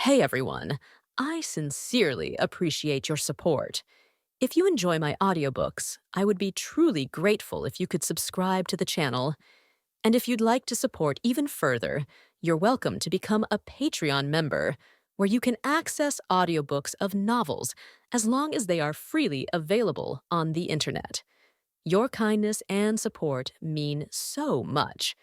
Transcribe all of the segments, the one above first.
Hey everyone, I sincerely appreciate your support. If you enjoy my audiobooks, I would be truly grateful if you could subscribe to the channel. And if you'd like to support even further, you're welcome to become a Patreon member, where you can access audiobooks of novels as long as they are freely available on the internet. Your kindness and support mean so much.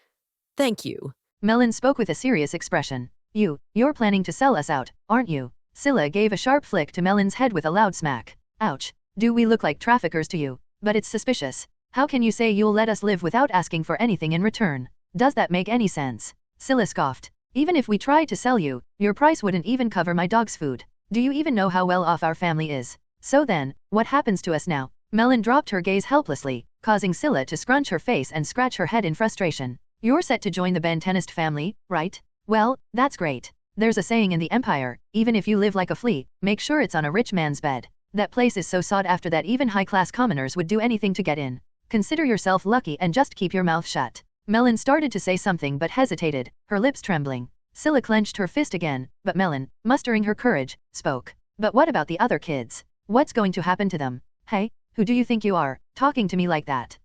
Thank you. Melon spoke with a serious expression. You're planning to sell us out, aren't you? Scylla gave a sharp flick to Melon's head with a loud smack. Ouch. Do we look like traffickers to you? But it's suspicious. How can you say you'll let us live without asking for anything in return? Does that make any sense? Scylla scoffed. Even if we tried to sell you, your price wouldn't even cover my dog's food. Do you even know how well off our family is? So then, what happens to us now? Melon dropped her gaze helplessly, causing Scylla to scrunch her face and scratch her head in frustration. You're set to join the Bantenist family, right? Well, that's great. There's a saying in the Empire, even if you live like a flea, make sure it's on a rich man's bed. That place is so sought after that even high-class commoners would do anything to get in. Consider yourself lucky and just keep your mouth shut. Melon started to say something but hesitated, her lips trembling. Scylla clenched her fist again, but Melon, mustering her courage, spoke. But what about the other kids? What's going to happen to them? Hey, who do you think you are, talking to me like that?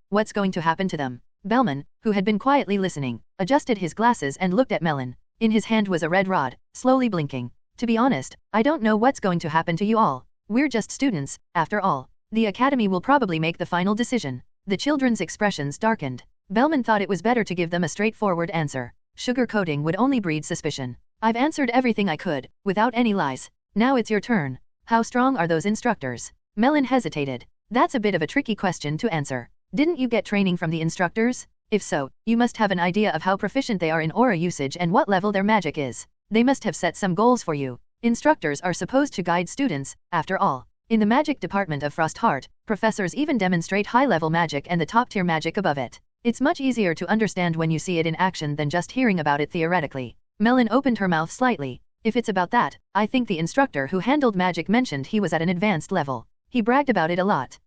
What's going to happen to them? Bellman, who had been quietly listening, adjusted his glasses and looked at Melon. In his hand was a red rod, slowly blinking. To be honest, I don't know what's going to happen to you all. We're just students, after all. The Academy will probably make the final decision. The children's expressions darkened. Bellman thought it was better to give them a straightforward answer. Sugarcoating would only breed suspicion. I've answered everything I could, without any lies. Now it's your turn. How strong are those instructors? Melon hesitated. That's a bit of a tricky question to answer. Didn't you get training from the instructors? If so, you must have an idea of how proficient they are in aura usage and what level their magic is. They must have set some goals for you. Instructors are supposed to guide students, after all. In the magic department of Frostheart, professors even demonstrate high-level magic and the top-tier magic above it. It's much easier to understand when you see it in action than just hearing about it theoretically. Melon opened her mouth slightly. If it's about that, I think the instructor who handled magic mentioned he was at an advanced level. He bragged about it a lot.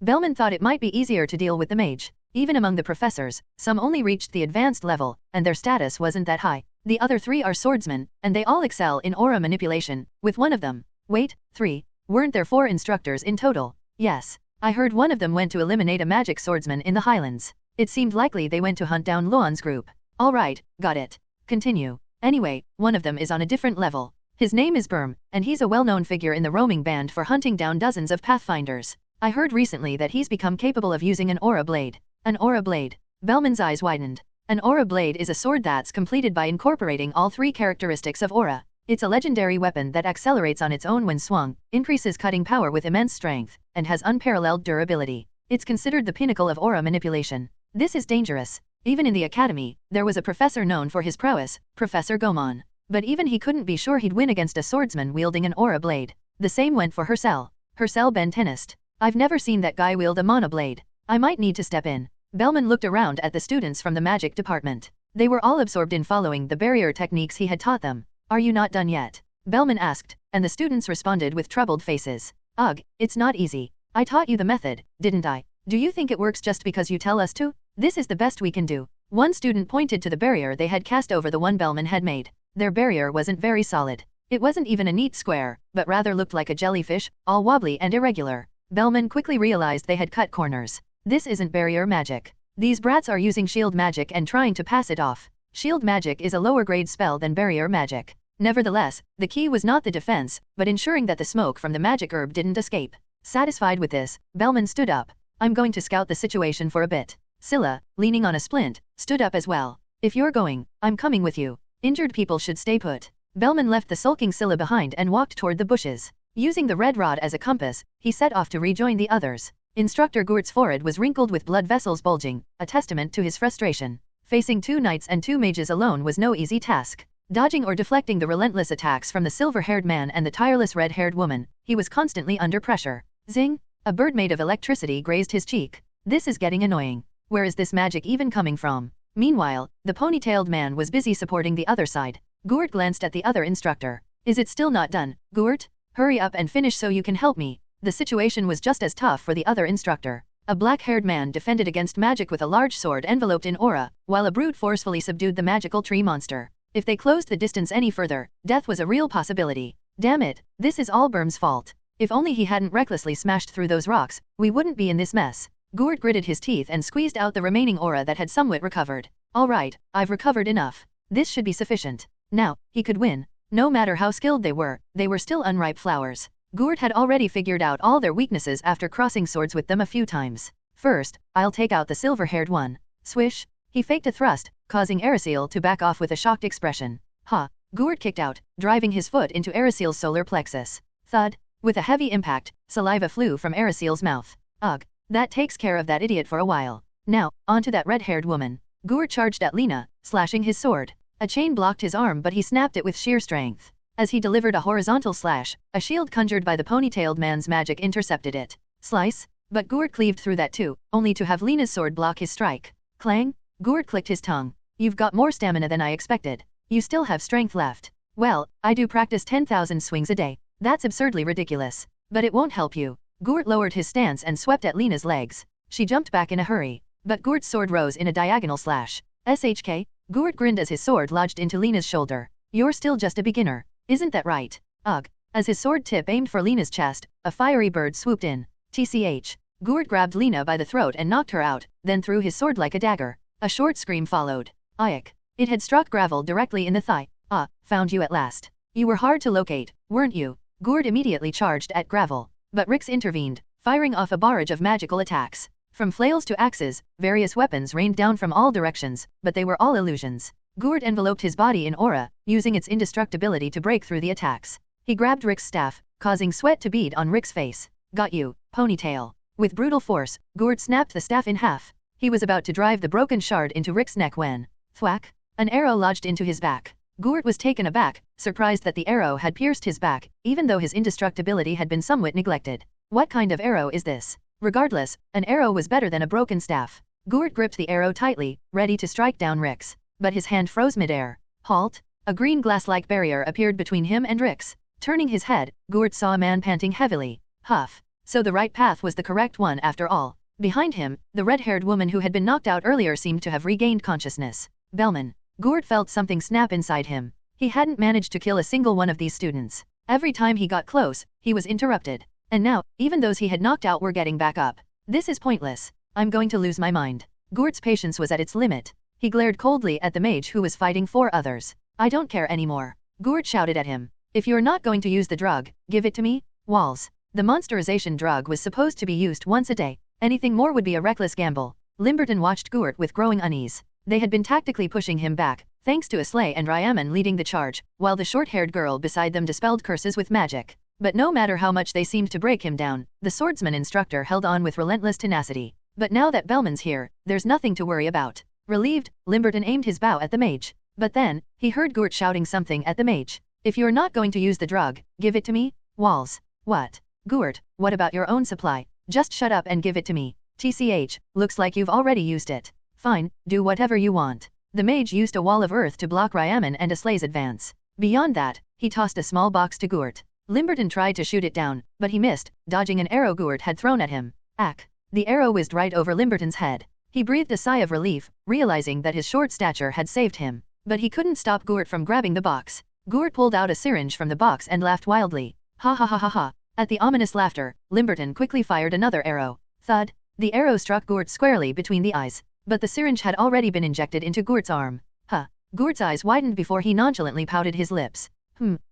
Bellman thought it might be easier to deal with the mage. Even among the professors, some only reached the advanced level, and their status wasn't that high. The other three are swordsmen, and they all excel in aura manipulation, with one of them. Wait, 3. Weren't there 4 instructors in total? Yes. I heard one of them went to eliminate a magic swordsman in the Highlands. It seemed likely they went to hunt down Luan's group. Alright, got it. Continue. Anyway, one of them is on a different level. His name is Berm, and he's a well-known figure in the roaming band for hunting down dozens of pathfinders. I heard recently that he's become capable of using an aura blade. An aura blade. Bellman's eyes widened. An aura blade is a sword that's completed by incorporating all 3 characteristics of aura. It's a legendary weapon that accelerates on its own when swung, increases cutting power with immense strength, and has unparalleled durability. It's considered the pinnacle of aura manipulation. This is dangerous. Even in the Academy, there was a professor known for his prowess, Professor Gomon. But even he couldn't be sure he'd win against a swordsman wielding an aura blade. The same went for Hercel. Hercel Bentenist. I've never seen that guy wield a mana blade. I might need to step in. Bellman looked around at the students from the magic department. They were all absorbed in following the barrier techniques he had taught them. Are you not done yet? Bellman asked, and the students responded with troubled faces. Ugh, it's not easy. I taught you the method, didn't I? Do you think it works just because you tell us to? This is the best we can do. One student pointed to the barrier they had cast over the one Bellman had made. Their barrier wasn't very solid. It wasn't even a neat square, but rather looked like a jellyfish, all wobbly and irregular. Bellman quickly realized they had cut corners. This isn't barrier magic. These brats are using shield magic and trying to pass it off. Shield magic is a lower grade spell than barrier magic. Nevertheless, the key was not the defense, but ensuring that the smoke from the magic herb didn't escape. Satisfied with this, Bellman stood up. I'm going to scout the situation for a bit. Scylla, leaning on a splint, stood up as well. If you're going, I'm coming with you. Injured people should stay put. Bellman left the sulking Scylla behind and walked toward the bushes. Using the red rod as a compass, he set off to rejoin the others. Instructor Gurt's forehead was wrinkled with blood vessels bulging, a testament to his frustration. Facing 2 knights and 2 mages alone was no easy task. Dodging or deflecting the relentless attacks from the silver-haired man and the tireless red-haired woman, he was constantly under pressure. Zing! A bird made of electricity grazed his cheek. This is getting annoying. Where is this magic even coming from? Meanwhile, the ponytailed man was busy supporting the other side. Gurt glanced at the other instructor. Is it still not done, Gurt? Hurry up and finish so you can help me. The situation was just as tough for the other instructor. A black-haired man defended against magic with a large sword enveloped in aura, while a brute forcefully subdued the magical tree monster. If they closed the distance any further, death was a real possibility. Damn it, this is all Berm's fault. If only he hadn't recklessly smashed through those rocks, we wouldn't be in this mess. Gurt gritted his teeth and squeezed out the remaining aura that had somewhat recovered. All right, I've recovered enough. This should be sufficient. Now, he could win. No matter how skilled they were still unripe flowers. Gurt had already figured out all their weaknesses after crossing swords with them a few times. First, I'll take out the silver-haired one. Swish. He faked a thrust, causing Arasil to back off with a shocked expression. Ha! Gurt kicked out, driving his foot into Arasil's solar plexus. Thud! With a heavy impact, saliva flew from Arasil's mouth. Ugh! That takes care of that idiot for a while. Now, onto that red-haired woman. Gurt charged at Lena, slashing his sword. A chain blocked his arm but he snapped it with sheer strength. As he delivered a horizontal slash, a shield conjured by the ponytailed man's magic intercepted it. Slice! But Gurt cleaved through that too, only to have Lena's sword block his strike. Clang! Gurt clicked his tongue. You've got more stamina than I expected. You still have strength left. Well, I do practice 10,000 swings a day. That's absurdly ridiculous. But it won't help you. Gurt lowered his stance and swept at Lena's legs. She jumped back in a hurry. But Gurt's sword rose in a diagonal slash. SHK? Gurt grinned as his sword lodged into Lena's shoulder. You're still just a beginner. Isn't that right? Ugh. As his sword tip aimed for Lena's chest, a fiery bird swooped in. TCH. Gurt grabbed Lena by the throat and knocked her out, then threw his sword like a dagger. A short scream followed. Ayek. It had struck gravel directly in the thigh. Ah, found you at last. You were hard to locate, weren't you? Gurt immediately charged at gravel. But Rix intervened, firing off a barrage of magical attacks. From flails to axes, various weapons rained down from all directions, but they were all illusions. Gurt enveloped his body in aura, using its indestructibility to break through the attacks. He grabbed Rick's staff, causing sweat to bead on Rick's face. Got you, ponytail. With brutal force, Gurt snapped the staff in half. He was about to drive the broken shard into Rick's neck when, thwack, an arrow lodged into his back. Gurt was taken aback, surprised that the arrow had pierced his back, even though his indestructibility had been somewhat neglected. What kind of arrow is this? Regardless, an arrow was better than a broken staff. Gurt gripped the arrow tightly, ready to strike down Rix. But his hand froze midair. Halt! A green glass-like barrier appeared between him and Rix. Turning his head, Gurt saw a man panting heavily. Huff. So the right path was the correct one after all. Behind him, the red-haired woman who had been knocked out earlier seemed to have regained consciousness. Bellman. Gurt felt something snap inside him. He hadn't managed to kill a single one of these students. Every time he got close, he was interrupted. And now, even those he had knocked out were getting back up. This is pointless. I'm going to lose my mind. Gurt's patience was at its limit. He glared coldly at the mage who was fighting 4 others. I don't care anymore. Gurt shouted at him. If you're not going to use the drug, give it to me. Walls. The monsterization drug was supposed to be used once a day. Anything more would be a reckless gamble. Limberton watched Gurt with growing unease. They had been tactically pushing him back, thanks to Aslay and Ryaman leading the charge, while the short-haired girl beside them dispelled curses with magic. But no matter how much they seemed to break him down, the swordsman instructor held on with relentless tenacity. But now that Bellman's here, there's nothing to worry about. Relieved, Limberton aimed his bow at the mage. But then, he heard Gurt shouting something at the mage. If you're not going to use the drug, give it to me. Walls. What? Gurt, what about your own supply? Just shut up and give it to me. TCH, looks like you've already used it. Fine, do whatever you want. The mage used a wall of earth to block Ryaman and Aslay's advance. Beyond that, he tossed a small box to Gurt. Limberton tried to shoot it down, but he missed, dodging an arrow Gurt had thrown at him. Ack! The arrow whizzed right over Limberton's head. He breathed a sigh of relief, realizing that his short stature had saved him. But he couldn't stop Gurt from grabbing the box. Gurt pulled out a syringe from the box and laughed wildly. Ha ha ha ha ha. At the ominous laughter, Limberton quickly fired another arrow. Thud! The arrow struck Gurt squarely between the eyes. But the syringe had already been injected into Gurt's arm. Huh. Gurt's eyes widened before he nonchalantly pouted his lips.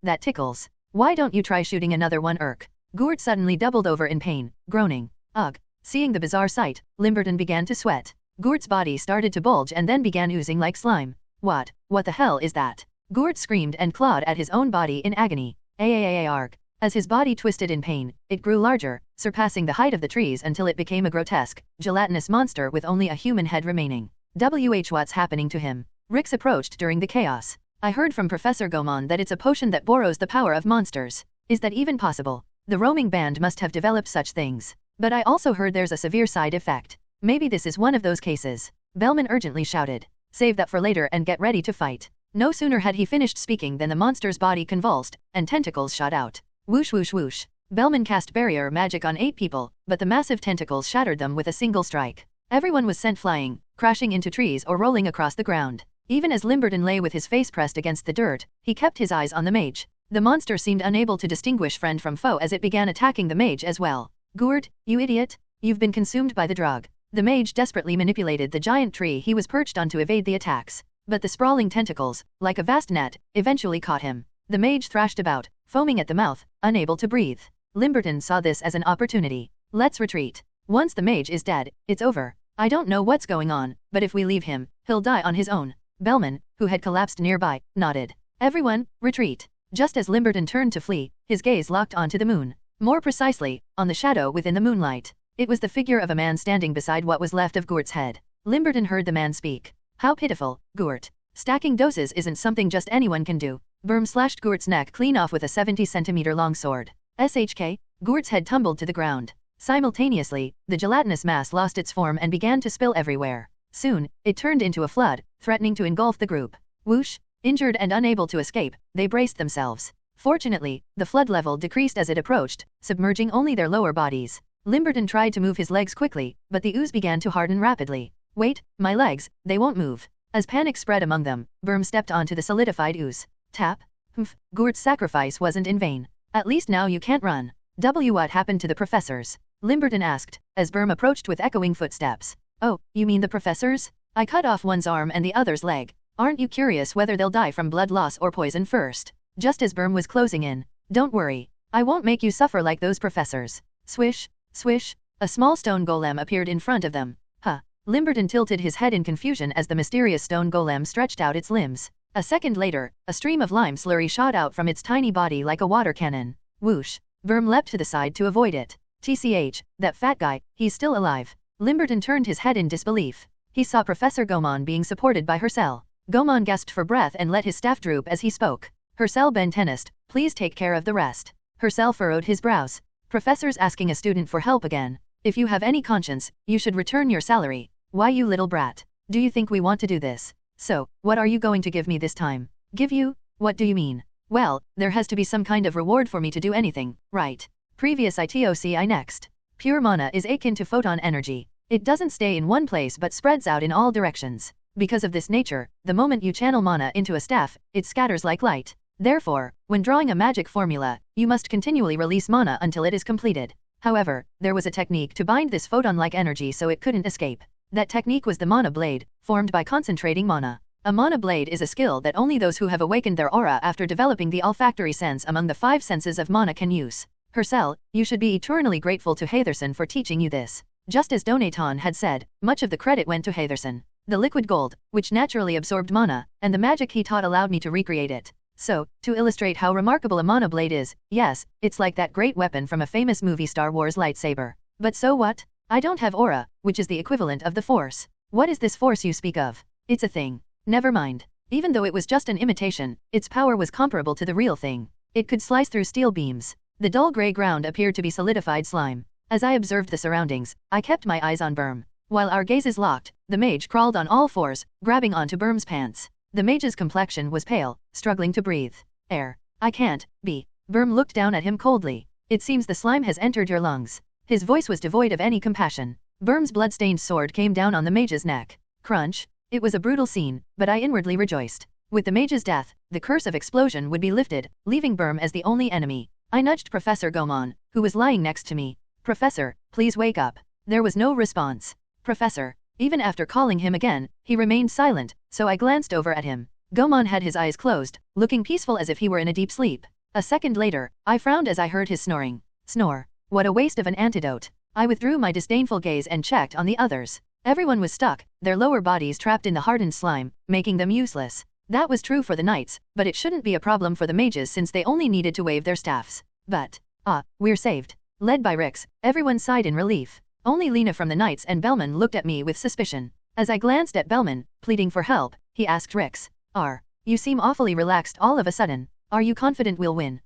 That tickles. Why don't you try shooting another one? Gurt suddenly doubled over in pain, groaning. Ugh. Seeing the bizarre sight, Limberton began to sweat. Gurt's body started to bulge and then began oozing like slime. What the hell is that? Gurt screamed and clawed at his own body in agony. Arg. As his body twisted in pain, it grew larger, surpassing the height of the trees until it became a grotesque, gelatinous monster with only a human head remaining. What's happening to him? Rix approached during the chaos. I heard from Professor Gomon that it's a potion that borrows the power of monsters. Is that even possible? The roaming band must have developed such things. But I also heard there's a severe side effect. Maybe this is one of those cases. Bellman urgently shouted. Save that for later and get ready to fight. No sooner had he finished speaking than the monster's body convulsed, and tentacles shot out. Whoosh whoosh whoosh. Bellman cast barrier magic on 8 people, but the massive tentacles shattered them with a single strike. Everyone was sent flying, crashing into trees or rolling across the ground. Even as Limberton lay with his face pressed against the dirt, he kept his eyes on the mage. The monster seemed unable to distinguish friend from foe as it began attacking the mage as well. Gourd, you idiot! You've been consumed by the drug. The mage desperately manipulated the giant tree he was perched on to evade the attacks. But the sprawling tentacles, like a vast net, eventually caught him. The mage thrashed about, foaming at the mouth, unable to breathe. Limberton saw this as an opportunity. Let's retreat. Once the mage is dead, it's over. I don't know what's going on, but if we leave him, he'll die on his own. Bellman, who had collapsed nearby, nodded. Everyone, retreat. Just as Limberton turned to flee, his gaze locked onto the moon. More precisely, on the shadow within the moonlight. It was the figure of a man standing beside what was left of Gurt's head. Limberton heard the man speak. How pitiful, Gurt. Stacking doses isn't something just anyone can do. Berm slashed Gurt's neck clean off with a 70-centimeter long sword. SHK, Gurt's head tumbled to the ground. Simultaneously, the gelatinous mass lost its form and began to spill everywhere. Soon, it turned into a flood, threatening to engulf the group. Whoosh! Injured and unable to escape, they braced themselves. Fortunately, the flood level decreased as it approached, submerging only their lower bodies. Limberton tried to move his legs quickly, but the ooze began to harden rapidly. Wait, my legs, they won't move. As panic spread among them, Berm stepped onto the solidified ooze. Tap. Humph, Gurt's sacrifice wasn't in vain. At least now you can't run. What happened to the professors? Limberton asked, as Berm approached with echoing footsteps. Oh, you mean the professors? I cut off one's arm and the other's leg. Aren't you curious whether they'll die from blood loss or poison first? Just as Berm was closing in. Don't worry. I won't make you suffer like those professors. Swish, swish. A small stone golem appeared in front of them. Huh. Limberton tilted his head in confusion as the mysterious stone golem stretched out its limbs. A second later, a stream of lime slurry shot out from its tiny body like a water cannon. Whoosh. Berm leapt to the side to avoid it. TCH, that fat guy, he's still alive. Limberton turned his head in disbelief. He saw Professor Gomon being supported by Hercel. Gomon gasped for breath and let his staff droop as he spoke. Hercel Bentenist, please take care of the rest. Hercel furrowed his brows. Professor's asking a student for help again. If you have any conscience, you should return your salary. Why, you little brat? Do you think we want to do this? So, what are you going to give me this time? Give you? What do you mean? Well, there has to be some kind of reward for me to do anything, right? Previous ITOCI next. Pure mana is akin to photon energy. It doesn't stay in one place but spreads out in all directions. Because of this nature, the moment you channel mana into a staff, it scatters like light. Therefore, when drawing a magic formula, you must continually release mana until it is completed. However, there was a technique to bind this photon-like energy so it couldn't escape. That technique was the mana blade, formed by concentrating mana. A mana blade is a skill that only those who have awakened their aura after developing the olfactory sense among the 5 senses of mana can use. Hercel, you should be eternally grateful to Hatherson for teaching you this. Just as Donaton had said, much of the credit went to Hatherson. The liquid gold, which naturally absorbed mana, and the magic he taught allowed me to recreate it. So, to illustrate how remarkable a mana blade is, yes, it's like that great weapon from a famous movie Star Wars lightsaber. But so what? I don't have aura, which is the equivalent of the Force. What is this Force you speak of? It's a thing. Never mind. Even though it was just an imitation, its power was comparable to the real thing. It could slice through steel beams. The dull gray ground appeared to be solidified slime. As I observed the surroundings, I kept my eyes on Berm. While our gazes locked, the mage crawled on all fours, grabbing onto Berm's pants. The mage's complexion was pale, struggling to breathe. Air. I can't, be. Berm looked down at him coldly. It seems the slime has entered your lungs. His voice was devoid of any compassion. Berm's blood-stained sword came down on the mage's neck. Crunch. It was a brutal scene, but I inwardly rejoiced. With the mage's death, the curse of explosion would be lifted, leaving Berm as the only enemy. I nudged Professor Gomon, who was lying next to me. Professor, please wake up. There was no response. Professor. Even after calling him again, he remained silent, so I glanced over at him. Gomon had his eyes closed, looking peaceful as if he were in a deep sleep. A second later, I frowned as I heard his snoring. Snore. What a waste of an antidote. I withdrew my disdainful gaze and checked on the others. Everyone was stuck, their lower bodies trapped in the hardened slime, making them useless. That was true for the knights, but it shouldn't be a problem for the mages since they only needed to wave their staffs. But, we're saved. Led by Rix, everyone sighed in relief. Only Lena from the knights and Bellman looked at me with suspicion. As I glanced at Bellman, pleading for help, he asked Rix. You seem awfully relaxed all of a sudden. Are you confident we'll win?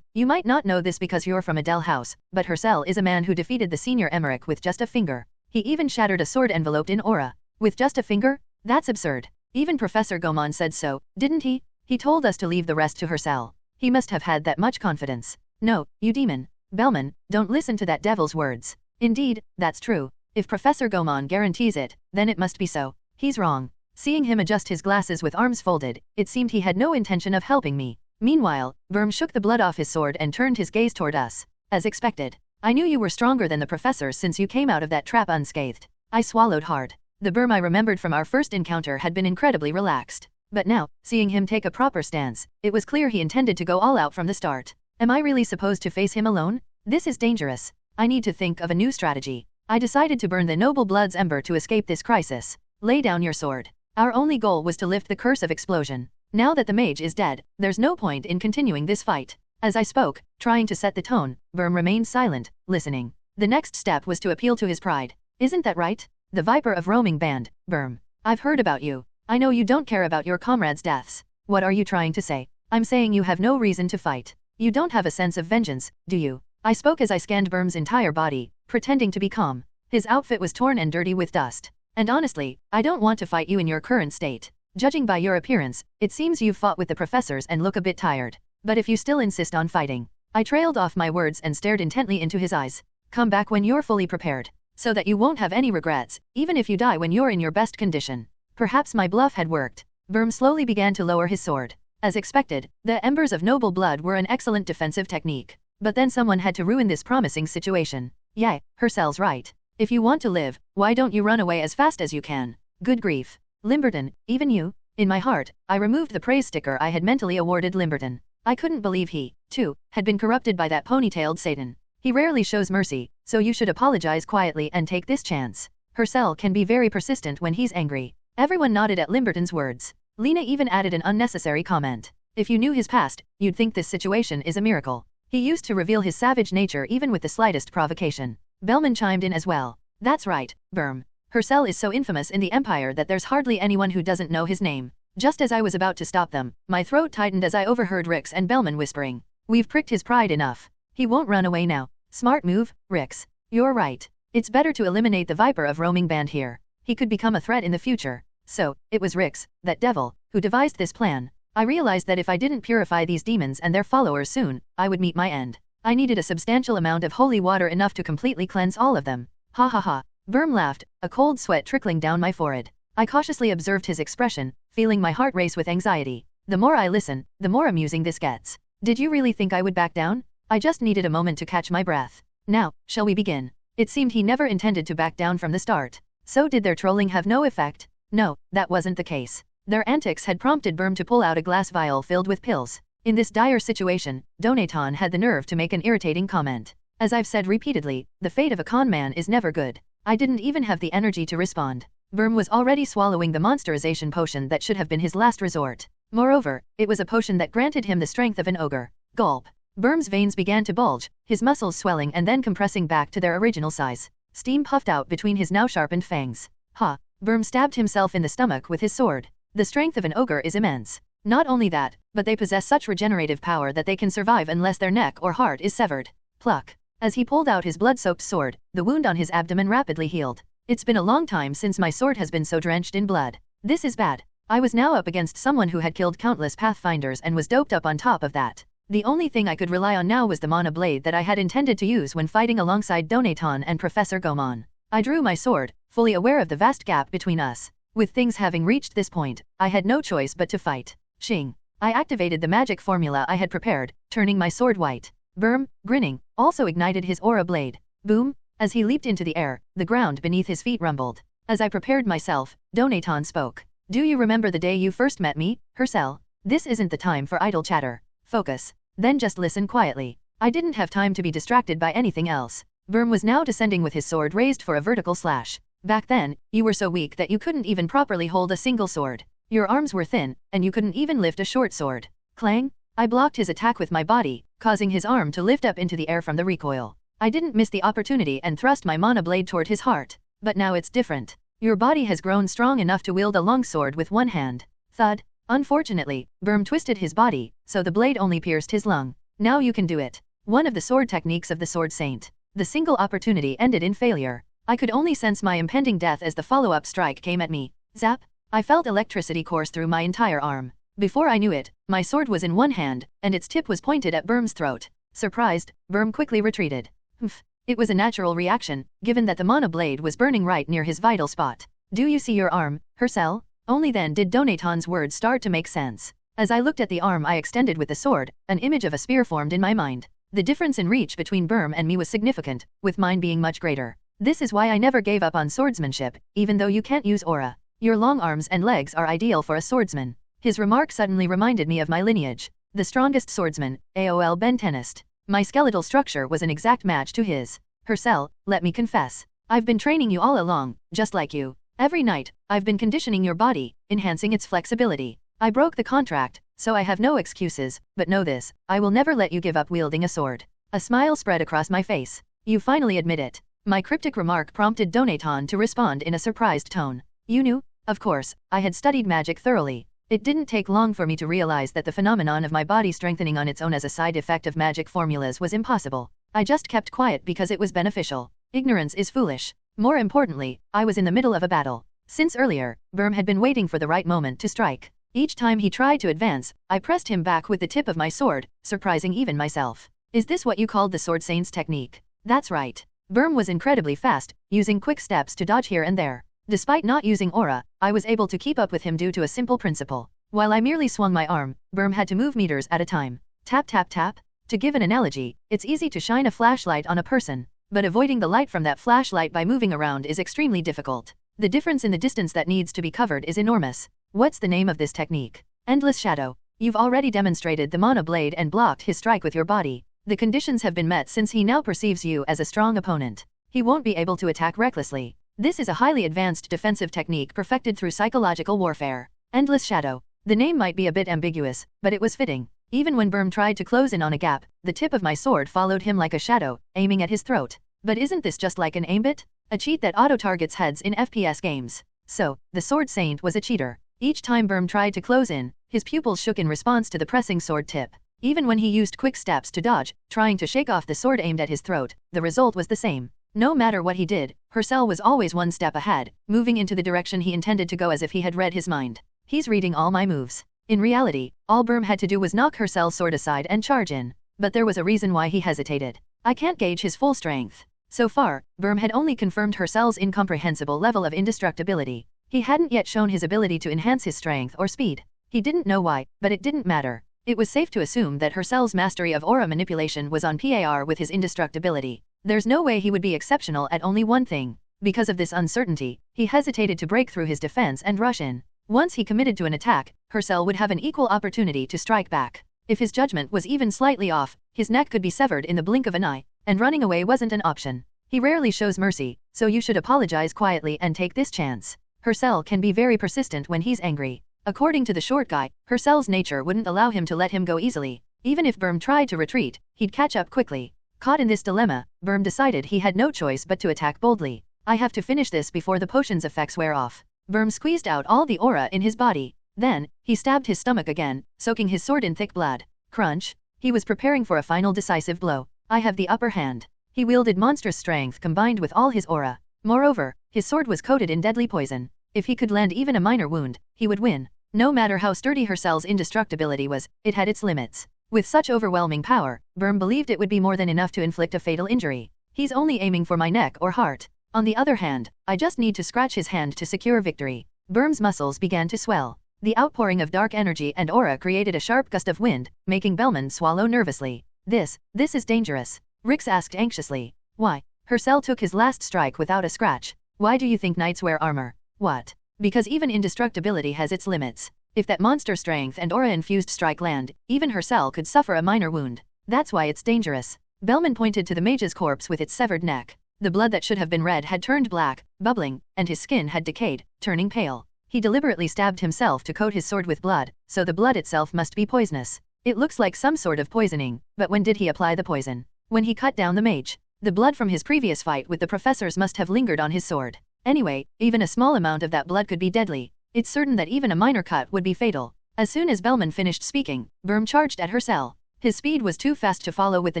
You might not know this because you're from Adele House, but Hercel is a man who defeated the senior Emmerich with just a finger. He even shattered a sword enveloped in aura. With just a finger? That's absurd. Even Professor Gomon said so, didn't he? He told us to leave the rest to Hercel. He must have had that much confidence. No, you demon. Bellman, don't listen to that devil's words. Indeed, that's true. If Professor Gomon guarantees it, then it must be so. He's wrong. Seeing him adjust his glasses with arms folded, it seemed he had no intention of helping me. Meanwhile, Berm shook the blood off his sword and turned his gaze toward us. As expected. I knew you were stronger than the professor since you came out of that trap unscathed. I swallowed hard. The Berm I remembered from our first encounter had been incredibly relaxed. But now, seeing him take a proper stance, it was clear he intended to go all out from the start. Am I really supposed to face him alone? This is dangerous. I need to think of a new strategy. I decided to burn the noble blood's ember to escape this crisis. Lay down your sword. Our only goal was to lift the curse of explosion. Now that the mage is dead, there's no point in continuing this fight. As I spoke, trying to set the tone, Berm remained silent, listening. The next step was to appeal to his pride. Isn't that right? The Viper of Roaming Band, Berm. I've heard about you. I know you don't care about your comrades' deaths. What are you trying to say? I'm saying you have no reason to fight. You don't have a sense of vengeance, do you? I spoke as I scanned Berm's entire body, pretending to be calm. His outfit was torn and dirty with dust. And honestly, I don't want to fight you in your current state. Judging by your appearance, it seems you've fought with the professors and look a bit tired. But if you still insist on fighting. I trailed off my words and stared intently into his eyes. Come back when you're fully prepared. So that you won't have any regrets, even if you die when you're in your best condition. Perhaps my bluff had worked. Berm slowly began to lower his sword. As expected, the embers of noble blood were an excellent defensive technique. But then someone had to ruin this promising situation. Yeah, Hersel's right. If you want to live, why don't you run away as fast as you can? Good grief. Limberton, even you? In my heart, I removed the praise sticker I had mentally awarded Limberton. I couldn't believe he, too, had been corrupted by that ponytailed Satan. He rarely shows mercy, so you should apologize quietly and take this chance. Hercel can be very persistent when he's angry. Everyone nodded at Limberton's words. Lena even added an unnecessary comment. If you knew his past, you'd think this situation is a miracle. He used to reveal his savage nature even with the slightest provocation. Bellman chimed in as well. That's right, Berm. Hercel is so infamous in the Empire that there's hardly anyone who doesn't know his name. Just as I was about to stop them, my throat tightened as I overheard Rix and Bellman whispering. We've pricked his pride enough. He won't run away now. Smart move, Rix. You're right. It's better to eliminate the Viper of Roaming Band here. He could become a threat in the future. So, it was Rix, that devil, who devised this plan. I realized that if I didn't purify these demons and their followers soon, I would meet my end. I needed a substantial amount of holy water enough to completely cleanse all of them. Ha ha ha. Berm laughed, a cold sweat trickling down my forehead. I cautiously observed his expression, feeling my heart race with anxiety. The more I listen, the more amusing this gets. Did you really think I would back down? I just needed a moment to catch my breath. Now, shall we begin? It seemed he never intended to back down from the start. So did their trolling have no effect? No, that wasn't the case. Their antics had prompted Berm to pull out a glass vial filled with pills. In this dire situation, Donaton had the nerve to make an irritating comment. As I've said repeatedly, the fate of a con man is never good. I didn't even have the energy to respond. Berm was already swallowing the monsterization potion that should have been his last resort. Moreover, it was a potion that granted him the strength of an ogre. Gulp. Berm's veins began to bulge, his muscles swelling and then compressing back to their original size. Steam puffed out between his now sharpened fangs. Ha! Berm stabbed himself in the stomach with his sword. The strength of an ogre is immense. Not only that, but they possess such regenerative power that they can survive unless their neck or heart is severed. Pluck. As he pulled out his blood-soaked sword, the wound on his abdomen rapidly healed. It's been a long time since my sword has been so drenched in blood. This is bad. I was now up against someone who had killed countless pathfinders and was doped up on top of that. The only thing I could rely on now was the mana blade that I had intended to use when fighting alongside Donaton and Professor Gomon. I drew my sword, fully aware of the vast gap between us. With things having reached this point, I had no choice but to fight. Shing. I activated the magic formula I had prepared, turning my sword white. Berm, grinning, also ignited his aura blade. Boom! As he leaped into the air, the ground beneath his feet rumbled. As I prepared myself, Donaton spoke. Do you remember the day you first met me, Hercel? This isn't the time for idle chatter. Focus. Then just listen quietly. I didn't have time to be distracted by anything else. Berm was now descending with his sword raised for a vertical slash. Back then, you were so weak that you couldn't even properly hold a single sword. Your arms were thin, and you couldn't even lift a short sword. Clang! I blocked his attack with my body, causing his arm to lift up into the air from the recoil. I didn't miss the opportunity and thrust my mana blade toward his heart. But now it's different. Your body has grown strong enough to wield a long sword with one hand. Thud. Unfortunately, Berm twisted his body, so the blade only pierced his lung. Now you can do it. One of the sword techniques of the Sword Saint. The single opportunity ended in failure. I could only sense my impending death as the follow-up strike came at me. Zap! I felt electricity course through my entire arm. Before I knew it, my sword was in one hand, and its tip was pointed at Berm's throat. Surprised, Berm quickly retreated. Humph. It was a natural reaction, given that the mana blade was burning right near his vital spot. Do you see your arm, Hercel? Only then did Donaton's words start to make sense. As I looked at the arm I extended with the sword, an image of a spear formed in my mind. The difference in reach between Berm and me was significant, with mine being much greater. This is why I never gave up on swordsmanship, even though you can't use aura. Your long arms and legs are ideal for a swordsman. His remark suddenly reminded me of my lineage. The strongest swordsman, AOL Bentenist. My skeletal structure was an exact match to his. Hercel, let me confess. I've been training you all along, just like you. Every night, I've been conditioning your body, enhancing its flexibility. I broke the contract, so I have no excuses, but know this, I will never let you give up wielding a sword. A smile spread across my face. You finally admit it. My cryptic remark prompted Donaton to respond in a surprised tone. You knew? Of course, I had studied magic thoroughly. It didn't take long for me to realize that the phenomenon of my body strengthening on its own as a side effect of magic formulas was impossible. I just kept quiet because it was beneficial. Ignorance is foolish. More importantly, I was in the middle of a battle. Since earlier, Berm had been waiting for the right moment to strike. Each time he tried to advance, I pressed him back with the tip of my sword, surprising even myself. Is this what you called the Sword Saint's technique? That's right. Berm was incredibly fast, using quick steps to dodge here and there. Despite not using aura, I was able to keep up with him due to a simple principle. While I merely swung my arm, Berm had to move meters at a time. Tap tap tap. To give an analogy, it's easy to shine a flashlight on a person, but avoiding the light from that flashlight by moving around is extremely difficult. The difference in the distance that needs to be covered is enormous. What's the name of this technique? Endless shadow. You've already demonstrated the mana blade and blocked his strike with your body. The conditions have been met since he now perceives you as a strong opponent. He won't be able to attack recklessly. This is a highly advanced defensive technique perfected through psychological warfare. Endless shadow. The name might be a bit ambiguous, but it was fitting. Even when Berm tried to close in on a gap, the tip of my sword followed him like a shadow, aiming at his throat. But isn't this just like an aimbot? A cheat that auto-targets heads in FPS games. So, the Sword Saint was a cheater. Each time Berm tried to close in, his pupils shook in response to the pressing sword tip. Even when he used quick steps to dodge, trying to shake off the sword aimed at his throat, the result was the same. No matter what he did, Hercel was always one step ahead, moving into the direction he intended to go as if he had read his mind. He's reading all my moves. In reality, all Berm had to do was knock Hercel's sword aside and charge in. But there was a reason why he hesitated. I can't gauge his full strength. So far, Berm had only confirmed Hercel's incomprehensible level of indestructibility. He hadn't yet shown his ability to enhance his strength or speed. He didn't know why, but it didn't matter. It was safe to assume that Hercel's mastery of aura manipulation was on par with his indestructibility. There's no way he would be exceptional at only one thing. Because of this uncertainty, he hesitated to break through his defense and rush in. Once he committed to an attack, Hercel would have an equal opportunity to strike back. If his judgment was even slightly off, his neck could be severed in the blink of an eye, and running away wasn't an option. He rarely shows mercy, so you should apologize quietly and take this chance. Hercel can be very persistent when he's angry. According to the short guy, Hercel's nature wouldn't allow him to let him go easily. Even if Berm tried to retreat, he'd catch up quickly. Caught in this dilemma, Berm decided he had no choice but to attack boldly. I have to finish this before the potion's effects wear off. Berm squeezed out all the aura in his body. Then, he stabbed his stomach again, soaking his sword in thick blood. Crunch. He was preparing for a final decisive blow. I have the upper hand. He wielded monstrous strength combined with all his aura. Moreover, his sword was coated in deadly poison. If he could land even a minor wound, he would win. No matter how sturdy Hercel's indestructibility was, it had its limits. With such overwhelming power, Berm believed it would be more than enough to inflict a fatal injury. He's only aiming for my neck or heart. On the other hand, I just need to scratch his hand to secure victory. Berm's muscles began to swell. The outpouring of dark energy and aura created a sharp gust of wind, making Bellman swallow nervously. This is dangerous. Rix asked anxiously. Why? Hercel took his last strike without a scratch. Why do you think knights wear armor? What? Because even indestructibility has its limits. If that monster strength and aura-infused strike land, even Hercel could suffer a minor wound. That's why it's dangerous. Bellman pointed to the mage's corpse with its severed neck. The blood that should have been red had turned black, bubbling, and his skin had decayed, turning pale. He deliberately stabbed himself to coat his sword with blood, so the blood itself must be poisonous. It looks like some sort of poisoning, but when did he apply the poison? When he cut down the mage. The blood from his previous fight with the professors must have lingered on his sword. Anyway, even a small amount of that blood could be deadly. It's certain that even a minor cut would be fatal. As soon as Bellman finished speaking, Berm charged at Hercel. His speed was too fast to follow with the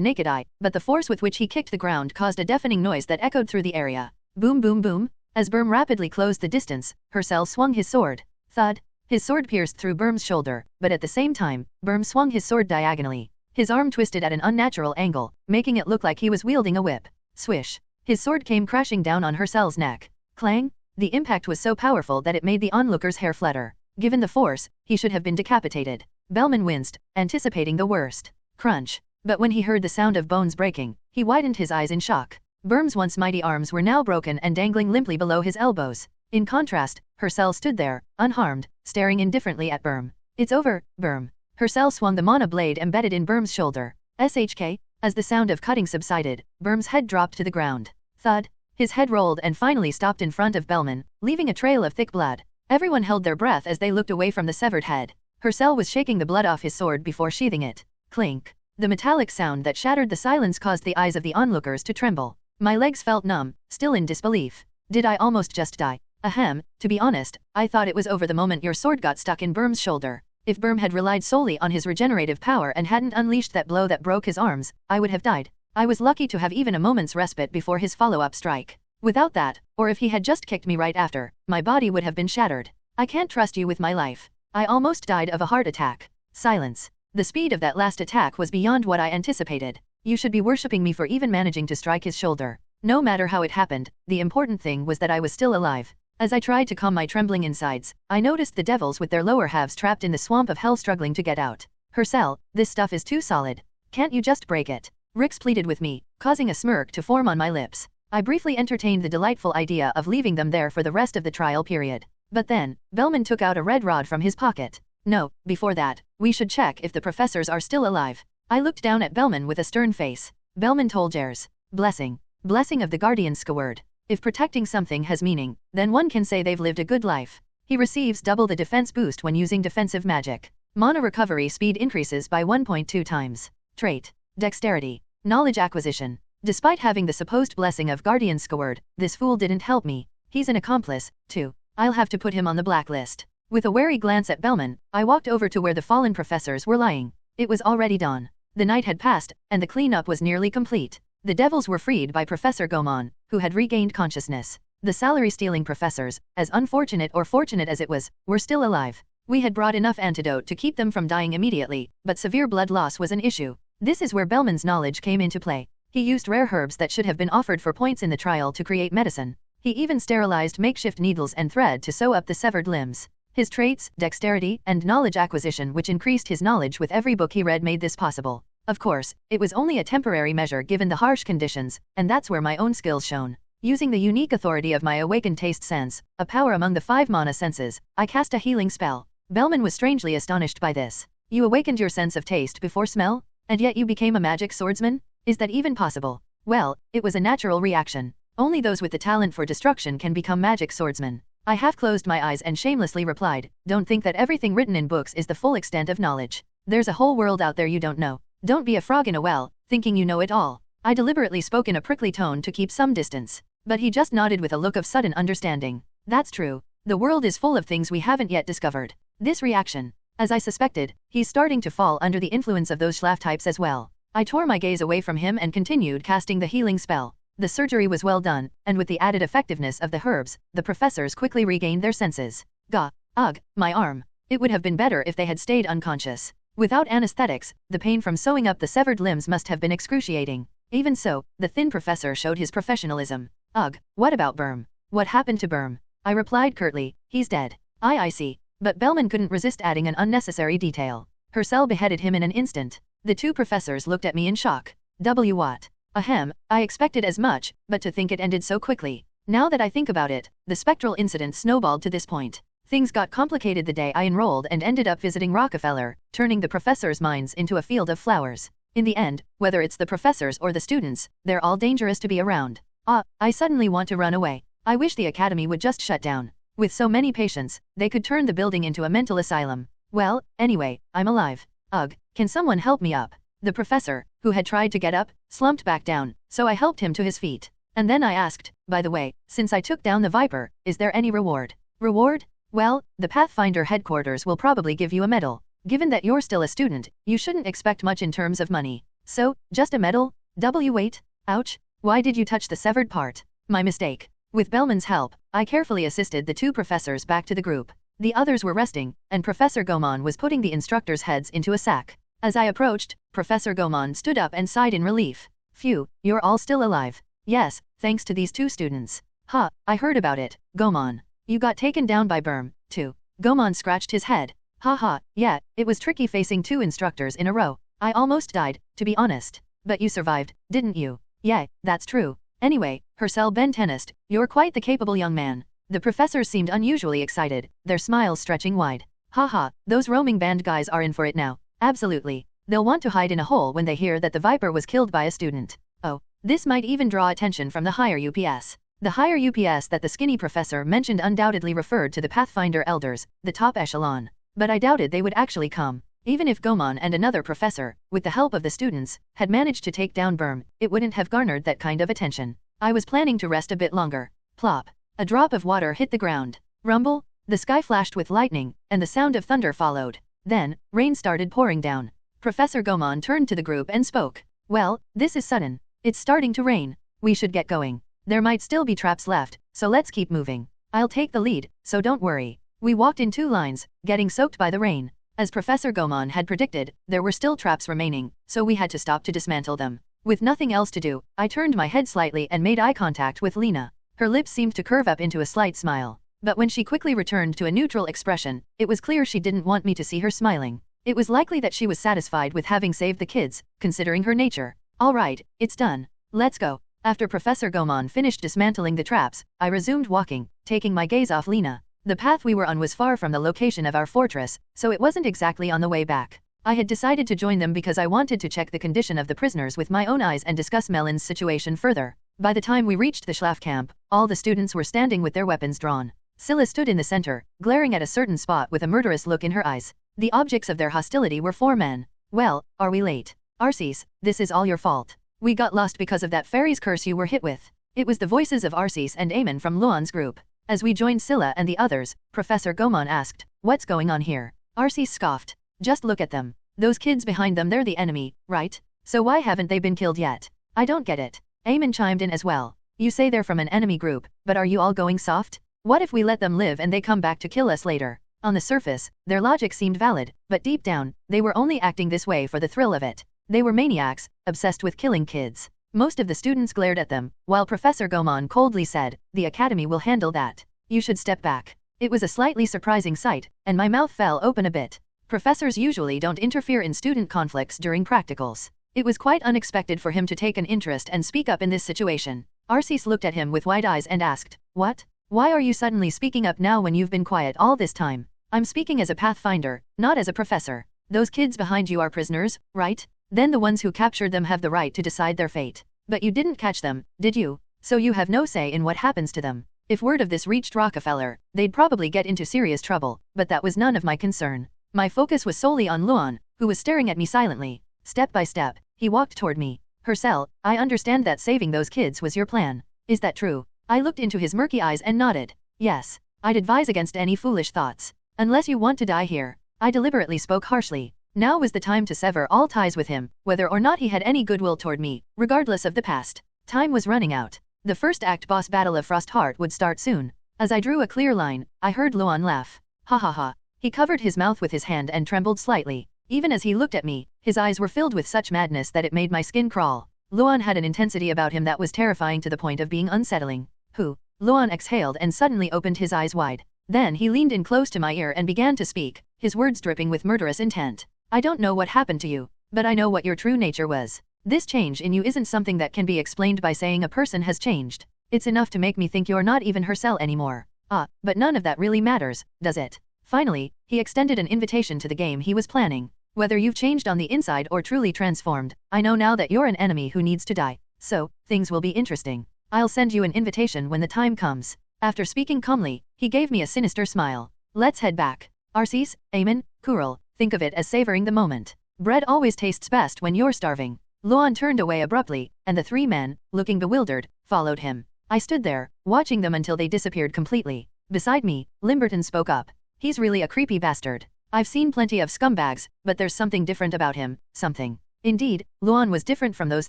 naked eye, but the force with which he kicked the ground caused a deafening noise that echoed through the area. Boom boom boom. As Berm rapidly closed the distance, Hercel swung his sword. Thud. His sword pierced through Berm's shoulder, but at the same time, Berm swung his sword diagonally. His arm twisted at an unnatural angle, making it look like he was wielding a whip. Swish. His sword came crashing down on Hercel's neck. Clang. The impact was so powerful that it made the onlooker's hair flutter. Given the force, he should have been decapitated. Bellman winced, anticipating the worst. Crunch. But when he heard the sound of bones breaking, he widened his eyes in shock. Berm's once mighty arms were now broken and dangling limply below his elbows. In contrast, Hercel stood there, unharmed, staring indifferently at Berm. It's over, Berm. Hercel swung the mana blade embedded in Berm's shoulder. SHK? As the sound of cutting subsided, Berm's head dropped to the ground. Thud. His head rolled and finally stopped in front of Bellman, leaving a trail of thick blood. Everyone held their breath as they looked away from the severed head. Hercel was shaking the blood off his sword before sheathing it. Clink. The metallic sound that shattered the silence caused the eyes of the onlookers to tremble. My legs felt numb, still in disbelief. Did I almost just die? Ahem, to be honest, I thought it was over the moment your sword got stuck in Berm's shoulder. If Berm had relied solely on his regenerative power and hadn't unleashed that blow that broke his arms, I would have died. I was lucky to have even a moment's respite before his follow-up strike. Without that, or if he had just kicked me right after, my body would have been shattered. I can't trust you with my life. I almost died of a heart attack. Silence. The speed of that last attack was beyond what I anticipated. You should be worshipping me for even managing to strike his shoulder. No matter how it happened, the important thing was that I was still alive. As I tried to calm my trembling insides, I noticed the devils with their lower halves trapped in the swamp of hell struggling to get out. Hercel, this stuff is too solid. Can't you just break it? Rix pleaded with me, causing a smirk to form on my lips. I briefly entertained the delightful idea of leaving them there for the rest of the trial period. But then, Bellman took out a red rod from his pocket. No, before that, we should check if the professors are still alive. I looked down at Bellman with a stern face. Bellman told Jers. Blessing. Blessing of the Guardian's Skeward. If protecting something has meaning, then one can say they've lived a good life. He receives double the defense boost when using defensive magic. Mana recovery speed increases by 1.2 times. Trait. Dexterity. Knowledge acquisition. Despite having the supposed blessing of Guardian's Skeward, this fool didn't help me. He's an accomplice, too. I'll have to put him on the blacklist. With a wary glance at Bellman, I walked over to where the fallen professors were lying. It was already dawn. The night had passed, and the cleanup was nearly complete. The devils were freed by Professor Gomon, who had regained consciousness. The salary-stealing professors, as unfortunate or fortunate as it was, were still alive. We had brought enough antidote to keep them from dying immediately, but severe blood loss was an issue. This is where Bellman's knowledge came into play. He used rare herbs that should have been offered for points in the trial to create medicine. He even sterilized makeshift needles and thread to sew up the severed limbs. His traits, dexterity, and knowledge acquisition, which increased his knowledge with every book he read, made this possible. Of course, it was only a temporary measure given the harsh conditions, and that's where my own skills shone. Using the unique authority of my awakened taste sense, a power among the 5 mana senses, I cast a healing spell. Bellman was strangely astonished by this. You awakened your sense of taste before smell? And yet you became a magic swordsman? Is that even possible? Well, it was a natural reaction. Only those with the talent for destruction can become magic swordsmen. I half closed my eyes and shamelessly replied, don't think that everything written in books is the full extent of knowledge. There's a whole world out there you don't know. Don't be a frog in a well, thinking you know it all. I deliberately spoke in a prickly tone to keep some distance. But he just nodded with a look of sudden understanding. That's true. The world is full of things we haven't yet discovered. This reaction. As I suspected, he's starting to fall under the influence of those schlaf types as well. I tore my gaze away from him and continued casting the healing spell. The surgery was well done, and with the added effectiveness of the herbs, the professors quickly regained their senses. Gah! Ugh! My arm. It would have been better if they had stayed unconscious. Without anesthetics, the pain from sewing up the severed limbs must have been excruciating. Even so, the thin professor showed his professionalism. Ugh! What about Berm? What happened to Berm? I replied curtly, he's dead. I see. But Bellman couldn't resist adding an unnecessary detail. Hercel beheaded him in an instant. The 2 professors looked at me in shock. What? Ahem, I expected as much, but to think it ended so quickly. Now that I think about it, the spectral incident snowballed to this point. Things got complicated the day I enrolled and ended up visiting Rockefeller, turning the professors' minds into a field of flowers. In the end, whether it's the professors or the students, they're all dangerous to be around. I suddenly want to run away. I wish the academy would just shut down. With so many patients, they could turn the building into a mental asylum. Well, anyway, I'm alive. Ugh, can someone help me up? The professor, who had tried to get up, slumped back down, so I helped him to his feet. And then I asked, by the way, since I took down the Viper, is there any reward? Reward? Well, the Pathfinder headquarters will probably give you a medal. Given that you're still a student, you shouldn't expect much in terms of money. So, just a medal? Wait. Ouch. Why did you touch the severed part? My mistake. With Bellman's help, I carefully assisted the 2 professors back to the group. The others were resting, and Professor Gomon was putting the instructors' heads into a sack. As I approached, Professor Gomon stood up and sighed in relief. Phew, you're all still alive. Yes, thanks to these 2 students. Ha, I heard about it, Gomon. You got taken down by Berm, too. Gomon scratched his head. Ha ha, yeah, it was tricky facing 2 instructors in a row. I almost died, to be honest. But you survived, didn't you? Yeah, that's true. Anyway, Hercel Ben Tennist, you're quite the capable young man. The professors seemed unusually excited, their smiles stretching wide. Haha, those roaming band guys are in for it now. Absolutely. They'll want to hide in a hole when they hear that the Viper was killed by a student. Oh, this might even draw attention from the higher UPS. The higher UPS that the skinny professor mentioned undoubtedly referred to the Pathfinder Elders, the top echelon. But I doubted they would actually come. Even if Gomon and another professor, with the help of the students, had managed to take down Berm, it wouldn't have garnered that kind of attention. I was planning to rest a bit longer. Plop. A drop of water hit the ground. Rumble. The sky flashed with lightning, and the sound of thunder followed. Then, rain started pouring down. Professor Gomon turned to the group and spoke. Well, this is sudden. It's starting to rain. We should get going. There might still be traps left, so let's keep moving. I'll take the lead, so don't worry. We walked in 2 lines, getting soaked by the rain. As Professor Gomon had predicted, there were still traps remaining, so we had to stop to dismantle them. With nothing else to do, I turned my head slightly and made eye contact with Lena. Her lips seemed to curve up into a slight smile. But when she quickly returned to a neutral expression, it was clear she didn't want me to see her smiling. It was likely that she was satisfied with having saved the kids, considering her nature. All right, it's done. Let's go. After Professor Gomon finished dismantling the traps, I resumed walking, taking my gaze off Lena. The path we were on was far from the location of our fortress, so it wasn't exactly on the way back. I had decided to join them because I wanted to check the condition of the prisoners with my own eyes and discuss Melon's situation further. By the time we reached the Schlaf camp, all the students were standing with their weapons drawn. Scylla stood in the center, glaring at a certain spot with a murderous look in her eyes. The objects of their hostility were 4 men. Well, are we late? Arceus, this is all your fault. We got lost because of that fairy's curse you were hit with. It was the voices of Arceus and Eamon from Luan's group. As we joined Scylla and the others, Professor Gomon asked, what's going on here? Arceus scoffed. Just look at them. Those kids behind them, they're the enemy, right? So why haven't they been killed yet? I don't get it. Eamon chimed in as well. You say they're from an enemy group, but are you all going soft? What if we let them live and they come back to kill us later? On the surface, their logic seemed valid, but deep down, they were only acting this way for the thrill of it. They were maniacs, obsessed with killing kids. Most of the students glared at them, while Professor Gomon coldly said, the academy will handle that. You should step back. It was a slightly surprising sight, and my mouth fell open a bit. Professors usually don't interfere in student conflicts during practicals. It was quite unexpected for him to take an interest and speak up in this situation. Arceus looked at him with wide eyes and asked, what? Why are you suddenly speaking up now when you've been quiet all this time? I'm speaking as a pathfinder, not as a professor. Those kids behind you are prisoners, right? Then the ones who captured them have the right to decide their fate. But you didn't catch them, did you? So you have no say in what happens to them. If word of this reached Rockefeller, they'd probably get into serious trouble, but that was none of my concern. My focus was solely on Luan, who was staring at me silently. Step by step, he walked toward me. Hercel, I understand that saving those kids was your plan. Is that true? I looked into his murky eyes and nodded. Yes. I'd advise against any foolish thoughts. Unless you want to die here. I deliberately spoke harshly. Now was the time to sever all ties with him, whether or not he had any goodwill toward me, regardless of the past. Time was running out. The first act boss battle of Frostheart would start soon. As I drew a clear line, I heard Luan laugh. Ha ha ha. He covered his mouth with his hand and trembled slightly. Even as he looked at me, his eyes were filled with such madness that it made my skin crawl. Luan had an intensity about him that was terrifying to the point of being unsettling. Who? Luan exhaled and suddenly opened his eyes wide. Then he leaned in close to my ear and began to speak, his words dripping with murderous intent. I don't know what happened to you, but I know what your true nature was. This change in you isn't something that can be explained by saying a person has changed. It's enough to make me think you're not even Hercel anymore. But none of that really matters, does it? Finally, he extended an invitation to the game he was planning. Whether you've changed on the inside or truly transformed, I know now that you're an enemy who needs to die. So, things will be interesting. I'll send you an invitation when the time comes. After speaking calmly, he gave me a sinister smile. Let's head back. Arceus, Eamon, Kuril, think of it as savoring the moment. Bread always tastes best when you're starving. Luan turned away abruptly, and the 3 men, looking bewildered, followed him. I stood there, watching them until they disappeared completely. Beside me, Limberton spoke up. He's really a creepy bastard. I've seen plenty of scumbags, but there's something different about him, something. Indeed, Luan was different from those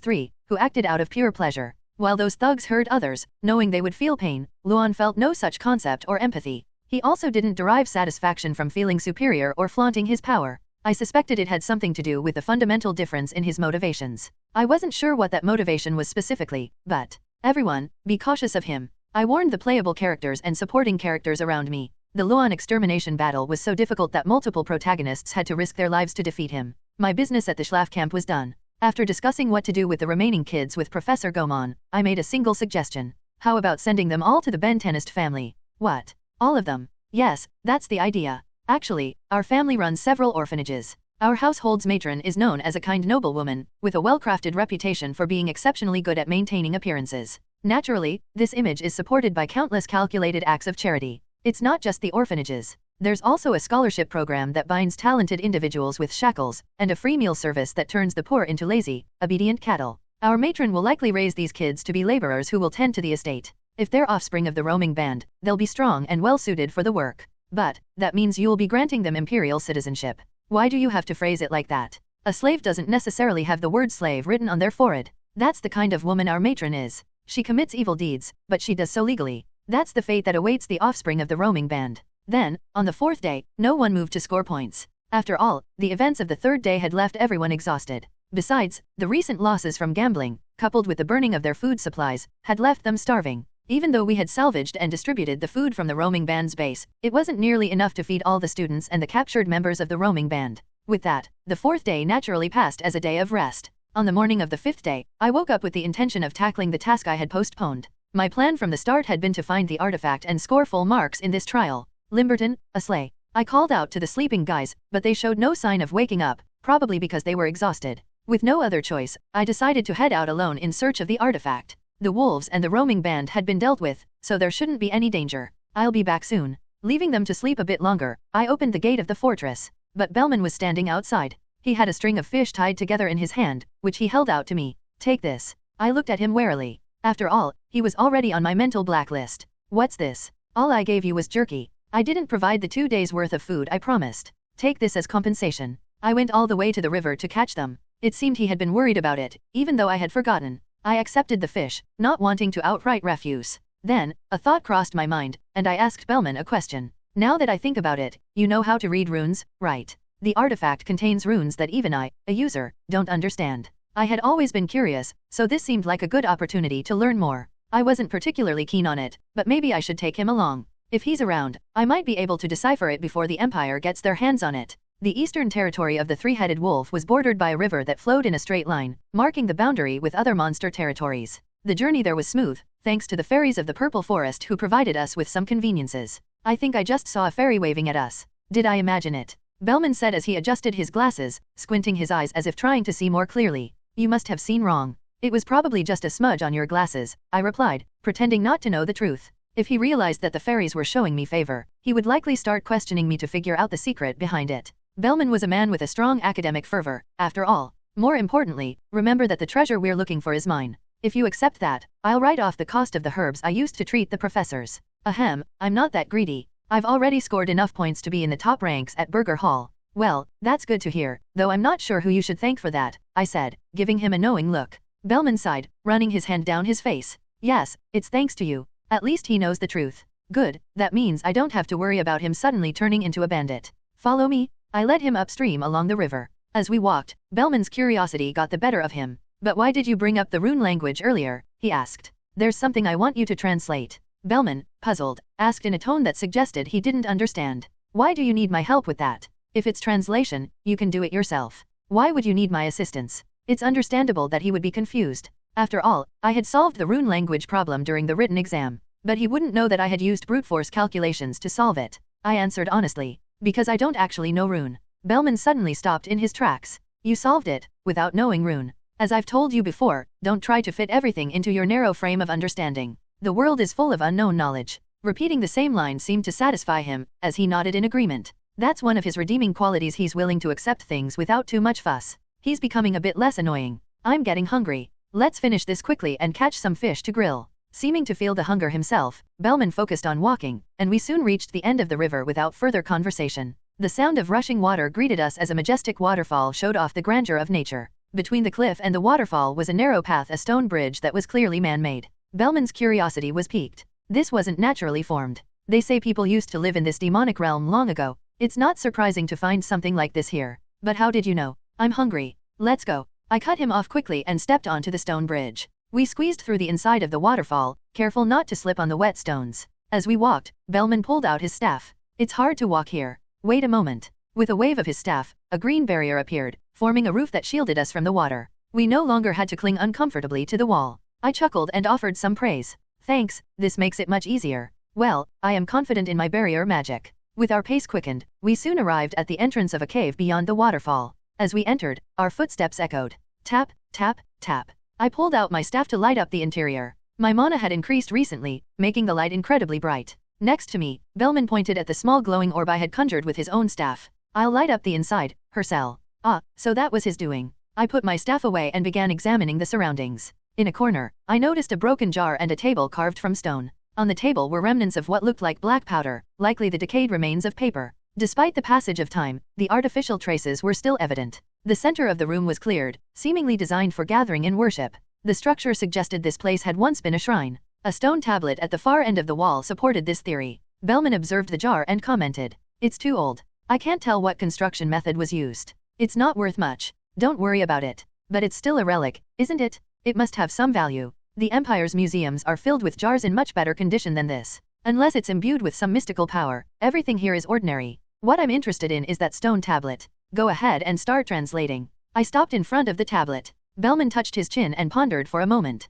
3, who acted out of pure pleasure. While those thugs hurt others, knowing they would feel pain, Luan felt no such concept or empathy. He also didn't derive satisfaction from feeling superior or flaunting his power. I suspected it had something to do with the fundamental difference in his motivations. I wasn't sure what that motivation was specifically, but everyone, be cautious of him. I warned the playable characters and supporting characters around me. The Luan extermination battle was so difficult that multiple protagonists had to risk their lives to defeat him. My business at the Schlaf camp was done. After discussing what to do with the remaining kids with Professor Gomon, I made a single suggestion. How about sending them all to the Bentenist family? What? All of them? Yes, that's the idea. Actually, our family runs several orphanages. Our household's matron is known as a kind noblewoman, with a well-crafted reputation for being exceptionally good at maintaining appearances. Naturally, this image is supported by countless calculated acts of charity. It's not just the orphanages. There's also a scholarship program that binds talented individuals with shackles, and a free meal service that turns the poor into lazy, obedient cattle. Our matron will likely raise these kids to be laborers who will tend to the estate. If they're offspring of the roaming band, they'll be strong and well-suited for the work. But that means you'll be granting them imperial citizenship. Why do you have to phrase it like that? A slave doesn't necessarily have the word slave written on their forehead. That's the kind of woman our matron is. She commits evil deeds, but she does so legally. That's the fate that awaits the offspring of the roaming band. Then, on the fourth day, no one moved to score points. After all, the events of the third day had left everyone exhausted. Besides, the recent losses from gambling, coupled with the burning of their food supplies, had left them starving. Even though we had salvaged and distributed the food from the roaming band's base, it wasn't nearly enough to feed all the students and the captured members of the roaming band. With that, the fourth day naturally passed as a day of rest. On the morning of the fifth day, I woke up with the intention of tackling the task I had postponed. My plan from the start had been to find the artifact and score full marks in this trial. Limberton, a sleigh. I called out to the sleeping guys, but they showed no sign of waking up, probably because they were exhausted. With no other choice, I decided to head out alone in search of the artifact. The wolves and the roaming band had been dealt with, so there shouldn't be any danger. I'll be back soon. Leaving them to sleep a bit longer, I opened the gate of the fortress. But Bellman was standing outside. He had a string of fish tied together in his hand, which he held out to me. Take this. I looked at him warily. After all, he was already on my mental blacklist. What's this? All I gave you was jerky. I didn't provide the 2 days' worth of food I promised. Take this as compensation. I went all the way to the river to catch them. It seemed he had been worried about it, even though I had forgotten. I accepted the fish, not wanting to outright refuse. Then, a thought crossed my mind, and I asked Bellman a question. Now that I think about it, you know how to read runes, right? The artifact contains runes that even I, a user, don't understand. I had always been curious, so this seemed like a good opportunity to learn more. I wasn't particularly keen on it, but maybe I should take him along. If he's around, I might be able to decipher it before the Empire gets their hands on it. The eastern territory of the three-headed wolf was bordered by a river that flowed in a straight line, marking the boundary with other monster territories. The journey there was smooth, thanks to the fairies of the Purple Forest who provided us with some conveniences. I think I just saw a fairy waving at us. Did I imagine it? Bellman said as he adjusted his glasses, squinting his eyes as if trying to see more clearly. You must have seen wrong. It was probably just a smudge on your glasses, I replied, pretending not to know the truth. If he realized that the fairies were showing me favor, he would likely start questioning me to figure out the secret behind it. Bellman was a man with a strong academic fervor, after all. More importantly, remember that the treasure we're looking for is mine. If you accept that, I'll write off the cost of the herbs I used to treat the professors. Ahem, I'm not that greedy. I've already scored enough points to be in the top ranks at Burger Hall. Well, that's good to hear, though I'm not sure who you should thank for that, I said, giving him a knowing look. Bellman sighed, running his hand down his face. Yes, it's thanks to you. At least he knows the truth. Good, that means I don't have to worry about him suddenly turning into a bandit. Follow me? I led him upstream along the river. As we walked, Bellman's curiosity got the better of him. But why did you bring up the rune language earlier? He asked. There's something I want you to translate. Bellman, puzzled, asked in a tone that suggested he didn't understand. Why do you need my help with that? If it's translation, you can do it yourself. Why would you need my assistance? It's understandable that he would be confused. After all, I had solved the rune language problem during the written exam. But he wouldn't know that I had used brute force calculations to solve it. I answered honestly. Because I don't actually know rune. Bellman suddenly stopped in his tracks. You solved it, without knowing rune. As I've told you before, don't try to fit everything into your narrow frame of understanding. The world is full of unknown knowledge. Repeating the same line seemed to satisfy him, as he nodded in agreement. That's one of his redeeming qualities. He's willing to accept things without too much fuss. He's becoming a bit less annoying. I'm getting hungry. Let's finish this quickly and catch some fish to grill. Seeming to feel the hunger himself, Bellman focused on walking, and we soon reached the end of the river without further conversation. The sound of rushing water greeted us as a majestic waterfall showed off the grandeur of nature. Between the cliff and the waterfall was a narrow path, a stone bridge that was clearly man-made. Bellman's curiosity was piqued. This wasn't naturally formed. They say people used to live in this demonic realm long ago. It's not surprising to find something like this here. But how did you know? I'm hungry. Let's go. I cut him off quickly and stepped onto the stone bridge. We squeezed through the inside of the waterfall, careful not to slip on the wet stones. As we walked, Bellman pulled out his staff. It's hard to walk here. Wait a moment. With a wave of his staff, a green barrier appeared, forming a roof that shielded us from the water. We no longer had to cling uncomfortably to the wall. I chuckled and offered some praise. Thanks, this makes it much easier. Well, I am confident in my barrier magic. With our pace quickened, we soon arrived at the entrance of a cave beyond the waterfall. As we entered, our footsteps echoed. Tap, tap, tap. I pulled out my staff to light up the interior. My mana had increased recently, making the light incredibly bright. Next to me, Bellman pointed at the small glowing orb I had conjured with his own staff. I'll light up the inside, her cell. Ah, so that was his doing. I put my staff away and began examining the surroundings. In a corner, I noticed a broken jar and a table carved from stone. On the table were remnants of what looked like black powder, likely the decayed remains of paper. Despite the passage of time, the artificial traces were still evident. The center of the room was cleared, seemingly designed for gathering in worship. The structure suggested this place had once been a shrine. A stone tablet at the far end of the wall supported this theory. Bellman observed the jar and commented, "It's too old. I can't tell what construction method was used. It's not worth much. Don't worry about it. But it's still a relic, isn't it? It must have some value. The Empire's museums are filled with jars in much better condition than this. Unless it's imbued with some mystical power, everything here is ordinary. What I'm interested in is that stone tablet. Go ahead and start translating." I stopped in front of the tablet. Bellman touched his chin and pondered for a moment.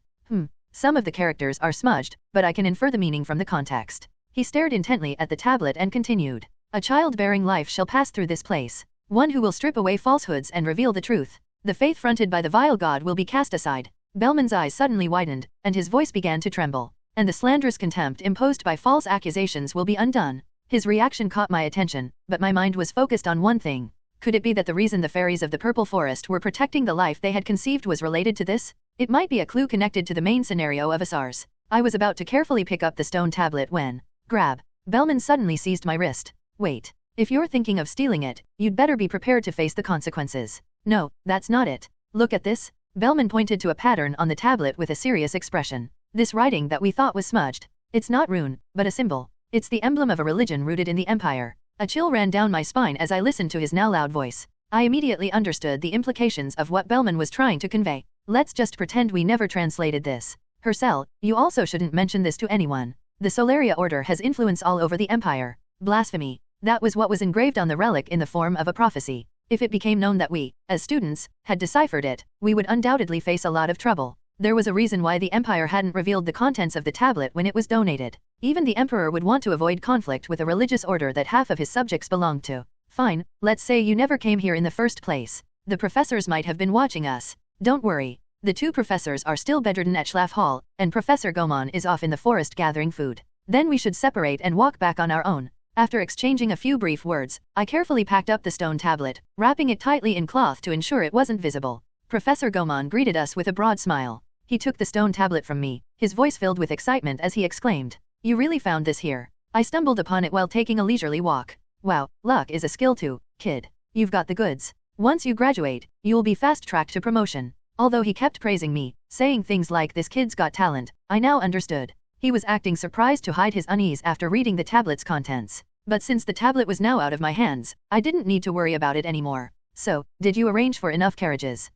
Some of the characters are smudged, but I can infer the meaning from the context. He stared intently at the tablet and continued. "A child-bearing life shall pass through this place. One who will strip away falsehoods and reveal the truth. The faith fronted by the vile god will be cast aside." Bellman's eyes suddenly widened, and his voice began to tremble. "And the slanderous contempt imposed by false accusations will be undone." His reaction caught my attention, but my mind was focused on one thing. Could it be that the reason the fairies of the Purple Forest were protecting the life they had conceived was related to this? It might be a clue connected to the main scenario of Asars. I was about to carefully pick up the stone tablet when, grab. Bellman suddenly seized my wrist. "Wait. If you're thinking of stealing it, you'd better be prepared to face the consequences." "No, that's not it. Look at this." Bellman pointed to a pattern on the tablet with a serious expression. "This writing that we thought was smudged. It's not rune, but a symbol. It's the emblem of a religion rooted in the Empire." A chill ran down my spine as I listened to his now loud voice. I immediately understood the implications of what Bellman was trying to convey. "Let's just pretend we never translated this. Hercel, you also shouldn't mention this to anyone. The Solaria Order has influence all over the Empire." Blasphemy. That was what was engraved on the relic in the form of a prophecy. If it became known that we, as students, had deciphered it, we would undoubtedly face a lot of trouble. There was a reason why the Empire hadn't revealed the contents of the tablet when it was donated. Even the Emperor would want to avoid conflict with a religious order that half of his subjects belonged to. Fine, let's say you never came here in the first place. The professors might have been watching us. Don't worry. The two professors are still bedridden at Schlaf Hall, and Professor Gomon is off in the forest gathering food. Then we should separate and walk back on our own. After exchanging a few brief words, I carefully packed up the stone tablet, wrapping it tightly in cloth to ensure it wasn't visible. Professor Gomon greeted us with a broad smile. He took the stone tablet from me, his voice filled with excitement as he exclaimed, "You really found this here?" I stumbled upon it while taking a leisurely walk. "Wow, luck is a skill too, kid. You've got the goods. Once you graduate, you'll be fast-tracked to promotion." Although he kept praising me, saying things like "this kid's got talent," I now understood. He was acting surprised to hide his unease after reading the tablet's contents. But since the tablet was now out of my hands, I didn't need to worry about it anymore. "So, did you arrange for enough carriages?"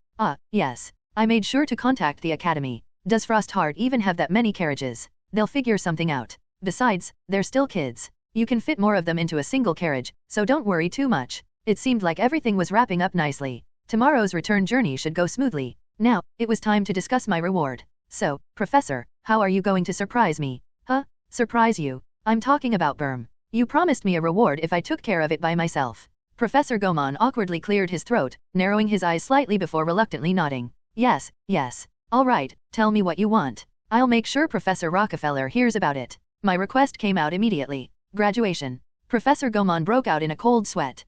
Yes. I made sure to contact the academy. Does Frostheart even have that many carriages? They'll figure something out. Besides, they're still kids. You can fit more of them into a single carriage, so don't worry too much. It seemed like everything was wrapping up nicely. Tomorrow's return journey should go smoothly. Now, it was time to discuss my reward. "So, Professor, how are you going to surprise me?" Surprise you? I'm talking about Berm. You promised me a reward if I took care of it by myself. Professor Gomon awkwardly cleared his throat, narrowing his eyes slightly before reluctantly nodding. Yes. All right, tell me what you want. I'll make sure Professor Rockefeller hears about it." My request came out immediately. Graduation. Professor Gomon broke out in a cold sweat.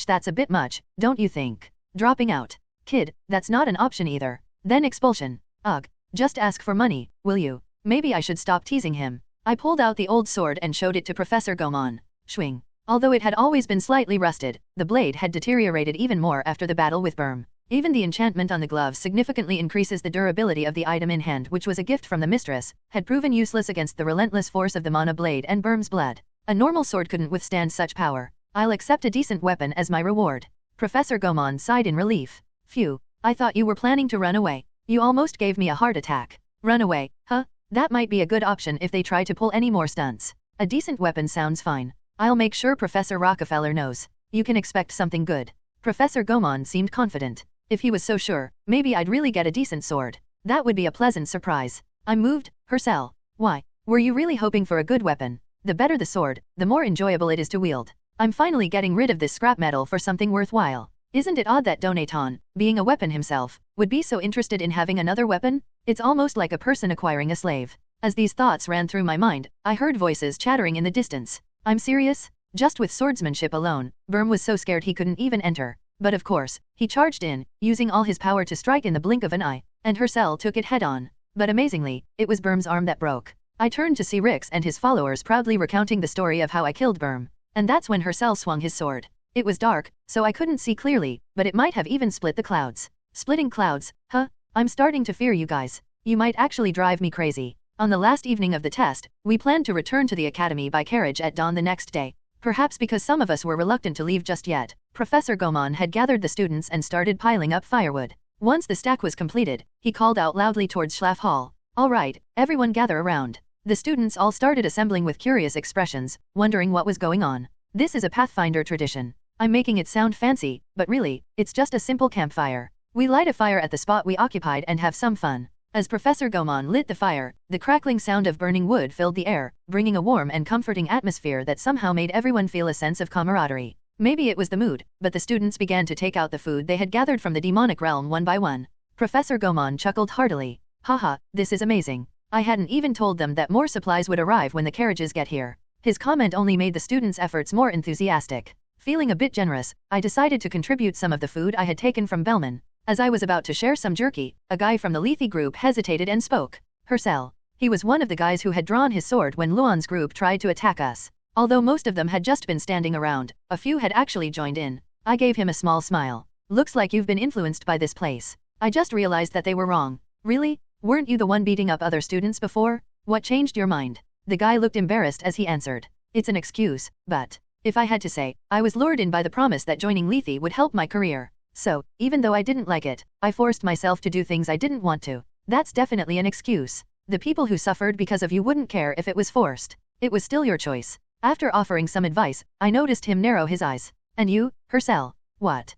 That's a bit much, don't you think? Dropping out. Kid, that's not an option either. Then expulsion. Ugh. Just ask for money, will you? Maybe I should stop teasing him. I pulled out the old sword and showed it to Professor Gomon. Swing. Although it had always been slightly rusted, the blade had deteriorated even more after the battle with Berm. Even the enchantment on the gloves significantly increases the durability of the item in hand, which was a gift from the mistress, had proven useless against the relentless force of the mana blade and Berm's blood. A normal sword couldn't withstand such power. I'll accept a decent weapon as my reward. Professor Gomon sighed in relief. Phew, I thought you were planning to run away. You almost gave me a heart attack. Run away, huh? That might be a good option if they try to pull any more stunts. A decent weapon sounds fine. I'll make sure Professor Rockefeller knows. You can expect something good. Professor Gomon seemed confident. If he was so sure, maybe I'd really get a decent sword. That would be a pleasant surprise. I'm moved, Hercel. Why? Were you really hoping for a good weapon? The better the sword, the more enjoyable it is to wield. I'm finally getting rid of this scrap metal for something worthwhile. Isn't it odd that Donaton, being a weapon himself, would be so interested in having another weapon? It's almost like a person acquiring a slave. As these thoughts ran through my mind, I heard voices chattering in the distance. I'm serious? Just with swordsmanship alone, Berm was so scared he couldn't even enter. But of course, he charged in, using all his power to strike in the blink of an eye, and Hercel took it head-on. But amazingly, it was Berm's arm that broke. I turned to see Rix and his followers proudly recounting the story of how I killed Berm. And that's when Hercel swung his sword. It was dark, so I couldn't see clearly, but it might have even split the clouds. Splitting clouds, huh? I'm starting to fear you guys. You might actually drive me crazy. On the last evening of the test, we planned to return to the academy by carriage at dawn the next day. Perhaps because some of us were reluctant to leave just yet, Professor Gomon had gathered the students and started piling up firewood. Once the stack was completed, he called out loudly towards Schlaff Hall. All right, everyone gather around. The students all started assembling with curious expressions, wondering what was going on. This is a Pathfinder tradition. I'm making it sound fancy, but really, it's just a simple campfire. We light a fire at the spot we occupied and have some fun. As Professor Gomon lit the fire, the crackling sound of burning wood filled the air, bringing a warm and comforting atmosphere that somehow made everyone feel a sense of camaraderie. Maybe it was the mood, but the students began to take out the food they had gathered from the demonic realm one by one. Professor Gomon chuckled heartily. Haha, this is amazing. I hadn't even told them that more supplies would arrive when the carriages get here. His comment only made the students' efforts more enthusiastic. Feeling a bit generous, I decided to contribute some of the food I had taken from Bellman. As I was about to share some jerky, a guy from the Lethe group hesitated and spoke. Hercel. He was one of the guys who had drawn his sword when Luan's group tried to attack us. Although most of them had just been standing around, a few had actually joined in. I gave him a small smile. Looks like you've been influenced by this place. I just realized that they were wrong. Really? Weren't you the one beating up other students before? What changed your mind? The guy looked embarrassed as he answered. It's an excuse, but if I had to say, I was lured in by the promise that joining Lethe would help my career. So, even though I didn't like it, I forced myself to do things I didn't want to. That's definitely an excuse. The people who suffered because of you wouldn't care if it was forced. It was still your choice. After offering some advice, I noticed him narrow his eyes. And you, Hercel? What?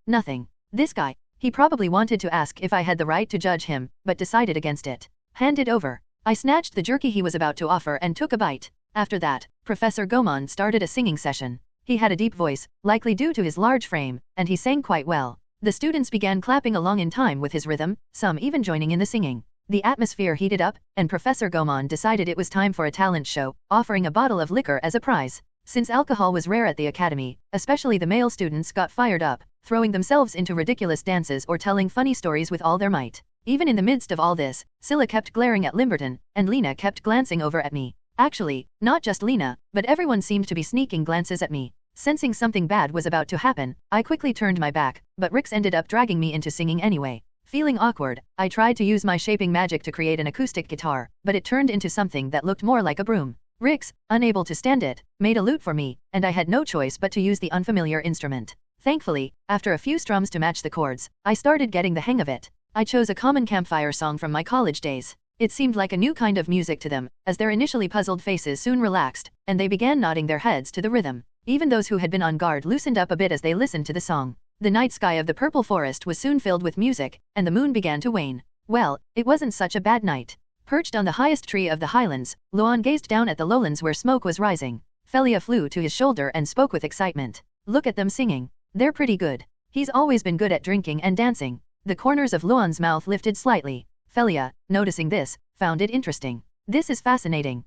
Nothing. This guy. He probably wanted to ask if I had the right to judge him, but decided against it. Hand it over. I snatched the jerky he was about to offer and took a bite. After that, Professor Gomon started a singing session. He had a deep voice, likely due to his large frame, and he sang quite well. The students began clapping along in time with his rhythm, some even joining in the singing. The atmosphere heated up, and Professor Gomon decided it was time for a talent show, offering a bottle of liquor as a prize. Since alcohol was rare at the academy, especially the male students got fired up, throwing themselves into ridiculous dances or telling funny stories with all their might. Even in the midst of all this, Scylla kept glaring at Limberton, and Lena kept glancing over at me. Actually, not just Lena, but everyone seemed to be sneaking glances at me. Sensing something bad was about to happen, I quickly turned my back, but Rix ended up dragging me into singing anyway. Feeling awkward, I tried to use my shaping magic to create an acoustic guitar, but it turned into something that looked more like a broom. Rix, unable to stand it, made a lute for me, and I had no choice but to use the unfamiliar instrument. Thankfully, after a few strums to match the chords, I started getting the hang of it. I chose a common campfire song from my college days. It seemed like a new kind of music to them, as their initially puzzled faces soon relaxed, and they began nodding their heads to the rhythm. Even those who had been on guard loosened up a bit as they listened to the song. The night sky of the purple forest was soon filled with music, and the moon began to wane. Well, it wasn't such a bad night. Perched on the highest tree of the highlands, Luan gazed down at the lowlands where smoke was rising. Felia flew to his shoulder and spoke with excitement. Look at them singing. They're pretty good. He's always been good at drinking and dancing. The corners of Luan's mouth lifted slightly. Felia, noticing this, found it interesting. This is fascinating.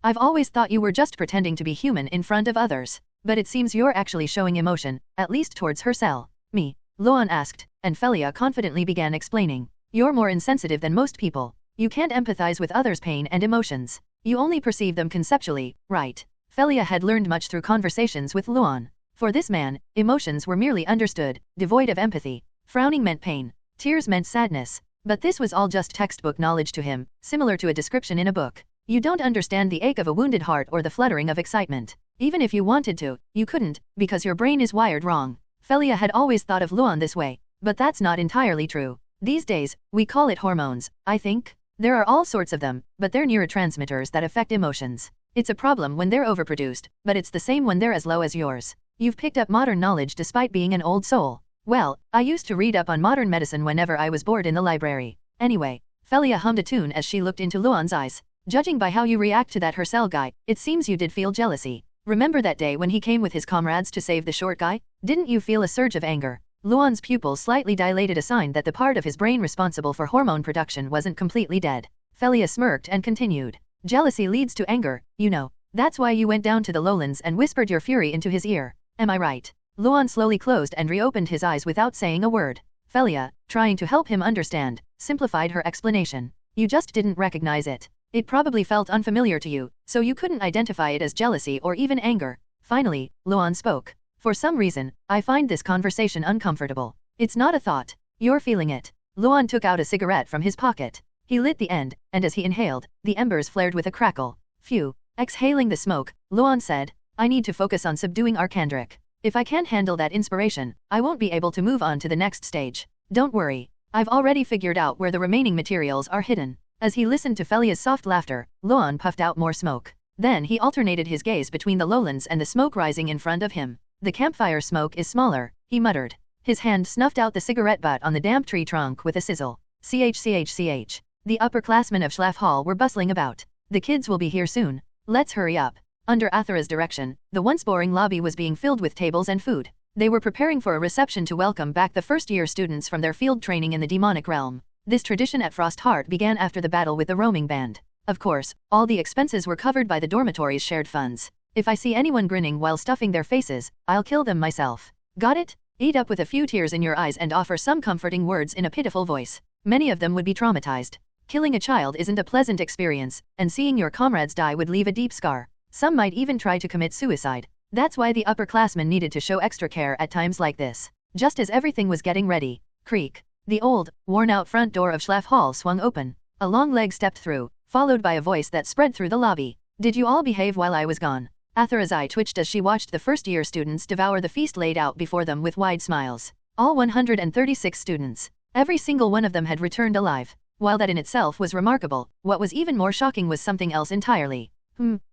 I've always thought you were just pretending to be human in front of others. But it seems you're actually showing emotion, at least towards Hercel. Me? Luan asked, and Felia confidently began explaining. You're more insensitive than most people. You can't empathize with others' pain and emotions. You only perceive them conceptually, right? Felia had learned much through conversations with Luan. For this man, emotions were merely understood, devoid of empathy. Frowning meant pain. Tears meant sadness. But this was all just textbook knowledge to him, similar to a description in a book. You don't understand the ache of a wounded heart or the fluttering of excitement. Even if you wanted to, you couldn't, because your brain is wired wrong. Felia had always thought of Luan this way, but that's not entirely true. These days, we call it hormones, I think. There are all sorts of them, but they're neurotransmitters that affect emotions. It's a problem when they're overproduced, but it's the same when they're as low as yours. You've picked up modern knowledge despite being an old soul. Well, I used to read up on modern medicine whenever I was bored in the library. Anyway, Felia hummed a tune as she looked into Luan's eyes. Judging by how you react to that Hercel guy, it seems you did feel jealousy. Remember that day when he came with his comrades to save the short guy? Didn't you feel a surge of anger? Luan's pupils slightly dilated, a sign that the part of his brain responsible for hormone production wasn't completely dead. Felia smirked and continued. Jealousy leads to anger, you know. That's why you went down to the lowlands and whispered your fury into his ear. Am I right? Luan slowly closed and reopened his eyes without saying a word. Felia, trying to help him understand, simplified her explanation. You just didn't recognize it. It probably felt unfamiliar to you, so you couldn't identify it as jealousy or even anger. Finally, Luan spoke. For some reason, I find this conversation uncomfortable. It's not a thought. You're feeling it. Luan took out a cigarette from his pocket. He lit the end, and as he inhaled, the embers flared with a crackle. Phew. Exhaling the smoke, Luan said, I need to focus on subduing Arcandric. If I can't handle that inspiration, I won't be able to move on to the next stage. Don't worry. I've already figured out where the remaining materials are hidden. As he listened to Felia's soft laughter, Luan puffed out more smoke. Then he alternated his gaze between the lowlands and the smoke rising in front of him. The campfire smoke is smaller, he muttered. His hand snuffed out the cigarette butt on the damp tree trunk with a sizzle. Ch. The upperclassmen of Schlaf Hall were bustling about. The kids will be here soon. Let's hurry up. Under Athera's direction, the once boring lobby was being filled with tables and food. They were preparing for a reception to welcome back the first-year students from their field training in the demonic realm. This tradition at Frostheart began after the battle with the roaming band. Of course, all the expenses were covered by the dormitory's shared funds. If I see anyone grinning while stuffing their faces, I'll kill them myself. Got it? Eat up with a few tears in your eyes and offer some comforting words in a pitiful voice. Many of them would be traumatized. Killing a child isn't a pleasant experience, and seeing your comrades die would leave a deep scar. Some might even try to commit suicide. That's why the upperclassmen needed to show extra care at times like this. Just as everything was getting ready, creak. The old, worn-out front door of Schlaf Hall swung open. A long leg stepped through, followed by a voice that spread through the lobby. Did you all behave while I was gone? Athera's eye twitched as she watched the first-year students devour the feast laid out before them with wide smiles. All 136 students. Every single one of them had returned alive. While that in itself was remarkable, what was even more shocking was something else entirely.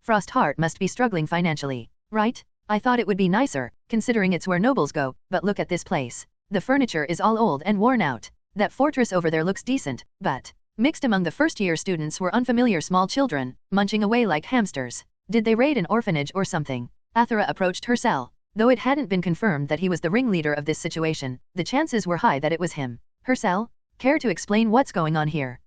Frostheart must be struggling financially, right? I thought it would be nicer, considering it's where nobles go, but look at this place. The furniture is all old and worn out. That fortress over there looks decent, but... Mixed among the first-year students were unfamiliar small children, munching away like hamsters. Did they raid an orphanage or something? Athera approached her cell. Though it hadn't been confirmed that he was the ringleader of this situation, the chances were high that it was him. Her cell? Care to explain what's going on here?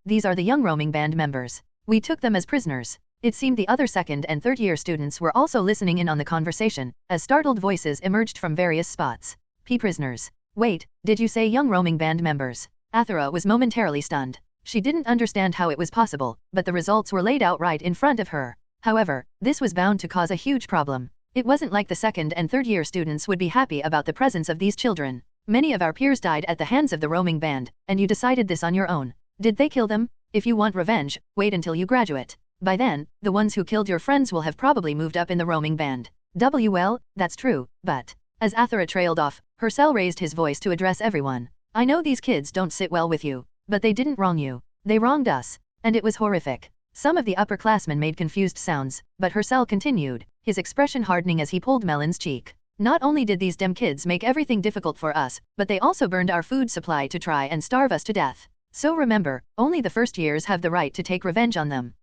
These are the young roaming band members. We took them as prisoners. It seemed the other second and third-year students were also listening in on the conversation, as startled voices emerged from various spots. Prisoners. Wait, did you say young roaming band members? Athera was momentarily stunned. She didn't understand how it was possible, but the results were laid out right in front of her. However, this was bound to cause a huge problem. It wasn't like the second and third-year students would be happy about the presence of these children. Many of our peers died at the hands of the roaming band, and you decided this on your own. Did they kill them? If you want revenge, wait until you graduate. By then, the ones who killed your friends will have probably moved up in the roaming band. Well, that's true, but... As Athera trailed off, Hercel raised his voice to address everyone. I know these kids don't sit well with you, but they didn't wrong you. They wronged us. And it was horrific. Some of the upperclassmen made confused sounds, but Hercel continued, his expression hardening as he pulled Melon's cheek. Not only did these damn kids make everything difficult for us, but they also burned our food supply to try and starve us to death. So remember, only the first years have the right to take revenge on them.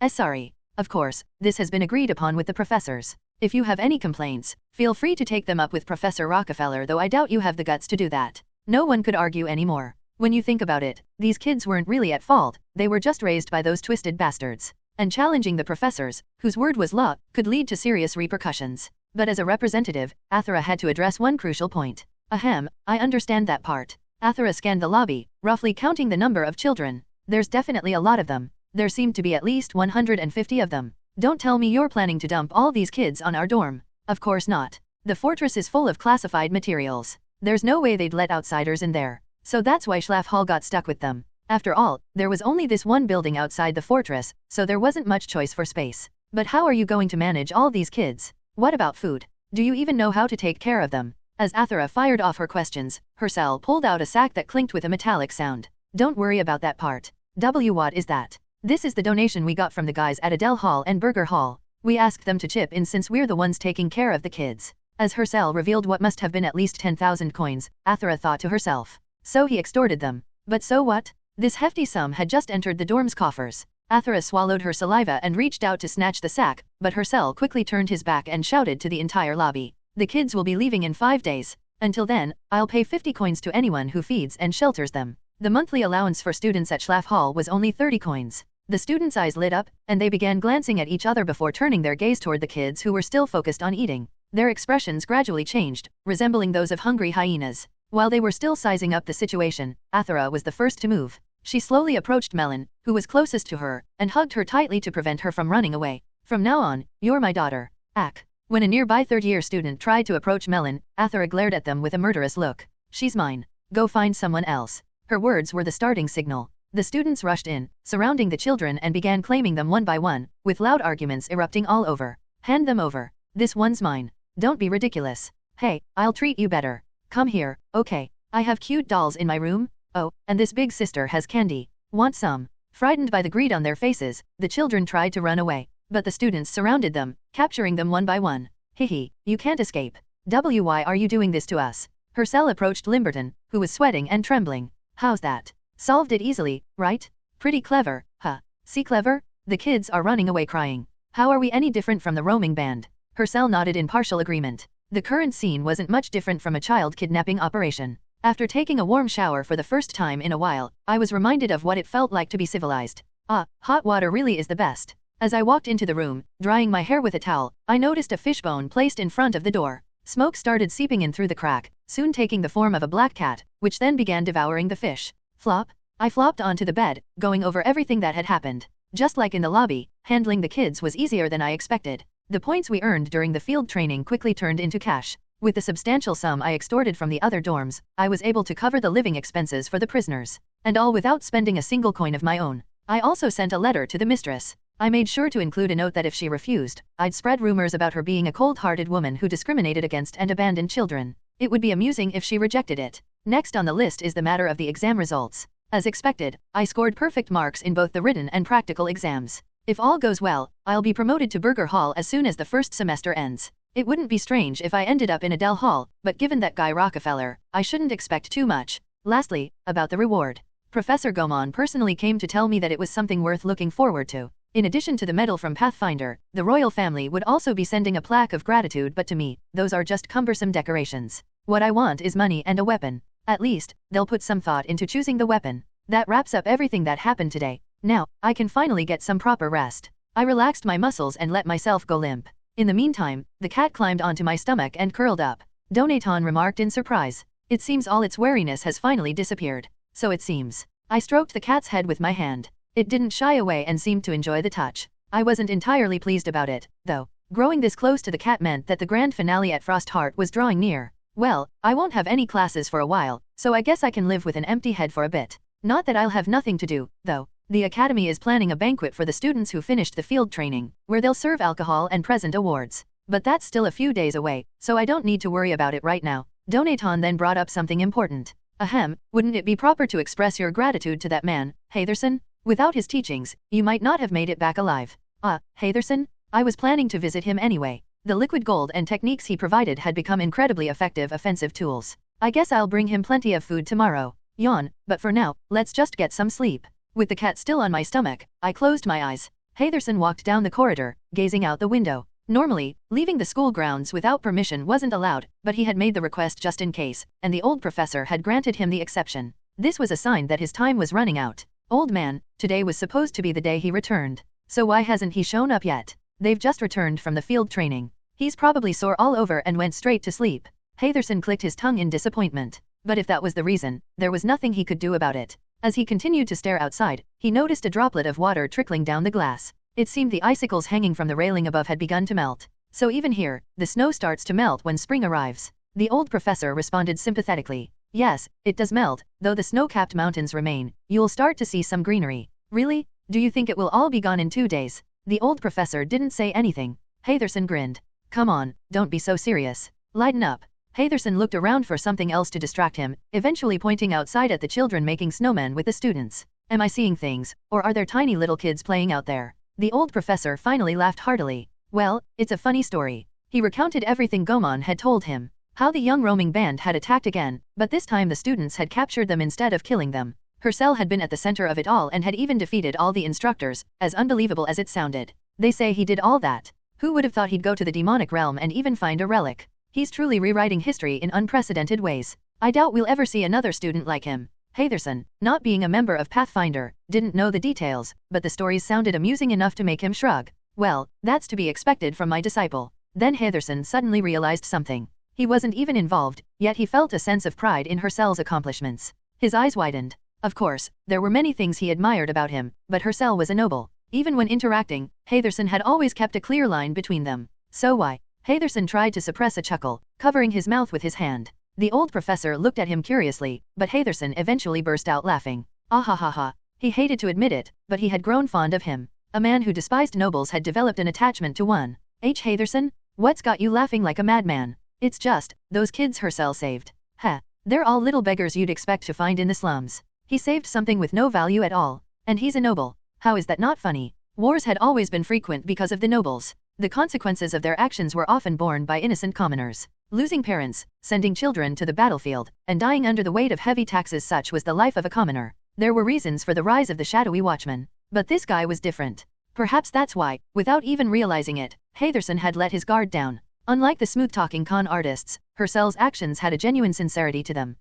Sorry. Of course, this has been agreed upon with the professors. If you have any complaints, feel free to take them up with Professor Rockefeller, though I doubt you have the guts to do that. No one could argue anymore. When you think about it, these kids weren't really at fault, they were just raised by those twisted bastards. And challenging the professors, whose word was law, could lead to serious repercussions. But as a representative, Athera had to address one crucial point. I understand that part. Athera scanned the lobby, roughly counting the number of children. There's definitely a lot of them. There seemed to be at least 150 of them. Don't tell me you're planning to dump all these kids on our dorm. Of course not. The fortress is full of classified materials. There's no way they'd let outsiders in there. So that's why Schlaf Hall got stuck with them. After all, there was only this one building outside the fortress, so there wasn't much choice for space. But how are you going to manage all these kids? What about food? Do you even know how to take care of them? As Athera fired off her questions, Hercel pulled out a sack that clinked with a metallic sound. Don't worry about that part. What is that? This is the donation we got from the guys at Adele Hall and Burger Hall. We asked them to chip in since we're the ones taking care of the kids. As Hercel revealed what must have been at least 10,000 coins, Athera thought to herself. So he extorted them. But so what? This hefty sum had just entered the dorm's coffers. Athera swallowed her saliva and reached out to snatch the sack, but Hercel quickly turned his back and shouted to the entire lobby. The kids will be leaving in 5 days. Until then, I'll pay 50 coins to anyone who feeds and shelters them. The monthly allowance for students at Schlaff Hall was only 30 coins. The students' eyes lit up, and they began glancing at each other before turning their gaze toward the kids who were still focused on eating. Their expressions gradually changed, resembling those of hungry hyenas. While they were still sizing up the situation, Athera was the first to move. She slowly approached Melon, who was closest to her, and hugged her tightly to prevent her from running away. From now on, you're my daughter. Ack. When a nearby third-year student tried to approach Melon, Athera glared at them with a murderous look. She's mine. Go find someone else. Her words were the starting signal. The students rushed in, surrounding the children and began claiming them one by one, with loud arguments erupting all over. Hand them over. This one's mine. Don't be ridiculous. Hey, I'll treat you better. Come here, okay. I have cute dolls in my room. Oh, and this big sister has candy. Want some? Frightened by the greed on their faces, the children tried to run away, but the students surrounded them, capturing them one by one. Hihi, you can't escape. Why are you doing this to us? Hercel approached Limberton, who was sweating and trembling. How's that? Solved it easily, right? Pretty clever, huh? See clever? The kids are running away crying. How are we any different from the roaming band? Hercel nodded in partial agreement. The current scene wasn't much different from a child kidnapping operation. After taking a warm shower for the first time in a while, I was reminded of what it felt like to be civilized. Ah, hot water really is the best. As I walked into the room, drying my hair with a towel, I noticed a fishbone placed in front of the door. Smoke started seeping in through the crack, soon taking the form of a black cat, which then began devouring the fish. Flop. I flopped onto the bed, going over everything that had happened. Just like in the lobby, handling the kids was easier than I expected. The points we earned during the field training quickly turned into cash. With the substantial sum I extorted from the other dorms, I was able to cover the living expenses for the prisoners. And all without spending a single coin of my own. I also sent a letter to the mistress. I made sure to include a note that if she refused, I'd spread rumors about her being a cold-hearted woman who discriminated against and abandoned children. It would be amusing if she rejected it. Next on the list is the matter of the exam results. As expected, I scored perfect marks in both the written and practical exams. If all goes well, I'll be promoted to Burger Hall as soon as the first semester ends. It wouldn't be strange if I ended up in Adele Hall, but given that guy Rockefeller, I shouldn't expect too much. Lastly, about the reward. Professor Gaumont personally came to tell me that it was something worth looking forward to. In addition to the medal from Pathfinder, the royal family would also be sending a plaque of gratitude, but to me, those are just cumbersome decorations. What I want is money and a weapon. At least, they'll put some thought into choosing the weapon. That wraps up everything that happened today. Now, I can finally get some proper rest. I relaxed my muscles and let myself go limp. In the meantime, the cat climbed onto my stomach and curled up. Donaton remarked in surprise. It seems all its wariness has finally disappeared. So it seems. I stroked the cat's head with my hand. It didn't shy away and seemed to enjoy the touch. I wasn't entirely pleased about it, though. Growing this close to the cat meant that the grand finale at Frostheart was drawing near. Well, I won't have any classes for a while, so I guess I can live with an empty head for a bit. Not that I'll have nothing to do, though. The Academy is planning a banquet for the students who finished the field training, where they'll serve alcohol and present awards. But that's still a few days away, so I don't need to worry about it right now. Donaton then brought up something important. Ahem, wouldn't it be proper to express your gratitude to that man, Hatherson? Without his teachings, you might not have made it back alive. Ah, Hatherson? I was planning to visit him anyway. The liquid gold and techniques he provided had become incredibly effective offensive tools. I guess I'll bring him plenty of food tomorrow. Yawn, but for now, let's just get some sleep. With the cat still on my stomach, I closed my eyes. Hatherson walked down the corridor, gazing out the window. Normally, leaving the school grounds without permission wasn't allowed, but he had made the request just in case, and the old professor had granted him the exception. This was a sign that his time was running out. Old man, today was supposed to be the day he returned. So why hasn't he shown up yet? They've just returned from the field training. He's probably sore all over and went straight to sleep. Hatherson clicked his tongue in disappointment. But if that was the reason, there was nothing he could do about it. As he continued to stare outside, he noticed a droplet of water trickling down the glass. It seemed the icicles hanging from the railing above had begun to melt. So even here, the snow starts to melt when spring arrives. The old professor responded sympathetically. Yes, it does melt, though the snow-capped mountains remain. You'll start to see some greenery. Really? Do you think it will all be gone in 2 days? The old professor didn't say anything. Hatherson grinned. Come on, don't be so serious. Lighten up. Hatherson looked around for something else to distract him, eventually pointing outside at the children making snowmen with the students. Am I seeing things, or are there tiny little kids playing out there? The old professor finally laughed heartily. Well, it's a funny story. He recounted everything Gomon had told him. How the young roaming band had attacked again, but this time the students had captured them instead of killing them. Her cell had been at the center of it all and had even defeated all the instructors, as unbelievable as it sounded. They say he did all that. Who would have thought he'd go to the demonic realm and even find a relic? He's truly rewriting history in unprecedented ways. I doubt we'll ever see another student like him. Hatherson, not being a member of Pathfinder, didn't know the details, but the stories sounded amusing enough to make him shrug. Well, that's to be expected from my disciple. Then Hatherson suddenly realized something. He wasn't even involved, yet he felt a sense of pride in Hersel's accomplishments. His eyes widened. Of course, there were many things he admired about him, but Hercel was a noble. Even when interacting, Hatherson had always kept a clear line between them. So why? Hatherson tried to suppress a chuckle, covering his mouth with his hand. The old professor looked at him curiously, but Hatherson eventually burst out laughing. Ah. He hated to admit it, but he had grown fond of him. A man who despised nobles had developed an attachment to one. Hatherson? What's got you laughing like a madman? It's just, those kids Hercel saved. They're all little beggars you'd expect to find in the slums. He saved something with no value at all. And he's a noble. How is that not funny? Wars had always been frequent because of the nobles. The consequences of their actions were often borne by innocent commoners. Losing parents, sending children to the battlefield, and dying under the weight of heavy taxes, such was the life of a commoner. There were reasons for the rise of the shadowy watchman. But this guy was different. Perhaps that's why, without even realizing it, Hatherson had let his guard down. Unlike the smooth-talking con artists, Hercel's actions had a genuine sincerity to them.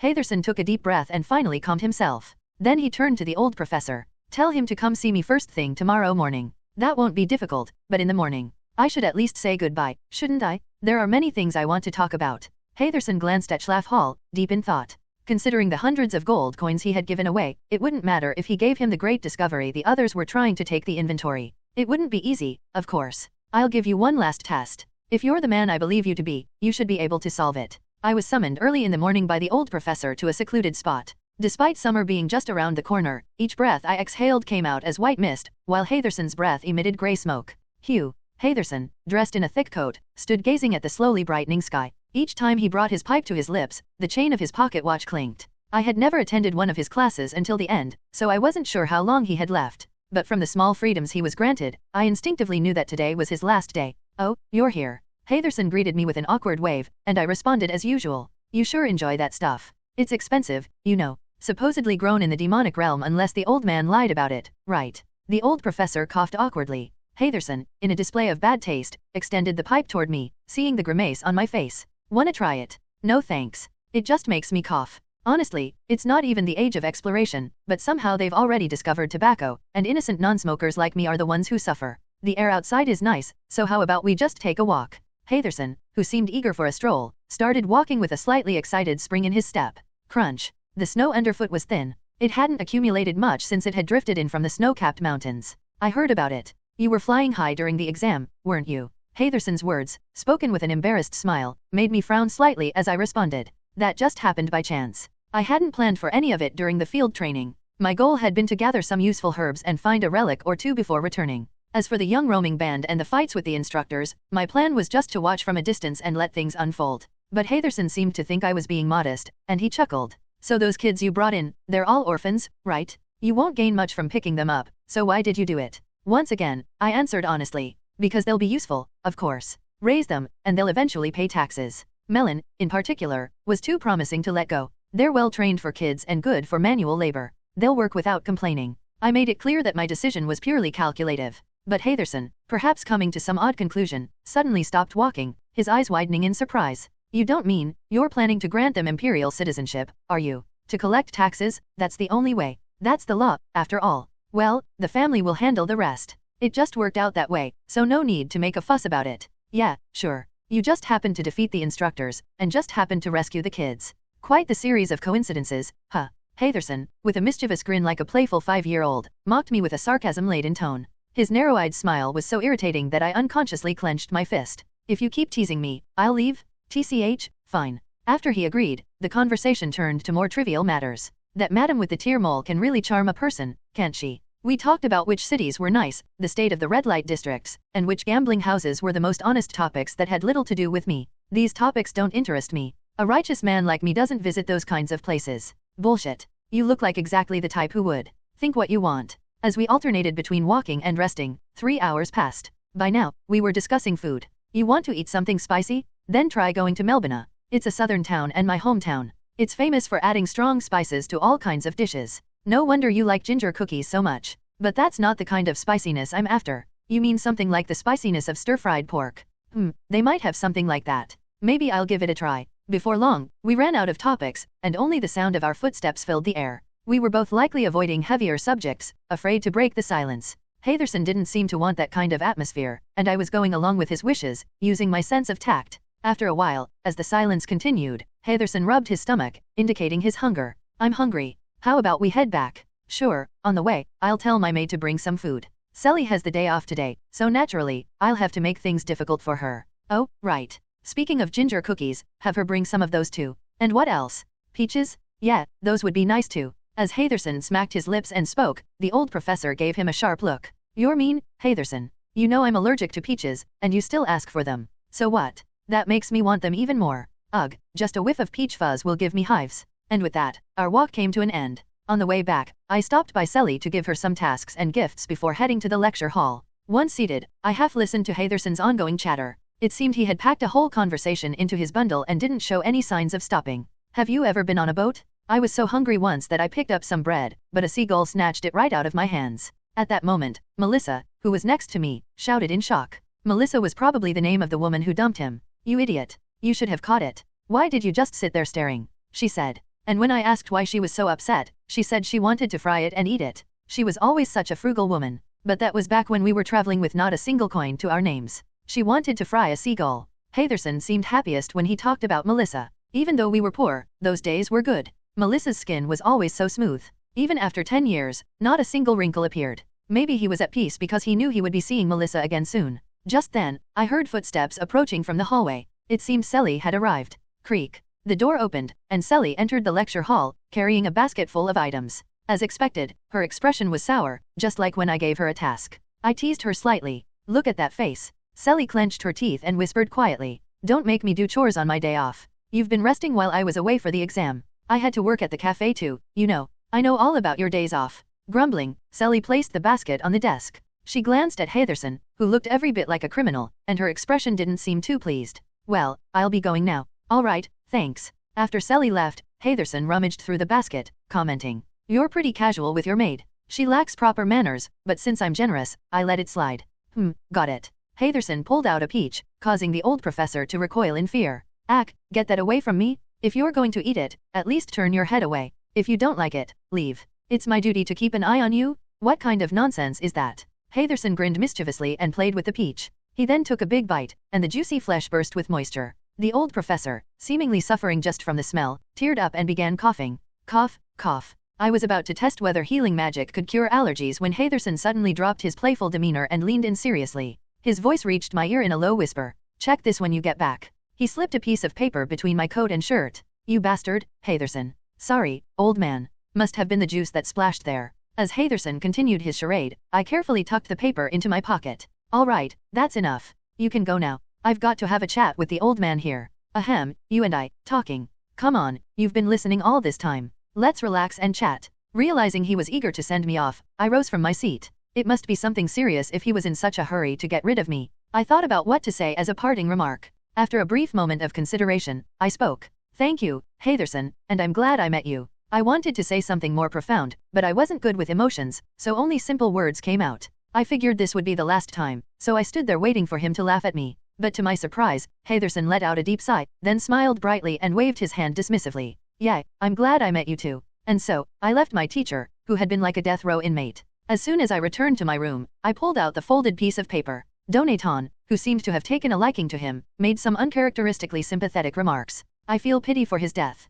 Hatherson took a deep breath and finally calmed himself. Then he turned to the old professor. Tell him to come see me first thing tomorrow morning. That won't be difficult, but in the morning. I should at least say goodbye, shouldn't I? There are many things I want to talk about. Hatherson glanced at Schlaff Hall, deep in thought. Considering the hundreds of gold coins he had given away, it wouldn't matter if he gave him the great discovery the others were trying to take the inventory. It wouldn't be easy, of course. I'll give you one last test. If you're the man I believe you to be, you should be able to solve it. I was summoned early in the morning by the old professor to a secluded spot. Despite summer being just around the corner, each breath I exhaled came out as white mist, while Hatherson's breath emitted gray smoke. Hugh Hatherson, dressed in a thick coat, stood gazing at the slowly brightening sky. Each time he brought his pipe to his lips, the chain of his pocket watch clinked. I had never attended one of his classes until the end, so I wasn't sure how long he had left. But from the small freedoms he was granted, I instinctively knew that today was his last day. Oh, you're here. Hatherson greeted me with an awkward wave, and I responded as usual. You sure enjoy that stuff. It's expensive, you know. Supposedly grown in the demonic realm unless the old man lied about it, right? The old professor coughed awkwardly. Hatherson, in a display of bad taste, extended the pipe toward me, seeing the grimace on my face. Wanna try it? No thanks. It just makes me cough. Honestly, it's not even the age of exploration, but somehow they've already discovered tobacco, and innocent non-smokers like me are the ones who suffer. The air outside is nice, so how about we just take a walk? Hatherson, who seemed eager for a stroll, started walking with a slightly excited spring in his step. Crunch. The snow underfoot was thin. It hadn't accumulated much since it had drifted in from the snow-capped mountains. I heard about it. You were flying high during the exam, weren't you? Hatherson's words, spoken with an embarrassed smile, made me frown slightly as I responded. That just happened by chance. I hadn't planned for any of it during the field training. My goal had been to gather some useful herbs and find a relic or two before returning. As for the young roaming band and the fights with the instructors, my plan was just to watch from a distance and let things unfold. But Hatherson seemed to think I was being modest, and he chuckled. So those kids you brought in, they're all orphans, right? You won't gain much from picking them up, so why did you do it? Once again, I answered honestly. Because they'll be useful, of course. Raise them, and they'll eventually pay taxes. Melon, in particular, was too promising to let go. They're well trained for kids and good for manual labor. They'll work without complaining. I made it clear that my decision was purely calculative. But Hatherson, perhaps coming to some odd conclusion, suddenly stopped walking, his eyes widening in surprise. You don't mean, you're planning to grant them imperial citizenship, are you? To collect taxes, that's the only way. That's the law, after all. Well, the family will handle the rest. It just worked out that way, so no need to make a fuss about it. Yeah, sure. You just happened to defeat the instructors, and just happened to rescue the kids. Quite the series of coincidences, huh? Hatherson, with a mischievous grin like a playful 5-year-old, mocked me with a sarcasm-laden tone. His narrow-eyed smile was so irritating that I unconsciously clenched my fist. If you keep teasing me, I'll leave. TCH, fine. After he agreed, the conversation turned to more trivial matters. That madam with the tear mole can really charm a person, can't she? We talked about which cities were nice, the state of the red light districts, and which gambling houses were the most honest topics that had little to do with me. These topics don't interest me. A righteous man like me doesn't visit those kinds of places. Bullshit. You look like exactly the type who would think what you want. As we alternated between walking and resting, 3 hours passed. By now, we were discussing food. You want to eat something spicy? Then try going to Melbourne. It's a southern town and my hometown. It's famous for adding strong spices to all kinds of dishes. No wonder you like ginger cookies so much. But that's not the kind of spiciness I'm after. You mean something like the spiciness of stir-fried pork? They might have something like that. Maybe I'll give it a try. Before long, we ran out of topics, and only the sound of our footsteps filled the air. We were both likely avoiding heavier subjects, afraid to break the silence. Hatherson didn't seem to want that kind of atmosphere, and I was going along with his wishes, using my sense of tact. After a while, as the silence continued, Hatherson rubbed his stomach, indicating his hunger. I'm hungry. How about we head back? Sure, on the way, I'll tell my maid to bring some food. Sally has the day off today, so naturally, I'll have to make things difficult for her. Oh, right. Speaking of ginger cookies, have her bring some of those too. And what else? Peaches? Yeah, those would be nice too. As Hatherson smacked his lips and spoke, the old professor gave him a sharp look. You're mean, Hatherson. You know I'm allergic to peaches, and you still ask for them. So what? That makes me want them even more. Ugh, just a whiff of peach fuzz will give me hives. And with that, our walk came to an end. On the way back, I stopped by Sally to give her some tasks and gifts before heading to the lecture hall. Once seated, I half listened to Hatherson's ongoing chatter. It seemed he had packed a whole conversation into his bundle and didn't show any signs of stopping. Have you ever been on a boat? I was so hungry once that I picked up some bread, but a seagull snatched it right out of my hands. At that moment, Melissa, who was next to me, shouted in shock. Melissa was probably the name of the woman who dumped him. You idiot. You should have caught it. Why did you just sit there staring? She said. And when I asked why she was so upset, she said she wanted to fry it and eat it. She was always such a frugal woman. But that was back when we were traveling with not a single coin to our names. She wanted to fry a seagull. Hatherson seemed happiest when he talked about Melissa. Even though we were poor, those days were good. Melissa's skin was always so smooth. Even after 10 years, not a single wrinkle appeared. Maybe he was at peace because he knew he would be seeing Melissa again soon. Just then, I heard footsteps approaching from the hallway. It seemed Sally had arrived. Creak. The door opened, and Sally entered the lecture hall, carrying a basket full of items. As expected, her expression was sour, just like when I gave her a task. I teased her slightly. Look at that face. Sally clenched her teeth and whispered quietly. Don't make me do chores on my day off. You've been resting while I was away for the exam. I had to work at the cafe too, you know. I know all about your days off. Grumbling, Sally placed the basket on the desk. She glanced at Hatherson, who looked every bit like a criminal, and her expression didn't seem too pleased. Well, I'll be going now. All right, thanks. After Sally left, Hatherson rummaged through the basket, commenting. You're pretty casual with your maid. She lacks proper manners, but since I'm generous, I let it slide. Got it. Hatherson pulled out a peach, causing the old professor to recoil in fear. Get that away from me. If you're going to eat it, at least turn your head away. If you don't like it, leave. It's my duty to keep an eye on you? What kind of nonsense is that? Hatherson grinned mischievously and played with the peach. He then took a big bite, and the juicy flesh burst with moisture. The old professor, seemingly suffering just from the smell, teared up and began coughing. Cough, cough. I was about to test whether healing magic could cure allergies when Hatherson suddenly dropped his playful demeanor and leaned in seriously. His voice reached my ear in a low whisper. Check this when you get back. He slipped a piece of paper between my coat and shirt. You bastard, Hatherson. Sorry, old man. Must have been the juice that splashed there. As Hatherson continued his charade, I carefully tucked the paper into my pocket. All right, that's enough. You can go now. I've got to have a chat with the old man here. Ahem, you and I, talking. Come on, you've been listening all this time. Let's relax and chat. Realizing he was eager to send me off, I rose from my seat. It must be something serious if he was in such a hurry to get rid of me. I thought about what to say as a parting remark. After a brief moment of consideration, I spoke. Thank you, Hatherson, and I'm glad I met you. I wanted to say something more profound, but I wasn't good with emotions, so only simple words came out. I figured this would be the last time, so I stood there waiting for him to laugh at me. But to my surprise, Hatherson let out a deep sigh, then smiled brightly and waved his hand dismissively. Yeah, I'm glad I met you too. And so, I left my teacher, who had been like a death row inmate. As soon as I returned to my room, I pulled out the folded piece of paper. Donaton, who seemed to have taken a liking to him, made some uncharacteristically sympathetic remarks. I feel pity for his death.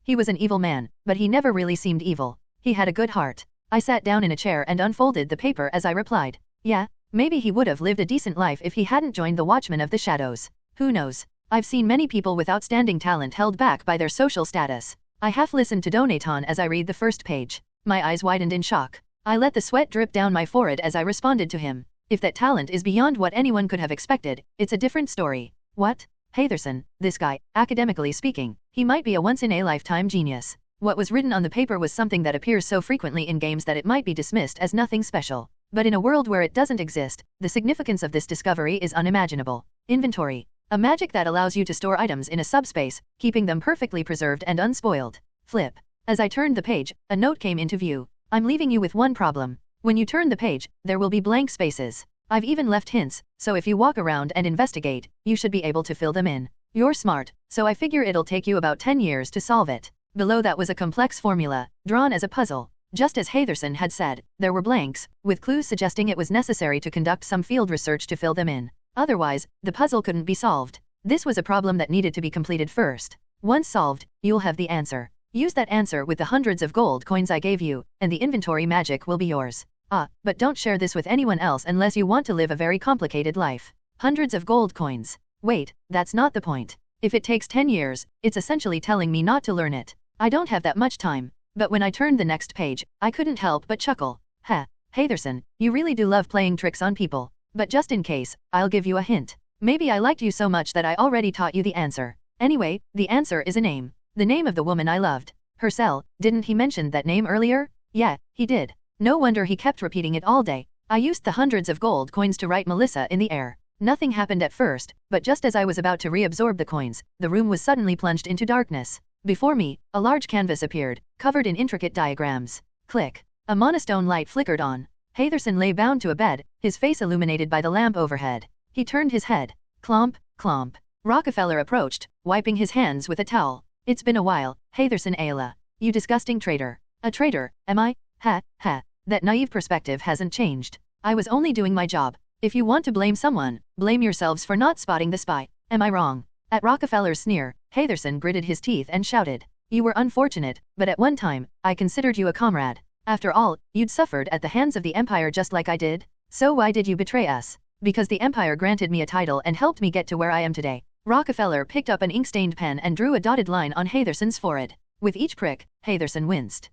He was an evil man, but he never really seemed evil. He had a good heart. I sat down in a chair and unfolded the paper as I replied. Yeah, maybe he would have lived a decent life if he hadn't joined the Watchmen of the Shadows. Who knows? I've seen many people with outstanding talent held back by their social status. I half listened to Donaton as I read the first page. My eyes widened in shock. I let the sweat drip down my forehead as I responded to him. If that talent is beyond what anyone could have expected, it's a different story. What? Hatherson, this guy, academically speaking, he might be a once-in-a-lifetime genius. What was written on the paper was something that appears so frequently in games that it might be dismissed as nothing special. But in a world where it doesn't exist, the significance of this discovery is unimaginable. Inventory. A magic that allows you to store items in a subspace, keeping them perfectly preserved and unspoiled. Flip. As I turned the page, a note came into view. I'm leaving you with one problem. When you turn the page, there will be blank spaces. I've even left hints, so if you walk around and investigate, you should be able to fill them in. You're smart, so I figure it'll take you about 10 years to solve it. Below that was a complex formula, drawn as a puzzle. Just as Hatherson had said, there were blanks, with clues suggesting it was necessary to conduct some field research to fill them in. Otherwise, the puzzle couldn't be solved. This was a problem that needed to be completed first. Once solved, you'll have the answer. Use that answer with the hundreds of gold coins I gave you, and the inventory magic will be yours. But don't share this with anyone else unless you want to live a very complicated life. Hundreds of gold coins. Wait, that's not the point. If it takes 10 years, it's essentially telling me not to learn it. I don't have that much time. But when I turned the next page, I couldn't help but chuckle. Hatherson, you really do love playing tricks on people. But just in case, I'll give you a hint. Maybe I liked you so much that I already taught you the answer. Anyway, the answer is a name. The name of the woman I loved. Herself. Didn't he mention that name earlier? Yeah, he did. No wonder he kept repeating it all day. I used the hundreds of gold coins to write Melissa in the air. Nothing happened at first, but just as I was about to reabsorb the coins, the room was suddenly plunged into darkness. Before me, a large canvas appeared, covered in intricate diagrams. Click. A monostone light flickered on. Hatherson lay bound to a bed, his face illuminated by the lamp overhead. He turned his head. Clomp, clomp. Rockefeller approached, wiping his hands with a towel. It's been a while, Hatherson Ayla. You disgusting traitor. A traitor, am I? That naive perspective hasn't changed. I was only doing my job. If you want to blame someone, blame yourselves for not spotting the spy. Am I wrong? At Rockefeller's sneer, Hatherson gritted his teeth and shouted. You were unfortunate, but at one time, I considered you a comrade. After all, you'd suffered at the hands of the Empire just like I did. So why did you betray us? Because the Empire granted me a title and helped me get to where I am today. Rockefeller picked up an ink-stained pen and drew a dotted line on Hatherson's forehead. With each prick, Hatherson winced.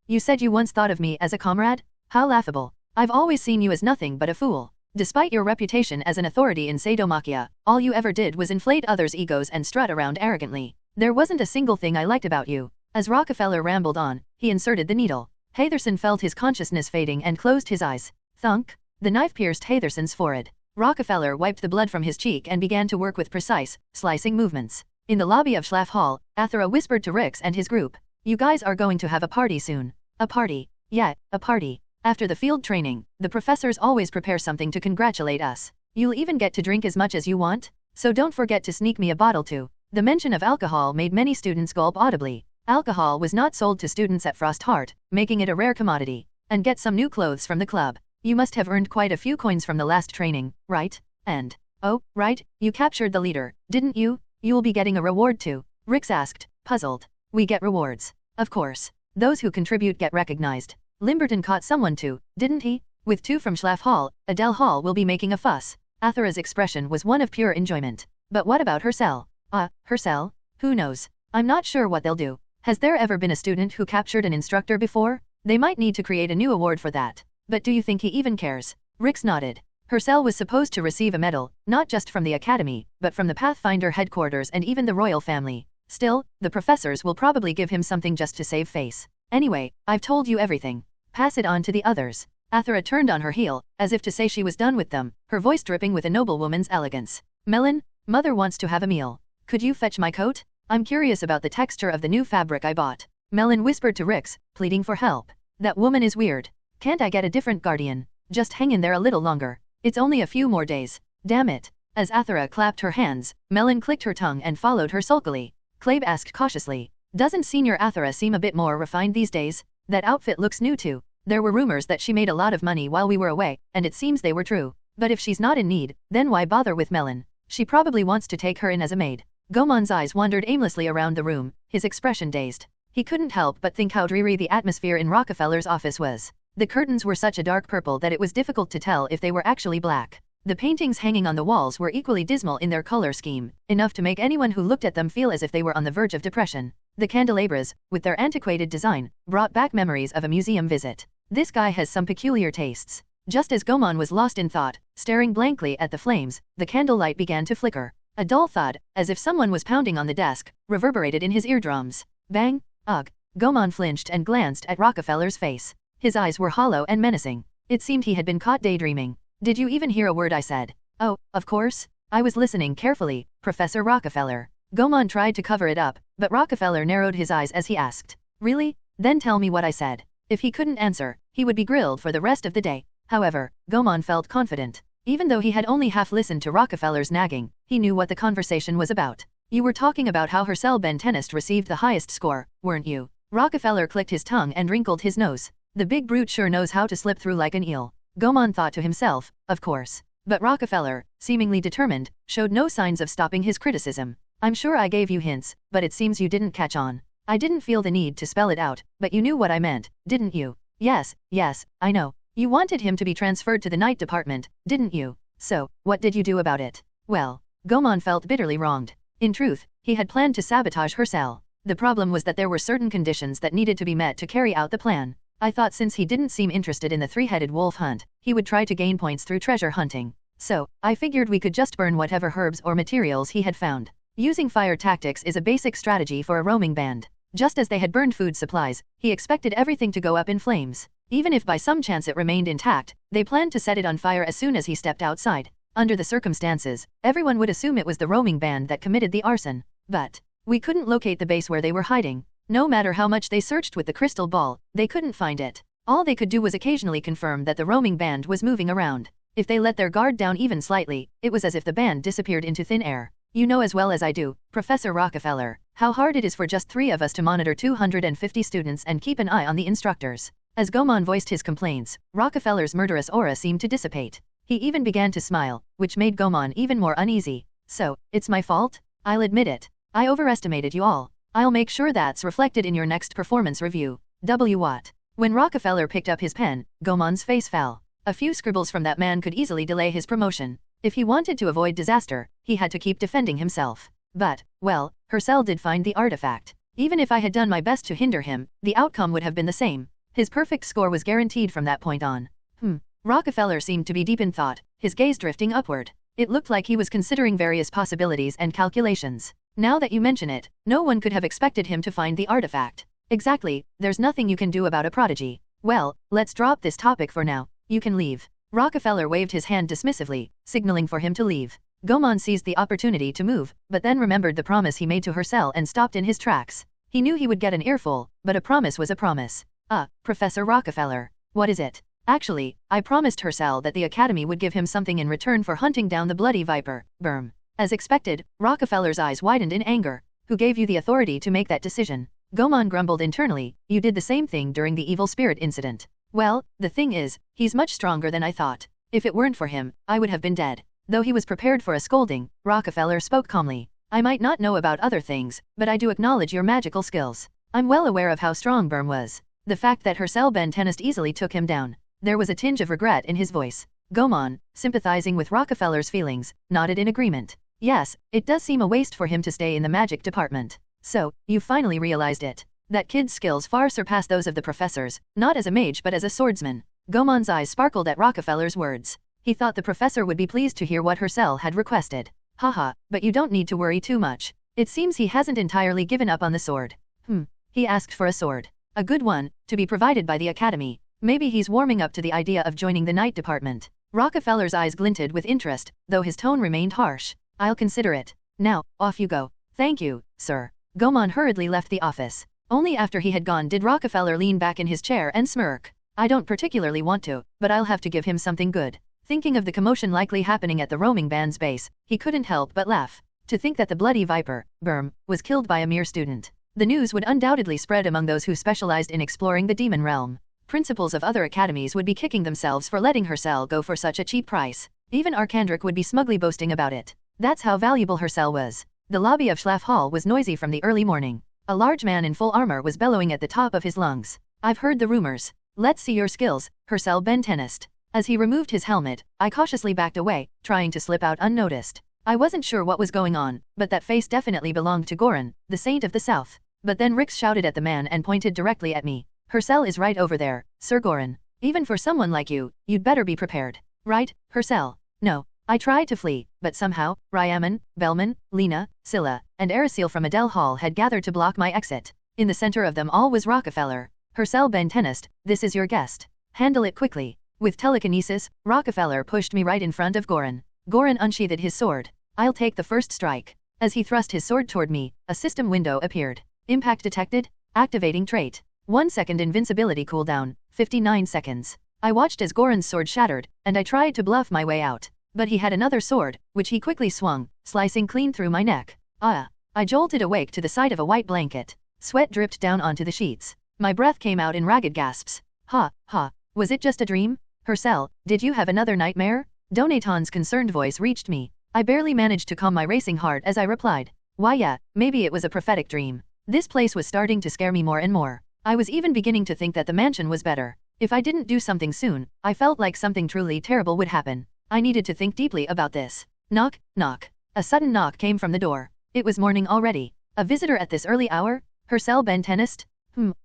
You said you once thought of me as a comrade? How laughable. I've always seen you as nothing but a fool. Despite your reputation as an authority in sadomachia, all you ever did was inflate others' egos and strut around arrogantly. There wasn't a single thing I liked about you. As Rockefeller rambled on, he inserted the needle. Hatherson felt his consciousness fading and closed his eyes. Thunk. The knife pierced Hatherson's forehead. Rockefeller wiped the blood from his cheek and began to work with precise, slicing movements. In the lobby of Schlaff Hall, Athera whispered to Rix and his group. You guys are going to have a party soon. A party. Yeah, a party. After the field training, the professors always prepare something to congratulate us. You'll even get to drink as much as you want, so don't forget to sneak me a bottle too. The mention of alcohol made many students gulp audibly. Alcohol was not sold to students at Frost Heart, making it a rare commodity. And get some new clothes from the club. You must have earned quite a few coins from the last training, right? And, oh, right, you captured the leader, didn't you? You'll be getting a reward too. Rix asked, puzzled. We get rewards. Of course. Those who contribute get recognized. Limberton caught someone too, didn't he? With 2 from Schlaff Hall, Adele Hall will be making a fuss. Athera's expression was one of pure enjoyment. But what about Hercel? Hercel? Who knows? I'm not sure what they'll do. Has there ever been a student who captured an instructor before? They might need to create a new award for that. But do you think he even cares? Rix nodded. Hercel was supposed to receive a medal, not just from the Academy, but from the Pathfinder headquarters and even the royal family. Still, the professors will probably give him something just to save face. Anyway, I've told you everything. Pass it on to the others. Athera turned on her heel, as if to say she was done with them, her voice dripping with a noblewoman's elegance. Melon, Mother wants to have a meal. Could you fetch my coat? I'm curious about the texture of the new fabric I bought. Melon whispered to Rix, pleading for help. That woman is weird. Can't I get a different guardian? Just hang in there a little longer. It's only a few more days. Damn it. As Athera clapped her hands, Melon clicked her tongue and followed her sulkily. Clabe asked cautiously. Doesn't Senior Athera seem a bit more refined these days? That outfit looks new too. There were rumors that she made a lot of money while we were away, and it seems they were true. But if she's not in need, then why bother with Melon? She probably wants to take her in as a maid. Gomon's eyes wandered aimlessly around the room, his expression dazed. He couldn't help but think how dreary the atmosphere in Rockefeller's office was. The curtains were such a dark purple that it was difficult to tell if they were actually black. The paintings hanging on the walls were equally dismal in their color scheme, enough to make anyone who looked at them feel as if they were on the verge of depression. The candelabras, with their antiquated design, brought back memories of a museum visit. This guy has some peculiar tastes. Just as Gomon was lost in thought, staring blankly at the flames, the candlelight began to flicker. A dull thud, as if someone was pounding on the desk, reverberated in his eardrums. Bang! Ugh. Gomon flinched and glanced at Rockefeller's face. His eyes were hollow and menacing. It seemed he had been caught daydreaming. Did you even hear a word I said? Oh, of course. I was listening carefully, Professor Rockefeller. Gomon tried to cover it up, but Rockefeller narrowed his eyes as he asked. Really? Then tell me what I said. If he couldn't answer, he would be grilled for the rest of the day. However, Gomon felt confident. Even though he had only half listened to Rockefeller's nagging, he knew what the conversation was about. You were talking about how Hercel Bentenist received the highest score, weren't you? Rockefeller clicked his tongue and wrinkled his nose. The big brute sure knows how to slip through like an eel. Gomon thought to himself, of course. But Rockefeller, seemingly determined, showed no signs of stopping his criticism. I'm sure I gave you hints, but it seems you didn't catch on. I didn't feel the need to spell it out, but you knew what I meant, didn't you? Yes, I know. You wanted him to be transferred to the night department, didn't you? So, what did you do about it? Well, Gomon felt bitterly wronged. In truth, he had planned to sabotage Hercel. The problem was that there were certain conditions that needed to be met to carry out the plan. I thought since he didn't seem interested in the three-headed wolf hunt, he would try to gain points through treasure hunting. So, I figured we could just burn whatever herbs or materials he had found. Using fire tactics is a basic strategy for a roaming band. Just as they had burned food supplies, he expected everything to go up in flames. Even if by some chance it remained intact, they planned to set it on fire as soon as he stepped outside. Under the circumstances, everyone would assume it was the roaming band that committed the arson. But we couldn't locate the base where they were hiding. No matter how much they searched with the crystal ball, they couldn't find it. All they could do was occasionally confirm that the roaming band was moving around. If they let their guard down even slightly, it was as if the band disappeared into thin air. You know as well as I do, Professor Rockefeller, how hard it is for just 3 of us to monitor 250 students and keep an eye on the instructors. As Gomon voiced his complaints, Rockefeller's murderous aura seemed to dissipate. He even began to smile, which made Gomon even more uneasy. So, it's my fault? I'll admit it. I overestimated you all. I'll make sure that's reflected in your next performance review. What? When Rockefeller picked up his pen, Gomon's face fell. A few scribbles from that man could easily delay his promotion. If he wanted to avoid disaster, he had to keep defending himself. But, well, Hercel did find the artifact. Even if I had done my best to hinder him, the outcome would have been the same. His perfect score was guaranteed from that point on. Rockefeller seemed to be deep in thought, his gaze drifting upward. It looked like he was considering various possibilities and calculations. Now that you mention it, no one could have expected him to find the artifact. Exactly, there's nothing you can do about a prodigy. Well, let's drop this topic for now. You can leave. Rockefeller waved his hand dismissively, signaling for him to leave. Gomon seized the opportunity to move, but then remembered the promise he made to Hercel and stopped in his tracks. He knew he would get an earful, but a promise was a promise. Professor Rockefeller. What is it? Actually, I promised Hercel that the Academy would give him something in return for hunting down the bloody viper, Berm. As expected, Rockefeller's eyes widened in anger. Who gave you the authority to make that decision? Gomon grumbled internally, you did the same thing during the evil spirit incident. Well, the thing is, he's much stronger than I thought. If it weren't for him, I would have been dead. Though he was prepared for a scolding, Rockefeller spoke calmly. I might not know about other things, but I do acknowledge your magical skills. I'm well aware of how strong Berm was. The fact that Hercel Bentenist easily took him down. There was a tinge of regret in his voice. Gomon, sympathizing with Rockefeller's feelings, nodded in agreement. Yes, it does seem a waste for him to stay in the magic department. So, you finally realized it. That kid's skills far surpass those of the professor's, not as a mage but as a swordsman. Gomon's eyes sparkled at Rockefeller's words. He thought the professor would be pleased to hear what Hercel had requested. Haha, but you don't need to worry too much. It seems he hasn't entirely given up on the sword. He asked for a sword. A good one, to be provided by the Academy. Maybe he's warming up to the idea of joining the night department. Rockefeller's eyes glinted with interest, though his tone remained harsh. I'll consider it. Now, off you go. Thank you, sir. Gomon hurriedly left the office. Only after he had gone did Rockefeller lean back in his chair and smirk. I don't particularly want to, but I'll have to give him something good. Thinking of the commotion likely happening at the roaming band's base, he couldn't help but laugh. To think that the bloody viper, Berm, was killed by a mere student. The news would undoubtedly spread among those who specialized in exploring the demon realm. Principals of other academies would be kicking themselves for letting Hercel go for such a cheap price. Even Arkandric would be smugly boasting about it. That's how valuable Hercel was. The lobby of Schlaf Hall was noisy from the early morning. A large man in full armor was bellowing at the top of his lungs. I've heard the rumors. Let's see your skills, Hercel Bentenist. As he removed his helmet, I cautiously backed away, trying to slip out unnoticed. I wasn't sure what was going on, but that face definitely belonged to Goran, the Saint of the South. But then Rix shouted at the man and pointed directly at me. Hercel is right over there, Sir Goran. Even for someone like you, you'd better be prepared. Right, Hercel? No. I tried to flee, but somehow, Ryaman, Belman, Lena, Scylla, and Ericil from Adele Hall had gathered to block my exit. In the center of them all was Rockefeller. Herself ben tennis, this is your guest. Handle it quickly. With telekinesis, Rockefeller pushed me right in front of Goran. Goran unsheathed his sword. I'll take the first strike. As he thrust his sword toward me, a system window appeared. Impact detected. Activating trait. 1 second invincibility cooldown, 59 seconds. I watched as Goran's sword shattered, and I tried to bluff my way out. But he had another sword, which he quickly swung, slicing clean through my neck. Ah! I jolted awake to the sight of a white blanket. Sweat dripped down onto the sheets. My breath came out in ragged gasps. Ha, ha, was it just a dream? Hercel, did you have another nightmare? Donaton's concerned voice reached me. I barely managed to calm my racing heart as I replied. Why yeah, maybe it was a prophetic dream. This place was starting to scare me more and more. I was even beginning to think that the mansion was better. If I didn't do something soon, I felt like something truly terrible would happen. I needed to think deeply about this. Knock, knock. A sudden knock came from the door. It was morning already. A visitor at this early hour? Hercel ben tennis?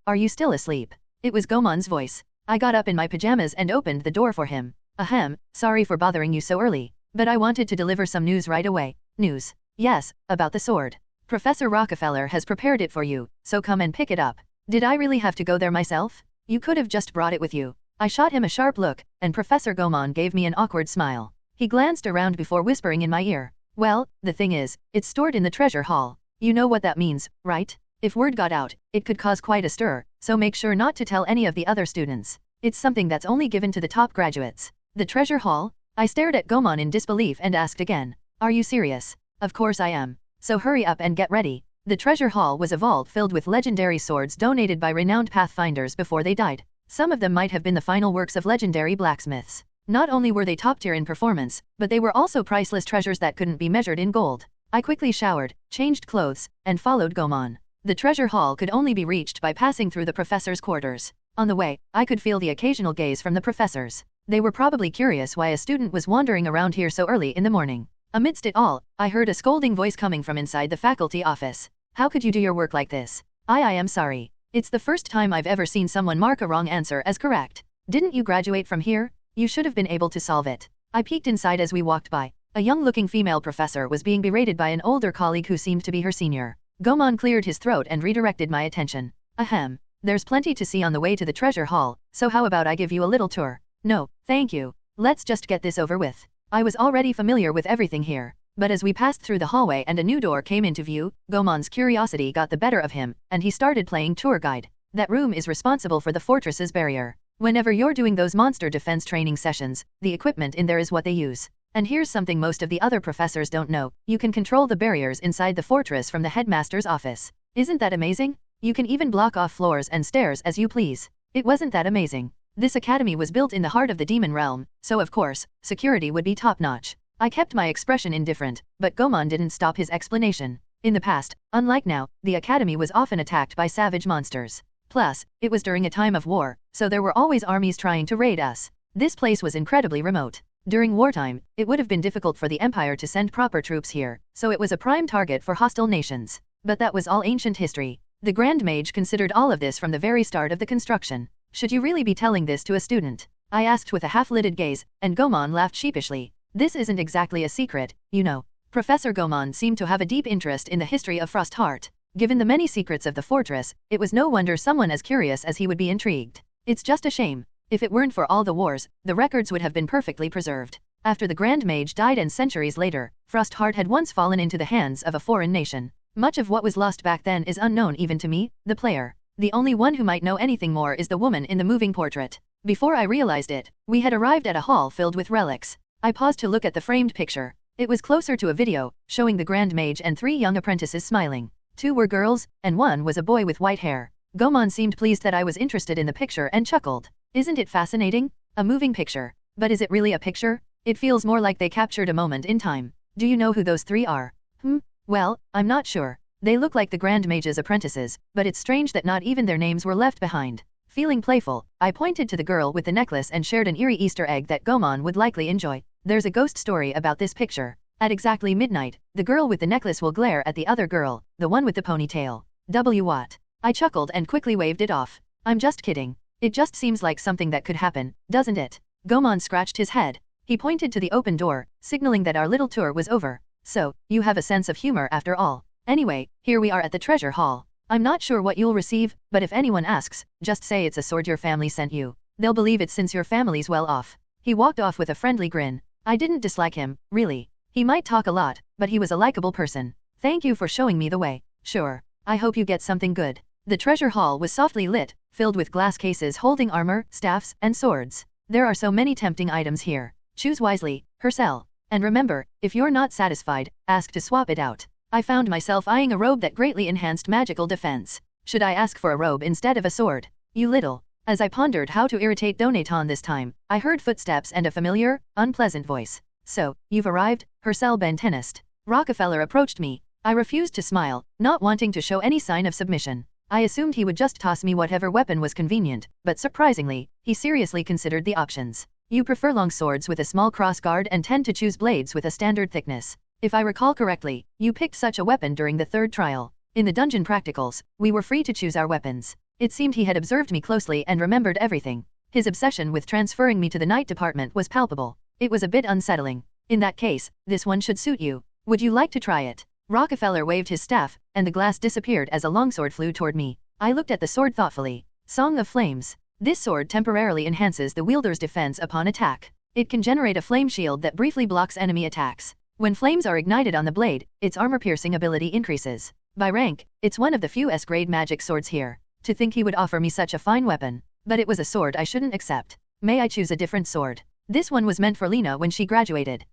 Are you still asleep? It was Goman's voice. I got up in my pajamas and opened the door for him. Ahem, sorry for bothering you so early, but I wanted to deliver some news right away. News? Yes, about the sword. Professor Rockefeller has prepared it for you, so come and pick it up. Did I really have to go there myself? You could have just brought it with you. I shot him a sharp look, and Professor Goman gave me an awkward smile. He glanced around before whispering in my ear. Well, the thing is, it's stored in the treasure hall. You know what that means, right? If word got out, it could cause quite a stir, so make sure not to tell any of the other students. It's something that's only given to the top graduates. The treasure hall? I stared at Goman in disbelief and asked again. Are you serious? Of course I am. So hurry up and get ready. The treasure hall was a vault filled with legendary swords donated by renowned pathfinders before they died. Some of them might have been the final works of legendary blacksmiths. Not only were they top tier in performance, but they were also priceless treasures that couldn't be measured in gold. I quickly showered, changed clothes, and followed Goman. The treasure hall could only be reached by passing through the professor's quarters. On the way, I could feel the occasional gaze from the professors. They were probably curious why a student was wandering around here so early in the morning. Amidst it all, I heard a scolding voice coming from inside the faculty office. How could you do your work like this? I am sorry. It's the first time I've ever seen someone mark a wrong answer as correct. Didn't you graduate from here? You should have been able to solve it. I peeked inside as we walked by. A young-looking female professor was being berated by an older colleague who seemed to be her senior. Goman cleared his throat and redirected my attention. Ahem. There's plenty to see on the way to the treasure hall, so how about I give you a little tour? No, thank you. Let's just get this over with. I was already familiar with everything here. But as we passed through the hallway and a new door came into view, Goman's curiosity got the better of him, and he started playing tour guide. That room is responsible for the fortress's barrier. Whenever you're doing those monster defense training sessions, the equipment in there is what they use. And here's something most of the other professors don't know. You can control the barriers inside the fortress from the headmaster's office. Isn't that amazing? You can even block off floors and stairs as you please. It wasn't that amazing. This academy was built in the heart of the demon realm, so of course, security would be top-notch. I kept my expression indifferent, but Goman didn't stop his explanation. In the past, unlike now, the academy was often attacked by savage monsters. Plus, it was during a time of war, so there were always armies trying to raid us. This place was incredibly remote. During wartime, it would have been difficult for the Empire to send proper troops here, so it was a prime target for hostile nations. But that was all ancient history. The Grand Mage considered all of this from the very start of the construction. Should you really be telling this to a student? I asked with a half-lidded gaze, and Goman laughed sheepishly. This isn't exactly a secret, you know. Professor Goman seemed to have a deep interest in the history of Frostheart. Given the many secrets of the fortress, it was no wonder someone as curious as he would be intrigued. It's just a shame. If it weren't for all the wars, the records would have been perfectly preserved. After the Grand Mage died and centuries later, Frostheart had once fallen into the hands of a foreign nation. Much of what was lost back then is unknown even to me, the player. The only one who might know anything more is the woman in the moving portrait. Before I realized it, we had arrived at a hall filled with relics. I paused to look at the framed picture. It was closer to a video, showing the Grand Mage and 3 young apprentices smiling. 2 were girls, and 1 was a boy with white hair. Goman seemed pleased that I was interested in the picture and chuckled. Isn't it fascinating? A moving picture. But is it really a picture? It feels more like they captured a moment in time. Do you know who those 3 are? Well, I'm not sure. They look like the Grand Mage's apprentices, but it's strange that not even their names were left behind. Feeling playful, I pointed to the girl with the necklace and shared an eerie Easter egg that Goman would likely enjoy. There's a ghost story about this picture. At exactly midnight, the girl with the necklace will glare at the other girl, the one with the ponytail. What? I chuckled and quickly waved it off. I'm just kidding. It just seems like something that could happen, doesn't it? Goman scratched his head. He pointed to the open door, signaling that our little tour was over. So, you have a sense of humor after all. Anyway, here we are at the treasure hall. I'm not sure what you'll receive, but if anyone asks, just say it's a sword your family sent you. They'll believe it since your family's well off." He walked off with a friendly grin. I didn't dislike him, really. He might talk a lot, but he was a likable person. "Thank you for showing me the way." "Sure. I hope you get something good." The treasure hall was softly lit, filled with glass cases holding armor, staffs, and swords. There are so many tempting items here. Choose wisely, Hercel. And remember, if you're not satisfied, ask to swap it out. I found myself eyeing a robe that greatly enhanced magical defense. Should I ask for a robe instead of a sword? You little. As I pondered how to irritate Donaton this time, I heard footsteps and a familiar, unpleasant voice. "So, you've arrived, Hercel Bentenist." Rockefeller approached me. I refused to smile, not wanting to show any sign of submission. I assumed he would just toss me whatever weapon was convenient, but surprisingly, he seriously considered the options. "You prefer long swords with a small cross guard and tend to choose blades with a standard thickness. If I recall correctly, you picked such a weapon during the third trial. In the dungeon practicals, we were free to choose our weapons." It seemed he had observed me closely and remembered everything. His obsession with transferring me to the night department was palpable. It was a bit unsettling. "In that case, this one should suit you. Would you like to try it?" Rockefeller waved his staff, and the glass disappeared as a longsword flew toward me. I looked at the sword thoughtfully. Song of Flames. This sword temporarily enhances the wielder's defense upon attack. It can generate a flame shield that briefly blocks enemy attacks. When flames are ignited on the blade, its armor-piercing ability increases. By rank, it's one of the few S-grade magic swords here. To think he would offer me such a fine weapon. But it was a sword I shouldn't accept. May I choose a different sword? This one was meant for Lena when she graduated.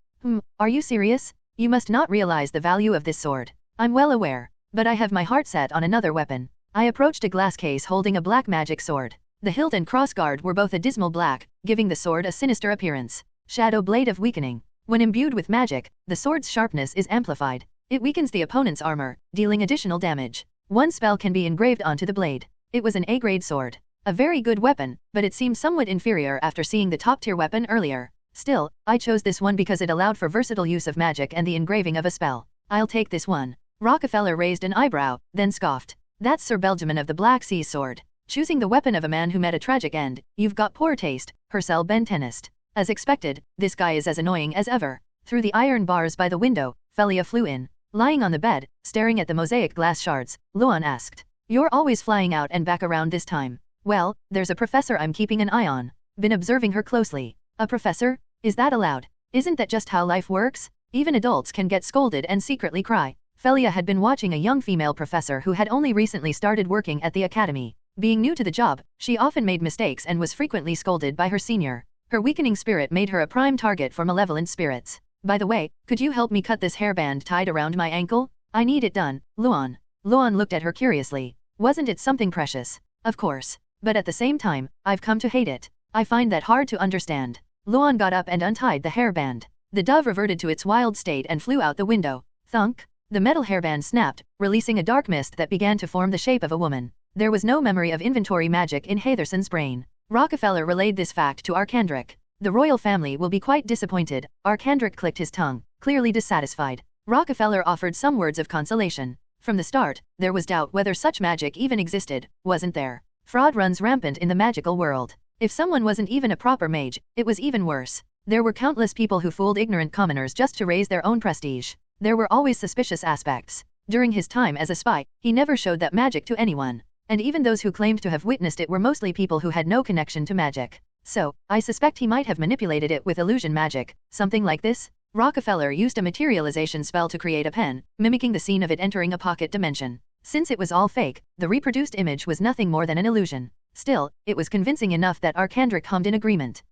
Are you serious? You must not realize the value of this sword. I'm well aware. But I have my heart set on another weapon. I approached a glass case holding a black magic sword. The hilt and crossguard were both a dismal black, giving the sword a sinister appearance. Shadow Blade of Weakening. When imbued with magic, the sword's sharpness is amplified. It weakens the opponent's armor, dealing additional damage. One spell can be engraved onto the blade. It was an A-grade sword. A very good weapon, but it seemed somewhat inferior after seeing the top-tier weapon earlier. Still, I chose this one because it allowed for versatile use of magic and the engraving of a spell. "I'll take this one." Rockefeller raised an eyebrow, then scoffed. "That's Sir Beljamin of the Black Sea's sword. Choosing the weapon of a man who met a tragic end, you've got poor taste, Hercel Bentenist." As expected, this guy is as annoying as ever. Through the iron bars by the window, Felia flew in. Lying on the bed, staring at the mosaic glass shards, Luan asked, "You're always flying out and back around this time." "Well, there's a professor I'm keeping an eye on. Been observing her closely." "A professor? Is that allowed? Isn't that just how life works? Even adults can get scolded and secretly cry." Felia had been watching a young female professor who had only recently started working at the academy. Being new to the job, she often made mistakes and was frequently scolded by her senior. Her weakening spirit made her a prime target for malevolent spirits. "By the way, could you help me cut this hairband tied around my ankle? I need it done, Luan." Luan looked at her curiously. "Wasn't it something precious?" "Of course. But at the same time, I've come to hate it. I find that hard to understand." Luan got up and untied the hairband. The dove reverted to its wild state and flew out the window. Thunk! The metal hairband snapped, releasing a dark mist that began to form the shape of a woman. There was no memory of inventory magic in Hatherson's brain. Rockefeller relayed this fact to Arkandrick. "The royal family will be quite disappointed." Arkandrick clicked his tongue, clearly dissatisfied. Rockefeller offered some words of consolation. From the start, there was doubt whether such magic even existed, wasn't there? Fraud runs rampant in the magical world. If someone wasn't even a proper mage, it was even worse. There were countless people who fooled ignorant commoners just to raise their own prestige. There were always suspicious aspects. During his time as a spy, he never showed that magic to anyone. And even those who claimed to have witnessed it were mostly people who had no connection to magic. So, I suspect he might have manipulated it with illusion magic, something like this. Rockefeller used a materialization spell to create a pen, mimicking the scene of it entering a pocket dimension. Since it was all fake, the reproduced image was nothing more than an illusion. Still, it was convincing enough that Arkandrick hummed in agreement.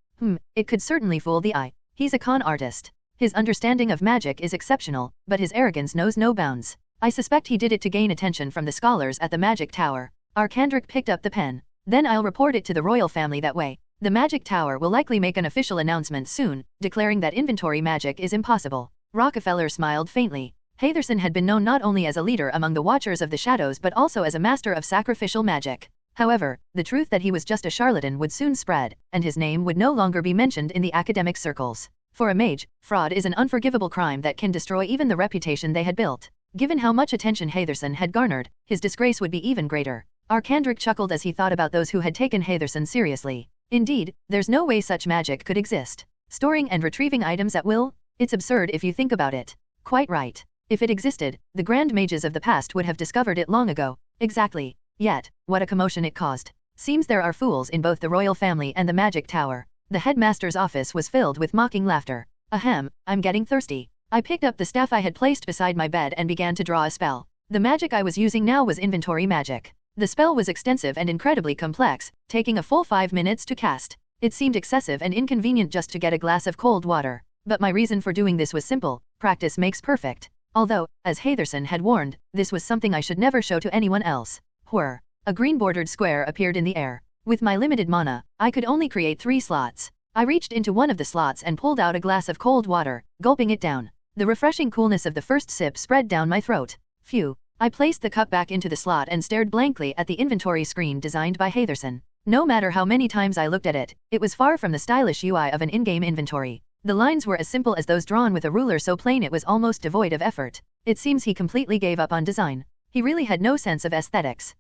It could certainly fool the eye. He's a con artist. His understanding of magic is exceptional, but his arrogance knows no bounds. I suspect he did it to gain attention from the scholars at the Magic Tower. Arkandrick picked up the pen. Then I'll report it to the royal family that way. The Magic Tower will likely make an official announcement soon, declaring that inventory magic is impossible. Rockefeller smiled faintly. Hatherson had been known not only as a leader among the Watchers of the Shadows but also as a master of sacrificial magic. However, the truth that he was just a charlatan would soon spread, and his name would no longer be mentioned in the academic circles. For a mage, fraud is an unforgivable crime that can destroy even the reputation they had built. Given how much attention Hatherson had garnered, his disgrace would be even greater. Arkandrick chuckled as he thought about those who had taken Hatherson seriously. Indeed, there's no way such magic could exist. Storing and retrieving items at will? It's absurd if you think about it. Quite right. If it existed, the grand mages of the past would have discovered it long ago. Exactly. Yet, what a commotion it caused. Seems there are fools in both the royal family and the magic tower. The headmaster's office was filled with mocking laughter. Ahem, I'm getting thirsty. I picked up the staff I had placed beside my bed and began to draw a spell. The magic I was using now was inventory magic. The spell was extensive and incredibly complex, taking a full 5 minutes to cast. It seemed excessive and inconvenient just to get a glass of cold water. But my reason for doing this was simple: practice makes perfect. Although, as Hatherson had warned, this was something I should never show to anyone else. Whir. A green-bordered square appeared in the air. With my limited mana, I could only create 3 slots. I reached into one of the slots and pulled out a glass of cold water, gulping it down. The refreshing coolness of the first sip spread down my throat. Phew. I placed the cup back into the slot and stared blankly at the inventory screen designed by Hatherson. No matter how many times I looked at it, it was far from the stylish UI of an in-game inventory. The lines were as simple as those drawn with a ruler, so plain it was almost devoid of effort. It seems he completely gave up on design. He really had no sense of aesthetics.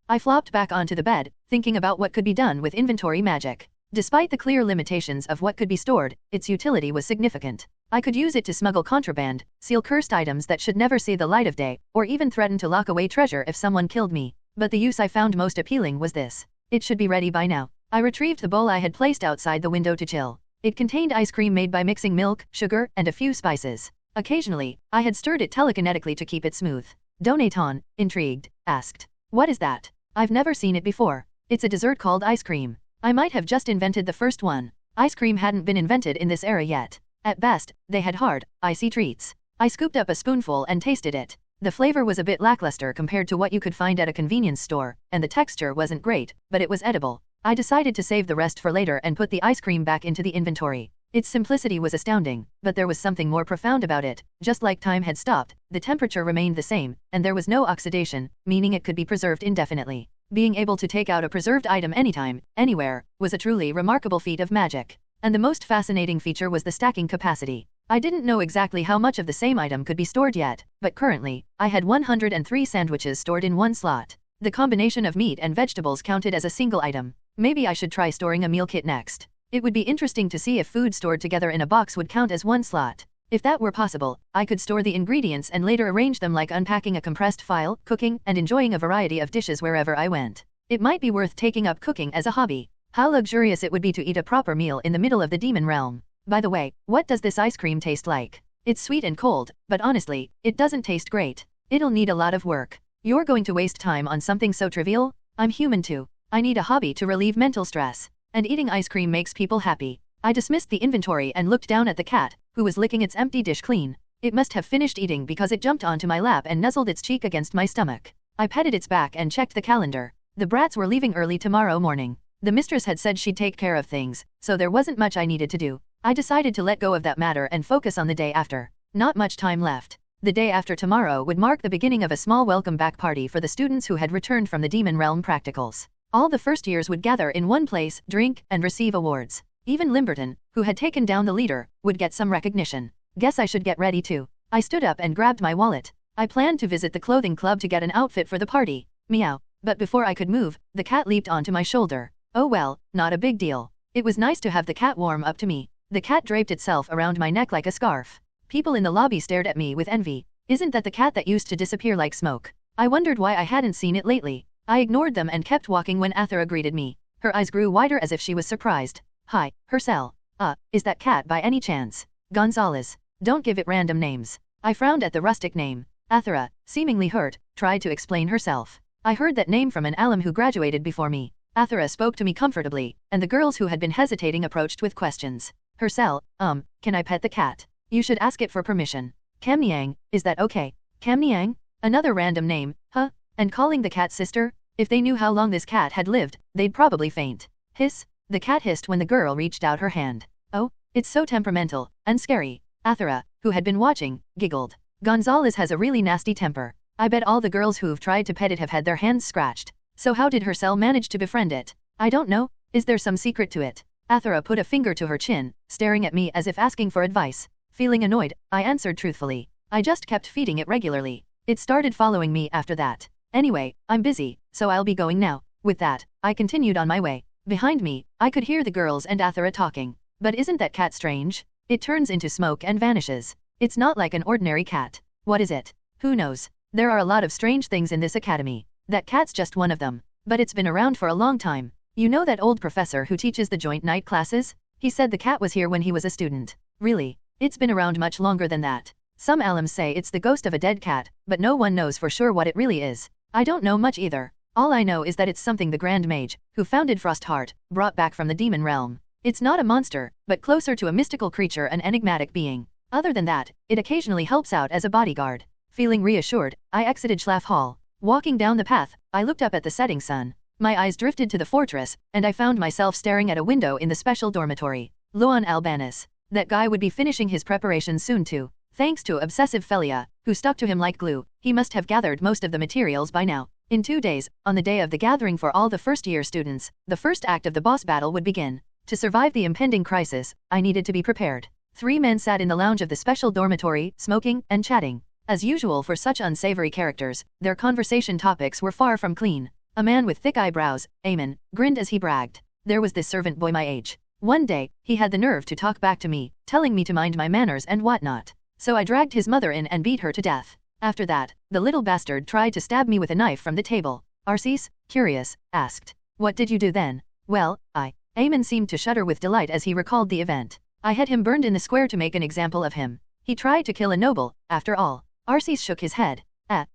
I flopped back onto the bed, thinking about what could be done with inventory magic. Despite the clear limitations of what could be stored, its utility was significant. I could use it to smuggle contraband, seal cursed items that should never see the light of day, or even threaten to lock away treasure if someone killed me. But the use I found most appealing was this. It should be ready by now. I retrieved the bowl I had placed outside the window to chill. It contained ice cream made by mixing milk, sugar, and a few spices. Occasionally, I had stirred it telekinetically to keep it smooth. Donaton, intrigued, asked. What is that? I've never seen it before. It's a dessert called ice cream. I might have just invented the first one. Ice cream hadn't been invented in this era yet. At best, they had hard, icy treats. I scooped up a spoonful and tasted it. The flavor was a bit lackluster compared to what you could find at a convenience store, and the texture wasn't great, but it was edible. I decided to save the rest for later and put the ice cream back into the inventory. Its simplicity was astounding, but there was something more profound about it. Just like time had stopped, the temperature remained the same, and there was no oxidation, meaning it could be preserved indefinitely. Being able to take out a preserved item anytime, anywhere, was a truly remarkable feat of magic. And the most fascinating feature was the stacking capacity. I didn't know exactly how much of the same item could be stored yet, but currently, I had 103 sandwiches stored in one slot. The combination of meat and vegetables counted as a single item. Maybe I should try storing a meal kit next. It would be interesting to see if food stored together in a box would count as one slot. If that were possible, I could store the ingredients and later arrange them like unpacking a compressed file, cooking, and enjoying a variety of dishes wherever I went. It might be worth taking up cooking as a hobby. How luxurious it would be to eat a proper meal in the middle of the demon realm. By the way, what does this ice cream taste like? It's sweet and cold, but honestly, it doesn't taste great. It'll need a lot of work. You're going to waste time on something so trivial? I'm human too. I need a hobby to relieve mental stress. And eating ice cream makes people happy. I dismissed the inventory and looked down at the cat, who was licking its empty dish clean. It must have finished eating because it jumped onto my lap and nuzzled its cheek against my stomach. I petted its back and checked the calendar. The brats were leaving early tomorrow morning. The mistress had said she'd take care of things, so there wasn't much I needed to do. I decided to let go of that matter and focus on the day after. Not much time left. The day after tomorrow would mark the beginning of a small welcome back party for the students who had returned from the Demon Realm practicals. All the first years would gather in one place, drink, and receive awards. Even Limberton, who had taken down the leader, would get some recognition. Guess I should get ready too. I stood up and grabbed my wallet. I planned to visit the clothing club to get an outfit for the party. Meow. But before I could move, the cat leaped onto my shoulder. Oh well, not a big deal. It was nice to have the cat warm up to me. The cat draped itself around my neck like a scarf. People in the lobby stared at me with envy. Isn't that the cat that used to disappear like smoke? I wondered why I hadn't seen it lately. I ignored them and kept walking when Athera greeted me. Her eyes grew wider as if she was surprised. Hi, Hercel. Is that cat by any chance? Gonzalez. Don't give it random names. I frowned at the rustic name. Athera, seemingly hurt, tried to explain herself. I heard that name from an alum who graduated before me. Athera spoke to me comfortably, and the girls who had been hesitating approached with questions. Hercel, can I pet the cat? You should ask it for permission. Camniang, is that okay? Camniang? Another random name, huh? And calling the cat sister? If they knew how long this cat had lived, they'd probably faint. Hiss. The cat hissed when the girl reached out her hand. Oh, it's so temperamental, and scary. Athera, who had been watching, giggled. Gonzalez has a really nasty temper. I bet all the girls who've tried to pet it have had their hands scratched. So how did Hercel manage to befriend it? I don't know. Is there some secret to it? Athera put a finger to her chin, staring at me as if asking for advice. Feeling annoyed, I answered truthfully. I just kept feeding it regularly. It started following me after that. Anyway, I'm busy, so I'll be going now. With that, I continued on my way. Behind me, I could hear the girls and Athera talking. But isn't that cat strange? It turns into smoke and vanishes. It's not like an ordinary cat. What is it? Who knows? There are a lot of strange things in this academy. That cat's just one of them. But it's been around for a long time. You know that old professor who teaches the joint night classes? He said the cat was here when he was a student. Really? It's been around much longer than that. Some alums say it's the ghost of a dead cat, but no one knows for sure what it really is. I don't know much either. All I know is that it's something the Grand Mage, who founded Frostheart, brought back from the demon realm. It's not a monster, but closer to a mystical creature, an enigmatic being. Other than that, it occasionally helps out as a bodyguard. Feeling reassured, I exited Schlaff Hall. Walking down the path, I looked up at the setting sun. My eyes drifted to the fortress, and I found myself staring at a window in the special dormitory. Luan Albanus. That guy would be finishing his preparations soon too. Thanks to obsessive Felia, who stuck to him like glue, he must have gathered most of the materials by now. In 2 days, on the day of the gathering for all the first-year students, the first act of the boss battle would begin. To survive the impending crisis, I needed to be prepared. 3 men sat in the lounge of the special dormitory, smoking and chatting. As usual for such unsavory characters, their conversation topics were far from clean. A man with thick eyebrows, Eamon, grinned as he bragged. There was this servant boy my age. One day, he had the nerve to talk back to me, telling me to mind my manners and whatnot. So I dragged his mother in and beat her to death. After that, the little bastard tried to stab me with a knife from the table. Arceus, curious, asked. What did you do then? Well, Eamon seemed to shudder with delight as he recalled the event. I had him burned in the square to make an example of him. He tried to kill a noble, after all. Arceus shook his head.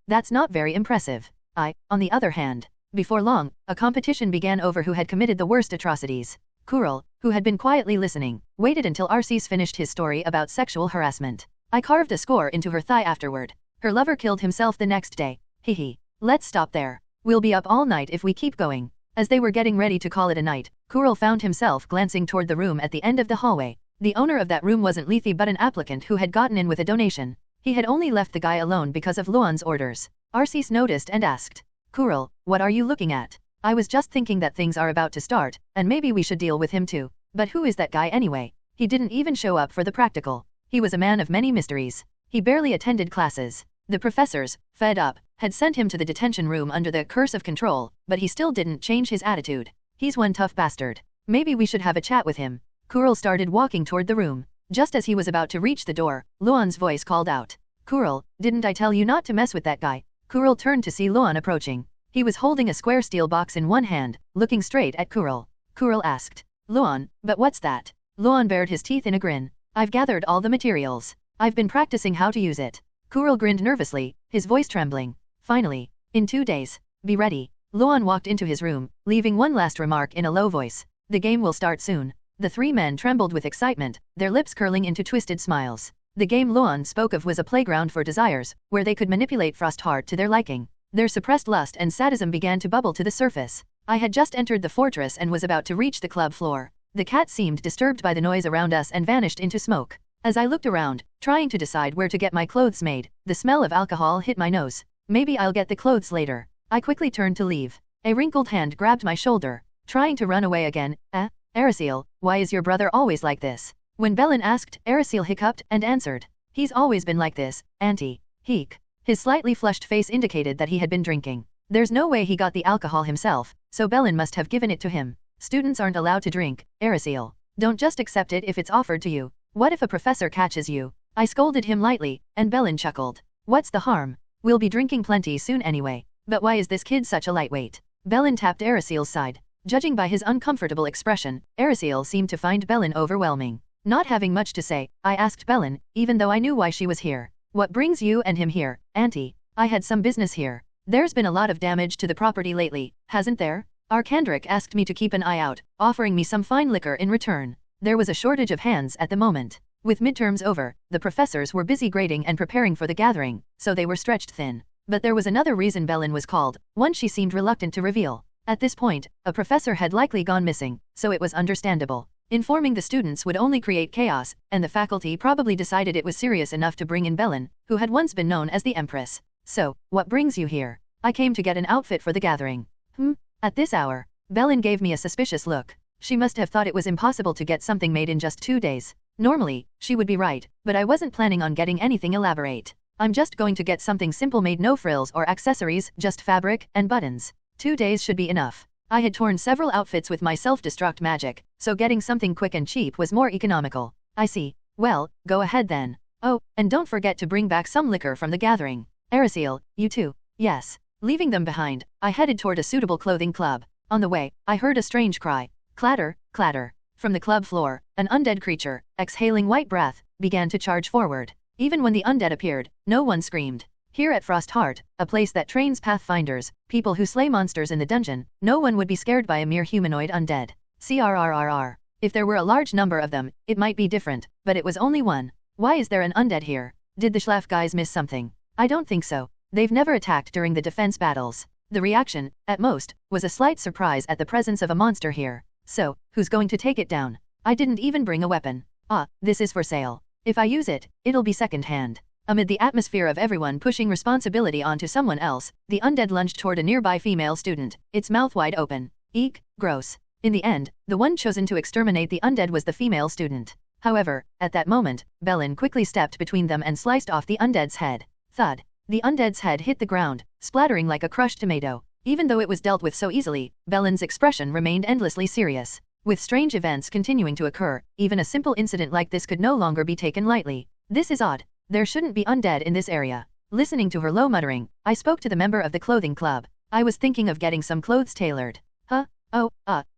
That's not very impressive. On the other hand. Before long, a competition began over who had committed the worst atrocities. Kuril, who had been quietly listening, waited until Arceus finished his story about sexual harassment. I carved a score into her thigh afterward. Her lover killed himself the next day. Hehe. Let's stop there. We'll be up all night if we keep going. As they were getting ready to call it a night, Kuril found himself glancing toward the room at the end of the hallway. The owner of that room wasn't Lethe but an applicant who had gotten in with a donation. He had only left the guy alone because of Luan's orders. Arceus noticed and asked. Kuril, what are you looking at? I was just thinking that things are about to start, and maybe we should deal with him too. But who is that guy anyway? He didn't even show up for the practical. He was a man of many mysteries. He barely attended classes. The professors, fed up, had sent him to the detention room under the curse of control, but he still didn't change his attitude. He's one tough bastard. Maybe we should have a chat with him. Kuril started walking toward the room. Just as he was about to reach the door, Luan's voice called out. Kuril, didn't I tell you not to mess with that guy? Kuril turned to see Luan approaching. He was holding a square steel box in one hand, looking straight at Kuril. Kuril asked. Luan, but what's that? Luan bared his teeth in a grin. I've gathered all the materials. I've been practicing how to use it. Kuril grinned nervously, his voice trembling. Finally, in 2 days. Be ready. Luan walked into his room, leaving one last remark in a low voice. The game will start soon. The 3 men trembled with excitement, their lips curling into twisted smiles. The game Luan spoke of was a playground for desires, where they could manipulate Frostheart to their liking. Their suppressed lust and sadism began to bubble to the surface. I had just entered the fortress and was about to reach the club floor. The cat seemed disturbed by the noise around us and vanished into smoke. As I looked around, trying to decide where to get my clothes made, the smell of alcohol hit my nose. Maybe I'll get the clothes later. I quickly turned to leave. A wrinkled hand grabbed my shoulder. Trying to run away again. Araceel, why is your brother always like this? When Melon asked, Araceel hiccuped and answered. He's always been like this, Auntie. Heek. His slightly flushed face indicated that he had been drinking. There's no way he got the alcohol himself, so Melon must have given it to him. Students aren't allowed to drink, Araceel. Don't just accept it if it's offered to you. What if a professor catches you? I scolded him lightly, and Melon chuckled. What's the harm? We'll be drinking plenty soon anyway. But why is this kid such a lightweight? Melon tapped Araceel's side. Judging by his uncomfortable expression, Araceel seemed to find Melon overwhelming. Not having much to say, I asked Melon, even though I knew why she was here. What brings you and him here, Auntie? I had some business here. There's been a lot of damage to the property lately, hasn't there? Arkandric asked me to keep an eye out, offering me some fine liquor in return. There was a shortage of hands at the moment. With midterms over, the professors were busy grading and preparing for the gathering, so they were stretched thin. But there was another reason Melon was called, one she seemed reluctant to reveal. At this point, a professor had likely gone missing, so it was understandable. Informing the students would only create chaos, and the faculty probably decided it was serious enough to bring in Melon, who had once been known as the Empress. So, what brings you here? I came to get an outfit for the gathering. At this hour? Melon gave me a suspicious look. She must have thought it was impossible to get something made in just 2 days. Normally, she would be right, but I wasn't planning on getting anything elaborate. I'm just going to get something simple made, no frills or accessories, just fabric and buttons. 2 days should be enough. I had torn several outfits with my self-destruct magic, so getting something quick and cheap was more economical. I see. Well, go ahead then. Oh, and don't forget to bring back some liquor from the gathering. Araceel, you too. Yes. Leaving them behind, I headed toward a suitable clothing club. On the way, I heard a strange cry. Clatter, clatter. From the club floor, an undead creature, exhaling white breath, began to charge forward. Even when the undead appeared, no one screamed. Here at Frostheart, a place that trains pathfinders, people who slay monsters in the dungeon, no one would be scared by a mere humanoid undead. CRRRR. If there were a large number of them, it might be different, but it was only one. Why is there an undead here? Did the Schlaf guys miss something? I don't think so. They've never attacked during the defense battles. The reaction, at most, was a slight surprise at the presence of a monster here. So, who's going to take it down? I didn't even bring a weapon. Ah, this is for sale. If I use it, it'll be second-hand. Amid the atmosphere of everyone pushing responsibility onto someone else, the undead lunged toward a nearby female student, its mouth wide open. Eek, gross. In the end, the one chosen to exterminate the undead was the female student. However, at that moment, Melon quickly stepped between them and sliced off the undead's head. Thud. The undead's head hit the ground, splattering like a crushed tomato. Even though it was dealt with so easily, Melon's expression remained endlessly serious. With strange events continuing to occur, even a simple incident like this could no longer be taken lightly. This is odd. There shouldn't be undead in this area. Listening to her low muttering, I spoke to the member of the clothing club. I was thinking of getting some clothes tailored. Huh? Oh,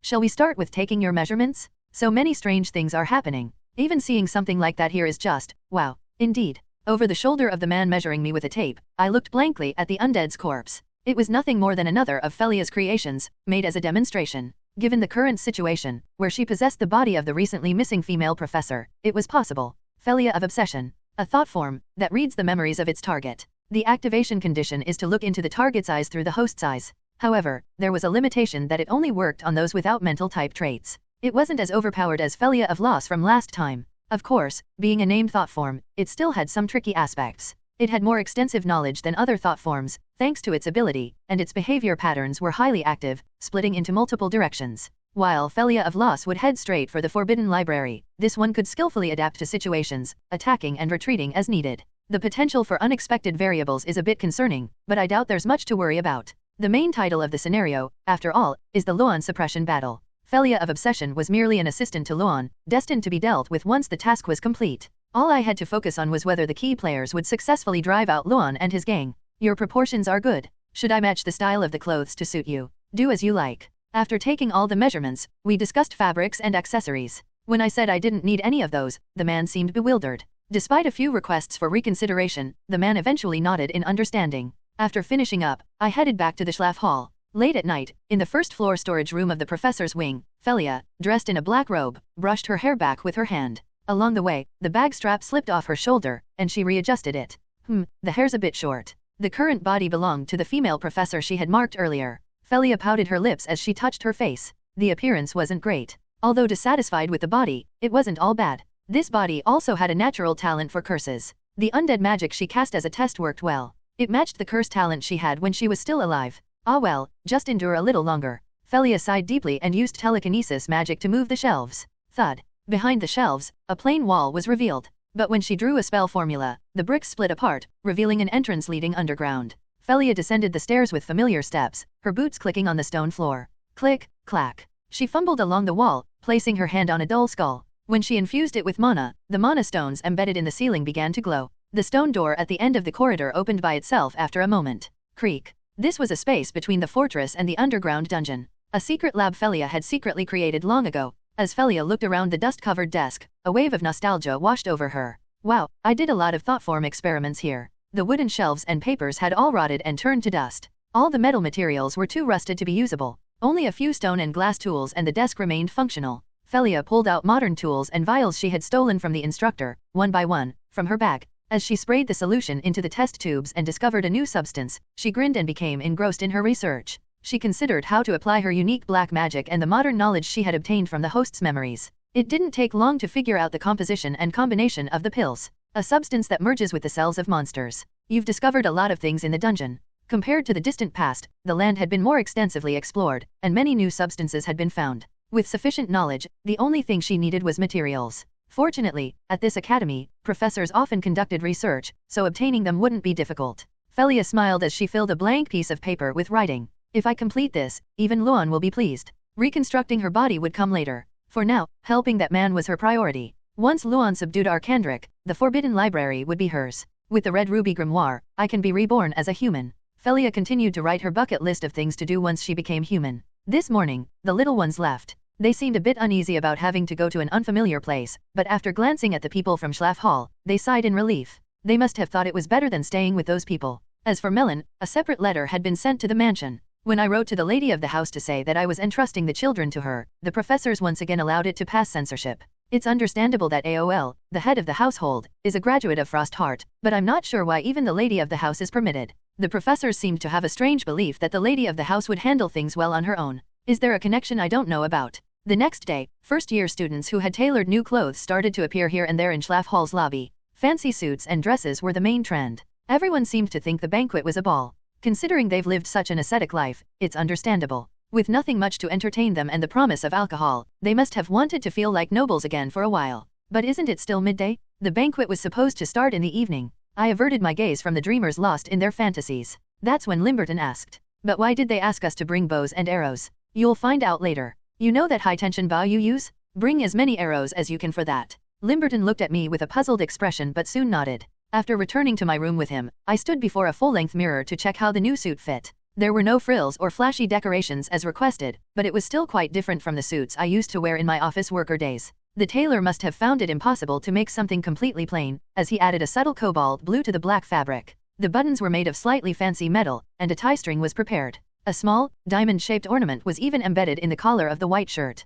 shall we start with taking your measurements? So many strange things are happening. Even seeing something like that here is just, wow. Indeed. Over the shoulder of the man measuring me with a tape, I looked blankly at the undead's corpse. It was nothing more than another of Felia's creations, made as a demonstration. Given the current situation, where she possessed the body of the recently missing female professor, it was possible. Felia of obsession. A thought form that reads the memories of its target. The activation condition is to look into the target's eyes through the host's eyes. However, there was a limitation that it only worked on those without mental type traits. It wasn't as overpowered as Felia of Loss from last time. Of course, being a named thought form, it still had some tricky aspects. It had more extensive knowledge than other thought forms, thanks to its ability, and its behavior patterns were highly active, splitting into multiple directions. While Felia of Loss would head straight for the Forbidden Library, this one could skillfully adapt to situations, attacking and retreating as needed. The potential for unexpected variables is a bit concerning, but I doubt there's much to worry about. The main title of the scenario, after all, is the Luan Suppression Battle. Felia of Obsession was merely an assistant to Luan, destined to be dealt with once the task was complete. All I had to focus on was whether the key players would successfully drive out Luan and his gang. Your proportions are good. Should I match the style of the clothes to suit you? Do as you like. After taking all the measurements, we discussed fabrics and accessories. When I said I didn't need any of those, the man seemed bewildered. Despite a few requests for reconsideration, the man eventually nodded in understanding. After finishing up, I headed back to the Schlaf Hall. Late at night, in the first-floor storage room of the professor's wing, Felia, dressed in a black robe, brushed her hair back with her hand. Along the way, the bag strap slipped off her shoulder, and she readjusted it. The hair's a bit short. The current body belonged to the female professor she had marked earlier. Felia pouted her lips as she touched her face. The appearance wasn't great. Although dissatisfied with the body, it wasn't all bad. This body also had a natural talent for curses. The undead magic she cast as a test worked well. It matched the curse talent she had when she was still alive. Ah well, just endure a little longer. Felia sighed deeply and used telekinesis magic to move the shelves. Thud. Behind the shelves, a plain wall was revealed. But when she drew a spell formula, the bricks split apart, revealing an entrance leading underground. Felia descended the stairs with familiar steps, her boots clicking on the stone floor. Click, clack. She fumbled along the wall, placing her hand on a dull skull. When she infused it with mana, the mana stones embedded in the ceiling began to glow. The stone door at the end of the corridor opened by itself after a moment. Creak. This was a space between the fortress and the underground dungeon. A secret lab Felia had secretly created long ago. As Felia looked around the dust-covered desk, a wave of nostalgia washed over her. Wow, I did a lot of thought-form experiments here. The wooden shelves and papers had all rotted and turned to dust. All the metal materials were too rusted to be usable. Only a few stone and glass tools and the desk remained functional. Felia pulled out modern tools and vials she had stolen from the instructor, one by one, from her bag. As she sprayed the solution into the test tubes and discovered a new substance, she grinned and became engrossed in her research. She considered how to apply her unique black magic and the modern knowledge she had obtained from the host's memories. It didn't take long to figure out the composition and combination of the pills. A substance that merges with the cells of monsters. You've discovered a lot of things in the dungeon. Compared to the distant past, the land had been more extensively explored, and many new substances had been found. With sufficient knowledge, the only thing she needed was materials. Fortunately, at this academy, professors often conducted research, so obtaining them wouldn't be difficult. Felia smiled as she filled a blank piece of paper with writing. If I complete this, even Luan will be pleased. Reconstructing her body would come later. For now, helping that man was her priority. Once Luan subdued Arkandric, the Forbidden Library would be hers. With the Red Ruby Grimoire, I can be reborn as a human. Felia continued to write her bucket list of things to do once she became human. This morning, the little ones left. They seemed a bit uneasy about having to go to an unfamiliar place, but after glancing at the people from Schlaff Hall, they sighed in relief. They must have thought it was better than staying with those people. As for Melon, a separate letter had been sent to the mansion. When I wrote to the lady of the house to say that I was entrusting the children to her, the professors once again allowed it to pass censorship. It's understandable that AOL, the head of the household, is a graduate of Frost Heart, but I'm not sure why even the lady of the house is permitted. The professors seemed to have a strange belief that the lady of the house would handle things well on her own. Is there a connection I don't know about? The next day, first-year students who had tailored new clothes started to appear here and there in Schlaff Hall's lobby. Fancy suits and dresses were the main trend. Everyone seemed to think the banquet was a ball. Considering they've lived such an ascetic life, it's understandable. With nothing much to entertain them and the promise of alcohol, they must have wanted to feel like nobles again for a while. But isn't it still midday? The banquet was supposed to start in the evening. I averted my gaze from the dreamers lost in their fantasies. That's when Limberton asked, "But why did they ask us to bring bows and arrows?" "You'll find out later. You know that high-tension bow you use? Bring as many arrows as you can for that." Limberton looked at me with a puzzled expression but soon nodded. After returning to my room with him, I stood before a full-length mirror to check how the new suit fit. There were no frills or flashy decorations as requested, but it was still quite different from the suits I used to wear in my office worker days. The tailor must have found it impossible to make something completely plain, as he added a subtle cobalt blue to the black fabric. The buttons were made of slightly fancy metal, and a tie string was prepared. A small, diamond-shaped ornament was even embedded in the collar of the white shirt.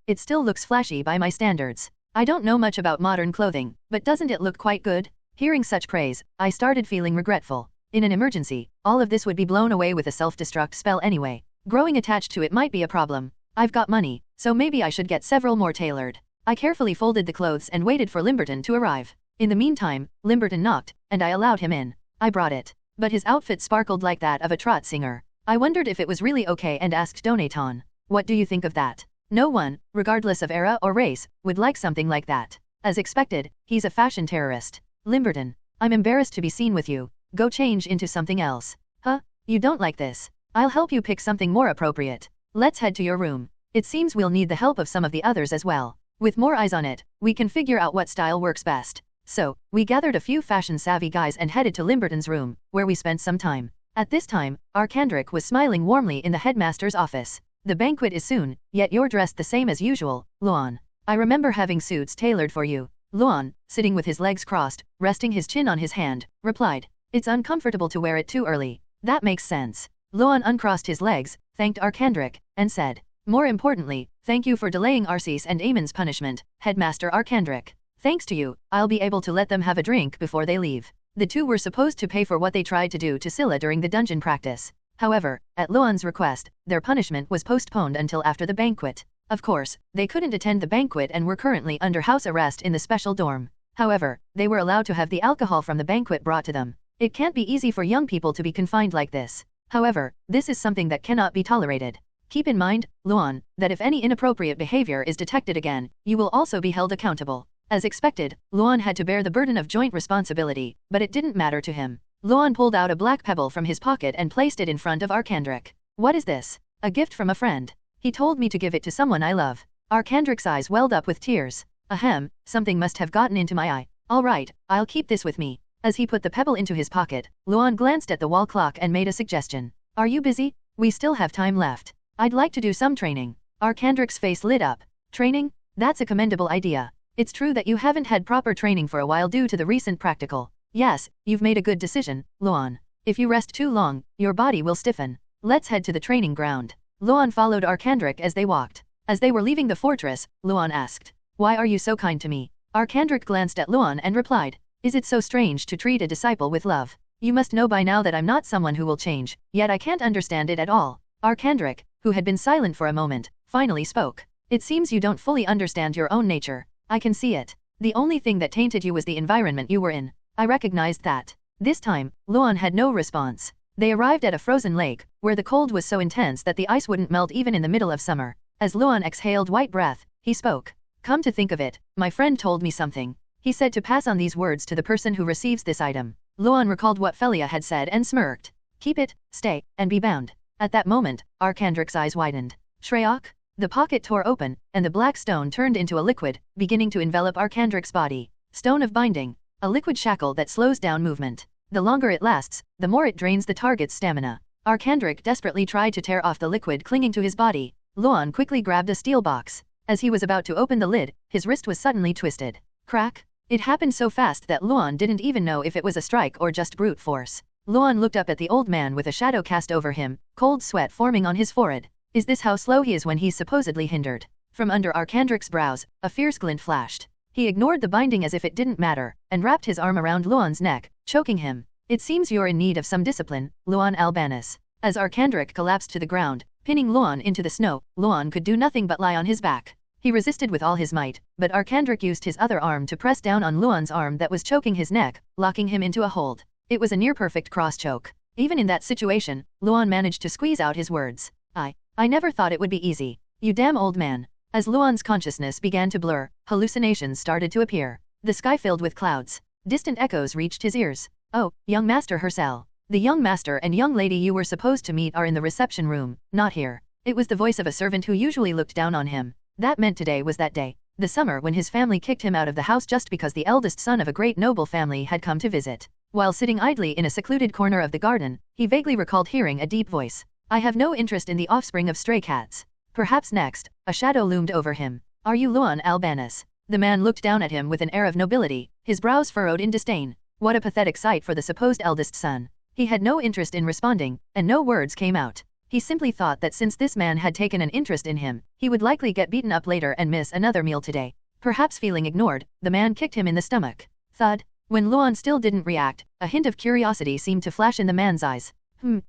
It still looks flashy by my standards. I don't know much about modern clothing, but doesn't it look quite good? Hearing such praise, I started feeling regretful. In an emergency, all of this would be blown away with a self-destruct spell anyway. Growing attached to it might be a problem. I've got money, so maybe I should get several more tailored. I carefully folded the clothes and waited for Limberton to arrive. In the meantime, Limberton knocked, and I allowed him in. I brought it. But his outfit sparkled like that of a trot singer. I wondered if it was really okay and asked Donaton, "What do you think of that?" No one, regardless of era or race, would like something like that. As expected, he's a fashion terrorist. "Limberton, I'm embarrassed to be seen with you. Go change into something else." "Huh? You don't like this? I'll help you pick something more appropriate. Let's head to your room. It seems we'll need the help of some of the others as well. With more eyes on it, we can figure out what style works best." So, we gathered a few fashion-savvy guys and headed to Limberton's room, where we spent some time. At this time, Arkandrick was smiling warmly in the headmaster's office. "The banquet is soon, yet you're dressed the same as usual, Luan. I remember having suits tailored for you." Luan, sitting with his legs crossed, resting his chin on his hand, replied, "It's uncomfortable to wear it too early." "That makes sense." Luan uncrossed his legs, thanked Arkandrick, and said, "More importantly, thank you for delaying Arcee's and Amon's punishment, Headmaster Arkandrick. Thanks to you, I'll be able to let them have a drink before they leave." The two were supposed to pay for what they tried to do to Scylla during the dungeon practice. However, at Luan's request, their punishment was postponed until after the banquet. Of course, they couldn't attend the banquet and were currently under house arrest in the special dorm. However, they were allowed to have the alcohol from the banquet brought to them. It can't be easy for young people to be confined like this. However, this is something that cannot be tolerated. Keep in mind, Luan, that if any inappropriate behavior is detected again, you will also be held accountable. As expected, Luan had to bear the burden of joint responsibility, but it didn't matter to him. Luan pulled out a black pebble from his pocket and placed it in front of Arkandrick. "What is this?" "A gift from a friend. He told me to give it to someone I love." Arkandrick's eyes welled up with tears. "Ahem, something must have gotten into my eye. All right, I'll keep this with me." As he put the pebble into his pocket, Luan glanced at the wall clock and made a suggestion. "Are you busy? We still have time left. I'd like to do some training." Arkandrick's face lit up. "Training? That's a commendable idea. It's true that you haven't had proper training for a while due to the recent practical. Yes, you've made a good decision, Luan. If you rest too long, your body will stiffen. Let's head to the training ground." Luan followed Arkandrick as they walked. As they were leaving the fortress, Luan asked, "Why are you so kind to me?" Arkandrick glanced at Luan and replied, "Is it so strange to treat a disciple with love? You must know by now that I'm not someone who will change, yet I can't understand it at all." Arkandrick, who had been silent for a moment, finally spoke. "It seems you don't fully understand your own nature. I can see it. The only thing that tainted you was the environment you were in." I recognized that. This time, Luan had no response. They arrived at a frozen lake, where the cold was so intense that the ice wouldn't melt even in the middle of summer. As Luan exhaled white breath, he spoke. "Come to think of it, my friend told me something." He said to pass on these words to the person who receives this item. Luan recalled what Felia had said and smirked. "Keep it, stay, and be bound." At that moment, Arkandrick's eyes widened. Shreyok? The pocket tore open, and the black stone turned into a liquid, beginning to envelop Arkandrick's body. Stone of binding. A liquid shackle that slows down movement. The longer it lasts, the more it drains the target's stamina. Arcandric desperately tried to tear off the liquid clinging to his body. Luan quickly grabbed a steel box. As he was about to open the lid, his wrist was suddenly twisted. Crack! It happened so fast that Luan didn't even know if it was a strike or just brute force. Luan looked up at the old man with a shadow cast over him, cold sweat forming on his forehead. Is this how slow he is when he's supposedly hindered? From under Arcandric's brows, a fierce glint flashed. He ignored the binding as if it didn't matter, and wrapped his arm around Luan's neck, choking him. It seems you're in need of some discipline, Luan Albanus. As Arcandric collapsed to the ground, pinning Luan into the snow, Luan could do nothing but lie on his back. He resisted with all his might, but Arcandric used his other arm to press down on Luan's arm that was choking his neck, locking him into a hold. It was a near-perfect cross-choke. Even in that situation, Luan managed to squeeze out his words. I never thought it would be easy. You damn old man. As Luan's consciousness began to blur, hallucinations started to appear. The sky filled with clouds. Distant echoes reached his ears. Oh, young master Hercel. The young master and young lady you were supposed to meet are in the reception room, not here. It was the voice of a servant who usually looked down on him. That meant today was that day. The summer when his family kicked him out of the house just because the eldest son of a great noble family had come to visit. While sitting idly in a secluded corner of the garden, he vaguely recalled hearing a deep voice. I have no interest in the offspring of stray cats. Perhaps next, a shadow loomed over him. Are you Luan Albanus? The man looked down at him with an air of nobility, his brows furrowed in disdain. What a pathetic sight for the supposed eldest son. He had no interest in responding, and no words came out. He simply thought that since this man had taken an interest in him, he would likely get beaten up later and miss another meal today. Perhaps feeling ignored, the man kicked him in the stomach. Thud. When Luan still didn't react, a hint of curiosity seemed to flash in the man's eyes.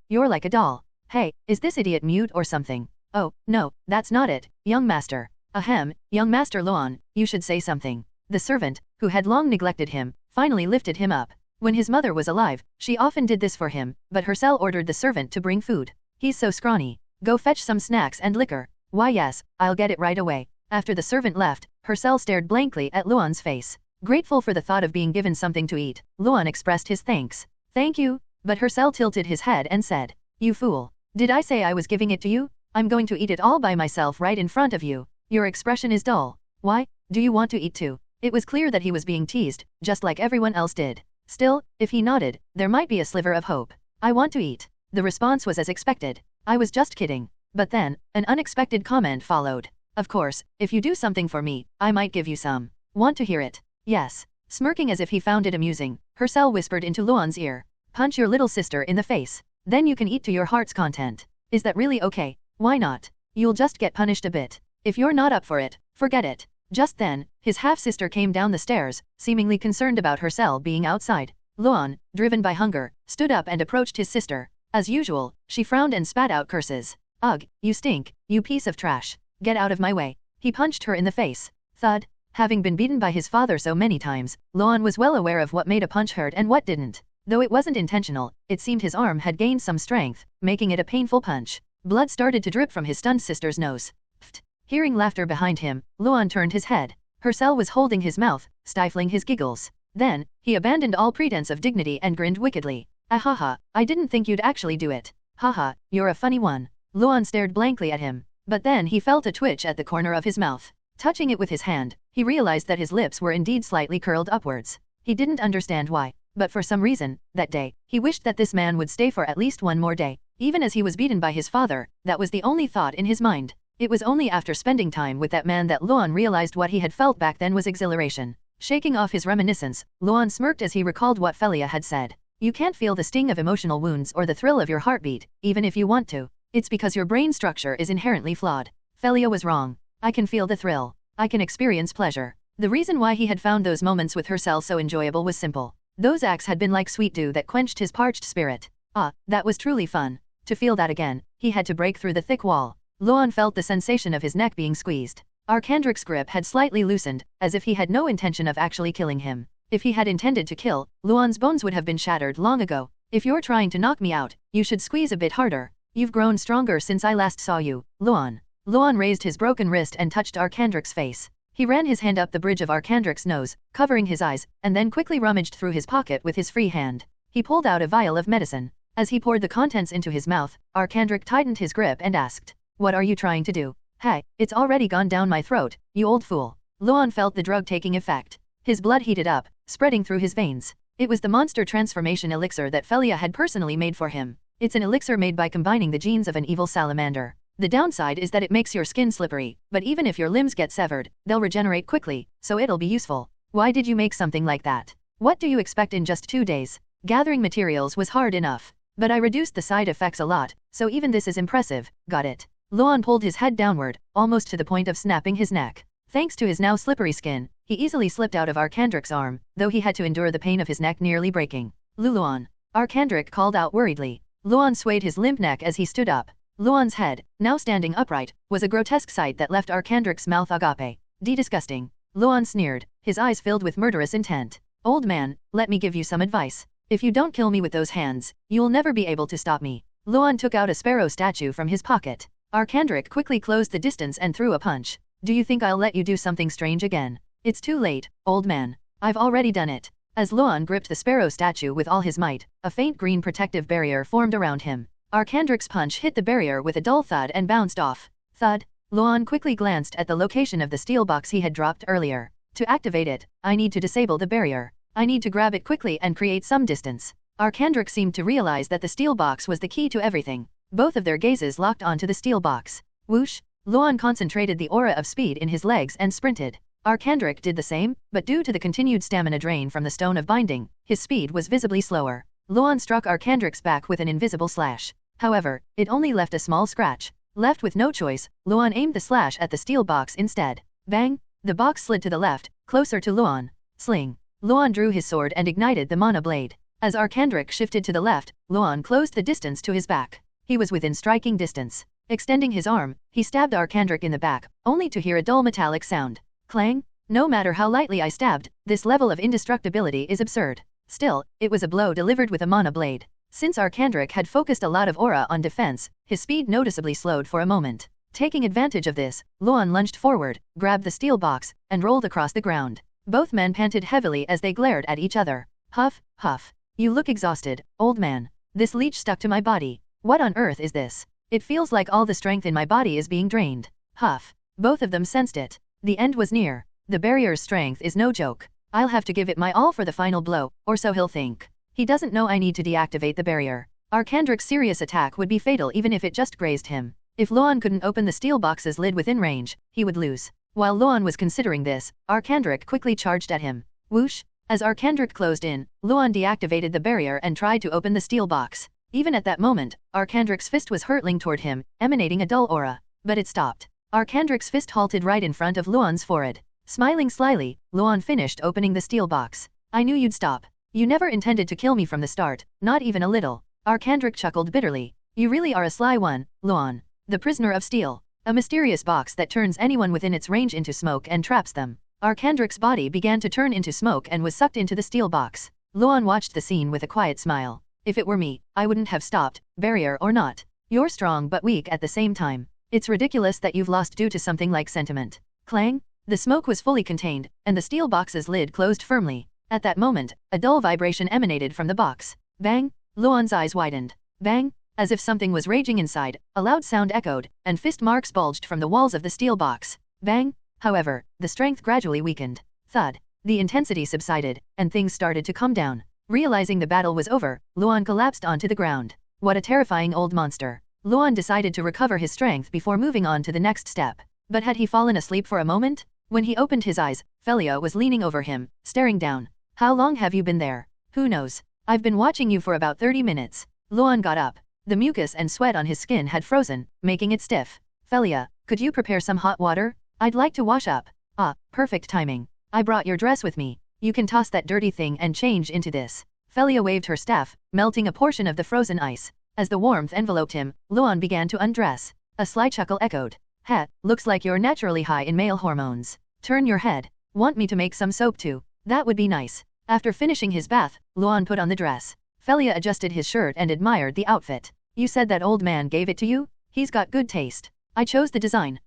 You're like a doll. Hey, is this idiot mute or something? Oh, no, that's not it, young master. Ahem, young master Luan, you should say something. The servant, who had long neglected him, finally lifted him up. When his mother was alive, she often did this for him, but Hercel ordered the servant to bring food. He's so scrawny. Go fetch some snacks and liquor. Why yes, I'll get it right away. After the servant left, Hercel stared blankly at Luan's face. Grateful for the thought of being given something to eat, Luan expressed his thanks. Thank you, but Hercel tilted his head and said, You fool. Did I say I was giving it to you? I'm going to eat it all by myself right in front of you. Your expression is dull. Why? Do you want to eat too? It was clear that he was being teased, just like everyone else did. Still, if he nodded, there might be a sliver of hope. I want to eat. The response was as expected. I was just kidding. But then, an unexpected comment followed. Of course, if you do something for me, I might give you some. Want to hear it? Yes. Smirking as if he found it amusing, Hercel whispered into Luan's ear. Punch your little sister in the face. Then you can eat to your heart's content. Is that really okay? Why not? You'll just get punished a bit. If you're not up for it, forget it. Just then, his half-sister came down the stairs, seemingly concerned about Hercel being outside. Luan, driven by hunger, stood up and approached his sister. As usual, she frowned and spat out curses. Ugh, you stink, you piece of trash. Get out of my way. He punched her in the face. Thud. Having been beaten by his father so many times, Luan was well aware of what made a punch hurt and what didn't. Though it wasn't intentional, it seemed his arm had gained some strength, making it a painful punch. Blood started to drip from his stunned sister's nose. Pfft. Hearing laughter behind him, Luan turned his head. Hercel was holding his mouth, stifling his giggles. Then, he abandoned all pretense of dignity and grinned wickedly. Ahaha, I didn't think you'd actually do it. Haha, you're a funny one. Luan stared blankly at him. But then he felt a twitch at the corner of his mouth. Touching it with his hand, he realized that his lips were indeed slightly curled upwards. He didn't understand why, but for some reason, that day, he wished that this man would stay for at least one more day. Even as he was beaten by his father, that was the only thought in his mind. It was only after spending time with that man that Luan realized what he had felt back then was exhilaration. Shaking off his reminiscence, Luan smirked as he recalled what Felia had said. You can't feel the sting of emotional wounds or the thrill of your heartbeat, even if you want to. It's because your brain structure is inherently flawed. Felia was wrong. I can feel the thrill. I can experience pleasure. The reason why he had found those moments with Hercel so enjoyable was simple. Those acts had been like sweet dew that quenched his parched spirit. Ah, that was truly fun. To feel that again, he had to break through the thick wall. Luan felt the sensation of his neck being squeezed. Arcandric's grip had slightly loosened, as if he had no intention of actually killing him. If he had intended to kill, Luan's bones would have been shattered long ago. If you're trying to knock me out, you should squeeze a bit harder. You've grown stronger since I last saw you, Luan. Luan raised his broken wrist and touched Arcandric's face. He ran his hand up the bridge of Arcandric's nose, covering his eyes, and then quickly rummaged through his pocket with his free hand. He pulled out a vial of medicine. As he poured the contents into his mouth, Arcandric tightened his grip and asked, What are you trying to do? Hey, it's already gone down my throat, you old fool. Luan felt the drug taking effect. His blood heated up, spreading through his veins. It was the monster transformation elixir that Felia had personally made for him. It's an elixir made by combining the genes of an evil salamander. The downside is that it makes your skin slippery, but even if your limbs get severed, they'll regenerate quickly, so it'll be useful. Why did you make something like that? What do you expect in just 2 days? Gathering materials was hard enough. But I reduced the side effects a lot, so even this is impressive, got it? Luan pulled his head downward, almost to the point of snapping his neck. Thanks to his now slippery skin, he easily slipped out of Arkandrik's arm, though he had to endure the pain of his neck nearly breaking. Luan. Arkandrik called out worriedly. Luan swayed his limp neck as he stood up. Luan's head, now standing upright, was a grotesque sight that left Arkandrik's mouth agape. Disgusting. Luan sneered, his eyes filled with murderous intent. Old man, let me give you some advice. If you don't kill me with those hands, you'll never be able to stop me. Luan took out a sparrow statue from his pocket. Arkandrik quickly closed the distance and threw a punch. Do you think I'll let you do something strange again? It's too late, old man. I've already done it. As Luan gripped the sparrow statue with all his might, a faint green protective barrier formed around him. Arkandrik's punch hit the barrier with a dull thud and bounced off. Thud. Luan quickly glanced at the location of the steel box he had dropped earlier. To activate it, I need to disable the barrier. I need to grab it quickly and create some distance. Arkandrik seemed to realize that the steel box was the key to everything. Both of their gazes locked onto the steel box. Whoosh! Luan concentrated the aura of speed in his legs and sprinted. Arkandrik did the same, but due to the continued stamina drain from the stone of binding, his speed was visibly slower. Luan struck Arkandrik's back with an invisible slash. However, it only left a small scratch. Left with no choice, Luan aimed the slash at the steel box instead. Bang! The box slid to the left, closer to Luan. Sling. Luan drew his sword and ignited the mana blade. As Arkandrik shifted to the left, Luan closed the distance to his back. He was within striking distance. Extending his arm, he stabbed Arkandrik in the back, only to hear a dull metallic sound. Clang! No matter how lightly I stabbed, this level of indestructibility is absurd. Still, it was a blow delivered with a mana blade. Since Arkandrik had focused a lot of aura on defense, his speed noticeably slowed for a moment. Taking advantage of this, Luan lunged forward, grabbed the steel box, and rolled across the ground. Both men panted heavily as they glared at each other. Huff, huff. You look exhausted, old man. This leech stuck to my body. What on earth is this? It feels like all the strength in my body is being drained. Huff. Both of them sensed it. The end was near. The barrier's strength is no joke. I'll have to give it my all for the final blow, or so he'll think. He doesn't know I need to deactivate the barrier. Arkandrik's serious attack would be fatal even if it just grazed him. If Luan couldn't open the steel box's lid within range, he would lose. While Luan was considering this, Arkandrik quickly charged at him. Whoosh! As Arkandrik closed in, Luan deactivated the barrier and tried to open the steel box. Even at that moment, Arkandrik's fist was hurtling toward him, emanating a dull aura. But it stopped. Arkandrik's fist halted right in front of Luan's forehead. Smiling slyly, Luan finished opening the steel box. I knew you'd stop. You never intended to kill me from the start, not even a little. Arkandrik chuckled bitterly. You really are a sly one, Luan. The prisoner of steel. A mysterious box that turns anyone within its range into smoke and traps them. Arkandrik's body began to turn into smoke and was sucked into the steel box. Luan watched the scene with a quiet smile. If it were me, I wouldn't have stopped, barrier or not. You're strong but weak at the same time. It's ridiculous that you've lost due to something like sentiment. Clang! The smoke was fully contained, and the steel box's lid closed firmly. At that moment, a dull vibration emanated from the box. Bang! Luan's eyes widened. Bang! As if something was raging inside, a loud sound echoed, and fist marks bulged from the walls of the steel box. Bang! However, the strength gradually weakened. Thud! The intensity subsided, and things started to calm down. Realizing the battle was over, Luan collapsed onto the ground. What a terrifying old monster. Luan decided to recover his strength before moving on to the next step. But had he fallen asleep for a moment? When he opened his eyes, Felia was leaning over him, staring down. How long have you been there? Who knows? I've been watching you for about 30 minutes. Luan got up. The mucus and sweat on his skin had frozen, making it stiff. Felia, could you prepare some hot water? I'd like to wash up. Ah, perfect timing. I brought your dress with me. You can toss that dirty thing and change into this. Felia waved her staff, melting a portion of the frozen ice. As the warmth enveloped him, Luan began to undress. A sly chuckle echoed. Heh, looks like you're naturally high in male hormones. Turn your head. Want me to make some soap too? That would be nice. After finishing his bath, Luan put on the dress. Felia adjusted his shirt and admired the outfit. You said that old man gave it to you? He's got good taste. I chose the design.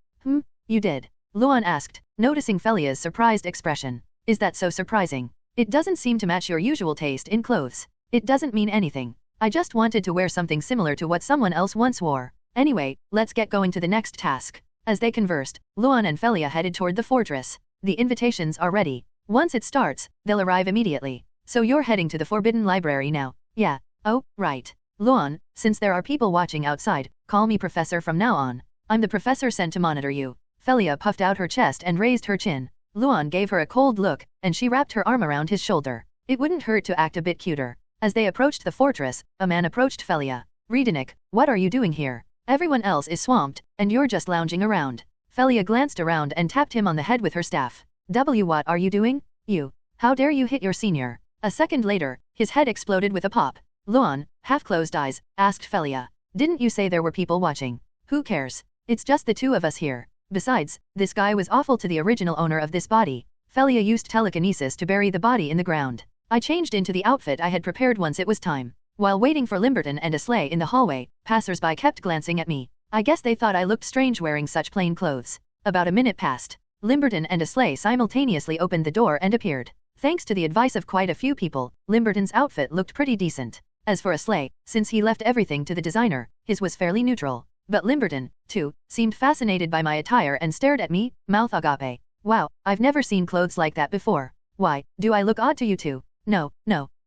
You did? Luan asked, noticing Felia's surprised expression. Is that so surprising? It doesn't seem to match your usual taste in clothes. It doesn't mean anything. I just wanted to wear something similar to what someone else once wore. Anyway, let's get going to the next task. As they conversed, Luan and Felia headed toward the fortress. The invitations are ready. Once it starts, they'll arrive immediately. So you're heading to the Forbidden Library now? Yeah. Oh, right. Luan, since there are people watching outside, call me Professor from now on. I'm the professor sent to monitor you. Felia puffed out her chest and raised her chin. Luan gave her a cold look, and she wrapped her arm around his shoulder. It wouldn't hurt to act a bit cuter. As they approached the fortress, a man approached Felia. Redistributing, what are you doing here? Everyone else is swamped, and you're just lounging around. Felia glanced around and tapped him on the head with her staff. What are you doing? You. How dare you hit your senior? A second later, his head exploded with a pop. Luan, half-closed eyes, asked Felia. Didn't you say there were people watching? Who cares? It's just the two of us here. Besides, this guy was awful to the original owner of this body. Felia used telekinesis to bury the body in the ground. I changed into the outfit I had prepared once it was time. While waiting for Limberton and a sleigh in the hallway, passers-by kept glancing at me. I guess they thought I looked strange wearing such plain clothes. About a minute passed. Limberton and a sleigh simultaneously opened the door and appeared. Thanks to the advice of quite a few people, Limberton's outfit looked pretty decent. As for a sleigh, since he left everything to the designer, his was fairly neutral. But Limberton, too, seemed fascinated by my attire and stared at me, mouth agape. Wow, I've never seen clothes like that before. Why, do I look odd to you two? No,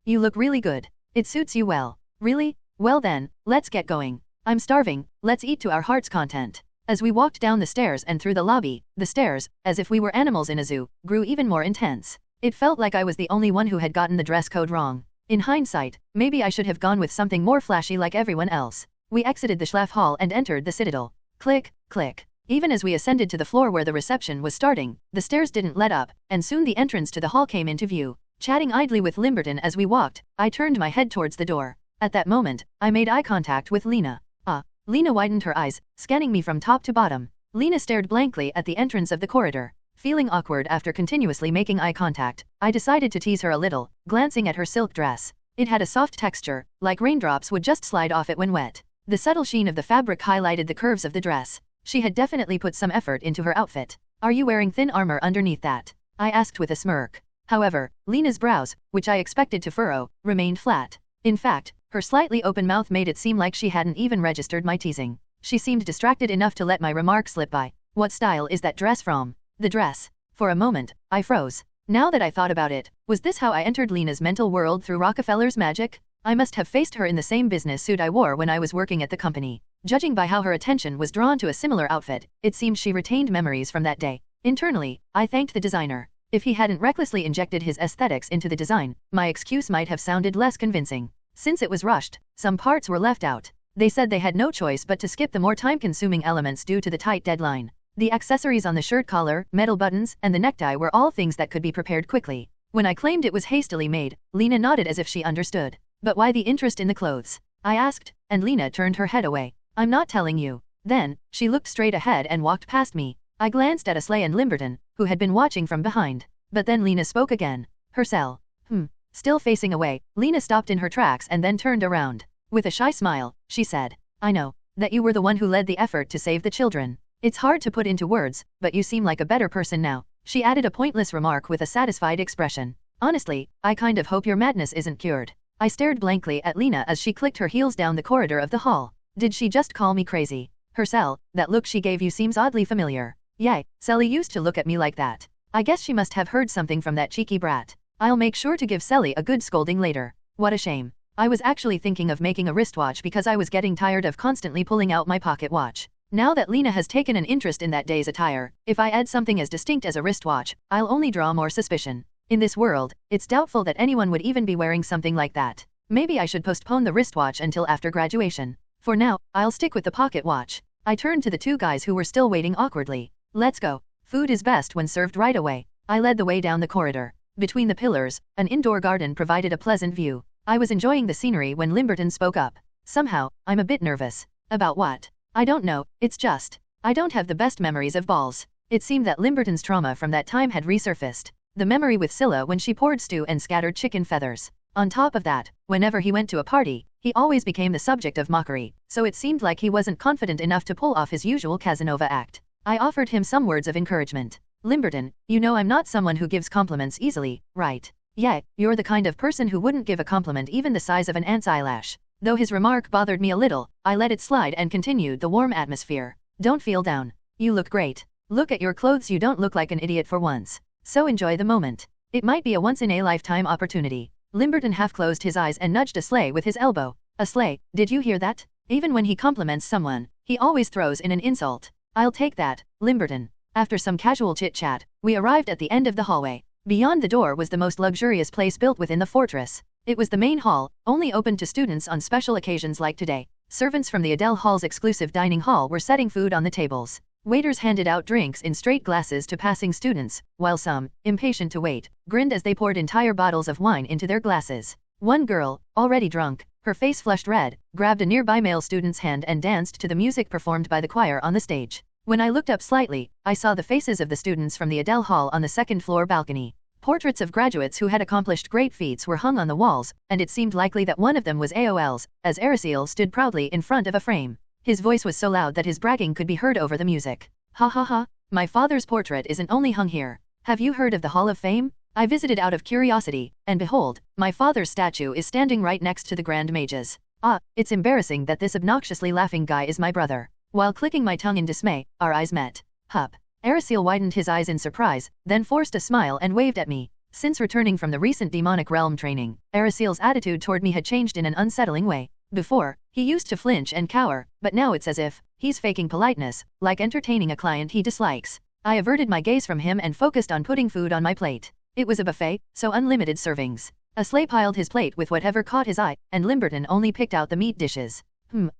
you look really good. It suits you well. Really? Well then, let's get going. I'm starving, let's eat to our heart's content. As we walked down the stairs and through the lobby, the stares, as if we were animals in a zoo, grew even more intense. It felt like I was the only one who had gotten the dress code wrong. In hindsight, maybe I should have gone with something more flashy like everyone else. We exited the Schlaf Hall and entered the Citadel. Click, click. Even as we ascended to the floor where the reception was starting, the stairs didn't let up, and soon the entrance to the hall came into view. Chatting idly with Limberton as we walked, I turned my head towards the door. At that moment, I made eye contact with Lena. Lena widened her eyes, scanning me from top to bottom. Lena stared blankly at the entrance of the corridor. Feeling awkward after continuously making eye contact, I decided to tease her a little, glancing at her silk dress. It had a soft texture, like raindrops would just slide off it when wet. The subtle sheen of the fabric highlighted the curves of the dress. She had definitely put some effort into her outfit. Are you wearing thin armor underneath that? I asked with a smirk. However, Lena's brows, which I expected to furrow, remained flat. In fact, her slightly open mouth made it seem like she hadn't even registered my teasing. She seemed distracted enough to let my remark slip by. What style is that dress from? The dress. For a moment, I froze. Now that I thought about it, was this how I entered Lena's mental world through Rockefeller's magic? I must have faced her in the same business suit I wore when I was working at the company. Judging by how her attention was drawn to a similar outfit, it seemed she retained memories from that day. Internally, I thanked the designer. If he hadn't recklessly injected his aesthetics into the design, my excuse might have sounded less convincing. Since it was rushed, some parts were left out. They said they had no choice but to skip the more time-consuming elements due to the tight deadline. The accessories on the shirt collar, metal buttons, and the necktie were all things that could be prepared quickly. When I claimed it was hastily made, Lena nodded as if she understood. But why the interest in the clothes? I asked, and Lena turned her head away. I'm not telling you. Then, she looked straight ahead and walked past me. I glanced at Aslay and Limberton, who had been watching from behind. But then Lena spoke again. Her cell. Still facing away, Lena stopped in her tracks and then turned around. With a shy smile, she said, I know that you were the one who led the effort to save the children. It's hard to put into words, but you seem like a better person now. She added a pointless remark with a satisfied expression. Honestly, I kind of hope your madness isn't cured. I stared blankly at Lena as she clicked her heels down the corridor of the hall. Did she just call me crazy? Her cell, that look she gave you seems oddly familiar. Yay, Sally used to look at me like that. I guess she must have heard something from that cheeky brat. I'll make sure to give Sally a good scolding later. What a shame. I was actually thinking of making a wristwatch because I was getting tired of constantly pulling out my pocket watch. Now that Lena has taken an interest in that day's attire, if I add something as distinct as a wristwatch, I'll only draw more suspicion. In this world, it's doubtful that anyone would even be wearing something like that. Maybe I should postpone the wristwatch until after graduation. For now, I'll stick with the pocket watch. I turned to the two guys who were still waiting awkwardly. Let's go. Food is best when served right away. I led the way down the corridor. Between the pillars, an indoor garden provided a pleasant view. I was enjoying the scenery when Limberton spoke up. Somehow, I'm a bit nervous. About what? I don't know, it's just, I don't have the best memories of balls. It seemed that Limberton's trauma from that time had resurfaced. The memory with Scylla when she poured stew and scattered chicken feathers. On top of that, whenever he went to a party, he always became the subject of mockery, so it seemed like he wasn't confident enough to pull off his usual Casanova act. I offered him some words of encouragement. Limberton, you know I'm not someone who gives compliments easily, right? Yeah, you're the kind of person who wouldn't give a compliment even the size of an ant's eyelash. Though his remark bothered me a little, I let it slide and continued the warm atmosphere. Don't feel down. You look great. Look at your clothes, you don't look like an idiot for once. So enjoy the moment. It might be a once-in-a-lifetime opportunity. Limberton half closed his eyes and nudged a sleigh with his elbow. A sleigh, did you hear that? Even when he compliments someone, he always throws in an insult. I'll take that, Limberton. After some casual chit-chat, we arrived at the end of the hallway. Beyond the door was the most luxurious place built within the fortress. It was the main hall, only open to students on special occasions like today. Servants from the Adele Hall's exclusive dining hall were setting food on the tables. Waiters handed out drinks in straight glasses to passing students, while some, impatient to wait, grinned as they poured entire bottles of wine into their glasses. One girl, already drunk, her face flushed red, grabbed a nearby male student's hand and danced to the music performed by the choir on the stage. When I looked up slightly, I saw the faces of the students from the Adele Hall on the second-floor balcony. Portraits of graduates who had accomplished great feats were hung on the walls, and it seemed likely that one of them was AOL's, as Aristocratic stood proudly in front of a frame. His voice was so loud that his bragging could be heard over the music. Ha ha ha, my father's portrait isn't only hung here. Have you heard of the Hall of Fame? I visited out of curiosity, and behold, my father's statue is standing right next to the Grand Mage's. Ah, it's embarrassing that this obnoxiously laughing guy is my brother. While clicking my tongue in dismay, our eyes met. Hup. Aristocratic widened his eyes in surprise, then forced a smile and waved at me. Since returning from the recent demonic realm training, Aristocratic's attitude toward me had changed in an unsettling way. Before, he used to flinch and cower, but now it's as if he's faking politeness, like entertaining a client he dislikes. I averted my gaze from him and focused on putting food on my plate. It was a buffet, so unlimited servings. A sleigh piled his plate with whatever caught his eye, and Limberton only picked out the meat dishes.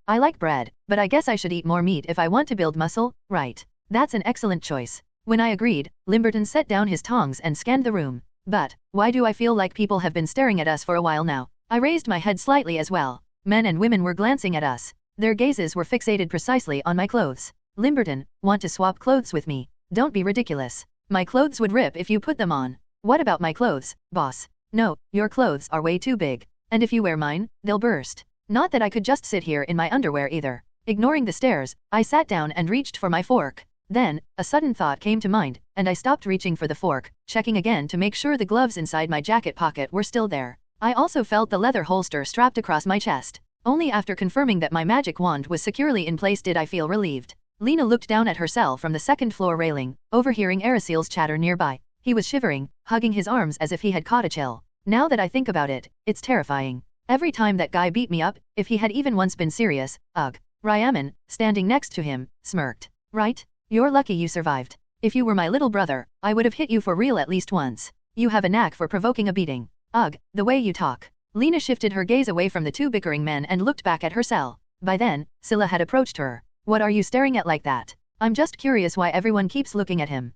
I like bread, but I guess I should eat more meat if I want to build muscle, right? That's an excellent choice. When I agreed, Limberton set down his tongs and scanned the room. But, why do I feel like people have been staring at us for a while now? I raised my head slightly as well. Men and women were glancing at us. Their gazes were fixated precisely on my clothes. Limberton, want to swap clothes with me? Don't be ridiculous. My clothes would rip if you put them on. What about my clothes, boss? No, your clothes are way too big. And if you wear mine, they'll burst. Not that I could just sit here in my underwear either. Ignoring the stares, I sat down and reached for my fork. Then, a sudden thought came to mind, and I stopped reaching for the fork, checking again to make sure the gloves inside my jacket pocket were still there. I also felt the leather holster strapped across my chest. Only after confirming that my magic wand was securely in place did I feel relieved. Lena looked down at her cell from the second-floor railing, overhearing Aristocratic's chatter nearby. He was shivering, hugging his arms as if he had caught a chill. Now that I think about it, it's terrifying. Every time that guy beat me up, if he had even once been serious, ugh. Ryaman, standing next to him, smirked. Right? You're lucky you survived. If you were my little brother, I would have hit you for real at least once. You have a knack for provoking a beating. Ugh, the way you talk. Lena shifted her gaze away from the two bickering men and looked back at her cell. By then, Scylla had approached her. What are you staring at like that? I'm just curious why everyone keeps looking at him.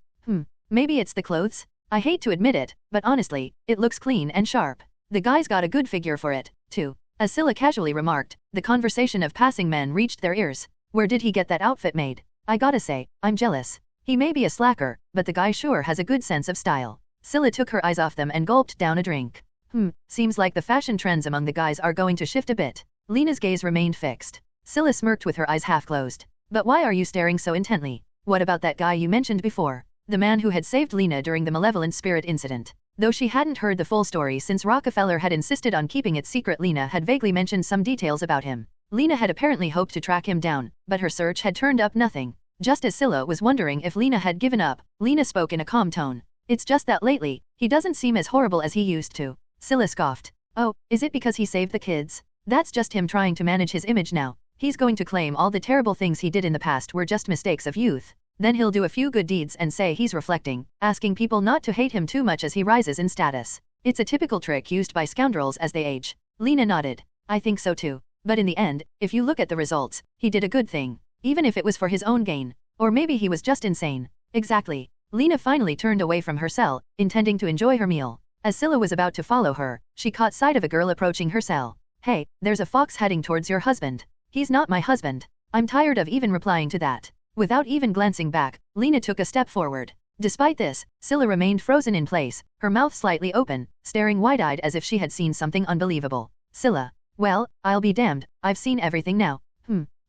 Maybe it's the clothes? I hate to admit it, but honestly, it looks clean and sharp. The guy's got a good figure for it, too. As Scylla casually remarked, the conversation of passing men reached their ears. Where did he get that outfit made? I gotta say, I'm jealous. He may be a slacker, but the guy sure has a good sense of style. Scylla took her eyes off them and gulped down a drink. Seems like the fashion trends among the guys are going to shift a bit. Lena's gaze remained fixed. Scylla smirked with her eyes half closed. But why are you staring so intently? What about that guy you mentioned before? The man who had saved Lena during the malevolent spirit incident. Though she hadn't heard the full story since Rockefeller had insisted on keeping it secret, Lena had vaguely mentioned some details about him. Lena had apparently hoped to track him down, but her search had turned up nothing. Just as Scylla was wondering if Lena had given up, Lena spoke in a calm tone. It's just that lately, he doesn't seem as horrible as he used to. Scylla scoffed. Oh, is it because he saved the kids? That's just him trying to manage his image now. He's going to claim all the terrible things he did in the past were just mistakes of youth. Then he'll do a few good deeds and say he's reflecting, asking people not to hate him too much as he rises in status. It's a typical trick used by scoundrels as they age. Lena nodded. I think so too. But in the end, if you look at the results, he did a good thing. Even if it was for his own gain. Or maybe he was just insane. Exactly. Lena finally turned away from her cell, intending to enjoy her meal. As Scylla was about to follow her, she caught sight of a girl approaching her cell. Hey, there's a fox heading towards your husband. He's not my husband. I'm tired of even replying to that. Without even glancing back, Lena took a step forward. Despite this, Scylla remained frozen in place, her mouth slightly open, staring wide-eyed as if she had seen something unbelievable. Scylla. Well, I'll be damned, I've seen everything now.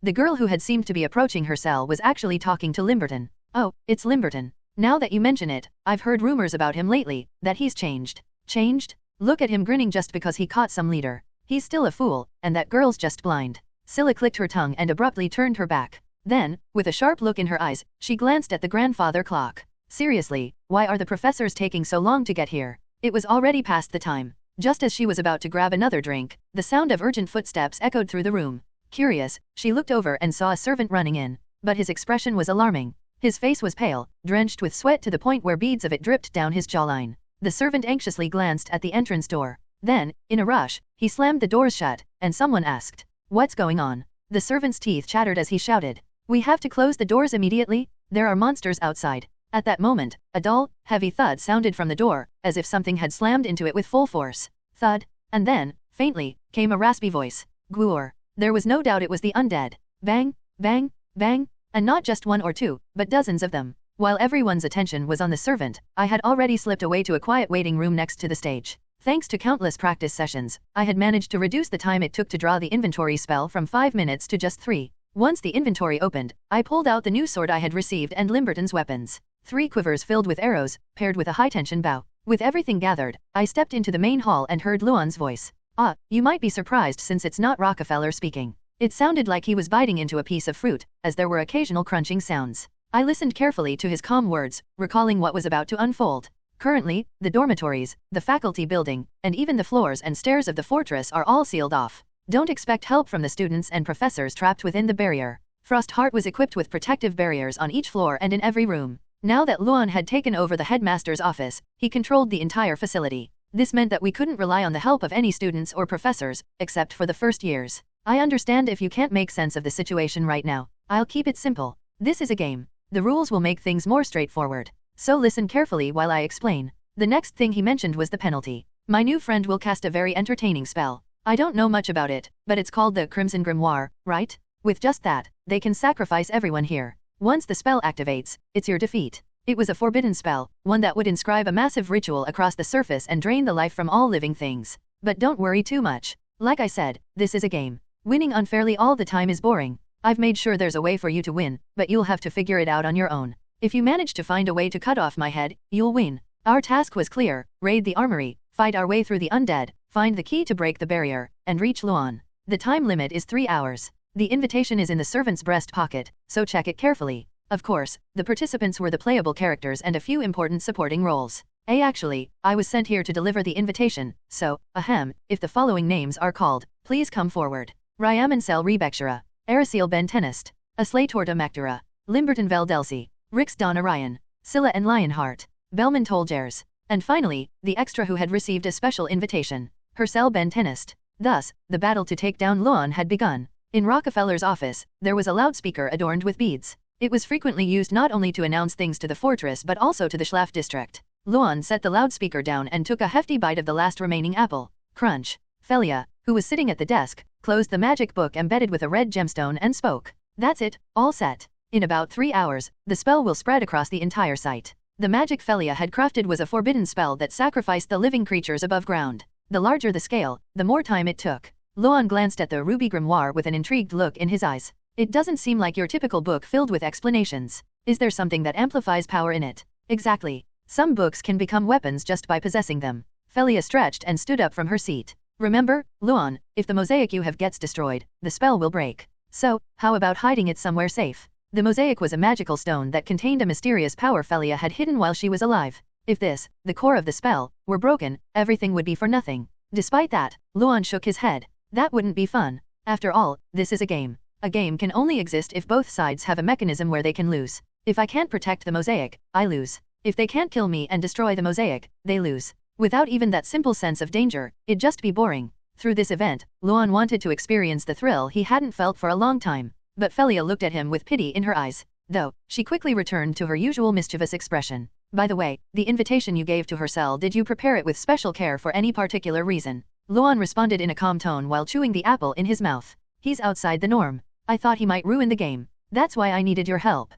The girl who had seemed to be approaching her cell was actually talking to Limberton. Oh, it's Limberton. Now that you mention it, I've heard rumors about him lately, that he's changed. Changed? Look at him grinning just because he caught some leader. He's still a fool, and that girl's just blind. Scylla clicked her tongue and abruptly turned her back. Then, with a sharp look in her eyes, she glanced at the grandfather clock. Seriously, why are the professors taking so long to get here? It was already past the time. Just as she was about to grab another drink, the sound of urgent footsteps echoed through the room. Curious, she looked over and saw a servant running in, but his expression was alarming. His face was pale, drenched with sweat to the point where beads of it dripped down his jawline. The servant anxiously glanced at the entrance door. Then, in a rush, he slammed the doors shut, and someone asked, "What's going on?" The servant's teeth chattered as he shouted, "We have to close the doors immediately. There are monsters outside." At that moment, a dull, heavy thud sounded from the door, as if something had slammed into it with full force. Thud. And then, faintly, came a raspy voice. Gwur. There was no doubt it was the undead. Bang, bang, bang, and not just one or two, but dozens of them. While everyone's attention was on the servant, I had already slipped away to a quiet waiting room next to the stage. Thanks to countless practice sessions, I had managed to reduce the time it took to draw the inventory spell from 5 minutes to just 3. Once the inventory opened, I pulled out the new sword I had received and Limberton's weapons. 3 quivers filled with arrows, paired with a high-tension bow. With everything gathered, I stepped into the main hall and heard Luan's voice. "Ah, you might be surprised since it's not Rockefeller speaking." It sounded like he was biting into a piece of fruit, as there were occasional crunching sounds. I listened carefully to his calm words, recalling what was about to unfold. Currently, the dormitories, the faculty building, and even the floors and stairs of the fortress are all sealed off. Don't expect help from the students and professors trapped within the barrier. Frostheart was equipped with protective barriers on each floor and in every room. Now that Luan had taken over the headmaster's office, he controlled the entire facility. This meant that we couldn't rely on the help of any students or professors, except for the first years. I understand if you can't make sense of the situation right now. I'll keep it simple. This is a game. The rules will make things more straightforward. So listen carefully while I explain. The next thing he mentioned was the penalty. My new friend will cast a very entertaining spell. I don't know much about it, but it's called the Crimson Grimoire, right? With just that, they can sacrifice everyone here. Once the spell activates, it's your defeat. It was a forbidden spell, one that would inscribe a massive ritual across the surface and drain the life from all living things. But don't worry too much. Like I said, this is a game. Winning unfairly all the time is boring. I've made sure there's a way for you to win, but you'll have to figure it out on your own. If you manage to find a way to cut off my head, you'll win. Our task was clear: raid the armory, fight our way through the undead, find the key to break the barrier, and reach Luan. The time limit is 3 hours. The invitation is in the servant's breast pocket, so check it carefully. Of course, the participants were the playable characters and a few important supporting roles. Actually, I was sent here to deliver the invitation, so, if the following names are called, please come forward. Ryamancel Rebectura, Arasil Ben Tenist, Aslay Torta Mactura, Limberton Veldelsi, Rix Don Orion, Scylla and Lionheart, Belman Tolgers, and finally, the extra who had received a special invitation, Hercel Ben Tenist. Thus, the battle to take down Luan had begun. In Rockefeller's office, there was a loudspeaker adorned with beads. It was frequently used not only to announce things to the fortress but also to the Schlaf district. Luan set the loudspeaker down and took a hefty bite of the last remaining apple. Crunch. Felia, who was sitting at the desk, closed the magic book embedded with a red gemstone and spoke. "That's it, all set. In about 3 hours, the spell will spread across the entire site." The magic Felia had crafted was a forbidden spell that sacrificed the living creatures above ground. The larger the scale, the more time it took. Luan glanced at the ruby grimoire with an intrigued look in his eyes. "It doesn't seem like your typical book filled with explanations. Is there something that amplifies power in it?" "Exactly. Some books can become weapons just by possessing them." Felia stretched and stood up from her seat. "Remember, Luan, if the mosaic you have gets destroyed, the spell will break. So, how about hiding it somewhere safe?" The mosaic was a magical stone that contained a mysterious power Felia had hidden while she was alive. If this, the core of the spell, were broken, everything would be for nothing. Despite that, Luan shook his head. "That wouldn't be fun. After all, this is a game. A game can only exist if both sides have a mechanism where they can lose. If I can't protect the mosaic, I lose. If they can't kill me and destroy the mosaic, they lose. Without even that simple sense of danger, it'd just be boring." Through this event, Luan wanted to experience the thrill he hadn't felt for a long time. But Felia looked at him with pity in her eyes. Though, she quickly returned to her usual mischievous expression. "By the way, the invitation you gave to Hercel, did you prepare it with special care for any particular reason?" Luan responded in a calm tone while chewing the apple in his mouth. "He's outside the norm. I thought he might ruin the game. That's why I needed your help."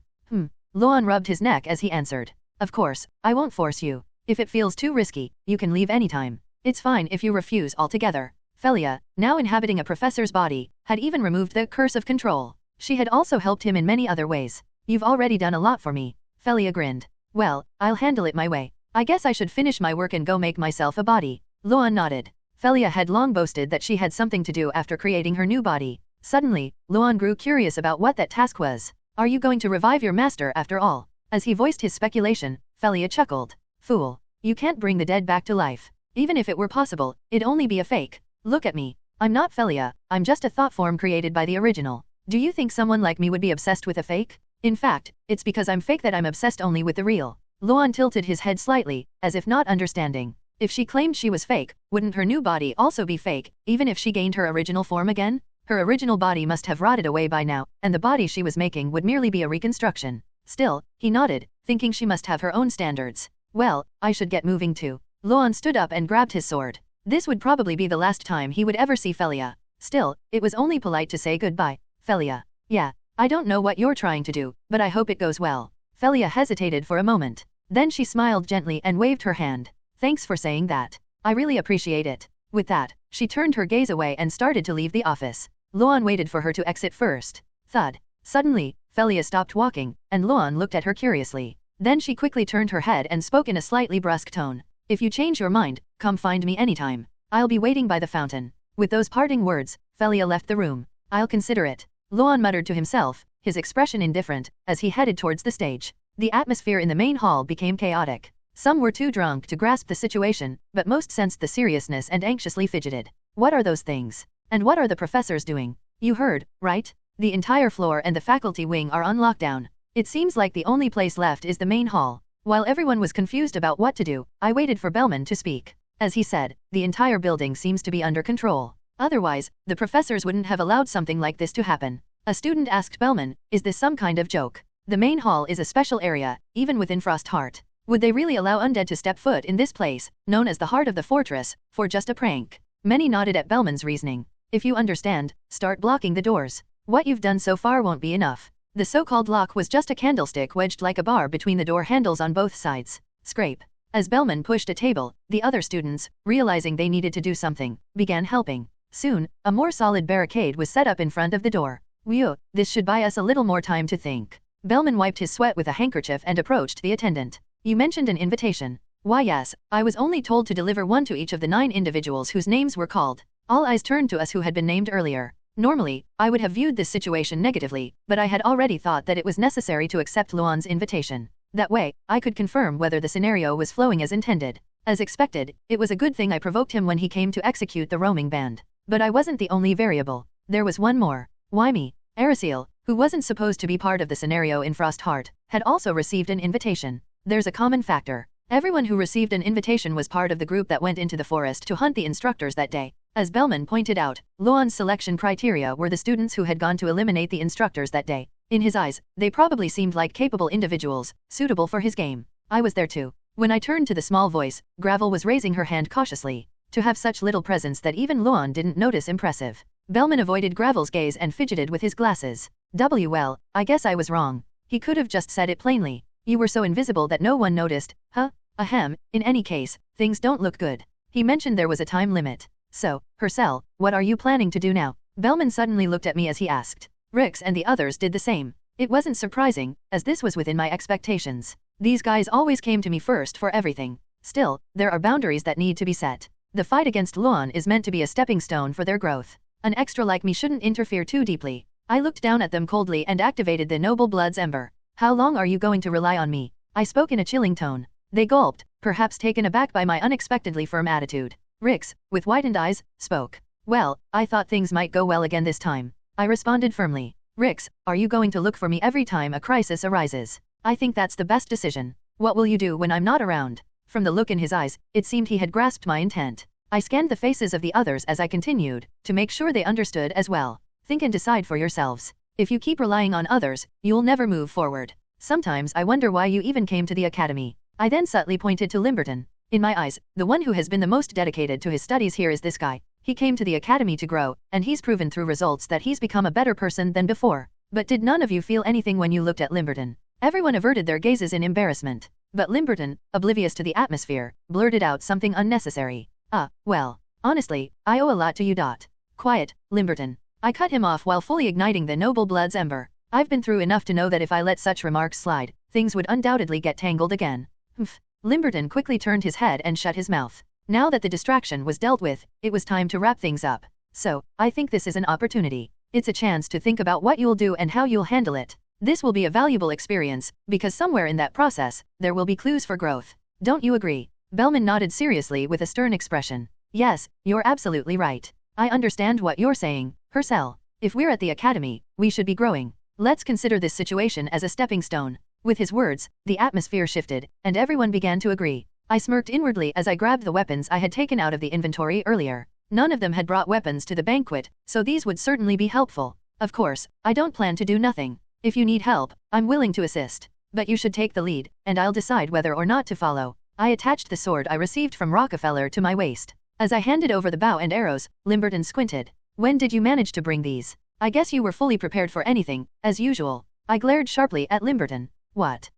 Luan rubbed his neck as he answered. "Of course, I won't force you. If it feels too risky, you can leave anytime. It's fine if you refuse altogether." Felia, now inhabiting a professor's body, had even removed the curse of control. She had also helped him in many other ways. "You've already done a lot for me." Felia grinned. "Well, I'll handle it my way. I guess I should finish my work and go make myself a body." Luan nodded. Felia had long boasted that she had something to do after creating her new body. Suddenly, Luan grew curious about what that task was. "Are you going to revive your master after all?" As he voiced his speculation, Felia chuckled. "Fool. You can't bring the dead back to life. Even if it were possible, it'd only be a fake. Look at me. I'm not Felia, I'm just a thought form created by the original. Do you think someone like me would be obsessed with a fake? In fact, it's because I'm fake that I'm obsessed only with the real. Luan tilted his head slightly, as if not understanding. If she claimed she was fake, wouldn't her new body also be fake, even if she gained her original form again? Her original body must have rotted away by now, and the body she was making would merely be a reconstruction. Still, he nodded, thinking she must have her own standards. Well, I should get moving too. Luan stood up and grabbed his sword. This would probably be the last time he would ever see Felia. Still, it was only polite to say goodbye. Felia. Yeah, I don't know what you're trying to do, but I hope it goes well. Felia hesitated for a moment. Then she smiled gently and waved her hand. Thanks for saying that. I really appreciate it. With that, she turned her gaze away and started to leave the office. Luan waited for her to exit first. Thud. Suddenly, Felia stopped walking, and Luan looked at her curiously. Then she quickly turned her head and spoke in a slightly brusque tone. If you change your mind, come find me anytime. I'll be waiting by the fountain. With those parting words, Felia left the room. I'll consider it. Luan muttered to himself, his expression indifferent, as he headed towards the stage. The atmosphere in the main hall became chaotic. Some were too drunk to grasp the situation, but most sensed the seriousness and anxiously fidgeted. What are those things? And what are the professors doing? You heard, right? The entire floor and the faculty wing are on lockdown. It seems like the only place left is the main hall. While everyone was confused about what to do, I waited for Bellman to speak. As he said, the entire building seems to be under control. Otherwise, the professors wouldn't have allowed something like this to happen. A student asked Bellman, is this some kind of joke? The main hall is a special area, even within Frostheart. Would they really allow undead to step foot in this place, known as the heart of the fortress, for just a prank? Many nodded at Bellman's reasoning. If you understand, start blocking the doors. What you've done so far won't be enough. The so-called lock was just a candlestick wedged like a bar between the door handles on both sides. Scrape. As Bellman pushed a table, the other students, realizing they needed to do something, began helping. Soon, a more solid barricade was set up in front of the door. Whew, this should buy us a little more time to think. Bellman wiped his sweat with a handkerchief and approached the attendant. You mentioned an invitation. Why yes, I was only told to deliver one to each of the 9 individuals whose names were called. All eyes turned to us who had been named earlier. Normally, I would have viewed this situation negatively, but I had already thought that it was necessary to accept Luan's invitation. That way, I could confirm whether the scenario was flowing as intended. As expected, it was a good thing I provoked him when he came to execute the roaming band. But I wasn't the only variable. There was one more. Why me? Araceel, who wasn't supposed to be part of the scenario in Frostheart, had also received an invitation. There's a common factor. Everyone who received an invitation was part of the group that went into the forest to hunt the instructors that day. As Bellman pointed out, Luan's selection criteria were the students who had gone to eliminate the instructors that day. In his eyes, they probably seemed like capable individuals, suitable for his game. I was there too. When I turned to the small voice, Gravel was raising her hand cautiously. To have such little presence that even Luan didn't notice impressive. Bellman avoided Gravel's gaze and fidgeted with his glasses. Well, I guess I was wrong. He could have just said it plainly. You were so invisible that no one noticed, huh? Ahem, in any case, things don't look good. He mentioned there was a time limit. So, Hercel, what are you planning to do now? Bellman suddenly looked at me as he asked. Rix and the others did the same. It wasn't surprising, as this was within my expectations. These guys always came to me first for everything. Still, there are boundaries that need to be set. The fight against Luan is meant to be a stepping stone for their growth. An extra like me shouldn't interfere too deeply. I looked down at them coldly and activated the noble blood's ember. How long are you going to rely on me? I spoke in a chilling tone. They gulped, perhaps taken aback by my unexpectedly firm attitude. Rix, with widened eyes, spoke. Well, I thought things might go well again this time. I responded firmly. Rix, are you going to look for me every time a crisis arises? I think that's the best decision. What will you do when I'm not around? From the look in his eyes, it seemed he had grasped my intent. I scanned the faces of the others as I continued, to make sure they understood as well. Think and decide for yourselves. If you keep relying on others, you'll never move forward. Sometimes I wonder why you even came to the academy. I then subtly pointed to Limberton. In my eyes, the one who has been the most dedicated to his studies here is this guy. He came to the academy to grow, and he's proven through results that he's become a better person than before. But did none of you feel anything when you looked at Limberton? Everyone averted their gazes in embarrassment. But Limberton, oblivious to the atmosphere, blurted out something unnecessary. Well, honestly, I owe a lot to you. Quiet, Limberton. I cut him off while fully igniting the noble blood's ember. I've been through enough to know that if I let such remarks slide, things would undoubtedly get tangled again. Humph. Limberton quickly turned his head and shut his mouth. Now that the distraction was dealt with, it was time to wrap things up. So, I think this is an opportunity. It's a chance to think about what you'll do and how you'll handle it. This will be a valuable experience, because somewhere in that process, there will be clues for growth. Don't you agree? Bellman nodded seriously with a stern expression. Yes, you're absolutely right. I understand what you're saying, Hercel. If we're at the academy, we should be growing. Let's consider this situation as a stepping stone. With his words, the atmosphere shifted, and everyone began to agree. I smirked inwardly as I grabbed the weapons I had taken out of the inventory earlier. None of them had brought weapons to the banquet, so these would certainly be helpful. Of course, I don't plan to do nothing. If you need help, I'm willing to assist. But you should take the lead, and I'll decide whether or not to follow. I attached the sword I received from Rockefeller to my waist. As I handed over the bow and arrows, Limberton squinted. When did you manage to bring these? I guess you were fully prepared for anything, as usual. I glared sharply at Limberton. What?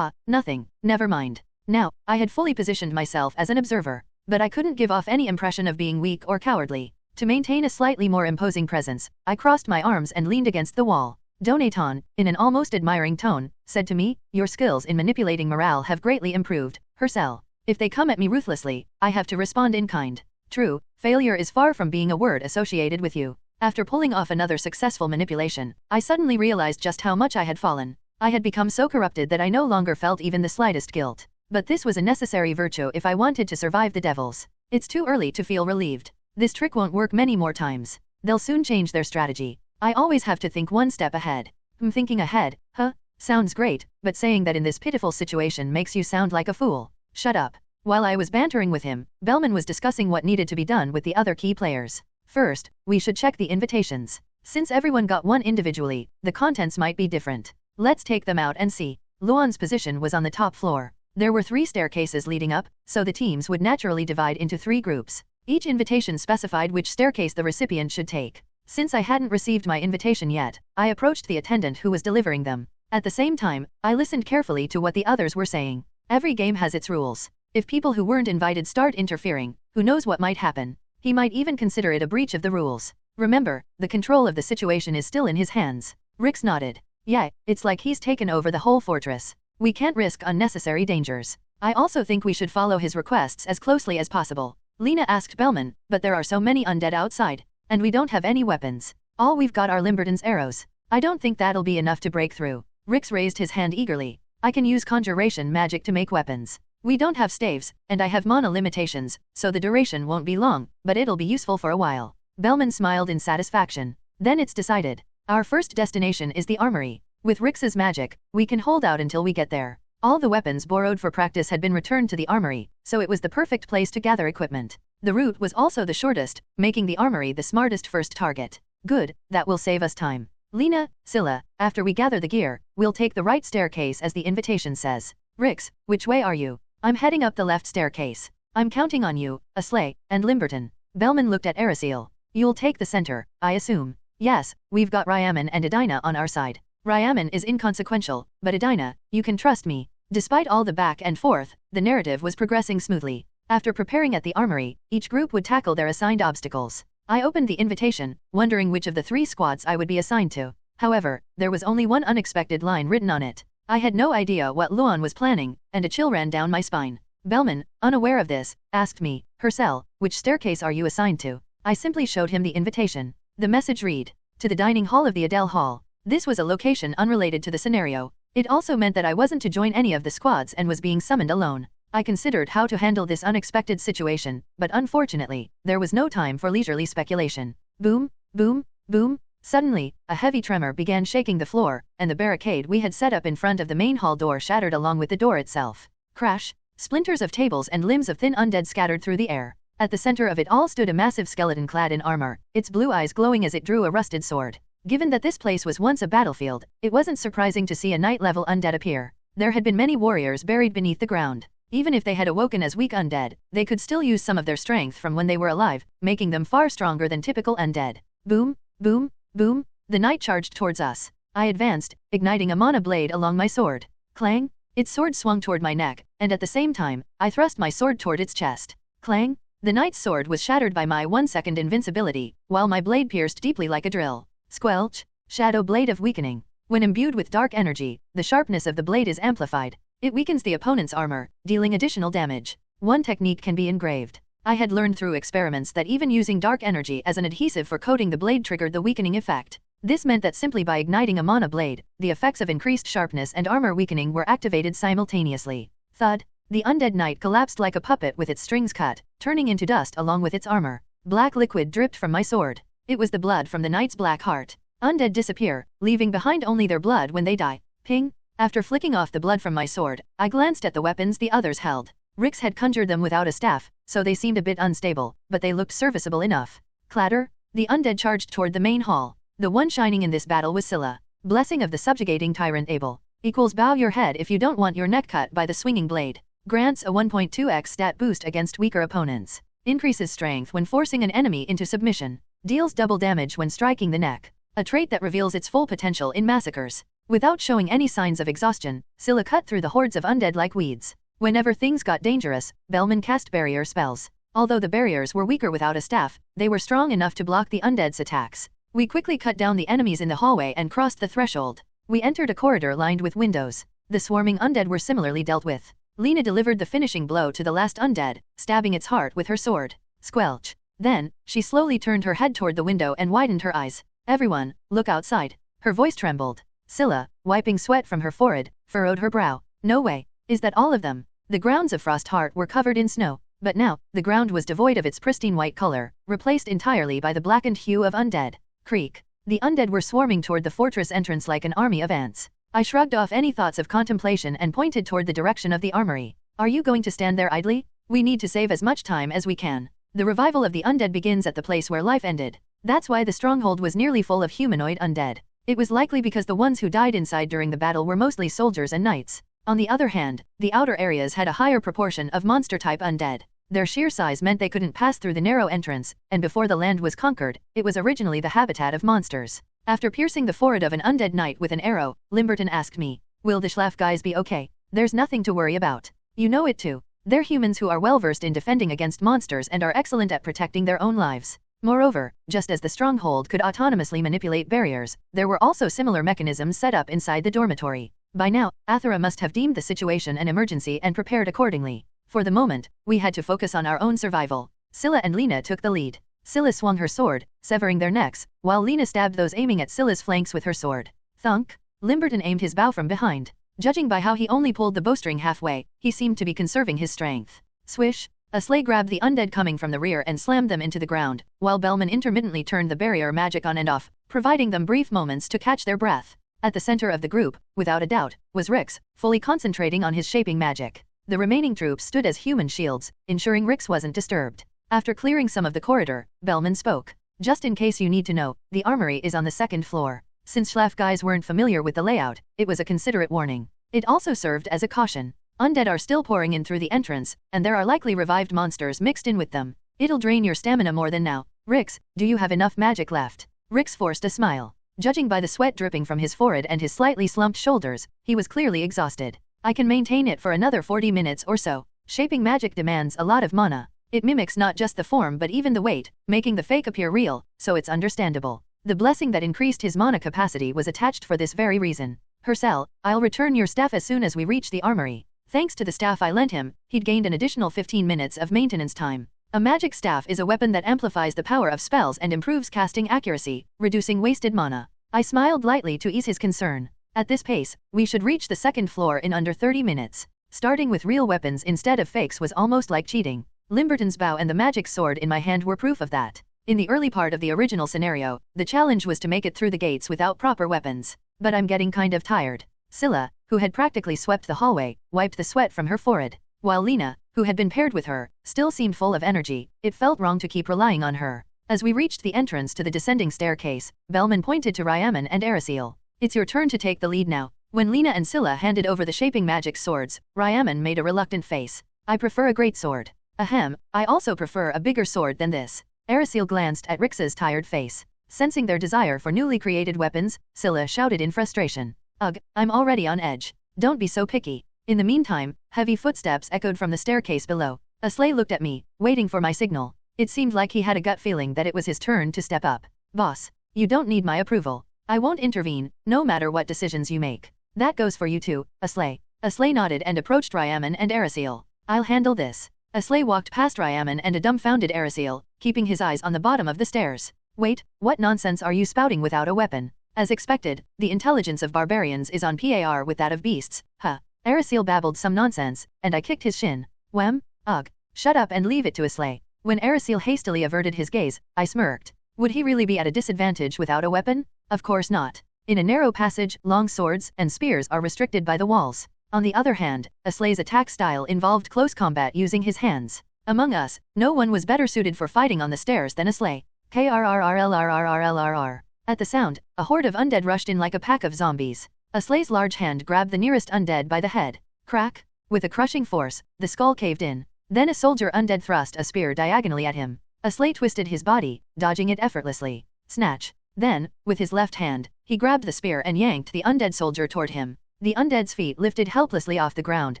Nothing, never mind. Now, I had fully positioned myself as an observer, but I couldn't give off any impression of being weak or cowardly. To maintain a slightly more imposing presence, I crossed my arms and leaned against the wall. Donaton, in an almost admiring tone, said to me, your skills in manipulating morale have greatly improved, Hercel. If they come at me ruthlessly, I have to respond in kind. True, failure is far from being a word associated with you. After pulling off another successful manipulation, I suddenly realized just how much I had fallen. I had become so corrupted that I no longer felt even the slightest guilt. But this was a necessary virtue if I wanted to survive the devils. It's too early to feel relieved. This trick won't work many more times. They'll soon change their strategy. I always have to think one step ahead. Thinking ahead, huh? Sounds great, but saying that in this pitiful situation makes you sound like a fool. Shut up. While I was bantering with him, Bellman was discussing what needed to be done with the other key players. First, we should check the invitations. Since everyone got one individually, the contents might be different. Let's take them out and see. Luan's position was on the top floor. There were 3 staircases leading up, so the teams would naturally divide into 3 groups. Each invitation specified which staircase the recipient should take. Since I hadn't received my invitation yet, I approached the attendant who was delivering them. At the same time, I listened carefully to what the others were saying. Every game has its rules. If people who weren't invited start interfering, who knows what might happen? He might even consider it a breach of the rules. Remember, the control of the situation is still in his hands. Rix nodded. Yeah, it's like he's taken over the whole fortress. We can't risk unnecessary dangers. I also think we should follow his requests as closely as possible. Lena asked Bellman, but there are so many undead outside, and we don't have any weapons. All we've got are Limberton's arrows. I don't think that'll be enough to break through. Rix raised his hand eagerly. I can use conjuration magic to make weapons. We don't have staves, and I have mana limitations, so the duration won't be long, but it'll be useful for a while. Bellman smiled in satisfaction. Then it's decided. Our first destination is the Armory. With Rix's magic, we can hold out until we get there. All the weapons borrowed for practice had been returned to the Armory, so it was the perfect place to gather equipment. The route was also the shortest, making the Armory the smartest first target. Good, that will save us time. Lena, Scylla, after we gather the gear, we'll take the right staircase as the invitation says. Rix, which way are you? I'm heading up the left staircase. I'm counting on you, Aslay, and Limberton. Bellman looked at Arasil. You'll take the center, I assume. Yes, we've got Ryaman and Edina on our side. Ryaman is inconsequential, but Edina, you can trust me. Despite all the back and forth, the narrative was progressing smoothly. After preparing at the Armory, each group would tackle their assigned obstacles. I opened the invitation, wondering which of the 3 squads I would be assigned to. However, there was only one unexpected line written on it. I had no idea what Luan was planning, and a chill ran down my spine. Bellman, unaware of this, asked me, Hercel, which staircase are you assigned to? I simply showed him the invitation. The message read, to the dining hall of the Adele Hall. This was a location unrelated to the scenario. It also meant that I wasn't to join any of the squads and was being summoned alone. I considered how to handle this unexpected situation, but unfortunately, there was no time for leisurely speculation. Boom, boom, boom. Suddenly, a heavy tremor began shaking the floor, and the barricade we had set up in front of the main hall door shattered along with the door itself. Crash! Splinters of tables and limbs of thin undead scattered through the air. At the center of it all stood a massive skeleton clad in armor, its blue eyes glowing as it drew a rusted sword. Given that this place was once a battlefield, it wasn't surprising to see a knight-level undead appear. There had been many warriors buried beneath the ground. Even if they had awoken as weak undead, they could still use some of their strength from when they were alive, making them far stronger than typical undead. Boom, boom, boom, the knight charged towards us. I advanced, igniting a mana blade along my sword. Clang! Its sword swung toward my neck, and at the same time, I thrust my sword toward its chest. Clang! The knight's sword was shattered by my 1-second invincibility, while my blade pierced deeply like a drill. Squelch! Shadow Blade of Weakening. When imbued with dark energy, the sharpness of the blade is amplified. It weakens the opponent's armor, dealing additional damage. One technique can be engraved. I had learned through experiments that even using dark energy as an adhesive for coating the blade triggered the weakening effect. This meant that simply by igniting a mana blade, the effects of increased sharpness and armor weakening were activated simultaneously. Thud! The undead knight collapsed like a puppet with its strings cut, turning into dust along with its armor. Black liquid dripped from my sword. It was the blood from the knight's black heart. Undead disappear, leaving behind only their blood when they die. Ping! After flicking off the blood from my sword, I glanced at the weapons the others held. Rix had conjured them without a staff, so they seemed a bit unstable, but they looked serviceable enough. Clatter! The undead charged toward the main hall. The one shining in this battle was Scylla. Blessing of the subjugating tyrant Abel. Equals bow your head if you don't want your neck cut by the swinging blade. Grants a 1.2x stat boost against weaker opponents. Increases strength when forcing an enemy into submission. Deals double damage when striking the neck. A trait that reveals its full potential in massacres. Without showing any signs of exhaustion, Scylla cut through the hordes of undead like weeds. Whenever things got dangerous, Bellman cast barrier spells. Although the barriers were weaker without a staff, they were strong enough to block the undead's attacks. We quickly cut down the enemies in the hallway and crossed the threshold. We entered a corridor lined with windows. The swarming undead were similarly dealt with. Lena delivered the finishing blow to the last undead, stabbing its heart with her sword. Squelch. Then, she slowly turned her head toward the window and widened her eyes. Everyone, look outside. Her voice trembled. Scylla, wiping sweat from her forehead, furrowed her brow. No way. Is that all of them? The grounds of Frostheart were covered in snow, but now, the ground was devoid of its pristine white color, replaced entirely by the blackened hue of undead. Creak. The undead were swarming toward the fortress entrance like an army of ants. I shrugged off any thoughts of contemplation and pointed toward the direction of the armory. Are you going to stand there idly? We need to save as much time as we can. The revival of the undead begins at the place where life ended. That's why the stronghold was nearly full of humanoid undead. It was likely because the ones who died inside during the battle were mostly soldiers and knights. On the other hand, the outer areas had a higher proportion of monster-type undead. Their sheer size meant they couldn't pass through the narrow entrance, and before the land was conquered, it was originally the habitat of monsters. After piercing the forehead of an undead knight with an arrow, Limberton asked me, "Will the Schlaf guys be okay? There's nothing to worry about. You know it too. They're humans who are well versed in defending against monsters and are excellent at protecting their own lives." Moreover, just as the stronghold could autonomously manipulate barriers, there were also similar mechanisms set up inside the dormitory. By now, Athera must have deemed the situation an emergency and prepared accordingly. For the moment, we had to focus on our own survival. Scylla and Lena took the lead. Scylla swung her sword, severing their necks, while Lena stabbed those aiming at Scylla's flanks with her sword. Thunk! Limberton aimed his bow from behind. Judging by how he only pulled the bowstring halfway, he seemed to be conserving his strength. Swish! A sleigh grabbed the undead coming from the rear and slammed them into the ground, while Bellman intermittently turned the barrier magic on and off, providing them brief moments to catch their breath. At the center of the group, without a doubt, was Rix, fully concentrating on his shaping magic. The remaining troops stood as human shields, ensuring Rix wasn't disturbed. After clearing some of the corridor, Bellman spoke. "Just in case you need to know, the armory is on the second floor." Since Schlaf guys weren't familiar with the layout, it was a considerate warning. It also served as a caution. Undead are still pouring in through the entrance, and there are likely revived monsters mixed in with them. It'll drain your stamina more than now. Rix, do you have enough magic left? Rix forced a smile. Judging by the sweat dripping from his forehead and his slightly slumped shoulders, he was clearly exhausted. I can maintain it for another 40 minutes or so. Shaping magic demands a lot of mana. It mimics not just the form but even the weight, making the fake appear real, so it's understandable. The blessing that increased his mana capacity was attached for this very reason. Hercel, I'll return your staff as soon as we reach the armory. Thanks to the staff I lent him, he'd gained an additional 15 minutes of maintenance time. A magic staff is a weapon that amplifies the power of spells and improves casting accuracy, reducing wasted mana. I smiled lightly to ease his concern. At this pace, we should reach the second floor in under 30 minutes. Starting with real weapons instead of fakes was almost like cheating. Limberton's bow and the magic sword in my hand were proof of that. In the early part of the original scenario, the challenge was to make it through the gates without proper weapons. But I'm getting kind of tired. Scylla, who had practically swept the hallway, wiped the sweat from her forehead, while Lena, who had been paired with her, still seemed full of energy. It felt wrong to keep relying on her. As we reached the entrance to the descending staircase, Bellman pointed to Ryaman and Arasil. "It's your turn to take the lead now." When Lena and Scylla handed over the shaping magic swords, Ryaman made a reluctant face. "I prefer a great sword." "Ahem, I also prefer a bigger sword than this." Arasil glanced at Rix's tired face. Sensing their desire for newly created weapons, Scylla shouted in frustration. "Ugh, I'm already on edge. Don't be so picky." In the meantime, heavy footsteps echoed from the staircase below. A sleigh looked at me, waiting for my signal. It seemed like he had a gut feeling that it was his turn to step up. "Boss, you don't need my approval. I won't intervene, no matter what decisions you make." "That goes for you too, Aslay." Aslay nodded and approached Ryaman and Arasil. "I'll handle this." Aslay walked past Ryaman and a dumbfounded Arasil, keeping his eyes on the bottom of the stairs. "Wait, what nonsense are you spouting without a weapon?" As expected, the intelligence of barbarians is on par with that of beasts. Huh. Arasil babbled some nonsense, and I kicked his shin. Whem? Ugh. Shut up and leave it to Aslay. When Arasil hastily averted his gaze, I smirked. Would he really be at a disadvantage without a weapon? Of course not. In a narrow passage, long swords and spears are restricted by the walls. On the other hand, Aslay's attack style involved close combat using his hands. Among us, no one was better suited for fighting on the stairs than Aslay. Krrrrllrrrrrrr. At the sound, a horde of undead rushed in like a pack of zombies. Aslay's large hand grabbed the nearest undead by the head. Crack! With a crushing force, the skull caved in. Then a soldier undead thrust a spear diagonally at him. Aslay twisted his body, dodging it effortlessly. Snatch! Then, with his left hand, he grabbed the spear and yanked the undead soldier toward him. The undead's feet lifted helplessly off the ground,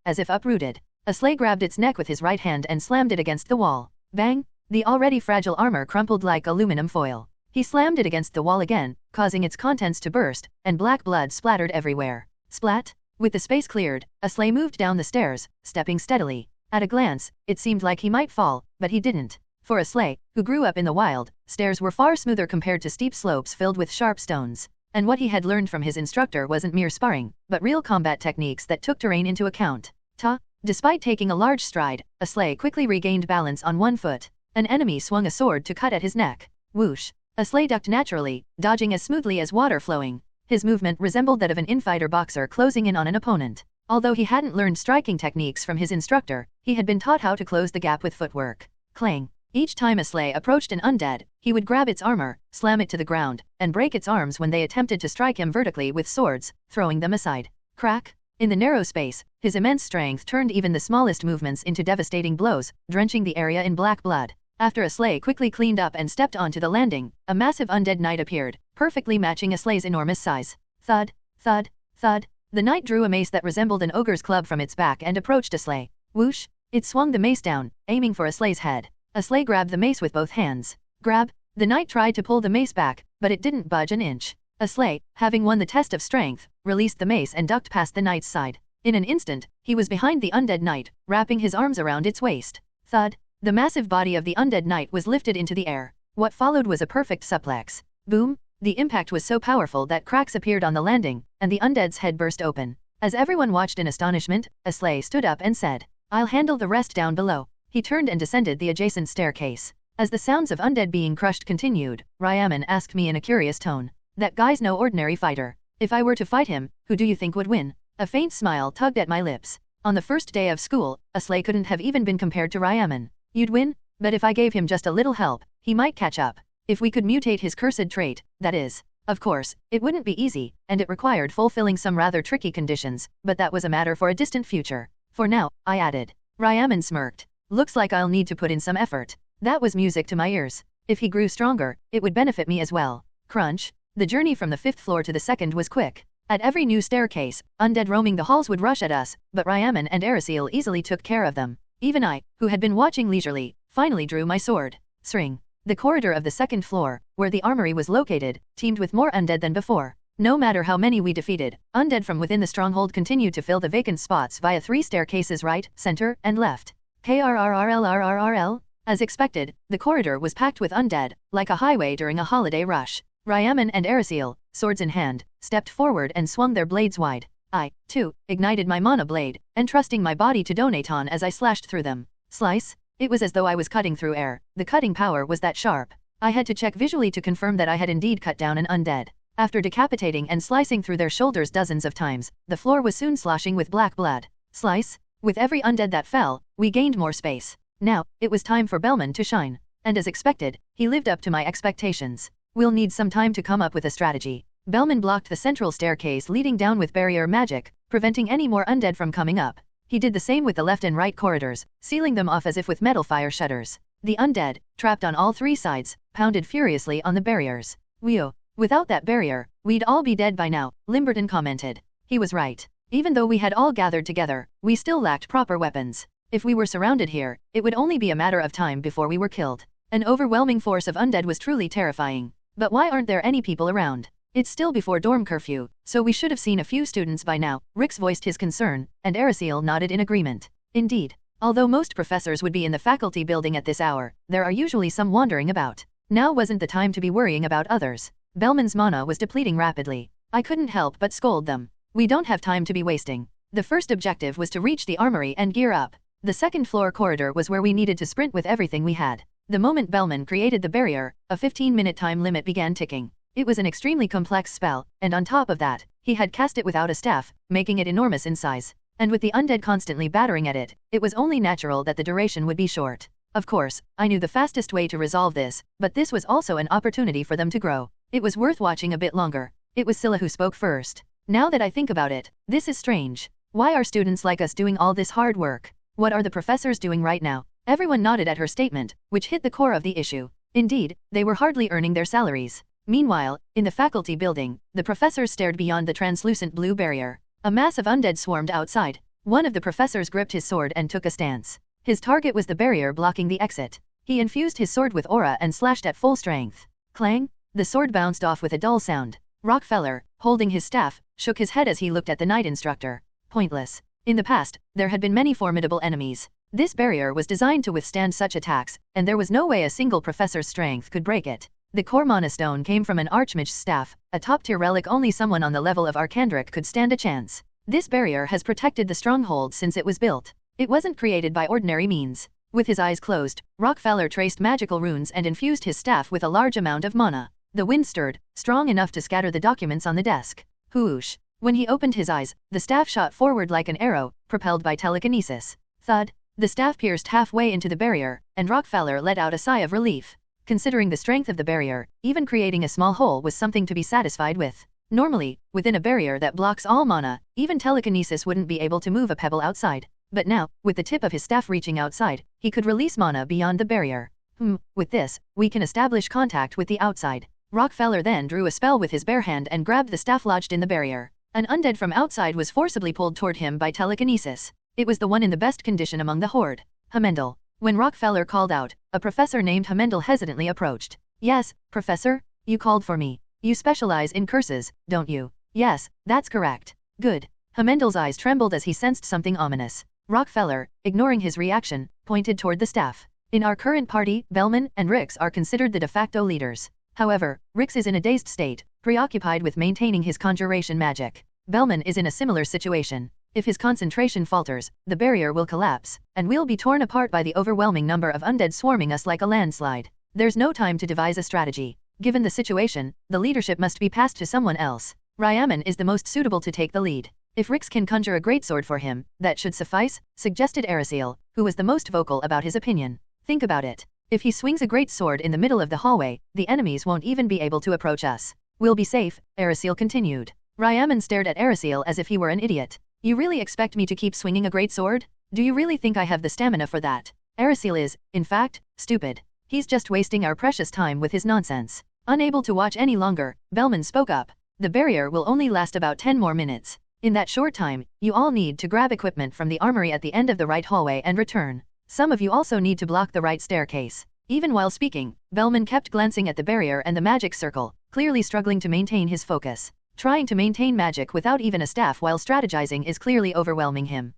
as if uprooted. Aslay grabbed its neck with his right hand and slammed it against the wall. Bang! The already fragile armor crumpled like aluminum foil. He slammed it against the wall again, causing its contents to burst, and black blood splattered everywhere. Splat! With the space cleared, Aslay moved down the stairs, stepping steadily. At a glance, it seemed like he might fall, but he didn't. For Aslay, who grew up in the wild, stairs were far smoother compared to steep slopes filled with sharp stones. And what he had learned from his instructor wasn't mere sparring, but real combat techniques that took terrain into account. Despite taking a large stride, Aslay quickly regained balance on one foot. An enemy swung a sword to cut at his neck. Whoosh! Aslay ducked naturally, dodging as smoothly as water flowing. His movement resembled that of an infighter boxer closing in on an opponent. Although he hadn't learned striking techniques from his instructor, he had been taught how to close the gap with footwork. Clang! Each time Aslay approached an undead, he would grab its armor, slam it to the ground, and break its arms when they attempted to strike him vertically with swords, throwing them aside. Crack! In the narrow space, his immense strength turned even the smallest movements into devastating blows, drenching the area in black blood. After Aslay quickly cleaned up and stepped onto the landing, a massive undead knight appeared, perfectly matching Aslay's enormous size. Thud, thud, thud. The knight drew a mace that resembled an ogre's club from its back and approached Aslay. Whoosh! It swung the mace down, aiming for Aslay's head. Aslay grabbed the mace with both hands. Grab! The knight tried to pull the mace back, but it didn't budge an inch. Aslay, having won the test of strength, released the mace and ducked past the knight's side. In an instant, he was behind the undead knight, wrapping his arms around its waist. Thud! The massive body of the undead knight was lifted into the air. What followed was a perfect suplex. Boom! The impact was so powerful that cracks appeared on the landing, and the undead's head burst open. As everyone watched in astonishment, Aslay stood up and said, "I'll handle the rest down below." He turned and descended the adjacent staircase. As the sounds of undead being crushed continued, Ryaman asked me in a curious tone, "That guy's no ordinary fighter. If I were to fight him, who do you think would win?" A faint smile tugged at my lips. On the first day of school, Aslay couldn't have even been compared to Ryaman. You'd win? But if I gave him just a little help, he might catch up. If we could mutate his cursed trait, that is. Of course, it wouldn't be easy, and it required fulfilling some rather tricky conditions, but that was a matter for a distant future. For now, I added. Ryaman smirked. Looks like I'll need to put in some effort. That was music to my ears. If he grew stronger, it would benefit me as well. Crunch. The journey from the 5th floor to the 2nd was quick. At every new staircase, undead roaming the halls would rush at us, but Ryaman and Arasil easily took care of them. Even I, who had been watching leisurely, finally drew my sword. Sring. The corridor of the 2nd floor, where the armory was located, teemed with more undead than before. No matter how many we defeated, undead from within the stronghold continued to fill the vacant spots via 3 staircases right, center, and left. Krrrrllrrrl. As expected, the corridor was packed with undead, like a highway during a holiday rush. Ryaman and Arasil, swords in hand, stepped forward and swung their blades wide. I, too, ignited my mana blade, entrusting my body to Donaton as I slashed through them. Slice? It was as though I was cutting through air. The cutting power was that sharp. I had to check visually to confirm that I had indeed cut down an undead. After decapitating and slicing through their shoulders dozens of times, the floor was soon sloshing with black blood. Slice? With every undead that fell, we gained more space. Now, it was time for Bellman to shine. And as expected, he lived up to my expectations. We'll need some time to come up with a strategy. Bellman blocked the central staircase leading down with barrier magic, preventing any more undead from coming up. He did the same with the left and right corridors, sealing them off as if with metal fire shutters. The undead, trapped on all 3 sides, pounded furiously on the barriers. Without that barrier, we'd all be dead by now, Limberton commented. He was right. Even though we had all gathered together, we still lacked proper weapons. If we were surrounded here, it would only be a matter of time before we were killed. An overwhelming force of undead was truly terrifying. But why aren't there any people around? It's still before dorm curfew, so we should have seen a few students by now. Rix voiced his concern, and Arasil nodded in agreement. Indeed. Although most professors would be in the faculty building at this hour, there are usually some wandering about. Now wasn't the time to be worrying about others. Bellman's mana was depleting rapidly. I couldn't help but scold them. We don't have time to be wasting. The first objective was to reach the armory and gear up. The second floor corridor was where we needed to sprint with everything we had. The moment Bellman created the barrier, a 15-minute time limit began ticking. It was an extremely complex spell, and on top of that, he had cast it without a staff, making it enormous in size. And with the undead constantly battering at it, it was only natural that the duration would be short. Of course, I knew the fastest way to resolve this, but this was also an opportunity for them to grow. It was worth watching a bit longer. It was Scylla who spoke first. Now that I think about it, this is strange. Why are students like us doing all this hard work? What are the professors doing right now? Everyone nodded at her statement, which hit the core of the issue. Indeed, they were hardly earning their salaries. Meanwhile, in the faculty building, the professors stared beyond the translucent blue barrier. A mass of undead swarmed outside. One of the professors gripped his sword and took a stance. His target was the barrier blocking the exit. He infused his sword with aura and slashed at full strength. Clang! The sword bounced off with a dull sound. Rockefeller, holding his staff, shook his head as he looked at the night instructor. Pointless. In the past, there had been many formidable enemies. This barrier was designed to withstand such attacks, and there was no way a single professor's strength could break it. The core mana stone came from an archmage's staff, a top-tier relic only someone on the level of Arcandric could stand a chance. This barrier has protected the stronghold since it was built. It wasn't created by ordinary means. With his eyes closed, Rockefeller traced magical runes and infused his staff with a large amount of mana. The wind stirred, strong enough to scatter the documents on the desk. Whoosh! When he opened his eyes, the staff shot forward like an arrow, propelled by telekinesis. Thud! The staff pierced halfway into the barrier, and Rockefeller let out a sigh of relief. Considering the strength of the barrier, even creating a small hole was something to be satisfied with. Normally, within a barrier that blocks all mana, even telekinesis wouldn't be able to move a pebble outside. But now, with the tip of his staff reaching outside, he could release mana beyond the barrier. With this, we can establish contact with the outside. Rockefeller then drew a spell with his bare hand and grabbed the staff lodged in the barrier. An undead from outside was forcibly pulled toward him by telekinesis. It was the one in the best condition among the horde. Hamendel. When Rockefeller called out, a professor named Hamendel hesitantly approached. Yes, professor? You called for me. You specialize in curses, don't you? Yes, that's correct. Good. Hamendel's eyes trembled as he sensed something ominous. Rockefeller, ignoring his reaction, pointed toward the staff. In our current party, Bellman and Rix are considered the de facto leaders. However, Rix is in a dazed state, preoccupied with maintaining his conjuration magic. Bellman is in a similar situation. If his concentration falters, the barrier will collapse, and we'll be torn apart by the overwhelming number of undead swarming us like a landslide. There's no time to devise a strategy. Given the situation, the leadership must be passed to someone else. Ryaman is the most suitable to take the lead. If Rix can conjure a greatsword for him, that should suffice, suggested Aristocratic, who was the most vocal about his opinion. Think about it. If he swings a great sword in the middle of the hallway, the enemies won't even be able to approach us. We'll be safe, Aristocratic continued. Ryaman stared at Aristocratic as if he were an idiot. You really expect me to keep swinging a great sword? Do you really think I have the stamina for that? Aristocratic is, in fact, stupid. He's just wasting our precious time with his nonsense. Unable to watch any longer, Bellman spoke up. The barrier will only last about 10 more minutes. In that short time, you all need to grab equipment from the armory at the end of the right hallway and return. Some of you also need to block the right staircase. Even while speaking, Bellman kept glancing at the barrier and the magic circle, clearly struggling to maintain his focus. Trying to maintain magic without even a staff while strategizing is clearly overwhelming him.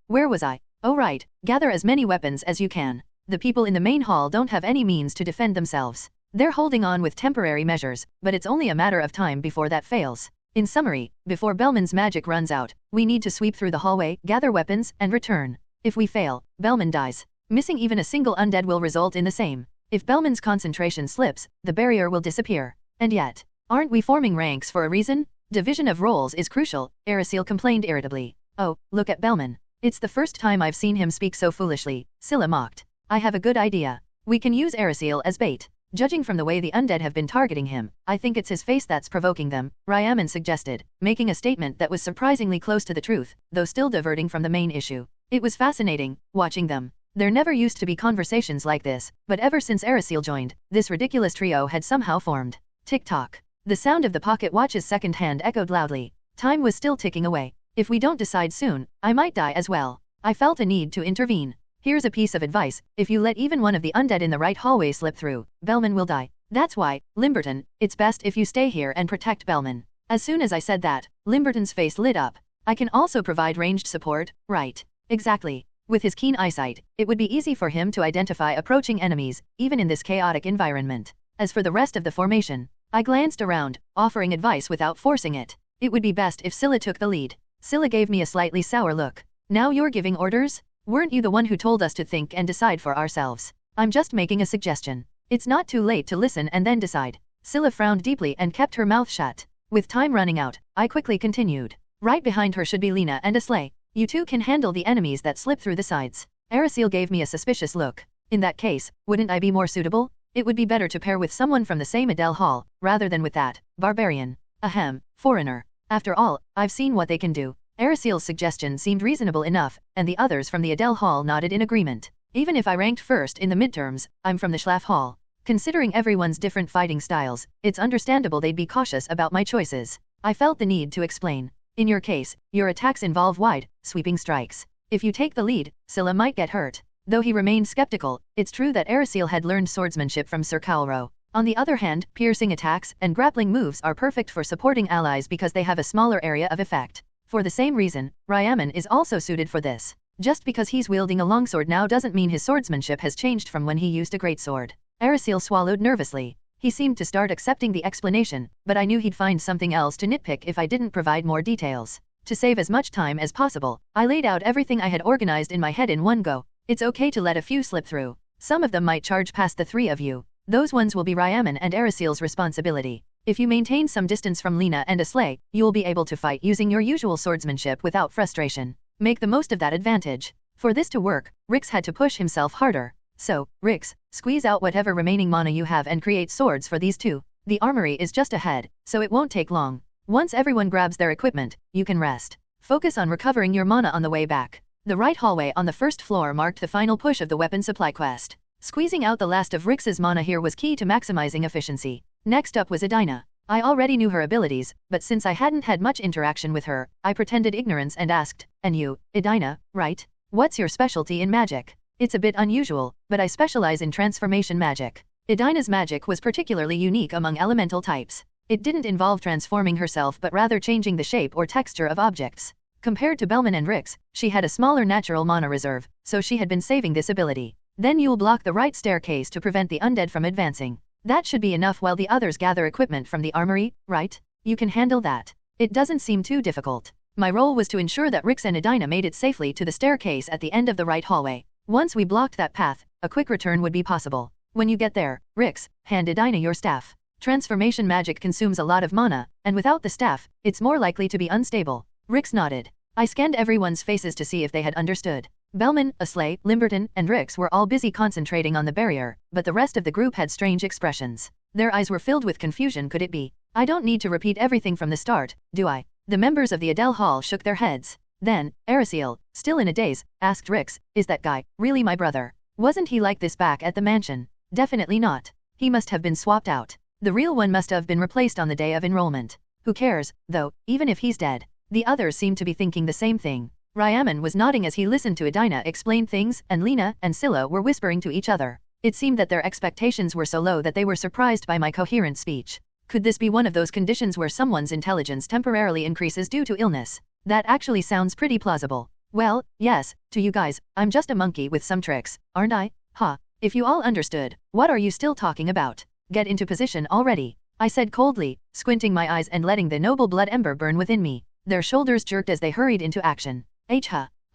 Where was I? Oh right, gather as many weapons as you can. The people in the main hall don't have any means to defend themselves. They're holding on with temporary measures, but it's only a matter of time before that fails. In summary, before Bellman's magic runs out, we need to sweep through the hallway, gather weapons, and return. If we fail, Bellman dies. Missing even a single undead will result in the same. If Bellman's concentration slips, the barrier will disappear. And yet, aren't we forming ranks for a reason? Division of roles is crucial, Aristocratic complained irritably. Oh, look at Bellman. It's the first time I've seen him speak so foolishly, Scylla mocked. I have a good idea. We can use Aristocratic as bait. Judging from the way the undead have been targeting him, I think it's his face that's provoking them, Ryaman suggested, making a statement that was surprisingly close to the truth, though still diverting from the main issue. It was fascinating, watching them. There never used to be conversations like this, but ever since Aristocratic joined, this ridiculous trio had somehow formed. Tick-tock. The sound of the pocket watch's second hand echoed loudly. Time was still ticking away. If we don't decide soon, I might die as well. I felt a need to intervene. Here's a piece of advice, if you let even one of the undead in the right hallway slip through, Bellman will die. That's why, Limberton, it's best if you stay here and protect Bellman. As soon as I said that, Limberton's face lit up. I can also provide ranged support, right? Exactly. With his keen eyesight, it would be easy for him to identify approaching enemies, even in this chaotic environment. As for the rest of the formation, I glanced around, offering advice without forcing it. It would be best if Scylla took the lead. Scylla gave me a slightly sour look. Now you're giving orders? Weren't you the one who told us to think and decide for ourselves? I'm just making a suggestion. It's not too late to listen and then decide. Scylla frowned deeply and kept her mouth shut. With time running out, I quickly continued. Right behind her should be Lena and Aslay. You two can handle the enemies that slip through the sides. Ericil gave me a suspicious look. In that case, wouldn't I be more suitable? It would be better to pair with someone from the same Adele Hall, rather than with that barbarian. Ahem, foreigner. After all, I've seen what they can do. Ericil's suggestion seemed reasonable enough, and the others from the Adele Hall nodded in agreement. Even if I ranked first in the midterms, I'm from the Schlaf Hall. Considering everyone's different fighting styles, it's understandable they'd be cautious about my choices. I felt the need to explain. In your case, your attacks involve wide, sweeping strikes. If you take the lead, Scylla might get hurt. Though he remained skeptical, it's true that Ericil had learned swordsmanship from Sir Kaulro. On the other hand, piercing attacks and grappling moves are perfect for supporting allies because they have a smaller area of effect. For the same reason, Ryaman is also suited for this. Just because he's wielding a longsword now doesn't mean his swordsmanship has changed from when he used a greatsword. Ericil swallowed nervously. He seemed to start accepting the explanation, but I knew he'd find something else to nitpick if I didn't provide more details. To save as much time as possible, I laid out everything I had organized in my head in one go. It's okay to let a few slip through. Some of them might charge past the three of you. Those ones will be Ryaman and Ericil's responsibility. If you maintain some distance from Lena and Aslay, you'll be able to fight using your usual swordsmanship without frustration. Make the most of that advantage. For this to work, Rix had to push himself harder. So, Rix, squeeze out whatever remaining mana you have and create swords for these two. The armory is just ahead, so it won't take long. Once everyone grabs their equipment, you can rest. Focus on recovering your mana on the way back. The right hallway on the first floor marked the final push of the weapon supply quest. Squeezing out the last of Rix's mana here was key to maximizing efficiency. Next up was Edina. I already knew her abilities, but since I hadn't had much interaction with her, I pretended ignorance and asked, "And you, Edina, right? What's your specialty in magic?" It's a bit unusual, but I specialize in transformation magic. Edina's magic was particularly unique among elemental types. It didn't involve transforming herself but rather changing the shape or texture of objects. Compared to Belman and Rix, she had a smaller natural mana reserve, so she had been saving this ability. Then you'll block the right staircase to prevent the undead from advancing. That should be enough while the others gather equipment from the armory, right? You can handle that. It doesn't seem too difficult. My role was to ensure that Rix and Edina made it safely to the staircase at the end of the right hallway. Once we blocked that path, a quick return would be possible. When you get there, Rix, hand Edina your staff. Transformation magic consumes a lot of mana, and without the staff, it's more likely to be unstable. Rix nodded. I scanned everyone's faces to see if they had understood. Belman, Aslay, Limberton, and Rix were all busy concentrating on the barrier, but the rest of the group had strange expressions. Their eyes were filled with confusion. Could it be? I don't need to repeat everything from the start, do I? The members of the Adele Hall shook their heads. Then, Ericil, still in a daze, asked Rix, "Is that guy really my brother? Wasn't he like this back at the mansion?" "Definitely not. He must have been swapped out. The real one must have been replaced on the day of enrollment. Who cares, though, even if he's dead?" The others seemed to be thinking the same thing. Ryaman was nodding as he listened to Edina explain things, and Lena and Scylla were whispering to each other. It seemed that their expectations were so low that they were surprised by my coherent speech. Could this be one of those conditions where someone's intelligence temporarily increases due to illness? That actually sounds pretty plausible. Well, yes, to you guys, I'm just a monkey with some tricks, aren't I? Ha. If you all understood, what are you still talking about? Get into position already, I said coldly, squinting my eyes and letting the noble blood ember burn within me. Their shoulders jerked as they hurried into action.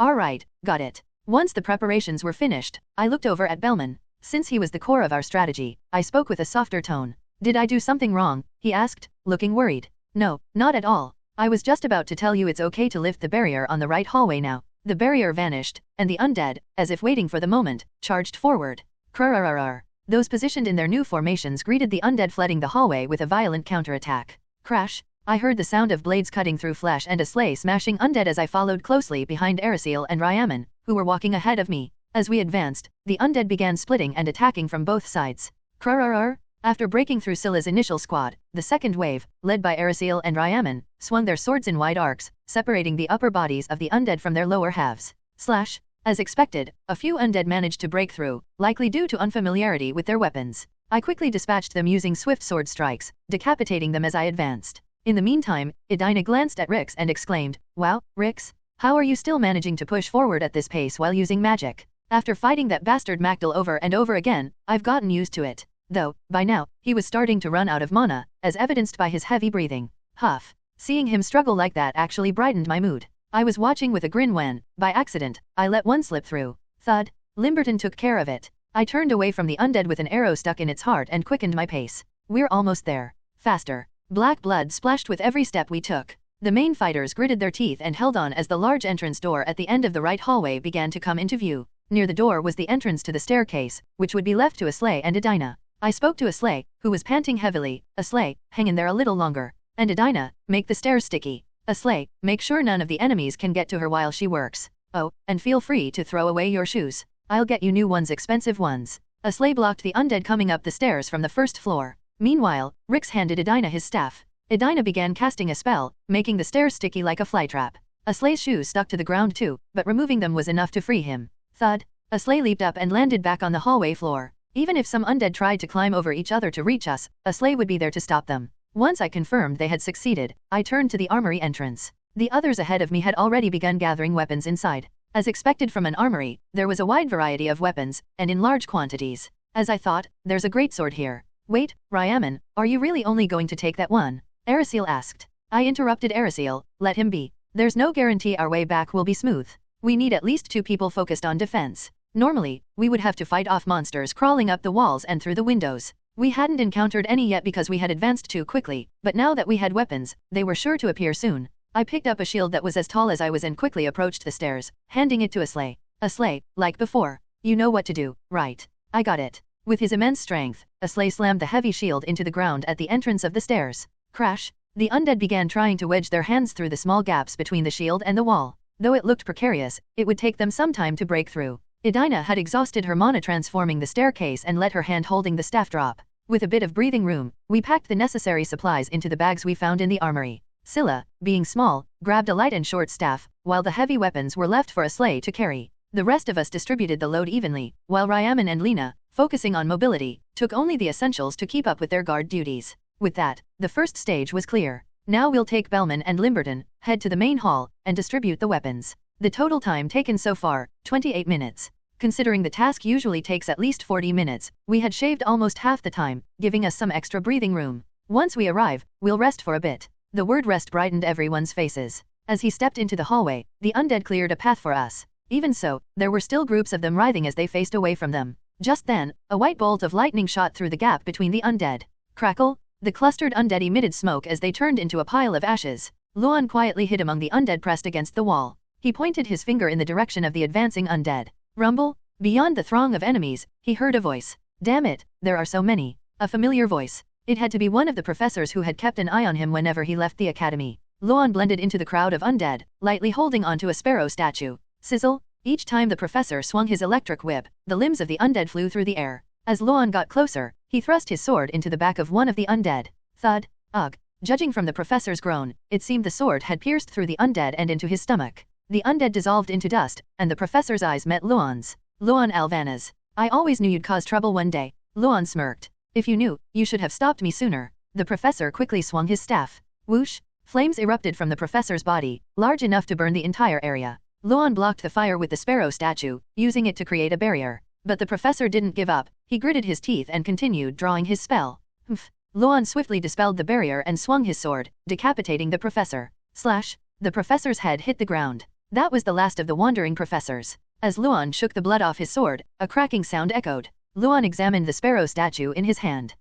Alright, got it. Once the preparations were finished, I looked over at Belman. Since he was the core of our strategy, I spoke with a softer tone. "Did I do something wrong?" he asked, looking worried. "No, not at all. I was just about to tell you it's okay to lift the barrier on the right hallway now." The barrier vanished, and the undead, as if waiting for the moment, charged forward. Krrrrrr. Those positioned in their new formations greeted the undead flooding the hallway with a violent counterattack. Crash! I heard the sound of blades cutting through flesh and a sleigh smashing undead as I followed closely behind Ericil and Ryaman, who were walking ahead of me. As we advanced, the undead began splitting and attacking from both sides. Krrrrrr. After breaking through Scylla's initial squad, the second wave, led by Ericil and Ryaman, swung their swords in wide arcs, separating the upper bodies of the undead from their lower halves. Slash! As expected, a few undead managed to break through, likely due to unfamiliarity with their weapons. I quickly dispatched them using swift sword strikes, decapitating them as I advanced. In the meantime, Edina glanced at Rix and exclaimed, "Wow, Rix, how are you still managing to push forward at this pace while using magic?" After fighting that bastard Macdal over and over again, I've gotten used to it. Though, by now, he was starting to run out of mana, as evidenced by his heavy breathing. Huff. Seeing him struggle like that actually brightened my mood. I was watching with a grin when, by accident, I let one slip through. Thud. Limberton took care of it. I turned away from the undead with an arrow stuck in its heart and quickened my pace. We're almost there. Faster. Black blood splashed with every step we took. The main fighters gritted their teeth and held on as the large entrance door at the end of the right hallway began to come into view. Near the door was the entrance to the staircase, which would be left to Aslay and Edina. I spoke to Aslay, who was panting heavily. Aslay, hang in there a little longer. And Edina, make the stairs sticky. Aslay, make sure none of the enemies can get to her while she works. Oh, and feel free to throw away your shoes. I'll get you new ones, expensive ones. Aslay blocked the undead coming up the stairs from the first floor. Meanwhile, Rix handed Edina his staff. Edina began casting a spell, making the stairs sticky like a flytrap. Aslay's shoes stuck to the ground too, but removing them was enough to free him. Thud. Aslay leaped up and landed back on the hallway floor. Even if some undead tried to climb over each other to reach us, Aslay would be there to stop them. Once I confirmed they had succeeded, I turned to the armory entrance. The others ahead of me had already begun gathering weapons inside. As expected from an armory, there was a wide variety of weapons, and in large quantities. As I thought, there's a greatsword here. Wait, Ryaman, are you really only going to take that one? Arasil asked. I interrupted Arasil, let him be. There's no guarantee our way back will be smooth. We need at least 2 people focused on defense. Normally, we would have to fight off monsters crawling up the walls and through the windows. We hadn't encountered any yet because we had advanced too quickly, but now that we had weapons, they were sure to appear soon. I picked up a shield that was as tall as I was and quickly approached the stairs, handing it to Aslay. Aslay, like before. You know what to do, right? I got it. With his immense strength, Aslay slammed the heavy shield into the ground at the entrance of the stairs. Crash! The undead began trying to wedge their hands through the small gaps between the shield and the wall. Though it looked precarious, it would take them some time to break through. Edina had exhausted her mana transforming the staircase and let her hand holding the staff drop. With a bit of breathing room, we packed the necessary supplies into the bags we found in the armory. Scylla, being small, grabbed a light and short staff, while the heavy weapons were left for Aslay to carry. The rest of us distributed the load evenly, while Ryaman and Lena, focusing on mobility, took only the essentials to keep up with their guard duties. With that, the first stage was clear. Now we'll take Bellman and Limberton, head to the main hall, and distribute the weapons. The total time taken so far, 28 minutes. Considering the task usually takes at least 40 minutes, we had shaved almost half the time, giving us some extra breathing room. Once we arrive, we'll rest for a bit. The word rest brightened everyone's faces. As he stepped into the hallway, the undead cleared a path for us. Even so, there were still groups of them writhing as they faced away from them. Just then, a white bolt of lightning shot through the gap between the undead. Crackle! The clustered undead emitted smoke as they turned into a pile of ashes. Luan quietly hid among the undead pressed against the wall. He pointed his finger in the direction of the advancing undead. Rumble! Beyond the throng of enemies, he heard a voice. Damn it, there are so many. A familiar voice. It had to be one of the professors who had kept an eye on him whenever he left the academy. Luan blended into the crowd of undead, lightly holding onto a sparrow statue. Sizzle! Each time the professor swung his electric whip, the limbs of the undead flew through the air. As Luan got closer, he thrust his sword into the back of one of the undead. Thud! Ugh! Judging from the professor's groan, it seemed the sword had pierced through the undead and into his stomach. The undead dissolved into dust, and the professor's eyes met Luan's. Luan Alvanas. I always knew you'd cause trouble one day. Luan smirked. If you knew, you should have stopped me sooner. The professor quickly swung his staff. Whoosh! Flames erupted from the professor's body, large enough to burn the entire area. Luan blocked the fire with the sparrow statue, using it to create a barrier. But the professor didn't give up. He gritted his teeth and continued drawing his spell. Humph! Luan swiftly dispelled the barrier and swung his sword, decapitating the professor. Slash! The professor's head hit the ground. That was the last of the wandering professors. As Luan shook the blood off his sword, a cracking sound echoed. Luan examined the sparrow statue in his hand.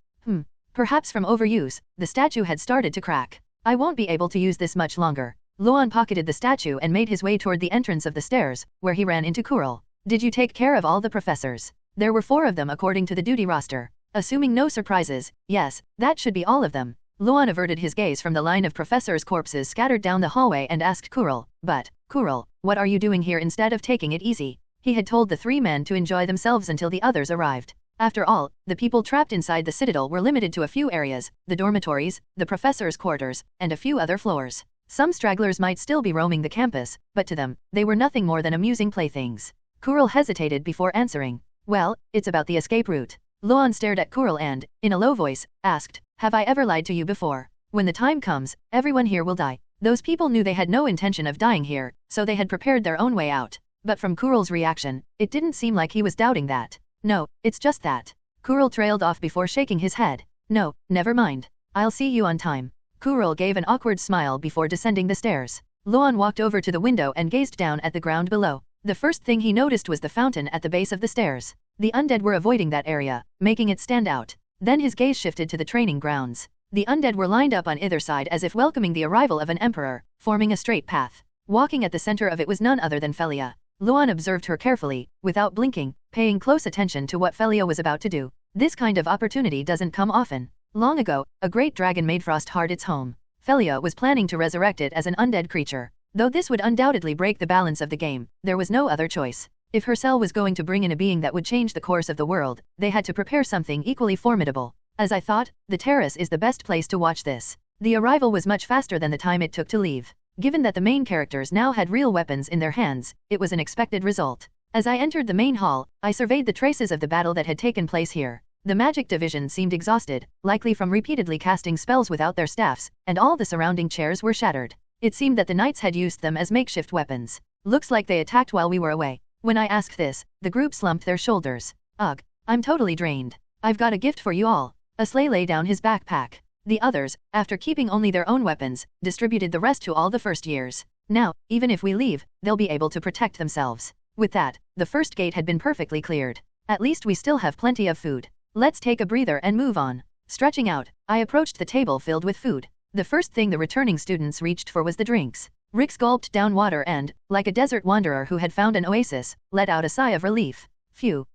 Perhaps from overuse, the statue had started to crack. I won't be able to use this much longer. Luan pocketed the statue and made his way toward the entrance of the stairs, where he ran into Kuril. Did you take care of all the professors? There were 4 of them according to the duty roster. Assuming no surprises, yes, that should be all of them. Luan averted his gaze from the line of professors' corpses scattered down the hallway and asked Kuril, "But, Kuril, what are you doing here instead of taking it easy?" He had told the 3 men to enjoy themselves until the others arrived. After all, the people trapped inside the citadel were limited to a few areas, the dormitories, the professors' quarters, and a few other floors. Some stragglers might still be roaming the campus, but to them, they were nothing more than amusing playthings. Kuril hesitated before answering. Well, it's about the escape route. Luan stared at Kuril and, in a low voice, asked, "Have I ever lied to you before? When the time comes, everyone here will die." Those people knew they had no intention of dying here, so they had prepared their own way out. But from Kuril's reaction, it didn't seem like he was doubting that. "No, it's just that." Kuril trailed off before shaking his head. "No, never mind. I'll see you on time." Kuril gave an awkward smile before descending the stairs. Luan walked over to the window and gazed down at the ground below. The first thing he noticed was the fountain at the base of the stairs. The undead were avoiding that area, making it stand out. Then his gaze shifted to the training grounds. The undead were lined up on either side as if welcoming the arrival of an emperor, forming a straight path. Walking at the center of it was none other than Felia. Luan observed her carefully, without blinking, paying close attention to what Felia was about to do. This kind of opportunity doesn't come often. Long ago, a great dragon made Frostheart its home. Felia was planning to resurrect it as an undead creature. Though this would undoubtedly break the balance of the game, there was no other choice. If her cell was going to bring in a being that would change the course of the world, they had to prepare something equally formidable. As I thought, the terrace is the best place to watch this. The arrival was much faster than the time it took to leave. Given that the main characters now had real weapons in their hands, it was an expected result. As I entered the main hall, I surveyed the traces of the battle that had taken place here. The magic division seemed exhausted, likely from repeatedly casting spells without their staffs, and all the surrounding chairs were shattered. It seemed that the knights had used them as makeshift weapons. Looks like they attacked while we were away. When I asked this, the group slumped their shoulders. Ugh, I'm totally drained. I've got a gift for you all. Aslay laid down his backpack. The others, after keeping only their own weapons, distributed the rest to all the first years. Now, even if we leave, they'll be able to protect themselves. With that, the first gate had been perfectly cleared. At least we still have plenty of food. Let's take a breather and move on. Stretching out, I approached the table filled with food. The first thing the returning students reached for was the drinks. Rix gulped down water and, like a desert wanderer who had found an oasis, let out a sigh of relief. Phew.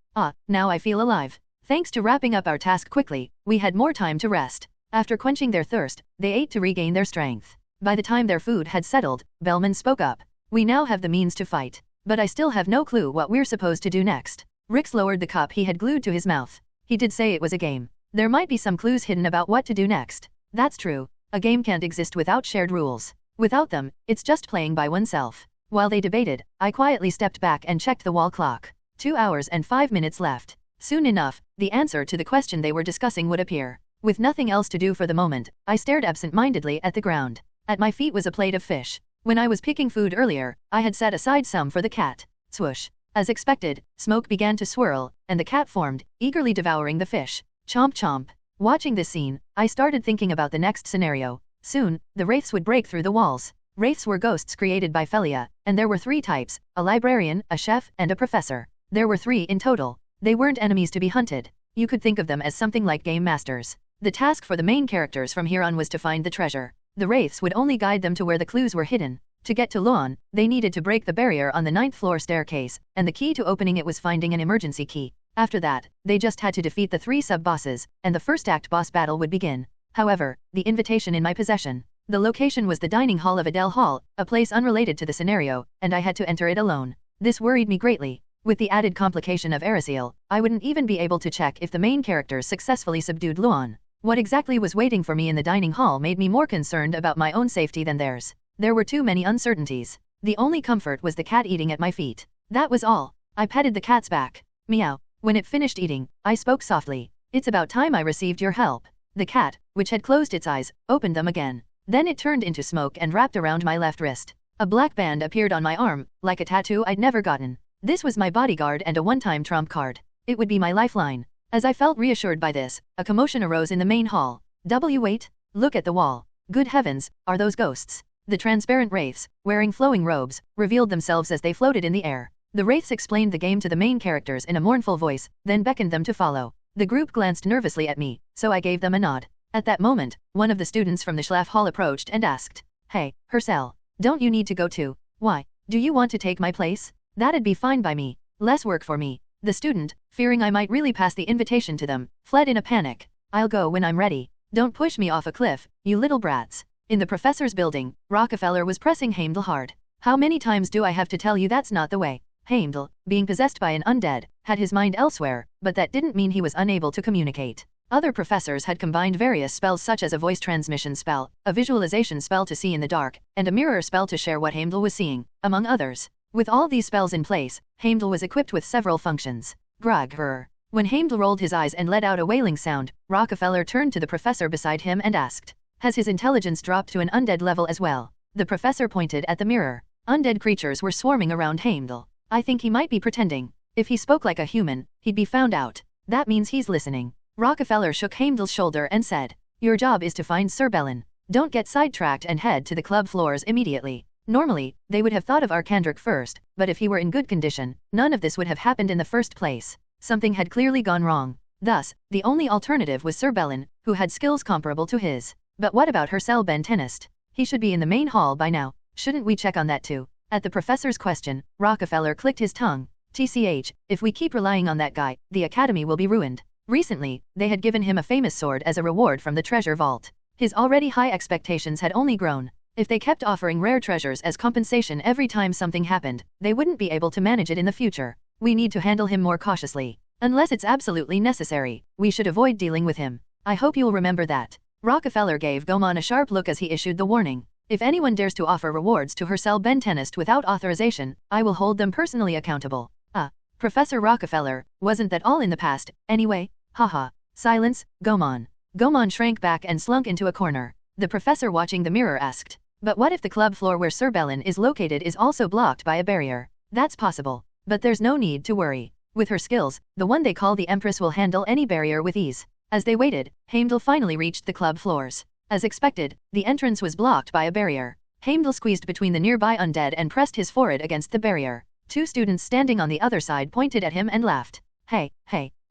Now I feel alive. Thanks to wrapping up our task quickly, we had more time to rest. After quenching their thirst, they ate to regain their strength. By the time their food had settled, Bellman spoke up. We now have the means to fight. But I still have no clue what we're supposed to do next. Rix lowered the cup he had glued to his mouth. He did say it was a game. There might be some clues hidden about what to do next. That's true. A game can't exist without shared rules. Without them, it's just playing by oneself. While they debated, I quietly stepped back and checked the wall clock. 2 hours and 5 minutes left. Soon enough, the answer to the question they were discussing would appear. With nothing else to do for the moment, I stared absent-mindedly at the ground. At my feet was a plate of fish. When I was picking food earlier, I had set aside some for the cat. Swoosh. As expected, smoke began to swirl, and the cat formed, eagerly devouring the fish. Chomp chomp. Watching this scene, I started thinking about the next scenario. Soon, the wraiths would break through the walls. Wraiths were ghosts created by Felia, and there were 3 types, a librarian, a chef, and a professor. There were 3 in total. They weren't enemies to be hunted. You could think of them as something like game masters. The task for the main characters from here on was to find the treasure. The wraiths would only guide them to where the clues were hidden. To get to Luan, they needed to break the barrier on the 9th floor staircase, and the key to opening it was finding an emergency key. After that, they just had to defeat the 3 sub-bosses, and the first act boss battle would begin. However, the invitation in my possession. The location was the dining hall of Adele Hall, a place unrelated to the scenario, and I had to enter it alone. This worried me greatly. With the added complication of Erisiel, I wouldn't even be able to check if the main characters successfully subdued Luan. What exactly was waiting for me in the dining hall made me more concerned about my own safety than theirs. There were too many uncertainties. The only comfort was the cat eating at my feet. That was all. I petted the cat's back. Meow. When it finished eating, I spoke softly. It's about time I received your help. The cat, which had closed its eyes, opened them again. Then it turned into smoke and wrapped around my left wrist. A black band appeared on my arm, like a tattoo I'd never gotten. This was my bodyguard and a one-time trump card. It would be my lifeline. As I felt reassured by this, a commotion arose in the main hall. Wait, look at the wall. Good heavens, are those ghosts? The transparent wraiths, wearing flowing robes, revealed themselves as they floated in the air. The wraiths explained the game to the main characters in a mournful voice, then beckoned them to follow. The group glanced nervously at me, so I gave them a nod. At that moment, one of the students from the Schlaf Hall approached and asked, "Hey, Hercel, don't you need to go too? Why, do you want to take my place? That'd be fine by me. Less work for me." The student, fearing I might really pass the invitation to them, fled in a panic. "I'll go when I'm ready. Don't push me off a cliff, you little brats." In the professor's building, Rockefeller was pressing Heimdall hard. "How many times do I have to tell you that's not the way?" Heimdall, being possessed by an undead, had his mind elsewhere, but that didn't mean he was unable to communicate. Other professors had combined various spells such as a voice transmission spell, a visualization spell to see in the dark, and a mirror spell to share what Heimdall was seeing, among others. With all these spells in place, Heimdall was equipped with several functions. Grog. When Heimdall rolled his eyes and let out a wailing sound, Rockefeller turned to the professor beside him and asked, "Has his intelligence dropped to an undead level as well?" The professor pointed at the mirror. Undead creatures were swarming around Heimdall. "I think he might be pretending. If he spoke like a human, he'd be found out. That means he's listening." Rockefeller shook Heimdall's shoulder and said, "Your job is to find Sir Belin. Don't get sidetracked and head to the club floors immediately. Normally, they would have thought of Arcandric first, but if he were in good condition, none of this would have happened in the first place. Something had clearly gone wrong. Thus, the only alternative was Sir Belin, who had skills comparable to his. But what about Hercel Bentenist? He should be in the main hall by now. Shouldn't we check on that too? At the professor's question, Rockefeller clicked his tongue. TCH, if we keep relying on that guy, the academy will be ruined. Recently, they had given him a famous sword as a reward from the treasure vault. His already high expectations had only grown. If they kept offering rare treasures as compensation every time something happened, they wouldn't be able to manage it in the future. We need to handle him more cautiously. Unless it's absolutely necessary, we should avoid dealing with him. I hope you'll remember that. Rockefeller gave Goemon a sharp look as he issued the warning. If anyone dares to offer rewards to Hercel Bentenist without authorization, I will hold them personally accountable. Professor Rockefeller, wasn't that all in the past, anyway? Haha. Silence, Goemon. Goemon shrank back and slunk into a corner. The professor watching the mirror asked. But what if the club floor where Sir Belin is located is also blocked by a barrier? That's possible. But there's no need to worry. With her skills, the one they call the Empress will handle any barrier with ease. As they waited, Heimdall finally reached the club floors. As expected, the entrance was blocked by a barrier. Heimdall squeezed between the nearby undead and pressed his forehead against the barrier. Two students standing on the other side pointed at him and laughed. Hey,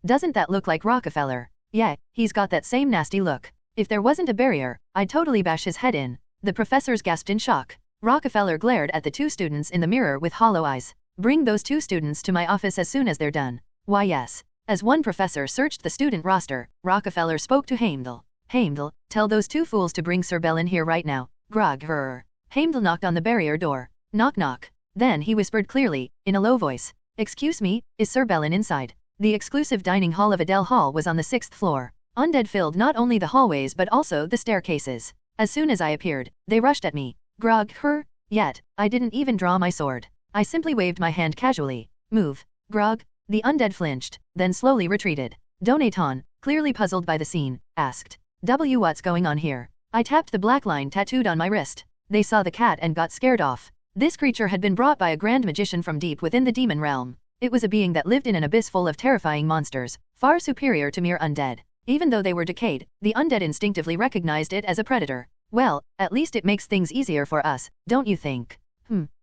doesn't that look like Rockefeller? Yeah, he's got that same nasty look. If there wasn't a barrier, I'd totally bash his head in. The professors gasped in shock. Rockefeller glared at the two students in the mirror with hollow eyes. Bring those two students to my office as soon as they're done. Why yes. As one professor searched the student roster, Rockefeller spoke to Heimdall. Heimdall, tell those two fools to bring Sir Belin here right now. Grog her. Heimdall knocked on the barrier door. Knock knock. Then he whispered clearly, in a low voice. Excuse me, is Sir Belin inside? The exclusive dining hall of Adele Hall was on the 6th floor. Undead filled not only the hallways but also the staircases. As soon as I appeared, they rushed at me. Grog her. Yet, I didn't even draw my sword. I simply waved my hand casually. Move. Grog. The undead flinched, then slowly retreated. Donaton, clearly puzzled by the scene, asked. What's going on here? I tapped the black line tattooed on my wrist. They saw the cat and got scared off. This creature had been brought by a grand magician from deep within the demon realm. It was a being that lived in an abyss full of terrifying monsters, far superior to mere undead. Even though they were decayed, the undead instinctively recognized it as a predator. Well, at least it makes things easier for us, don't you think?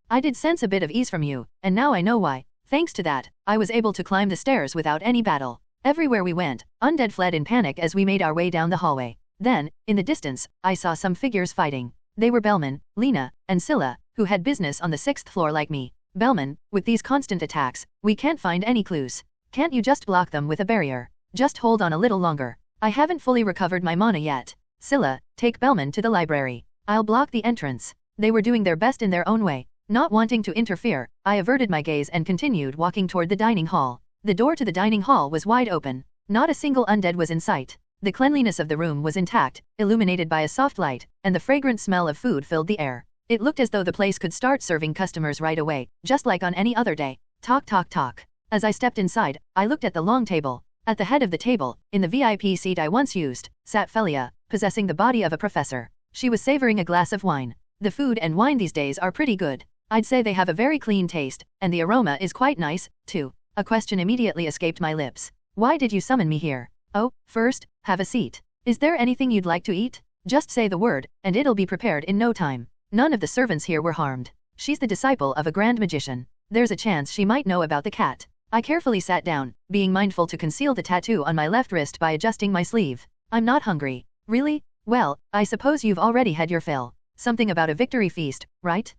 I did sense a bit of ease from you, and now I know why. Thanks to that, I was able to climb the stairs without any battle. Everywhere we went, undead fled in panic as we made our way down the hallway. Then, in the distance, I saw some figures fighting. They were Belman, Lena, and Scylla, who had business on the 6th floor like me. Belman, with these constant attacks, we can't find any clues. Can't you just block them with a barrier? Just hold on a little longer. I haven't fully recovered my mana yet. Scylla, take Belman to the library. I'll block the entrance. They were doing their best in their own way. Not wanting to interfere, I averted my gaze and continued walking toward the dining hall. The door to the dining hall was wide open. Not a single undead was in sight. The cleanliness of the room was intact, illuminated by a soft light, and the fragrant smell of food filled the air. It looked as though the place could start serving customers right away, just like on any other day. Talk talk talk. As I stepped inside, I looked at the long table. At the head of the table, in the VIP seat I once used, sat Felia, possessing the body of a professor. She was savoring a glass of wine. The food and wine these days are pretty good. I'd say they have a very clean taste, and the aroma is quite nice, too. A question immediately escaped my lips. Why did you summon me here? Oh, first, have a seat. Is there anything you'd like to eat? Just say the word, and it'll be prepared in no time. None of the servants here were harmed. She's the disciple of a grand magician. There's a chance she might know about the cat. I carefully sat down, being mindful to conceal the tattoo on my left wrist by adjusting my sleeve. I'm not hungry. Really? Well, I suppose you've already had your fill. Something about a victory feast, right?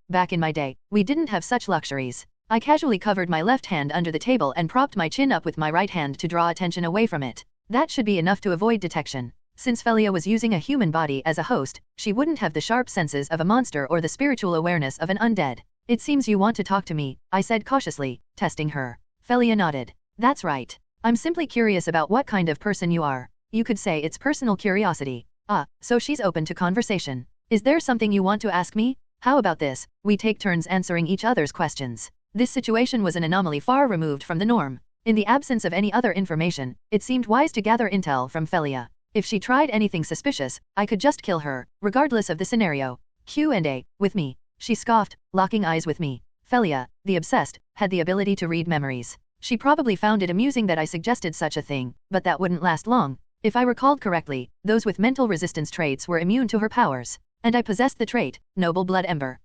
Back in my day, we didn't have such luxuries. I casually covered my left hand under the table and propped my chin up with my right hand to draw attention away from it. That should be enough to avoid detection. Since Felia was using a human body as a host, she wouldn't have the sharp senses of a monster or the spiritual awareness of an undead. It seems you want to talk to me, I said cautiously, testing her. Felia nodded. That's right. I'm simply curious about what kind of person you are. You could say it's personal curiosity. So she's open to conversation. Is there something you want to ask me? How about this, we take turns answering each other's questions. This situation was an anomaly far removed from the norm. In the absence of any other information, it seemed wise to gather intel from Felia. If she tried anything suspicious, I could just kill her, regardless of the scenario. Q&A, with me. She scoffed, locking eyes with me. Felia, the obsessed, had the ability to read memories. She probably found it amusing that I suggested such a thing, but that wouldn't last long. If I recalled correctly, those with mental resistance traits were immune to her powers. And I possessed the trait, Noble Blood Ember.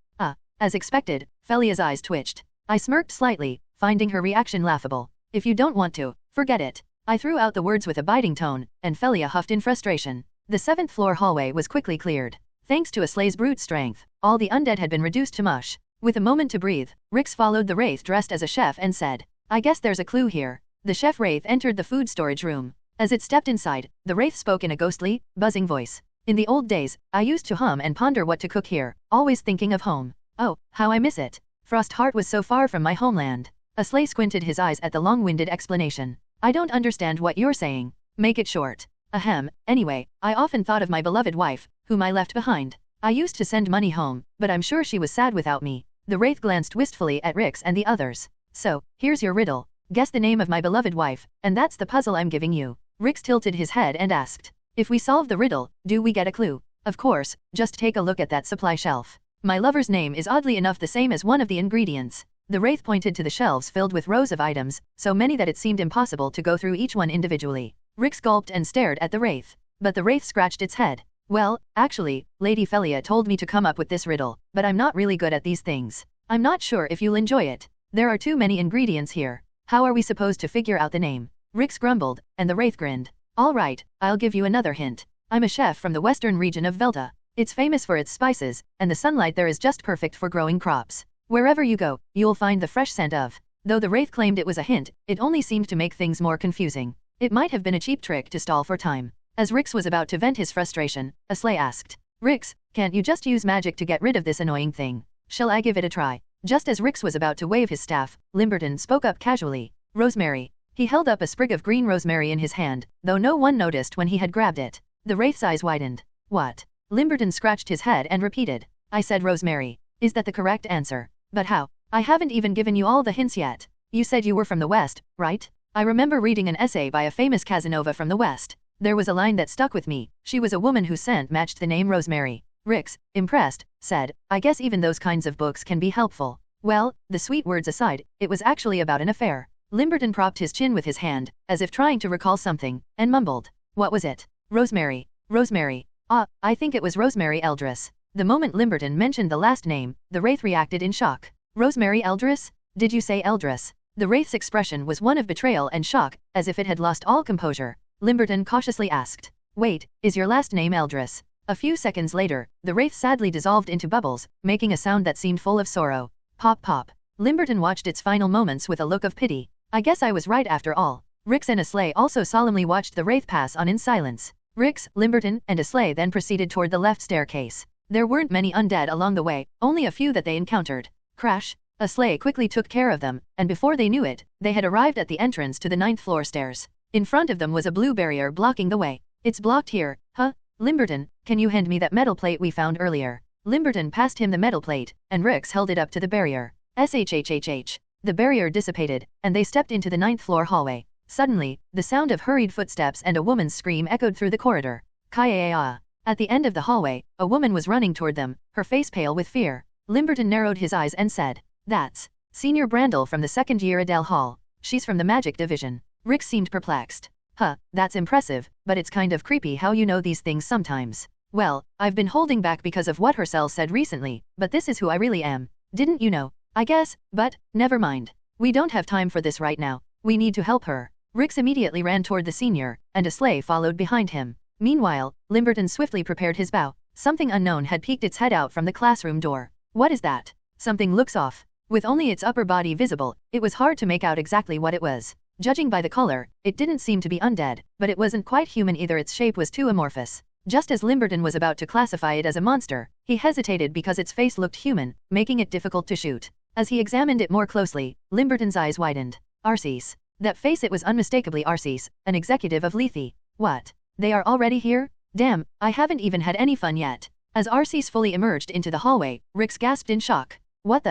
As expected, Felia's eyes twitched. I smirked slightly, finding her reaction laughable. If you don't want to, forget it. I threw out the words with a biting tone, and Felia huffed in frustration. The 7th floor hallway was quickly cleared. Thanks to a slay's brute strength, all the undead had been reduced to mush. With a moment to breathe, Rix followed the wraith dressed as a chef and said, I guess there's a clue here. The chef wraith entered the food storage room. As it stepped inside, the wraith spoke in a ghostly, buzzing voice. In the old days, I used to hum and ponder what to cook here, always thinking of home. Oh, how I miss it. Frostheart was so far from my homeland. A slay squinted his eyes at the long-winded explanation. I don't understand what you're saying. Make it short. Ahem, anyway, I often thought of my beloved wife, whom I left behind. I used to send money home, but I'm sure she was sad without me. The wraith glanced wistfully at Rix and the others. So, here's your riddle. Guess the name of my beloved wife, and that's the puzzle I'm giving you. Rix tilted his head and asked. If we solve the riddle, do we get a clue? Of course, just take a look at that supply shelf. My lover's name is oddly enough the same as one of the ingredients. The wraith pointed to the shelves filled with rows of items, so many that it seemed impossible to go through each one individually. Rix gulped and stared at the wraith. But the wraith scratched its head. Well, actually, Lady Felia told me to come up with this riddle, but I'm not really good at these things. I'm not sure if you'll enjoy it. There are too many ingredients here. How are we supposed to figure out the name? Rix grumbled, and the wraith grinned. All right, I'll give you another hint. I'm a chef from the western region of Velta. It's famous for its spices, and the sunlight there is just perfect for growing crops. Wherever you go, you'll find the fresh scent of. Though the wraith claimed it was a hint, it only seemed to make things more confusing. It might have been a cheap trick to stall for time. As Rix was about to vent his frustration, a slay asked, Rix, can't you just use magic to get rid of this annoying thing? Shall I give it a try? Just as Rix was about to wave his staff, Limberton spoke up casually. Rosemary. He held up a sprig of green rosemary in his hand, though no one noticed when he had grabbed it. The wraith's eyes widened. What? Limberton scratched his head and repeated. I said rosemary. Is that the correct answer? But how? I haven't even given you all the hints yet. You said you were from the West, right? I remember reading an essay by a famous Casanova from the West. There was a line that stuck with me. She was a woman whose scent matched the name Rosemary. Rix, impressed, said, I guess even those kinds of books can be helpful. Well, the sweet words aside, it was actually about an affair. Limberton propped his chin with his hand, as if trying to recall something, and mumbled. What was it? Rosemary. Rosemary. Ah, I think it was Rosemary Eldris. The moment Limberton mentioned the last name, the wraith reacted in shock. Rosemary Eldris? Did you say Eldris? The wraith's expression was one of betrayal and shock, as if it had lost all composure. Limberton cautiously asked. Wait, is your last name Eldris? A few seconds later, the wraith sadly dissolved into bubbles, making a sound that seemed full of sorrow. Pop pop. Limberton watched its final moments with a look of pity. I guess I was right after all. Rix and Aslay also solemnly watched the wraith pass on in silence. Rix, Limberton, and Aslay then proceeded toward the left staircase. There weren't many undead along the way, only a few that they encountered. Crash. Aslay quickly took care of them, and before they knew it, they had arrived at the entrance to the 9th floor stairs. In front of them was a blue barrier blocking the way. It's blocked here, huh? Limberton, can you hand me that metal plate we found earlier? Limberton passed him the metal plate, and Rix held it up to the barrier. SHHHH. The barrier dissipated, and they stepped into the 9th floor hallway. Suddenly, the sound of hurried footsteps and a woman's scream echoed through the corridor. Kaya. At the end of the hallway, a woman was running toward them, her face pale with fear. Limberton narrowed his eyes and said, That's Senior Brandel from the 2nd year Adele Hall. She's from the magic division. Rix seemed perplexed. Huh, that's impressive, but it's kind of creepy how you know these things sometimes. Well, I've been holding back because of what Hercel said recently, but this is who I really am. Didn't you know? I guess, but, never mind. We don't have time for this right now. We need to help her. Rix immediately ran toward the senior, and Aslay followed behind him. Meanwhile, Limberton swiftly prepared his bow. Something unknown had peeked its head out from the classroom door. What is that? Something looks off. With only its upper body visible, it was hard to make out exactly what it was. Judging by the color, it didn't seem to be undead, but it wasn't quite human either. Its shape was too amorphous. Just as Limberton was about to classify it as a monster, he hesitated because its face looked human, making it difficult to shoot. As he examined it more closely, Limberton's eyes widened. Arceus. That face, it was unmistakably Arceus, an executive of Lethe. What? They are already here? Damn, I haven't even had any fun yet. As Arceus fully emerged into the hallway, Rix gasped in shock. What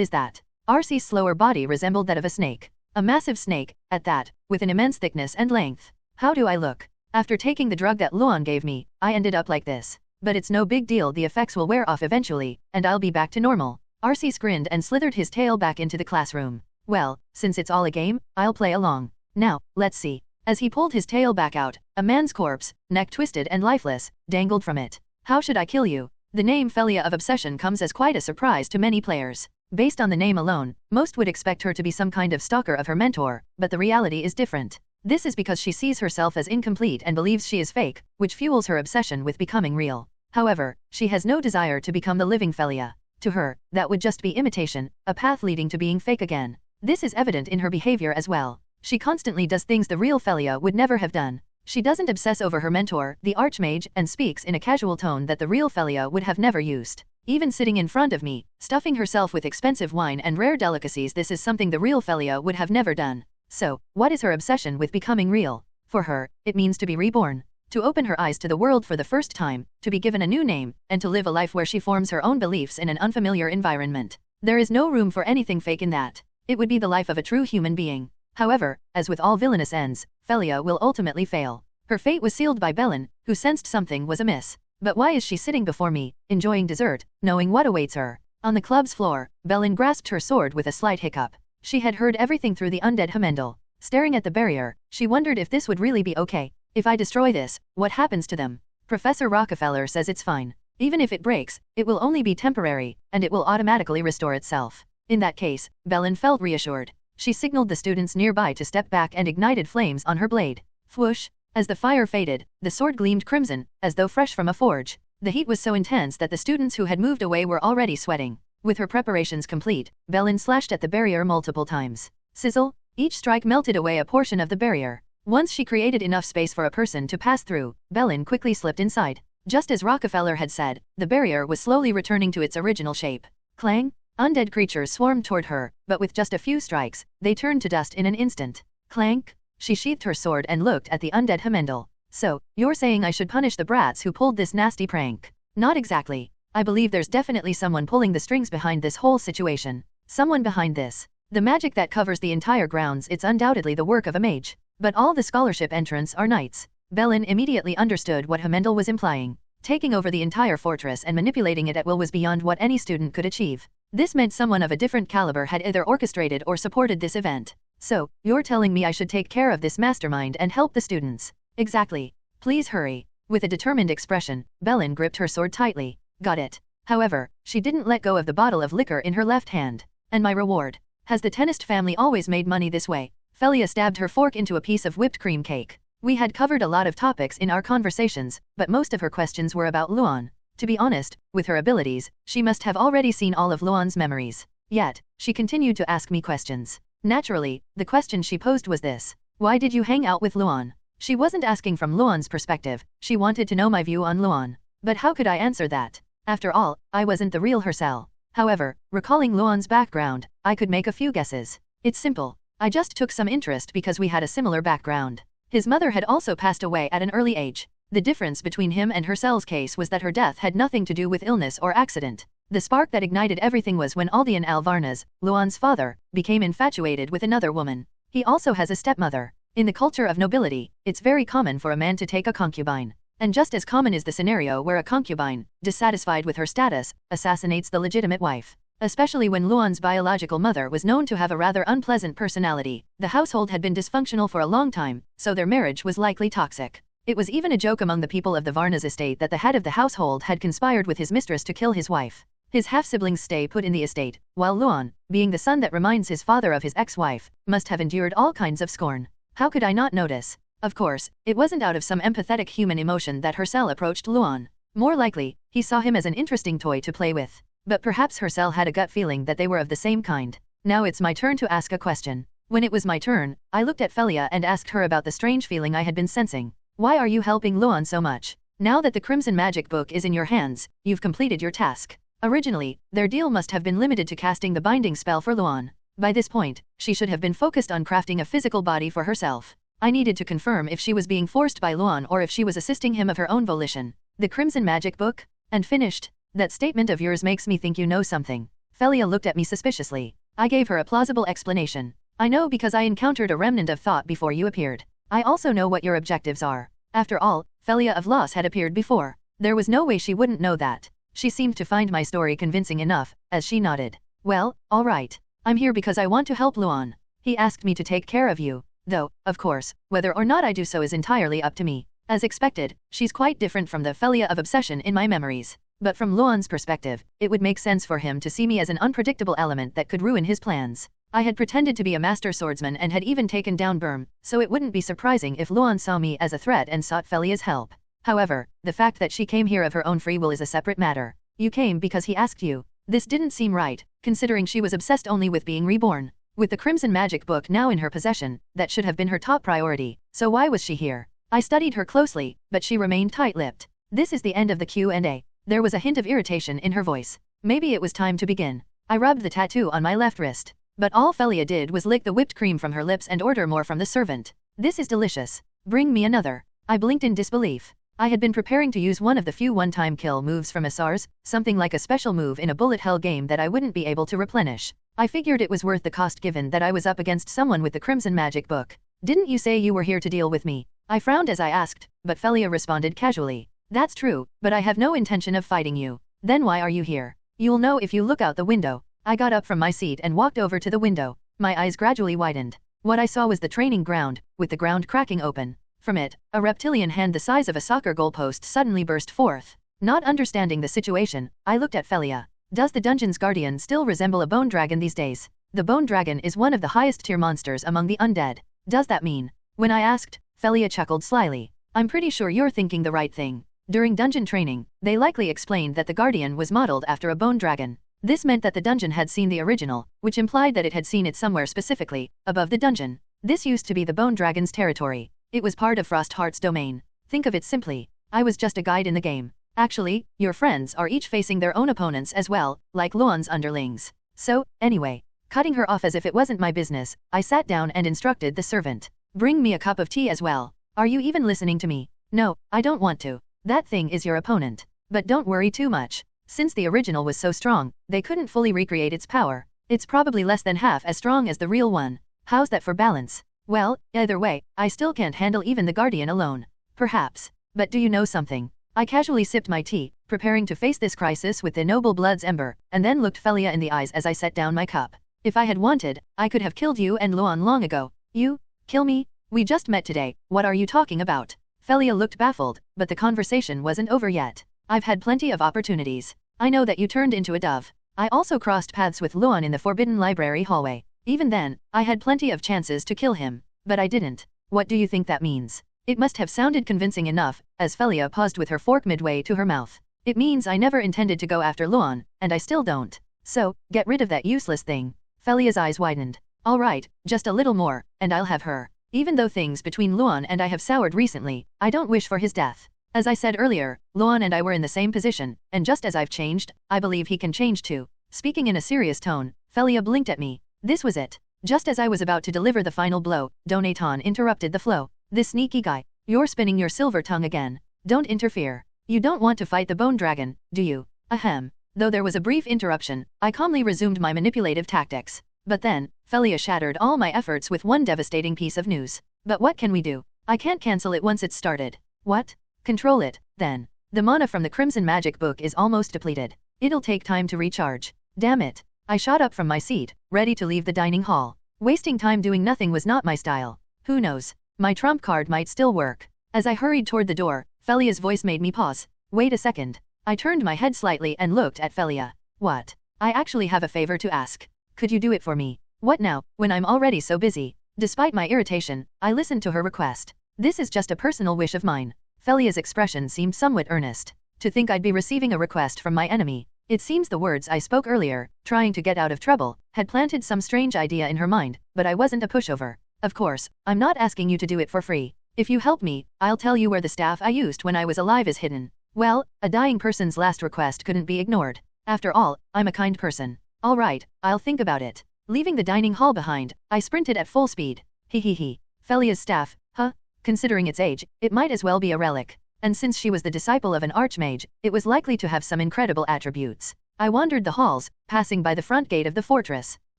is that? Arceus' slower body resembled that of a snake. A massive snake, at that, with an immense thickness and length. How do I look? After taking the drug that Luan gave me, I ended up like this. But it's no big deal, the effects will wear off eventually, and I'll be back to normal. Arceus grinned and slithered his tail back into the classroom. Well, since it's all a game, I'll play along. Now, let's see. As he pulled his tail back out, a man's corpse, neck twisted and lifeless, dangled from it. How should I kill you? The name Felia of Obsession comes as quite a surprise to many players. Based on the name alone, most would expect her to be some kind of stalker of her mentor, but the reality is different. This is because she sees herself as incomplete and believes she is fake, which fuels her obsession with becoming real. However, she has no desire to become the living Felia. To her, that would just be imitation, a path leading to being fake again. This is evident in her behavior as well. She constantly does things the real Felia would never have done. She doesn't obsess over her mentor, the Archmage, and speaks in a casual tone that the real Felia would have never used. Even sitting in front of me, stuffing herself with expensive wine and rare delicacies, this is something the real Felia would have never done. So, what is her obsession with becoming real? For her, it means to be reborn. To open her eyes to the world for the first time, to be given a new name, and to live a life where she forms her own beliefs in an unfamiliar environment. There is no room for anything fake in that. It would be the life of a true human being. However, as with all villainous ends, Felia will ultimately fail. Her fate was sealed by Melon, who sensed something was amiss. But why is she sitting before me, enjoying dessert, knowing what awaits her? On the club's floor, Melon grasped her sword with a slight hiccup. She had heard everything through the undead Hamendel. Staring at the barrier, she wondered if this would really be okay. If I destroy this, what happens to them? Professor Rockefeller says it's fine. Even if it breaks, it will only be temporary, and it will automatically restore itself. In that case, Melon felt reassured. She signaled the students nearby to step back and ignited flames on her blade. Whoosh! As the fire faded, the sword gleamed crimson, as though fresh from a forge. The heat was so intense that the students who had moved away were already sweating. With her preparations complete, Melon slashed at the barrier multiple times. Sizzle! Each strike melted away a portion of the barrier. Once she created enough space for a person to pass through, Melon quickly slipped inside. Just as Rockefeller had said, the barrier was slowly returning to its original shape. Clang! Undead creatures swarmed toward her, but with just a few strikes, they turned to dust in an instant. Clank! She sheathed her sword and looked at the undead Hamendel. So, you're saying I should punish the brats who pulled this nasty prank? Not exactly. I believe there's definitely someone pulling the strings behind this whole situation. Someone behind this. The magic that covers the entire grounds, it's undoubtedly the work of a mage. But all the scholarship entrants are knights. Melon immediately understood what Hamendel was implying. Taking over the entire fortress and manipulating it at will was beyond what any student could achieve. This meant someone of a different caliber had either orchestrated or supported this event. So, you're telling me I should take care of this mastermind and help the students? Exactly. Please hurry. With a determined expression, Melon gripped her sword tightly. Got it. However, she didn't let go of the bottle of liquor in her left hand. And my reward? Has the Tenist family always made money this way? Felia stabbed her fork into a piece of whipped cream cake. We had covered a lot of topics in our conversations, but most of her questions were about Luan. To be honest, with her abilities, she must have already seen all of Luan's memories. Yet, she continued to ask me questions. Naturally, the question she posed was this. Why did you hang out with Luan? She wasn't asking from Luan's perspective, she wanted to know my view on Luan. But how could I answer that? After all, I wasn't the real herself. However, recalling Luan's background, I could make a few guesses. It's simple. I just took some interest because we had a similar background. His mother had also passed away at an early age. The difference between him and Hersel's case was that her death had nothing to do with illness or accident. The spark that ignited everything was when Aldian Alvarnaz, Luan's father, became infatuated with another woman. He also has a stepmother. In the culture of nobility, it's very common for a man to take a concubine. And just as common is the scenario where a concubine, dissatisfied with her status, assassinates the legitimate wife. Especially when Luan's biological mother was known to have a rather unpleasant personality. The household had been dysfunctional for a long time, so their marriage was likely toxic. It was even a joke among the people of the Varnaz estate that the head of the household had conspired with his mistress to kill his wife. His half-siblings stay put in the estate, while Luan, being the son that reminds his father of his ex-wife, must have endured all kinds of scorn. How could I not notice? Of course, it wasn't out of some empathetic human emotion that Hercel approached Luan. More likely, he saw him as an interesting toy to play with. But perhaps Hercel had a gut feeling that they were of the same kind. Now it's my turn to ask a question. When it was my turn, I looked at Felia and asked her about the strange feeling I had been sensing. Why are you helping Luan so much? Now that the Crimson Magic Book is in your hands, you've completed your task. Originally, their deal must have been limited to casting the binding spell for Luan. By this point, she should have been focused on crafting a physical body for herself. I needed to confirm if she was being forced by Luan or if she was assisting him of her own volition. The Crimson Magic Book? And finished? That statement of yours makes me think you know something. Felia looked at me suspiciously. I gave her a plausible explanation. I know because I encountered a remnant of thought before you appeared. I also know what your objectives are. After all, Felia of Loss had appeared before. There was no way she wouldn't know that. She seemed to find my story convincing enough, as she nodded. Well, all right. I'm here because I want to help Luan. He asked me to take care of you. Though, of course, whether or not I do so is entirely up to me. As expected, she's quite different from the Felia of Obsession in my memories. but from Luan's perspective, it would make sense for him to see me as an unpredictable element that could ruin his plans. I had pretended to be a master swordsman and had even taken down Berm, so it wouldn't be surprising if Luan saw me as a threat and sought Felia's help. However, the fact that she came here of her own free will is a separate matter. You came because he asked you. This didn't seem right, considering she was obsessed only with being reborn. With the Crimson Magic book now in her possession, that should have been her top priority, so why was she here? I studied her closely, but she remained tight-lipped. This is the end of the Q&A. There was a hint of irritation in her voice. Maybe it was time to begin. I rubbed the tattoo on my left wrist. But all Felia did was lick the whipped cream from her lips and order more from the servant. This is delicious. Bring me another. I blinked in disbelief. I had been preparing to use one of the few one-time kill moves from SRs, something like a special move in a bullet hell game that I wouldn't be able to replenish. I figured it was worth the cost given that I was up against someone with the Crimson Magic book. Didn't you say you were here to deal with me? I frowned as I asked, but Felia responded casually. That's true, but I have no intention of fighting you. Then why are you here? You'll know if you look out the window. I got up from my seat and walked over to the window. My eyes gradually widened. What I saw was the training ground, with the ground cracking open. From it, a reptilian hand the size of a soccer goalpost suddenly burst forth. Not understanding the situation, I looked at Felia. Does the dungeon's guardian still resemble a bone dragon these days? The bone dragon is one of the highest tier monsters among the undead. Does that mean? When I asked, Felia chuckled slyly. I'm pretty sure you're thinking the right thing. During dungeon training, they likely explained that the guardian was modeled after a bone dragon. This meant that the dungeon had seen the original, which implied that it had seen it somewhere specifically, above the dungeon. This used to be the bone dragon's territory. It was part of Frostheart's domain. Think of it simply. I was just a guide in the game. Actually, your friends are each facing their own opponents as well, like Luan's underlings. So, anyway, cutting her off as if it wasn't my business, I sat down and instructed the servant. Bring me a cup of tea as well. Are you even listening to me? No, I don't want to. That thing is your opponent. But don't worry too much. Since the original was so strong, they couldn't fully recreate its power. It's probably less than half as strong as the real one. How's that for balance? Well, either way, I still can't handle even the guardian alone. Perhaps. But do you know something? I casually sipped my tea, preparing to face this crisis with the noble blood's ember, and then looked Felia in the eyes as I set down my cup. If I had wanted, I could have killed you and Luan long ago. You? Kill me? We just met today, what are you talking about? Felia looked baffled, but the conversation wasn't over yet. I've had plenty of opportunities. I know that you turned into a dove. I also crossed paths with Luan in the Forbidden Library hallway. Even then, I had plenty of chances to kill him, but I didn't. What do you think that means? It must have sounded convincing enough, as Felia paused with her fork midway to her mouth. It means I never intended to go after Luan, and I still don't. So, get rid of that useless thing. Felia's eyes widened. All right, just a little more, and I'll have her. Even though things between Luan and I have soured recently, I don't wish for his death. As I said earlier, Luan and I were in the same position, and just as I've changed, I believe he can change too. Speaking in a serious tone, Felia blinked at me. This was it. Just as I was about to deliver the final blow, Donaton interrupted the flow. This sneaky guy. You're spinning your silver tongue again. Don't interfere. You don't want to fight the bone dragon, do you? Ahem. Though there was a brief interruption, I calmly resumed my manipulative tactics. But then, Felia shattered all my efforts with one devastating piece of news. But what can we do? I can't cancel it once it's started. What? Control it, then. The mana from the Crimson Magic book is almost depleted. It'll take time to recharge. Damn it. I shot up from my seat, ready to leave the dining hall. Wasting time doing nothing was not my style. Who knows? My trump card might still work. As I hurried toward the door, Felia's voice made me pause. Wait a second. I turned my head slightly and looked at Felia. What? I actually have a favor to ask. Could you do it for me? What now, when I'm already so busy? Despite my irritation, I listened to her request. This is just a personal wish of mine. Felia's expression seemed somewhat earnest. To think I'd be receiving a request from my enemy. It seems the words I spoke earlier, trying to get out of trouble, had planted some strange idea in her mind, but I wasn't a pushover. Of course, I'm not asking you to do it for free. If you help me, I'll tell you where the staff I used when I was alive is hidden. Well, a dying person's last request couldn't be ignored. After all, I'm a kind person. All right, I'll think about it. Leaving the dining hall behind, I sprinted at full speed. He. Felia's staff, huh? Considering its age, it might as well be a relic. And since she was the disciple of an archmage, it was likely to have some incredible attributes. I wandered the halls, passing by the front gate of the fortress.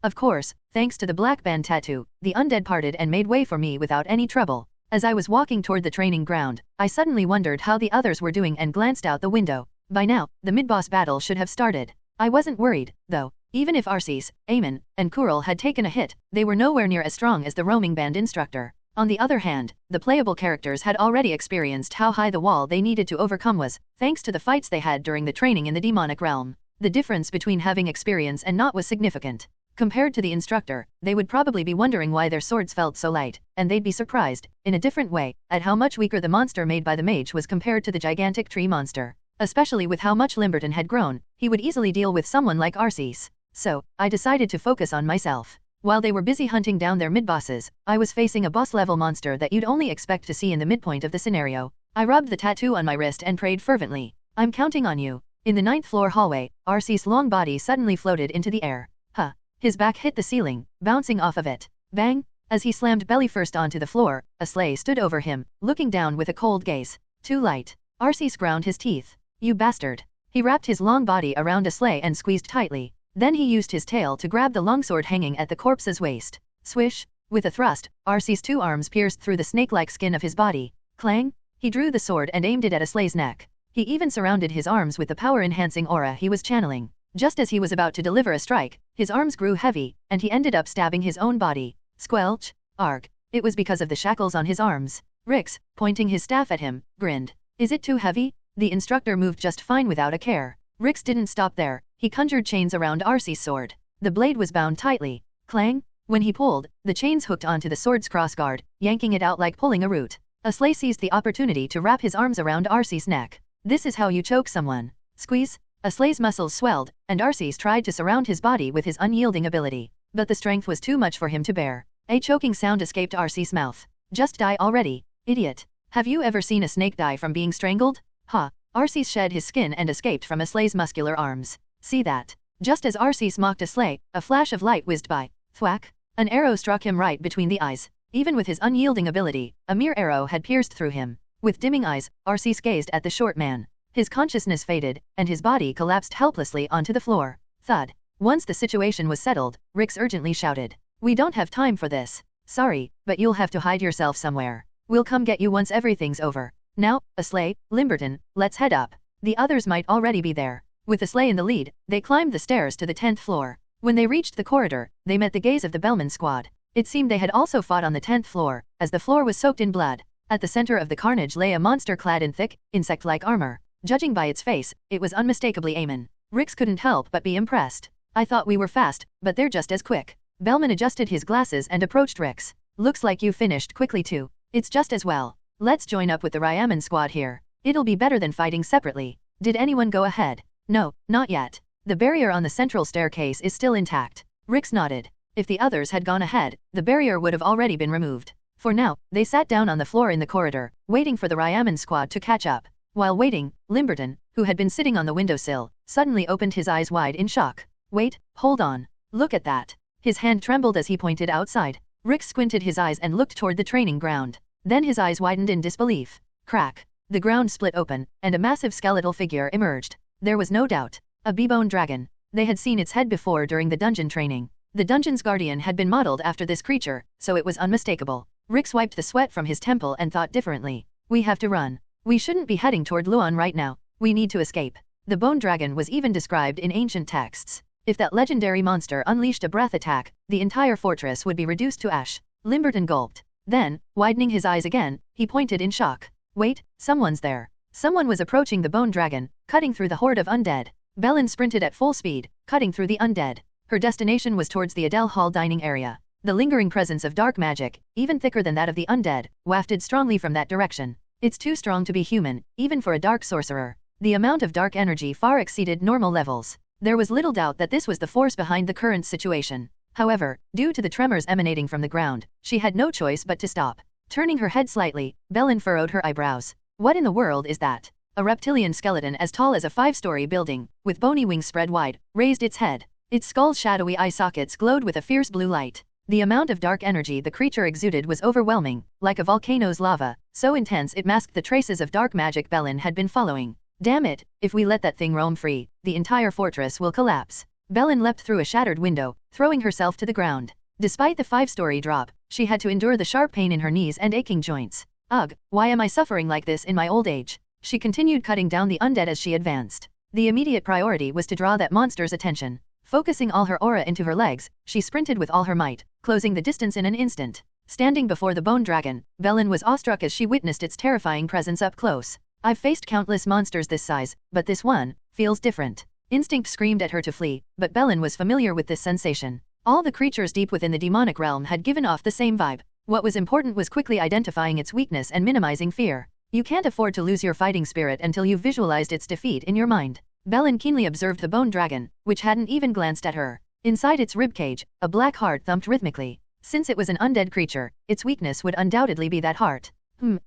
Of course, thanks to the black band tattoo, the undead parted and made way for me without any trouble. As I was walking toward the training ground, I suddenly wondered how the others were doing and glanced out the window. By now, the mid-boss battle should have started. I wasn't worried, though. Even if Arces, Amon, and Kuril had taken a hit, they were nowhere near as strong as the roaming band instructor. On the other hand, the playable characters had already experienced how high the wall they needed to overcome was, thanks to the fights they had during the training in the demonic realm. The difference between having experience and not was significant. Compared to the instructor, they would probably be wondering why their swords felt so light, and they'd be surprised, in a different way, at how much weaker the monster made by the mage was compared to the gigantic tree monster. Especially with how much Limberton had grown, he would easily deal with someone like Arceus. So, I decided to focus on myself. While they were busy hunting down their mid-bosses, I was facing a boss-level monster that you'd only expect to see in the midpoint of the scenario. I rubbed the tattoo on my wrist and prayed fervently. I'm counting on you. In the 9th floor hallway, Arceus' long body suddenly floated into the air. Huh. His back hit the ceiling, bouncing off of it. Bang! As he slammed belly first onto the floor, a sleigh stood over him, looking down with a cold gaze. Too light. Arceus ground his teeth. You bastard. He wrapped his long body around a sleigh and squeezed tightly. Then he used his tail to grab the longsword hanging at the corpse's waist. Swish! With a thrust, Arceus' 2 arms pierced through the snake-like skin of his body. Clang! He drew the sword and aimed it at a sleigh's neck. He even surrounded his arms with the power-enhancing aura he was channeling. Just as he was about to deliver a strike, his arms grew heavy, and he ended up stabbing his own body. Squelch! Arg! It was because of the shackles on his arms. Rix, pointing his staff at him, grinned. Is it too heavy? The instructor moved just fine without a care. Rix didn't stop there. He conjured chains around Arceus' sword. The blade was bound tightly. Clang! When he pulled, the chains hooked onto the sword's crossguard, yanking it out like pulling a root. A sleigh seized the opportunity to wrap his arms around Arceus' neck. This is how you choke someone. Squeeze! A sleigh's muscles swelled, and Arceus tried to surround his body with his unyielding ability. But the strength was too much for him to bear. A choking sound escaped Arceus' mouth. Just die already, idiot. Have you ever seen a snake die from being strangled? Ha! Arceus shed his skin and escaped from a sleigh's muscular arms. See that? Just as Arceus mocked a sleigh, a flash of light whizzed by. Thwack! An arrow struck him right between the eyes. Even with his unyielding ability, a mere arrow had pierced through him. With dimming eyes, Arceus gazed at the short man. His consciousness faded, and his body collapsed helplessly onto the floor. Thud. Once the situation was settled, Rix urgently shouted. We don't have time for this. Sorry, but you'll have to hide yourself somewhere. We'll come get you once everything's over. Now, a sleigh, Limberton, let's head up. The others might already be there. With the sleigh in the lead, they climbed the stairs to the 10th floor. When they reached the corridor, they met the gaze of the bellman squad. It seemed they had also fought on the 10th floor, as the floor was soaked in blood. At the center of the carnage lay a monster clad in thick, insect-like armor. Judging by its face, it was unmistakably Amon. Rix couldn't help but be impressed. I thought we were fast, but they're just as quick. Bellman adjusted his glasses and approached Rix. Looks like you finished quickly too. It's just as well. Let's join up with the Ryaman squad here. It'll be better than fighting separately. Did anyone go ahead? No, not yet. The barrier on the central staircase is still intact. Rix nodded. If the others had gone ahead, the barrier would have already been removed. For now, they sat down on the floor in the corridor, waiting for the Ryaman squad to catch up. While waiting, Limberton, who had been sitting on the windowsill, suddenly opened his eyes wide in shock. Wait, hold on. Look at that. His hand trembled as he pointed outside. Rix squinted his eyes and looked toward the training ground. Then his eyes widened in disbelief. Crack. The ground split open, and a massive skeletal figure emerged. There was no doubt. A bee-bone dragon. They had seen its head before during the dungeon training. The dungeon's guardian had been modeled after this creature, so it was unmistakable. Rix wiped the sweat from his temple and thought differently. We have to run. We shouldn't be heading toward Luan right now. We need to escape. The bone dragon was even described in ancient texts. If that legendary monster unleashed a breath attack, the entire fortress would be reduced to ash. Limberton gulped. Then, widening his eyes again, he pointed in shock. Wait, someone's there. Someone was approaching the bone dragon, cutting through the horde of undead. Melon sprinted at full speed, cutting through the undead. Her destination was towards the Adele Hall dining area. The lingering presence of dark magic, even thicker than that of the undead, wafted strongly from that direction. It's too strong to be human, even for a dark sorcerer. The amount of dark energy far exceeded normal levels. There was little doubt that this was the force behind the current situation. However, due to the tremors emanating from the ground, she had no choice but to stop. Turning her head slightly, Melon furrowed her eyebrows. What in the world is that? A reptilian skeleton as tall as a 5-story building, with bony wings spread wide, raised its head. Its skull's shadowy eye sockets glowed with a fierce blue light. The amount of dark energy the creature exuded was overwhelming, like a volcano's lava, so intense it masked the traces of dark magic Melon had been following. Damn it, if we let that thing roam free, the entire fortress will collapse. Melon leapt through a shattered window, throwing herself to the ground. Despite the 5-story drop, she had to endure the sharp pain in her knees and aching joints. Ugh, why am I suffering like this in my old age? She continued cutting down the undead as she advanced. The immediate priority was to draw that monster's attention. Focusing all her aura into her legs, she sprinted with all her might, closing the distance in an instant. Standing before the bone dragon, Melon was awestruck as she witnessed its terrifying presence up close. I've faced countless monsters this size, but this one feels different. Instinct screamed at her to flee, but Melon was familiar with this sensation. All the creatures deep within the demonic realm had given off the same vibe. What was important was quickly identifying its weakness and minimizing fear. You can't afford to lose your fighting spirit until you've visualized its defeat in your mind. Melon keenly observed the bone dragon, which hadn't even glanced at her. Inside its ribcage, a black heart thumped rhythmically. Since it was an undead creature, its weakness would undoubtedly be that heart.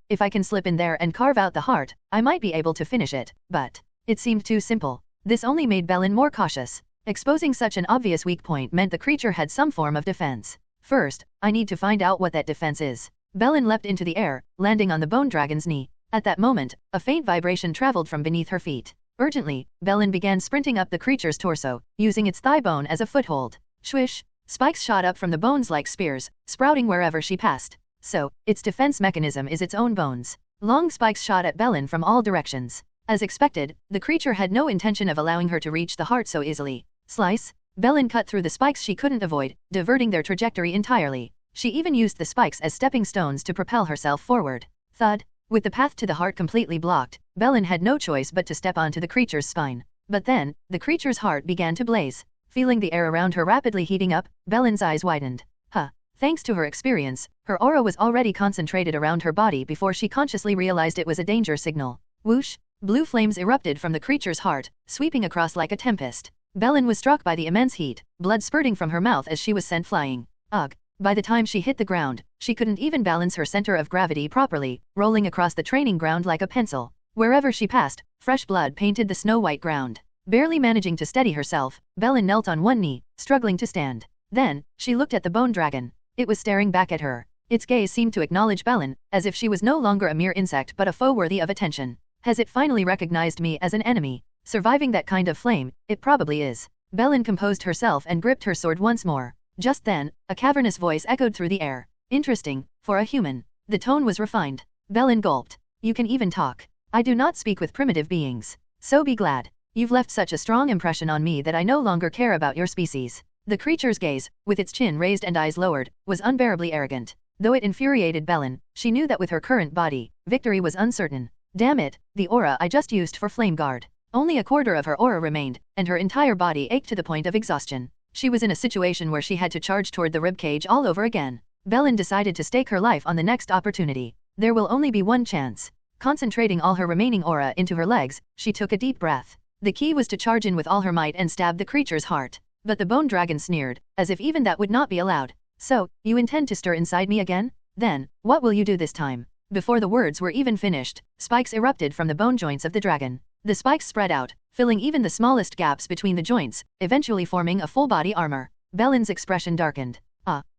If I can slip in there and carve out the heart, I might be able to finish it, but it seemed too simple. This only made Melon more cautious. Exposing such an obvious weak point meant the creature had some form of defense. First, I need to find out what that defense is. Melon leapt into the air, landing on the bone dragon's knee. At that moment, a faint vibration traveled from beneath her feet. Urgently, Melon began sprinting up the creature's torso, using its thigh bone as a foothold. Swish! Spikes shot up from the bones like spears, sprouting wherever she passed. So, its defense mechanism is its own bones. Long spikes shot at Melon from all directions. As expected, the creature had no intention of allowing her to reach the heart so easily. Slice! Melon cut through the spikes she couldn't avoid, diverting their trajectory entirely. She even used the spikes as stepping stones to propel herself forward. Thud! With the path to the heart completely blocked, Melon had no choice but to step onto the creature's spine. But then, the creature's heart began to blaze. Feeling the air around her rapidly heating up, Melon's eyes widened. Thanks to her experience, her aura was already concentrated around her body before she consciously realized it was a danger signal. Whoosh! Blue flames erupted from the creature's heart, sweeping across like a tempest. Melon was struck by the immense heat, blood spurting from her mouth as she was sent flying. Ugh! By the time she hit the ground, she couldn't even balance her center of gravity properly, rolling across the training ground like a pencil. Wherever she passed, fresh blood painted the snow-white ground. Barely managing to steady herself, Melon knelt on one knee, struggling to stand. Then, she looked at the bone dragon. It was staring back at her. Its gaze seemed to acknowledge Melon, as if she was no longer a mere insect but a foe worthy of attention. Has it finally recognized me as an enemy? Surviving that kind of flame, it probably is. Melon composed herself and gripped her sword once more. Just then, a cavernous voice echoed through the air. Interesting, for a human. The tone was refined. Melon gulped. You can even talk. I do not speak with primitive beings. So be glad. You've left such a strong impression on me that I no longer care about your species. The creature's gaze, with its chin raised and eyes lowered, was unbearably arrogant. Though it infuriated Melon, she knew that with her current body, victory was uncertain. Damn it, the aura I just used for Flame Guard. Only a quarter of her aura remained, and her entire body ached to the point of exhaustion. She was in a situation where she had to charge toward the ribcage all over again. Melon decided to stake her life on the next opportunity. There will only be one chance. Concentrating all her remaining aura into her legs, she took a deep breath. The key was to charge in with all her might and stab the creature's heart. But the bone dragon sneered, as if even that would not be allowed. So, you intend to stir inside me again? Then, what will you do this time? Before the words were even finished, spikes erupted from the bone joints of the dragon. The spikes spread out, filling even the smallest gaps between the joints, eventually forming a full-body armor. Melon's expression darkened.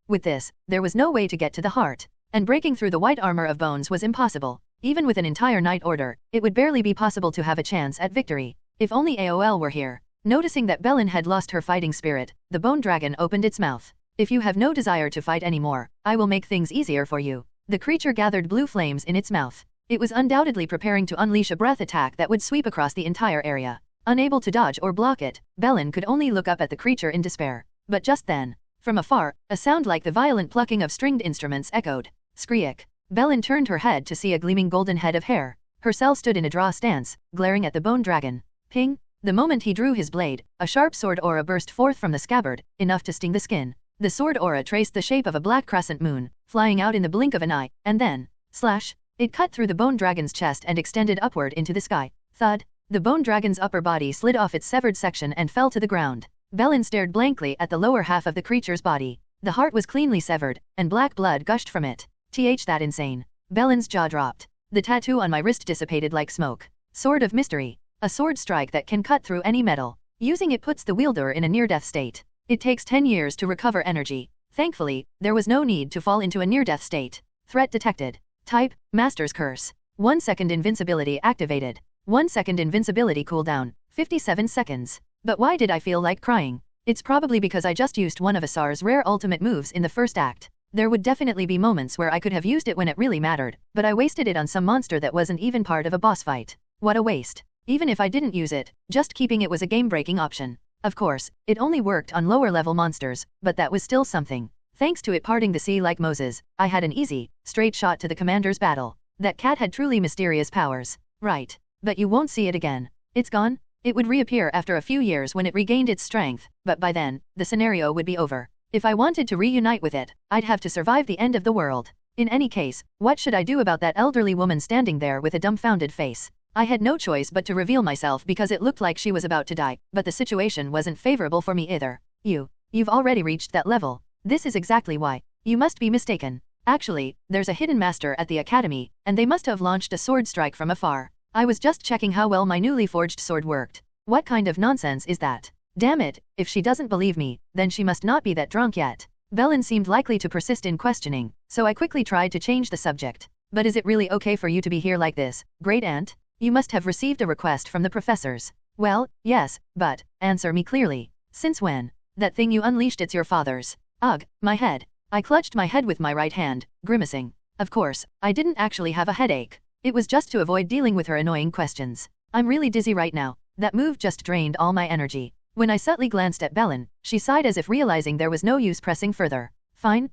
With this, there was no way to get to the heart. And breaking through the white armor of bones was impossible. Even with an entire Knight Order, it would barely be possible to have a chance at victory. If only AOL were here. Noticing that Melon had lost her fighting spirit, the bone dragon opened its mouth. If you have no desire to fight anymore, I will make things easier for you. The creature gathered blue flames in its mouth. It was undoubtedly preparing to unleash a breath attack that would sweep across the entire area. Unable to dodge or block it, Melon could only look up at the creature in despair. But just then, from afar, a sound like the violent plucking of stringed instruments echoed. Screech. Melon turned her head to see a gleaming golden head of hair. Her cell stood in a draw stance, glaring at the bone dragon. Ping! The moment he drew his blade, a sharp sword aura burst forth from the scabbard, enough to sting the skin. The sword aura traced the shape of a black crescent moon, flying out in the blink of an eye, and then, slash! It cut through the bone dragon's chest and extended upward into the sky. Thud! The bone dragon's upper body slid off its severed section and fell to the ground. Melon stared blankly at the lower half of the creature's body. The heart was cleanly severed, and black blood gushed from it. That insane. Melon's jaw dropped. The tattoo on my wrist dissipated like smoke. Sword of Mystery. A sword strike that can cut through any metal. Using it puts the wielder in a near-death state. It takes 10 years to recover energy. Thankfully, there was no need to fall into a near-death state. Threat detected. Type, Master's Curse. 1 second invincibility activated. 1 second invincibility cooldown, 57 seconds. But why did I feel like crying? It's probably because I just used one of Asar's rare ultimate moves in the first act. There would definitely be moments where I could have used it when it really mattered, but I wasted it on some monster that wasn't even part of a boss fight. What a waste. Even if I didn't use it, just keeping it was a game-breaking option. Of course, it only worked on lower-level monsters, but that was still something. Thanks to it parting the sea like Moses, I had an easy, straight shot to the commander's battle. That cat had truly mysterious powers. Right. But you won't see it again. It's gone? It would reappear after a few years when it regained its strength, but by then, the scenario would be over. If I wanted to reunite with it, I'd have to survive the end of the world. In any case, what should I do about that elderly woman standing there with a dumbfounded face? I had no choice but to reveal myself because it looked like she was about to die, but the situation wasn't favorable for me either. You've already reached that level. This is exactly why. You must be mistaken. Actually, there's a hidden master at the academy, and they must have launched a sword strike from afar. I was just checking how well my newly forged sword worked. What kind of nonsense is that? Damn it, if she doesn't believe me, then she must not be that drunk yet. Melon seemed likely to persist in questioning, so I quickly tried to change the subject. But is it really okay for you to be here like this, great aunt? You must have received a request from the professors. Well, yes, but, answer me clearly. Since when? That thing you unleashed, it's your father's. Ugh, my head. I clutched my head with my right hand, grimacing. Of course, I didn't actually have a headache. It was just to avoid dealing with her annoying questions. I'm really dizzy right now. That move just drained all my energy. When I subtly glanced at Melon, she sighed as if realizing there was no use pressing further. Fine.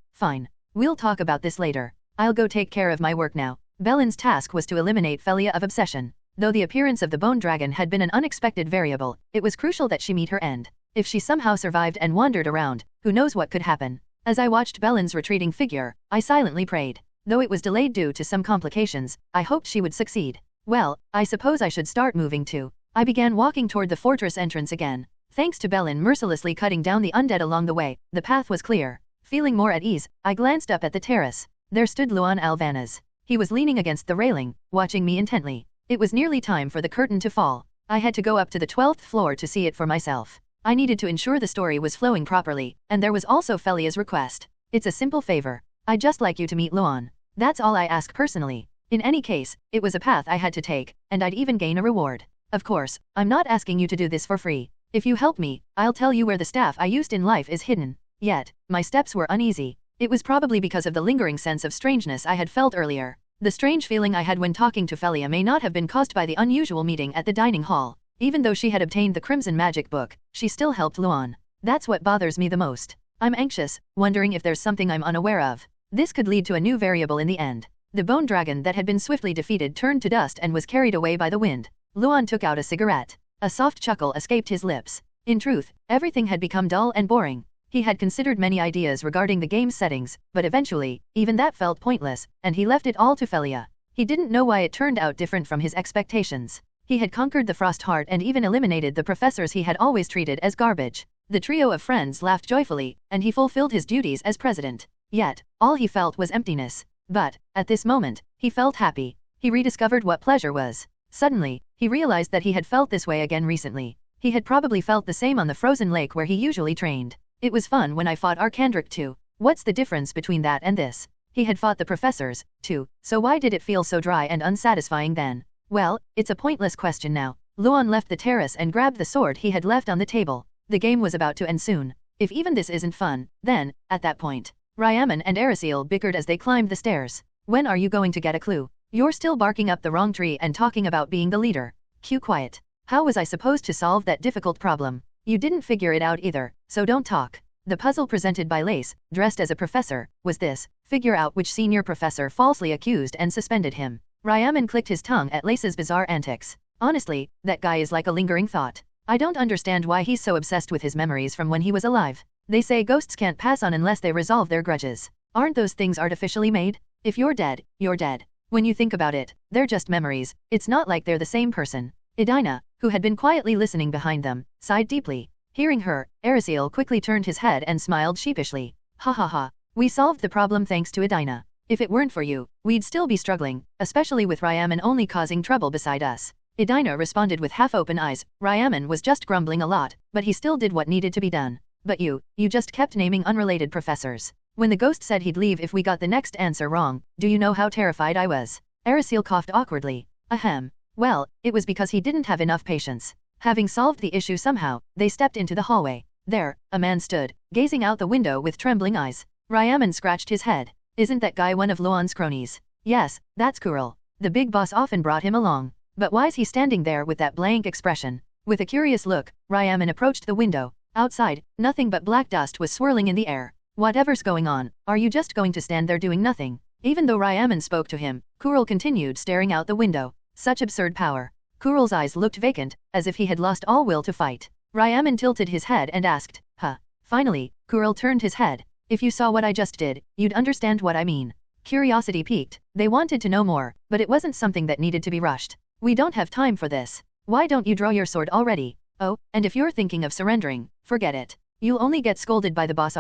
We'll talk about this later. I'll go take care of my work now. Melon's task was to eliminate Felia of obsession. Though the appearance of the bone dragon had been an unexpected variable, it was crucial that she meet her end. If she somehow survived and wandered around, who knows what could happen. As I watched Melon's retreating figure, I silently prayed. Though it was delayed due to some complications, I hoped she would succeed. Well, I suppose I should start moving too. I began walking toward the fortress entrance again. Thanks to Melon mercilessly cutting down the undead along the way, the path was clear. Feeling more at ease, I glanced up at the terrace. There stood Luan Alvanez. He was leaning against the railing, watching me intently. It was nearly time for the curtain to fall. I had to go up to the 12th floor to see it for myself. I needed to ensure the story was flowing properly, and there was also Felia's request. It's a simple favor. I'd just like you to meet Luan. That's all I ask personally. In any case, it was a path I had to take, and I'd even gain a reward. Of course, I'm not asking you to do this for free. If you help me, I'll tell you where the staff I used in life is hidden. Yet, my steps were uneasy. It was probably because of the lingering sense of strangeness I had felt earlier. The strange feeling I had when talking to Felia may not have been caused by the unusual meeting at the dining hall. Even though she had obtained the Crimson Magic Book, she still helped Luan. That's what bothers me the most. I'm anxious, wondering if there's something I'm unaware of. This could lead to a new variable in the end. The bone dragon that had been swiftly defeated turned to dust and was carried away by the wind. Luan took out a cigarette. A soft chuckle escaped his lips. In truth, everything had become dull and boring. He had considered many ideas regarding the game's settings, but eventually, even that felt pointless, and he left it all to Felia. He didn't know why it turned out different from his expectations. He had conquered the frost heart and even eliminated the professors he had always treated as garbage. The trio of friends laughed joyfully, and he fulfilled his duties as president. Yet, all he felt was emptiness. But, at this moment, he felt happy. He rediscovered what pleasure was. Suddenly, he realized that he had felt this way again recently. He had probably felt the same on the frozen lake where he usually trained. It was fun when I fought Arcandric too. What's the difference between that and this? He had fought the professors, too, so why did it feel so dry and unsatisfying then? Well, it's a pointless question now. Luan left the terrace and grabbed the sword he had left on the table. The game was about to end soon. If even this isn't fun, then, at that point, Ryaman and Arasil bickered as they climbed the stairs. When are you going to get a clue? You're still barking up the wrong tree and talking about being the leader. Cue quiet. How was I supposed to solve that difficult problem? You didn't figure it out either, so don't talk. The puzzle presented by Lace, dressed as a professor, was this: figure out which senior professor falsely accused and suspended him. Ryaman clicked his tongue at Lace's bizarre antics. Honestly, that guy is like a lingering thought. I don't understand why he's so obsessed with his memories from when he was alive. They say ghosts can't pass on unless they resolve their grudges. Aren't those things artificially made? If you're dead, you're dead. When you think about it, they're just memories. It's not like they're the same person. Edina, who had been quietly listening behind them, sighed deeply. Hearing her, Arasil quickly turned his head and smiled sheepishly. Ha ha ha. We solved the problem thanks to Edina. If it weren't for you, we'd still be struggling, especially with Ryaman only causing trouble beside us. Edina responded with half-open eyes. Ryaman was just grumbling a lot, but he still did what needed to be done. But you just kept naming unrelated professors. When the ghost said he'd leave if we got the next answer wrong, do you know how terrified I was? Arasil coughed awkwardly. Ahem. Well, it was because he didn't have enough patience. Having solved the issue somehow, they stepped into the hallway. There, a man stood, gazing out the window with trembling eyes. Ryaman scratched his head. Isn't that guy one of Luan's cronies? Yes, that's Kuril. The big boss often brought him along. But why's he standing there with that blank expression? With a curious look, Ryaman approached the window. Outside, nothing but black dust was swirling in the air. Whatever's going on, are you just going to stand there doing nothing? Even though Ryaman spoke to him, Kurul continued staring out the window. Such absurd power. Kurul's eyes looked vacant, as if he had lost all will to fight. Ryaman tilted his head and asked, huh? Finally, Kurul turned his head. If you saw what I just did, you'd understand what I mean. Curiosity piqued. They wanted to know more, but it wasn't something that needed to be rushed. We don't have time for this. Why don't you draw your sword already? Oh, and if you're thinking of surrendering, forget it. You'll only get scolded by the boss.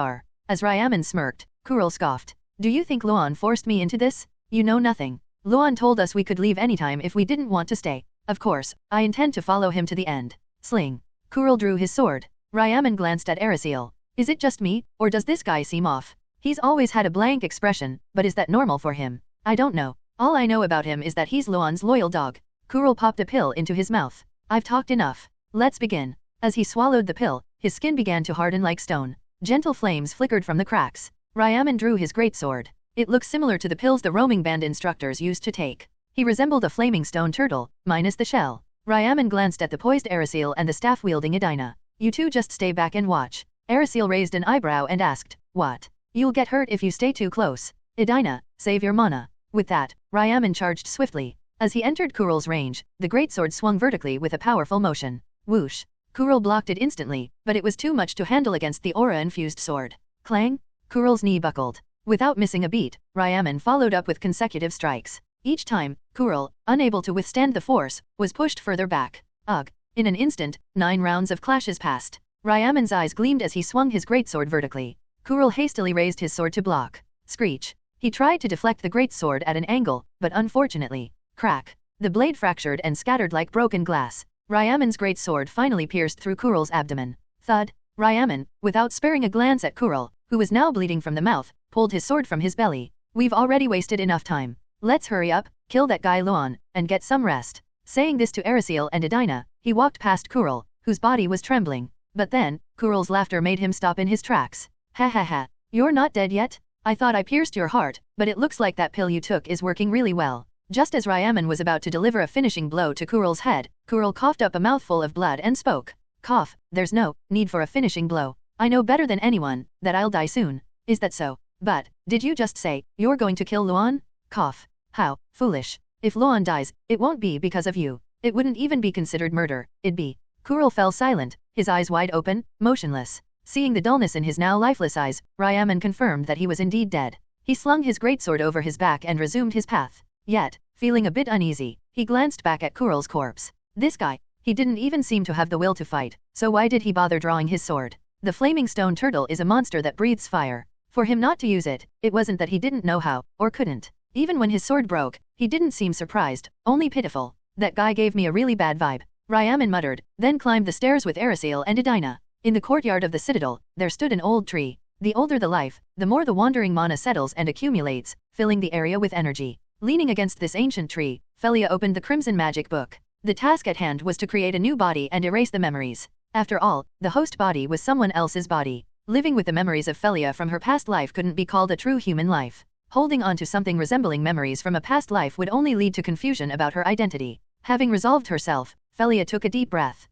As Ryaman smirked, Kurul scoffed. Do you think Luan forced me into this? You know nothing. Luan told us we could leave anytime if we didn't want to stay. Of course, I intend to follow him to the end. Sling. Kurul drew his sword. Ryaman glanced at Arasil. Is it just me, or does this guy seem off? He's always had a blank expression, but is that normal for him? I don't know. All I know about him is that he's Luan's loyal dog. Kurul popped a pill into his mouth. I've talked enough. Let's begin. As he swallowed the pill, his skin began to harden like stone. Gentle flames flickered from the cracks. Ryaman drew his greatsword. It looked similar to the pills the roaming band instructors used to take. He resembled a flaming stone turtle, minus the shell. Ryaman glanced at the poised Arasil and the staff-wielding Edina. You two just stay back and watch. Arasil raised an eyebrow and asked, what? You'll get hurt if you stay too close. Edina, save your mana. With that, Ryaman charged swiftly. As he entered Kurul's range, the greatsword swung vertically with a powerful motion. Whoosh. Kurul blocked it instantly, but it was too much to handle against the aura-infused sword. Clang! Kurul's knee buckled. Without missing a beat, Ryaman followed up with consecutive strikes. Each time, Kurul, unable to withstand the force, was pushed further back. Ugh! In an instant, 9 rounds of clashes passed. Ryaman's eyes gleamed as he swung his greatsword vertically. Kurul hastily raised his sword to block. Screech! He tried to deflect the greatsword at an angle, but unfortunately, crack! The blade fractured and scattered like broken glass. Ryaman's great sword finally pierced through Kurul's abdomen. Thud! Ryaman, without sparing a glance at Kurul, who was now bleeding from the mouth, pulled his sword from his belly. We've already wasted enough time. Let's hurry up, kill that guy Luan, and get some rest. Saying this to Arasil and Edina, he walked past Kurul, whose body was trembling. But then, Kurul's laughter made him stop in his tracks. Ha ha ha. You're not dead yet? I thought I pierced your heart, but it looks like that pill you took is working really well. Just as Ryaman was about to deliver a finishing blow to Kurul's head, Kurul coughed up a mouthful of blood and spoke. Cough, there's no need for a finishing blow. I know better than anyone that I'll die soon. Is that so? But, did you just say, you're going to kill Luan? Cough. How foolish. If Luan dies, it won't be because of you. It wouldn't even be considered murder, it'd be. Kurul fell silent, his eyes wide open, motionless. Seeing the dullness in his now lifeless eyes, Ryaman confirmed that he was indeed dead. He slung his greatsword over his back and resumed his path. Yet, feeling a bit uneasy, he glanced back at Kurul's corpse. This guy, he didn't even seem to have the will to fight, so why did he bother drawing his sword? The flaming stone turtle is a monster that breathes fire. For him not to use it, it wasn't that he didn't know how, or couldn't. Even when his sword broke, he didn't seem surprised, only pitiful. That guy gave me a really bad vibe. Ryaman muttered, then climbed the stairs with Arasil and Edina. In the courtyard of the citadel, there stood an old tree. The older the life, the more the wandering mana settles and accumulates, filling the area with energy. Leaning against this ancient tree, Felia opened the Crimson Magic Book. The task at hand was to create a new body and erase the memories. After all, the host body was someone else's body. Living with the memories of Felia from her past life couldn't be called a true human life. Holding on to something resembling memories from a past life would only lead to confusion about her identity. Having resolved herself, Felia took a deep breath.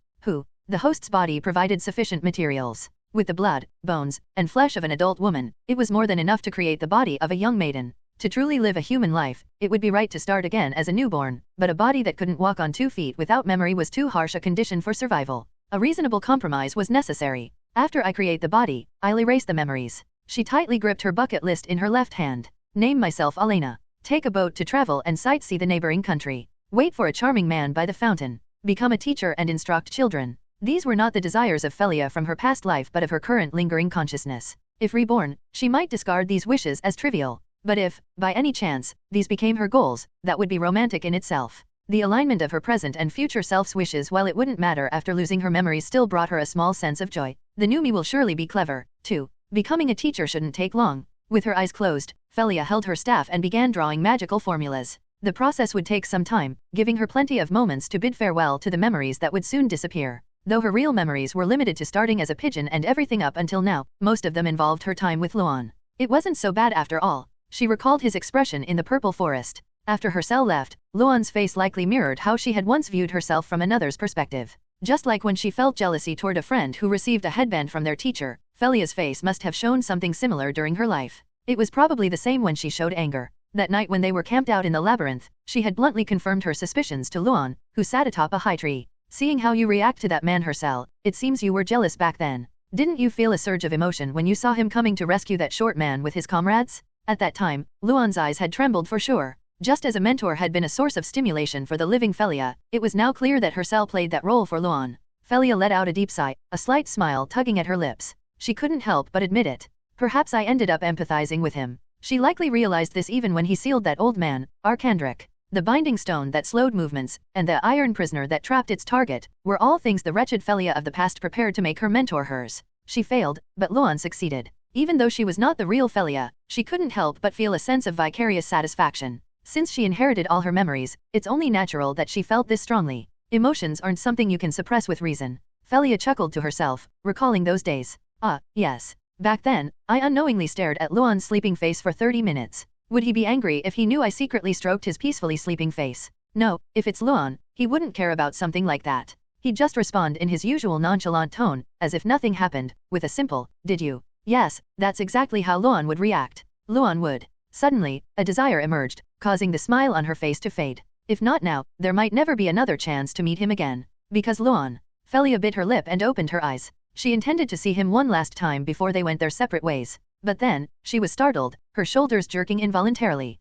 The host's body provided sufficient materials. With the blood, bones, and flesh of an adult woman, it was more than enough to create the body of a young maiden. To truly live a human life, it would be right to start again as a newborn, but a body that couldn't walk on 2 feet without memory was too harsh a condition for survival. A reasonable compromise was necessary. After I create the body, I'll erase the memories. She tightly gripped her bucket list in her left hand. Name myself Elena. Take a boat to travel and sightsee the neighboring country. Wait for a charming man by the fountain. Become a teacher and instruct children. These were not the desires of Felia from her past life but of her current lingering consciousness. If reborn, she might discard these wishes as trivial. But if, by any chance, these became her goals, that would be romantic in itself. The alignment of her present and future self's wishes, while it wouldn't matter after losing her memories, still brought her a small sense of joy. The new me will surely be clever, too. Becoming a teacher shouldn't take long. With her eyes closed, Felia held her staff and began drawing magical formulas. The process would take some time, giving her plenty of moments to bid farewell to the memories that would soon disappear. Though her real memories were limited to starting as a pigeon and everything up until now, most of them involved her time with Luan. It wasn't so bad after all. She recalled his expression in the purple forest. After her cell left, Luan's face likely mirrored how she had once viewed herself from another's perspective. Just like when she felt jealousy toward a friend who received a headband from their teacher, Felia's face must have shown something similar during her life. It was probably the same when she showed anger. That night when they were camped out in the labyrinth, she had bluntly confirmed her suspicions to Luan, who sat atop a high tree. Seeing how you react to that man Hercel, it seems you were jealous back then. Didn't you feel a surge of emotion when you saw him coming to rescue that short man with his comrades? At that time, Luan's eyes had trembled for sure. Just as a mentor had been a source of stimulation for the living Felia, it was now clear that Hercel played that role for Luan. Felia let out a deep sigh, a slight smile tugging at her lips. She couldn't help but admit it. Perhaps I ended up empathizing with him. She likely realized this even when he sealed that old man, Arcandric. The binding stone that slowed movements, and the iron prisoner that trapped its target, were all things the wretched Felia of the past prepared to make her mentor hers. She failed, but Luan succeeded. Even though she was not the real Felia, she couldn't help but feel a sense of vicarious satisfaction. Since she inherited all her memories, it's only natural that she felt this strongly. Emotions aren't something you can suppress with reason. Felia chuckled to herself, recalling those days. Ah, yes. Back then, I unknowingly stared at Luan's sleeping face for 30 minutes. Would he be angry if he knew I secretly stroked his peacefully sleeping face? No, if it's Luan, he wouldn't care about something like that. He'd just respond in his usual nonchalant tone, as if nothing happened, with a simple, "Did you?" Yes, that's exactly how Luan would react. Luan would. Suddenly, a desire emerged, causing the smile on her face to fade. If not now, there might never be another chance to meet him again. Because Luan. Felia bit her lip and opened her eyes. She intended to see him one last time before they went their separate ways. But then, she was startled, her shoulders jerking involuntarily.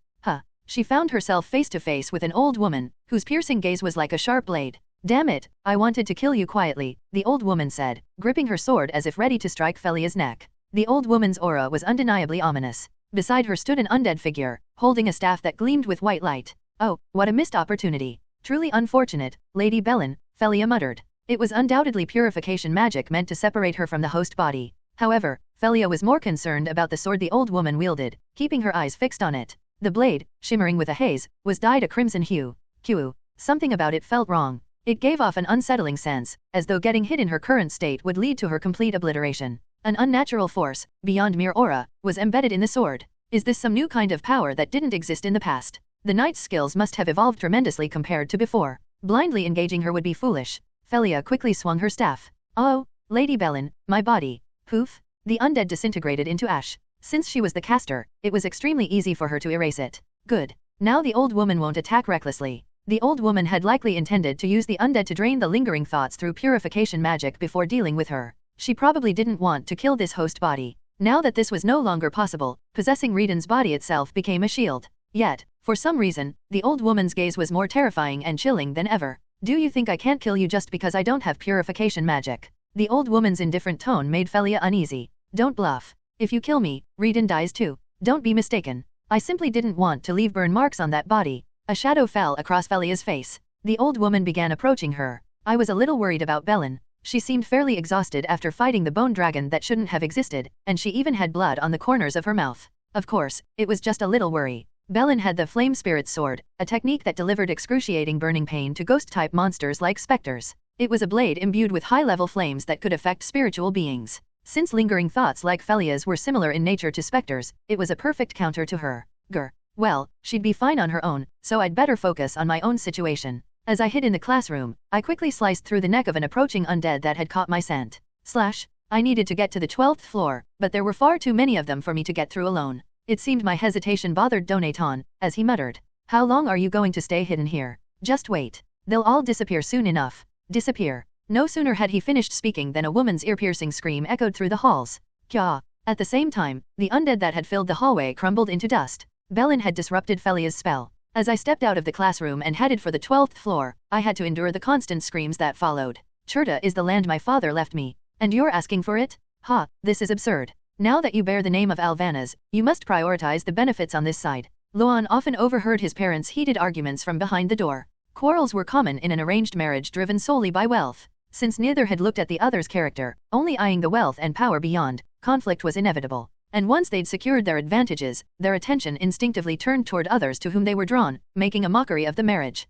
She found herself face to face with an old woman, whose piercing gaze was like a sharp blade. Damn it, I wanted to kill you quietly, the old woman said, gripping her sword as if ready to strike Felia's neck. The old woman's aura was undeniably ominous. Beside her stood an undead figure, holding a staff that gleamed with white light. Oh, what a missed opportunity. Truly unfortunate, Lady Melon, Felia muttered. It was undoubtedly purification magic meant to separate her from the host body. However, Felia was more concerned about the sword the old woman wielded, keeping her eyes fixed on it. The blade, shimmering with a haze, was dyed a crimson hue. Something about it felt wrong. It gave off an unsettling sense, as though getting hit in her current state would lead to her complete obliteration. An unnatural force, beyond mere aura, was embedded in the sword. Is this some new kind of power that didn't exist in the past? The knight's skills must have evolved tremendously compared to before. Blindly engaging her would be foolish. Felia quickly swung her staff. Oh, Lady Melon, my body. Poof. The undead disintegrated into ash. Since she was the caster, it was extremely easy for her to erase it. Good. Now the old woman won't attack recklessly. The old woman had likely intended to use the undead to drain the lingering thoughts through purification magic before dealing with her. She probably didn't want to kill this host body. Now that this was no longer possible, possessing Reden's body itself became a shield. Yet, for some reason, the old woman's gaze was more terrifying and chilling than ever. Do you think I can't kill you just because I don't have purification magic? The old woman's indifferent tone made Felia uneasy. Don't bluff. If you kill me, Reden dies too. Don't be mistaken. I simply didn't want to leave burn marks on that body. A shadow fell across Felia's face. The old woman began approaching her. I was a little worried about Melon. She seemed fairly exhausted after fighting the bone dragon that shouldn't have existed, and she even had blood on the corners of her mouth. Of course, it was just a little worry. Melon had the Flame Spirit Sword, a technique that delivered excruciating burning pain to ghost-type monsters like specters. It was a blade imbued with high-level flames that could affect spiritual beings. Since lingering thoughts like Felia's were similar in nature to specters, it was a perfect counter to her. Well, she'd be fine on her own, so I'd better focus on my own situation. As I hid in the classroom, I quickly sliced through the neck of an approaching undead that had caught my scent. I needed to get to the 12th floor, but there were far too many of them for me to get through alone. It seemed my hesitation bothered Donaton, as he muttered. How long are you going to stay hidden here? Just wait. They'll all disappear soon enough. Disappear. No sooner had he finished speaking than a woman's ear-piercing scream echoed through the halls. Kya. At the same time, the undead that had filled the hallway crumbled into dust. Melon had disrupted Felia's spell. As I stepped out of the classroom and headed for the 12th floor, I had to endure the constant screams that followed. Cherta is the land my father left me. And you're asking for it? This is absurd. Now that you bear the name of Alvanas, you must prioritize the benefits on this side. Luan often overheard his parents' heated arguments from behind the door. Quarrels were common in an arranged marriage driven solely by wealth. Since neither had looked at the other's character, only eyeing the wealth and power beyond, conflict was inevitable. And once they'd secured their advantages, their attention instinctively turned toward others to whom they were drawn, making a mockery of the marriage.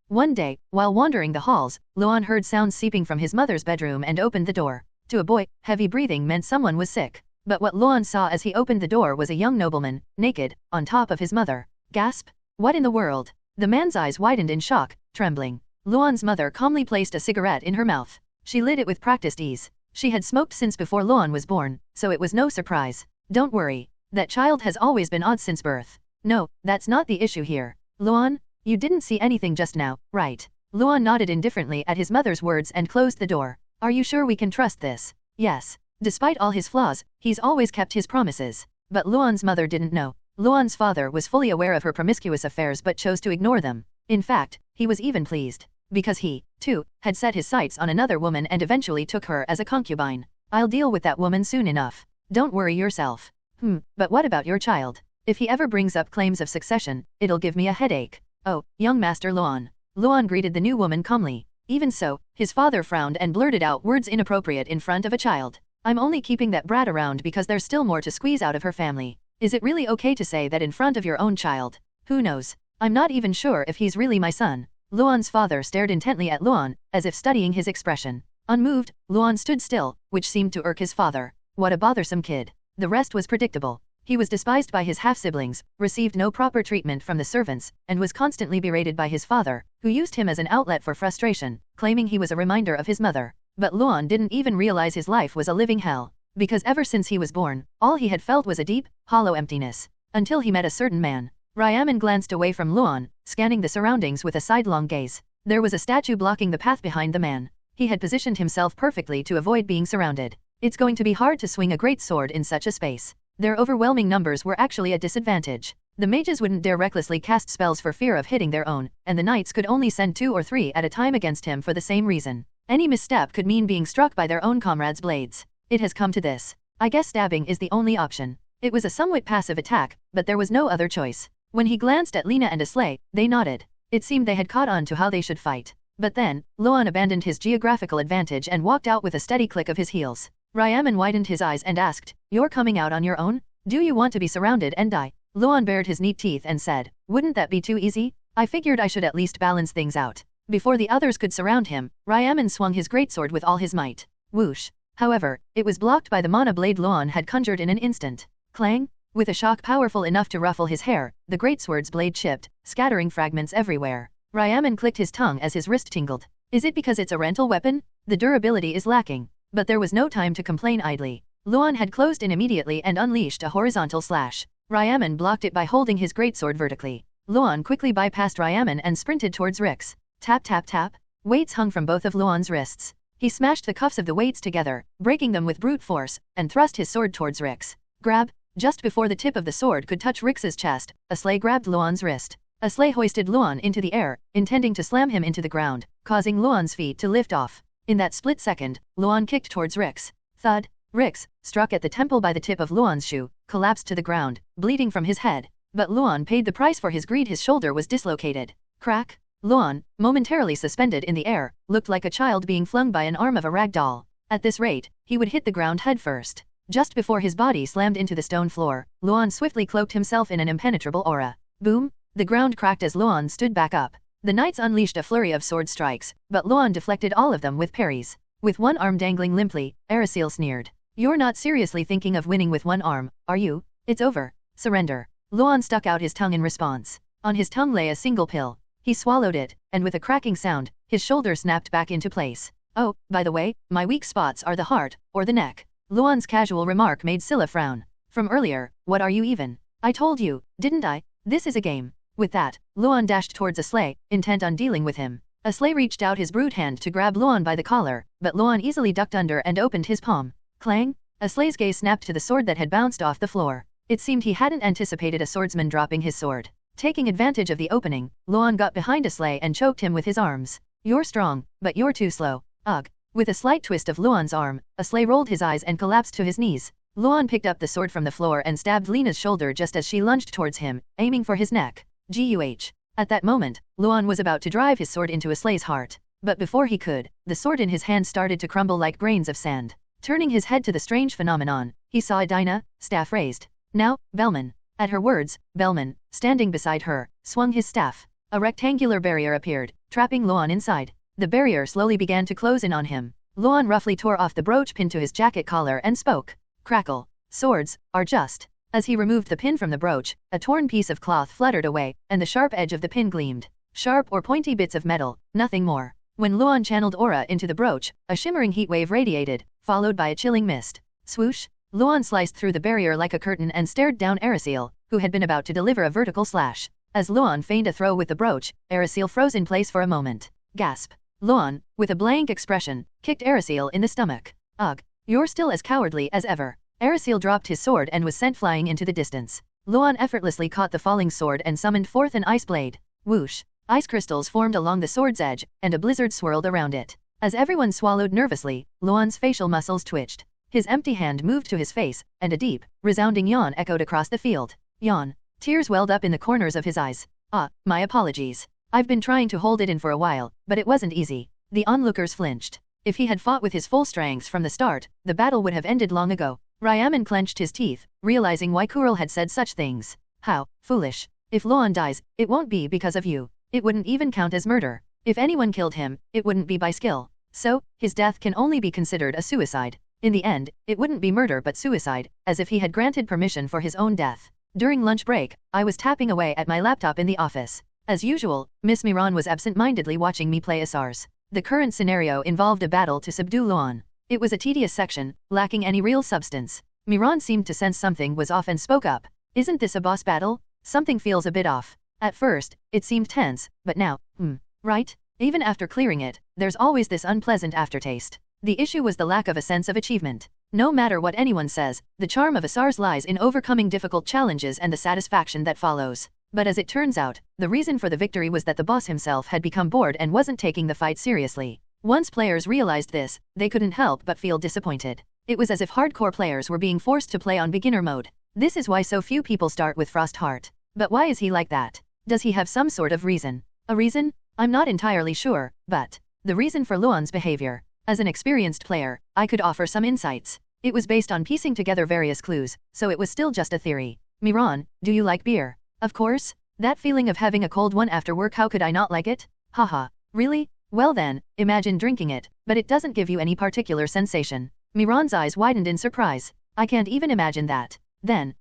One day, while wandering the halls, Luan heard sounds seeping from his mother's bedroom and opened the door. To a boy, heavy breathing meant someone was sick. But what Luan saw as he opened the door was a young nobleman, naked, on top of his mother. Gasp! What in the world? The man's eyes widened in shock, trembling. Luan's mother calmly placed a cigarette in her mouth. She lit it with practiced ease. She had smoked since before Luan was born, so it was no surprise. Don't worry. That child has always been odd since birth. No, that's not the issue here. Luan, you didn't see anything just now, right? Luan nodded indifferently at his mother's words and closed the door. Are you sure we can trust this? Yes. Despite all his flaws, he's always kept his promises. But Luan's mother didn't know. Luan's father was fully aware of her promiscuous affairs but chose to ignore them. In fact, he was even pleased. Because he, too, had set his sights on another woman and eventually took her as a concubine. I'll deal with that woman soon enough. Don't worry yourself. But what about your child? If he ever brings up claims of succession, it'll give me a headache. Oh, young Master Luan. Luan greeted the new woman calmly. Even so, his father frowned and blurted out words inappropriate in front of a child. I'm only keeping that brat around because there's still more to squeeze out of her family. Is it really okay to say that in front of your own child? Who knows? I'm not even sure if he's really my son. Luan's father stared intently at Luan, as if studying his expression. Unmoved, Luan stood still, which seemed to irk his father. What a bothersome kid. The rest was predictable. He was despised by his half-siblings, received no proper treatment from the servants, and was constantly berated by his father, who used him as an outlet for frustration, claiming he was a reminder of his mother. But Luan didn't even realize his life was a living hell. Because ever since he was born, all he had felt was a deep, hollow emptiness. Until he met a certain man. Ryaman glanced away from Luan, scanning the surroundings with a sidelong gaze. There was a statue blocking the path behind the man. He had positioned himself perfectly to avoid being surrounded. It's going to be hard to swing a great sword in such a space. Their overwhelming numbers were actually a disadvantage. The mages wouldn't dare recklessly cast spells for fear of hitting their own, and the knights could only send 2 or 3 at a time against him for the same reason. Any misstep could mean being struck by their own comrades' blades. It has come to this. I guess stabbing is the only option. It was a somewhat passive attack, but there was no other choice. When he glanced at Lena and Aslay, they nodded. It seemed they had caught on to how they should fight. But then, Luan abandoned his geographical advantage and walked out with a steady click of his heels. Ryaman widened his eyes and asked, "You're coming out on your own? Do you want to be surrounded and die?" Luan bared his neat teeth and said, "Wouldn't that be too easy? I figured I should at least balance things out." Before the others could surround him, Ryaman swung his greatsword with all his might. Whoosh. However, it was blocked by the mana blade Luan had conjured in an instant. Clang! With a shock powerful enough to ruffle his hair, the greatsword's blade chipped, scattering fragments everywhere. Ryaman clicked his tongue as his wrist tingled. Is it because it's a rental weapon? The durability is lacking. But there was no time to complain idly. Luan had closed in immediately and unleashed a horizontal slash. Ryaman blocked it by holding his greatsword vertically. Luan quickly bypassed Ryaman and sprinted towards Rix. Tap tap tap. Weights hung from both of Luan's wrists. He smashed the cuffs of the weights together, breaking them with brute force, and thrust his sword towards Rix. Grab! Just before the tip of the sword could touch Rix's chest, Aslay grabbed Luan's wrist. Aslay hoisted Luan into the air, intending to slam him into the ground, causing Luan's feet to lift off. In that split second, Luan kicked towards Rix. Thud! Rix, struck at the temple by the tip of Luan's shoe, collapsed to the ground, bleeding from his head. But Luan paid the price for his greed. His shoulder was dislocated. Crack! Luan, momentarily suspended in the air, looked like a child being flung by an arm of a rag doll. At this rate, he would hit the ground head first. Just before his body slammed into the stone floor, Luan swiftly cloaked himself in an impenetrable aura. Boom! The ground cracked as Luan stood back up. The knights unleashed a flurry of sword strikes, but Luan deflected all of them with parries. With one arm dangling limply, Arasil sneered. "You're not seriously thinking of winning with one arm, are you? It's over. Surrender." Luan stuck out his tongue in response. On his tongue lay a single pill. He swallowed it, and with a cracking sound, his shoulder snapped back into place. "Oh, by the way, my weak spots are the heart, or the neck." Luan's casual remark made Scylla frown. "From earlier, what are you even? I told you, didn't I? This is a game." With that, Luan dashed towards Aslay, intent on dealing with him. Aslay reached out his brute hand to grab Luan by the collar, but Luan easily ducked under and opened his palm. Clang! Aslay's gaze snapped to the sword that had bounced off the floor. It seemed he hadn't anticipated a swordsman dropping his sword. Taking advantage of the opening, Luan got behind Aslay and choked him with his arms. "You're strong, but you're too slow. Ugh." With a slight twist of Luan's arm, Aslay rolled his eyes and collapsed to his knees. Luan picked up the sword from the floor and stabbed Lena's shoulder just as she lunged towards him, aiming for his neck. Guh. At that moment, Luan was about to drive his sword into Aslay's heart. But before he could, the sword in his hand started to crumble like grains of sand. Turning his head to the strange phenomenon, he saw Adina, staff raised. Now, Bellman. At her words, Bellman, standing beside her, swung his staff. A rectangular barrier appeared, trapping Luan inside. The barrier slowly began to close in on him. Luan roughly tore off the brooch pin to his jacket collar and spoke. Crackle. Swords are just. As he removed the pin from the brooch, a torn piece of cloth fluttered away, and the sharp edge of the pin gleamed. Sharp or pointy bits of metal, nothing more. When Luan channeled aura into the brooch, a shimmering heat wave radiated, followed by a chilling mist. Swoosh! Luan sliced through the barrier like a curtain and stared down Aristocratic, who had been about to deliver a vertical slash. As Luan feigned a throw with the brooch, Aristocratic froze in place for a moment. Gasp! Luan, with a blank expression, kicked Aristocratic in the stomach. Ugh! You're still as cowardly as ever. Aristocratic dropped his sword and was sent flying into the distance. Luan effortlessly caught the falling sword and summoned forth an ice blade. Whoosh! Ice crystals formed along the sword's edge, and a blizzard swirled around it. As everyone swallowed nervously, Luan's facial muscles twitched. His empty hand moved to his face, and a deep, resounding yawn echoed across the field. Yawn. Tears welled up in the corners of his eyes. My apologies. I've been trying to hold it in for a while, but it wasn't easy. The onlookers flinched. If he had fought with his full strength from the start, the battle would have ended long ago. Ryaman clenched his teeth, realizing why Kuril had said such things. How foolish. If Luan dies, it won't be because of you. It wouldn't even count as murder. If anyone killed him, it wouldn't be by skill. So, his death can only be considered a suicide. In the end, it wouldn't be murder but suicide, as if he had granted permission for his own death. During lunch break, I was tapping away at my laptop in the office. As usual, Miss Miran was absent-mindedly watching me play Asars. The current scenario involved a battle to subdue Luan. It was a tedious section, lacking any real substance. Miran seemed to sense something was off and spoke up. Isn't this a boss battle? Something feels a bit off. At first, it seemed tense, but now, right? Even after clearing it, there's always this unpleasant aftertaste. The issue was the lack of a sense of achievement. No matter what anyone says, the charm of Asars lies in overcoming difficult challenges and the satisfaction that follows. But as it turns out, the reason for the victory was that the boss himself had become bored and wasn't taking the fight seriously. Once players realized this, they couldn't help but feel disappointed. It was as if hardcore players were being forced to play on beginner mode. This is why so few people start with Frost Heart. But why is he like that? Does he have some sort of reason? A reason? I'm not entirely sure, but the reason for Luan's behavior. As an experienced player, I could offer some insights. It was based on piecing together various clues, so it was still just a theory. Miran, do you like beer? Of course. That feeling of having a cold one after work, how could I not like it? Haha. Really? Well then, imagine drinking it, but it doesn't give you any particular sensation. Miran's eyes widened in surprise. I can't even imagine that. Then,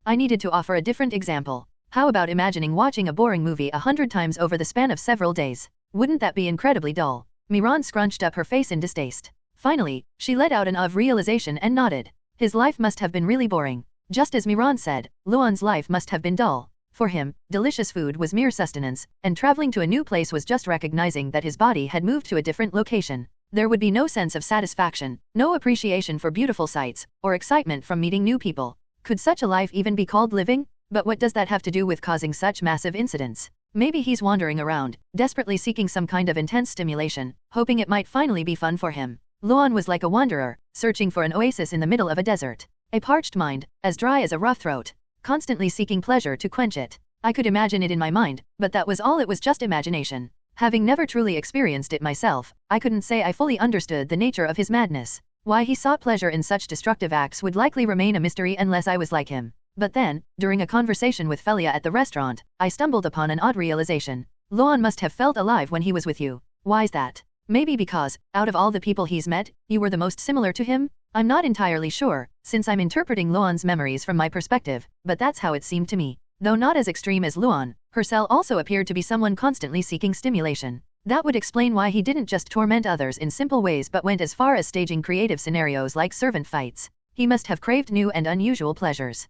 I needed to offer a different example. How about imagining watching a boring movie 100 times over the span of several days? Wouldn't that be incredibly dull? Miran scrunched up her face in distaste. Finally, she let out an of realization and nodded. His life must have been really boring. Just as Miran said, Luan's life must have been dull. For him, delicious food was mere sustenance, and traveling to a new place was just recognizing that his body had moved to a different location. There would be no sense of satisfaction, no appreciation for beautiful sights, or excitement from meeting new people. Could such a life even be called living? But what does that have to do with causing such massive incidents? Maybe he's wandering around, desperately seeking some kind of intense stimulation, hoping it might finally be fun for him. Luan was like a wanderer, searching for an oasis in the middle of a desert. A parched mind, as dry as a rough throat, constantly seeking pleasure to quench it. I could imagine it in my mind, but that was all. It was just imagination. Having never truly experienced it myself, I couldn't say I fully understood the nature of his madness. Why he sought pleasure in such destructive acts would likely remain a mystery unless I was like him. But then, during a conversation with Felia at the restaurant, I stumbled upon an odd realization. Luan must have felt alive when he was with you. Why's that? Maybe because, out of all the people he's met, you were the most similar to him? I'm not entirely sure, since I'm interpreting Luan's memories from my perspective, but that's how it seemed to me. Though not as extreme as Luan, Hercel also appeared to be someone constantly seeking stimulation. That would explain why he didn't just torment others in simple ways but went as far as staging creative scenarios like servant fights. He must have craved new and unusual pleasures.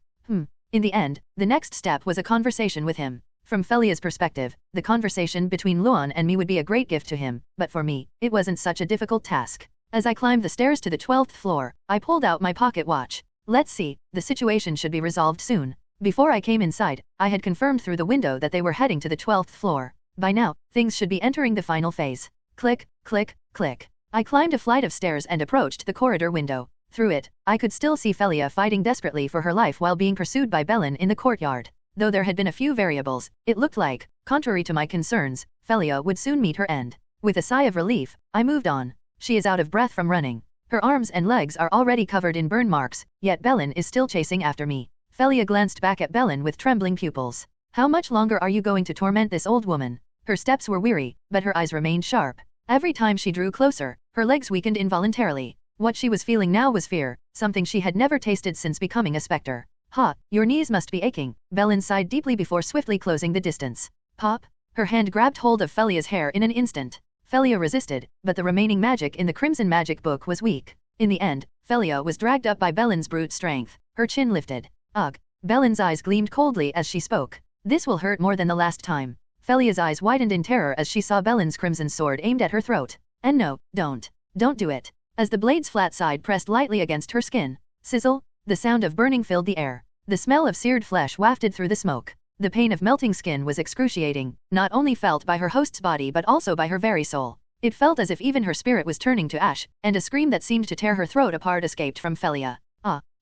In the end, the next step was a conversation with him. From Felia's perspective, the conversation between Luan and me would be a great gift to him, but for me, it wasn't such a difficult task. As I climbed the stairs to the 12th floor, I pulled out my pocket watch. Let's see, the situation should be resolved soon. Before I came inside, I had confirmed through the window that they were heading to the 12th floor. By now, things should be entering the final phase. Click, click, click. I climbed a flight of stairs and approached the corridor window. Through it, I could still see Felia fighting desperately for her life while being pursued by Melon in the courtyard. Though there had been a few variables, it looked like, contrary to my concerns, Felia would soon meet her end. With a sigh of relief, I moved on. She is out of breath from running. Her arms and legs are already covered in burn marks, yet Melon is still chasing after me. Felia glanced back at Melon with trembling pupils. How much longer are you going to torment this old woman? Her steps were weary, but her eyes remained sharp. Every time she drew closer, her legs weakened involuntarily. What she was feeling now was fear, something she had never tasted since becoming a specter. Ha, your knees must be aching. Melon sighed deeply before swiftly closing the distance. Pop. Her hand grabbed hold of Felia's hair in an instant. Felia resisted, but the remaining magic in the Crimson Magic Book was weak. In the end, Felia was dragged up by Belen's brute strength, her chin lifted. Ugh. Belen's eyes gleamed coldly as she spoke. This will hurt more than the last time. Felia's eyes widened in terror as she saw Belen's crimson sword aimed at her throat. And no, don't do it. As the blade's flat side pressed lightly against her skin, sizzle, the sound of burning filled the air. The smell of seared flesh wafted through the smoke. The pain of melting skin was excruciating, not only felt by her host's body but also by her very soul. It felt as if even her spirit was turning to ash, and a scream that seemed to tear her throat apart escaped from Felia.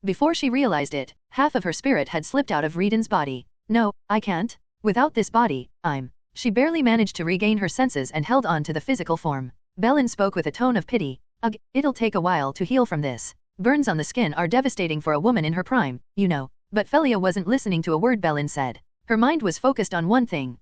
Before she realized it, half of her spirit had slipped out of Reden's body. No, I can't. Without this body, She barely managed to regain her senses and held on to the physical form. Belen spoke with a tone of pity. Ugh, it'll take a while to heal from this. Burns on the skin are devastating for a woman in her prime, you know. But Felia wasn't listening to a word Belen said. Her mind was focused on one thing.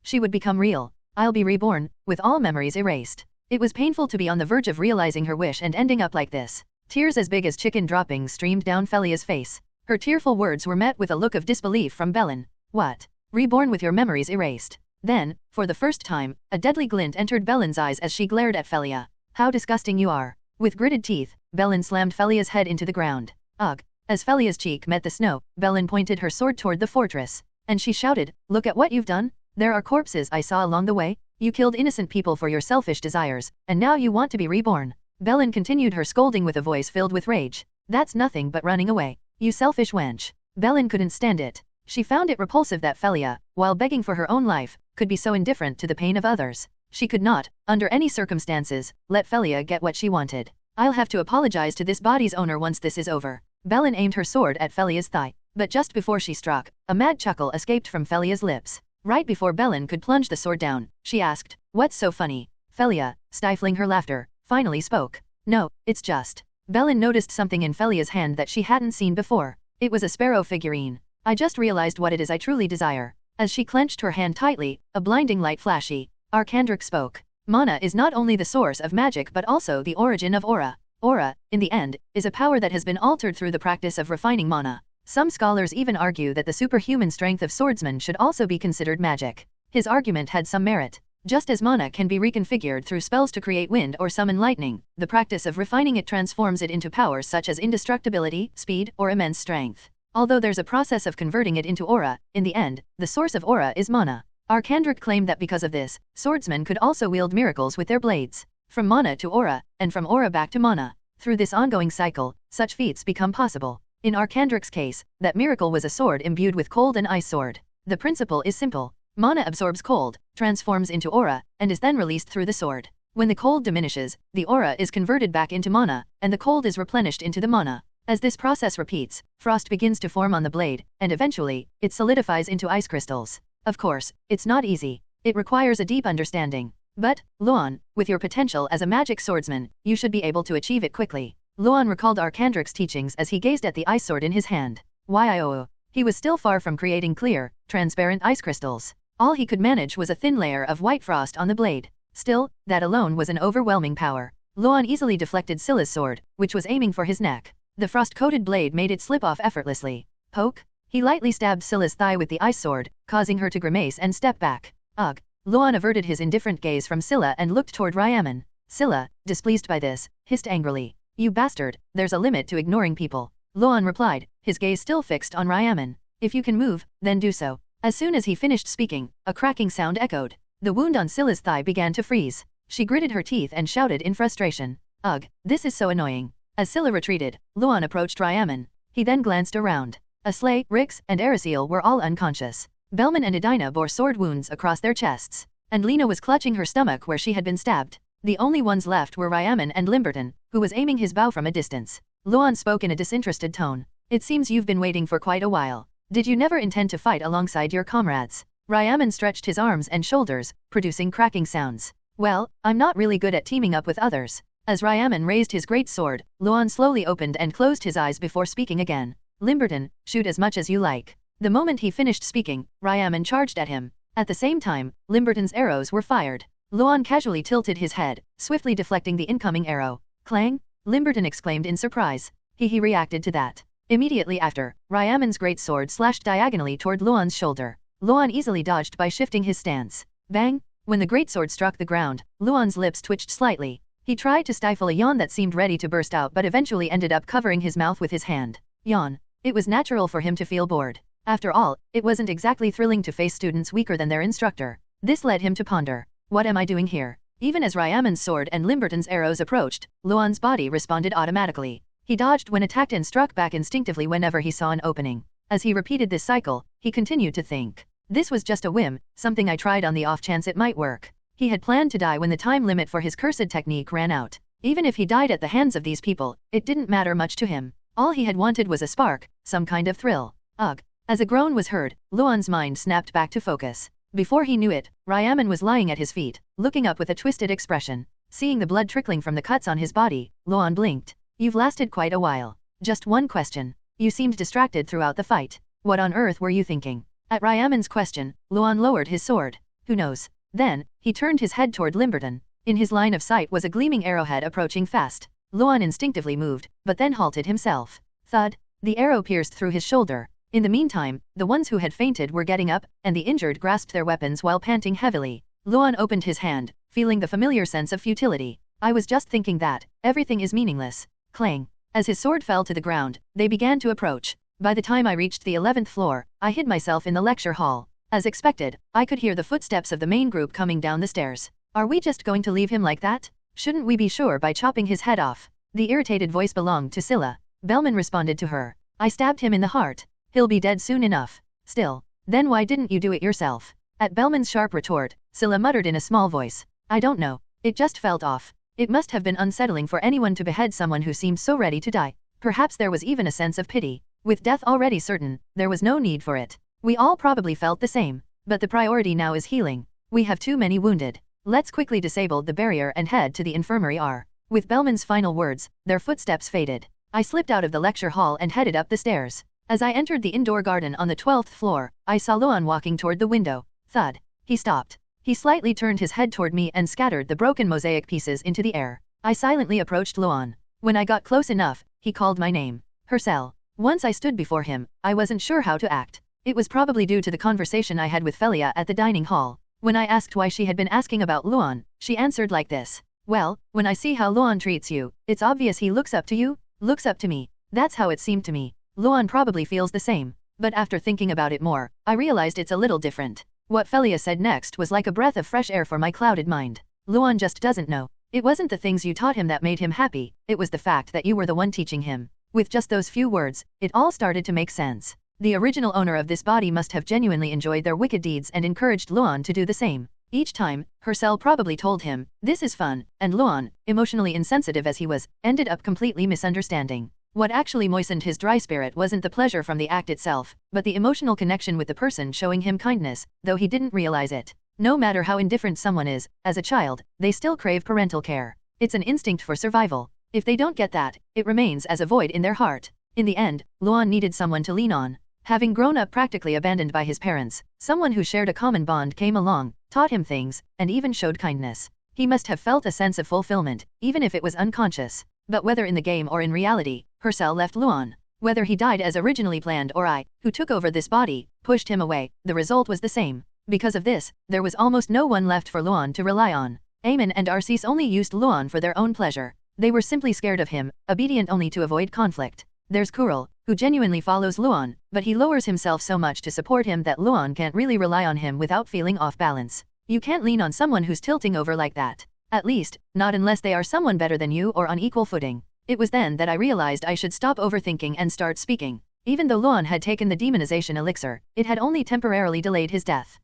She would become real. I'll be reborn, with all memories erased. It was painful to be on the verge of realizing her wish and ending up like this. Tears as big as chicken droppings streamed down Felia's face. Her tearful words were met with a look of disbelief from Belen. What? Reborn with your memories erased? Then, for the first time, a deadly glint entered Belen's eyes as she glared at Felia. How disgusting you are. With gritted teeth, Belen slammed Felia's head into the ground. Ugh. As Felia's cheek met the snow, Belen pointed her sword toward the fortress. And she shouted, look at what you've done. There are corpses I saw along the way. You killed innocent people for your selfish desires, and now you want to be reborn. Belen continued her scolding with a voice filled with rage. That's nothing but running away. You selfish wench. Belen couldn't stand it. She found it repulsive that Felia, while begging for her own life, could be so indifferent to the pain of others. She could not, under any circumstances, let Felia get what she wanted. I'll have to apologize to this body's owner once this is over. Belen aimed her sword at Felia's thigh, but just before she struck, a mad chuckle escaped from Felia's lips. Right before Belen could plunge the sword down, she asked, what's so funny? Felia, stifling her laughter, finally spoke. No, it's just. Belen noticed something in Felia's hand that she hadn't seen before. It was a sparrow figurine. I just realized what it is I truly desire. As she clenched her hand tightly, a blinding light flashy. Arcandric spoke. Mana is not only the source of magic but also the origin of aura. Aura, in the end, is a power that has been altered through the practice of refining mana. Some scholars even argue that the superhuman strength of swordsmen should also be considered magic. His argument had some merit. Just as mana can be reconfigured through spells to create wind or summon lightning, the practice of refining it transforms it into powers such as indestructibility, speed, or immense strength. Although there's a process of converting it into aura, in the end, the source of aura is mana. Arcandric claimed that because of this, swordsmen could also wield miracles with their blades. From mana to aura, and from aura back to mana. Through this ongoing cycle, such feats become possible. In Arcandric's case, that miracle was a sword imbued with cold and ice sword. The principle is simple. Mana absorbs cold, transforms into aura, and is then released through the sword. When the cold diminishes, the aura is converted back into mana, and the cold is replenished into the mana. As this process repeats, frost begins to form on the blade, and eventually, it solidifies into ice crystals. Of course, it's not easy. It requires a deep understanding. But, Luan, with your potential as a magic swordsman, you should be able to achieve it quickly. Luan recalled Arcandric's teachings as he gazed at the ice sword in his hand. He was still far from creating clear, transparent ice crystals. All he could manage was a thin layer of white frost on the blade. Still, that alone was an overwhelming power. Luan easily deflected Scylla's sword, which was aiming for his neck. The frost-coated blade made it slip off effortlessly. Poke? He lightly stabbed Scylla's thigh with the ice sword, causing her to grimace and step back. Ugh. Luan averted his indifferent gaze from Scylla and looked toward Ryaman. Scylla, displeased by this, hissed angrily. You bastard, there's a limit to ignoring people. Luan replied, his gaze still fixed on Ryaman. If you can move, then do so. As soon as he finished speaking, a cracking sound echoed. The wound on Scylla's thigh began to freeze. She gritted her teeth and shouted in frustration. Ugh, this is so annoying. As Scylla retreated, Luan approached Ryaman. He then glanced around. Aslay, Rix, and Erisiel were all unconscious. Belman and Edina bore sword wounds across their chests. And Lena was clutching her stomach where she had been stabbed. The only ones left were Ryaman and Limberton, who was aiming his bow from a distance. Luan spoke in a disinterested tone. It seems you've been waiting for quite a while. Did you never intend to fight alongside your comrades? Ryaman stretched his arms and shoulders, producing cracking sounds. Well, I'm not really good at teaming up with others. As Ryaman raised his great sword, Luan slowly opened and closed his eyes before speaking again. Limberton, shoot as much as you like. The moment he finished speaking, Ryaman charged at him. At the same time, Limberton's arrows were fired. Luan casually tilted his head, swiftly deflecting the incoming arrow. Clang! Limberton exclaimed in surprise. He reacted to that. Immediately after, Ryaman's great sword slashed diagonally toward Luan's shoulder. Luan easily dodged by shifting his stance. Bang! When the greatsword struck the ground, Luan's lips twitched slightly. He tried to stifle a yawn that seemed ready to burst out but eventually ended up covering his mouth with his hand. Yawn. It was natural for him to feel bored. After all, it wasn't exactly thrilling to face students weaker than their instructor. This led him to ponder. What am I doing here? Even as Ryaman's sword and Limberton's arrows approached, Luan's body responded automatically. He dodged when attacked and struck back instinctively whenever he saw an opening. As he repeated this cycle, he continued to think. This was just a whim, something I tried on the off chance it might work. He had planned to die when the time limit for his cursed technique ran out. Even if he died at the hands of these people, it didn't matter much to him. All he had wanted was a spark, some kind of thrill. Ugh. As a groan was heard, Luan's mind snapped back to focus. Before he knew it, Ryaman was lying at his feet, looking up with a twisted expression. Seeing the blood trickling from the cuts on his body, Luan blinked. You've lasted quite a while. Just one question. You seemed distracted throughout the fight. What on earth were you thinking? At Ryaman's question, Luan lowered his sword. Who knows? Then, he turned his head toward Limberton. In his line of sight was a gleaming arrowhead approaching fast. Luan instinctively moved, but then halted himself. Thud. The arrow pierced through his shoulder. In the meantime, the ones who had fainted were getting up, and the injured grasped their weapons while panting heavily. Luan opened his hand, feeling the familiar sense of futility. I was just thinking that. Everything is meaningless. Clang. As his sword fell to the ground, they began to approach. By the time I reached the 11th floor, I hid myself in the lecture hall. As expected, I could hear the footsteps of the main group coming down the stairs. Are we just going to leave him like that? Shouldn't we be sure by chopping his head off? The irritated voice belonged to Scylla. Bellman responded to her. I stabbed him in the heart. He'll be dead soon enough. Still. Then why didn't you do it yourself? At Bellman's sharp retort, Scylla muttered in a small voice. I don't know. It just felt off. It must have been unsettling for anyone to behead someone who seemed so ready to die. Perhaps there was even a sense of pity. With death already certain, there was no need for it. We all probably felt the same. But the priority now is healing. We have too many wounded. Let's quickly disable the barrier and head to the infirmary R. With Bellman's final words, their footsteps faded. I slipped out of the lecture hall and headed up the stairs. As I entered the indoor garden on the 12th floor, I saw Luan walking toward the window. Thud. He stopped. He slightly turned his head toward me and scattered the broken mosaic pieces into the air. I silently approached Luan. When I got close enough, he called my name. Hercel. Once I stood before him, I wasn't sure how to act. It was probably due to the conversation I had with Felia at the dining hall. When I asked why she had been asking about Luan, she answered like this. Well, when I see how Luan treats you, it's obvious he looks up to you. Looks up to me. That's how it seemed to me. Luan probably feels the same. But after thinking about it more, I realized it's a little different. What Felia said next was like a breath of fresh air for my clouded mind. Luan just doesn't know. It wasn't the things you taught him that made him happy, it was the fact that you were the one teaching him. With just those few words, it all started to make sense. The original owner of this body must have genuinely enjoyed their wicked deeds and encouraged Luan to do the same. Each time, Hercel probably told him, this is fun, and Luan, emotionally insensitive as he was, ended up completely misunderstanding. What actually moistened his dry spirit wasn't the pleasure from the act itself, but the emotional connection with the person showing him kindness, though he didn't realize it. No matter how indifferent someone is, as a child, they still crave parental care. It's an instinct for survival. If they don't get that, it remains as a void in their heart. In the end, Luan needed someone to lean on. Having grown up practically abandoned by his parents, someone who shared a common bond came along, taught him things, and even showed kindness. He must have felt a sense of fulfillment, even if it was unconscious. But whether in the game or in reality, Hercel left Luan. Whether he died as originally planned or I, who took over this body, pushed him away, the result was the same. Because of this, there was almost no one left for Luan to rely on. Eamon and Arcis only used Luan for their own pleasure. They were simply scared of him, obedient only to avoid conflict. There's Kuril, who genuinely follows Luan, but he lowers himself so much to support him that Luan can't really rely on him without feeling off balance. You can't lean on someone who's tilting over like that. At least, not unless they are someone better than you or on equal footing. It was then that I realized I should stop overthinking and start speaking. Even though Luan had taken the demonization elixir, it had only temporarily delayed his death.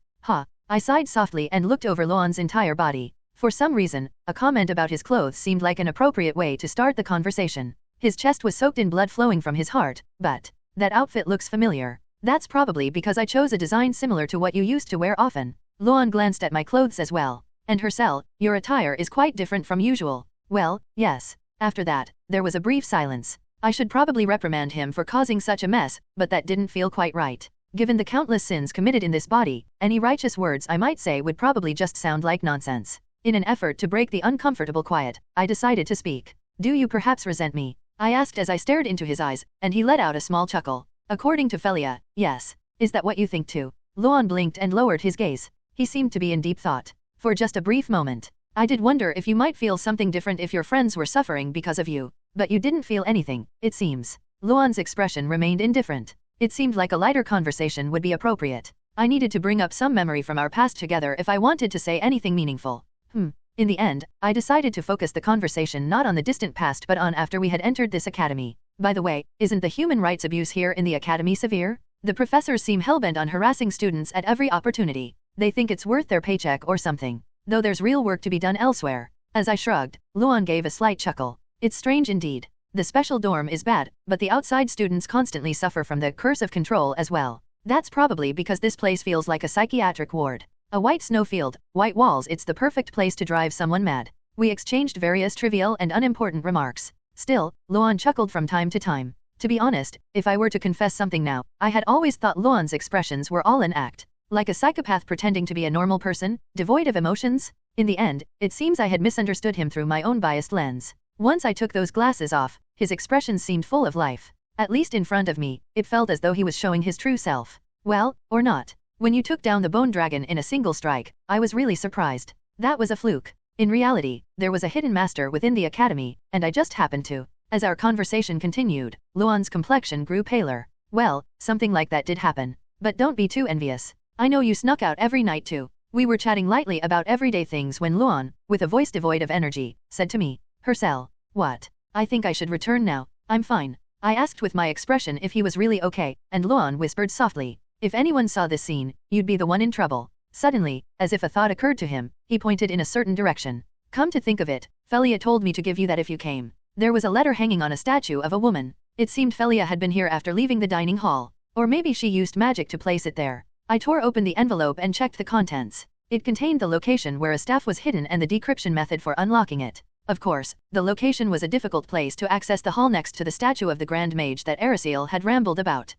I sighed softly and looked over Luan's entire body. For some reason, a comment about his clothes seemed like an appropriate way to start the conversation. His chest was soaked in blood flowing from his heart, but that outfit looks familiar. That's probably because I chose a design similar to what you used to wear often. Luan glanced at my clothes as well. And Hercel, your attire is quite different from usual. Well, yes. After that, there was a brief silence. I should probably reprimand him for causing such a mess, but that didn't feel quite right. Given the countless sins committed in this body, any righteous words I might say would probably just sound like nonsense. In an effort to break the uncomfortable quiet, I decided to speak. Do you perhaps resent me? I asked as I stared into his eyes, and he let out a small chuckle. According to Felia, yes. Is that what you think too? Luan blinked and lowered his gaze. He seemed to be in deep thought. For just a brief moment, I did wonder if you might feel something different if your friends were suffering because of you. But you didn't feel anything, it seems. Luan's expression remained indifferent. It seemed like a lighter conversation would be appropriate. I needed to bring up some memory from our past together if I wanted to say anything meaningful. In the end, I decided to focus the conversation not on the distant past but on after we had entered this academy. By the way, isn't the human rights abuse here in the academy severe? The professors seem hellbent on harassing students at every opportunity. They think it's worth their paycheck or something, though there's real work to be done elsewhere. As I shrugged, Luan gave a slight chuckle. It's strange indeed. The special dorm is bad, but the outside students constantly suffer from the curse of control as well. That's probably because this place feels like a psychiatric ward. A white snowfield, white walls, it's the perfect place to drive someone mad. We exchanged various trivial and unimportant remarks. Still, Luan chuckled from time to time. To be honest, if I were to confess something now, I had always thought Luan's expressions were all an act. Like a psychopath pretending to be a normal person, devoid of emotions? In the end, it seems I had misunderstood him through my own biased lens. Once I took those glasses off, his expressions seemed full of life. At least in front of me, it felt as though he was showing his true self. Well, or not. When you took down the bone dragon in a single strike, I was really surprised. That was a fluke. In reality, there was a hidden master within the academy, and I just happened to. As our conversation continued, Luan's complexion grew paler. Well, something like that did happen. But don't be too envious. I know you snuck out every night too. We were chatting lightly about everyday things when Luan, with a voice devoid of energy, said to me, "Hercel, what? I think I should return now. I'm fine." I asked with my expression if he was really okay, and Luan whispered softly, "If anyone saw this scene, you'd be the one in trouble." Suddenly, as if a thought occurred to him, he pointed in a certain direction. "Come to think of it, Felia told me to give you that if you came." There was a letter hanging on a statue of a woman. It seemed Felia had been here after leaving the dining hall. Or maybe she used magic to place it there. I tore open the envelope and checked the contents. It contained the location where a staff was hidden and the decryption method for unlocking it. Of course, the location was a difficult place to access the hall next to the statue of the Grand Mage that Aristocratic had rambled about.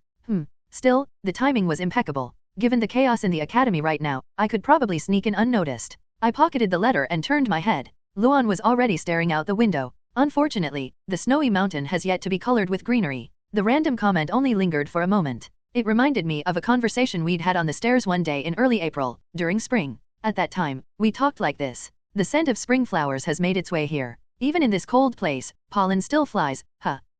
Still, the timing was impeccable. Given the chaos in the academy right now, I could probably sneak in unnoticed. I pocketed the letter and turned my head. Luan was already staring out the window. Unfortunately, the snowy mountain has yet to be colored with greenery. The random comment only lingered for a moment. It reminded me of a conversation we'd had on the stairs one day in early April, during spring. At that time, we talked like this. The scent of spring flowers has made its way here. Even in this cold place, pollen still flies.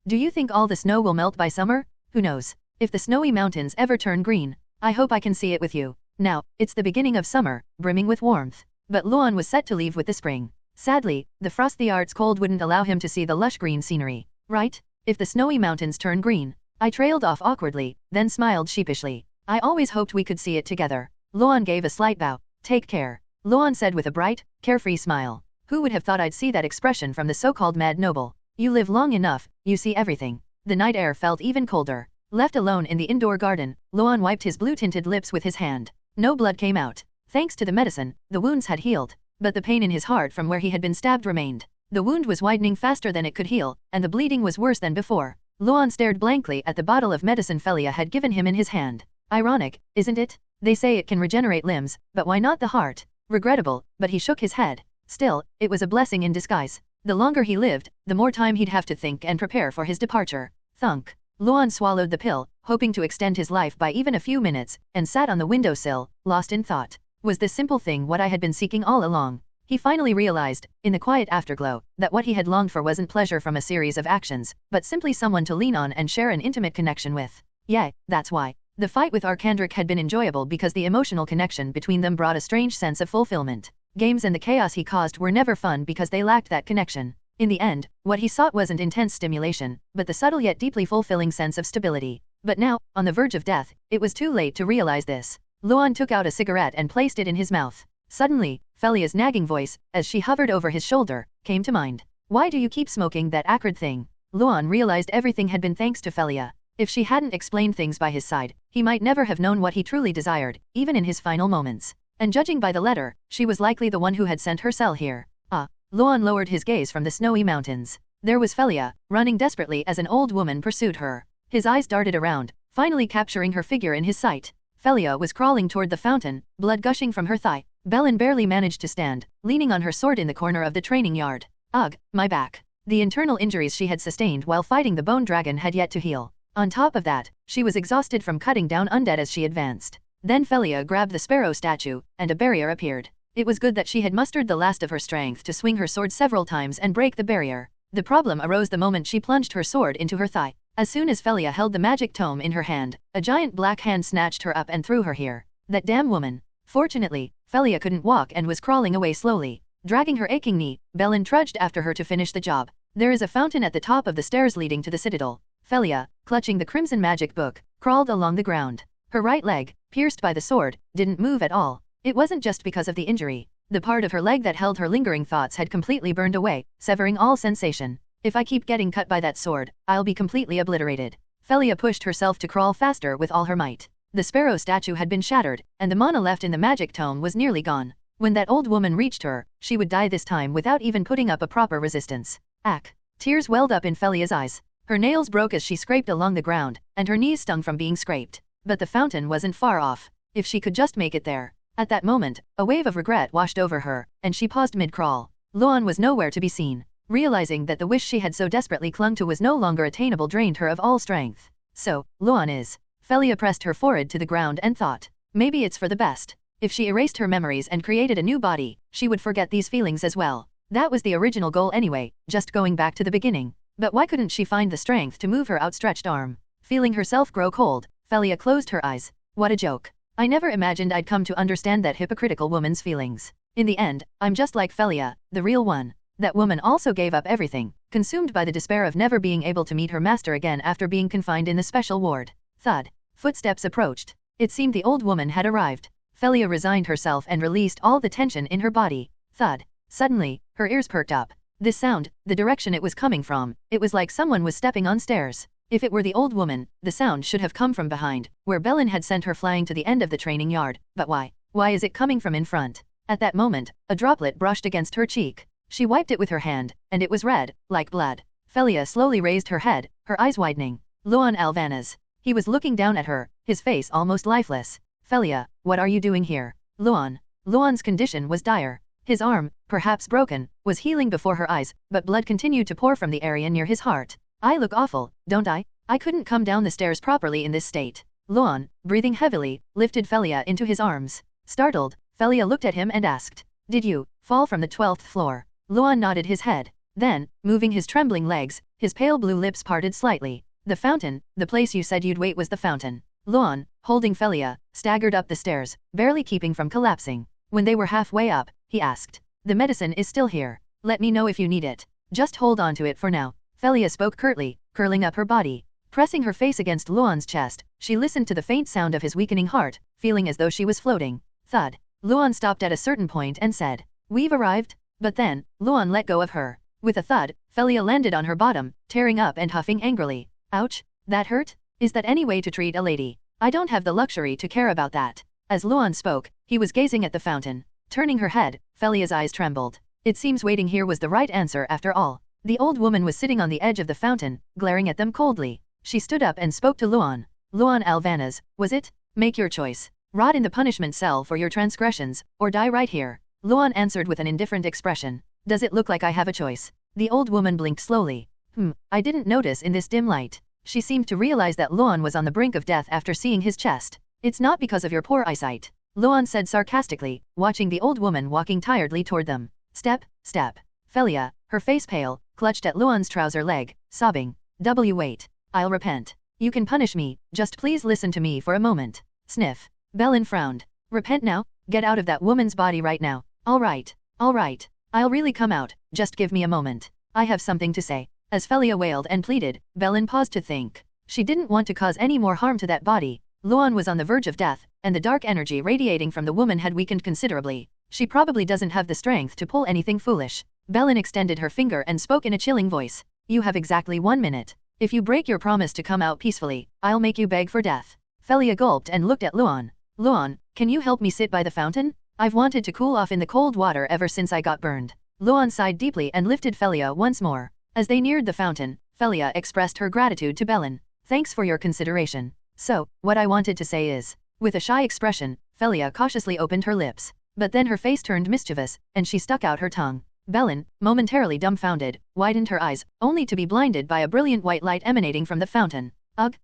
Do you think all the snow will melt by summer? Who knows? If the snowy mountains ever turn green, I hope I can see it with you. Now, it's the beginning of summer, brimming with warmth. But Luan was set to leave with the spring. Sadly, the frosty art's cold wouldn't allow him to see the lush green scenery. Right? If the snowy mountains turn green. I trailed off awkwardly, then smiled sheepishly. I always hoped we could see it together. Luan gave a slight bow. Take care. Luan said with a bright, carefree smile. Who would have thought I'd see that expression from the so-called mad noble? You live long enough, you see everything. The night air felt even colder. Left alone in the indoor garden, Luan wiped his blue-tinted lips with his hand. No blood came out. Thanks to the medicine, the wounds had healed. But the pain in his heart from where he had been stabbed remained. The wound was widening faster than it could heal, and the bleeding was worse than before. Luan stared blankly at the bottle of medicine Felia had given him in his hand. Ironic, isn't it? They say it can regenerate limbs, but why not the heart? Regrettable, but he shook his head. Still, it was a blessing in disguise. The longer he lived, the more time he'd have to think and prepare for his departure. Thunk. Luan swallowed the pill, hoping to extend his life by even a few minutes, and sat on the windowsill, lost in thought. Was this simple thing what I had been seeking all along? He finally realized, in the quiet afterglow, that what he had longed for wasn't pleasure from a series of actions, but simply someone to lean on and share an intimate connection with. Yeah, that's why. The fight with Arcandric had been enjoyable because the emotional connection between them brought a strange sense of fulfillment. Games and the chaos he caused were never fun because they lacked that connection. In the end, what he sought wasn't intense stimulation, but the subtle yet deeply fulfilling sense of stability. But now, on the verge of death, it was too late to realize this. Luan took out a cigarette and placed it in his mouth. Suddenly, Felia's nagging voice, as she hovered over his shoulder, came to mind. Why do you keep smoking that acrid thing? Luan realized everything had been thanks to Felia. If she hadn't explained things by his side, he might never have known what he truly desired, even in his final moments. And judging by the letter, she was likely the one who had sent herself here. Luan lowered his gaze from the snowy mountains. There was Felia, running desperately as an old woman pursued her. His eyes darted around, finally capturing her figure in his sight. Felia was crawling toward the fountain, blood gushing from her thigh. Melon barely managed to stand, leaning on her sword in the corner of the training yard. Ugh, my back. The internal injuries she had sustained while fighting the bone dragon had yet to heal. On top of that, she was exhausted from cutting down undead as she advanced. Then Felia grabbed the sparrow statue, and a barrier appeared. It was good that she had mustered the last of her strength to swing her sword several times and break the barrier. The problem arose the moment she plunged her sword into her thigh. As soon as Felia held the magic tome in her hand, a giant black hand snatched her up and threw her here. That damn woman. Fortunately, Felia couldn't walk and was crawling away slowly. Dragging her aching knee, Melon trudged after her to finish the job. There is a fountain at the top of the stairs leading to the citadel. Felia, clutching the crimson magic book, crawled along the ground. Her right leg, pierced by the sword, didn't move at all. It wasn't just because of the injury. The part of her leg that held her lingering thoughts had completely burned away, severing all sensation. If I keep getting cut by that sword, I'll be completely obliterated. Felia pushed herself to crawl faster with all her might. The sparrow statue had been shattered, and the mana left in the magic tome was nearly gone. When that old woman reached her, she would die this time without even putting up a proper resistance. Ack! Tears welled up in Felia's eyes. Her nails broke as she scraped along the ground, and her knees stung from being scraped. But the fountain wasn't far off. If she could just make it there. At that moment, a wave of regret washed over her, and she paused mid-crawl. Luan was nowhere to be seen. Realizing that the wish she had so desperately clung to was no longer attainable drained her of all strength. So, Luan is. Felia pressed her forehead to the ground and thought. Maybe it's for the best. If she erased her memories and created a new body, she would forget these feelings as well. That was the original goal anyway, just going back to the beginning. But why couldn't she find the strength to move her outstretched arm? Feeling herself grow cold, Felia closed her eyes. What a joke. I never imagined I'd come to understand that hypocritical woman's feelings. In the end, I'm just like Felia, the real one. That woman also gave up everything, consumed by the despair of never being able to meet her master again after being confined in the special ward. Thud. Footsteps approached. It seemed the old woman had arrived. Felia resigned herself and released all the tension in her body. Thud. Suddenly, her ears perked up. This sound, the direction it was coming from, it was like someone was stepping on stairs. If it were the old woman, the sound should have come from behind, where Melon had sent her flying to the end of the training yard. But why? Why is it coming from in front? At that moment, a droplet brushed against her cheek. She wiped it with her hand, and it was red, like blood. Felia slowly raised her head, her eyes widening. Luan Alvanas. He was looking down at her, his face almost lifeless. Felia, what are you doing here? Luan. Luan's condition was dire. His arm, perhaps broken, was healing before her eyes, but blood continued to pour from the area near his heart. I look awful, don't I? I couldn't come down the stairs properly in this state. Luan, breathing heavily, lifted Felia into his arms. Startled, Felia looked at him and asked, Did you fall from the 12th floor? Luan nodded his head. Then, moving his trembling legs, his pale blue lips parted slightly. The fountain, the place you said you'd wait was the fountain. Luan, holding Felia, staggered up the stairs, barely keeping from collapsing. When they were halfway up, he asked, The medicine is still here. Let me know if you need it. Just hold on to it for now. Felia spoke curtly, curling up her body. Pressing her face against Luan's chest, she listened to the faint sound of his weakening heart, feeling as though she was floating. Thud. Luan stopped at a certain point and said, We've arrived? But then, Luan let go of her. With a thud, Felia landed on her bottom, tearing up and huffing angrily. Ouch, that hurt? Is that any way to treat a lady? I don't have the luxury to care about that. As Luan spoke, he was gazing at the fountain. Turning her head, Felia's eyes trembled. It seems waiting here was the right answer after all. The old woman was sitting on the edge of the fountain, glaring at them coldly. She stood up and spoke to Luan. Luan Alvanas, was it? Make your choice. Rot in the punishment cell for your transgressions, or die right here. Luan answered with an indifferent expression. Does it look like I have a choice? The old woman blinked slowly. I didn't notice in this dim light. She seemed to realize that Luan was on the brink of death after seeing his chest. It's not because of your poor eyesight. Luan said sarcastically, watching the old woman walking tiredly toward them. Step. Felia, her face pale, clutched at Luan's trouser leg, sobbing. Wait. I'll repent. You can punish me, just please listen to me for a moment. Sniff. Melon frowned. Repent now? Get out of that woman's body right now. All right. I'll really come out, just give me a moment. I have something to say. As Felia wailed and pleaded, Melon paused to think. She didn't want to cause any more harm to that body. Luan was on the verge of death, and the dark energy radiating from the woman had weakened considerably. She probably doesn't have the strength to pull anything foolish. Melon extended her finger and spoke in a chilling voice. You have exactly 1 minute. If you break your promise to come out peacefully, I'll make you beg for death. Felia gulped and looked at Luan. Luan, can you help me sit by the fountain? I've wanted to cool off in the cold water ever since I got burned. Luan sighed deeply and lifted Felia once more. As they neared the fountain, Felia expressed her gratitude to Melon. Thanks for your consideration. So, what I wanted to say is. With a shy expression, Felia cautiously opened her lips. But then her face turned mischievous, and she stuck out her tongue. Melon, momentarily dumbfounded, widened her eyes, only to be blinded by a brilliant white light emanating from the fountain. Ugh,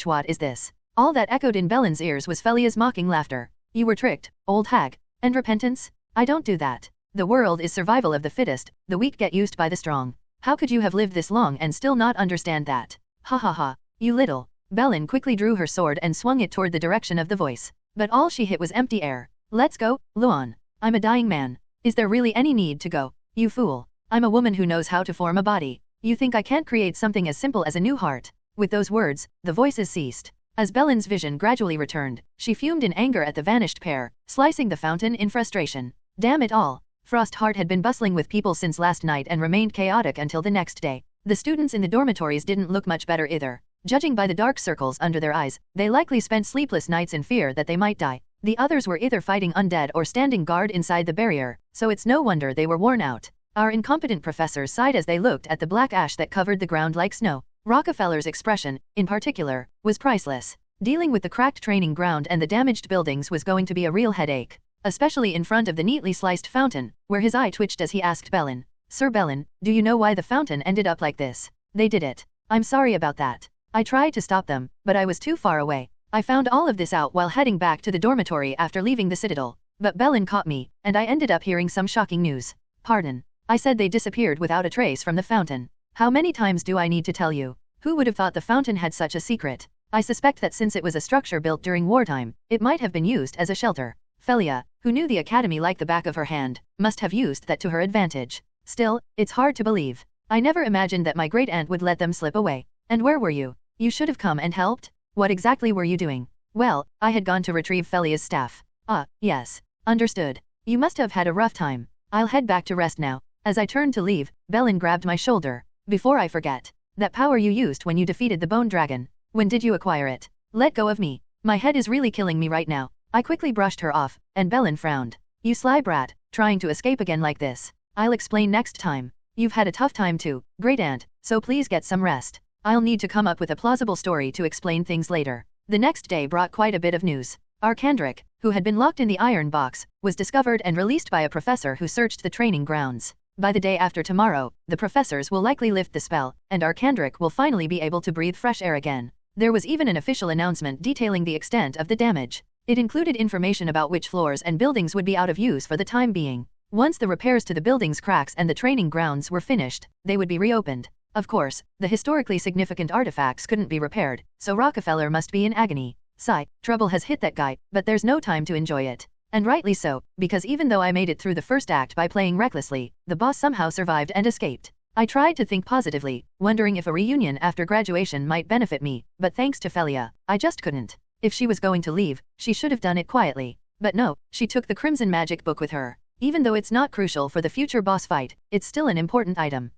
what is this? All that echoed in Melon's ears was Felia's mocking laughter. You were tricked, old hag. And repentance? I don't do that. The world is survival of the fittest, the weak get used by the strong. How could you have lived this long and still not understand that? Ha ha ha, you little. Melon quickly drew her sword and swung it toward the direction of the voice. But all she hit was empty air. Let's go, Luan. I'm a dying man. Is there really any need to go? You fool. I'm a woman who knows how to form a body. You think I can't create something as simple as a new heart? With those words, the voices ceased. As Belen's vision gradually returned, she fumed in anger at the vanished pair, slicing the fountain in frustration. Damn it all. Frostheart had been bustling with people since last night and remained chaotic until the next day. The students in the dormitories didn't look much better either. Judging by the dark circles under their eyes, they likely spent sleepless nights in fear that they might die. The others were either fighting undead or standing guard inside the barrier, so it's no wonder they were worn out. Our incompetent professors sighed as they looked at the black ash that covered the ground like snow. Rockefeller's expression, in particular, was priceless. Dealing with the cracked training ground and the damaged buildings was going to be a real headache, especially in front of the neatly sliced fountain, where his eye twitched as he asked Melon, "Sir Melon, do you know why the fountain ended up like this?" "They did it. I'm sorry about that. I tried to stop them, but I was too far away. I found all of this out while heading back to the dormitory after leaving the Citadel. But Melon caught me, and I ended up hearing some shocking news." "Pardon?" "I said they disappeared without a trace from the fountain. How many times do I need to tell you? Who would have thought the fountain had such a secret? I suspect that since it was a structure built during wartime, it might have been used as a shelter." Felia, who knew the academy like the back of her hand, must have used that to her advantage. "Still, it's hard to believe. I never imagined that my great-aunt would let them slip away. And where were you? You should have come and helped. What exactly were you doing?" "Well, I had gone to retrieve Felia's staff." "Ah, yes. Understood. You must have had a rough time. I'll head back to rest now." As I turned to leave, Melon grabbed my shoulder. "Before I forget, that power you used when you defeated the bone dragon, when did you acquire it? Let go of me. My head is really killing me right now." I quickly brushed her off, and Melon frowned. "You sly brat, trying to escape again like this. I'll explain next time. You've had a tough time too, great-aunt, so please get some rest. I'll need to come up with a plausible story to explain things later." The next day brought quite a bit of news. Arcandric, who had been locked in the iron box, was discovered and released by a professor who searched the training grounds. By the day after tomorrow, the professors will likely lift the spell, and Arcandric will finally be able to breathe fresh air again. There was even an official announcement detailing the extent of the damage. It included information about which floors and buildings would be out of use for the time being. Once the repairs to the building's cracks and the training grounds were finished, they would be reopened. Of course, the historically significant artifacts couldn't be repaired, so Rockefeller must be in agony. Sigh, trouble has hit that guy, but there's no time to enjoy it. And rightly so, because even though I made it through the first act by playing recklessly, the boss somehow survived and escaped. I tried to think positively, wondering if a reunion after graduation might benefit me, but thanks to Felia, I just couldn't. If she was going to leave, she should have done it quietly. But no, she took the Crimson Magic book with her. Even though it's not crucial for the future boss fight, it's still an important item.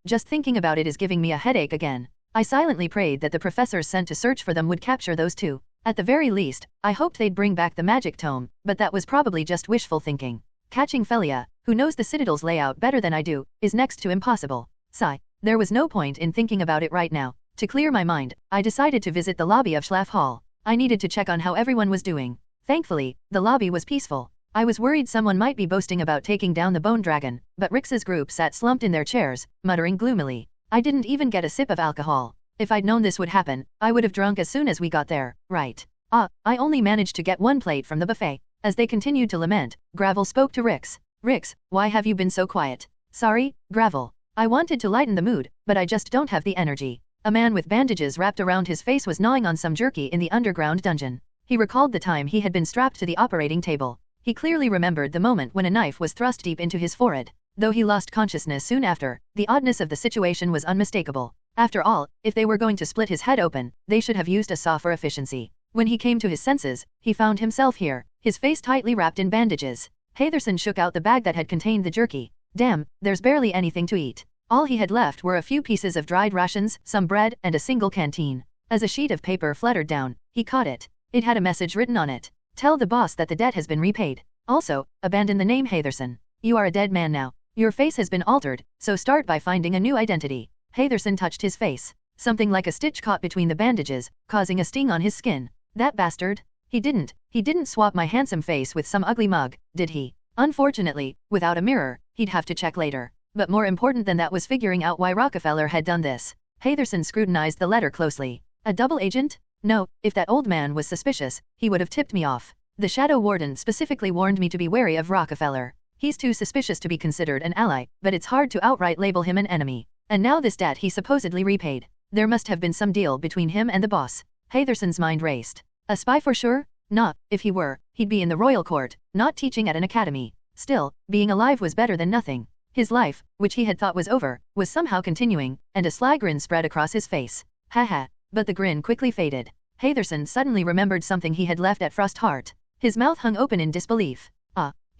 Just thinking about it is giving me a headache again. I silently prayed that the professors sent to search for them would capture those two. At the very least, I hoped they'd bring back the magic tome, but that was probably just wishful thinking. Catching Felia, who knows the Citadel's layout better than I do, is next to impossible. Sigh. There was no point in thinking about it right now. To clear my mind, I decided to visit the lobby of Schlaf Hall. I needed to check on how everyone was doing. Thankfully, the lobby was peaceful. I was worried someone might be boasting about taking down the bone dragon, but Rix's group sat slumped in their chairs, muttering gloomily. I didn't even get a sip of alcohol. If I'd known this would happen, I would have drunk as soon as we got there, right? I only managed to get one plate from the buffet. As they continued to lament, Gravel spoke to Rix. "Rix, why have you been so quiet?" "Sorry, Gravel. I wanted to lighten the mood, but I just don't have the energy." A man with bandages wrapped around his face was gnawing on some jerky in the underground dungeon. He recalled the time he had been strapped to the operating table. He clearly remembered the moment when a knife was thrust deep into his forehead. Though he lost consciousness soon after, the oddness of the situation was unmistakable. After all, if they were going to split his head open, they should have used a saw for efficiency. When he came to his senses, he found himself here, his face tightly wrapped in bandages. Hatherson shook out the bag that had contained the jerky. Damn, there's barely anything to eat. All he had left were a few pieces of dried rations, some bread, and a single canteen. As a sheet of paper fluttered down, he caught it. It had a message written on it. "Tell the boss that the debt has been repaid. Also, abandon the name Hatherson. You are a dead man now. Your face has been altered, so start by finding a new identity." Hatherson touched his face. Something like a stitch caught between the bandages, causing a sting on his skin. "That bastard. He didn't swap my handsome face with some ugly mug, did he?" Unfortunately, without a mirror, he'd have to check later. But more important than that was figuring out why Rockefeller had done this. Hatherson scrutinized the letter closely. A double agent? No, if that old man was suspicious, he would have tipped me off. The Shadow Warden specifically warned me to be wary of Rockefeller. He's too suspicious to be considered an ally, but it's hard to outright label him an enemy. And now this debt he supposedly repaid. There must have been some deal between him and the boss. Hatherson's mind raced. A spy for sure? Nah, if he were, he'd be in the royal court, not teaching at an academy. Still, being alive was better than nothing. His life, which he had thought was over, was somehow continuing, and a sly grin spread across his face. Haha, but the grin quickly faded. Hatherson suddenly remembered something he had left at Frostheart. His mouth hung open in disbelief.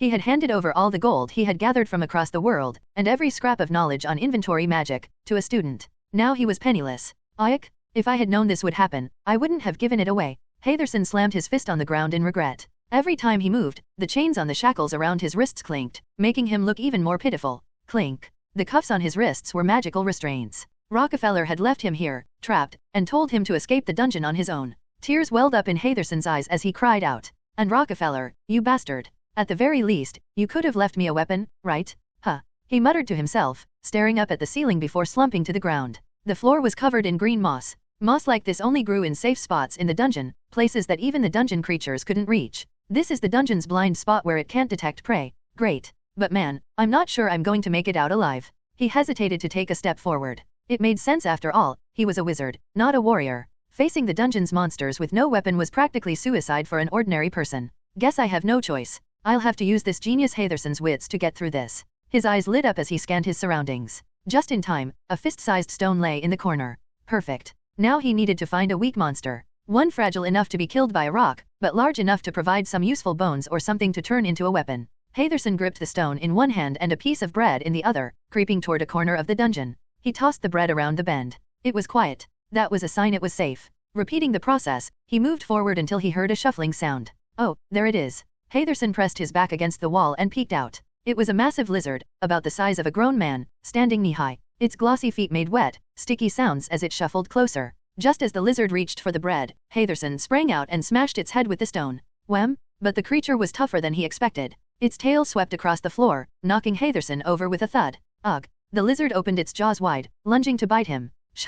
He had handed over all the gold he had gathered from across the world, and every scrap of knowledge on inventory magic, to a student. Now he was penniless. Ayek, if I had known this would happen, I wouldn't have given it away. Hatherson slammed his fist on the ground in regret. Every time he moved, the chains on the shackles around his wrists clinked, making him look even more pitiful. Clink. The cuffs on his wrists were magical restraints. Rockefeller had left him here, trapped, and told him to escape the dungeon on his own. Tears welled up in Hatherson's eyes as he cried out. And Rockefeller, you bastard. At the very least, you could have left me a weapon, right? Huh. He muttered to himself, staring up at the ceiling before slumping to the ground. The floor was covered in green moss. Moss like this only grew in safe spots in the dungeon, places that even the dungeon creatures couldn't reach. This is the dungeon's blind spot where it can't detect prey. Great. But man, I'm not sure I'm going to make it out alive. He hesitated to take a step forward. It made sense after all, he was a wizard, not a warrior. Facing the dungeon's monsters with no weapon was practically suicide for an ordinary person. Guess I have no choice. I'll have to use this genius Hatherson's wits to get through this. His eyes lit up as he scanned his surroundings. Just in time, a fist-sized stone lay in the corner. Perfect. Now he needed to find a weak monster. One fragile enough to be killed by a rock, but large enough to provide some useful bones or something to turn into a weapon. Hatherson gripped the stone in one hand and a piece of bread in the other, creeping toward a corner of the dungeon. He tossed the bread around the bend. It was quiet. That was a sign it was safe. Repeating the process, he moved forward until he heard a shuffling sound. Oh, there it is. Hatherson pressed his back against the wall and peeked out. It was a massive lizard, about the size of a grown man, standing knee-high. Its glossy feet made wet, sticky sounds as it shuffled closer. Just as the lizard reached for the bread, Hatherson sprang out and smashed its head with the stone. Wham! But the creature was tougher than he expected. Its tail swept across the floor, knocking Hatherson over with a thud. Ugh! The lizard opened its jaws wide, lunging to bite him. Shh!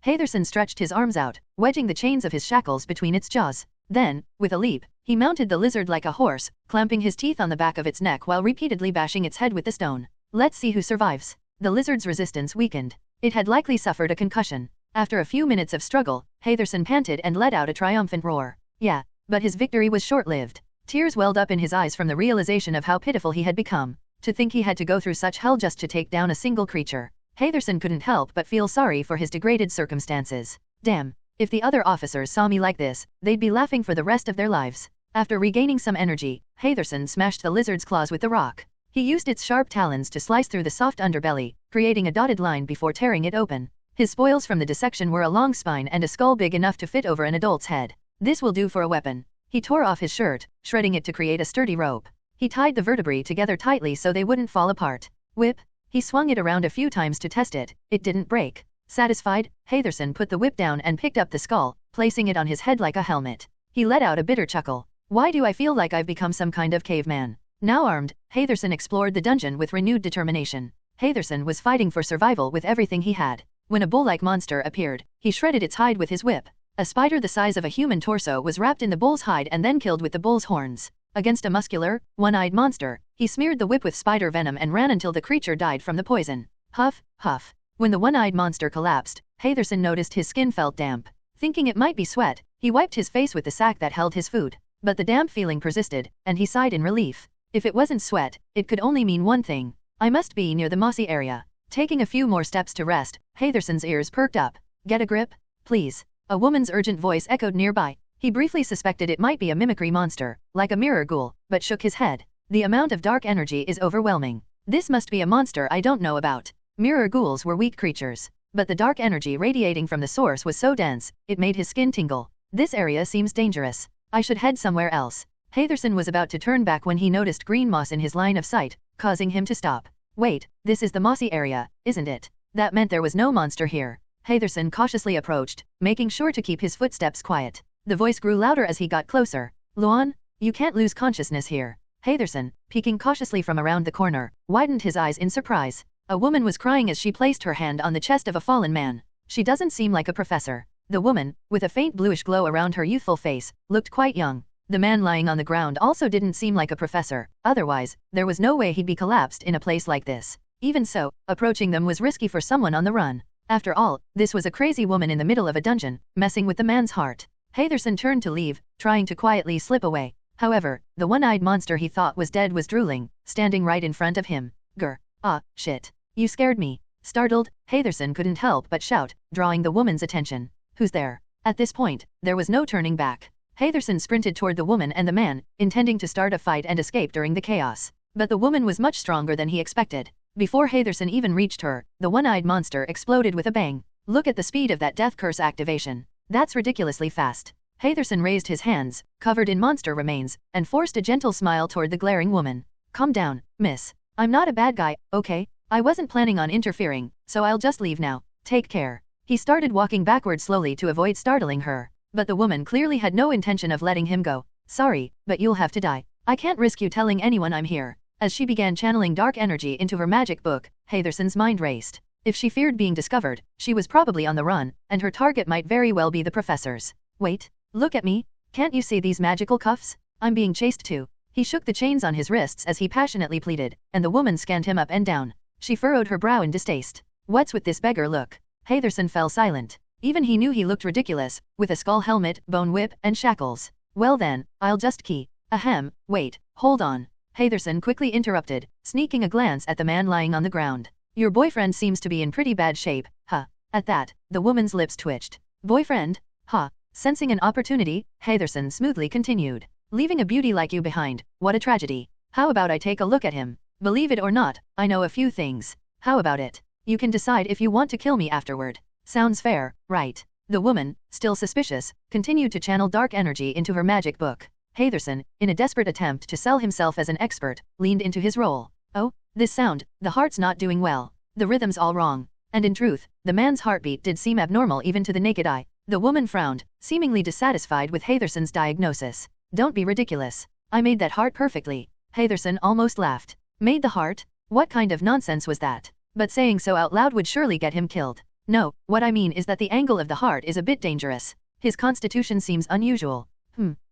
Hatherson stretched his arms out, wedging the chains of his shackles between its jaws. Then, with a leap, he mounted the lizard like a horse, clamping his teeth on the back of its neck while repeatedly bashing its head with the stone. Let's see who survives. The lizard's resistance weakened. It had likely suffered a concussion. After a few minutes of struggle, Hatherson panted and let out a triumphant roar. Yeah, but his victory was short-lived. Tears welled up in his eyes from the realization of how pitiful he had become. To think he had to go through such hell just to take down a single creature. Hatherson couldn't help but feel sorry for his degraded circumstances. Damn. If the other officers saw me like this, they'd be laughing for the rest of their lives. After regaining some energy, Hatherson smashed the lizard's claws with the rock. He used its sharp talons to slice through the soft underbelly, creating a dotted line before tearing it open. His spoils from the dissection were a long spine and a skull big enough to fit over an adult's head. This will do for a weapon. He tore off his shirt, shredding it to create a sturdy rope. He tied the vertebrae together tightly so they wouldn't fall apart. Whip! He swung it around a few times to test it. It didn't break. Satisfied, Hatherson put the whip down and picked up the skull, placing it on his head like a helmet. He let out a bitter chuckle. Why do I feel like I've become some kind of caveman? Now armed, Hatherson explored the dungeon with renewed determination. Hatherson was fighting for survival with everything he had. When a bull-like monster appeared, he shredded its hide with his whip. A spider the size of a human torso was wrapped in the bull's hide and then killed with the bull's horns. Against a muscular, one-eyed monster, he smeared the whip with spider venom and ran until the creature died from the poison. Huff, huff. When the one-eyed monster collapsed, Hatherson noticed his skin felt damp. Thinking it might be sweat, he wiped his face with the sack that held his food. But the damp feeling persisted, and he sighed in relief. If it wasn't sweat, it could only mean one thing. I must be near the mossy area. Taking a few more steps to rest, Hatherson's ears perked up. Get a grip, please. A woman's urgent voice echoed nearby. He briefly suspected it might be a mimicry monster, like a mirror ghoul, but shook his head. The amount of dark energy is overwhelming. This must be a monster I don't know about. Mirror ghouls were weak creatures, but the dark energy radiating from the source was so dense, it made his skin tingle. This area seems dangerous. I should head somewhere else. Hatherson was about to turn back when he noticed green moss in his line of sight, causing him to stop. Wait, this is the mossy area, isn't it? That meant there was no monster here. Hatherson cautiously approached, making sure to keep his footsteps quiet. The voice grew louder as he got closer. Luan, you can't lose consciousness here. Hatherson, peeking cautiously from around the corner, widened his eyes in surprise. A woman was crying as she placed her hand on the chest of a fallen man. She doesn't seem like a professor. The woman, with a faint bluish glow around her youthful face, looked quite young. The man lying on the ground also didn't seem like a professor, otherwise, there was no way he'd be collapsed in a place like this. Even so, approaching them was risky for someone on the run. After all, this was a crazy woman in the middle of a dungeon, messing with the man's heart. Haytherson turned to leave, trying to quietly slip away. However, the one-eyed monster he thought was dead was drooling, standing right in front of him. Grr. Ah, shit. You scared me. Startled, Haytherson couldn't help but shout, drawing the woman's attention. Who's there? At this point, there was no turning back. Haytherson sprinted toward the woman and the man, intending to start a fight and escape during the chaos. But the woman was much stronger than he expected. Before Haytherson even reached her, the one-eyed monster exploded with a bang. Look at the speed of that death curse activation. That's ridiculously fast. Haytherson raised his hands, covered in monster remains, and forced a gentle smile toward the glaring woman. Calm down, miss. I'm not a bad guy, okay? I wasn't planning on interfering, so I'll just leave now. Take care. He started walking backward slowly to avoid startling her. But the woman clearly had no intention of letting him go. Sorry, but you'll have to die. I can't risk you telling anyone I'm here. As she began channeling dark energy into her magic book, Haytherson's mind raced. If she feared being discovered, she was probably on the run, and her target might very well be the professors. Wait, look at me. Can't you see these magical cuffs? I'm being chased too. He shook the chains on his wrists as he passionately pleaded, and the woman scanned him up and down. She furrowed her brow in distaste. What's with this beggar look? Haytherson fell silent. Even he knew he looked ridiculous, with a skull helmet, bone whip, and shackles. Well then, I'll just key. Ahem, wait, hold on. Haytherson quickly interrupted, sneaking a glance at the man lying on the ground. Your boyfriend seems to be in pretty bad shape, huh? At that, the woman's lips twitched. Boyfriend? Huh? Sensing an opportunity, Haytherson smoothly continued. Leaving a beauty like you behind, what a tragedy. How about I take a look at him? Believe it or not, I know a few things. How about it? You can decide if you want to kill me afterward. Sounds fair, right? The woman, still suspicious, continued to channel dark energy into her magic book. Haytherson, in a desperate attempt to sell himself as an expert, leaned into his role. Oh, this sound, the heart's not doing well. The rhythm's all wrong. And in truth, the man's heartbeat did seem abnormal even to the naked eye. The woman frowned, seemingly dissatisfied with Haytherson's diagnosis. Don't be ridiculous. I made that heart perfectly. Haytherson almost laughed. Made the heart? What kind of nonsense was that? But saying so out loud would surely get him killed. No, what I mean is that the angle of the heart is a bit dangerous. His constitution seems unusual.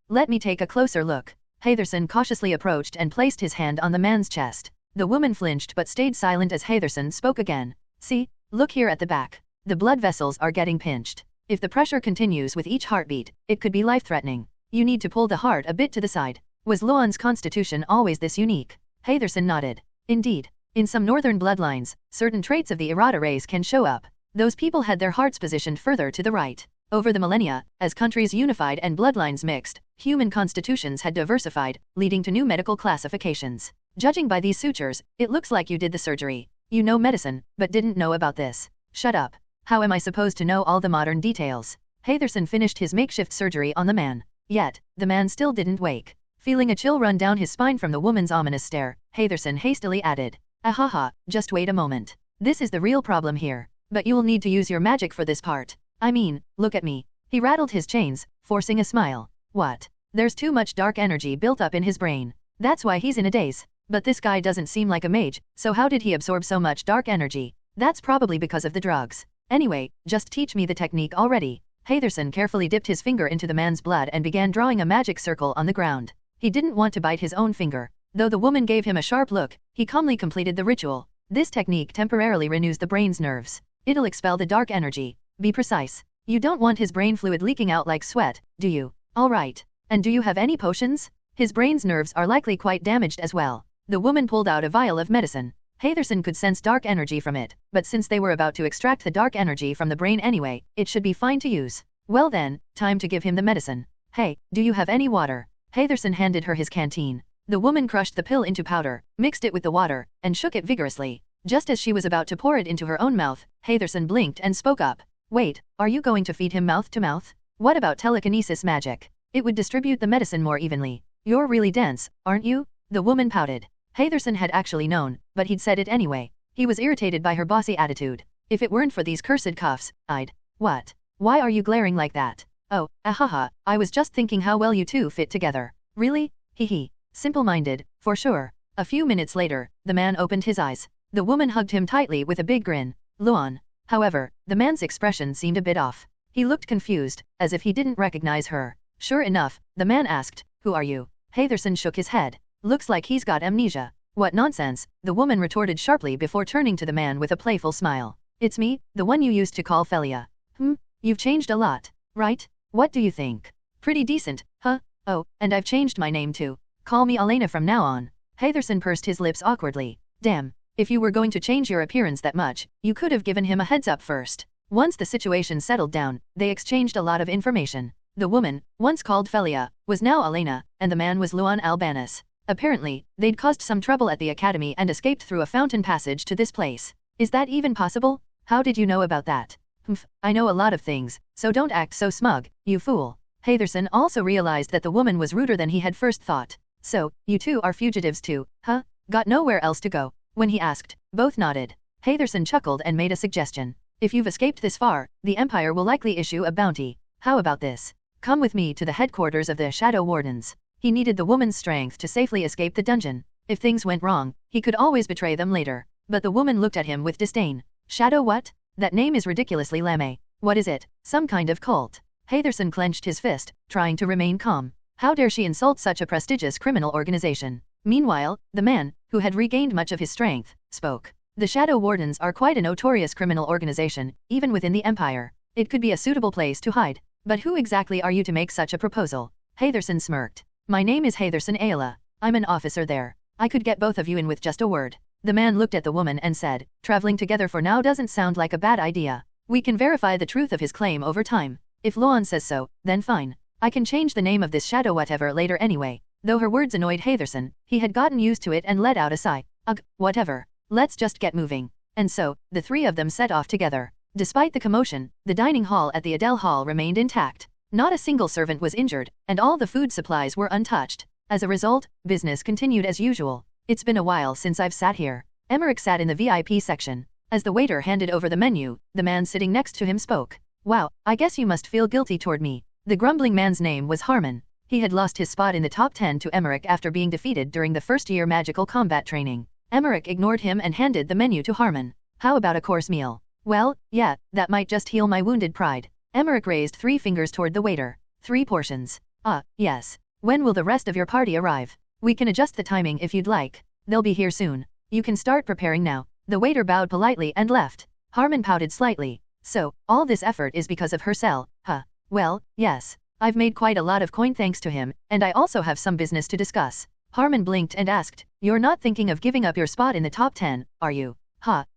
Let me take a closer look. Haytherson cautiously approached and placed his hand on the man's chest. The woman flinched but stayed silent as Haytherson spoke again. See, look here at the back. The blood vessels are getting pinched. If the pressure continues with each heartbeat, it could be life-threatening. You need to pull the heart a bit to the side. Was Luan's constitution always this unique? Haytherson nodded. Indeed. In some northern bloodlines, certain traits of the errata race can show up. Those people had their hearts positioned further to the right. Over the millennia, as countries unified and bloodlines mixed, human constitutions had diversified, leading to new medical classifications. Judging by these sutures, it looks like you did the surgery. You know medicine, but didn't know about this. Shut up. How am I supposed to know all the modern details? Haytherson finished his makeshift surgery on the man. Yet, the man still didn't wake. Feeling a chill run down his spine from the woman's ominous stare, Haytherson hastily added, Ahaha, just wait a moment. This is the real problem here. But you'll need to use your magic for this part. I mean, look at me. He rattled his chains, forcing a smile. What? There's too much dark energy built up in his brain. That's why he's in a daze. But this guy doesn't seem like a mage, so how did he absorb so much dark energy? That's probably because of the drugs. Anyway, just teach me the technique already. Haytherson carefully dipped his finger into the man's blood and began drawing a magic circle on the ground. He didn't want to bite his own finger. Though the woman gave him a sharp look, he calmly completed the ritual. This technique temporarily renews the brain's nerves. It'll expel the dark energy. Be precise. You don't want his brain fluid leaking out like sweat, do you? Alright. And do you have any potions? His brain's nerves are likely quite damaged as well. The woman pulled out a vial of medicine. Haytherson could sense dark energy from it, but since they were about to extract the dark energy from the brain anyway, it should be fine to use. Well then, time to give him the medicine. Hey, do you have any water? Haytherson handed her his canteen. The woman crushed the pill into powder, mixed it with the water, and shook it vigorously. Just as she was about to pour it into her own mouth, Haytherson blinked and spoke up. Wait, are you going to feed him mouth to mouth? What about telekinesis magic? It would distribute the medicine more evenly. You're really dense, aren't you? The woman pouted. Haytherson had actually known, but he'd said it anyway. He was irritated by her bossy attitude. If it weren't for these cursed cuffs, I'd... What? Why are you glaring like that? Oh, ahaha, I was just thinking how well you two fit together. Really? Hee. Simple-minded, for sure. A few minutes later, the man opened his eyes. The woman hugged him tightly with a big grin. Luan. However, the man's expression seemed a bit off. He looked confused, as if he didn't recognize her. Sure enough, the man asked, Who are you? Haytherson shook his head. Looks like he's got amnesia. What nonsense, the woman retorted sharply before turning to the man with a playful smile. It's me, the one you used to call Felia. You've changed a lot, right? What do you think? Pretty decent, huh? Oh, and I've changed my name too. Call me Elena from now on. Haytherson pursed his lips awkwardly. Damn, if you were going to change your appearance that much, you could have given him a heads up first. Once the situation settled down, they exchanged a lot of information. The woman, once called Felia, was now Elena, and the man was Luan Albanus. Apparently, they'd caused some trouble at the academy and escaped through a fountain passage to this place. Is that even possible? How did you know about that? I know a lot of things, so don't act so smug, you fool. Haytherson also realized that the woman was ruder than he had first thought. So, you two are fugitives too, huh? Got nowhere else to go? When he asked, both nodded. Haytherson chuckled and made a suggestion. If you've escaped this far, the Empire will likely issue a bounty. How about this? Come with me to the headquarters of the Shadow Wardens. He needed the woman's strength to safely escape the dungeon. If things went wrong, he could always betray them later. But the woman looked at him with disdain. Shadow what? That name is ridiculously lame. What is it? Some kind of cult? Haytherson clenched his fist, trying to remain calm. How dare she insult such a prestigious criminal organization? Meanwhile, the man, who had regained much of his strength, spoke. The Shadow Wardens are quite a notorious criminal organization, even within the Empire. It could be a suitable place to hide. But who exactly are you to make such a proposal? Haytherson smirked. My name is Haytherson Ayala. I'm an officer there. I could get both of you in with just a word. The man looked at the woman and said, traveling together for now doesn't sound like a bad idea. We can verify the truth of his claim over time. If Luan says so, then fine. I can change the name of this shadow whatever later anyway. Though her words annoyed Haytherson, he had gotten used to it and let out a sigh. Ugh, whatever. Let's just get moving. And so, the three of them set off together. Despite the commotion, the dining hall at the Adele Hall remained intact. Not a single servant was injured, and all the food supplies were untouched. As a result, business continued as usual. It's been a while since I've sat here. Emmerich sat in the VIP section. As the waiter handed over the menu, the man sitting next to him spoke. Wow, I guess you must feel guilty toward me. The grumbling man's name was Harmon. He had lost his spot in the top 10 to Emmerich after being defeated during the first-year magical combat training. Emmerich ignored him and handed the menu to Harmon. How about a course meal? Well, yeah, that might just heal my wounded pride. Emmerich raised 3 fingers toward the waiter. 3 portions. Yes. When will the rest of your party arrive? We can adjust the timing if you'd like. They'll be here soon. You can start preparing now. The waiter bowed politely and left. Harmon pouted slightly. So, all this effort is because of Hercel, huh? Well, yes. I've made quite a lot of coin thanks to him, and I also have some business to discuss. Harmon blinked and asked, you're not thinking of giving up your spot in the top 10, are you?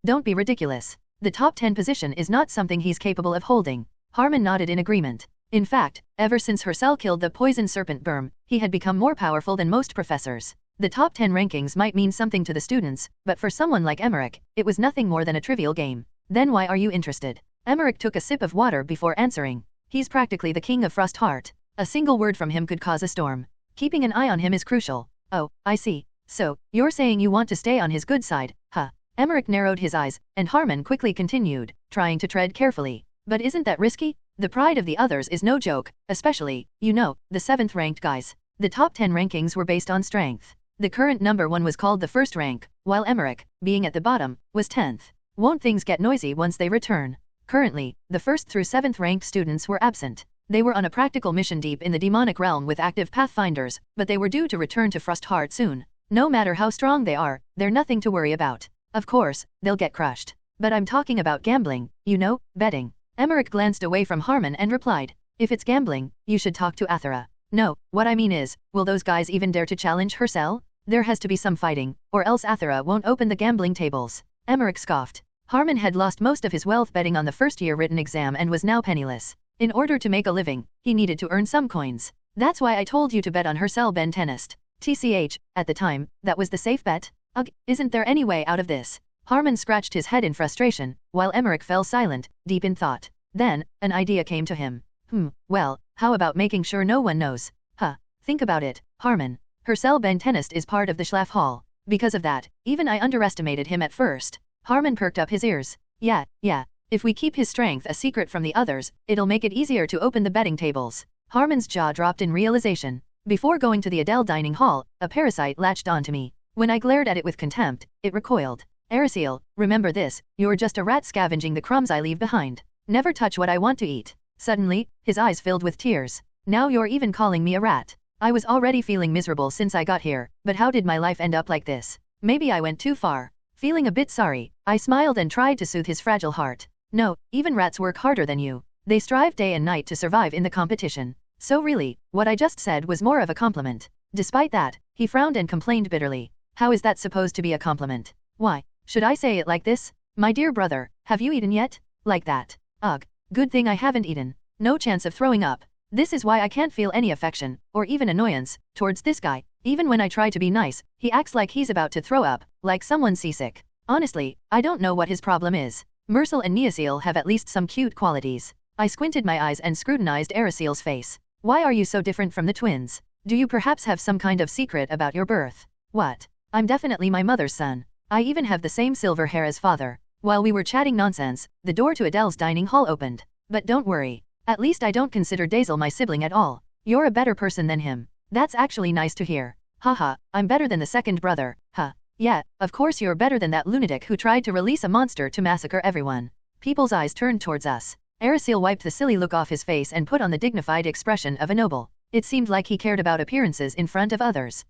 Don't be ridiculous. The top 10 position is not something he's capable of holding. Harmon nodded in agreement. In fact, ever since Hercel killed the poison serpent Berm, he had become more powerful than most professors. The top 10 rankings might mean something to the students, but for someone like Emmerich, it was nothing more than a trivial game. Then why are you interested? Emmerich took a sip of water before answering. He's practically the king of Frostheart. A single word from him could cause a storm. Keeping an eye on him is crucial. Oh, I see. So, you're saying you want to stay on his good side, huh? Emmerich narrowed his eyes, and Harmon quickly continued, trying to tread carefully. But isn't that risky? The pride of the others is no joke, especially, the 7th ranked guys. The top 10 rankings were based on strength. The current number 1 was called the first rank, while Emmerich, being at the bottom, was 10th. Won't things get noisy once they return? Currently, the 1st through 7th ranked students were absent. They were on a practical mission deep in the demonic realm with active pathfinders, but they were due to return to Frostheart soon. No matter how strong they are, they're nothing to worry about. Of course, they'll get crushed. But I'm talking about gambling, betting. Emmerich glanced away from Harmon and replied, if it's gambling, you should talk to Athera. No, what I mean is, will those guys even dare to challenge Hercel? There has to be some fighting, or else Athera won't open the gambling tables. Emmerich scoffed. Harmon had lost most of his wealth betting on the first-year written exam and was now penniless. In order to make a living, he needed to earn some coins. That's why I told you to bet on Hercel Ben Tenist. TCH, at the time, that was the safe bet? Ugh, isn't there any way out of this? Harmon scratched his head in frustration, while Emmerich fell silent, deep in thought. Then, an idea came to him. Well, how about making sure no one knows? Think about it, Harmon. Hercel Ben Tenist is part of the Schlaf Hall. Because of that, even I underestimated him at first. Harmon perked up his ears. Yeah. If we keep his strength a secret from the others, it'll make it easier to open the betting tables. Harmon's jaw dropped in realization. Before going to the Adele dining hall, a parasite latched onto me. When I glared at it with contempt, it recoiled. Arisil, remember this, you're just a rat scavenging the crumbs I leave behind. Never touch what I want to eat. Suddenly, his eyes filled with tears. Now you're even calling me a rat. I was already feeling miserable since I got here, but how did my life end up like this? Maybe I went too far. Feeling a bit sorry, I smiled and tried to soothe his fragile heart. No, even rats work harder than you. They strive day and night to survive in the competition. So really, what I just said was more of a compliment. Despite that, he frowned and complained bitterly. How is that supposed to be a compliment? Why, should I say it like this? My dear brother, have you eaten yet? Like that. Ugh, good thing I haven't eaten. No chance of throwing up. This is why I can't feel any affection, or even annoyance, towards this guy. Even when I try to be nice, he acts like he's about to throw up, like someone seasick. Honestly, I don't know what his problem is. Mercil and Neocil have at least some cute qualities. I squinted my eyes and scrutinized Ericil's face. Why are you so different from the twins? Do you perhaps have some kind of secret about your birth? What? I'm definitely my mother's son. I even have the same silver hair as father. While we were chatting nonsense, the door to Adele's dining hall opened. But don't worry. At least I don't consider Dazel my sibling at all. You're a better person than him. That's actually nice to hear. Haha, I'm better than the second brother, huh? Yeah, of course you're better than that lunatic who tried to release a monster to massacre everyone. People's eyes turned towards us. Ericil wiped the silly look off his face and put on the dignified expression of a noble. It seemed like he cared about appearances in front of others.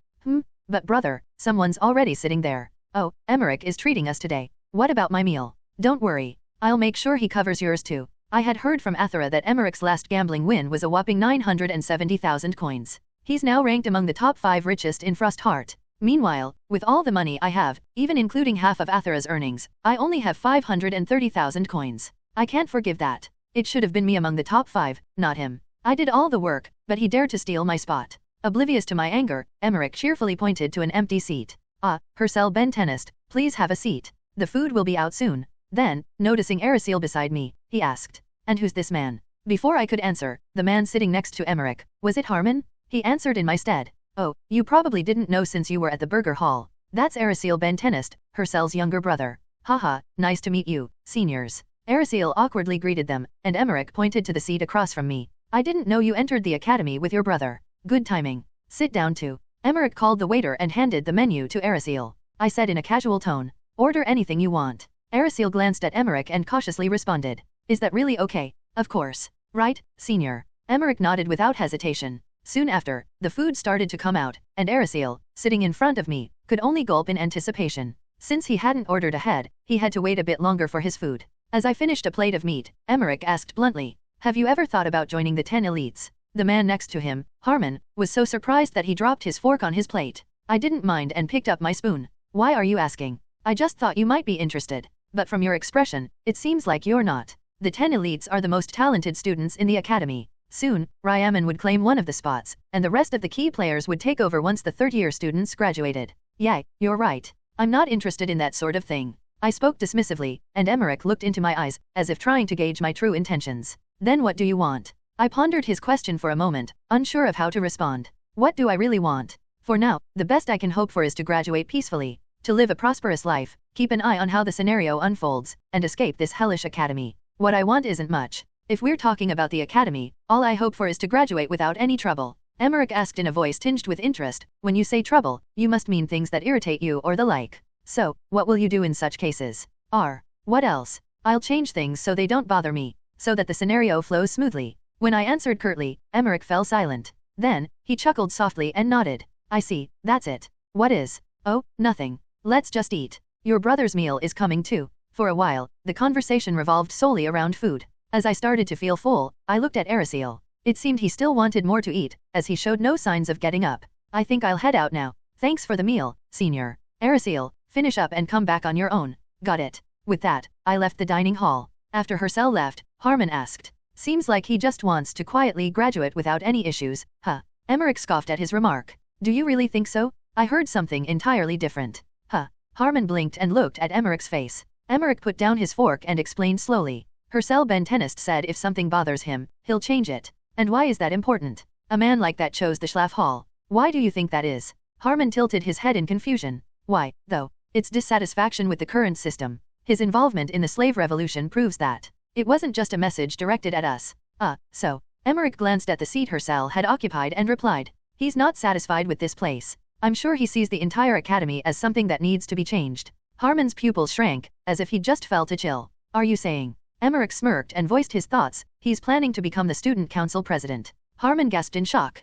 But brother, someone's already sitting there. Oh, Emmerich is treating us today. What about my meal? Don't worry. I'll make sure he covers yours too. I had heard from Athera that Emmerich's last gambling win was a whopping 970,000 coins. He's now ranked among the top 5 richest in Frostheart. Meanwhile, with all the money I have, even including half of Athera's earnings, I only have 530,000 coins. I can't forgive that. It should have been me among the top 5, not him. I did all the work, but he dared to steal my spot. Oblivious to my anger, Emmerich cheerfully pointed to an empty seat. Ah, Hercel Ben Tenist, please have a seat. The food will be out soon. Then, noticing Ericil beside me, he asked, and who's this man? Before I could answer, the man sitting next to Emmerich, was it Harmon? He answered in my stead. Oh, you probably didn't know since you were at the burger hall. That's Ericil Ben Tenist, Hercel's younger brother. Haha, nice to meet you, seniors. Ericil awkwardly greeted them, and Emmerich pointed to the seat across from me. I didn't know you entered the academy with your brother. Good timing. Sit down too. Emmerich called the waiter and handed the menu to Ericil. I said in a casual tone, order anything you want. Ericil glanced at Emmerich and cautiously responded, is that really okay? Of course. Right, senior. Emmerich nodded without hesitation. Soon after, the food started to come out, and Ericil, sitting in front of me, could only gulp in anticipation. Since he hadn't ordered ahead, he had to wait a bit longer for his food. As I finished a plate of meat, Emmerich asked bluntly, have you ever thought about joining the 10 elites? The man next to him, Harmon, was so surprised that he dropped his fork on his plate. I didn't mind and picked up my spoon. Why are you asking? I just thought you might be interested. But from your expression, it seems like you're not. The 10 elites are the most talented students in the academy. Soon, Ryaman would claim one of the spots, and the rest of the key players would take over once the third-year students graduated. Yeah, you're right. I'm not interested in that sort of thing. I spoke dismissively, and Emmerich looked into my eyes, as if trying to gauge my true intentions. Then what do you want? I pondered his question for a moment, unsure of how to respond. What do I really want? For now, the best I can hope for is to graduate peacefully, to live a prosperous life, keep an eye on how the scenario unfolds, and escape this hellish academy. What I want isn't much. If we're talking about the academy, all I hope for is to graduate without any trouble. Emmerich asked in a voice tinged with interest, when you say trouble, you must mean things that irritate you or the like. So, what will you do in such cases? What else? I'll change things so they don't bother me, so that the scenario flows smoothly. When I answered curtly, Emmerich fell silent. Then, he chuckled softly and nodded. I see, that's it. What is? Oh, nothing. Let's just eat. Your brother's meal is coming too. For a while, the conversation revolved solely around food. As I started to feel full, I looked at Ericil. It seemed he still wanted more to eat, as he showed no signs of getting up. I think I'll head out now. Thanks for the meal, senior. Ericil, finish up and come back on your own. Got it. With that, I left the dining hall. After Hercel left, Harmon asked, seems like he just wants to quietly graduate without any issues, huh? Emmerich scoffed at his remark. Do you really think so? I heard something entirely different. Huh? Harmon blinked and looked at Emmerich's face. Emmerich put down his fork and explained slowly. Hercel Ben Tenist said if something bothers him, he'll change it. And why is that important? A man like that chose the Schlaf Hall. Why do you think that is? Harmon tilted his head in confusion. Why, though? It's dissatisfaction with the current system. His involvement in the slave revolution proves that. It wasn't just a message directed at us. So. Emmerich glanced at the seat Hercel had occupied and replied. He's not satisfied with this place. I'm sure he sees the entire academy as something that needs to be changed. Harmon's pupils shrank, as if he just fell to chill. Are you saying? Emmerich smirked and voiced his thoughts. He's planning to become the student council president. Harmon gasped in shock.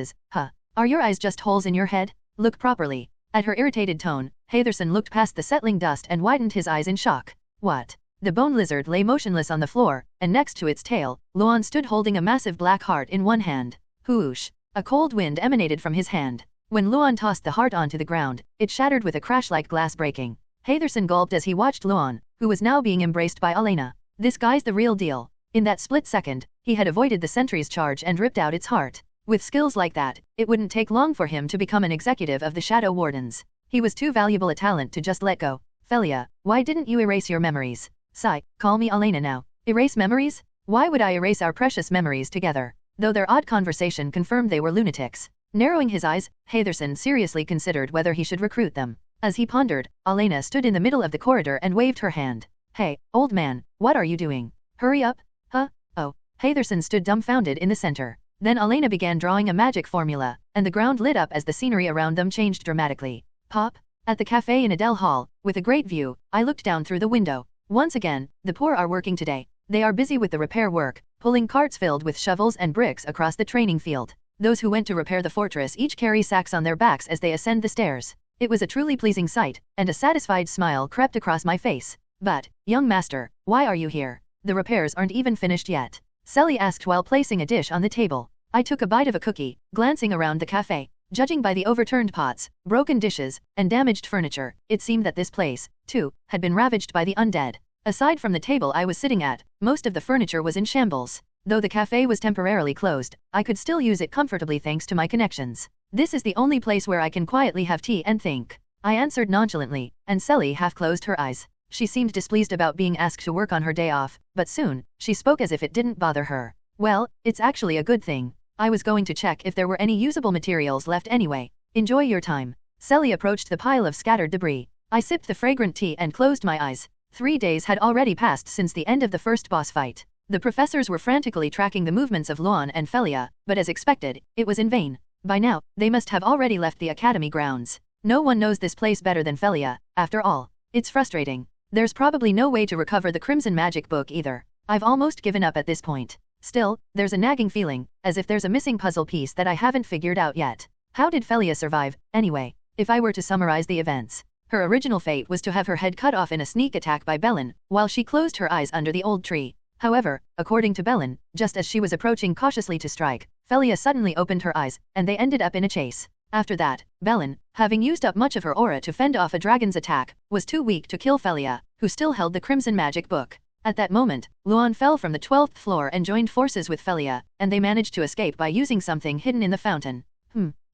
glasses, huh? Are your eyes just holes in your head? Look properly. At her irritated tone, Hatherson looked past the settling dust and widened his eyes in shock. What? The bone lizard lay motionless on the floor, and next to its tail, Luan stood holding a massive black heart in one hand. Whoosh! A cold wind emanated from his hand. When Luan tossed the heart onto the ground, it shattered with a crash like glass breaking. Hatherson gulped as he watched Luan, who was now being embraced by Elena. This guy's the real deal. In that split second, he had avoided the sentry's charge and ripped out its heart. With skills like that, it wouldn't take long for him to become an executive of the Shadow Wardens. He was too valuable a talent to just let go. Felia, why didn't you erase your memories? Sigh, call me Elena now. Erase memories? Why would I erase our precious memories together? Though their odd conversation confirmed they were lunatics. Narrowing his eyes, Hatherson seriously considered whether he should recruit them. As he pondered, Elena stood in the middle of the corridor and waved her hand. Hey, old man, what are you doing? Hurry up? Huh? Oh. Hatherson stood dumbfounded in the center. Then Elena began drawing a magic formula, and the ground lit up as the scenery around them changed dramatically. Pop? At the cafe in Adele Hall, with a great view, I looked down through the window. Once again, the poor are working today. They are busy with the repair work, pulling carts filled with shovels and bricks across the training field. Those who went to repair the fortress each carry sacks on their backs as they ascend the stairs. It was a truly pleasing sight, and a satisfied smile crept across my face. But, young master, why are you here? The repairs aren't even finished yet. Sally asked while placing a dish on the table. I took a bite of a cookie, glancing around the cafe. Judging by the overturned pots, broken dishes, and damaged furniture, it seemed that this place, too, had been ravaged by the undead. Aside from the table I was sitting at, most of the furniture was in shambles. Though the cafe was temporarily closed, I could still use it comfortably thanks to my connections. This is the only place where I can quietly have tea and think. I answered nonchalantly, and Sally half closed her eyes. She seemed displeased about being asked to work on her day off, but soon, she spoke as if it didn't bother her. Well, it's actually a good thing. I was going to check if there were any usable materials left anyway. Enjoy your time. Sally approached the pile of scattered debris. I sipped the fragrant tea and closed my eyes. 3 days had already passed since the end of the first boss fight. The professors were frantically tracking the movements of Melon and Felia, but as expected, it was in vain. By now, they must have already left the academy grounds. No one knows this place better than Felia, after all. It's frustrating. There's probably no way to recover the Crimson Magic book either. I've almost given up at this point. Still, there's a nagging feeling, as if there's a missing puzzle piece that I haven't figured out yet. How did Felia survive, anyway? If I were to summarize the events, her original fate was to have her head cut off in a sneak attack by Melon, while she closed her eyes under the old tree. However, according to Melon, just as she was approaching cautiously to strike, Felia suddenly opened her eyes, and they ended up in a chase. After that, Melon, having used up much of her aura to fend off a dragon's attack, was too weak to kill Felia, who still held the Crimson Magic book. At that moment, Melon fell from the 12th floor and joined forces with Felia, and they managed to escape by using something hidden in the fountain.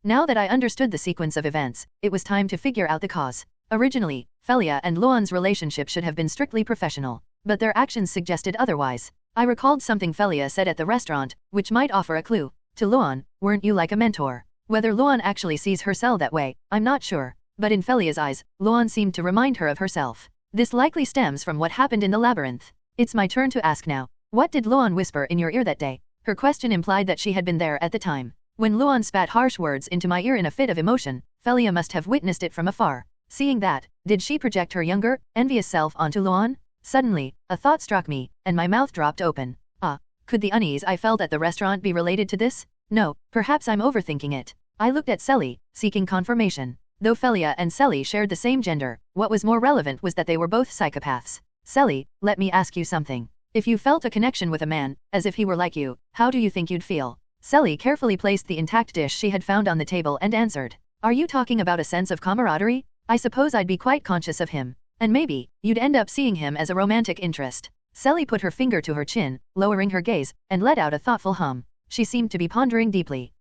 Now that I understood the sequence of events, it was time to figure out the cause. Originally, Felia and Melon's relationship should have been strictly professional, but their actions suggested otherwise. I recalled something Felia said at the restaurant, which might offer a clue. To Melon, weren't you like a mentor? Whether Melon actually sees herself that way, I'm not sure. But in Felia's eyes, Melon seemed to remind her of herself. This likely stems from what happened in the labyrinth. It's my turn to ask now. What did Melon whisper in your ear that day? Her question implied that she had been there at the time. When Melon spat harsh words into my ear in a fit of emotion, Felia must have witnessed it from afar. Seeing that, did she project her younger, envious self onto Melon? Suddenly, a thought struck me, and my mouth dropped open. Could the unease I felt at the restaurant be related to this? No, perhaps I'm overthinking it. I looked at Sally, seeking confirmation. Though Felia and Sally shared the same gender, what was more relevant was that they were both psychopaths. Sally, let me ask you something. If you felt a connection with a man, as if he were like you, how do you think you'd feel? Sally carefully placed the intact dish she had found on the table and answered. Are you talking about a sense of camaraderie? I suppose I'd be quite conscious of him. And maybe, you'd end up seeing him as a romantic interest. Sally put her finger to her chin, lowering her gaze, and let out a thoughtful hum. She seemed to be pondering deeply.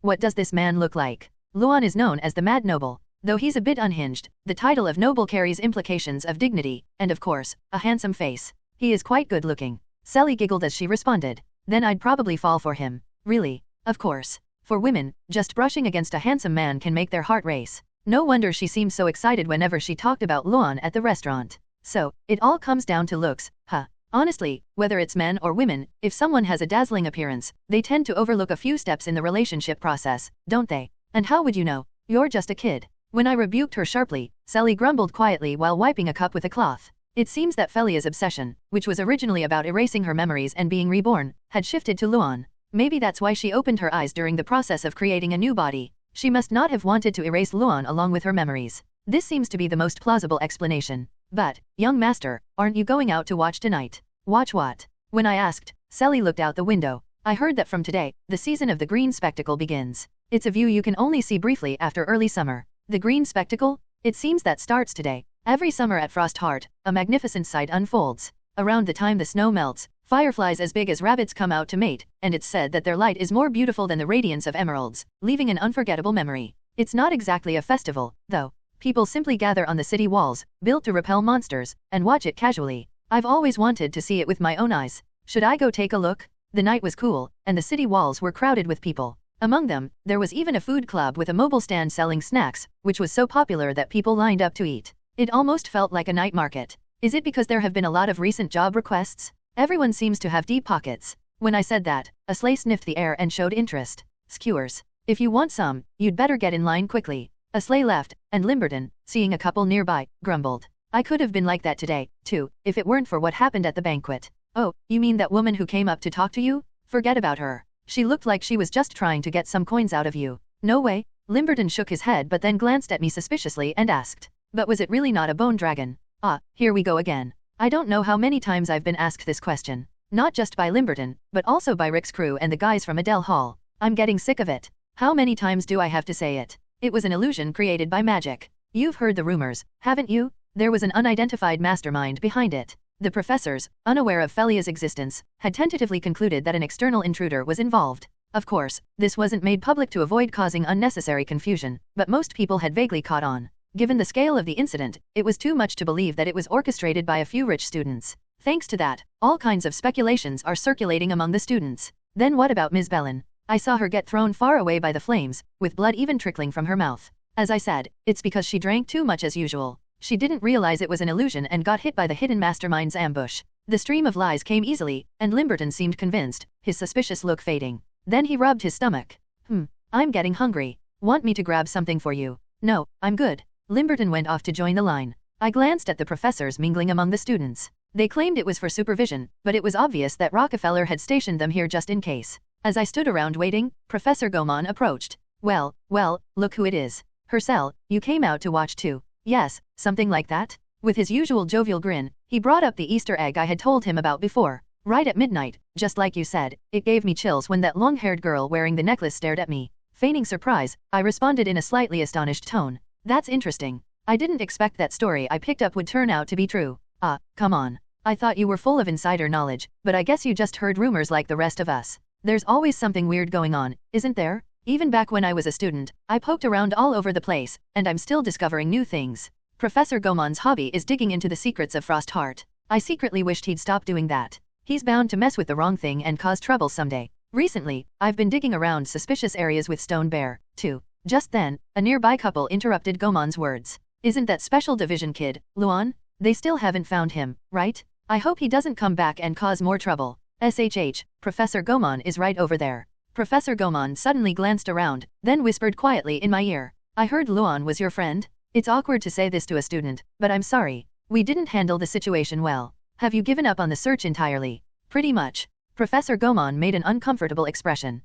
What does this man look like? Melon is known as the Mad Noble. Though he's a bit unhinged, the title of noble carries implications of dignity, and of course, a handsome face. He is quite good looking. Sally giggled as she responded. Then I'd probably fall for him. Really? Of course. For women, just brushing against a handsome man can make their heart race. No wonder she seemed so excited whenever she talked about Melon at the restaurant. So, it all comes down to looks, huh? Honestly, whether it's men or women, if someone has a dazzling appearance, they tend to overlook a few steps in the relationship process, don't they? And how would you know? You're just a kid. When I rebuked her sharply, Sally grumbled quietly while wiping a cup with a cloth. It seems that Felia's obsession, which was originally about erasing her memories and being reborn, had shifted to Melon. Maybe that's why she opened her eyes during the process of creating a new body. She must not have wanted to erase Melon along with her memories. This seems to be the most plausible explanation. But, young master, aren't you going out to watch tonight? Watch what? When I asked, Sally looked out the window. I heard that from today, the season of the green spectacle begins. It's a view you can only see briefly after early summer. The green spectacle? It seems that starts today. Every summer at Frostheart, a magnificent sight unfolds. Around the time the snow melts, fireflies as big as rabbits come out to mate, and it's said that their light is more beautiful than the radiance of emeralds, leaving an unforgettable memory. It's not exactly a festival, though. People simply gather on the city walls, built to repel monsters, and watch it casually. I've always wanted to see it with my own eyes. Should I go take a look? The night was cool, and the city walls were crowded with people. Among them, there was even a food club with a mobile stand selling snacks, which was so popular that people lined up to eat. It almost felt like a night market. Is it because there have been a lot of recent job requests? Everyone seems to have deep pockets. When I said that, a sleigh sniffed the air and showed interest. Skewers. If you want some, you'd better get in line quickly. A sleigh left, and Limberton, seeing a couple nearby, grumbled. I could have been like that today, too, if it weren't for what happened at the banquet. Oh, you mean that woman who came up to talk to you? Forget about her. She looked like she was just trying to get some coins out of you. No way. Limberton shook his head but then glanced at me suspiciously and asked. But was it really not a bone dragon? Ah, here we go again. I don't know how many times I've been asked this question. Not just by Limberton, but also by Rick's crew and the guys from Adele Hall. I'm getting sick of it. How many times do I have to say it? It was an illusion created by magic. You've heard the rumors, haven't you? There was an unidentified mastermind behind it. The professors, unaware of Felia's existence, had tentatively concluded that an external intruder was involved. Of course, this wasn't made public to avoid causing unnecessary confusion, but most people had vaguely caught on. Given the scale of the incident, it was too much to believe that it was orchestrated by a few rich students. Thanks to that, all kinds of speculations are circulating among the students. Then what about Ms. Bellin? I saw her get thrown far away by the flames, with blood even trickling from her mouth. As I said, it's because she drank too much as usual. She didn't realize it was an illusion and got hit by the hidden mastermind's ambush. The stream of lies came easily, and Limberton seemed convinced, his suspicious look fading. Then he rubbed his stomach. I'm getting hungry. Want me to grab something for you? No, I'm good. Limberton went off to join the line. I glanced at the professors mingling among the students. They claimed it was for supervision, but it was obvious that Rockefeller had stationed them here just in case. As I stood around waiting, Professor Gaumont approached. Well, look who it is. Herself, you came out to watch too. Yes, something like that? With his usual jovial grin, he brought up the Easter egg I had told him about before. Right at midnight, just like you said, it gave me chills when that long-haired girl wearing the necklace stared at me. Feigning surprise, I responded in a slightly astonished tone. That's interesting. I didn't expect that story I picked up would turn out to be true. Come on. I thought you were full of insider knowledge, but I guess you just heard rumors like the rest of us. There's always something weird going on, isn't there? Even back when I was a student, I poked around all over the place, and I'm still discovering new things. Professor Gaumont's hobby is digging into the secrets of Frostheart. I secretly wished he'd stop doing that. He's bound to mess with the wrong thing and cause trouble someday. Recently, I've been digging around suspicious areas with Stone Bear, too. Just then, a nearby couple interrupted Gaumont's words. Isn't that Special Division kid, Luan? They still haven't found him, right? I hope he doesn't come back and cause more trouble. SHH, Professor Gaumont is right over there. Professor Gaumont suddenly glanced around, then whispered quietly in my ear. I heard Luan was your friend? It's awkward to say this to a student, but I'm sorry. We didn't handle the situation well. Have you given up on the search entirely? Pretty much. Professor Gaumont made an uncomfortable expression.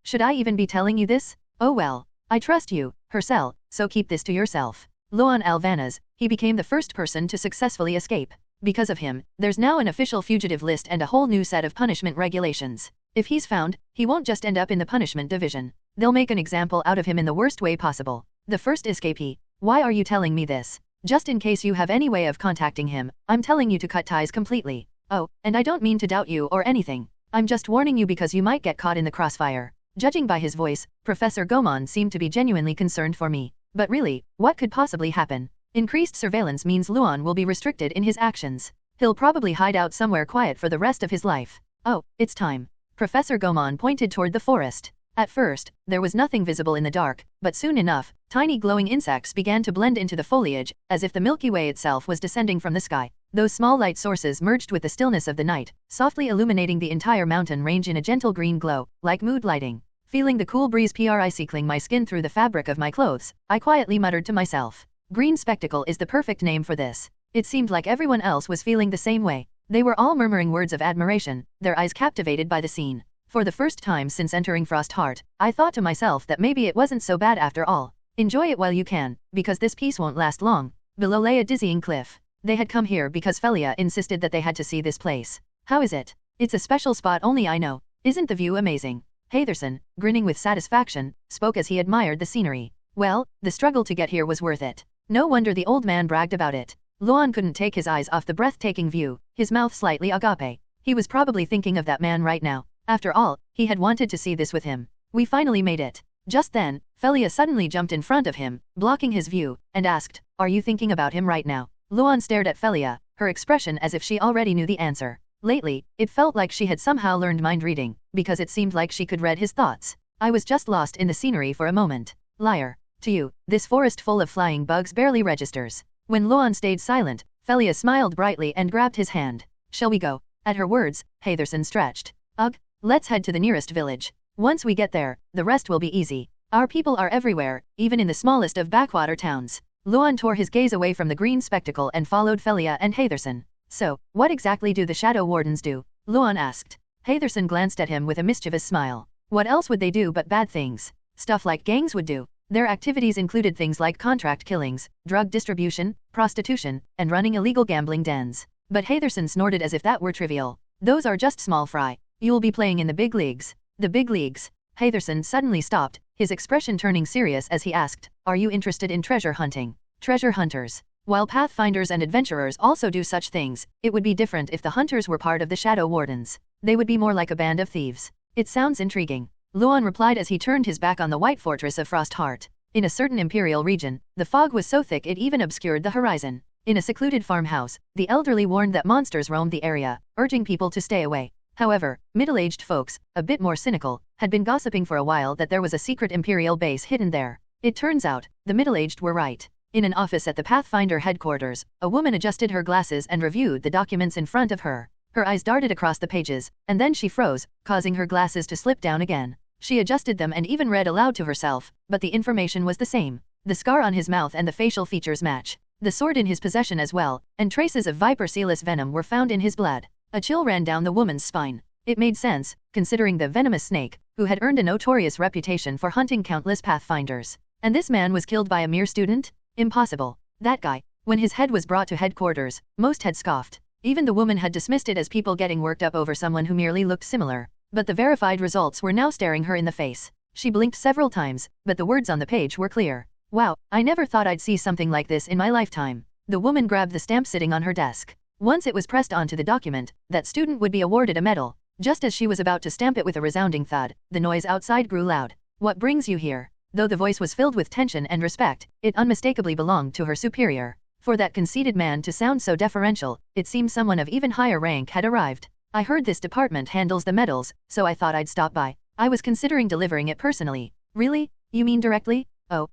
Should I even be telling you this? Oh well. I trust you, Hercel, so keep this to yourself. Luan Alvanaz, he became the first person to successfully escape. Because of him, there's now an official fugitive list and a whole new set of punishment regulations. If he's found, he won't just end up in the punishment division. They'll make an example out of him in the worst way possible. The first escapee. Why are you telling me this? Just in case you have any way of contacting him, I'm telling you to cut ties completely. Oh, and I don't mean to doubt you or anything. I'm just warning you because you might get caught in the crossfire. Judging by his voice, Professor Gaumont seemed to be genuinely concerned for me. But really, what could possibly happen? Increased surveillance means Luan will be restricted in his actions. He'll probably hide out somewhere quiet for the rest of his life. Oh, it's time. Professor Gaumont pointed toward the forest. At first, there was nothing visible in the dark, but soon enough, tiny glowing insects began to blend into the foliage, as if the Milky Way itself was descending from the sky. Those small light sources merged with the stillness of the night, softly illuminating the entire mountain range in a gentle green glow, like mood lighting. Feeling the cool breeze pricling my skin through the fabric of my clothes, I quietly muttered to myself. Green spectacle is the perfect name for this. It seemed like everyone else was feeling the same way. They were all murmuring words of admiration, their eyes captivated by the scene. For the first time since entering Frostheart, I thought to myself that maybe it wasn't so bad after all. Enjoy it while you can, because this peace won't last long. Below lay a dizzying cliff. They had come here because Felia insisted that they had to see this place. How is it? It's a special spot only I know. Isn't the view amazing? Hatherson, grinning with satisfaction, spoke as he admired the scenery. Well, the struggle to get here was worth it. No wonder the old man bragged about it. Luan couldn't take his eyes off the breathtaking view, his mouth slightly agape. He was probably thinking of that man right now. After all, he had wanted to see this with him. We finally made it. Just then, Felia suddenly jumped in front of him, blocking his view, and asked, "Are you thinking about him right now?" Luan stared at Felia, her expression as if she already knew the answer. Lately, it felt like she had somehow learned mind reading, because it seemed like she could read his thoughts. I was just lost in the scenery for a moment. Liar. To you, this forest full of flying bugs barely registers. When Luan stayed silent, Felia smiled brightly and grabbed his hand. Shall we go? At her words, Haytherson stretched. Ugh, let's head to the nearest village. Once we get there, the rest will be easy. Our people are everywhere, even in the smallest of backwater towns. Luan tore his gaze away from the green spectacle and followed Felia and Haytherson. So, what exactly do the Shadow Wardens do? Luan asked. Haytherson glanced at him with a mischievous smile. What else would they do but bad things? Stuff like gangs would do. Their activities included things like contract killings, drug distribution, prostitution, and running illegal gambling dens. But Haytherson snorted as if that were trivial. Those are just small fry. You'll be playing in the big leagues. The big leagues. Haytherson suddenly stopped, his expression turning serious as he asked, are you interested in treasure hunting? Treasure hunters. While pathfinders and adventurers also do such things, it would be different if the hunters were part of the Shadow Wardens. They would be more like a band of thieves. It sounds intriguing. Luan replied as he turned his back on the white fortress of Frostheart. In a certain imperial region, the fog was so thick it even obscured the horizon. In a secluded farmhouse, the elderly warned that monsters roamed the area, urging people to stay away. However, middle-aged folks, a bit more cynical, had been gossiping for a while that there was a secret imperial base hidden there. It turns out, the middle-aged were right. In an office at the Pathfinder headquarters, a woman adjusted her glasses and reviewed the documents in front of her. Her eyes darted across the pages, and then she froze, causing her glasses to slip down again. She adjusted them and even read aloud to herself, but the information was the same. The scar on his mouth and the facial features match. The sword in his possession as well, and traces of viper sealess venom were found in his blood. A chill ran down the woman's spine. It made sense, considering the venomous snake, who had earned a notorious reputation for hunting countless pathfinders. And this man was killed by a mere student? Impossible. That guy. When his head was brought to headquarters, most had scoffed. Even the woman had dismissed it as people getting worked up over someone who merely looked similar. But the verified results were now staring her in the face. She blinked several times, but the words on the page were clear. Wow, I never thought I'd see something like this in my lifetime. The woman grabbed the stamp sitting on her desk. Once it was pressed onto the document, that student would be awarded a medal. Just as she was about to stamp it with a resounding thud, the noise outside grew loud. What brings you here? Though the voice was filled with tension and respect, it unmistakably belonged to her superior. For that conceited man to sound so deferential, it seemed someone of even higher rank had arrived. I heard this department handles the medals, so I thought I'd stop by. I was considering delivering it personally. Really? You mean directly? Oh,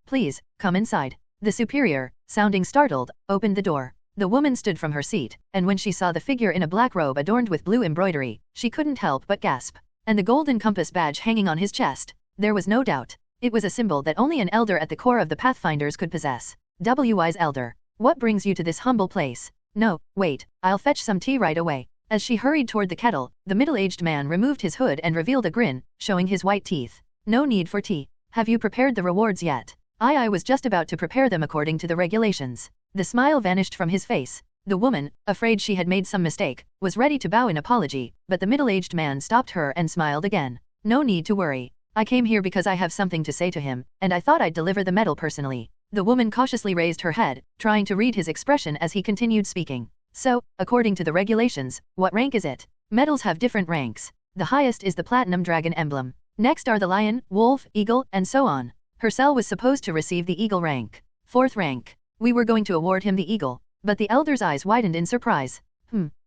please, come inside. The superior, sounding startled, opened the door. The woman stood from her seat, and when she saw the figure in a black robe adorned with blue embroidery, she couldn't help but gasp. And the golden compass badge hanging on his chest. There was no doubt. It was a symbol that only an elder at the core of the Pathfinders could possess. Wise elder. What brings you to this humble place? No, wait, I'll fetch some tea right away. As she hurried toward the kettle, the middle-aged man removed his hood and revealed a grin, showing his white teeth. No need for tea. Have you prepared the rewards yet? I was just about to prepare them according to the regulations. The smile vanished from his face. The woman, afraid she had made some mistake, was ready to bow in apology, but the middle-aged man stopped her and smiled again. No need to worry. I came here because I have something to say to him, and I thought I'd deliver the medal personally. The woman cautiously raised her head, trying to read his expression as he continued speaking. So, according to the regulations, what rank is it? Medals have different ranks. The highest is the platinum dragon emblem. Next are the lion, wolf, eagle, and so on. Her cell was supposed to receive the eagle rank. 4th rank. We were going to award him the eagle, but the elder's eyes widened in surprise.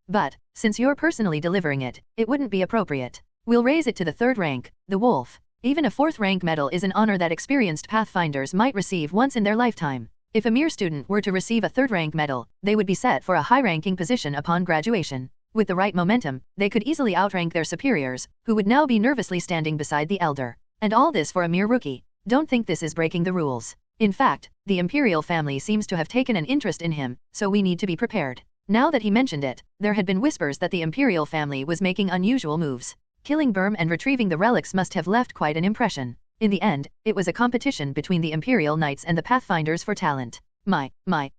But, since you're personally delivering it, it wouldn't be appropriate. We'll raise it to the 3rd rank, the wolf. Even a 4th rank medal is an honor that experienced pathfinders might receive once in their lifetime. If a mere student were to receive a 3rd rank medal, they would be set for a high-ranking position upon graduation. With the right momentum, they could easily outrank their superiors, who would now be nervously standing beside the elder. And all this for a mere rookie. Don't think this is breaking the rules. In fact, the imperial family seems to have taken an interest in him, so we need to be prepared. Now that he mentioned it, there had been whispers that the imperial family was making unusual moves. Killing Berm and retrieving the relics must have left quite an impression. In the end, it was a competition between the Imperial Knights and the Pathfinders for talent. My,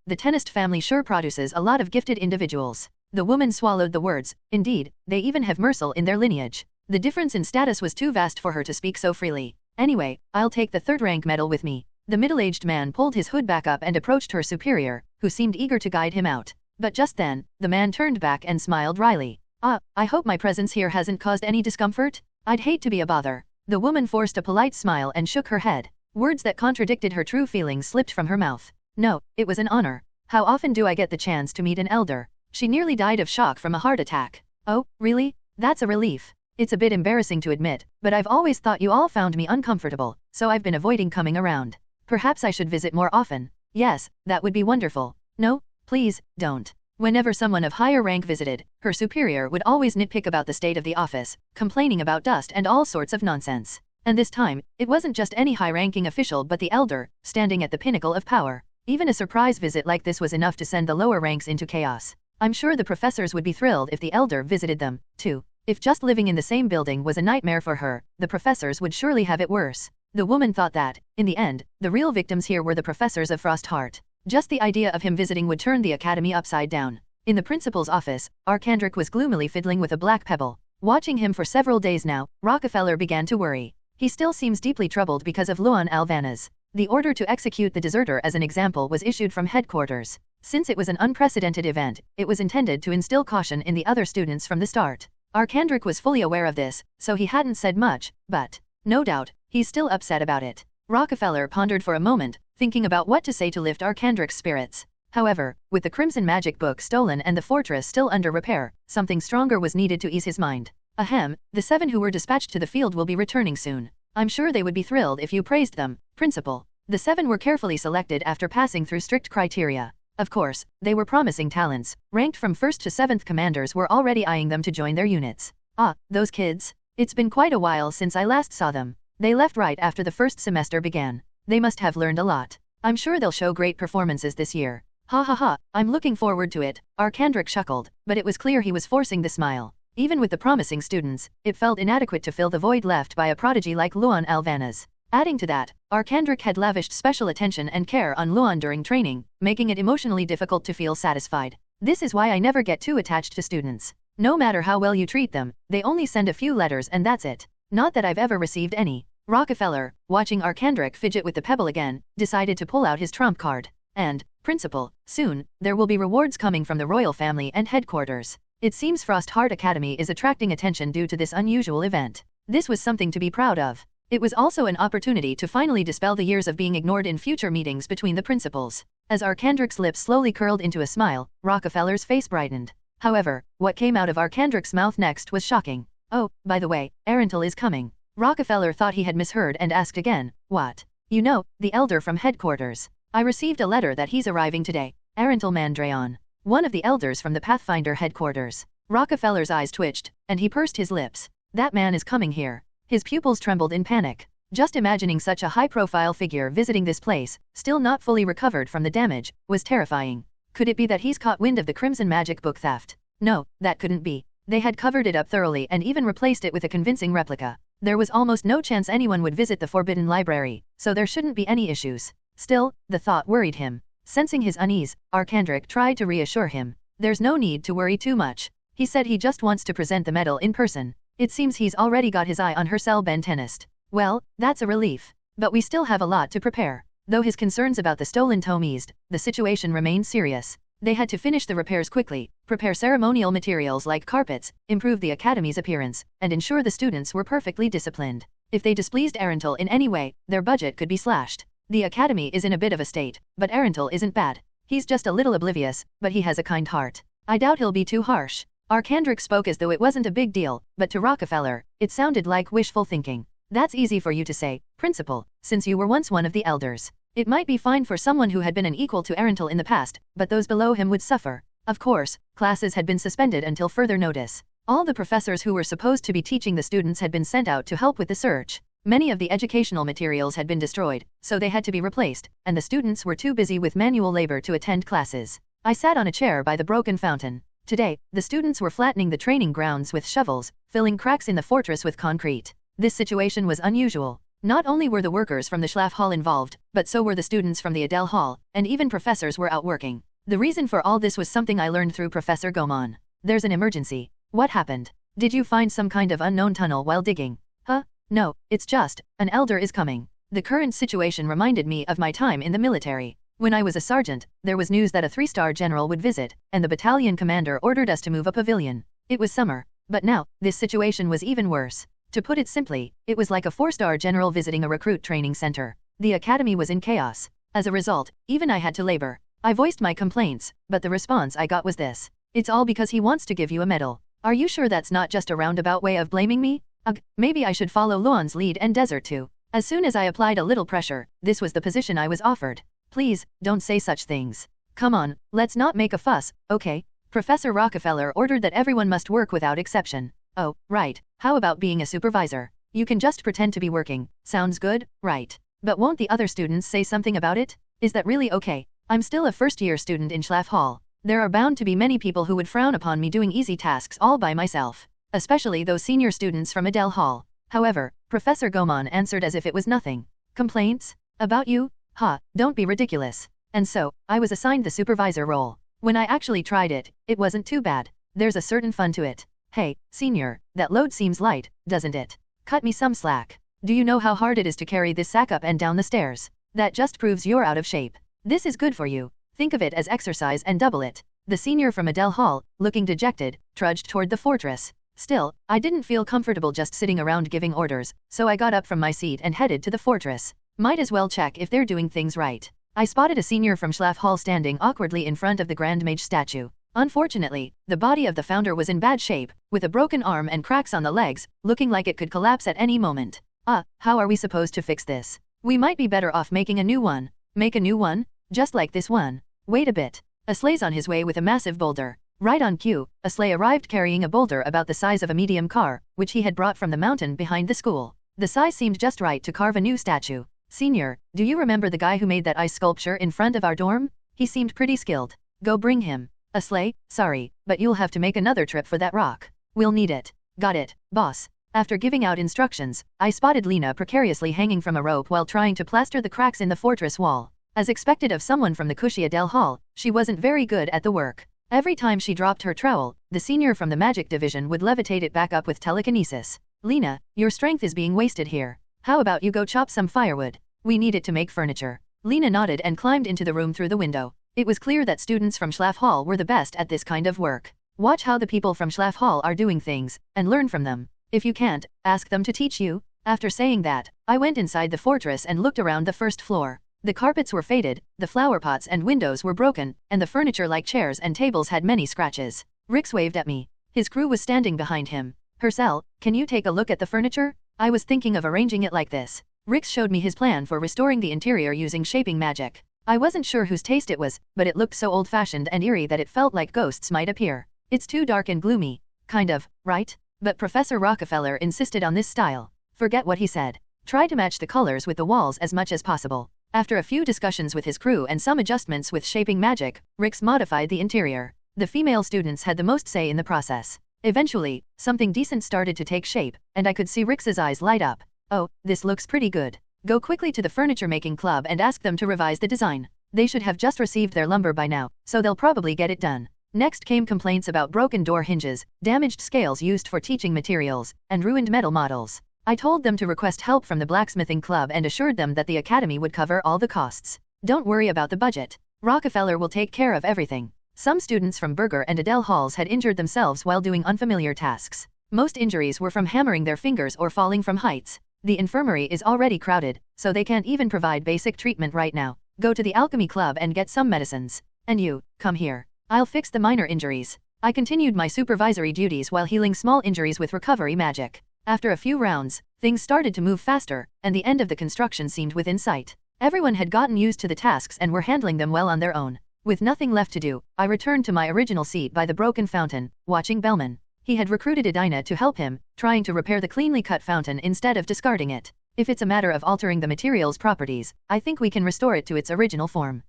the Tenest family sure produces a lot of gifted individuals. The woman swallowed the words. Indeed, they even have Mercil in their lineage. The difference in status was too vast for her to speak so freely. Anyway, I'll take the 3rd rank medal with me. The middle-aged man pulled his hood back up and approached her superior, who seemed eager to guide him out. But just then, the man turned back and smiled wryly. I hope my presence here hasn't caused any discomfort? I'd hate to be a bother. The woman forced a polite smile and shook her head. Words that contradicted her true feelings slipped from her mouth. No, it was an honor. How often do I get the chance to meet an elder? She nearly died of shock from a heart attack. Oh, really? That's a relief. It's a bit embarrassing to admit, but I've always thought you all found me uncomfortable, so I've been avoiding coming around. Perhaps I should visit more often. Yes, that would be wonderful. No, please, don't. Whenever someone of higher rank visited, her superior would always nitpick about the state of the office, complaining about dust and all sorts of nonsense. And this time, it wasn't just any high-ranking official but the elder, standing at the pinnacle of power. Even a surprise visit like this was enough to send the lower ranks into chaos. I'm sure the professors would be thrilled if the elder visited them, too. If just living in the same building was a nightmare for her, the professors would surely have it worse. The woman thought that, in the end, the real victims here were the professors of Frostheart. Just the idea of him visiting would turn the academy upside down. In the principal's office, Arkandric was gloomily fiddling with a black pebble. Watching him for several days now, Rockefeller began to worry. He still seems deeply troubled because of Luan Alvana's. The order to execute the deserter as an example was issued from headquarters. Since it was an unprecedented event, it was intended to instill caution in the other students from the start. Arkandric was fully aware of this, so he hadn't said much, but, no doubt, he's still upset about it. Rockefeller pondered for a moment, thinking about what to say to lift Arkandric's spirits. However, with the Crimson Magic book stolen and the fortress still under repair, something stronger was needed to ease his mind. Ahem, the 7 who were dispatched to the field will be returning soon. I'm sure they would be thrilled if you praised them, Principal. The 7 were carefully selected after passing through strict criteria. Of course, they were promising talents. Ranked from 1st to 7th commanders were already eyeing them to join their units. Ah, those kids. It's been quite a while since I last saw them. They left right after the first semester began. They must have learned a lot. I'm sure they'll show great performances this year. Ha ha ha, I'm looking forward to it. Arkandric chuckled, but it was clear he was forcing the smile. Even with the promising students, it felt inadequate to fill the void left by a prodigy like Luan Alvana's. Adding to that, Arkandric had lavished special attention and care on Luan during training, making it emotionally difficult to feel satisfied. This is why I never get too attached to students. No matter how well you treat them, they only send a few letters and that's it. Not that I've ever received any. Rockefeller, watching Arkandric fidget with the pebble again, decided to pull out his trump card. And, Principal, soon, there will be rewards coming from the royal family and headquarters. It seems Frostheart Academy is attracting attention due to this unusual event. This was something to be proud of. It was also an opportunity to finally dispel the years of being ignored in future meetings between the principals. As Arkandric's lips slowly curled into a smile, Rockefeller's face brightened. However, what came out of Arkandric's mouth next was shocking. Oh, by the way, Arental is coming. Rockefeller thought he had misheard and asked again, what? You know, the elder from headquarters. I received a letter that he's arriving today. Arental Mandrayon. One of the elders from the Pathfinder headquarters. Rockefeller's eyes twitched, and he pursed his lips. That man is coming here. His pupils trembled in panic. Just imagining such a high-profile figure visiting this place, still not fully recovered from the damage, was terrifying. Could it be that he's caught wind of the Crimson Magic book theft? No, that couldn't be. They had covered it up thoroughly and even replaced it with a convincing replica. There was almost no chance anyone would visit the Forbidden Library, so there shouldn't be any issues. Still, the thought worried him. Sensing his unease, Arkandric tried to reassure him. There's no need to worry too much. He said he just wants to present the medal in person. It seems he's already got his eye on Hercel Bentenist. Well, that's a relief. But we still have a lot to prepare. Though his concerns about the stolen tome eased, the situation remained serious. They had to finish the repairs quickly, prepare ceremonial materials like carpets, improve the academy's appearance, and ensure the students were perfectly disciplined. If they displeased Arental in any way, their budget could be slashed. The academy is in a bit of a state, but Arental isn't bad. He's just a little oblivious, but he has a kind heart. I doubt he'll be too harsh. Arkandric spoke as though it wasn't a big deal, but to Rockefeller, it sounded like wishful thinking. That's easy for you to say, Principal, since you were once one of the elders. It might be fine for someone who had been an equal to Arental in the past, but those below him would suffer. Of course, classes had been suspended until further notice. All the professors who were supposed to be teaching the students had been sent out to help with the search. Many of the educational materials had been destroyed, so they had to be replaced, and the students were too busy with manual labor to attend classes. I sat on a chair by the broken fountain. Today, the students were flattening the training grounds with shovels, filling cracks in the fortress with concrete. This situation was unusual. Not only were the workers from the Schlaf Hall involved, but so were the students from the Adele Hall, and even professors were out working. The reason for all this was something I learned through Professor Gomon. There's an emergency. What happened? Did you find some kind of unknown tunnel while digging? Huh? No, it's just, an elder is coming. The current situation reminded me of my time in the military. When I was a sergeant, there was news that a 3-star general would visit, and the battalion commander ordered us to move a pavilion. It was summer. But now, this situation was even worse. To put it simply, it was like a 4-star general visiting a recruit training center. The academy was in chaos. As a result, even I had to labor. I voiced my complaints, but the response I got was this. It's all because he wants to give you a medal. Are you sure that's not just a roundabout way of blaming me? Ugh, maybe I should follow Luan's lead and desert too. As soon as I applied a little pressure, this was the position I was offered. Please, don't say such things. Come on, let's not make a fuss, okay? Professor Rockefeller ordered that everyone must work without exception. Oh, right, how about being a supervisor? You can just pretend to be working. Sounds good, right? But won't the other students say something about it? Is that really okay? I'm still a first-year student in Schlaf Hall. There are bound to be many people who would frown upon me doing easy tasks all by myself. Especially those senior students from Adele Hall. However, Professor Gomon answered as if it was nothing. Complaints? About you? Ha, don't be ridiculous. And so, I was assigned the supervisor role. When I actually tried it, it wasn't too bad. There's a certain fun to it. Hey, senior, that load seems light, doesn't it? Cut me some slack. Do you know how hard it is to carry this sack up and down the stairs? That just proves you're out of shape. This is good for you. Think of it as exercise and double it. The senior from Adele Hall, looking dejected, trudged toward the fortress. Still, I didn't feel comfortable just sitting around giving orders, so I got up from my seat and headed to the fortress. Might as well check if they're doing things right. I spotted a senior from Schlaf Hall standing awkwardly in front of the Grand Mage statue. Unfortunately, the body of the founder was in bad shape, with a broken arm and cracks on the legs, looking like it could collapse at any moment. How are we supposed to fix this? We might be better off making a new one. Make a new one? Just like this one. Wait a bit. A sleigh's on his way with a massive boulder. Right on cue, a sleigh arrived carrying a boulder about the size of a medium car, which he had brought from the mountain behind the school. The size seemed just right to carve a new statue. Senior, do you remember the guy who made that ice sculpture in front of our dorm? He seemed pretty skilled. Go bring him. A sleigh? Sorry, but you'll have to make another trip for that rock. We'll need it. Got it, boss. After giving out instructions, I spotted Lena precariously hanging from a rope while trying to plaster the cracks in the fortress wall. As expected of someone from the cushy Adele Hall, she wasn't very good at the work. Every time she dropped her trowel, the senior from the magic division would levitate it back up with telekinesis. Lena, your strength is being wasted here. How about you go chop some firewood? We need it to make furniture. Lena nodded and climbed into the room through the window. It was clear that students from Schlaf Hall were the best at this kind of work. Watch how the people from Schlaf Hall are doing things, and learn from them. If you can't, ask them to teach you. After saying that, I went inside the fortress and looked around the first floor. The carpets were faded, the flower pots and windows were broken, and the furniture like chairs and tables had many scratches. Rix waved at me. His crew was standing behind him. Hercel, can you take a look at the furniture? I was thinking of arranging it like this. Rix showed me his plan for restoring the interior using shaping magic. I wasn't sure whose taste it was, but it looked so old-fashioned and eerie that it felt like ghosts might appear. It's too dark and gloomy. Kind of, right? But Professor Rockefeller insisted on this style. Forget what he said. Try to match the colors with the walls as much as possible. After a few discussions with his crew and some adjustments with shaping magic, Rix modified the interior. The female students had the most say in the process. Eventually, something decent started to take shape, and I could see Rix's eyes light up. Oh, this looks pretty good. Go quickly to the furniture-making club and ask them to revise the design. They should have just received their lumber by now, so they'll probably get it done. Next came complaints about broken door hinges, damaged scales used for teaching materials, and ruined metal models. I told them to request help from the blacksmithing club and assured them that the academy would cover all the costs. Don't worry about the budget. Rockefeller will take care of everything. Some students from Berger and Adele Halls had injured themselves while doing unfamiliar tasks. Most injuries were from hammering their fingers or falling from heights. The infirmary is already crowded, so they can't even provide basic treatment right now. Go to the alchemy club and get some medicines. And you, come here. I'll fix the minor injuries. I continued my supervisory duties while healing small injuries with recovery magic. After a few rounds, things started to move faster, and the end of the construction seemed within sight. Everyone had gotten used to the tasks and were handling them well on their own. With nothing left to do, I returned to my original seat by the broken fountain, watching Bellman. He had recruited Edina to help him, trying to repair the cleanly cut fountain instead of discarding it. If it's a matter of altering the material's properties, I think we can restore it to its original form.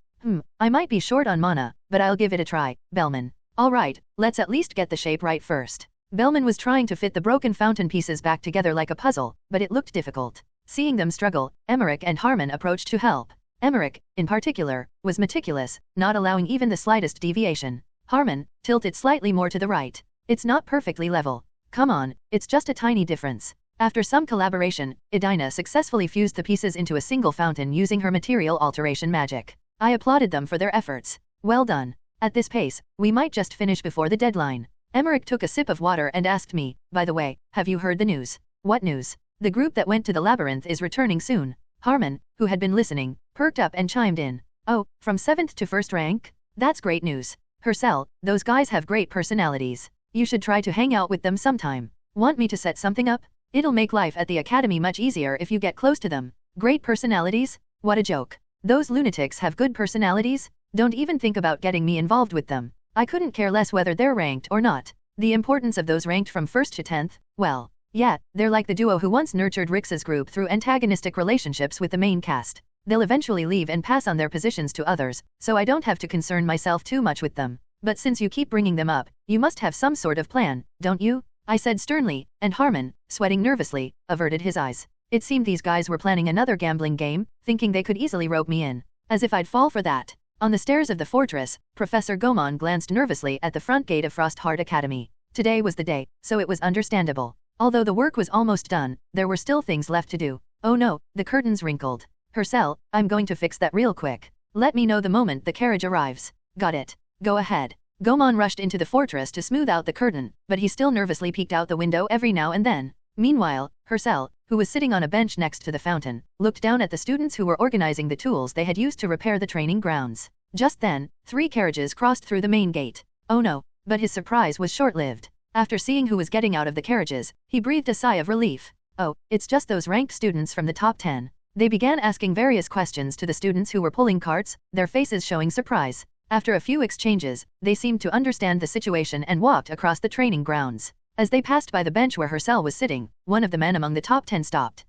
I might be short on mana, but I'll give it a try, Bellman. Alright, let's at least get the shape right first. Bellman was trying to fit the broken fountain pieces back together like a puzzle, but it looked difficult. Seeing them struggle, Emmerich and Harmon approached to help. Emmerich, in particular, was meticulous, not allowing even the slightest deviation. Harmon, tilt it slightly more to the right. It's not perfectly level. Come on, it's just a tiny difference. After some collaboration, Edina successfully fused the pieces into a single fountain using her material alteration magic. I applauded them for their efforts. Well done. At this pace, we might just finish before the deadline. Emmerich took a sip of water and asked me, by the way, have you heard the news? What news? The group that went to the labyrinth is returning soon. Harmon, who had been listening, perked up and chimed in. Oh, from 7th to 1st rank? That's great news. Hercel, those guys have great personalities. You should try to hang out with them sometime. Want me to set something up? It'll make life at the academy much easier if you get close to them. Great personalities? What a joke. Those lunatics have good personalities? Don't even think about getting me involved with them. I couldn't care less whether they're ranked or not. The importance of those ranked from 1st to 10th? Well, yeah, they're like the duo who once nurtured Rix's group through antagonistic relationships with the main cast. They'll eventually leave and pass on their positions to others, so I don't have to concern myself too much with them. But since you keep bringing them up, you must have some sort of plan, don't you? I said sternly, and Harmon, sweating nervously, averted his eyes. It seemed these guys were planning another gambling game, thinking they could easily rope me in. As if I'd fall for that. On the stairs of the fortress, Professor Gomon glanced nervously at the front gate of Frostheart Academy. Today was the day, so it was understandable. Although the work was almost done, there were still things left to do. Oh no, the curtains wrinkled. Hercel, I'm going to fix that real quick. Let me know the moment the carriage arrives. Got it. Go ahead. Gomon rushed into the fortress to smooth out the curtain, but he still nervously peeked out the window every now and then. Meanwhile, Hercel, who was sitting on a bench next to the fountain, looked down at the students who were organizing the tools they had used to repair the training grounds. Just then, 3 carriages crossed through the main gate. Oh no, but his surprise was short-lived. After seeing who was getting out of the carriages, he breathed a sigh of relief. Oh, it's just those ranked students from the top 10. They began asking various questions to the students who were pulling carts, their faces showing surprise. After a few exchanges, they seemed to understand the situation and walked across the training grounds. As they passed by the bench where Hercel was sitting, one of the men among the top 10 stopped.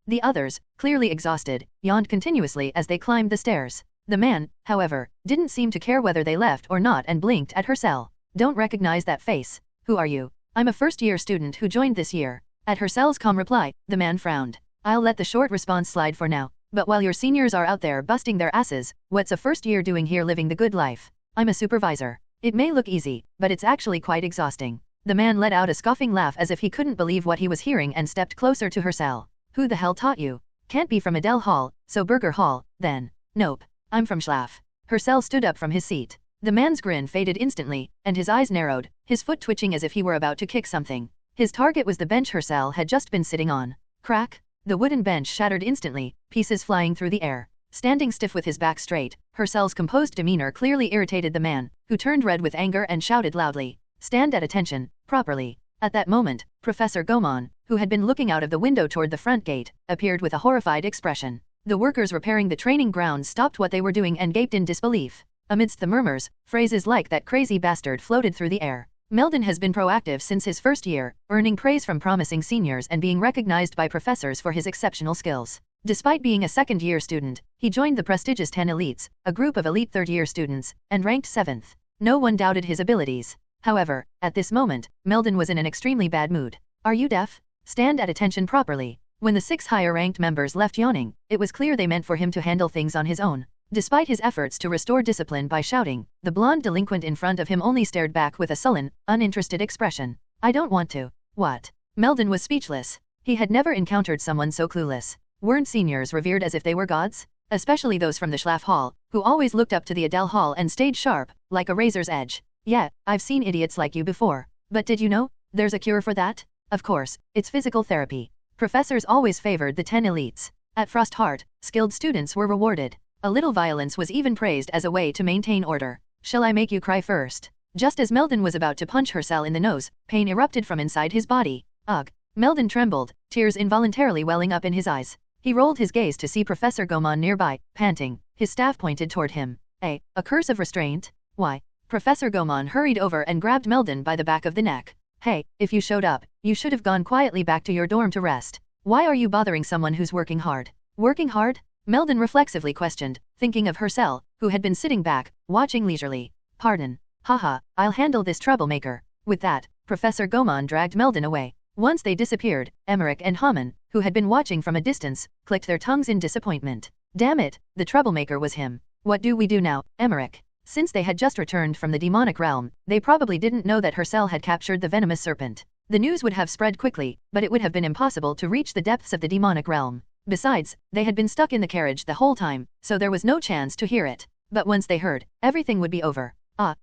The others, clearly exhausted, yawned continuously as they climbed the stairs. The man, however, didn't seem to care whether they left or not and blinked at Hercel. Don't recognize that face. Who are you? I'm a first-year student who joined this year. At Hercel's calm reply, the man frowned. I'll let the short response slide for now. But while your seniors are out there busting their asses, what's a first year doing here living the good life? I'm a supervisor. It may look easy, but it's actually quite exhausting. The man let out a scoffing laugh as if he couldn't believe what he was hearing and stepped closer to Hercel. Who the hell taught you? Can't be from Adele Hall, so Burger Hall, then. Nope. I'm from Schlaf. Hercel stood up from his seat. The man's grin faded instantly, and his eyes narrowed, his foot twitching as if he were about to kick something. His target was the bench Hercel had just been sitting on. Crack! The wooden bench shattered instantly, pieces flying through the air. Standing stiff with his back straight, Hercel's composed demeanor clearly irritated the man, who turned red with anger and shouted loudly, "Stand at attention, properly." At that moment, Professor Gomon, who had been looking out of the window toward the front gate, appeared with a horrified expression. The workers repairing the training grounds stopped what they were doing and gaped in disbelief. Amidst the murmurs, phrases like "that crazy bastard" floated through the air. Melon has been proactive since his first year, earning praise from promising seniors and being recognized by professors for his exceptional skills. Despite being a second-year student, he joined the prestigious 10 Elites, a group of elite third-year students, and ranked 7th. No one doubted his abilities. However, at this moment, Melon was in an extremely bad mood. Are you deaf? Stand at attention properly. When the 6 higher-ranked members left yawning, it was clear they meant for him to handle things on his own. Despite his efforts to restore discipline by shouting, the blonde delinquent in front of him only stared back with a sullen, uninterested expression. I don't want to. What? Melon was speechless. He had never encountered someone so clueless. Weren't seniors revered as if they were gods? Especially those from the Schlaf Hall, who always looked up to the Adele Hall and stayed sharp, like a razor's edge. Yeah, I've seen idiots like you before. But did you know? There's a cure for that? Of course, it's physical therapy. Professors always favored the 10 elites. At Frostheart, skilled students were rewarded. A little violence was even praised as a way to maintain order. Shall I make you cry first? Just as Melon was about to punch Hercel in the nose, pain erupted from inside his body. Ugh. Melon trembled, tears involuntarily welling up in his eyes. He rolled his gaze to see Professor Gomon nearby, panting, his staff pointed toward him. A curse of restraint? Why? Professor Gomon hurried over and grabbed Melon by the back of the neck. Hey, if you showed up, you should have gone quietly back to your dorm to rest. Why are you bothering someone who's working hard? Working hard? Melon reflexively questioned, thinking of Hercel, who had been sitting back, watching leisurely. Pardon. Haha, I'll handle this troublemaker. With that, Professor Gomon dragged Melon away. Once they disappeared, Emmerich and Hamann, who had been watching from a distance, clicked their tongues in disappointment. Damn it, the troublemaker was him. What do we do now, Emmerich? Since they had just returned from the demonic realm, they probably didn't know that Hercel had captured the venomous serpent. The news would have spread quickly, but it would have been impossible to reach the depths of the demonic realm. Besides, they had been stuck in the carriage the whole time, so there was no chance to hear it. But once they heard, everything would be over.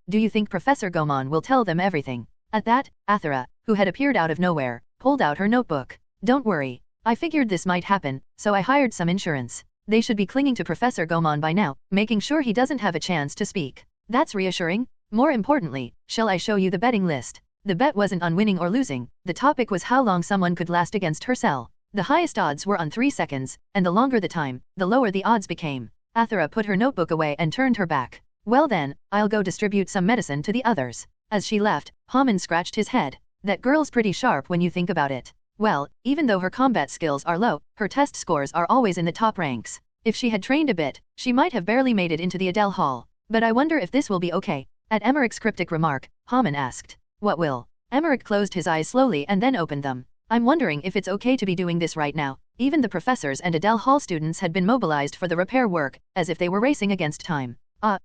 Do you think Professor Gomon will tell them everything? At that, Athera, who had appeared out of nowhere, pulled out her notebook. Don't worry. I figured this might happen, so I hired some insurance. They should be clinging to Professor Gomon by now, making sure he doesn't have a chance to speak. That's reassuring. More importantly, shall I show you the betting list? The bet wasn't on winning or losing, the topic was how long someone could last against her cell. The highest odds were on 3 seconds, and the longer the time, the lower the odds became. Athera put her notebook away and turned her back. Well then, I'll go distribute some medicine to the others. As she left, Haman scratched his head. That girl's pretty sharp when you think about it. Well, even though her combat skills are low, her test scores are always in the top ranks. If she had trained a bit, she might have barely made it into the Adele Hall. But I wonder if this will be okay. At Emmerich's cryptic remark, Haman asked, "What will?" Emmerich closed his eyes slowly and then opened them. "I'm wondering if it's okay to be doing this right now." Even the professors and Adele Hall students had been mobilized for the repair work, as if they were racing against time.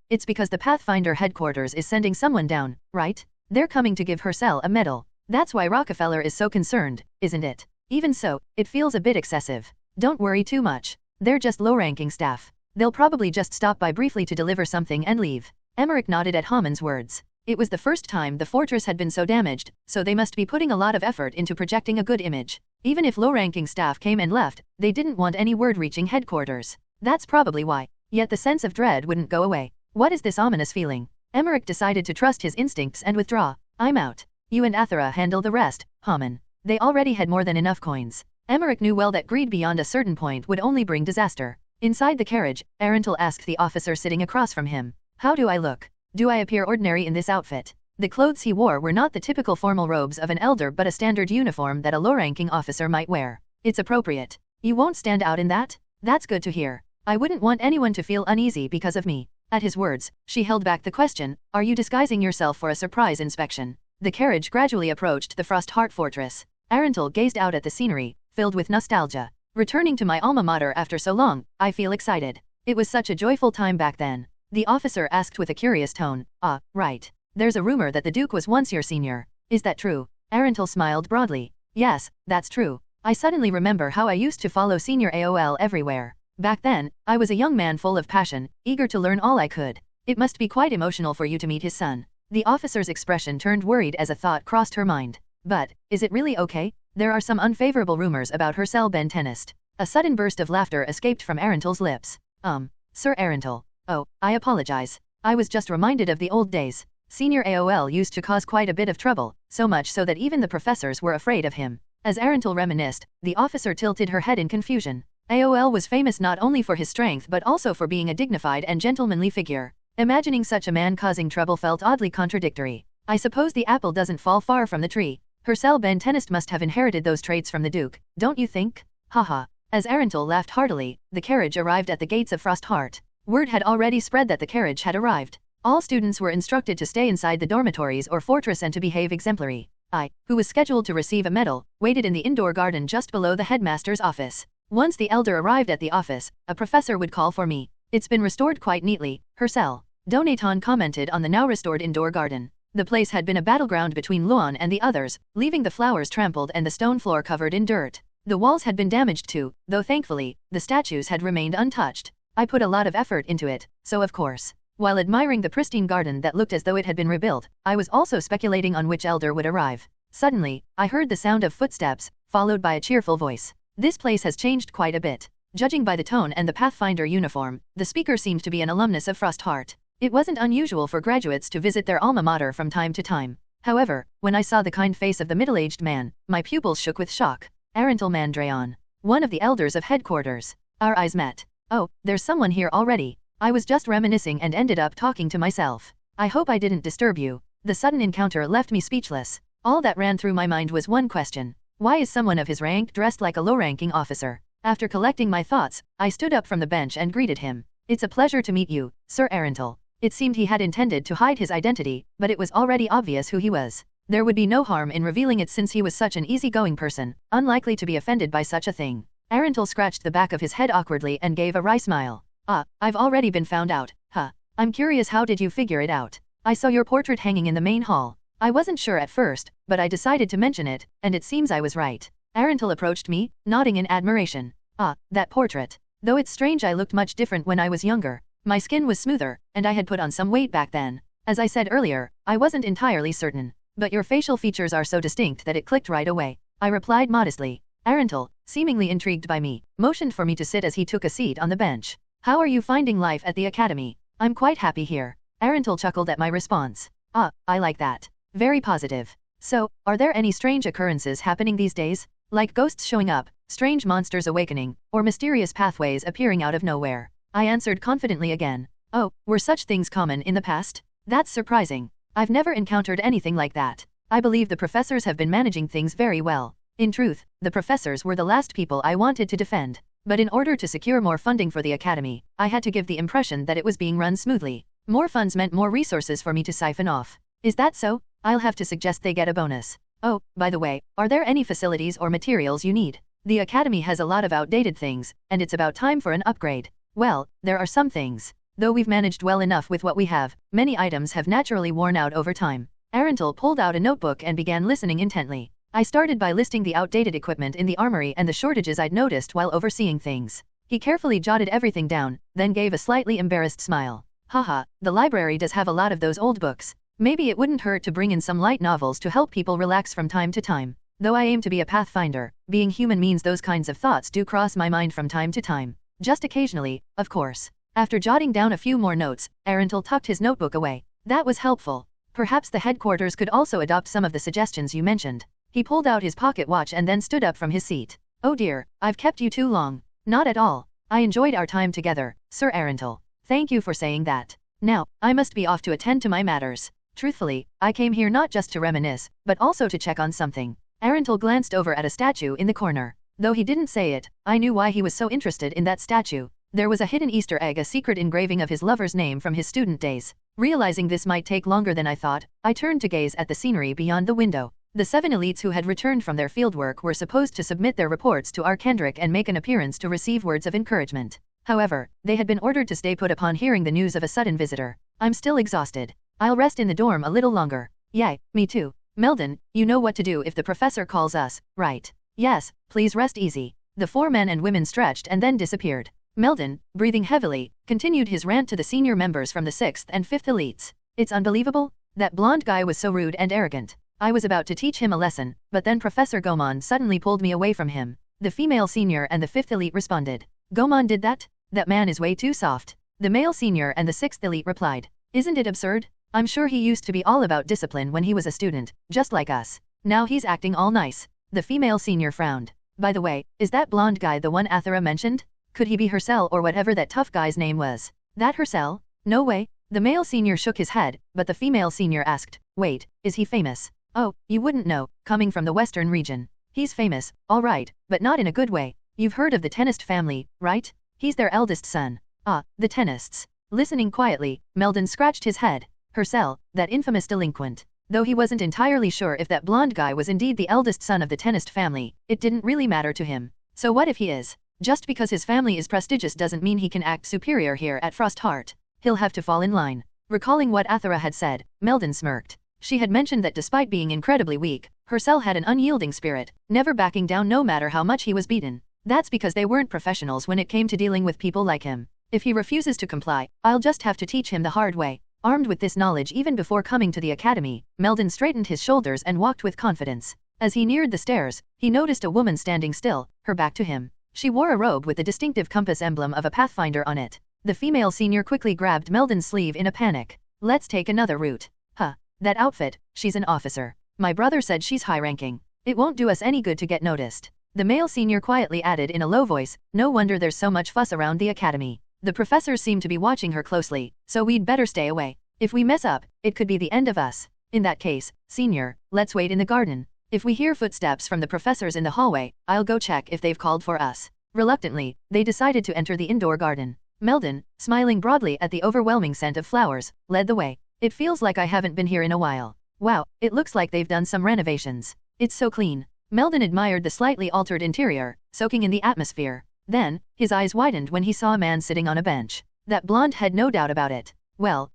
It's because the Pathfinder headquarters is sending someone down, right? They're coming to give her cell a medal. That's why Rockefeller is so concerned, isn't it? Even so, it feels a bit excessive. Don't worry too much. They're just low-ranking staff. They'll probably just stop by briefly to deliver something and leave. Emmerich nodded at Haman's words. It was the first time the fortress had been so damaged, so they must be putting a lot of effort into projecting a good image. Even if low-ranking staff came and left, they didn't want any word reaching headquarters. That's probably why. Yet the sense of dread wouldn't go away. What is this ominous feeling? Emmerich decided to trust his instincts and withdraw. I'm out. You and Athera handle the rest, Haman. They already had more than enough coins. Emmerich knew well that greed beyond a certain point would only bring disaster. Inside the carriage, Arental asked the officer sitting across from him. How do I look? Do I appear ordinary in this outfit? The clothes he wore were not the typical formal robes of an elder but a standard uniform that a low-ranking officer might wear. It's appropriate. You won't stand out in that? That's good to hear. I wouldn't want anyone to feel uneasy because of me. At his words, she held back the question, are you disguising yourself for a surprise inspection? The carriage gradually approached the Frostheart fortress. Arental gazed out at the scenery, filled with nostalgia. Returning to my alma mater after so long, I feel excited. It was such a joyful time back then. The officer asked with a curious tone, right. There's a rumor that the Duke was once your senior. Is that true? Arental smiled broadly. Yes, that's true. I suddenly remember how I used to follow Senior AOL everywhere. Back then, I was a young man full of passion, eager to learn all I could. It must be quite emotional for you to meet his son. The officer's expression turned worried as a thought crossed her mind. But, is it really okay? There are some unfavorable rumors about her cell Ben Tennist. A sudden burst of laughter escaped from Arental's lips. Sir Arental. Oh, I apologize. I was just reminded of the old days. Senior AOL used to cause quite a bit of trouble, so much so that even the professors were afraid of him. As Arental reminisced, the officer tilted her head in confusion. AOL was famous not only for his strength but also for being a dignified and gentlemanly figure. Imagining such a man causing trouble felt oddly contradictory. I suppose the apple doesn't fall far from the tree. Her cell Ben Tennist must have inherited those traits from the Duke, don't you think? Haha. As Arental laughed heartily, the carriage arrived at the gates of Frostheart. Word had already spread that the carriage had arrived. All students were instructed to stay inside the dormitories or fortress and to behave exemplary. I, who was scheduled to receive a medal, waited in the indoor garden just below the headmaster's office. Once the elder arrived at the office, a professor would call for me. It's been restored quite neatly, her cell. Donaton commented on the now restored indoor garden. The place had been a battleground between Luan and the others, leaving the flowers trampled and the stone floor covered in dirt. The walls had been damaged too, though thankfully, the statues had remained untouched. I put a lot of effort into it, so of course. While admiring the pristine garden that looked as though it had been rebuilt, I was also speculating on which elder would arrive. Suddenly, I heard the sound of footsteps, followed by a cheerful voice. This place has changed quite a bit. Judging by the tone and the Pathfinder uniform, the speaker seemed to be an alumnus of Frostheart. It wasn't unusual for graduates to visit their alma mater from time to time. However, when I saw the kind face of the middle-aged man, my pupils shook with shock. Arental Mandrayon. One of the elders of headquarters. Our eyes met. Oh, there's someone here already. I was just reminiscing and ended up talking to myself. I hope I didn't disturb you. The sudden encounter left me speechless. All that ran through my mind was one question. Why is someone of his rank dressed like a low-ranking officer? After collecting my thoughts, I stood up from the bench and greeted him. It's a pleasure to meet you, Sir Arental. It seemed he had intended to hide his identity, but it was already obvious who he was. There would be no harm in revealing it since he was such an easygoing person, unlikely to be offended by such a thing. Arental scratched the back of his head awkwardly and gave a wry smile. I've already been found out, huh? I'm curious, how did you figure it out? I saw your portrait hanging in the main hall. I wasn't sure at first, but I decided to mention it, and it seems I was right. Arental approached me, nodding in admiration. That portrait. Though it's strange, I looked much different when I was younger. My skin was smoother, and I had put on some weight back then. As I said earlier, I wasn't entirely certain. But your facial features are so distinct that it clicked right away. I replied modestly. Arental, seemingly intrigued by me, motioned for me to sit as he took a seat on the bench. How are you finding life at the academy? I'm quite happy here. Arental chuckled at my response. I like that. Very positive. So, are there any strange occurrences happening these days? Like ghosts showing up, strange monsters awakening, or mysterious pathways appearing out of nowhere? I answered confidently again. Oh, were such things common in the past? That's surprising. I've never encountered anything like that. I believe the professors have been managing things very well. In truth, the professors were the last people I wanted to defend. But in order to secure more funding for the academy, I had to give the impression that it was being run smoothly. More funds meant more resources for me to siphon off. Is that so? I'll have to suggest they get a bonus. Oh, by the way, are there any facilities or materials you need? The academy has a lot of outdated things, and it's about time for an upgrade. Well, there are some things. Though we've managed well enough with what we have, many items have naturally worn out over time. Arentel pulled out a notebook and began listening intently. I started by listing the outdated equipment in the armory and the shortages I'd noticed while overseeing things. He carefully jotted everything down, then gave a slightly embarrassed smile. Haha, the library does have a lot of those old books. Maybe it wouldn't hurt to bring in some light novels to help people relax from time to time. Though I aim to be a pathfinder, being human means those kinds of thoughts do cross my mind from time to time. Just occasionally, of course. After jotting down a few more notes, Arentel tucked his notebook away. That was helpful. Perhaps the headquarters could also adopt some of the suggestions you mentioned. He pulled out his pocket watch and then stood up from his seat. Oh dear, I've kept you too long. Not at all. I enjoyed our time together, Sir Arentel. Thank you for saying that. Now, I must be off to attend to my matters. Truthfully, I came here not just to reminisce, but also to check on something. Arentel glanced over at a statue in the corner. Though he didn't say it, I knew why he was so interested in that statue. There was a hidden Easter egg, a secret engraving of his lover's name from his student days. Realizing this might take longer than I thought, I turned to gaze at the scenery beyond the window. The 7 elites who had returned from their fieldwork were supposed to submit their reports to Arkandric and make an appearance to receive words of encouragement. However, they had been ordered to stay put upon hearing the news of a sudden visitor. I'm still exhausted. I'll rest in the dorm a little longer. Yay, me too. Melon, you know what to do if the professor calls us, right? Yes, please rest easy. The 4 men and women stretched and then disappeared. Melon, breathing heavily, continued his rant to the senior members from the 6th and 5th elites. It's unbelievable. That blonde guy was so rude and arrogant. I was about to teach him a lesson, but then Professor Gomon suddenly pulled me away from him. The female senior and the 5th elite responded. Gomon did that? That man is way too soft. The male senior and the 6th elite replied. Isn't it absurd? I'm sure he used to be all about discipline when he was a student, just like us. Now he's acting all nice. The female senior frowned. By the way, is that blonde guy the one Athera mentioned? Could he be Hercel or whatever that tough guy's name was? That Hercel? No way. The male senior shook his head, but the female senior asked, wait, is he famous? Oh, you wouldn't know, coming from the western region. He's famous, all right, but not in a good way. You've heard of the Tenist family, right? He's their eldest son. Ah, the Tenists. Listening quietly, Melon scratched his head. Hercel, that infamous delinquent. Though he wasn't entirely sure if that blonde guy was indeed the eldest son of the Tenist family, it didn't really matter to him. So what if he is? Just because his family is prestigious doesn't mean he can act superior here at Frostheart. He'll have to fall in line. Recalling what Athera had said, Melon smirked. She had mentioned that despite being incredibly weak, Hercel had an unyielding spirit, never backing down no matter how much he was beaten. That's because they weren't professionals when it came to dealing with people like him. If he refuses to comply, I'll just have to teach him the hard way. Armed with this knowledge even before coming to the academy, Melon straightened his shoulders and walked with confidence. As he neared the stairs, he noticed a woman standing still, her back to him. She wore a robe with the distinctive compass emblem of a pathfinder on it. The female senior quickly grabbed Melon's sleeve in a panic. Let's take another route. Huh. That outfit, she's an officer. My brother said she's high-ranking. It won't do us any good to get noticed. The male senior quietly added in a low voice, no wonder there's so much fuss around the academy. The professors seem to be watching her closely, so we'd better stay away. If we mess up, it could be the end of us. In that case, senior, let's wait in the garden. If we hear footsteps from the professors in the hallway, I'll go check if they've called for us. Reluctantly, they decided to enter the indoor garden. Melon, smiling broadly at the overwhelming scent of flowers, led the way. It feels like I haven't been here in a while. Wow, it looks like they've done some renovations. It's so clean. Melon admired the slightly altered interior, soaking in the atmosphere. Then, his eyes widened when he saw a man sitting on a bench. That blonde had no doubt about it. Well,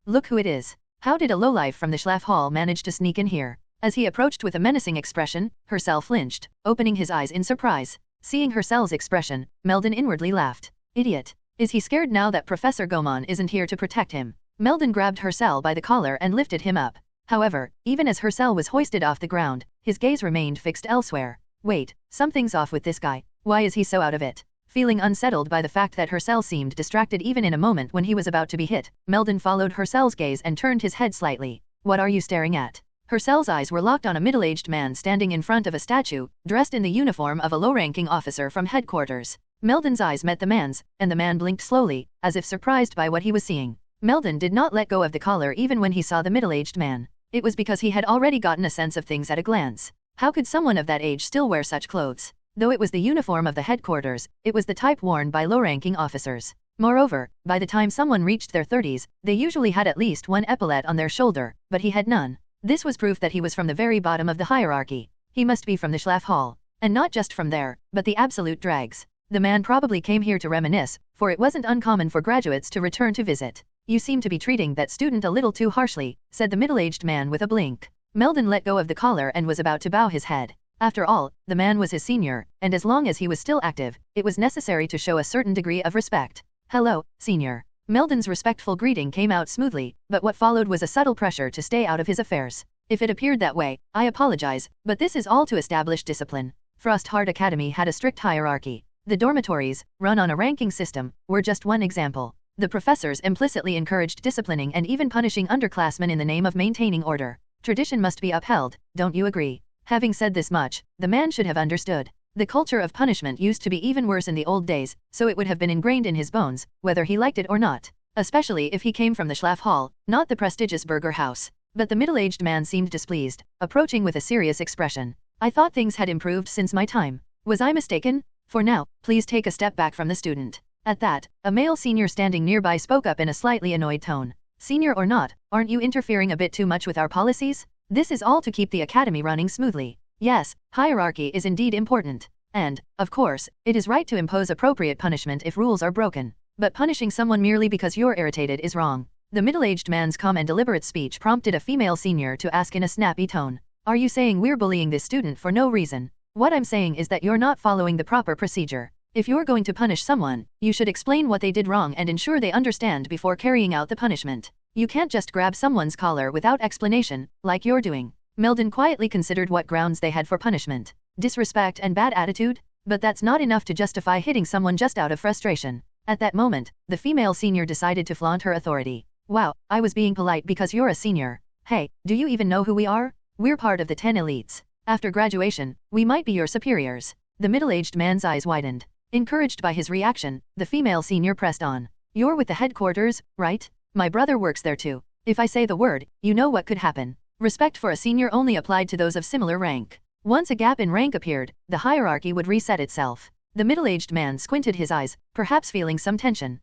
look who it is. How did a lowlife from the Schlaf Hall manage to sneak in here? As he approached with a menacing expression, Hercel flinched, opening his eyes in surprise. Seeing Hercel's expression, Melon inwardly laughed. Idiot. Is he scared now that Professor Gomon isn't here to protect him? Melon grabbed Hercel by the collar and lifted him up. However, even as Hercel was hoisted off the ground, his gaze remained fixed elsewhere. Wait, something's off with this guy. Why is he so out of it? Feeling unsettled by the fact that Hercel seemed distracted even in a moment when he was about to be hit, Melon followed Hercel's gaze and turned his head slightly. What are you staring at? Her cell's eyes were locked on a middle-aged man standing in front of a statue, dressed in the uniform of a low-ranking officer from headquarters. Meldon's eyes met the man's, and the man blinked slowly, as if surprised by what he was seeing. Meldon did not let go of the collar even when he saw the middle-aged man. It was because he had already gotten a sense of things at a glance. How could someone of that age still wear such clothes? Though it was the uniform of the headquarters, it was the type worn by low-ranking officers. Moreover, by the time someone reached their 30s, they usually had at least one epaulette on their shoulder, but he had none. This was proof that he was from the very bottom of the hierarchy. He must be from the Schlaf Hall. And not just from there, but the absolute dregs. The man probably came here to reminisce, for it wasn't uncommon for graduates to return to visit. You seem to be treating that student a little too harshly, said the middle-aged man with a blink. Meldon let go of the collar and was about to bow his head. After all, the man was his senior, and as long as he was still active, it was necessary to show a certain degree of respect. Hello, senior. Meldon's respectful greeting came out smoothly, but what followed was a subtle pressure to stay out of his affairs. If it appeared that way, I apologize, but this is all to establish discipline. Frost Heart Academy had a strict hierarchy. The dormitories, run on a ranking system, were just one example. The professors implicitly encouraged disciplining and even punishing underclassmen in the name of maintaining order. Tradition must be upheld, don't you agree? Having said this much, the man should have understood. The culture of punishment used to be even worse in the old days, so it would have been ingrained in his bones, whether he liked it or not. Especially if he came from the Schlaf Hall, not the prestigious burger house. But the middle-aged man seemed displeased, approaching with a serious expression. I thought things had improved since my time. Was I mistaken? For now, please take a step back from the student. At that, a male senior standing nearby spoke up in a slightly annoyed tone. Senior or not, aren't you interfering a bit too much with our policies? This is all to keep the academy running smoothly. Yes, hierarchy is indeed important. And, of course, it is right to impose appropriate punishment if rules are broken. But punishing someone merely because you're irritated is wrong. The middle-aged man's calm and deliberate speech prompted a female senior to ask in a snappy tone. Are you saying we're bullying this student for no reason? What I'm saying is that you're not following the proper procedure. If you're going to punish someone, you should explain what they did wrong and ensure they understand before carrying out the punishment. You can't just grab someone's collar without explanation, like you're doing. Meldon quietly considered what grounds they had for punishment. Disrespect and bad attitude? But that's not enough to justify hitting someone just out of frustration. At that moment, the female senior decided to flaunt her authority. Wow, I was being polite because you're a senior. Hey, do you even know who we are? We're part of the 10 elites. After graduation, we might be your superiors. The middle-aged man's eyes widened. Encouraged by his reaction, the female senior pressed on. You're with the headquarters, right? My brother works there too. If I say the word, you know what could happen. Respect for a senior only applied to those of similar rank. Once a gap in rank appeared, the hierarchy would reset itself. The middle-aged man squinted his eyes, perhaps feeling some tension.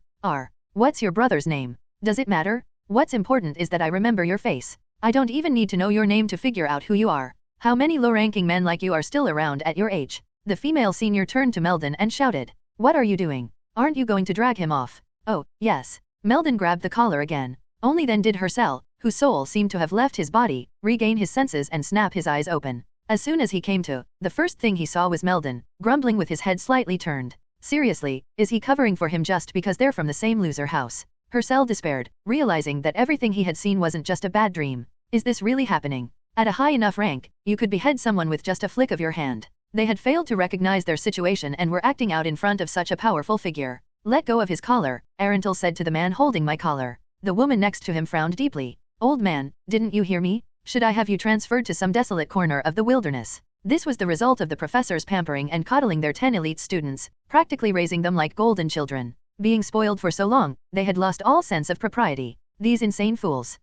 What's your brother's name? Does it matter? What's important is that I remember your face. I don't even need to know your name to figure out who you are. How many low-ranking men like you are still around at your age? The female senior turned to Meldon and shouted. What are you doing? Aren't you going to drag him off? Oh, yes. Meldon grabbed the collar again. Only then did Hercel, whose soul seemed to have left his body, regain his senses and snap his eyes open. As soon as he came to, the first thing he saw was Meldon, grumbling with his head slightly turned. Seriously, is he covering for him just because they're from the same loser house? Hercel despaired, realizing that everything he had seen wasn't just a bad dream. Is this really happening? At a high enough rank, you could behead someone with just a flick of your hand. They had failed to recognize their situation and were acting out in front of such a powerful figure. Let go of his collar, Arental said to the man holding my collar. The woman next to him frowned deeply. Old man, didn't you hear me? Should I have you transferred to some desolate corner of the wilderness? This was the result of the professors pampering and coddling their 10 elite students, practically raising them like golden children. Being spoiled for so long, they had lost all sense of propriety. These insane fools.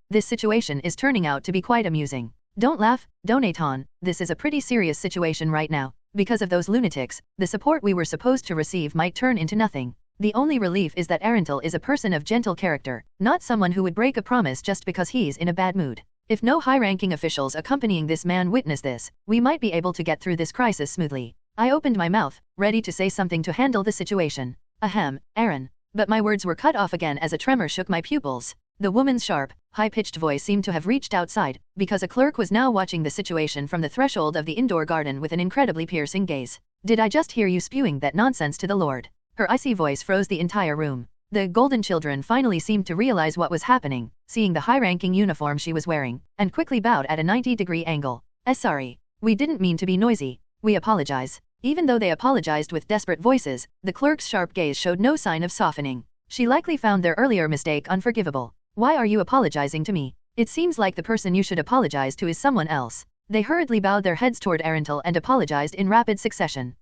This situation is turning out to be quite amusing. Don't laugh, Donaton, this is a pretty serious situation right now. Because of those lunatics, the support we were supposed to receive might turn into nothing. The only relief is that Arental is a person of gentle character, not someone who would break a promise just because he's in a bad mood. If no high-ranking officials accompanying this man witness this, we might be able to get through this crisis smoothly. I opened my mouth, ready to say something to handle the situation. Ahem, Aaron. But my words were cut off again as a tremor shook my pupils. The woman's sharp, high-pitched voice seemed to have reached outside, because a clerk was now watching the situation from the threshold of the indoor garden with an incredibly piercing gaze. Did I just hear you spewing that nonsense to the Lord? Her icy voice froze the entire room. The golden children finally seemed to realize what was happening, seeing the high-ranking uniform she was wearing, and quickly bowed at a 90-degree angle. Sorry. We didn't mean to be noisy. We apologize. Even though they apologized with desperate voices, the clerk's sharp gaze showed no sign of softening. She likely found their earlier mistake unforgivable. Why are you apologizing to me? It seems like the person you should apologize to is someone else. They hurriedly bowed their heads toward Arental and apologized in rapid succession.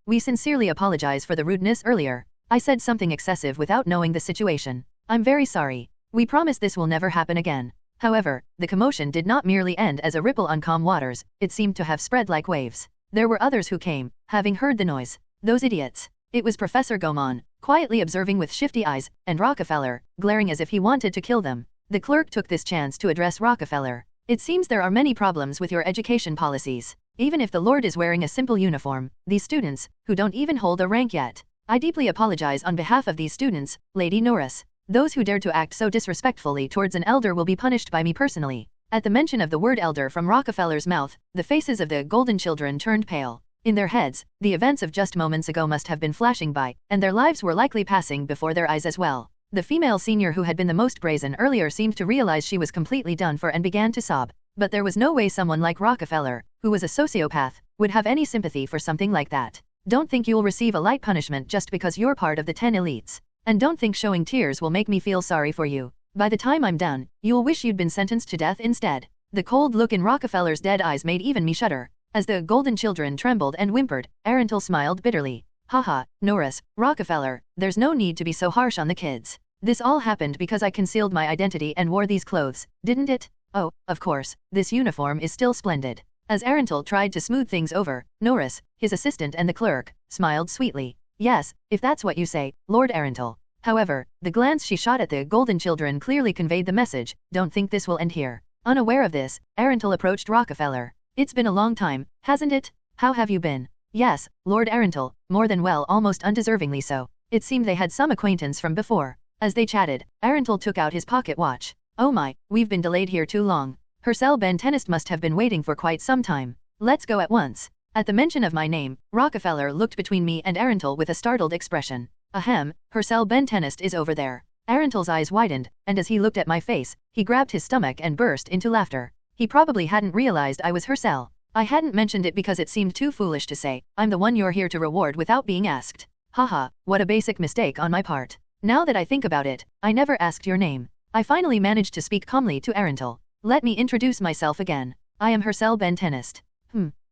We sincerely apologize for the rudeness earlier. I said something excessive without knowing the situation. I'm very sorry. We promise this will never happen again. However, the commotion did not merely end as a ripple on calm waters, it seemed to have spread like waves. There were others who came, having heard the noise. Those idiots. It was Professor Gaumont, quietly observing with shifty eyes, and Rockefeller, glaring as if he wanted to kill them. The clerk took this chance to address Rockefeller. It seems there are many problems with your education policies. Even if the Lord is wearing a simple uniform, these students, who don't even hold a rank yet. I deeply apologize on behalf of these students, Lady Norris. Those who dare to act so disrespectfully towards an elder will be punished by me personally. At the mention of the word elder from Rockefeller's mouth, the faces of the golden children turned pale. In their heads, the events of just moments ago must have been flashing by, and their lives were likely passing before their eyes as well. The female senior who had been the most brazen earlier seemed to realize she was completely done for and began to sob. But there was no way someone like Rockefeller, who was a sociopath, would have any sympathy for something like that. Don't think you'll receive a light punishment just because you're part of the 10 elites. And don't think showing tears will make me feel sorry for you. By the time I'm done, you'll wish you'd been sentenced to death instead. The cold look in Rockefeller's dead eyes made even me shudder. As the golden children trembled and whimpered, Arental smiled bitterly. Haha, Norris, Rockefeller, there's no need to be so harsh on the kids. This all happened because I concealed my identity and wore these clothes, didn't it? Oh, of course, this uniform is still splendid. As Arental tried to smooth things over, Norris, his assistant and the clerk, smiled sweetly. Yes, if that's what you say, Lord Arental. However, the glance she shot at the golden children clearly conveyed the message, don't think this will end here. Unaware of this, Arental approached Rockefeller. It's been a long time, hasn't it? How have you been? Yes, Lord Arental, more than well, almost undeservingly so. It seemed they had some acquaintance from before. As they chatted, Arental took out his pocket watch. Oh my, we've been delayed here too long. Hercel Ben-Tenist must have been waiting for quite some time. Let's go at once. At the mention of my name, Rockefeller looked between me and Arental with a startled expression. Ahem, Hercel Ben-Tenist is over there. Arental's eyes widened, and as he looked at my face, he grabbed his stomach and burst into laughter. He probably hadn't realized I was Hercel. I hadn't mentioned it because it seemed too foolish to say, I'm the one you're here to reward without being asked. Haha, what a basic mistake on my part. Now that I think about it, I never asked your name. I finally managed to speak calmly to Arental. Let me introduce myself again. I am Hercel Ben-Tenist.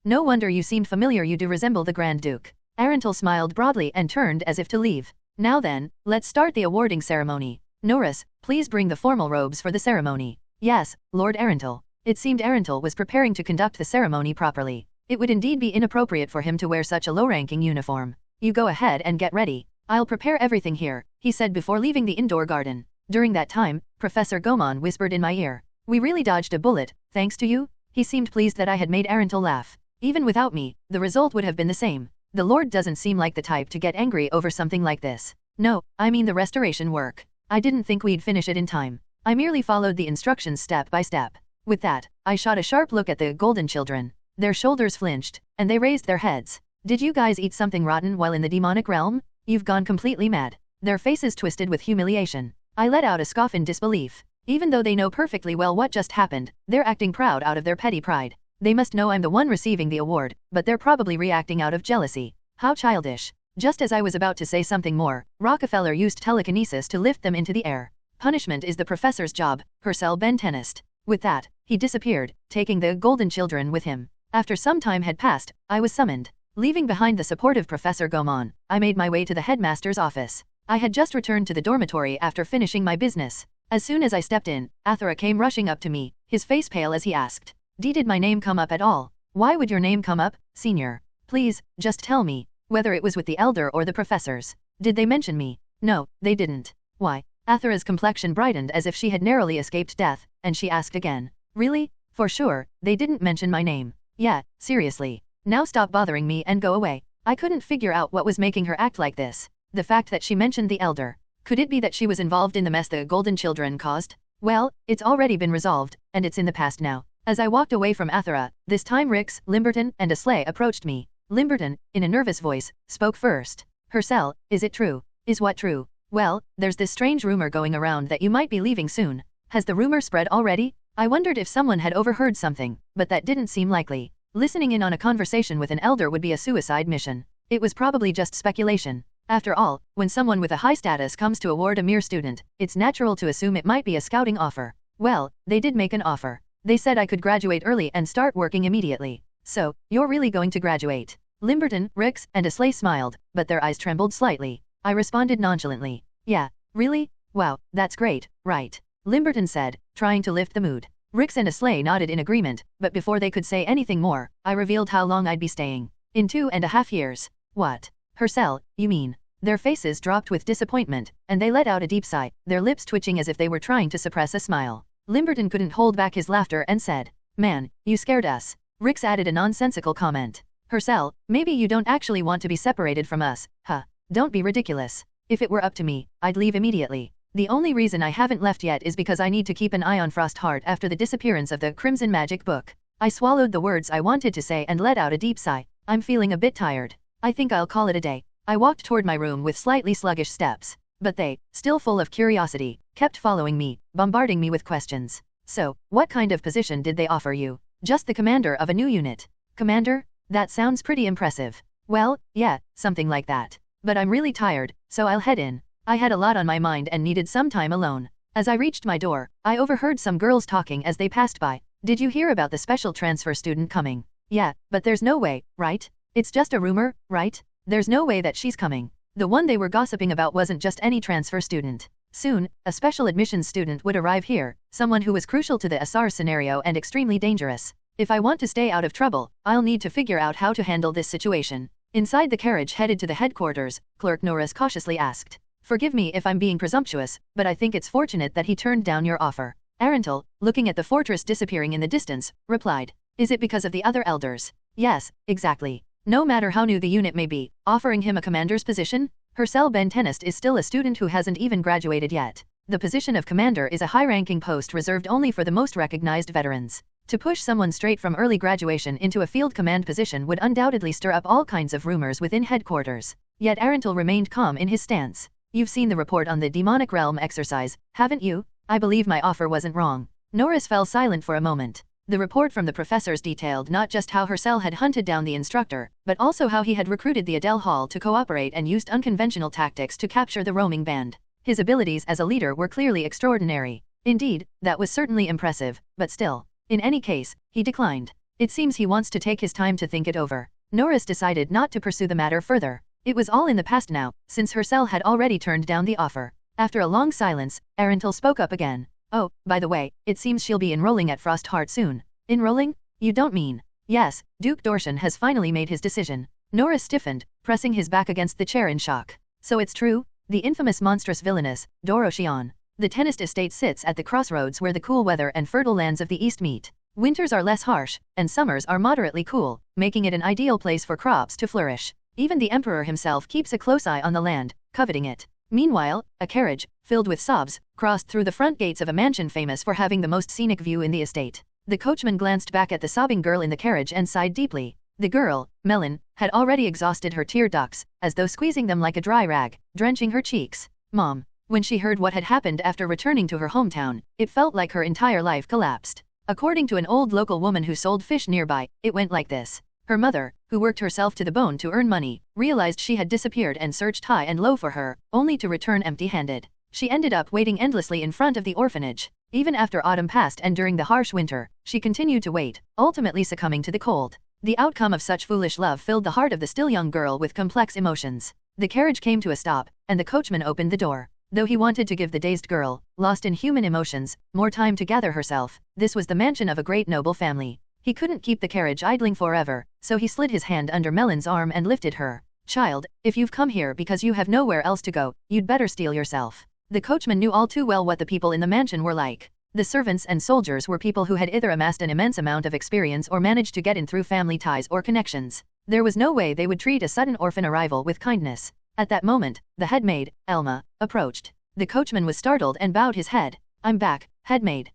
No wonder you seemed familiar, you do resemble the Grand Duke. Arental smiled broadly and turned as if to leave. Now then, let's start the awarding ceremony. Norris, please bring the formal robes for the ceremony. Yes, Lord Arental. It seemed Arental was preparing to conduct the ceremony properly. It would indeed be inappropriate for him to wear such a low-ranking uniform. You go ahead and get ready. I'll prepare everything here, he said before leaving the indoor garden. During that time, Professor Gaumont whispered in my ear. We really dodged a bullet, thanks to you? He seemed pleased that I had made Arental laugh. Even without me, the result would have been the same. The Lord doesn't seem like the type to get angry over something like this. No, I mean the restoration work. I didn't think we'd finish it in time. I merely followed the instructions step by step. With that, I shot a sharp look at the golden children. Their shoulders flinched, and they raised their heads. Did you guys eat something rotten while in the demonic realm? You've gone completely mad. Their faces twisted with humiliation. I let out a scoff in disbelief. Even though they know perfectly well what just happened, they're acting proud out of their petty pride. They must know I'm the one receiving the award, but they're probably reacting out of jealousy. How childish. Just as I was about to say something more, Rockefeller used telekinesis to lift them into the air. Punishment is the professor's job, Hercel Ben-Tenist. With that, he disappeared, taking the golden children with him. After some time had passed, I was summoned. Leaving behind the supportive Professor Gaumont, I made my way to the headmaster's office. I had just returned to the dormitory after finishing my business. As soon as I stepped in, Athara came rushing up to me, his face pale as he asked, did my name come up at all? Why would your name come up, senior? Please, just tell me, whether it was with the elder or the professors. Did they mention me? No, they didn't. Why? Athara's complexion brightened as if she had narrowly escaped death, and she asked again. Really? For sure, they didn't mention my name. Yeah, seriously. Now stop bothering me and go away. I couldn't figure out what was making her act like this. The fact that she mentioned the elder. Could it be that she was involved in the mess the golden children caused? Well, it's already been resolved, and it's in the past now. As I walked away from Athara, this time Rix, Limberton, and Aslay approached me. Limberton, in a nervous voice, spoke first. Hercel, is it true? Is what true? Well, there's this strange rumor going around that you might be leaving soon. Has the rumor spread already? I wondered if someone had overheard something, but that didn't seem likely. Listening in on a conversation with an elder would be a suicide mission. It was probably just speculation. After all, when someone with a high status comes to award a mere student, it's natural to assume it might be a scouting offer. Well, they did make an offer. They said I could graduate early and start working immediately. So, you're really going to graduate? Limberton, Rix, and Aslay smiled, but their eyes trembled slightly. I responded nonchalantly. Yeah, really? Wow, that's great, right? Limberton said, trying to lift the mood. Rix and Aslay nodded in agreement, but before they could say anything more, I revealed how long I'd be staying. In 2.5 years. What? Herself, you mean? Their faces dropped with disappointment, and they let out a deep sigh, their lips twitching as if they were trying to suppress a smile. Limberton couldn't hold back his laughter and said, Man, you scared us. Rix added a nonsensical comment. Herself, maybe you don't actually want to be separated from us, huh? Don't be ridiculous. If it were up to me, I'd leave immediately. The only reason I haven't left yet is because I need to keep an eye on Frostheart after the disappearance of the Crimson Magic book. I swallowed the words I wanted to say and let out a deep sigh. I'm feeling a bit tired. I think I'll call it a day. I walked toward my room with slightly sluggish steps, but they, still full of curiosity, kept following me, bombarding me with questions. So, what kind of position did they offer you? Just the commander of a new unit. Commander? That sounds pretty impressive. Well, yeah, something like that. But I'm really tired, so I'll head in. I had a lot on my mind and needed some time alone. As I reached my door, I overheard some girls talking as they passed by. Did you hear about the special transfer student coming? Yeah, but there's no way, right? It's just a rumor, right? There's no way that she's coming. The one they were gossiping about wasn't just any transfer student. Soon, a special admissions student would arrive here, someone who was crucial to the Asar scenario and extremely dangerous. If I want to stay out of trouble, I'll need to figure out how to handle this situation. Inside the carriage headed to the headquarters, Clerk Norris cautiously asked. Forgive me if I'm being presumptuous, but I think it's fortunate that he turned down your offer. Arentel, looking at the fortress disappearing in the distance, replied. Is it because of the other elders? Yes, exactly. No matter how new the unit may be, offering him a commander's position? Hercel Ben Tenist is still a student who hasn't even graduated yet. The position of commander is a high-ranking post reserved only for the most recognized veterans. To push someone straight from early graduation into a field command position would undoubtedly stir up all kinds of rumors within headquarters. Yet Arentel remained calm in his stance. You've seen the report on the demonic realm exercise, haven't you? I believe my offer wasn't wrong. Norris fell silent for a moment. The report from the professors detailed not just how Hercel had hunted down the instructor, but also how he had recruited the Adele Hall to cooperate and used unconventional tactics to capture the roaming band. His abilities as a leader were clearly extraordinary. Indeed, that was certainly impressive, but still. In any case, he declined. It seems he wants to take his time to think it over. Norris decided not to pursue the matter further. It was all in the past now, since Hercel had already turned down the offer. After a long silence, Arentel spoke up again. Oh, by the way, it seems she'll be enrolling at Frostheart soon. Enrolling? You don't mean? Yes, Duke Dorshan has finally made his decision. Norris stiffened, pressing his back against the chair in shock. So it's true? The infamous monstrous villainous, Doroshion. The Tenist estate sits at the crossroads where the cool weather and fertile lands of the east meet. Winters are less harsh, and summers are moderately cool, making it an ideal place for crops to flourish. Even the emperor himself keeps a close eye on the land, coveting it. Meanwhile, a carriage, filled with sobs, crossed through the front gates of a mansion famous for having the most scenic view in the estate. The coachman glanced back at the sobbing girl in the carriage and sighed deeply. The girl, Melon, had already exhausted her tear ducts, as though squeezing them like a dry rag, drenching her cheeks. Mom. When she heard what had happened after returning to her hometown, it felt like her entire life collapsed. According to an old local woman who sold fish nearby, it went like this. Her mother, who worked herself to the bone to earn money, realized she had disappeared and searched high and low for her, only to return empty-handed. She ended up waiting endlessly in front of the orphanage. Even after autumn passed and during the harsh winter, she continued to wait, ultimately succumbing to the cold. The outcome of such foolish love filled the heart of the still young girl with complex emotions. The carriage came to a stop, and the coachman opened the door. Though he wanted to give the dazed girl, lost in human emotions, more time to gather herself, this was the mansion of a great noble family. He couldn't keep the carriage idling forever, so he slid his hand under Melon's arm and lifted her. Child, if you've come here because you have nowhere else to go, you'd better steel yourself. The coachman knew all too well what the people in the mansion were like. The servants and soldiers were people who had either amassed an immense amount of experience or managed to get in through family ties or connections. There was no way they would treat a sudden orphan arrival with kindness. At that moment, the headmaid, Elma, approached. The coachman was startled and bowed his head. I'm back, headmaid.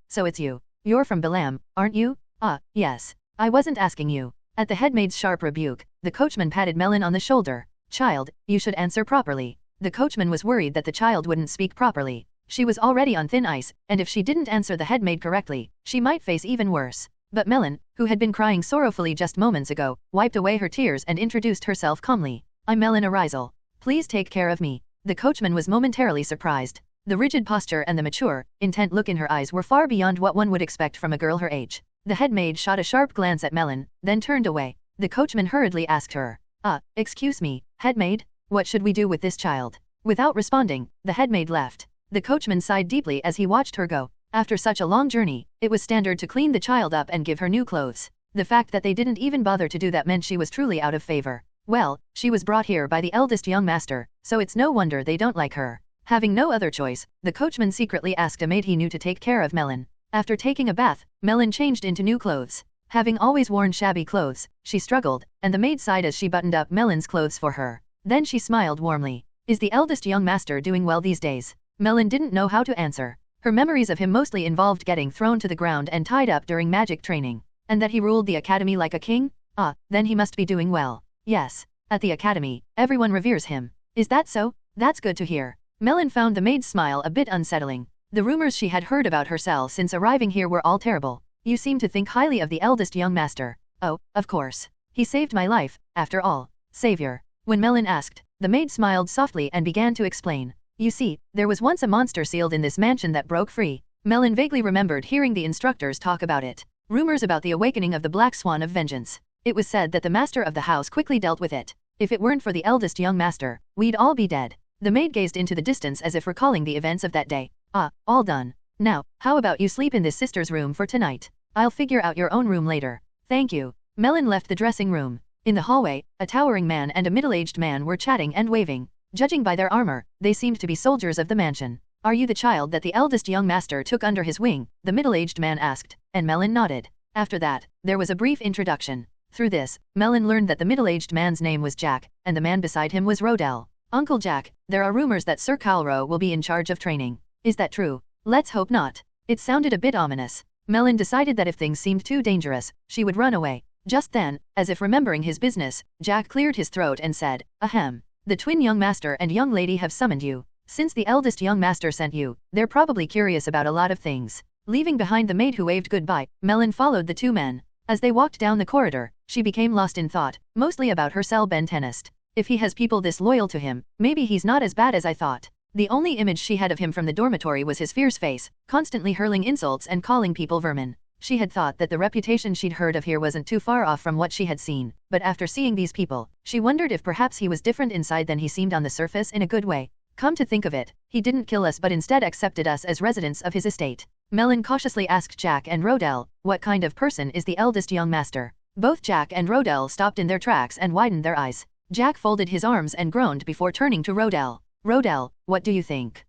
So it's you. You're from Belam, aren't you? Ah, yes. I wasn't asking you. At the headmaid's sharp rebuke, the coachman patted Melon on the shoulder. Child, you should answer properly. The coachman was worried that the child wouldn't speak properly. She was already on thin ice, and if she didn't answer the headmaid correctly, she might face even worse. But Melon, who had been crying sorrowfully just moments ago, wiped away her tears and introduced herself calmly. I'm Melon Arisal. Please take care of me. The coachman was momentarily surprised. The rigid posture and the mature, intent look in her eyes were far beyond what one would expect from a girl her age. The head maid shot a sharp glance at Melon, then turned away. The coachman hurriedly asked her, excuse me, head maid, what should we do with this child? Without responding, the head maid left. The coachman sighed deeply as he watched her go. After such a long journey, it was standard to clean the child up and give her new clothes. The fact that they didn't even bother to do that meant she was truly out of favor. Well, she was brought here by the eldest young master, so it's no wonder they don't like her. Having no other choice, the coachman secretly asked a maid he knew to take care of Melon. After taking a bath, Melon changed into new clothes. Having always worn shabby clothes, she struggled, and the maid sighed as she buttoned up Melon's clothes for her. Then she smiled warmly. Is the eldest young master doing well these days? Melon didn't know how to answer. Her memories of him mostly involved getting thrown to the ground and tied up during magic training. And that he ruled the academy like a king? Then he must be doing well. Yes. At the academy, everyone reveres him. Is that so? That's good to hear. Melon found the maid's smile a bit unsettling. The rumors she had heard about herself since arriving here were all terrible. You seem to think highly of the eldest young master. Oh, of course. He saved my life, after all. Savior. When Melon asked, the maid smiled softly and began to explain. You see, there was once a monster sealed in this mansion that broke free. Melon vaguely remembered hearing the instructors talk about it. Rumors about the awakening of the Black Swan of Vengeance. It was said that the master of the house quickly dealt with it. If it weren't for the eldest young master, we'd all be dead. The maid gazed into the distance as if recalling the events of that day. All done. Now, how about you sleep in this sister's room for tonight? I'll figure out your own room later. Thank you. Melon left the dressing room. In the hallway, a towering man and a middle-aged man were chatting and waving. Judging by their armor, they seemed to be soldiers of the mansion. Are you the child that the eldest young master took under his wing? The middle-aged man asked, and Melon nodded. After that, there was a brief introduction. Through this, Melon learned that the middle-aged man's name was Jack, and the man beside him was Rodell. Uncle Jack, there are rumors that Sir Calro will be in charge of training. Is that true? Let's hope not. It sounded a bit ominous. Melon decided that if things seemed too dangerous, she would run away. Just then, as if remembering his business, Jack cleared his throat and said, Ahem. The twin young master and young lady have summoned you. Since the eldest young master sent you, they're probably curious about a lot of things. Leaving behind the maid who waved goodbye, Melon followed the two men. As they walked down the corridor, she became lost in thought, mostly about her Ben-tenist. If he has people this loyal to him, maybe he's not as bad as I thought. The only image she had of him from the dormitory was his fierce face, constantly hurling insults and calling people vermin. She had thought that the reputation she'd heard of here wasn't too far off from what she had seen, but after seeing these people, she wondered if perhaps he was different inside than he seemed on the surface in a good way. Come to think of it, he didn't kill us but instead accepted us as residents of his estate. Melon cautiously asked Jack and Rodell, what kind of person is the eldest young master? Both Jack and Rodell stopped in their tracks and widened their eyes. Jack folded his arms and groaned before turning to Rodell. Rodell, what do you think?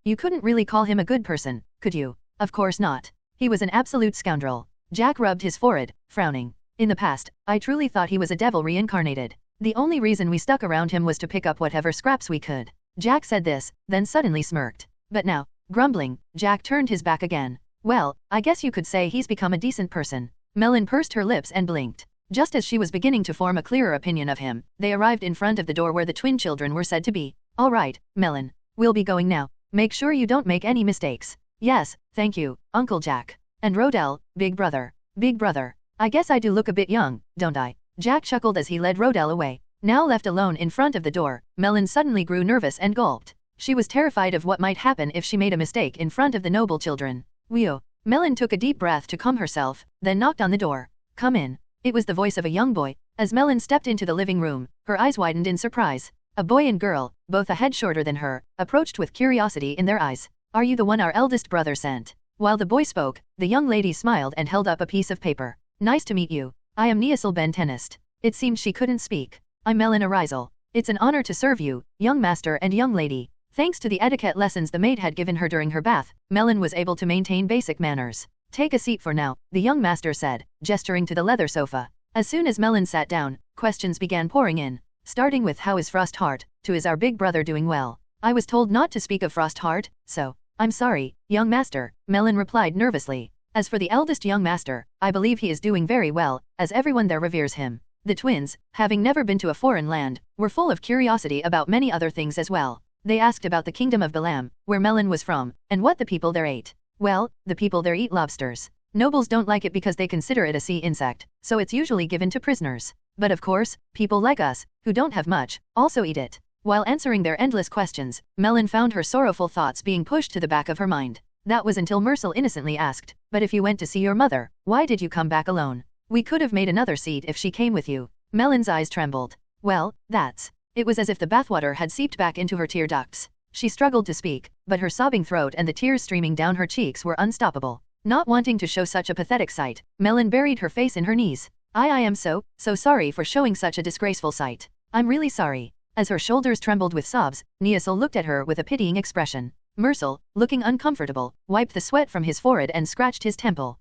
You couldn't really call him a good person, could you? Of course not. He was an absolute scoundrel. Jack rubbed his forehead, frowning. In the past, I truly thought he was a devil reincarnated. The only reason we stuck around him was to pick up whatever scraps we could. Jack said this, then suddenly smirked. But now, grumbling, Jack turned his back again. Well, I guess you could say he's become a decent person. Melon pursed her lips and blinked. Just as she was beginning to form a clearer opinion of him, they arrived in front of the door where the twin children were said to be. All right, Melon. We'll be going now. Make sure you don't make any mistakes. Yes, thank you, Uncle Jack. And Rodell, big brother. Big brother. I guess I do look a bit young, don't I? Jack chuckled as he led Rodell away. Now left alone in front of the door, Melon suddenly grew nervous and gulped. She was terrified of what might happen if she made a mistake in front of the noble children. Whew. Melon took a deep breath to calm herself, then knocked on the door. Come in. It was the voice of a young boy. As Melon stepped into the living room, her eyes widened in surprise. A boy and girl, both a head shorter than her, approached with curiosity in their eyes. Are you the one our eldest brother sent? While the boy spoke, the young lady smiled and held up a piece of paper. Nice to meet you. I am Ben-tenist. It seemed she couldn't speak. I'm Melon Arizel. It's an honor to serve you, young master and young lady. Thanks to the etiquette lessons the maid had given her during her bath, Melon was able to maintain basic manners. Take a seat for now, the young master said, gesturing to the leather sofa. As soon as Melon sat down, questions began pouring in. Starting with how is Frostheart, to is our big brother doing well? I was told not to speak of Frostheart, so. I'm sorry, young master, Melon replied nervously. As for the eldest young master, I believe he is doing very well, as everyone there reveres him. The twins, having never been to a foreign land, were full of curiosity about many other things as well. They asked about the kingdom of Balam, where Melon was from, and what the people there ate. Well, the people there eat lobsters. Nobles don't like it because they consider it a sea insect, so it's usually given to prisoners. But of course, people like us, who don't have much, also eat it. While answering their endless questions, Melon found her sorrowful thoughts being pushed to the back of her mind. That was until Mercil innocently asked, "But if you went to see your mother, why did you come back alone? We could have made another seat if she came with you." Melon's eyes trembled. Well, that's... It was as if the bathwater had seeped back into her tear ducts. She struggled to speak, but her sobbing throat and the tears streaming down her cheeks were unstoppable. Not wanting to show such a pathetic sight, Melon buried her face in her knees. I am so sorry for showing such a disgraceful sight. I'm really sorry." As her shoulders trembled with sobs, Neasel looked at her with a pitying expression. Mercil, looking uncomfortable, wiped the sweat from his forehead and scratched his temple.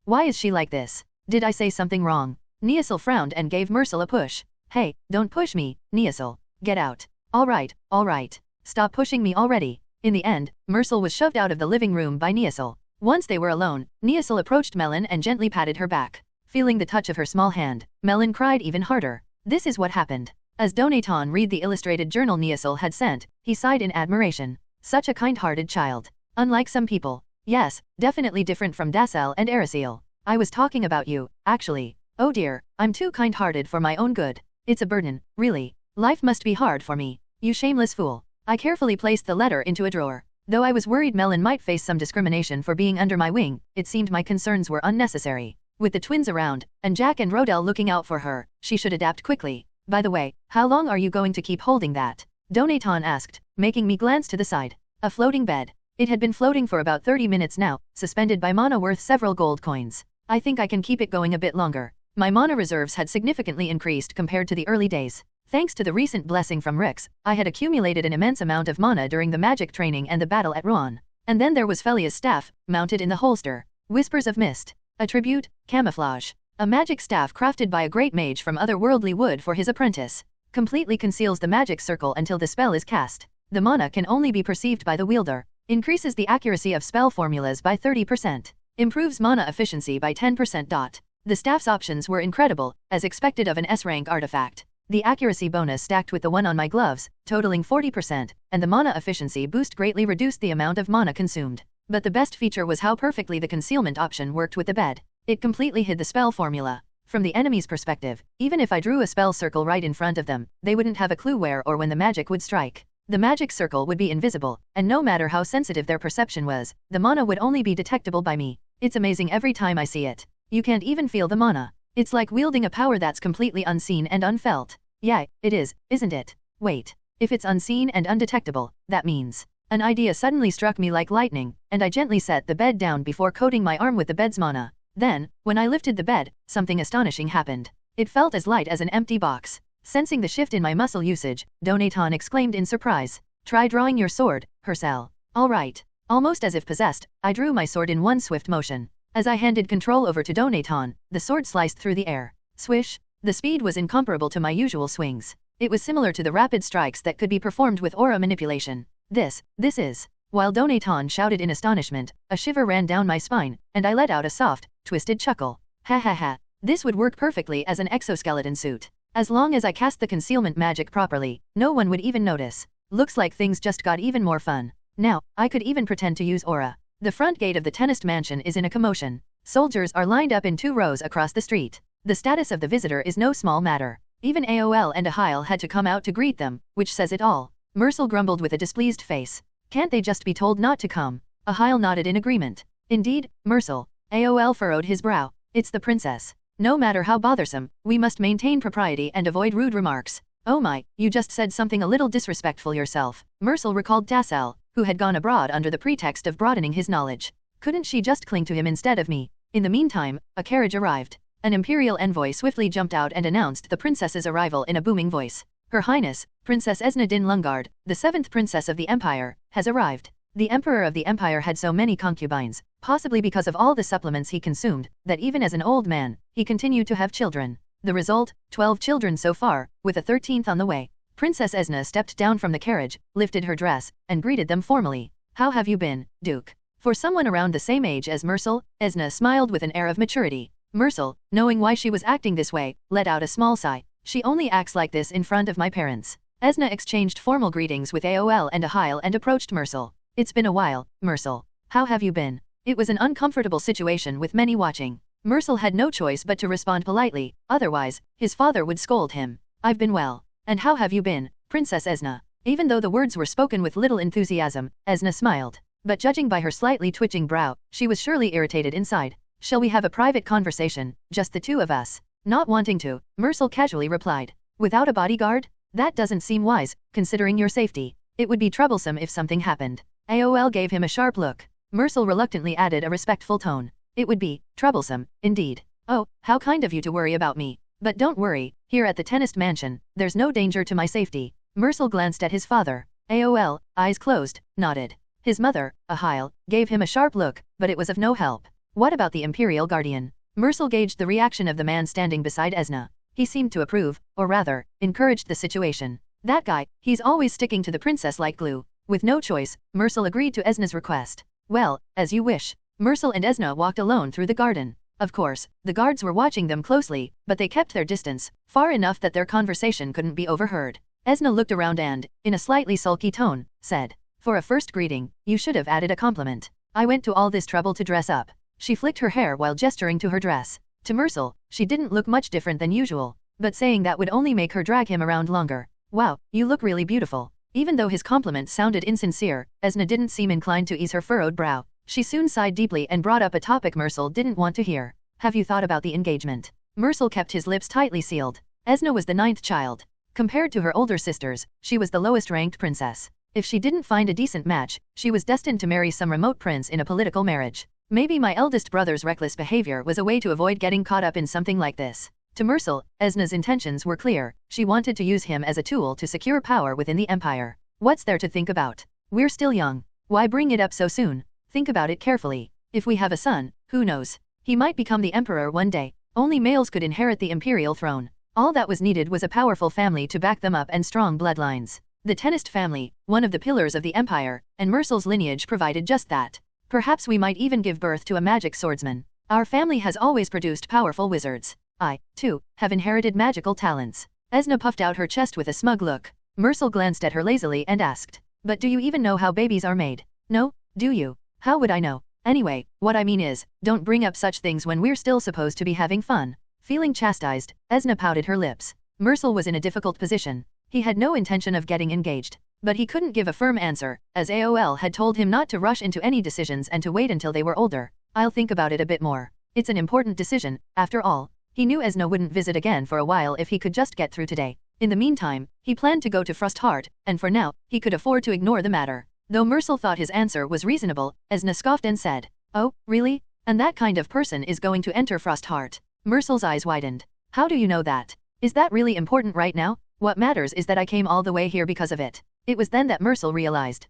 Why is she like this? Did I say something wrong?" Neasel frowned and gave Mercil a push. "Hey, don't push me, Neasel. Get out." All right. Stop pushing me already." In the end, Mercil was shoved out of the living room by Neasel. Once they were alone, Neasel approached Melon and gently patted her back. Feeling the touch of her small hand, Melon cried even harder. This is what happened. As Donaton read the illustrated journal Neasel had sent, he sighed in admiration. Such a kind-hearted child. Unlike some people. Yes, definitely different from Dasel and Erisiel. I was talking about you, actually. Oh dear, I'm too kind-hearted for my own good. It's a burden, really. Life must be hard for me. You shameless fool. I carefully placed the letter into a drawer. Though I was worried Melon might face some discrimination for being under my wing, it seemed my concerns were unnecessary. With the twins around, and Jack and Rodel looking out for her, she should adapt quickly. By the way, how long are you going to keep holding that? Donaton asked, making me glance to the side. A floating bed. It had been floating for about 30 minutes now, suspended by mana worth several gold coins. I think I can keep it going a bit longer. My mana reserves had significantly increased compared to the early days. Thanks to the recent blessing from Rix, I had accumulated an immense amount of mana during the magic training and the battle at Rouen. And then there was Felia's staff, mounted in the holster. Whispers of Mist. Attribute, Camouflage. A magic staff crafted by a great mage from otherworldly wood for his apprentice. Completely conceals the magic circle until the spell is cast. The mana can only be perceived by the wielder. Increases the accuracy of spell formulas by 30%. Improves mana efficiency by 10%. The staff's options were incredible, as expected of an S-rank artifact. The accuracy bonus stacked with the one on my gloves, totaling 40%, and the mana efficiency boost greatly reduced the amount of mana consumed. But the best feature was how perfectly the concealment option worked with the bed. It completely hid the spell formula. From the enemy's perspective, even if I drew a spell circle right in front of them, they wouldn't have a clue where or when the magic would strike. The magic circle would be invisible, and no matter how sensitive their perception was, the mana would only be detectable by me. It's amazing every time I see it. You can't even feel the mana. It's like wielding a power that's completely unseen and unfelt. Yeah, it is, isn't it? Wait. If it's unseen and undetectable, that means... An idea suddenly struck me like lightning, and I gently set the bed down before coating my arm with the bed's mana. Then, when I lifted the bed, something astonishing happened. It felt as light as an empty box. Sensing the shift in my muscle usage, Donaton exclaimed in surprise. Try drawing your sword, Hercel. All right. Almost as if possessed, I drew my sword in one swift motion. As I handed control over to Donaton, the sword sliced through the air. Swish. The speed was incomparable to my usual swings. It was similar to the rapid strikes that could be performed with aura manipulation. This is... While Donaton shouted in astonishment, a shiver ran down my spine, and I let out a soft, twisted chuckle. Ha ha ha. This would work perfectly as an exoskeleton suit. As long as I cast the concealment magic properly, no one would even notice. Looks like things just got even more fun. Now, I could even pretend to use aura. The front gate of the Tennis Mansion is in a commotion. Soldiers are lined up in 2 rows across the street. The status of the visitor is no small matter. Even AOL and Ahile had to come out to greet them, which says it all. Mercil grumbled with a displeased face. Can't they just be told not to come? Ahile nodded in agreement. Indeed, Mercil. AOL furrowed his brow. It's the princess. No matter how bothersome, we must maintain propriety and avoid rude remarks. Oh my, you just said something a little disrespectful yourself. Mercil recalled Dasel, who had gone abroad under the pretext of broadening his knowledge. Couldn't she just cling to him instead of me? In the meantime, a carriage arrived. An imperial envoy swiftly jumped out and announced the princess's arrival in a booming voice. Her Highness, Princess Esna Din Lungard, the 7th Princess of the Empire, has arrived. The Emperor of the Empire had so many concubines, possibly because of all the supplements he consumed, that even as an old man, he continued to have children. The result, 12 children so far, with a 13th on the way. Princess Esna stepped down from the carriage, lifted her dress, and greeted them formally. How have you been, Duke? For someone around the same age as Mercil, Esna smiled with an air of maturity. Mercil, knowing why she was acting this way, let out a small sigh. She only acts like this in front of my parents. Esna exchanged formal greetings with AOL and Ahile and approached Mercil. It's been a while, Mercil. How have you been? It was an uncomfortable situation with many watching. Mercil had no choice but to respond politely, otherwise, his father would scold him. I've been well. And how have you been, Princess Esna. Even though the words were spoken with little enthusiasm, Esna smiled. But judging by her slightly twitching brow, she was surely irritated inside. Shall we have a private conversation, just the two of us? Not wanting to, Mersel casually replied. Without a bodyguard? That doesn't seem wise, considering your safety. It would be troublesome if something happened. AOL gave him a sharp look. Mersel reluctantly added a respectful tone. It would be troublesome, indeed. Oh, how kind of you to worry about me. But don't worry, here at the Tennis Mansion, there's no danger to my safety. Mersel glanced at his father. AOL, eyes closed, nodded. His mother, Ahile, gave him a sharp look, but it was of no help. What about the Imperial Guardian? Mersel gauged the reaction of the man standing beside Esna. He seemed to approve, or rather, encouraged the situation. That guy, he's always sticking to the princess like glue. With no choice, Mersel agreed to Esna's request. Well, as you wish. Mersel and Esna walked alone through the garden. Of course, the guards were watching them closely, but they kept their distance, far enough that their conversation couldn't be overheard. Esna looked around and, in a slightly sulky tone, said, "For a first greeting, you should have added a compliment. I went to all this trouble to dress up." She flicked her hair while gesturing to her dress. To Mersel, she didn't look much different than usual, but saying that would only make her drag him around longer. "Wow, you look really beautiful." Even though his compliment sounded insincere, Esna didn't seem inclined to ease her furrowed brow. She soon sighed deeply and brought up a topic Mersel didn't want to hear. "Have you thought about the engagement?" Mersel kept his lips tightly sealed. Esna was the 9th child. Compared to her older sisters, she was the lowest-ranked princess. If she didn't find a decent match, she was destined to marry some remote prince in a political marriage. Maybe my eldest brother's reckless behavior was a way to avoid getting caught up in something like this. To Mersel, Esna's intentions were clear. She wanted to use him as a tool to secure power within the empire. What's there to think about? We're still young. Why bring it up so soon? Think about it carefully. If we have a son, who knows? He might become the emperor one day. Only males could inherit the imperial throne. All that was needed was a powerful family to back them up and strong bloodlines. The Tennis family, one of the pillars of the empire, and Mersel's lineage provided just that. Perhaps we might even give birth to a magic swordsman. Our family has always produced powerful wizards. I, too, have inherited magical talents. Esna puffed out her chest with a smug look. Mersel glanced at her lazily and asked, "But do you even know how babies are made? No, do you? How would I know? Anyway, what I mean is, don't bring up such things when we're still supposed to be having fun." Feeling chastised, Esna pouted her lips. Mersel was in a difficult position. He had no intention of getting engaged. But he couldn't give a firm answer, as AOL had told him not to rush into any decisions and to wait until they were older. "I'll think about it a bit more. It's an important decision, after all." He knew Esna wouldn't visit again for a while if he could just get through today. In the meantime, he planned to go to Frostheart, and for now, he could afford to ignore the matter. Though Mersel thought his answer was reasonable, Esna scoffed and said, "Oh, really? And that kind of person is going to enter Frostheart?" Mersel's eyes widened. "How do you know that? Is that really important right now? What matters is that I came all the way here because of it." It was then that Mersel realized.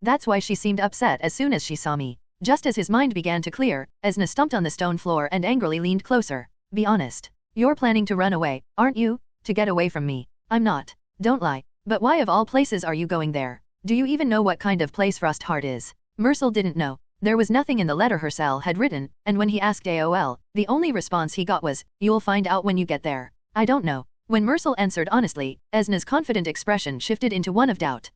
That's why she seemed upset as soon as she saw me. Just as his mind began to clear, Esna stumped on the stone floor and angrily leaned closer. "Be honest. You're planning to run away, aren't you? To get away from me." "I'm not. Don't lie. But why of all places are you going there? Do you even know what kind of place Frostheart is?" Mersel didn't know. There was nothing in the letter Hersel had written, and when he asked AOL, the only response he got was, "You'll find out when you get there." "I don't know." When Mersel answered honestly, Esna's confident expression shifted into one of doubt.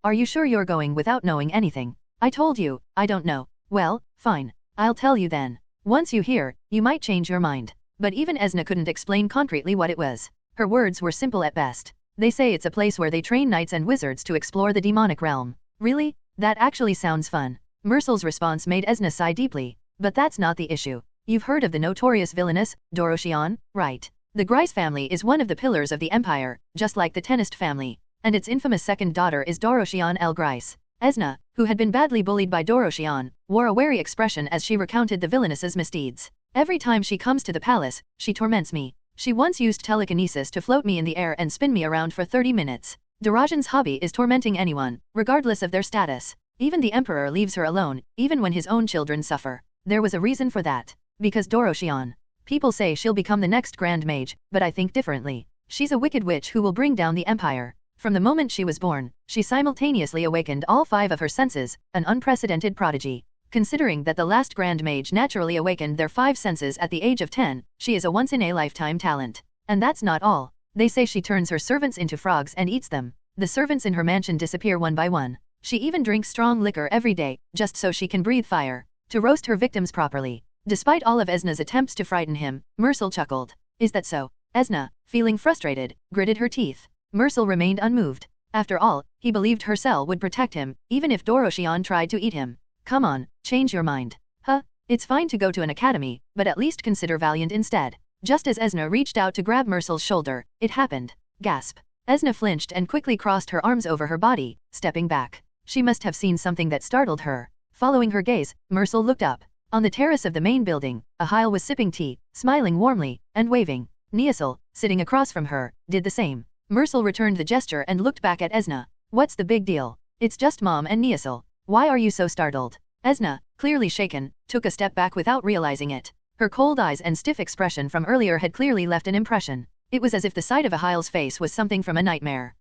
Are you sure you're going without knowing anything?" "I told you, I don't know." "Well, fine. I'll tell you then. Once you hear, you might change your mind." But even Esna couldn't explain concretely what it was. Her words were simple at best. "They say it's a place where they train knights and wizards to explore the demonic realm." "Really? That actually sounds fun." Mersel's response made Esna sigh deeply. "But that's not the issue. You've heard of the notorious villainess, Doroshion, right? The Grice family is one of the pillars of the empire, just like the Tennis family, and its infamous second daughter is Doroshion el Grice." Esna, who had been badly bullied by Doroshion, wore a wary expression as she recounted the villainess's misdeeds. "Every time she comes to the palace, she torments me. She once used telekinesis to float me in the air and spin me around for 30 minutes. Doroshin's hobby is tormenting anyone, regardless of their status. Even the emperor leaves her alone, even when his own children suffer. There was a reason for that. Because Doroshion. People say she'll become the next Grand Mage, but I think differently. She's a wicked witch who will bring down the empire. From the moment she was born, she simultaneously awakened all 5 of her senses, an unprecedented prodigy. Considering that the last Grand Mage naturally awakened their 5 senses at the age of 10, she is a once-in-a-lifetime talent. And that's not all. They say she turns her servants into frogs and eats them. The servants in her mansion disappear one by one. She even drinks strong liquor every day, just so she can breathe fire, to roast her victims properly. Despite all of Esna's attempts to frighten him, Mersel chuckled. "Is that so?" Esna, feeling frustrated, gritted her teeth. Mercil remained unmoved. After all, he believed her cell would protect him, even if Doroshion tried to eat him. Come on, change your mind. Huh? It's fine to go to an academy, but at least consider Valiant instead. Just as Esna reached out to grab Mercil's shoulder, it happened. Gasp. Esna flinched and quickly crossed her arms over her body, stepping back. She must have seen something that startled her. Following her gaze, Mercil looked up. On the terrace of the main building, Ahile was sipping tea, smiling warmly, and waving. Neasil, sitting across from her, did the same. Mercil returned the gesture and looked back at Esna. What's the big deal? It's just Mom and Neasil. Why are you so startled? Esna, clearly shaken, took a step back without realizing it. Her cold eyes and stiff expression from earlier had clearly left an impression. It was as if the sight of Ahile's face was something from a nightmare.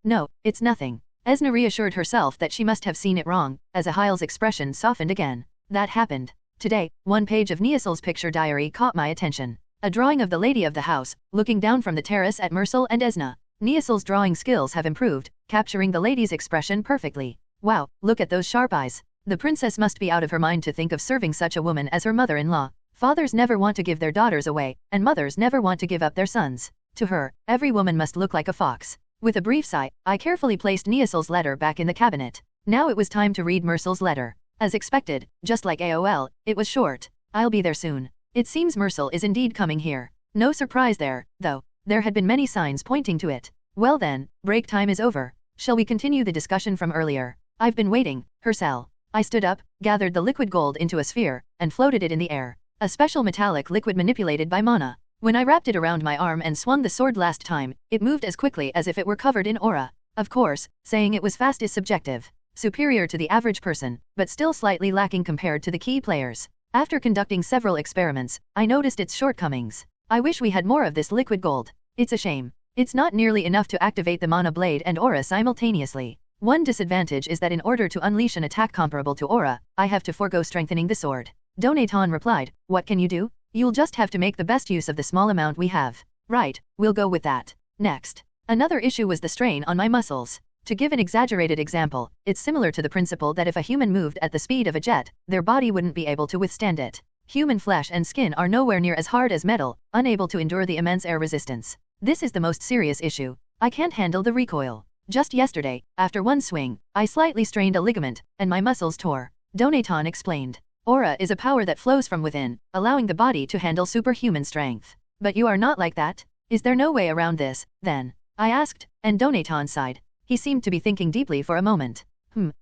No, it's nothing. Esna reassured herself that she must have seen it wrong, as Ahile's expression softened again. That happened. Today, one page of Neasil's picture diary caught my attention. A drawing of the lady of the house, looking down from the terrace at Mercil and Esna. Neasil's drawing skills have improved, capturing the lady's expression perfectly. Wow, look at those sharp eyes. The princess must be out of her mind to think of serving such a woman as her mother-in-law. Fathers never want to give their daughters away, and mothers never want to give up their sons. To her, every woman must look like a fox. With a brief sigh, I carefully placed Neasil's letter back in the cabinet. Now it was time to read Mercil's letter. As expected, just like AOL, it was short. I'll be there soon. It seems Mercil is indeed coming here. No surprise there, though. There had been many signs pointing to it. Well then, break time is over. Shall we continue the discussion from earlier? I've been waiting. Her cell. I stood up, gathered the liquid gold into a sphere, and floated it in the air. A special metallic liquid manipulated by mana. When I wrapped it around my arm and swung the sword last time, it moved as quickly as if it were covered in aura. Of course, saying it was fast is subjective. Superior to the average person, but still slightly lacking compared to the key players. After conducting several experiments, I noticed its shortcomings. I wish we had more of this liquid gold. It's a shame. It's not nearly enough to activate the mana blade and aura simultaneously. One disadvantage is that in order to unleash an attack comparable to aura, I have to forego strengthening the sword. Donaton replied, what can you do? You'll just have to make the best use of the small amount we have. Right, we'll go with that. Next. Another issue was the strain on my muscles. To give an exaggerated example, it's similar to the principle that if a human moved at the speed of a jet, their body wouldn't be able to withstand it. Human flesh and skin are nowhere near as hard as metal, unable to endure the immense air resistance. This is the most serious issue. I can't handle the recoil. Just yesterday, after one swing, I slightly strained a ligament, and my muscles tore. Donaton explained. Aura is a power that flows from within, allowing the body to handle superhuman strength. But you are not like that? Is there no way around this, then? I asked, and Donaton sighed. He seemed to be thinking deeply for a moment.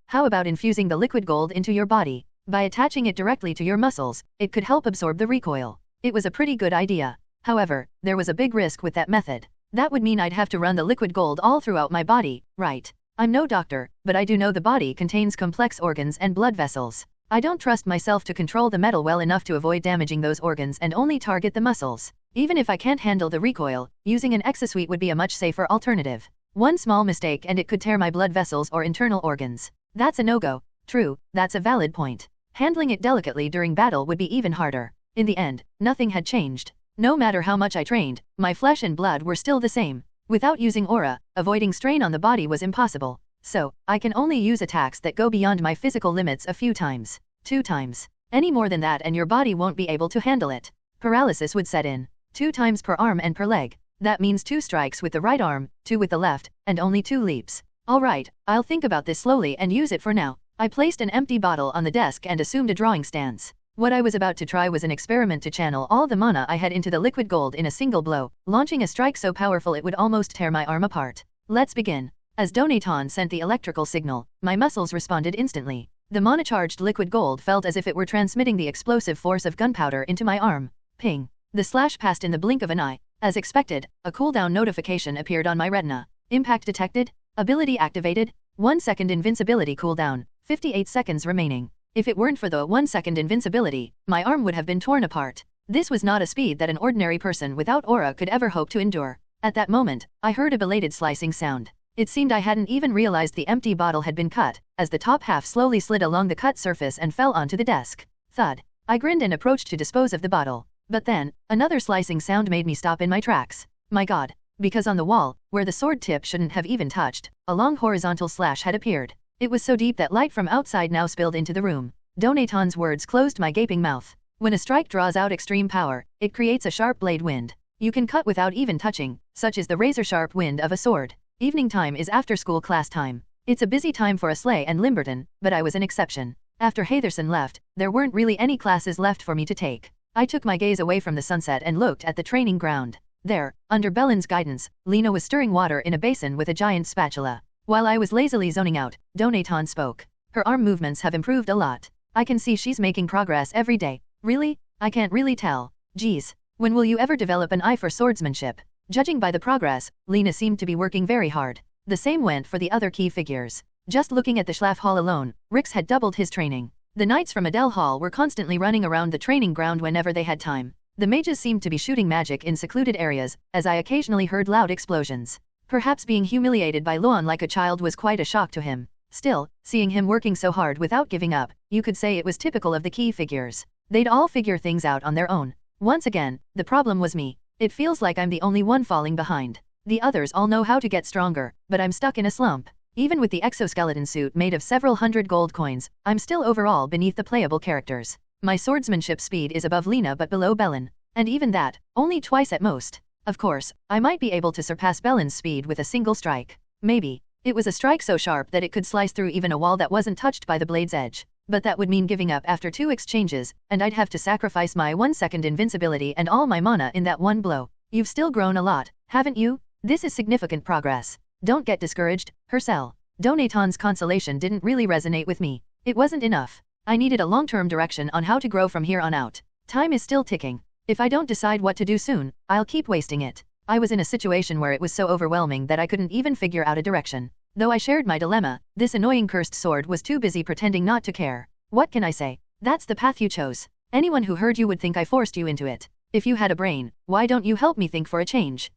How about infusing the liquid gold into your body? By attaching it directly to your muscles, it could help absorb the recoil. It was a pretty good idea. However, there was a big risk with that method. That would mean I'd have to run the liquid gold all throughout my body, right? I'm no doctor, but I do know the body contains complex organs and blood vessels. I don't trust myself to control the metal well enough to avoid damaging those organs and only target the muscles. Even if I can't handle the recoil, using an exosuite would be a much safer alternative. One small mistake and it could tear my blood vessels or internal organs. That's a no-go. True, that's a valid point. Handling it delicately during battle would be even harder. In the end, nothing had changed. No matter how much I trained, my flesh and blood were still the same. Without using aura, avoiding strain on the body was impossible. So, I can only use attacks that go beyond my physical limits a few times. 2 times. Any more than that and your body won't be able to handle it. Paralysis would set in. 2 times per arm and per leg. That means 2 strikes with the right arm, 2 with the left, and only 2 leaps. Alright, I'll think about this slowly and use it for now. I placed an empty bottle on the desk and assumed a drawing stance. What I was about to try was an experiment to channel all the mana I had into the liquid gold in a single blow, launching a strike so powerful it would almost tear my arm apart. Let's begin. As Donaton sent the electrical signal, my muscles responded instantly. The mana-charged liquid gold felt as if it were transmitting the explosive force of gunpowder into my arm. Ping. The slash passed in the blink of an eye. As expected, a cooldown notification appeared on my retina. Impact detected. Ability activated. 1 second invincibility cooldown. 58 seconds remaining. If it weren't for the 1 second invincibility, my arm would have been torn apart. This was not a speed that an ordinary person without aura could ever hope to endure. At that moment, I heard a belated slicing sound. It seemed I hadn't even realized the empty bottle had been cut, as the top half slowly slid along the cut surface and fell onto the desk. Thud. I grinned and approached to dispose of the bottle. But then, another slicing sound made me stop in my tracks. My god. Because on the wall, where the sword tip shouldn't have even touched, a long horizontal slash had appeared. It was so deep that light from outside now spilled into the room. Donaton's words closed my gaping mouth. When a strike draws out extreme power, it creates a sharp blade wind. You can cut without even touching, such is the razor-sharp wind of a sword. Evening time is after-school class time. It's a busy time for Aslay and Limberton, but I was an exception. After Hatherson left, there weren't really any classes left for me to take. I took my gaze away from the sunset and looked at the training ground. There, under Bellen's guidance, Lena was stirring water in a basin with a giant spatula. While I was lazily zoning out, Donaton spoke. Her arm movements have improved a lot. I can see she's making progress every day. Really? I can't really tell. Geez. When will you ever develop an eye for swordsmanship? Judging by the progress, Lena seemed to be working very hard. The same went for the other key figures. Just looking at the Schlaf Hall alone, Rix had doubled his training. The knights from Adele Hall were constantly running around the training ground whenever they had time. The mages seemed to be shooting magic in secluded areas, as I occasionally heard loud explosions. Perhaps being humiliated by Luan like a child was quite a shock to him. Still, seeing him working so hard without giving up, you could say it was typical of the key figures. They'd all figure things out on their own. Once again, the problem was me. It feels like I'm the only one falling behind. The others all know how to get stronger, but I'm stuck in a slump. Even with the exoskeleton suit made of several hundred gold coins, I'm still overall beneath the playable characters. My swordsmanship speed is above Lena but below Belen. And even that, only twice at most. Of course, I might be able to surpass Belen's speed with a single strike. Maybe. It was a strike so sharp that it could slice through even a wall that wasn't touched by the blade's edge. But that would mean giving up after 2 exchanges, and I'd have to sacrifice my 1-second invincibility and all my mana in that one blow. You've still grown a lot, haven't you? This is significant progress. Don't get discouraged, Hercel. Donaton's consolation didn't really resonate with me. It wasn't enough. I needed a long-term direction on how to grow from here on out. Time is still ticking. If I don't decide what to do soon, I'll keep wasting it. I was in a situation where it was so overwhelming that I couldn't even figure out a direction. Though I shared my dilemma, this annoying cursed sword was too busy pretending not to care. What can I say? That's the path you chose. Anyone who heard you would think I forced you into it. If you had a brain, why don't you help me think for a change?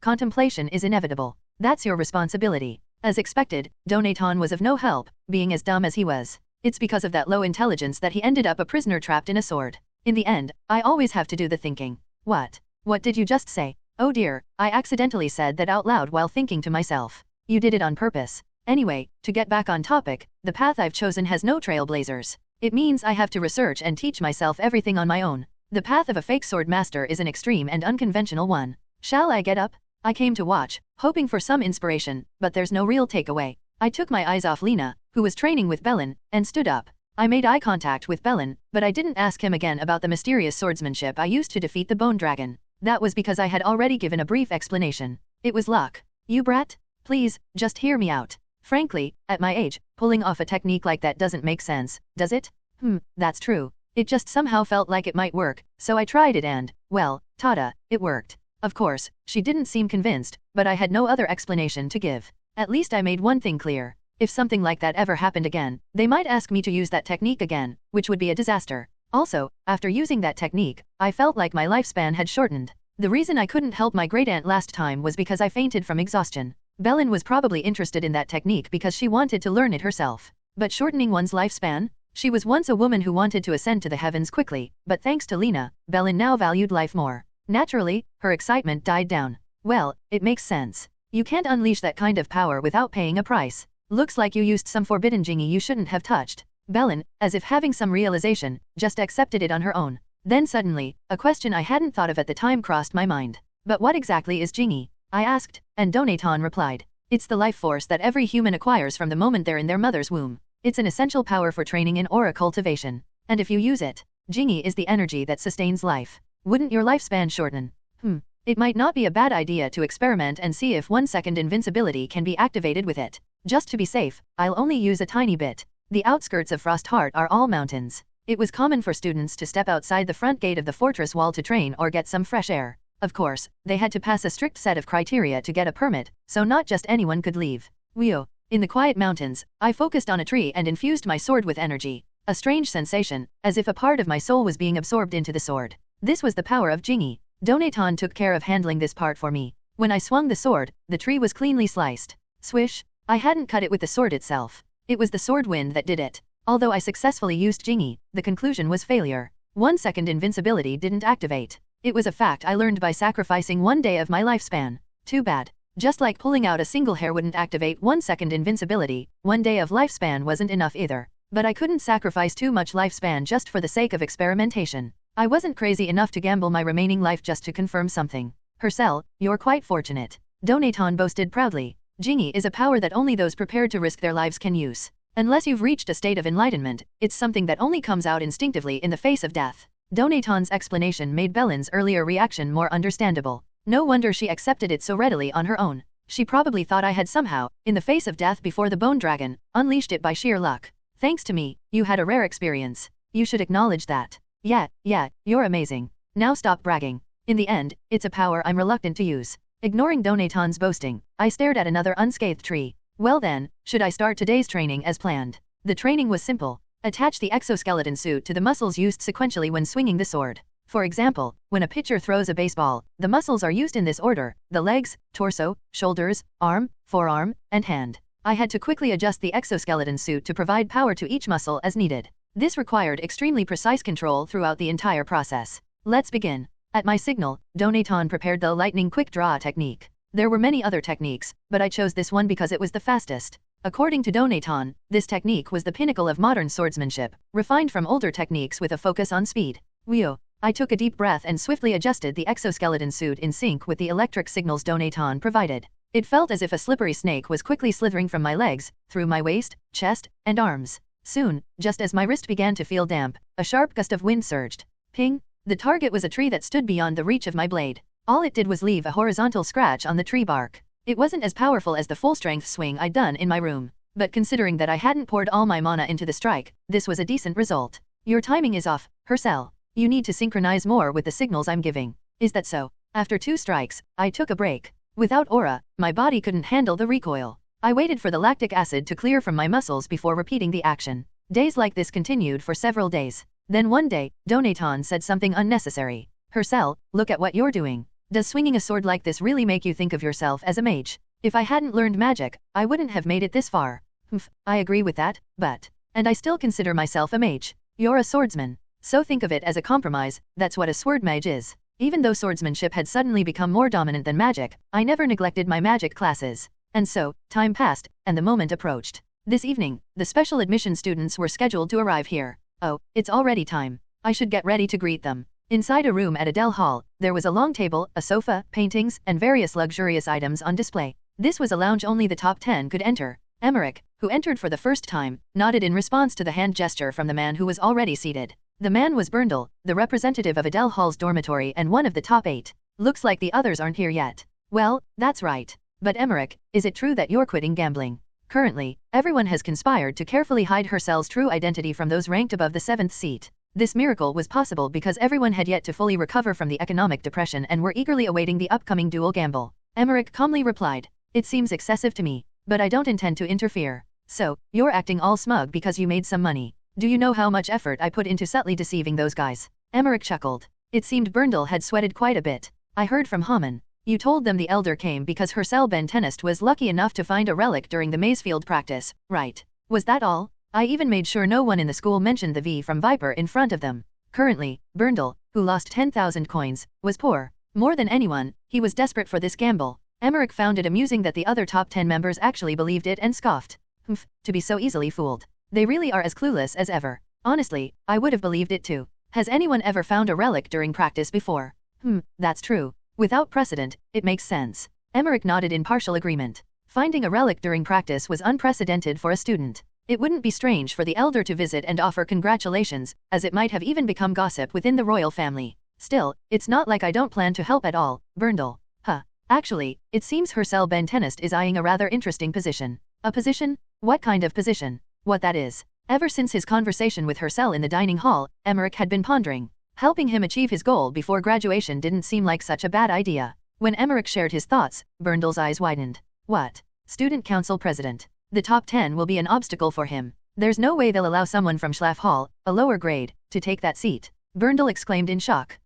Contemplation is inevitable. That's your responsibility. As expected, Donaton was of no help, being as dumb as he was. It's because of that low intelligence that he ended up a prisoner trapped in a sword. In the end, I always have to do the thinking. What? What did you just say? Oh dear, I accidentally said that out loud while thinking to myself. You did it on purpose. Anyway, to get back on topic, the path I've chosen has no trailblazers. It means I have to research and teach myself everything on my own. The path of a fake sword master is an extreme and unconventional one. Shall I get up? I came to watch, hoping for some inspiration, but there's no real takeaway. I took my eyes off Lena, who was training with Belen, and stood up. I made eye contact with Belen, but I didn't ask him again about the mysterious swordsmanship I used to defeat the bone dragon. That was because I had already given a brief explanation. It was luck. You brat? Please, just hear me out. Frankly, at my age, pulling off a technique like that doesn't make sense, does it? That's true. It just somehow felt like it might work, so I tried it and, well, tada, it worked. Of course, she didn't seem convinced, but I had no other explanation to give. At least I made one thing clear. If something like that ever happened again, they might ask me to use that technique again, which would be a disaster. Also, after using that technique, I felt like my lifespan had shortened. The reason I couldn't help my great-aunt last time was because I fainted from exhaustion. Belen was probably interested in that technique because she wanted to learn it herself. But shortening one's lifespan? She was once a woman who wanted to ascend to the heavens quickly, but thanks to Lena, Belen now valued life more. Naturally, her excitement died down. Well, it makes sense. You can't unleash that kind of power without paying a price. Looks like you used some forbidden jingy you shouldn't have touched. Belen, as if having some realization, just accepted it on her own. Then suddenly, a question I hadn't thought of at the time crossed my mind. But what exactly is jingy? I asked, and Donaton replied. It's the life force that every human acquires from the moment they're in their mother's womb. It's an essential power for training in aura cultivation. And if you use it, jingy is the energy that sustains life. Wouldn't your lifespan shorten? It might not be a bad idea to experiment and see if 1-second invincibility can be activated with it. Just to be safe, I'll only use a tiny bit. The outskirts of Frostheart are all mountains. It was common for students to step outside the front gate of the fortress wall to train or get some fresh air. Of course, they had to pass a strict set of criteria to get a permit, so not just anyone could leave. In the quiet mountains, I focused on a tree and infused my sword with energy. A strange sensation, as if a part of my soul was being absorbed into the sword. This was the power of jingy. Donaton took care of handling this part for me. When I swung the sword, the tree was cleanly sliced. Swish! I hadn't cut it with the sword itself. It was the sword wind that did it. Although I successfully used jingy, the conclusion was failure. 1-second invincibility didn't activate. It was a fact I learned by sacrificing 1 day of my lifespan. Too bad. Just like pulling out a single hair wouldn't activate 1-second invincibility, 1 day of lifespan wasn't enough either. But I couldn't sacrifice too much lifespan just for the sake of experimentation. I wasn't crazy enough to gamble my remaining life just to confirm something. Hercel, you're quite fortunate. Donaton boasted proudly. Jingyi is a power that only those prepared to risk their lives can use. Unless you've reached a state of enlightenment, it's something that only comes out instinctively in the face of death. Donaton's explanation made Melon's earlier reaction more understandable. No wonder she accepted it so readily on her own. She probably thought I had somehow, in the face of death before the bone dragon, unleashed it by sheer luck. Thanks to me, you had a rare experience. You should acknowledge that. Yeah, you're amazing. Now stop bragging. In the end, it's a power I'm reluctant to use. Ignoring Donaton's boasting, I stared at another unscathed tree. Well then, should I start today's training as planned? The training was simple. Attach the exoskeleton suit to the muscles used sequentially when swinging the sword. For example, when a pitcher throws a baseball, the muscles are used in this order: the legs, torso, shoulders, arm, forearm, and hand. I had to quickly adjust the exoskeleton suit to provide power to each muscle as needed. This required extremely precise control throughout the entire process. Let's begin. At my signal, Donaton prepared the lightning quick draw technique. There were many other techniques, but I chose this one because it was the fastest. According to Donaton, this technique was the pinnacle of modern swordsmanship, refined from older techniques with a focus on speed. Whew! I took a deep breath and swiftly adjusted the exoskeleton suit in sync with the electric signals Donaton provided. It felt as if a slippery snake was quickly slithering from my legs, through my waist, chest, and arms. Soon, just as my wrist began to feel damp, a sharp gust of wind surged. Ping! The target was a tree that stood beyond the reach of my blade. All it did was leave a horizontal scratch on the tree bark. It wasn't as powerful as the full-strength swing I'd done in my room, but considering that I hadn't poured all my mana into the strike, this was a decent result. Your timing is off, Hercel. You need to synchronize more with the signals I'm giving. Is that so? After 2 strikes, I took a break. Without aura, my body couldn't handle the recoil. I waited for the lactic acid to clear from my muscles before repeating the action. Days like this continued for several days. Then one day, Donaton said something unnecessary. Hercel, look at what you're doing. Does swinging a sword like this really make you think of yourself as a mage? If I hadn't learned magic, I wouldn't have made it this far. I agree with that, but. And I still consider myself a mage. You're a swordsman. So think of it as a compromise, that's what a sword mage is. Even though swordsmanship had suddenly become more dominant than magic, I never neglected my magic classes. And so, time passed, and the moment approached. This evening, the special admission students were scheduled to arrive here. Oh, it's already time. I should get ready to greet them. Inside a room at Adele Hall, there was a long table, a sofa, paintings, and various luxurious items on display. This was a lounge only the top 10 could enter. Emmerich, who entered for the first time, nodded in response to the hand gesture from the man who was already seated. The man was Berndl, the representative of Adele Hall's dormitory and one of the top 8. Looks like the others aren't here yet. Well, that's right. But Emmerich, is it true that you're quitting gambling? Currently, everyone has conspired to carefully hide Hercel's true identity from those ranked above the 7th seat. This miracle was possible because everyone had yet to fully recover from the economic depression and were eagerly awaiting the upcoming duel gamble. Emmerich calmly replied, "It seems excessive to me, but I don't intend to interfere. So, you're acting all smug because you made some money. Do you know how much effort I put into subtly deceiving those guys?" Emmerich chuckled. It seemed Berndl had sweated quite a bit. "I heard from Hamann. You told them the elder came because Hercel Bentenist was lucky enough to find a relic during the Mazefield practice, right? Was that all? I even made sure no one in the school mentioned the V from Viper in front of them." Currently, Berndl, who lost 10,000 coins, was poor. More than anyone, he was desperate for this gamble. Emmerich found it amusing that the other top 10 members actually believed it and scoffed. To be so easily fooled. They really are as clueless as ever. Honestly, I would have believed it too. Has anyone ever found a relic during practice before? That's true. Without precedent, it makes sense. Emmerich nodded in partial agreement. Finding a relic during practice was unprecedented for a student. It wouldn't be strange for the elder to visit and offer congratulations, as it might have even become gossip within the royal family. Still, it's not like I don't plan to help at all, Berndl. Actually, it seems Hercel Bentenist is eyeing a rather interesting position. A position? What kind of position? What that is. Ever since his conversation with Hercel in the dining hall, Emmerich had been pondering. Helping him achieve his goal before graduation didn't seem like such a bad idea. When Emmerich shared his thoughts, Berndl's eyes widened. What? Student council president. The top 10 will be an obstacle for him. There's no way they'll allow someone from Schlaf Hall, a lower grade, to take that seat. Berndl exclaimed in shock.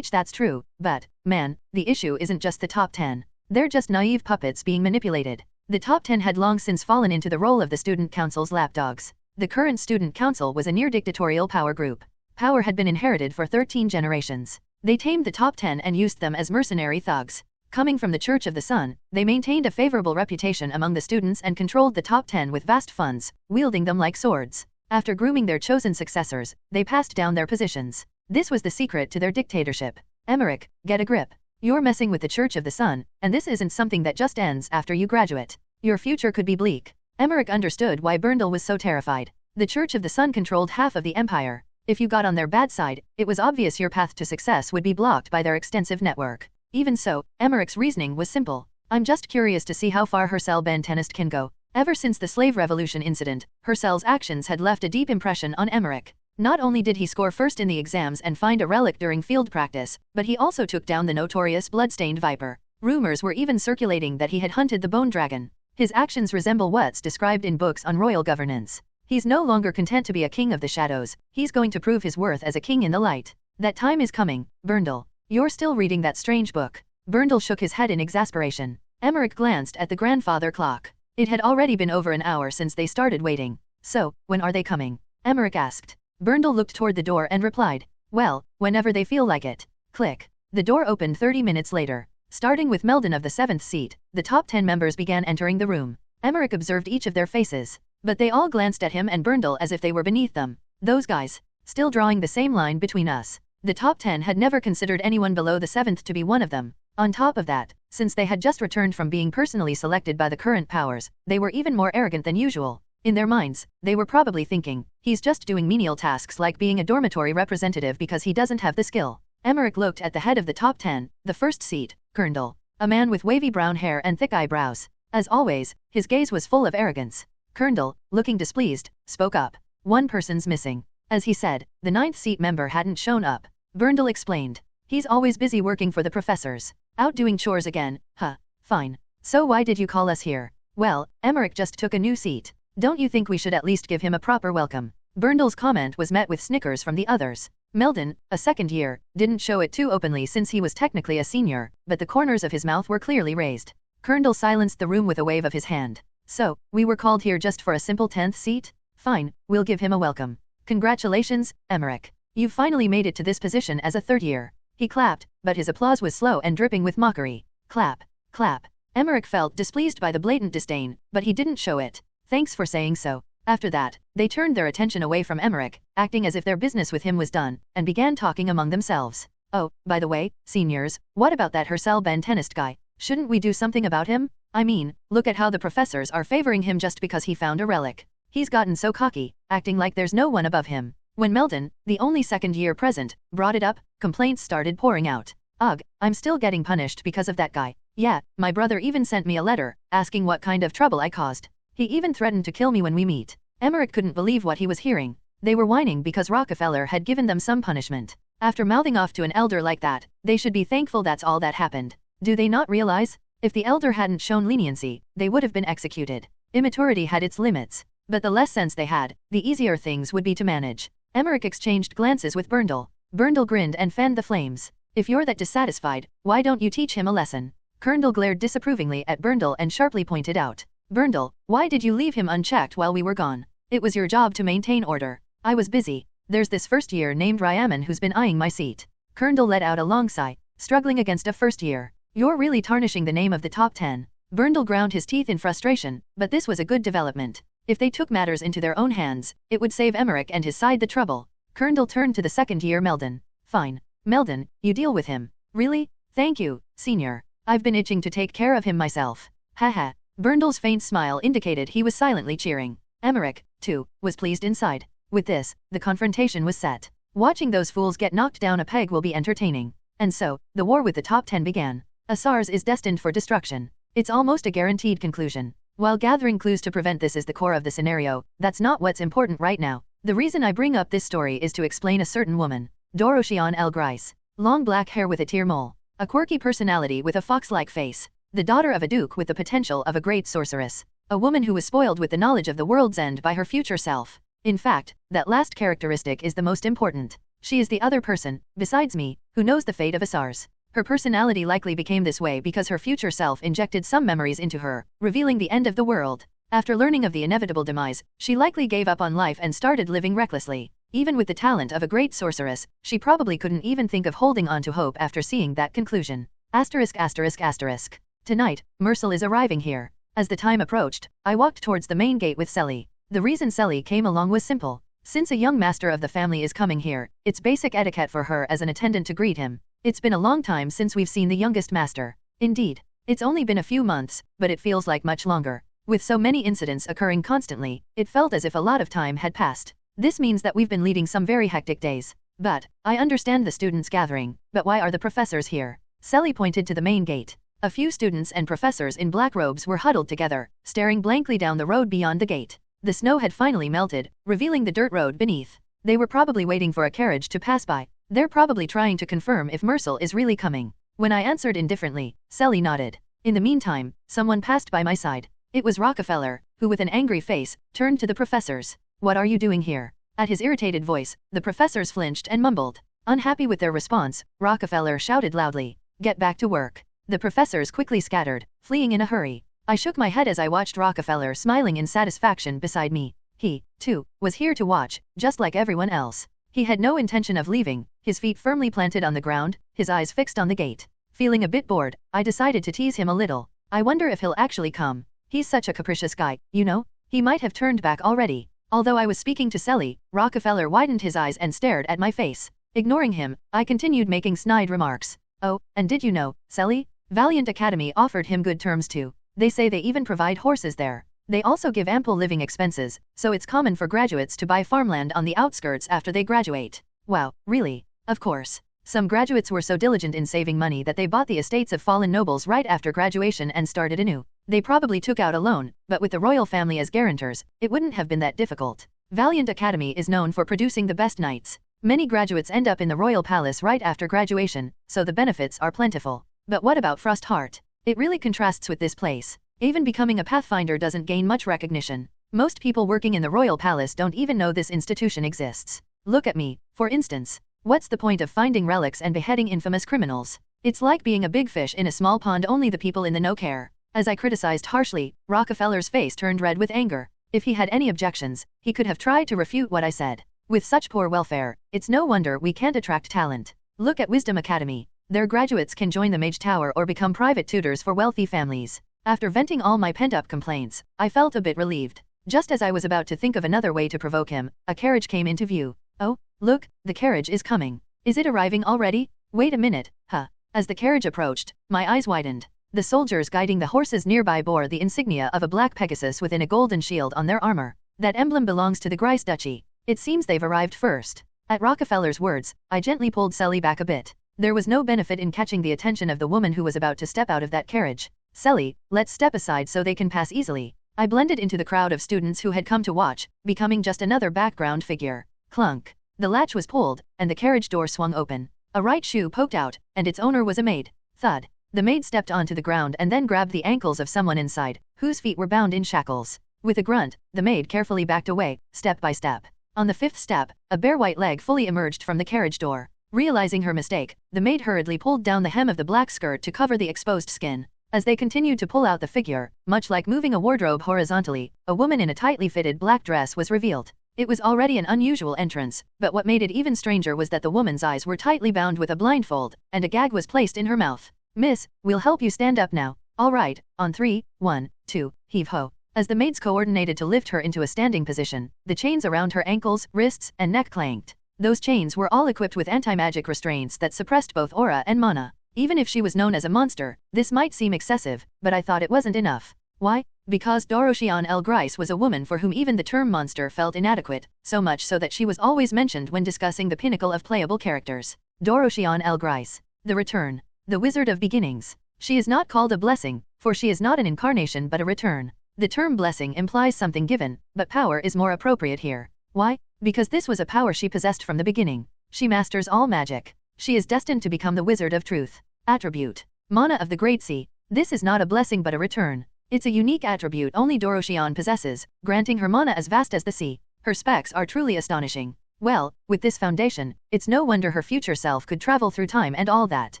That's true, but, man, the issue isn't just the top 10. They're just naive puppets being manipulated. The top 10 had long since fallen into the role of the student council's lapdogs. The current student council was a near-dictatorial power group. Power had been inherited for 13 generations. They tamed the top 10 and used them as mercenary thugs. Coming from the Church of the Sun, they maintained a favorable reputation among the students and controlled the top 10 with vast funds, wielding them like swords. After grooming their chosen successors, they passed down their positions. This was the secret to their dictatorship. Emmerich, get a grip. You're messing with the Church of the Sun, and this isn't something that just ends after you graduate. Your future could be bleak. Emmerich understood why Berndel was so terrified. The Church of the Sun controlled half of the empire. If you got on their bad side, it was obvious your path to success would be blocked by their extensive network. Even so, Emmerich's reasoning was simple. I'm just curious to see how far Hercel Bantenist can go. Ever since the slave revolution incident, Hercel's actions had left a deep impression on Emmerich. Not only did he score first in the exams and find a relic during field practice, but he also took down the notorious blood-stained viper. Rumors were even circulating that he had hunted the bone dragon. His actions resemble what's described in books on royal governance. He's no longer content to be a king of the shadows, he's going to prove his worth as a king in the light. That time is coming, Berndel. You're still reading that strange book. Berndel shook his head in exasperation. Emmerich glanced at the grandfather clock. It had already been over an hour since they started waiting. So, when are they coming? Emmerich asked. Berndel looked toward the door and replied, well, whenever they feel like it. Click. The door opened 30 minutes later. Starting with Melon of the 7th seat, the top 10 members began entering the room. Emmerich observed each of their faces. But they all glanced at him and Berndel as if they were beneath them. Those guys. Still drawing the same line between us. The top 10 had never considered anyone below the 7th to be one of them. On top of that, since they had just returned from being personally selected by the current powers, they were even more arrogant than usual. In their minds, they were probably thinking, he's just doing menial tasks like being a dormitory representative because he doesn't have the skill. Emmerich looked at the head of the top 10, the first seat, Kerndl, a man with wavy brown hair and thick eyebrows. As always, his gaze was full of arrogance. Kerndl, looking displeased, spoke up. One person's missing. As he said, the 9th seat member hadn't shown up. Berndel explained. He's always busy working for the professors. Out doing chores again, huh? Fine. So why did you call us here? Well, Emmerich just took a new seat. Don't you think we should at least give him a proper welcome? Berndel's comment was met with snickers from the others. Melon, a second year, didn't show it too openly since he was technically a senior, but the corners of his mouth were clearly raised. Kerndl silenced the room with a wave of his hand. So, we were called here just for a simple 10th seat? Fine, we'll give him a welcome. Congratulations, Emmerich. You've finally made it to this position as a third year. He clapped, but his applause was slow and dripping with mockery. Clap, clap. Emmerich felt displeased by the blatant disdain, but he didn't show it. Thanks for saying so. After that, they turned their attention away from Emmerich, acting as if their business with him was done, and began talking among themselves. Oh, by the way, seniors, what about that Hercel Bantenist guy? Shouldn't we do something about him? I mean, look at how the professors are favoring him just because he found a relic. He's gotten so cocky, acting like there's no one above him. When Melon, the only second year present, brought it up, complaints started pouring out. Ugh, I'm still getting punished because of that guy. Yeah, my brother even sent me a letter, asking what kind of trouble I caused. He even threatened to kill me when we meet. Emmerich couldn't believe what he was hearing. They were whining because Rockefeller had given them some punishment. After mouthing off to an elder like that, they should be thankful that's all that happened. Do they not realize? If the elder hadn't shown leniency, they would have been executed. Immaturity had its limits. But the less sense they had, the easier things would be to manage. Emmerich exchanged glances with Berndel. Berndel grinned and fanned the flames. If you're that dissatisfied, why don't you teach him a lesson? Kerndl glared disapprovingly at Berndel and sharply pointed out. Berndel, why did you leave him unchecked while we were gone? It was your job to maintain order. I was busy. There's this first year named Ryaman who's been eyeing my seat. Kerndl let out a long sigh, struggling against a first year. You're really tarnishing the name of the top 10. Berndel ground his teeth in frustration, but this was a good development. If they took matters into their own hands, it would save Emmerich and his side the trouble. Kerndl turned to the second-year Melon. Fine. Melon, you deal with him. Really? Thank you, senior. I've been itching to take care of him myself. Haha. Berndel's faint smile indicated he was silently cheering. Emmerich, too, was pleased inside. With this, the confrontation was set. Watching those fools get knocked down a peg will be entertaining. And so, the war with the top 10 began. Asars is destined for destruction. It's almost a guaranteed conclusion. While gathering clues to prevent this is the core of the scenario, that's not what's important right now. The reason I bring up this story is to explain a certain woman. Doroshian El Grice. Long black hair with a tear mole. A quirky personality with a fox-like face. The daughter of a duke with the potential of a great sorceress. A woman who was spoiled with the knowledge of the world's end by her future self. In fact, that last characteristic is the most important. She is the other person, besides me, who knows the fate of Asars. Her personality likely became this way because her future self injected some memories into her, revealing the end of the world. After learning of the inevitable demise, she likely gave up on life and started living recklessly. Even with the talent of a great sorceress, she probably couldn't even think of holding on to hope after seeing that conclusion. *****. Tonight, Mercel is arriving here. As the time approached, I walked towards the main gate with Selly. The reason Selly came along was simple. Since a young master of the family is coming here, it's basic etiquette for her as an attendant to greet him. It's been a long time since we've seen the youngest master. Indeed, it's only been a few months, but it feels like much longer. With so many incidents occurring constantly, it felt as if a lot of time had passed. This means that we've been leading some very hectic days. But, I understand the students gathering, but why are the professors here? Sally pointed to the main gate. A few students and professors in black robes were huddled together, staring blankly down the road beyond the gate. The snow had finally melted, revealing the dirt road beneath. They were probably waiting for a carriage to pass by. They're probably trying to confirm if Mercel is really coming. When I answered indifferently, Sally nodded. In the meantime, someone passed by my side. It was Rockefeller, who with an angry face, turned to the professors. What are you doing here? At his irritated voice, the professors flinched and mumbled. Unhappy with their response, Rockefeller shouted loudly, "Get back to work." The professors quickly scattered, fleeing in a hurry. I shook my head as I watched Rockefeller smiling in satisfaction beside me. He, too, was here to watch, just like everyone else. He had no intention of leaving, his feet firmly planted on the ground, his eyes fixed on the gate. Feeling a bit bored, I decided to tease him a little. I wonder if he'll actually come. He's such a capricious guy, you know? He might have turned back already. Although I was speaking to Sally, Rockefeller widened his eyes and stared at my face. Ignoring him, I continued making snide remarks. Oh, and did you know, Sally? Valiant Academy offered him good terms too. They say they even provide horses there. They also give ample living expenses, so it's common for graduates to buy farmland on the outskirts after they graduate. Wow, really? Of course. Some graduates were so diligent in saving money that they bought the estates of fallen nobles right after graduation and started anew. They probably took out a loan, but with the royal family as guarantors, it wouldn't have been that difficult. Valiant Academy is known for producing the best knights. Many graduates end up in the royal palace right after graduation, so the benefits are plentiful. But what about Frostheart? It really contrasts with this place. Even becoming a pathfinder doesn't gain much recognition. Most people working in the royal palace don't even know this institution exists. Look at me, for instance. What's the point of finding relics and beheading infamous criminals? It's like being a big fish in a small pond, only the people in the know care. As I criticized harshly, Rockefeller's face turned red with anger. If he had any objections, he could have tried to refute what I said. With such poor welfare, it's no wonder we can't attract talent. Look at Wisdom Academy. Their graduates can join the Mage Tower or become private tutors for wealthy families. After venting all my pent-up complaints, I felt a bit relieved. Just as I was about to think of another way to provoke him, a carriage came into view. Oh, look, the carriage is coming. Is it arriving already? Wait a minute, huh? As the carriage approached, my eyes widened. The soldiers guiding the horses nearby bore the insignia of a black Pegasus within a golden shield on their armor. That emblem belongs to the Grice Duchy. It seems they've arrived first. At Rockefeller's words, I gently pulled Sally back a bit. There was no benefit in catching the attention of the woman who was about to step out of that carriage. Sally, let's step aside so they can pass easily. I blended into the crowd of students who had come to watch, becoming just another background figure. Clunk. The latch was pulled, and the carriage door swung open. A right shoe poked out, and its owner was a maid. Thud. The maid stepped onto the ground and then grabbed the ankles of someone inside, whose feet were bound in shackles. With a grunt, the maid carefully backed away, step by step. On the fifth step, a bare white leg fully emerged from the carriage door. Realizing her mistake, the maid hurriedly pulled down the hem of the black skirt to cover the exposed skin. As they continued to pull out the figure, much like moving a wardrobe horizontally, a woman in a tightly fitted black dress was revealed. It was already an unusual entrance, but what made it even stranger was that the woman's eyes were tightly bound with a blindfold, and a gag was placed in her mouth. "Miss, we'll help you stand up now. All right, on 3, 1, 2, heave-ho." As the maids coordinated to lift her into a standing position, the chains around her ankles, wrists, and neck clanked. Those chains were all equipped with anti-magic restraints that suppressed both aura and mana. Even if she was known as a monster, this might seem excessive, but I thought it wasn't enough. Why? Because Doroshian L. Grice was a woman for whom even the term monster felt inadequate, so much so that she was always mentioned when discussing the pinnacle of playable characters. Doroshian L. Grice. The Return. The Wizard of Beginnings. She is not called a blessing, for she is not an incarnation but a return. The term blessing implies something given, but power is more appropriate here. Why? Because this was a power she possessed from the beginning. She masters all magic. She is destined to become the Wizard of Truth. Attribute. Mana of the Great Sea. This is not a blessing but a return. It's a unique attribute only Doroshian possesses, granting her mana as vast as the sea. Her specs are truly astonishing. Well, with this foundation, it's no wonder her future self could travel through time and all that.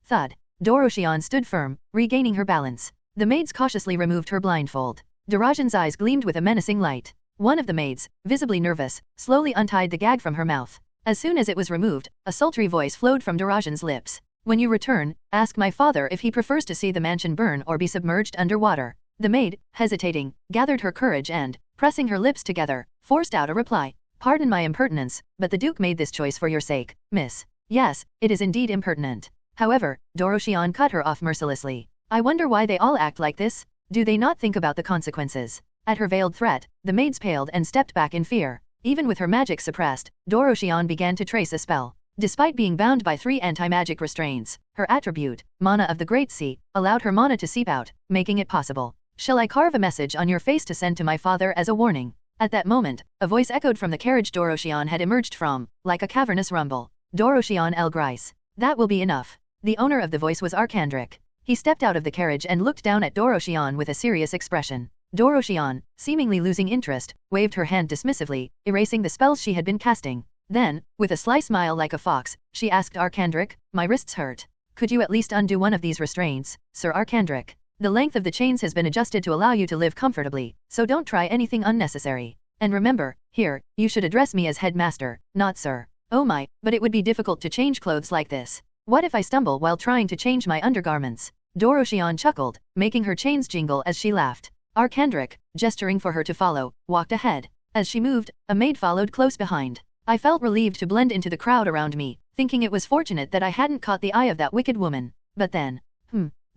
Thud. Doroshian stood firm, regaining her balance. The maids cautiously removed her blindfold. Darajan's eyes gleamed with a menacing light. One of the maids, visibly nervous, slowly untied the gag from her mouth. As soon as it was removed, a sultry voice flowed from Darajan's lips. "When you return, ask my father if he prefers to see the mansion burn or be submerged underwater." The maid, hesitating, gathered her courage and, pressing her lips together, forced out a reply. "Pardon my impertinence, but the Duke made this choice for your sake, miss." "Yes, it is indeed impertinent." However, Doroshian cut her off mercilessly. "I wonder why they all act like this. Do they not think about the consequences? At her veiled threat, the maids paled and stepped back in fear. Even with her magic suppressed, Doroshion began to trace a spell. Despite being bound by 3 anti-magic restraints, her attribute, Mana of the Great Sea, allowed her mana to seep out, making it possible. Shall I carve a message on your face to send to my father as a warning? At that moment, a voice echoed from the carriage Doroshion had emerged from, like a cavernous rumble. Doroshion El Grice. That will be enough. The owner of the voice was Arcandric. He stepped out of the carriage and looked down at Doroshion with a serious expression. Doroshion, seemingly losing interest, waved her hand dismissively, erasing the spells she had been casting. Then, with a sly smile like a fox, she asked Arcandric, "My wrists hurt. Could you at least undo one of these restraints, Sir Arcandric? The length of the chains has been adjusted to allow you to live comfortably, so don't try anything unnecessary. And remember, here, you should address me as headmaster, not sir." Oh my, but it would be difficult to change clothes like this. What if I stumble while trying to change my undergarments? Doroshion chuckled, making her chains jingle as she laughed. Arcandric, gesturing for her to follow, walked ahead. As she moved, a maid followed close behind. I felt relieved to blend into the crowd around me, thinking it was fortunate that I hadn't caught the eye of that wicked woman. But then,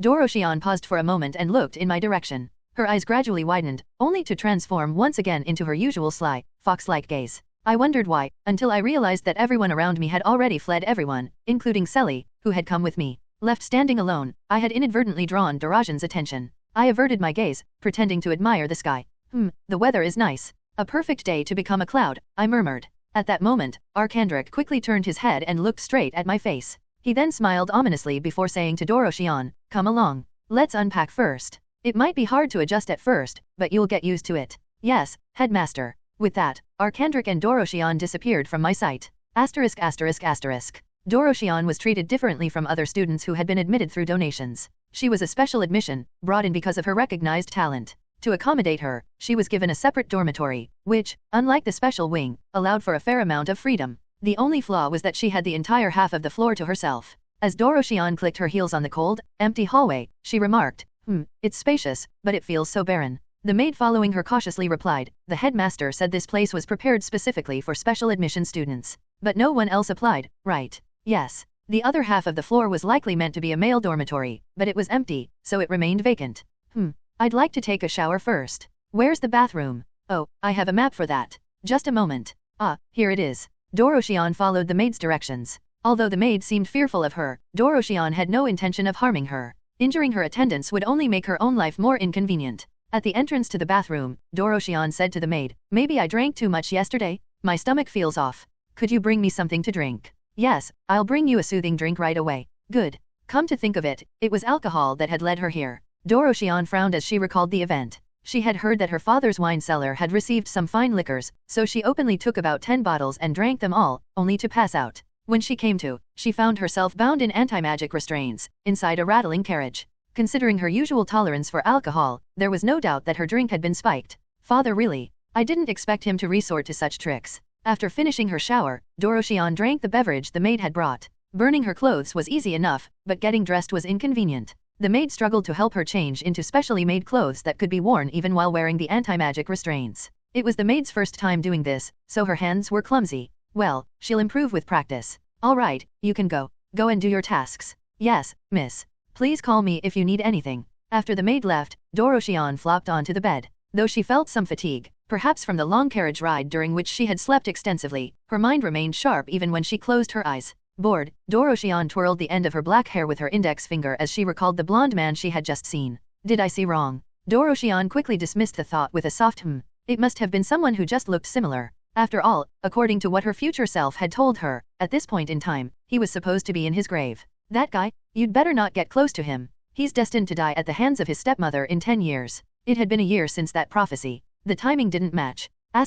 Doroshion paused for a moment and looked in my direction. Her eyes gradually widened, only to transform once again into her usual sly, fox-like gaze. I wondered why, until I realized that everyone around me had already fled, everyone, including Selly, who had come with me. Left standing alone, I had inadvertently drawn Darajan's attention. I averted my gaze, pretending to admire the sky. The weather is nice. A perfect day to become a cloud, I murmured. At that moment, Arcandric quickly turned his head and looked straight at my face. He then smiled ominously before saying to Doroshion, "Come along. Let's unpack first. It might be hard to adjust at first, but you'll get used to it." "Yes, headmaster." With that, Arcandric and Doroshion disappeared from my sight. Doroshion was treated differently from other students who had been admitted through donations. She was a special admission, brought in because of her recognized talent. To accommodate her, she was given a separate dormitory, which, unlike the special wing, allowed for a fair amount of freedom. The only flaw was that she had the entire half of the floor to herself. As Doroshion clicked her heels on the cold, empty hallway, she remarked, "It's spacious, but it feels so barren." The maid following her cautiously replied, "The headmaster said this place was prepared specifically for special admission students. But no one else applied, right?" "Yes. The other half of the floor was likely meant to be a male dormitory, but it was empty, so it remained vacant." "I'd like to take a shower first. Where's the bathroom?" "Oh, I have a map for that. Just a moment. Ah, here it is." Doroshion followed the maid's directions. Although the maid seemed fearful of her, Doroshion had no intention of harming her. Injuring her attendants would only make her own life more inconvenient. At the entrance to the bathroom, Doroshion said to the maid, "Maybe I drank too much yesterday? My stomach feels off. Could you bring me something to drink?" "Yes, I'll bring you a soothing drink right away." "Good." Come to think of it, it was alcohol that had led her here. Doroshion frowned as she recalled the event. She had heard that her father's wine cellar had received some fine liquors, so she openly took about 10 bottles and drank them all, only to pass out. When she came to, she found herself bound in anti-magic restraints, inside a rattling carriage. Considering her usual tolerance for alcohol, there was no doubt that her drink had been spiked. Father really? I didn't expect him to resort to such tricks. After finishing her shower, Doroshion drank the beverage the maid had brought. Burning her clothes was easy enough, but getting dressed was inconvenient. The maid struggled to help her change into specially made clothes that could be worn even while wearing the anti-magic restraints. It was the maid's first time doing this, so her hands were clumsy. Well, she'll improve with practice. All right, you can go. Go and do your tasks. Yes, miss. Please call me if you need anything. After the maid left, Doroshion flopped onto the bed. Though she felt some fatigue, perhaps from the long carriage ride during which she had slept extensively, her mind remained sharp even when she closed her eyes. Bored, Doroshion twirled the end of her black hair with her index finger as she recalled the blonde man she had just seen. Did I see wrong? Doroshion quickly dismissed the thought with a soft It must have been someone who just looked similar. After all, according to what her future self had told her, at this point in time, he was supposed to be in his grave. That guy? You'd better not get close to him. He's destined to die at the hands of his stepmother in 10 years. It had been a year since that prophecy. The timing didn't match. I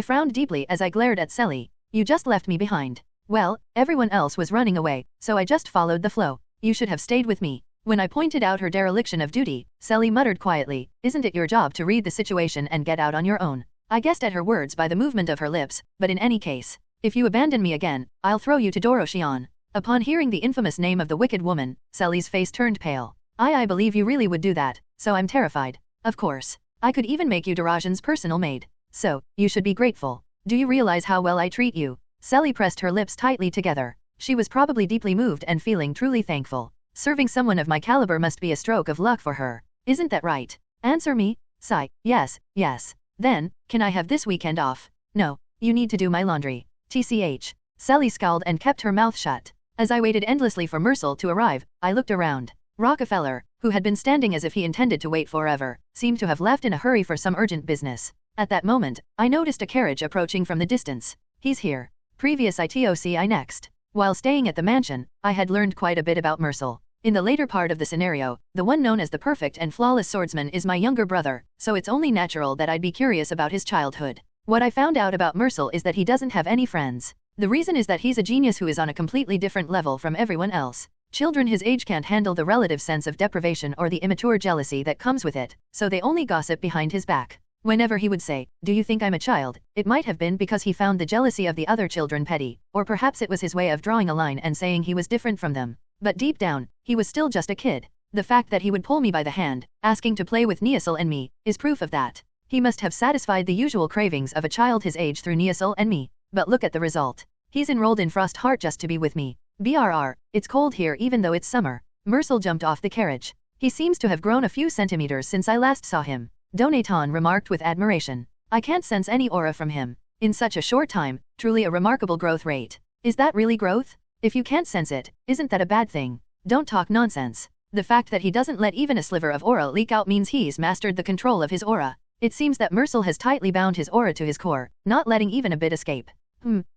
frowned deeply as I glared at Selly. You just left me behind. Well, everyone else was running away, so I just followed the flow. You should have stayed with me. When I pointed out her dereliction of duty, Selly muttered quietly, "Isn't it your job to read the situation and get out on your own?" I guessed at her words by the movement of her lips, but in any case, if you abandon me again, I'll throw you to Doroshion. Upon hearing the infamous name of the wicked woman, Selly's face turned pale. I believe you really would do that, so I'm terrified. Of course. I could even make you Darajan's personal maid. So, you should be grateful. Do you realize how well I treat you? Selly pressed her lips tightly together. She was probably deeply moved and feeling truly thankful. Serving someone of my caliber must be a stroke of luck for her. Isn't that right? Answer me. Sigh. Yes, yes. Then, can I have this weekend off? No, you need to do my laundry. TCH. Sally scowled and kept her mouth shut. As I waited endlessly for Mercel to arrive, I looked around. Rockefeller, who had been standing as if he intended to wait forever, seemed to have left in a hurry for some urgent business. At that moment, I noticed a carriage approaching from the distance. He's here. Previous ITOCI next. While staying at the mansion, I had learned quite a bit about Mercel. In the later part of the scenario, the one known as the perfect and flawless swordsman is my younger brother, so it's only natural that I'd be curious about his childhood. What I found out about Mercel is that he doesn't have any friends. The reason is that he's a genius who is on a completely different level from everyone else. Children his age can't handle the relative sense of deprivation or the immature jealousy that comes with it, so they only gossip behind his back. Whenever he would say, "Do you think I'm a child?" it might have been because he found the jealousy of the other children petty, or perhaps it was his way of drawing a line and saying he was different from them. But deep down, he was still just a kid. The fact that he would pull me by the hand, asking to play with Neasel and me, is proof of that. He must have satisfied the usual cravings of a child his age through Neasel and me. But look at the result. He's enrolled in Frost Heart just to be with me. BRR, it's cold here even though it's summer. Mercel jumped off the carriage. He seems to have grown a few centimeters since I last saw him. Donaton remarked with admiration. I can't sense any aura from him. In such a short time, truly a remarkable growth rate. Is that really growth? If you can't sense it, isn't that a bad thing? Don't talk nonsense. The fact that he doesn't let even a sliver of aura leak out means he's mastered the control of his aura. It seems that Mercel has tightly bound his aura to his core, not letting even a bit escape.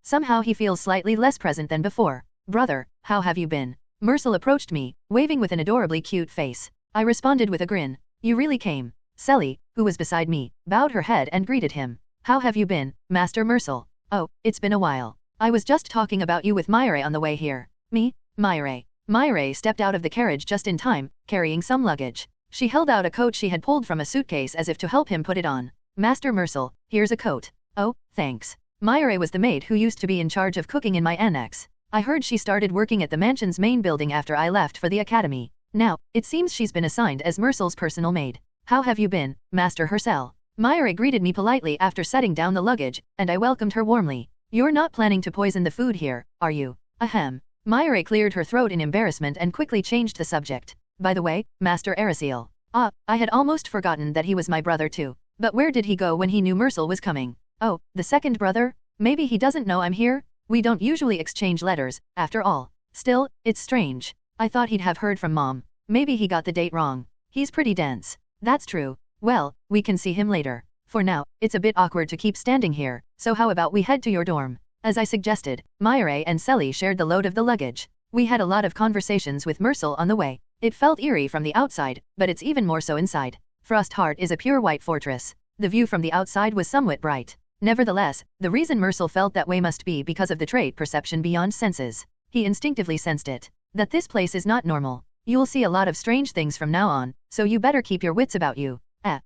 Somehow he feels slightly less present than before. Brother, how have you been? Mercel approached me, waving with an adorably cute face. I responded with a grin. You really came. Sally, who was beside me, bowed her head and greeted him. How have you been, Master Mercel? Oh, it's been a while. I was just talking about you with Myre on the way here. Me? Myre. Myre stepped out of the carriage just in time, carrying some luggage. She held out a coat she had pulled from a suitcase as if to help him put it on. Master Mercel, here's a coat. Oh, thanks. Myre was the maid who used to be in charge of cooking in my annex. I heard she started working at the mansion's main building after I left for the academy. Now, it seems she's been assigned as Mercel's personal maid. How have you been, Master Hercel? Myre greeted me politely after setting down the luggage, and I welcomed her warmly. You're not planning to poison the food here, are you? Ahem. Myre cleared her throat in embarrassment and quickly changed the subject. By the way, Master Erisiel. Ah, I had almost forgotten that he was my brother too. But where did he go when he knew Mercel was coming? Oh, the second brother? Maybe he doesn't know I'm here? We don't usually exchange letters, after all. Still, it's strange. I thought he'd have heard from Mom. Maybe he got the date wrong. He's pretty dense. That's true. Well, we can see him later. For now, it's a bit awkward to keep standing here, so how about we head to your dorm? As I suggested, Myre and Sally shared the load of the luggage. We had a lot of conversations with Mercel on the way. It felt eerie from the outside, but it's even more so inside. Frost Heart is a pure white fortress. The view from the outside was somewhat bright. Nevertheless, the reason Mercel felt that way must be because of the trait perception beyond senses. He instinctively sensed it. That this place is not normal. You'll see a lot of strange things from now on, so you better keep your wits about you.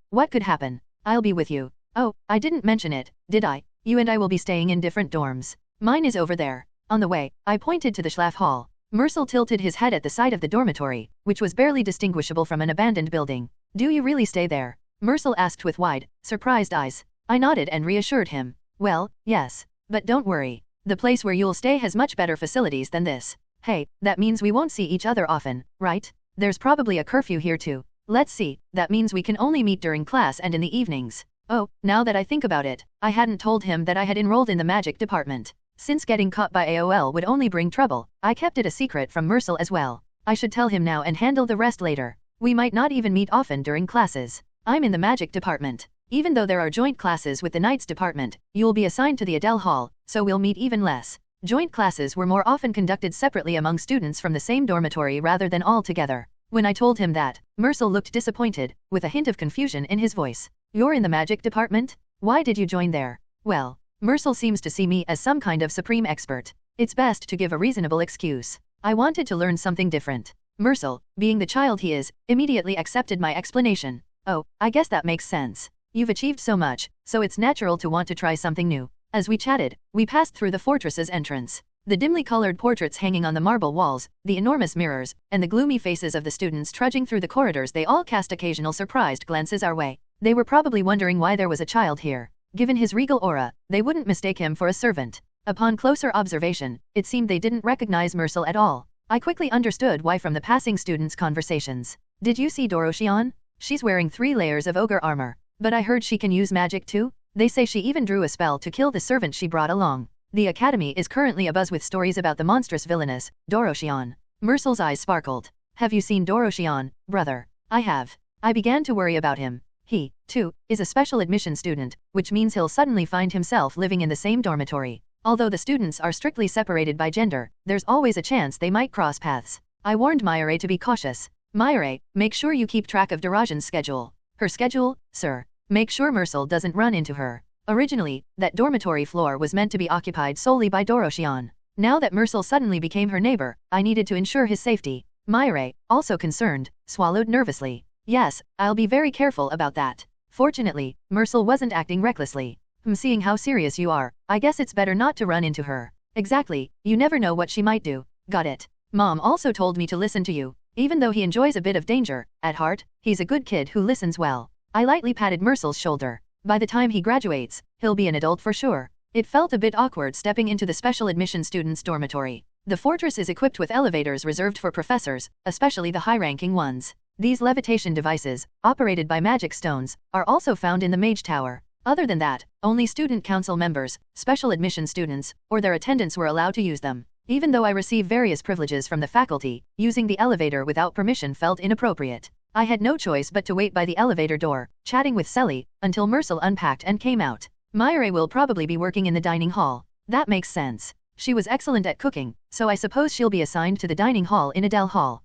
What could happen? I'll be with you. Oh, I didn't mention it, did I? You and I will be staying in different dorms. Mine is over there. On the way, I pointed to the Schlaf Hall. Mercel tilted his head at the side of the dormitory, which was barely distinguishable from an abandoned building. Do you really stay there? Mercel asked with wide, surprised eyes. I nodded and reassured him. Well, yes. But don't worry. The place where you'll stay has much better facilities than this. Hey, that means we won't see each other often, right? There's probably a curfew here too. Let's see, that means we can only meet during class and in the evenings. Oh, now that I think about it, I hadn't told him that I had enrolled in the magic department. Since getting caught by AOL would only bring trouble, I kept it a secret from Mercel as well. I should tell him now and handle the rest later. We might not even meet often during classes. I'm in the magic department. Even though there are joint classes with the Knights department, you'll be assigned to the Adele Hall, so we'll meet even less. Joint classes were more often conducted separately among students from the same dormitory rather than all together. When I told him that, Mercel looked disappointed, with a hint of confusion in his voice. You're in the magic department? Why did you join there? Well, Mercel seems to see me as some kind of supreme expert. It's best to give a reasonable excuse. I wanted to learn something different. Mercel, being the child he is, immediately accepted my explanation. Oh, I guess that makes sense. You've achieved so much, so it's natural to want to try something new. As we chatted, we passed through the fortress's entrance. The dimly colored portraits hanging on the marble walls, the enormous mirrors, and the gloomy faces of the students trudging through the corridors, they all cast occasional surprised glances our way. They were probably wondering why there was a child here. Given his regal aura, they wouldn't mistake him for a servant. Upon closer observation, it seemed they didn't recognize Mercel at all. I quickly understood why from the passing students' conversations. Did you see Doroshion? She's wearing 3 layers of ogre armor. But I heard she can use magic too? They say she even drew a spell to kill the servant she brought along. The academy is currently abuzz with stories about the monstrous villainess, Doroshion. Mercel's eyes sparkled. Have you seen Doroshion, brother? I have. I began to worry about him. He, too, is a special admission student, which means he'll suddenly find himself living in the same dormitory. Although the students are strictly separated by gender, there's always a chance they might cross paths. I warned Myre to be cautious. Myre, make sure you keep track of Darajan's schedule. Her schedule, sir. Make sure Mercel doesn't run into her. Originally, that dormitory floor was meant to be occupied solely by Doroshion. Now that Mercel suddenly became her neighbor, I needed to ensure his safety. Myre, also concerned, swallowed nervously. Yes, I'll be very careful about that. Fortunately, Mercel wasn't acting recklessly. Seeing how serious you are, I guess it's better not to run into her. Exactly, you never know what she might do. Got it. Mom also told me to listen to you. Even though he enjoys a bit of danger, at heart, he's a good kid who listens well. I lightly patted Mercel's shoulder. By the time he graduates, he'll be an adult for sure. It felt a bit awkward stepping into the special admission students' dormitory. The fortress is equipped with elevators reserved for professors, especially the high-ranking ones. These levitation devices, operated by magic stones, are also found in the Mage Tower. Other than that, only student council members, special admission students, or their attendants were allowed to use them. Even though I receive various privileges from the faculty, using the elevator without permission felt inappropriate. I had no choice but to wait by the elevator door, chatting with Selly, until Mercel unpacked and came out. Myre will probably be working in the dining hall. That makes sense. She was excellent at cooking, so I suppose she'll be assigned to the dining hall in Adele Hall.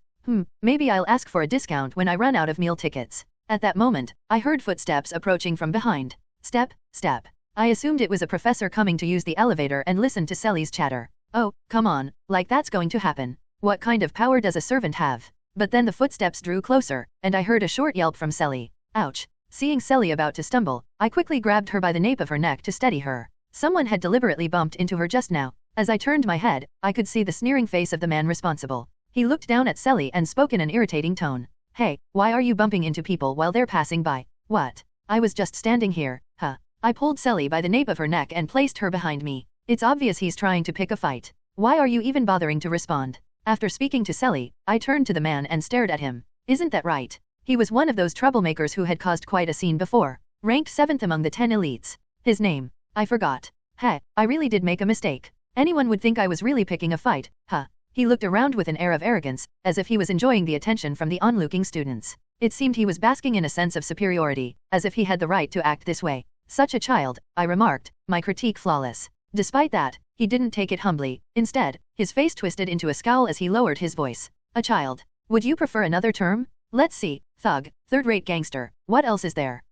Maybe I'll ask for a discount when I run out of meal tickets. At that moment, I heard footsteps approaching from behind. Step, step. I assumed it was a professor coming to use the elevator and listened to Selly's chatter. Oh, come on, like that's going to happen. What kind of power does a servant have? But then the footsteps drew closer, and I heard a short yelp from Selly. Ouch. Seeing Selly about to stumble, I quickly grabbed her by the nape of her neck to steady her. Someone had deliberately bumped into her just now. As I turned my head, I could see the sneering face of the man responsible. He looked down at Selly and spoke in an irritating tone. Hey, why are you bumping into people while they're passing by? What? I was just standing here, huh? I pulled Selly by the nape of her neck and placed her behind me. It's obvious he's trying to pick a fight. Why are you even bothering to respond? After speaking to Selly, I turned to the man and stared at him. Isn't that right? He was one of those troublemakers who had caused quite a scene before. Ranked 7th among the 10 elites. His name? I forgot. Heh, I really did make a mistake. Anyone would think I was really picking a fight, huh? He looked around with an air of arrogance, as if he was enjoying the attention from the onlooking students. It seemed he was basking in a sense of superiority, as if he had the right to act this way. Such a child, I remarked, my critique flawless. Despite that, he didn't take it humbly. Instead, his face twisted into a scowl as he lowered his voice. A child. Would you prefer another term? Let's see. Thug, third-rate gangster. What else is there?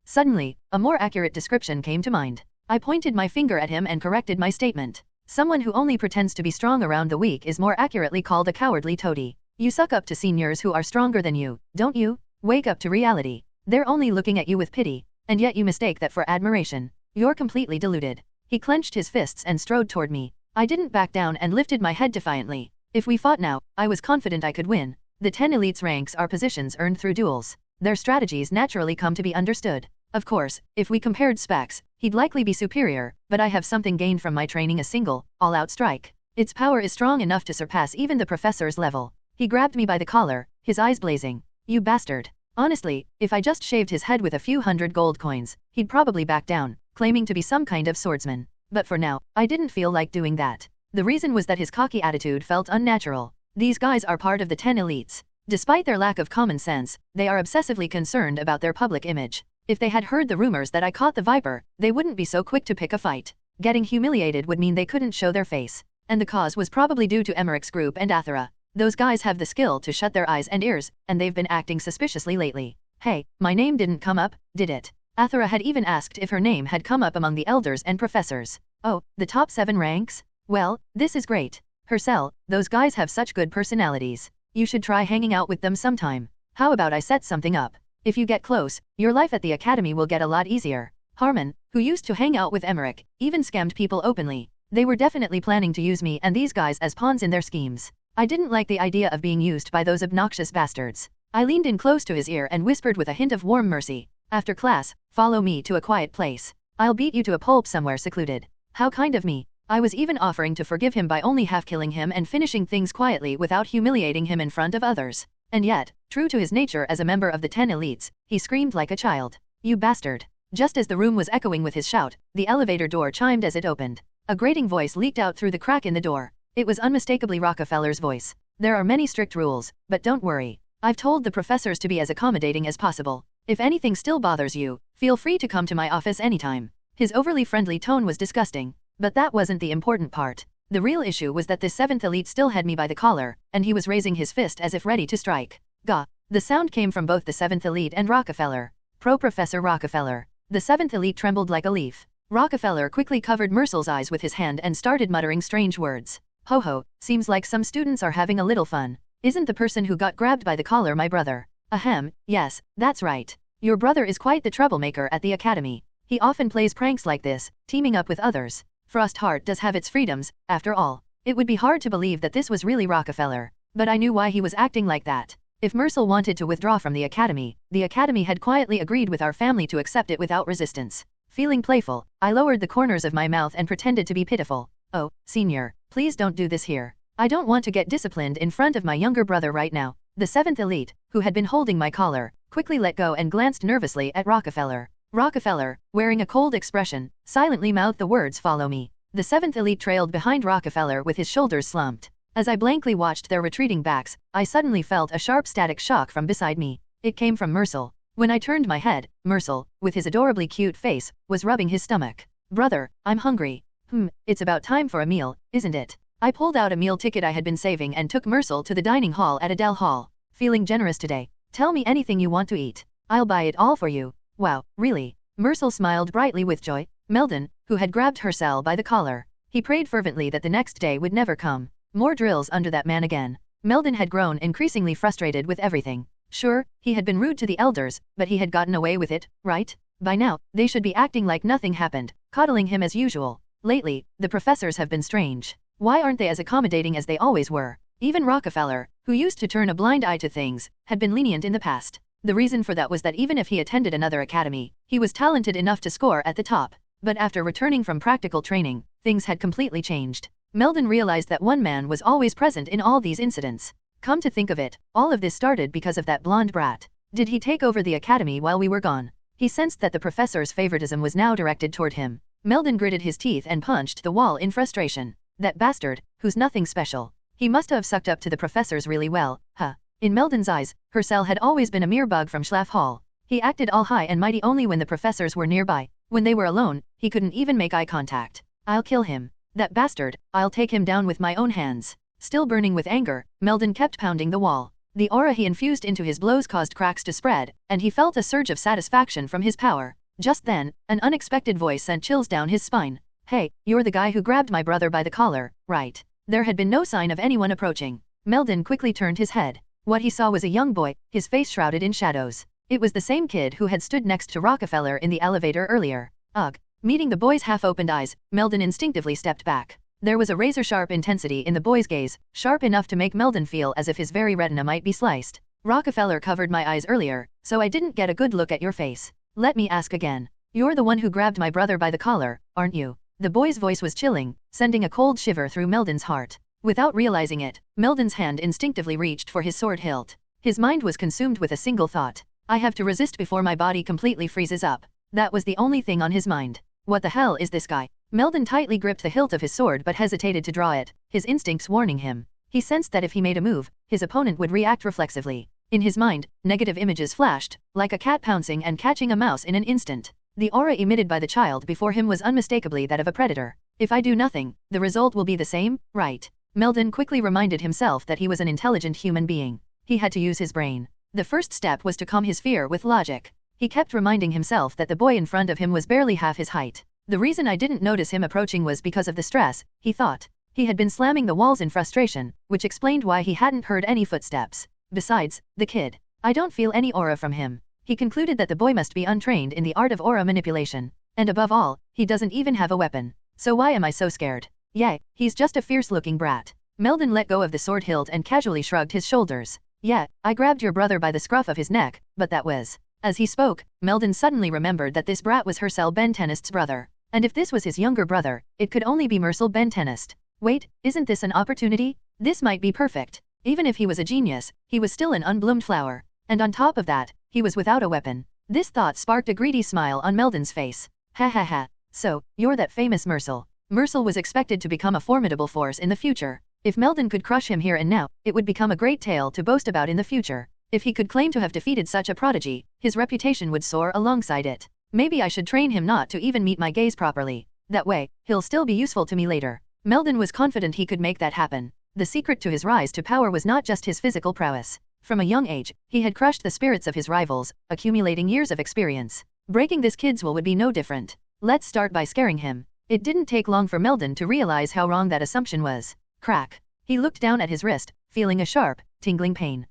Suddenly, a more accurate description came to mind. I pointed my finger at him and corrected my statement. Someone who only pretends to be strong around the weak is more accurately called a cowardly toady. You suck up to seniors who are stronger than you, don't you? Wake up to reality. They're only looking at you with pity, and yet you mistake that for admiration. You're completely deluded. He clenched his fists and strode toward me. I didn't back down and lifted my head defiantly. If we fought now, I was confident I could win. The 10 elites ranks are positions earned through duels. Their strategies naturally come to be understood. Of course, if we compared specs, he'd likely be superior, but I have something gained from my training: a single, all-out strike. Its power is strong enough to surpass even the professor's level. He grabbed me by the collar, his eyes blazing. You bastard. Honestly, if I just shaved his head with a few hundred gold coins, he'd probably back down, claiming to be some kind of swordsman. But for now, I didn't feel like doing that. The reason was that his cocky attitude felt unnatural. These guys are part of the 10 elites. Despite their lack of common sense, they are obsessively concerned about their public image. If they had heard the rumors that I caught the Viper, they wouldn't be so quick to pick a fight. Getting humiliated would mean they couldn't show their face. And the cause was probably due to Emmerich's group and Athera. Those guys have the skill to shut their eyes and ears, and they've been acting suspiciously lately. Hey, my name didn't come up, did it? Athera had even asked if her name had come up among the elders and professors. Oh, the top 7 ranks? Well, this is great. Hercel, those guys have such good personalities. You should try hanging out with them sometime. How about I set something up? If you get close, your life at the academy will get a lot easier. Harmon, who used to hang out with Emmerich, even scammed people openly. They were definitely planning to use me and these guys as pawns in their schemes. I didn't like the idea of being used by those obnoxious bastards. I leaned in close to his ear and whispered with a hint of warm mercy. After class, follow me to a quiet place. I'll beat you to a pulp somewhere secluded. How kind of me. I was even offering to forgive him by only half killing him and finishing things quietly without humiliating him in front of others. And yet, true to his nature as a member of the 10 elites, he screamed like a child. You bastard. Just as the room was echoing with his shout, the elevator door chimed as it opened. A grating voice leaked out through the crack in the door. It was unmistakably Rockefeller's voice. There are many strict rules, but don't worry. I've told the professors to be as accommodating as possible. If anything still bothers you, feel free to come to my office anytime. His overly friendly tone was disgusting, but that wasn't the important part. The real issue was that this 7th elite still had me by the collar, and he was raising his fist as if ready to strike. Gah! The sound came from both the 7th elite and Rockefeller. Professor Rockefeller. The 7th elite trembled like a leaf. Rockefeller quickly covered Mercel's eyes with his hand and started muttering strange words. Ho ho, seems like some students are having a little fun. Isn't the person who got grabbed by the collar my brother? Ahem, yes, that's right. Your brother is quite the troublemaker at the academy. He often plays pranks like this, teaming up with others. Frostheart does have its freedoms, after all. It would be hard to believe that this was really Rockefeller, but I knew why he was acting like that. If Mercel wanted to withdraw from the academy had quietly agreed with our family to accept it without resistance. Feeling playful, I lowered the corners of my mouth and pretended to be pitiful. Oh, senior, please don't do this here. I don't want to get disciplined in front of my younger brother right now. The 7th elite, who had been holding my collar, quickly let go and glanced nervously at Rockefeller. Rockefeller, wearing a cold expression, silently mouthed the words follow me. The 7th elite trailed behind Rockefeller with his shoulders slumped. As I blankly watched their retreating backs, I suddenly felt a sharp static shock from beside me. It came from Mercel. When I turned my head, Mercel, with his adorably cute face, was rubbing his stomach. Brother, I'm hungry. It's about time for a meal, isn't it? I pulled out a meal ticket I had been saving and took Mercel to the dining hall at Adele Hall. Feeling generous today. Tell me anything you want to eat. I'll buy it all for you. Wow, really? Mercel smiled brightly with joy. Melon, who had grabbed Hercel by the collar. He prayed fervently that the next day would never come. More drills under that man again. Melon had grown increasingly frustrated with everything. Sure, he had been rude to the elders, but he had gotten away with it, right? By now, they should be acting like nothing happened, coddling him as usual. Lately, the professors have been strange. Why aren't they as accommodating as they always were? Even Rockefeller, who used to turn a blind eye to things, had been lenient in the past. The reason for that was that even if he attended another academy, he was talented enough to score at the top. But after returning from practical training, things had completely changed. Melon realized that one man was always present in all these incidents. Come to think of it, all of this started because of that blonde brat. Did he take over the academy while we were gone? He sensed that the professor's favoritism was now directed toward him. Melon gritted his teeth and punched the wall in frustration. That bastard, who's nothing special. He must have sucked up to the professors really well, huh? In Melon's eyes, Hercel had always been a mere bug from Schlaff Hall. He acted all high and mighty only when the professors were nearby. When they were alone, he couldn't even make eye contact. I'll kill him. That bastard, I'll take him down with my own hands. Still burning with anger, Melon kept pounding the wall. The aura he infused into his blows caused cracks to spread, and he felt a surge of satisfaction from his power. Just then, an unexpected voice sent chills down his spine. Hey, you're the guy who grabbed my brother by the collar, right? There had been no sign of anyone approaching. Melon quickly turned his head. What he saw was a young boy, his face shrouded in shadows. It was the same kid who had stood next to Rockefeller in the elevator earlier. Ugh. Meeting the boy's half-opened eyes, Melon instinctively stepped back. There was a razor-sharp intensity in the boy's gaze, sharp enough to make Melon feel as if his very retina might be sliced. Rockefeller covered my eyes earlier, so I didn't get a good look at your face. Let me ask again. You're the one who grabbed my brother by the collar, aren't you? The boy's voice was chilling, sending a cold shiver through Melon's heart. Without realizing it, Melon's hand instinctively reached for his sword hilt. His mind was consumed with a single thought. I have to resist before my body completely freezes up. That was the only thing on his mind. What the hell is this guy? Melon tightly gripped the hilt of his sword but hesitated to draw it, his instincts warning him. He sensed that if he made a move, his opponent would react reflexively. In his mind, negative images flashed, like a cat pouncing and catching a mouse in an instant. The aura emitted by the child before him was unmistakably that of a predator. If I do nothing, the result will be the same, right? Melon quickly reminded himself that he was an intelligent human being. He had to use his brain. The first step was to calm his fear with logic. He kept reminding himself that the boy in front of him was barely half his height. The reason I didn't notice him approaching was because of the stress, he thought. He had been slamming the walls in frustration, which explained why he hadn't heard any footsteps. Besides, the kid. I don't feel any aura from him. He concluded that the boy must be untrained in the art of aura manipulation. And above all, he doesn't even have a weapon. So why am I so scared? Yeah, he's just a fierce-looking brat. Melon let go of the sword hilt and casually shrugged his shoulders. Yeah, I grabbed your brother by the scruff of his neck, but that was... As he spoke, Melon suddenly remembered that this brat was Hercel Ben-Tenist's brother. And if this was his younger brother, it could only be Mercel Ben-Tenist. Wait, isn't this an opportunity? This might be perfect. Even if he was a genius, he was still an unbloomed flower. And on top of that, he was without a weapon. This thought sparked a greedy smile on Meldon's face. Ha ha ha. So, you're that famous Mercel. Mercel was expected to become a formidable force in the future. If Meldon could crush him here and now, it would become a great tale to boast about in the future. If he could claim to have defeated such a prodigy, his reputation would soar alongside it. Maybe I should train him not to even meet my gaze properly. That way, he'll still be useful to me later. Meldon was confident he could make that happen. The secret to his rise to power was not just his physical prowess. From a young age, he had crushed the spirits of his rivals, accumulating years of experience. Breaking this kid's will would be no different. Let's start by scaring him. It didn't take long for Meldon to realize how wrong that assumption was. Crack. He looked down at his wrist, feeling a sharp, tingling pain.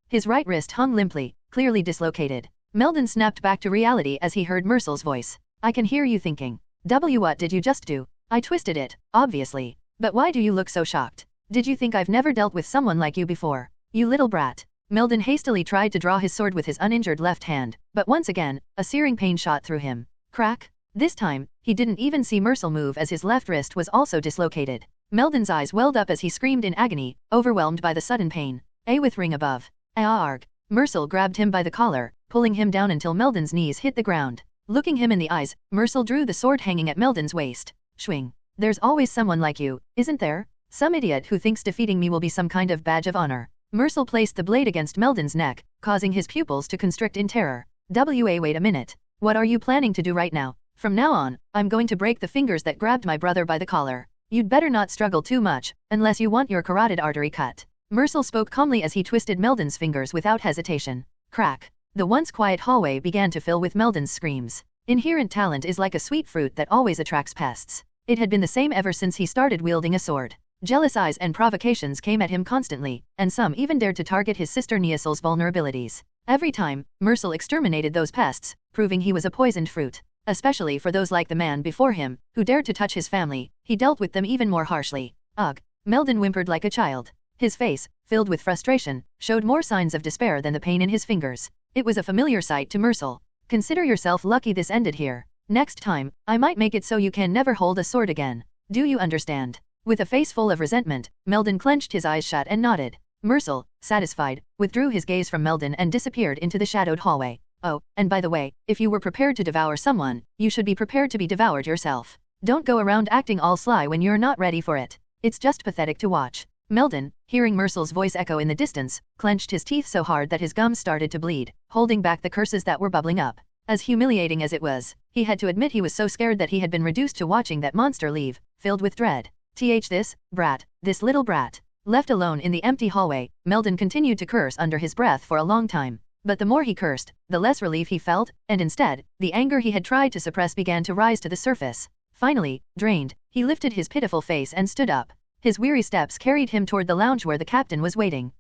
His right wrist hung limply, clearly dislocated. Meldon snapped back to reality as he heard Mercel's voice. I can hear you thinking. What did you just do? I twisted it, obviously. But why do you look so shocked? Did you think I've never dealt with someone like you before? You little brat. Meldon hastily tried to draw his sword with his uninjured left hand, but once again, a searing pain shot through him. Crack. This time, he didn't even see Mercel move as his left wrist was also dislocated. Meldon's eyes welled up as he screamed in agony, overwhelmed by the sudden pain. With ring above. Arg. Mercel grabbed him by the collar, pulling him down until Meldon's knees hit the ground. Looking him in the eyes, Mercel drew the sword hanging at Meldon's waist. Swing. There's always someone like you, isn't there? Some idiot who thinks defeating me will be some kind of badge of honor. Mercel placed the blade against Meldon's neck, causing his pupils to constrict in terror. Wait a minute. What are you planning to do right now? From now on, I'm going to break the fingers that grabbed my brother by the collar. You'd better not struggle too much, unless you want your carotid artery cut. Mercel spoke calmly as he twisted Meldon's fingers without hesitation. Crack. The once quiet hallway began to fill with Meldon's screams. Inherent talent is like a sweet fruit that always attracts pests. It had been the same ever since he started wielding a sword. Jealous eyes and provocations came at him constantly, and some even dared to target his sister Niesel's vulnerabilities. Every time, Mercel exterminated those pests, proving he was a poisoned fruit. Especially for those like the man before him, who dared to touch his family, he dealt with them even more harshly. Ugh. Meldon whimpered like a child. His face, filled with frustration, showed more signs of despair than the pain in his fingers. It was a familiar sight to Mercel. Consider yourself lucky this ended here. Next time, I might make it so you can never hold a sword again. Do you understand? With a face full of resentment, Meldon clenched his eyes shut and nodded. Mercel, satisfied, withdrew his gaze from Meldon and disappeared into the shadowed hallway. Oh, and by the way, if you were prepared to devour someone, you should be prepared to be devoured yourself. Don't go around acting all sly when you're not ready for it. It's just pathetic to watch. Meldon, hearing Mercel's voice echo in the distance, clenched his teeth so hard that his gums started to bleed, holding back the curses that were bubbling up. As humiliating as it was, he had to admit he was so scared that he had been reduced to watching that monster leave, filled with dread. This little brat. Left alone in the empty hallway, Meldon continued to curse under his breath for a long time. But the more he cursed, the less relief he felt, and instead, the anger he had tried to suppress began to rise to the surface. Finally, drained, he lifted his pitiful face and stood up. His weary steps carried him toward the lounge where the captain was waiting.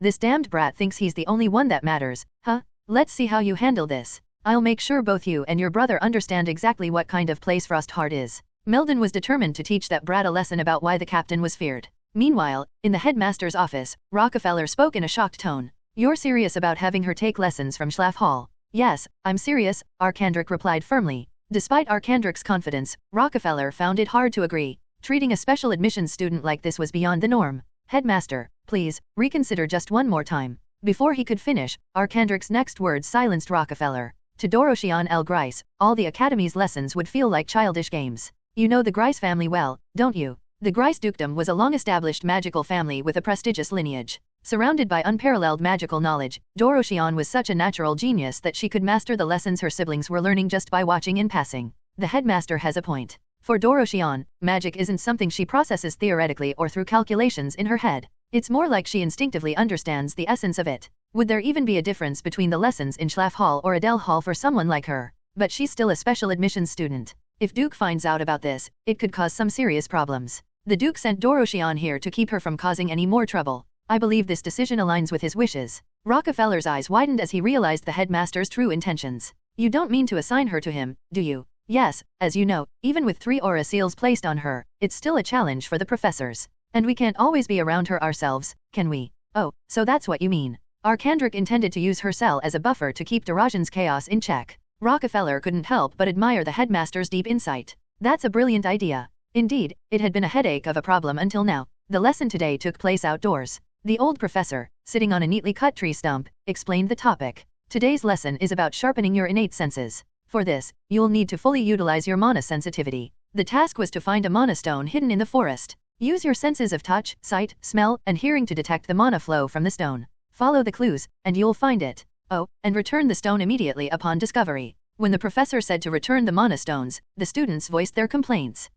This damned brat thinks he's the only one that matters, huh? Let's see how you handle this. I'll make sure both you and your brother understand exactly what kind of place Frostheart is. Meldon was determined to teach that brat a lesson about why the captain was feared. Meanwhile, in the headmaster's office, Rockefeller spoke in a shocked tone. You're serious about having her take lessons from Schlaff Hall? Yes, I'm serious, Arkandrick replied firmly. Despite Arkandrick's confidence, Rockefeller found it hard to agree. Treating a special admissions student like this was beyond the norm. Headmaster, please, reconsider just one more time. Before he could finish, Arkandrick's next words silenced Rockefeller. To Doroshian L. Grice, all the Academy's lessons would feel like childish games. You know the Grice family well, don't you? The Grice dukedom was a long-established magical family with a prestigious lineage. Surrounded by unparalleled magical knowledge, Doroshian was such a natural genius that she could master the lessons her siblings were learning just by watching in passing. The headmaster has a point. For Doroshian, magic isn't something she processes theoretically or through calculations in her head. It's more like she instinctively understands the essence of it. Would there even be a difference between the lessons in Schlaff Hall or Adele Hall for someone like her? But she's still a special admissions student. If Duke finds out about this, it could cause some serious problems. The Duke sent Doroshian here to keep her from causing any more trouble. I believe this decision aligns with his wishes. Rockefeller's eyes widened as he realized the headmaster's true intentions. You don't mean to assign her to him, do you? Yes, as you know, even with 3 aura seals placed on her, it's still a challenge for the professors. And we can't always be around her ourselves, can we? Oh, so that's what you mean. Arkandrick intended to use her cell as a buffer to keep Darajan's chaos in check. Rockefeller couldn't help but admire the headmaster's deep insight. That's a brilliant idea. Indeed, it had been a headache of a problem until now. The lesson today took place outdoors. The old professor, sitting on a neatly cut tree stump, explained the topic. Today's lesson is about sharpening your innate senses. For this, you'll need to fully utilize your mana sensitivity. The task was to find a mana stone hidden in the forest. Use your senses of touch, sight, smell, and hearing to detect the mana flow from the stone. Follow the clues, and you'll find it. Oh, and return the stone immediately upon discovery. When the professor said to return the mana stones, the students voiced their complaints.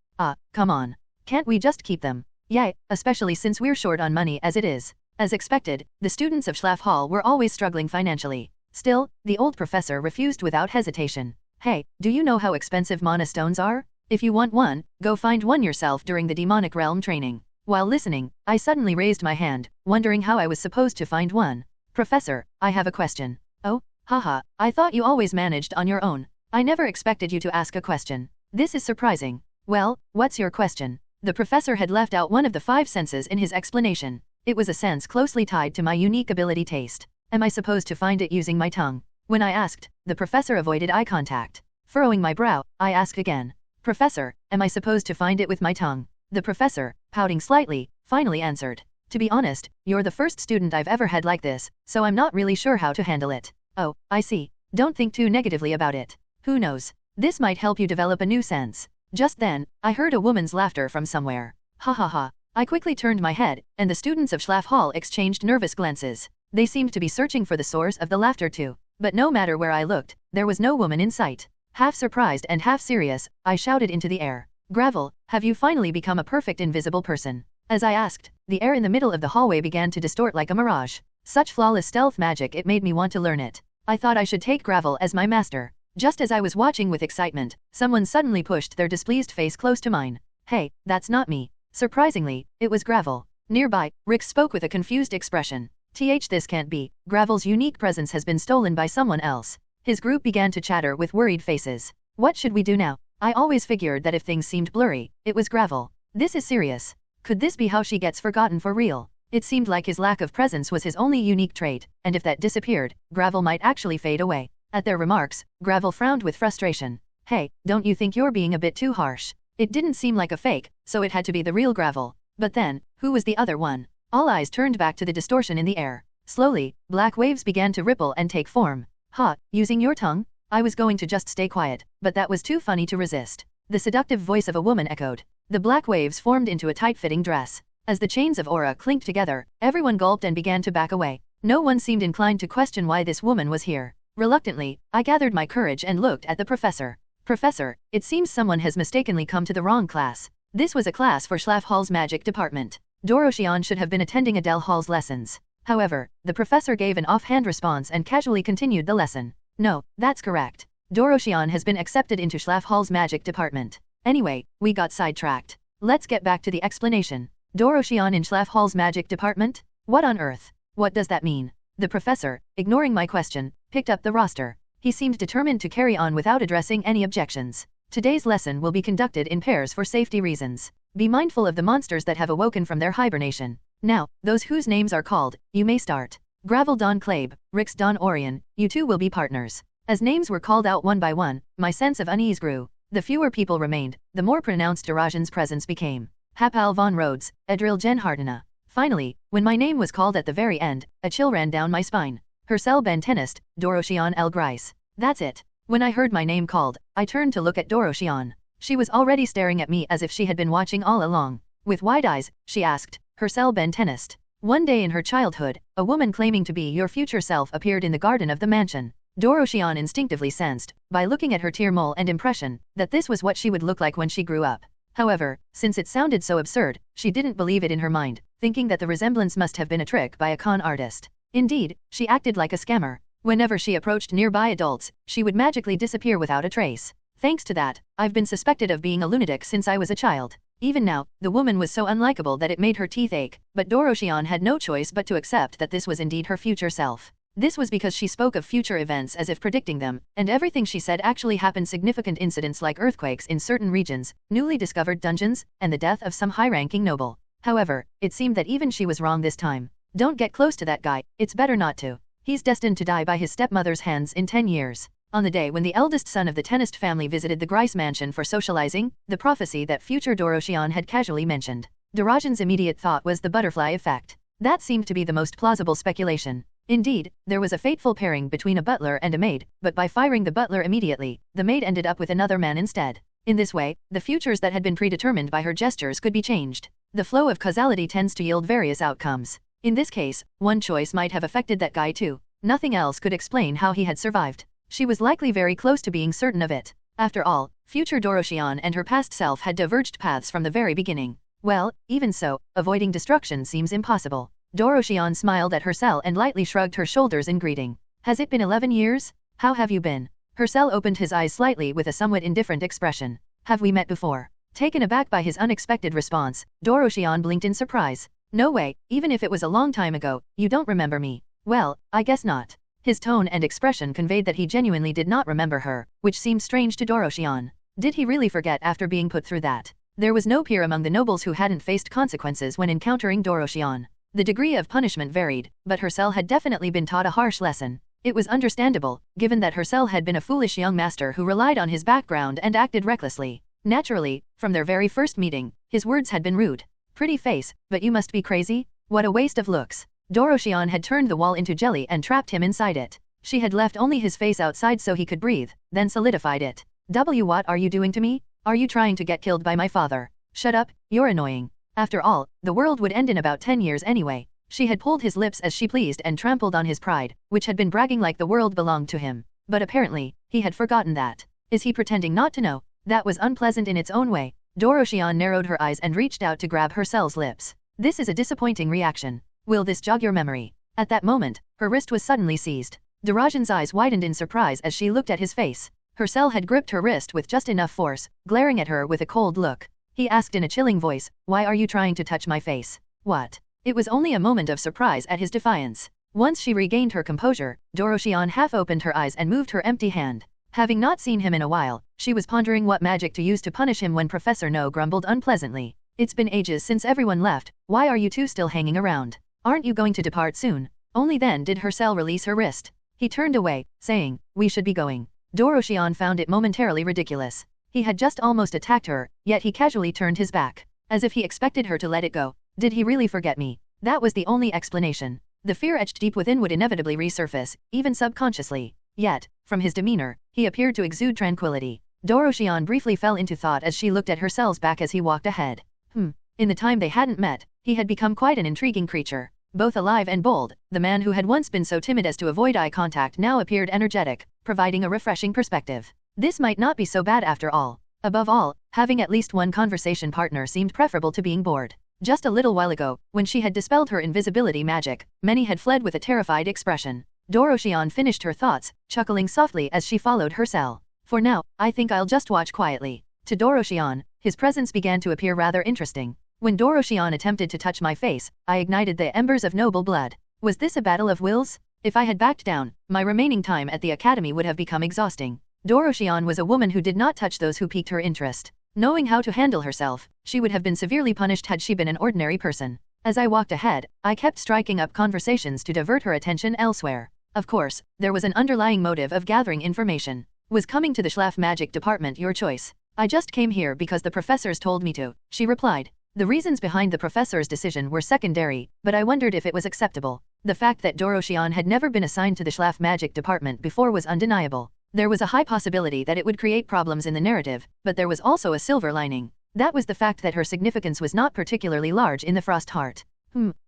Come on. Can't we just keep them? Yay, especially since we're short on money as it is. As expected, the students of Schlaff Hall were always struggling financially. Still, the old professor refused without hesitation. Hey, do you know how expensive mana stones are? If you want one, go find one yourself during the demonic realm training. While listening, I suddenly raised my hand, wondering how I was supposed to find one. Professor, I have a question. Oh, haha, I thought you always managed on your own. I never expected you to ask a question. This is surprising. Well, what's your question? The professor had left out one of the 5 senses in his explanation. It was a sense closely tied to my unique ability taste. Am I supposed to find it using my tongue? When I asked, the professor avoided eye contact. Furrowing my brow, I asked again. Professor, am I supposed to find it with my tongue? The professor, pouting slightly, finally answered. To be honest, you're the first student I've ever had like this, so I'm not really sure how to handle it. Oh, I see. Don't think too negatively about it. Who knows? This might help you develop a new sense. Just then, I heard a woman's laughter from somewhere. Ha ha ha. I quickly turned my head, and the students of Schlaff Hall exchanged nervous glances. They seemed to be searching for the source of the laughter too. But no matter where I looked, there was no woman in sight. Half surprised and half serious, I shouted into the air. Gravel, have you finally become a perfect invisible person? As I asked, the air in the middle of the hallway began to distort like a mirage. Such flawless stealth magic, it made me want to learn it. I thought I should take Gravel as my master. Just as I was watching with excitement, someone suddenly pushed their displeased face close to mine. Hey, that's not me. Surprisingly, it was Gravel. Nearby, Rick spoke with a confused expression. This can't be. Gravel's unique presence has been stolen by someone else. His group began to chatter with worried faces. What should we do now? I always figured that if things seemed blurry, it was Gravel. This is serious. Could this be how she gets forgotten for real? It seemed like his lack of presence was his only unique trait, and if that disappeared, Gravel might actually fade away. At their remarks, Gravel frowned with frustration. Hey, don't you think you're being a bit too harsh? It didn't seem like a fake, so it had to be the real Gravel. But then, who was the other one? All eyes turned back to the distortion in the air. Slowly, black waves began to ripple and take form. Ha, using your tongue? I was going to just stay quiet, but that was too funny to resist. The seductive voice of a woman echoed. The black waves formed into a tight-fitting dress. As the chains of aura clinked together, everyone gulped and began to back away. No one seemed inclined to question why this woman was here. Reluctantly, I gathered my courage and looked at the professor. Professor, it seems someone has mistakenly come to the wrong class. This was a class for Schlaff Hall's magic department. Doroshian should have been attending Adele Hall's lessons. However, the professor gave an offhand response and casually continued the lesson. No, that's correct. Doroshian has been accepted into Schlaff Hall's magic department. Anyway, we got sidetracked. Let's get back to the explanation. Doroshian in Schlaff Hall's magic department? What on earth? What does that mean? The professor, ignoring my question, picked up the roster. He seemed determined to carry on without addressing any objections. Today's lesson will be conducted in pairs for safety reasons. Be mindful of the monsters that have awoken from their hibernation. Now, those whose names are called, you may start. Gravel Don Clabe, Rix Don Orion, you two will be partners. As names were called out one by one, my sense of unease grew. The fewer people remained, the more pronounced Darajan's presence became. Hapal von Rhodes, Edril Jen Hardena. Finally, when my name was called at the very end, a chill ran down my spine. Hercel Ben Tenist, Doroshian El Grice. That's it. When I heard my name called, I turned to look at Doroshian. She was already staring at me as if she had been watching all along. With wide eyes, she asked, Hercel Ben Tenist. One day in her childhood, a woman claiming to be your future self appeared in the garden of the mansion. Doroshian instinctively sensed, by looking at her tear mole and impression, that this was what she would look like when she grew up. However, since it sounded so absurd, she didn't believe it in her mind, thinking that the resemblance must have been a trick by a con artist. Indeed, she acted like a scammer. Whenever she approached nearby adults, she would magically disappear without a trace. Thanks to that, I've been suspected of being a lunatic since I was a child. Even now, the woman was so unlikable that it made her teeth ache, but Doroshian had no choice but to accept that this was indeed her future self. This was because she spoke of future events as if predicting them, and everything she said actually happened. Significant incidents like earthquakes in certain regions, newly discovered dungeons, and the death of some high-ranking noble. However, it seemed that even she was wrong this time. Don't get close to that guy, it's better not to. He's destined to die by his stepmother's hands in 10 years. On the day when the eldest son of the Tenist family visited the Grice mansion for socializing, the prophecy that future Doroshian had casually mentioned. Darajan's immediate thought was the butterfly effect. That seemed to be the most plausible speculation. Indeed, there was a fateful pairing between a butler and a maid, but by firing the butler immediately, the maid ended up with another man instead. In this way, the futures that had been predetermined by her gestures could be changed. The flow of causality tends to yield various outcomes. In this case, one choice might have affected that guy too. Nothing else could explain how he had survived. She was likely very close to being certain of it. After all, future Doroshion and her past self had diverged paths from the very beginning. Well, even so, avoiding destruction seems impossible. Doroshion smiled at Hercel and lightly shrugged her shoulders in greeting. Has it been 11 years? How have you been? Hercel opened his eyes slightly with a somewhat indifferent expression. Have we met before? Taken aback by his unexpected response, Doroshion blinked in surprise. No way, even if it was a long time ago, you don't remember me. Well, I guess not. His tone and expression conveyed that he genuinely did not remember her, which seemed strange to Doroshion. Did he really forget after being put through that? There was no peer among the nobles who hadn't faced consequences when encountering Doroshion. The degree of punishment varied, but Hercel had definitely been taught a harsh lesson. It was understandable, given that Hercel had been a foolish young master who relied on his background and acted recklessly. Naturally, from their very first meeting, his words had been rude. Pretty face, but you must be crazy? What a waste of looks. Doroshion had turned the wall into jelly and trapped him inside it. She had left only his face outside so he could breathe, then solidified it. What are you doing to me? Are you trying to get killed by my father? Shut up, you're annoying. After all, the world would end in about 10 years anyway. She had pulled his lips as she pleased and trampled on his pride, which had been bragging like the world belonged to him. But apparently, he had forgotten that. Is he pretending not to know? That was unpleasant in its own way. Doroshion narrowed her eyes and reached out to grab Hercel's lips. This is a disappointing reaction. Will this jog your memory? At that moment, her wrist was suddenly seized. Darajan's eyes widened in surprise as she looked at his face. Hercel had gripped her wrist with just enough force, glaring at her with a cold look. He asked in a chilling voice, "Why are you trying to touch my face?" What? It was only a moment of surprise at his defiance. Once she regained her composure, Doroshion half opened her eyes and moved her empty hand. Having not seen him in a while, she was pondering what magic to use to punish him when Professor No grumbled unpleasantly. It's been ages since everyone left, why are you two still hanging around? Aren't you going to depart soon? Only then did Hercel release her wrist. He turned away, saying, "We should be going." Doroshion found it momentarily ridiculous. He had just almost attacked her, yet he casually turned his back. As if he expected her to let it go. Did he really forget me? That was the only explanation. The fear etched deep within would inevitably resurface, even subconsciously. Yet, from his demeanor, he appeared to exude tranquility. Doroshion briefly fell into thought as she looked at Hercel's back as he walked ahead. In the time they hadn't met, he had become quite an intriguing creature. Both alive and bold, the man who had once been so timid as to avoid eye contact now appeared energetic, providing a refreshing perspective. This might not be so bad after all. Above all, having at least one conversation partner seemed preferable to being bored. Just a little while ago, when she had dispelled her invisibility magic, many had fled with a terrified expression. Doroshion finished her thoughts, chuckling softly as she followed Hercel. For now, I think I'll just watch quietly. To Doroshion, his presence began to appear rather interesting. When Doroshion attempted to touch my face, I ignited the embers of noble blood. Was this a battle of wills? If I had backed down, my remaining time at the academy would have become exhausting. Doroshion was a woman who did not touch those who piqued her interest. Knowing how to handle herself, she would have been severely punished had she been an ordinary person. As I walked ahead, I kept striking up conversations to divert her attention elsewhere. Of course, there was an underlying motive of gathering information. Was coming to the Schlaf Magic Department your choice? I just came here because the professors told me to, she replied. The reasons behind the professor's decision were secondary, but I wondered if it was acceptable. The fact that Doroshion had never been assigned to the Schlaf Magic Department before was undeniable. There was a high possibility that it would create problems in the narrative, but there was also a silver lining. That was the fact that her significance was not particularly large in the Frost Heart.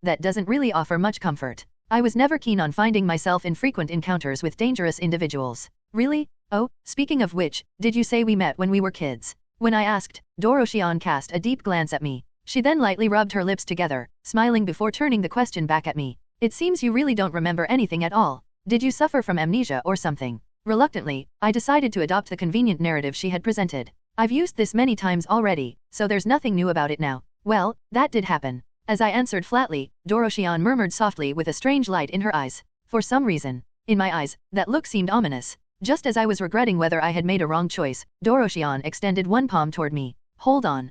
That doesn't really offer much comfort. I was never keen on finding myself in frequent encounters with dangerous individuals. Really? Oh, speaking of which, did you say we met when we were kids? When I asked, Doroshion cast a deep glance at me. She then lightly rubbed her lips together, smiling before turning the question back at me. It seems you really don't remember anything at all. Did you suffer from amnesia or something? Reluctantly, I decided to adopt the convenient narrative she had presented. I've used this many times already, so there's nothing new about it now. Well, that did happen. As I answered flatly, Doroshion murmured softly with a strange light in her eyes. For some reason, in my eyes, that look seemed ominous. Just as I was regretting whether I had made a wrong choice, Doroshion extended one palm toward me. Hold on.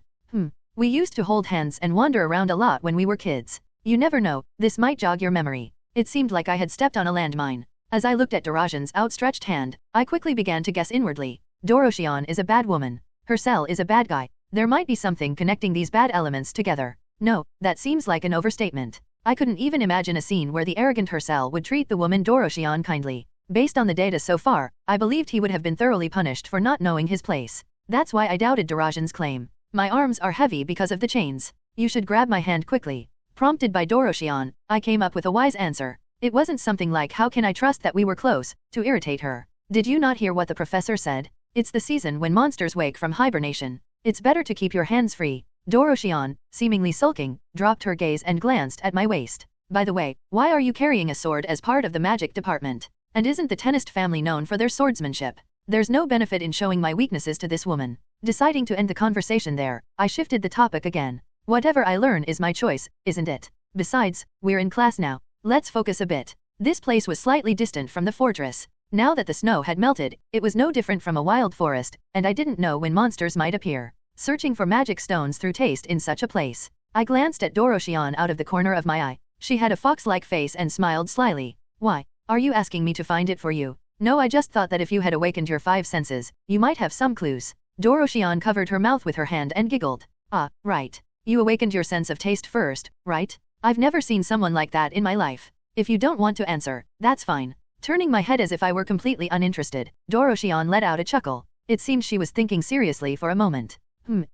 We used to hold hands and wander around a lot when we were kids. You never know, this might jog your memory. It seemed like I had stepped on a landmine. As I looked at Darajan's outstretched hand, I quickly began to guess inwardly. Doroshion is a bad woman. Hercel is a bad guy. There might be something connecting these bad elements together. No, that seems like an overstatement. I couldn't even imagine a scene where the arrogant Hercel would treat the woman Doroshion kindly. Based on the data so far, I believed he would have been thoroughly punished for not knowing his place. That's why I doubted Doroshion's claim. My arms are heavy because of the chains. You should grab my hand quickly. Prompted by Doroshion, I came up with a wise answer. It wasn't something like how can I trust that we were close, to irritate her. Did you not hear what the professor said? It's the season when monsters wake from hibernation. It's better to keep your hands free. Doroshion, seemingly sulking, dropped her gaze and glanced at my waist. By the way, why are you carrying a sword as part of the magic department? And isn't the Tenist family known for their swordsmanship? There's no benefit in showing my weaknesses to this woman. Deciding to end the conversation there, I shifted the topic again. Whatever I learn is my choice, isn't it? Besides, we're in class now. Let's focus a bit. This place was slightly distant from the fortress. Now that the snow had melted, it was no different from a wild forest, and I didn't know when monsters might appear. Searching for magic stones through taste in such a place. I glanced at Doroshion out of the corner of my eye. She had a fox-like face and smiled slyly. Why? Are you asking me to find it for you? No, I just thought that if you had awakened your 5 senses, you might have some clues. Doroshion covered her mouth with her hand and giggled. Ah, right. You awakened your sense of taste first, right? I've never seen someone like that in my life. If you don't want to answer, that's fine. Turning my head as if I were completely uninterested, Doroshion let out a chuckle. It seemed she was thinking seriously for a moment.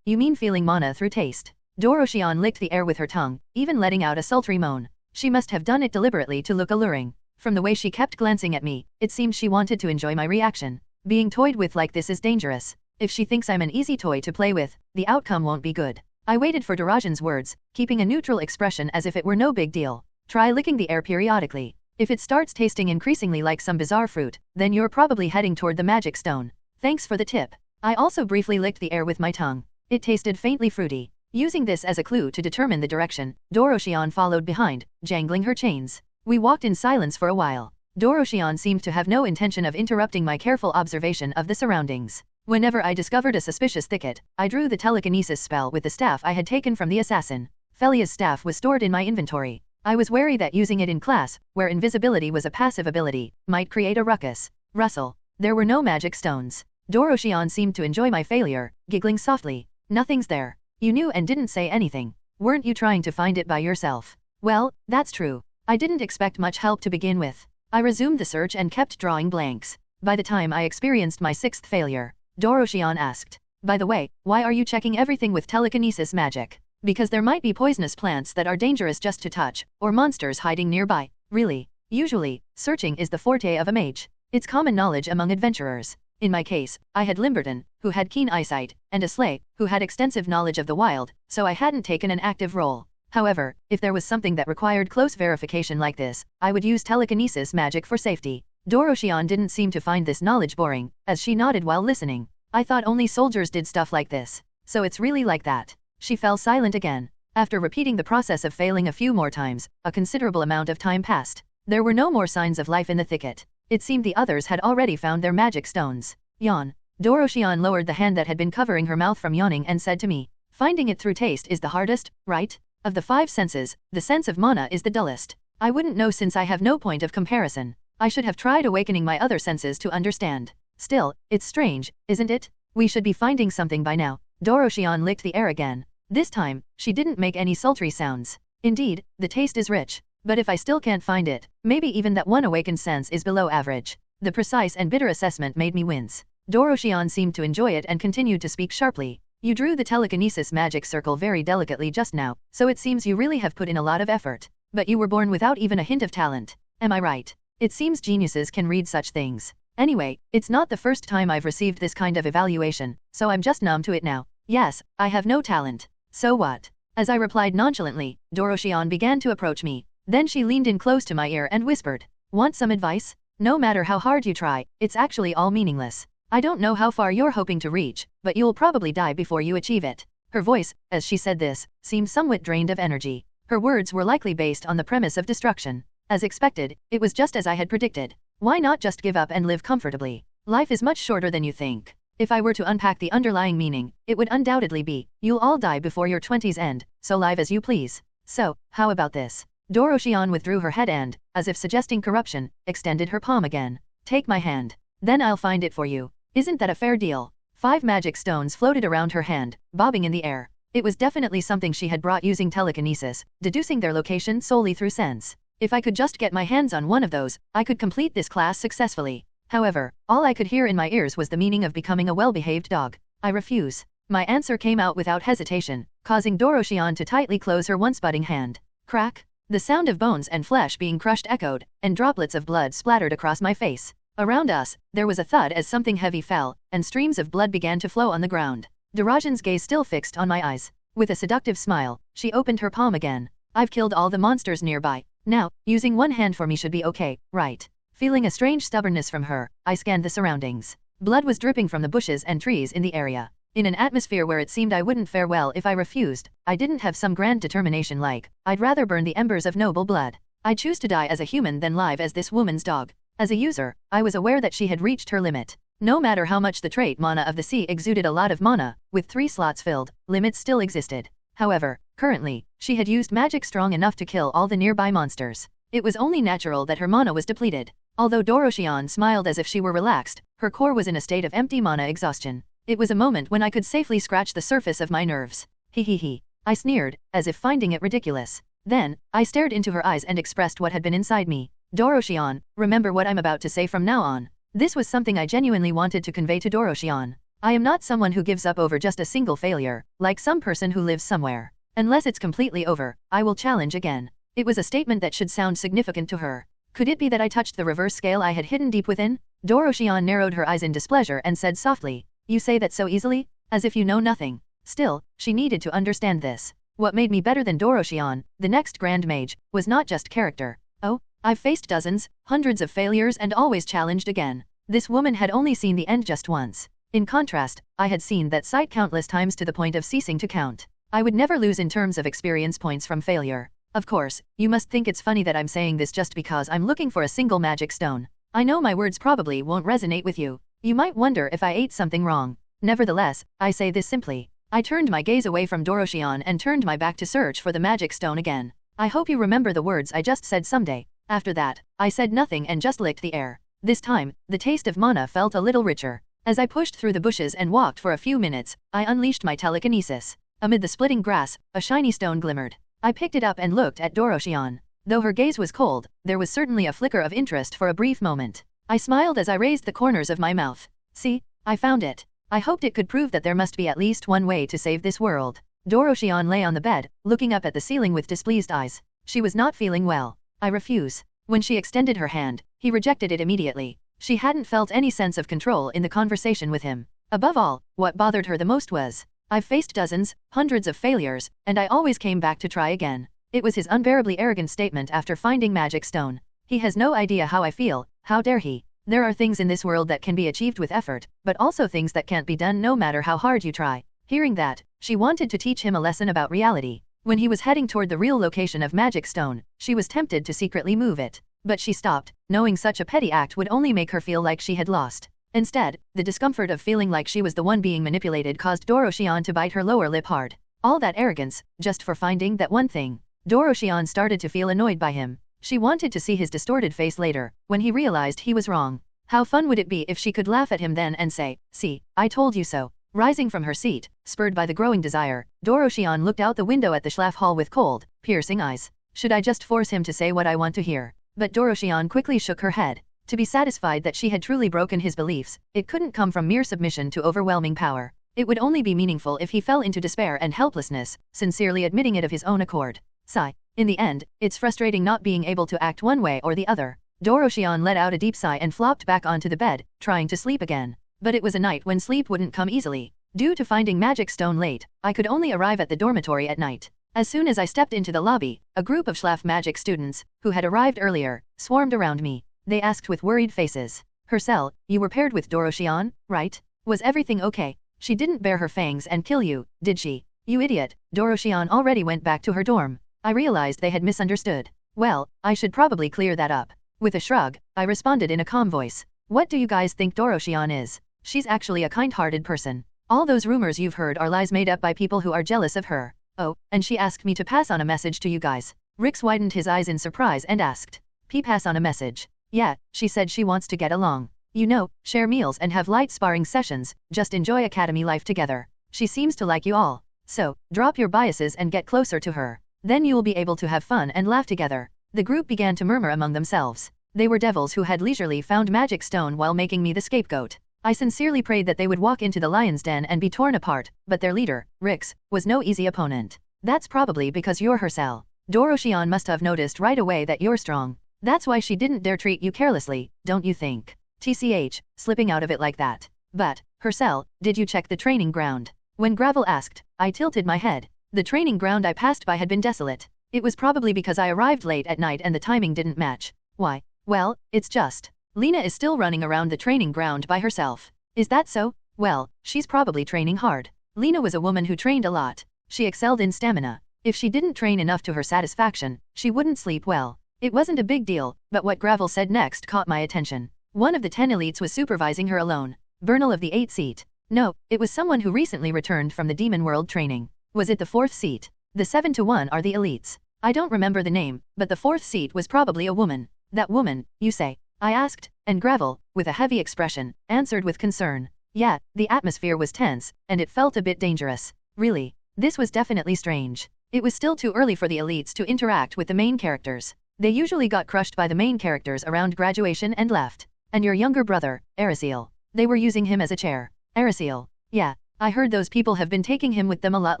You mean feeling mana through taste? Doroshion licked the air with her tongue, even letting out a sultry moan. She must have done it deliberately to look alluring. From the way she kept glancing at me, it seemed she wanted to enjoy my reaction. Being toyed with like this is dangerous. If she thinks I'm an easy toy to play with, the outcome won't be good. I waited for Doroshin's words, keeping a neutral expression as if it were no big deal. Try licking the air periodically. If it starts tasting increasingly like some bizarre fruit, then you're probably heading toward the magic stone. Thanks for the tip. I also briefly licked the air with my tongue. It tasted faintly fruity. Using this as a clue to determine the direction, Doroshion followed behind, jangling her chains. We walked in silence for a while. Doroshion seemed to have no intention of interrupting my careful observation of the surroundings. Whenever I discovered a suspicious thicket, I drew the telekinesis spell with the staff I had taken from the assassin. Felia's staff was stored in my inventory. I was wary that using it in class, where invisibility was a passive ability, might create a ruckus. Rustle. There were no magic stones. Doroshion seemed to enjoy my failure, giggling softly. Nothing's there. You knew and didn't say anything. Weren't you trying to find it by yourself? Well, that's true. I didn't expect much help to begin with. I resumed the search and kept drawing blanks. By the time I experienced my 6th failure, Doroshion asked, by the way, why are you checking everything with telekinesis magic? Because there might be poisonous plants that are dangerous just to touch, or monsters hiding nearby. Really? Usually, searching is the forte of a mage. It's common knowledge among adventurers. In my case, I had Limberton, who had keen eyesight, and a Slay, who had extensive knowledge of the wild, so I hadn't taken an active role. However, if there was something that required close verification like this, I would use telekinesis magic for safety. Doroshion didn't seem to find this knowledge boring, as she nodded while listening. I thought only soldiers did stuff like this. So it's really like that. She fell silent again. After repeating the process of failing a few more times, a considerable amount of time passed. There were no more signs of life in the thicket. It seemed the others had already found their magic stones. Yawn. Doroshion lowered the hand that had been covering her mouth from yawning and said to me, finding it through taste is the hardest, right? Of the 5 senses, the sense of mana is the dullest. I wouldn't know since I have no point of comparison. I should have tried awakening my other senses to understand. Still, it's strange, isn't it? We should be finding something by now. Doroshion licked the air again. This time, she didn't make any sultry sounds. Indeed, the taste is rich. But if I still can't find it, maybe even that one awakened sense is below average. The precise and bitter assessment made me wince. Doroshion seemed to enjoy it and continued to speak sharply. You drew the telekinesis magic circle very delicately just now, so it seems you really have put in a lot of effort. But you were born without even a hint of talent. Am I right? It seems geniuses can read such things. Anyway, it's not the first time I've received this kind of evaluation, so I'm just numb to it now. Yes, I have no talent. So what? As I replied nonchalantly, Doroshion began to approach me. Then she leaned in close to my ear and whispered, want some advice? No matter how hard you try, it's actually all meaningless. I don't know how far you're hoping to reach, but you'll probably die before you achieve it. Her voice, as she said this, seemed somewhat drained of energy. Her words were likely based on the premise of destruction. As expected, it was just as I had predicted. Why not just give up and live comfortably? Life is much shorter than you think. If I were to unpack the underlying meaning, it would undoubtedly be, you'll all die before your 20s end, so live as you please. So, how about this? Doroshion withdrew her head and, as if suggesting corruption, extended her palm again. Take my hand. Then I'll find it for you. Isn't that a fair deal? 5 magic stones floated around her hand, bobbing in the air. It was definitely something she had brought using telekinesis, deducing their location solely through sense. If I could just get my hands on one of those, I could complete this class successfully. However, all I could hear in my ears was the meaning of becoming a well-behaved dog. I refuse. My answer came out without hesitation, causing Doroshion to tightly close her once budding hand. Crack! The sound of bones and flesh being crushed echoed, and droplets of blood splattered across my face. Around us, there was a thud as something heavy fell, and streams of blood began to flow on the ground. Darajan's gaze still fixed on my eyes. With a seductive smile, she opened her palm again. I've killed all the monsters nearby. Now, using one hand for me should be okay, right? Feeling a strange stubbornness from her, I scanned the surroundings. Blood was dripping from the bushes and trees in the area. In an atmosphere where it seemed I wouldn't fare well if I refused, I didn't have some grand determination like, I'd rather burn the embers of noble blood. I choose to die as a human than live as this woman's dog. As a user, I was aware that she had reached her limit. No matter how much the trait Mana of the Sea exuded a lot of mana, with 3 slots filled, limits still existed. However, currently, she had used magic strong enough to kill all the nearby monsters. It was only natural that her mana was depleted. Although Doroshion smiled as if she were relaxed, her core was in a state of empty mana exhaustion. It was a moment when I could safely scratch the surface of my nerves. He. I sneered, as if finding it ridiculous. Then, I stared into her eyes and expressed what had been inside me. Doroshion, remember what I'm about to say from now on. This was something I genuinely wanted to convey to Doroshion. I am not someone who gives up over just a single failure, like some person who lives somewhere. Unless it's completely over, I will challenge again. It was a statement that should sound significant to her. Could it be that I touched the reverse scale I had hidden deep within? Doroshion narrowed her eyes in displeasure and said softly, "You say that so easily? As if you know nothing." Still, she needed to understand this. What made me better than Doroshion, the next Grand Mage, was not just character. Oh, I've faced dozens, hundreds of failures and always challenged again. This woman had only seen the end just once. In contrast, I had seen that sight countless times to the point of ceasing to count. I would never lose in terms of experience points from failure. Of course, you must think it's funny that I'm saying this just because I'm looking for a single magic stone. I know my words probably won't resonate with you. You might wonder if I ate something wrong. Nevertheless, I say this simply. I turned my gaze away from Doroshion and turned my back to search for the magic stone again. I hope you remember the words I just said someday. After that, I said nothing and just licked the air. This time, the taste of mana felt a little richer. As I pushed through the bushes and walked for a few minutes, I unleashed my telekinesis. Amid the splitting grass, a shiny stone glimmered. I picked it up and looked at Doroshion. Though her gaze was cold, there was certainly a flicker of interest for a brief moment. I smiled as I raised the corners of my mouth. See, I found it. I hoped it could prove that there must be at least one way to save this world. Doroshion lay on the bed, looking up at the ceiling with displeased eyes. She was not feeling well. I refuse. When she extended her hand, he rejected it immediately. She hadn't felt any sense of control in the conversation with him. Above all, what bothered her the most was, I've faced dozens, hundreds of failures, and I always came back to try again. It was his unbearably arrogant statement after finding Magic Stone. He has no idea how I feel, how dare he? There are things in this world that can be achieved with effort, but also things that can't be done no matter how hard you try. Hearing that, she wanted to teach him a lesson about reality. When he was heading toward the real location of Magic Stone, she was tempted to secretly move it. But she stopped, knowing such a petty act would only make her feel like she had lost. Instead, the discomfort of feeling like she was the one being manipulated caused Doroshion to bite her lower lip hard. All that arrogance, just for finding that one thing. Doroshion started to feel annoyed by him. She wanted to see his distorted face later, when he realized he was wrong. How fun would it be if she could laugh at him then and say, "See, I told you so." Rising from her seat, spurred by the growing desire, Doroshion looked out the window at the Schlaf Hall with cold, piercing eyes. Should I just force him to say what I want to hear? But Doroshion quickly shook her head. To be satisfied that she had truly broken his beliefs, it couldn't come from mere submission to overwhelming power. It would only be meaningful if he fell into despair and helplessness, sincerely admitting it of his own accord. Sigh. In the end, it's frustrating not being able to act one way or the other. Doroshion let out a deep sigh and flopped back onto the bed, trying to sleep again. But it was a night when sleep wouldn't come easily. Due to finding Magic Stone late, I could only arrive at the dormitory at night. As soon as I stepped into the lobby, a group of Schlaf magic students, who had arrived earlier, swarmed around me. They asked with worried faces. Hercel, you were paired with Doroshion, right? Was everything okay? She didn't bare her fangs and kill you, did she? You idiot, Doroshion already went back to her dorm. I realized they had misunderstood. Well, I should probably clear that up. With a shrug, I responded in a calm voice. What do you guys think Doroshion is? She's actually a kind-hearted person. All those rumors you've heard are lies made up by people who are jealous of her. Oh, and she asked me to pass on a message to you guys. Rix widened his eyes in surprise and asked. Pass on a message? Yeah, she said she wants to get along. You know, share meals and have light sparring sessions, just enjoy academy life together. She seems to like you all. So, drop your biases and get closer to her. Then you will be able to have fun and laugh together. The group began to murmur among themselves. They were devils who had leisurely found magic stone while making me the scapegoat. I sincerely prayed that they would walk into the lion's den and be torn apart, but their leader, Rix, was no easy opponent. That's probably because you're her cell. Doroshion must have noticed right away that you're strong. That's why she didn't dare treat you carelessly, don't you think? TCH, slipping out of it like that. But, Hercel, did you check the training ground? When Gravel asked, I tilted my head. The training ground I passed by had been desolate. It was probably because I arrived late at night and the timing didn't match. Why? Well, it's just. Lena is still running around the training ground by herself. Is that so? Well, she's probably training hard. Lena was a woman who trained a lot. She excelled in stamina. If she didn't train enough to her satisfaction, she wouldn't sleep well. It wasn't a big deal, but what Gravel said next caught my attention. One of the 10 elites was supervising her alone. Bernal of the 8th seat. No, it was someone who recently returned from the Demon World training. Was it the 4th seat? The 7-to-1 are the elites. I don't remember the name, but the 4th seat was probably a woman. That woman, you say? I asked, and Gravel, with a heavy expression, answered with concern. Yeah, the atmosphere was tense, and it felt a bit dangerous. Really. This was definitely strange. It was still too early for the elites to interact with the main characters. They usually got crushed by the main characters around graduation and left. And your younger brother, Erisiel. They were using him as a chair. Erisiel. Yeah, I heard those people have been taking him with them a lot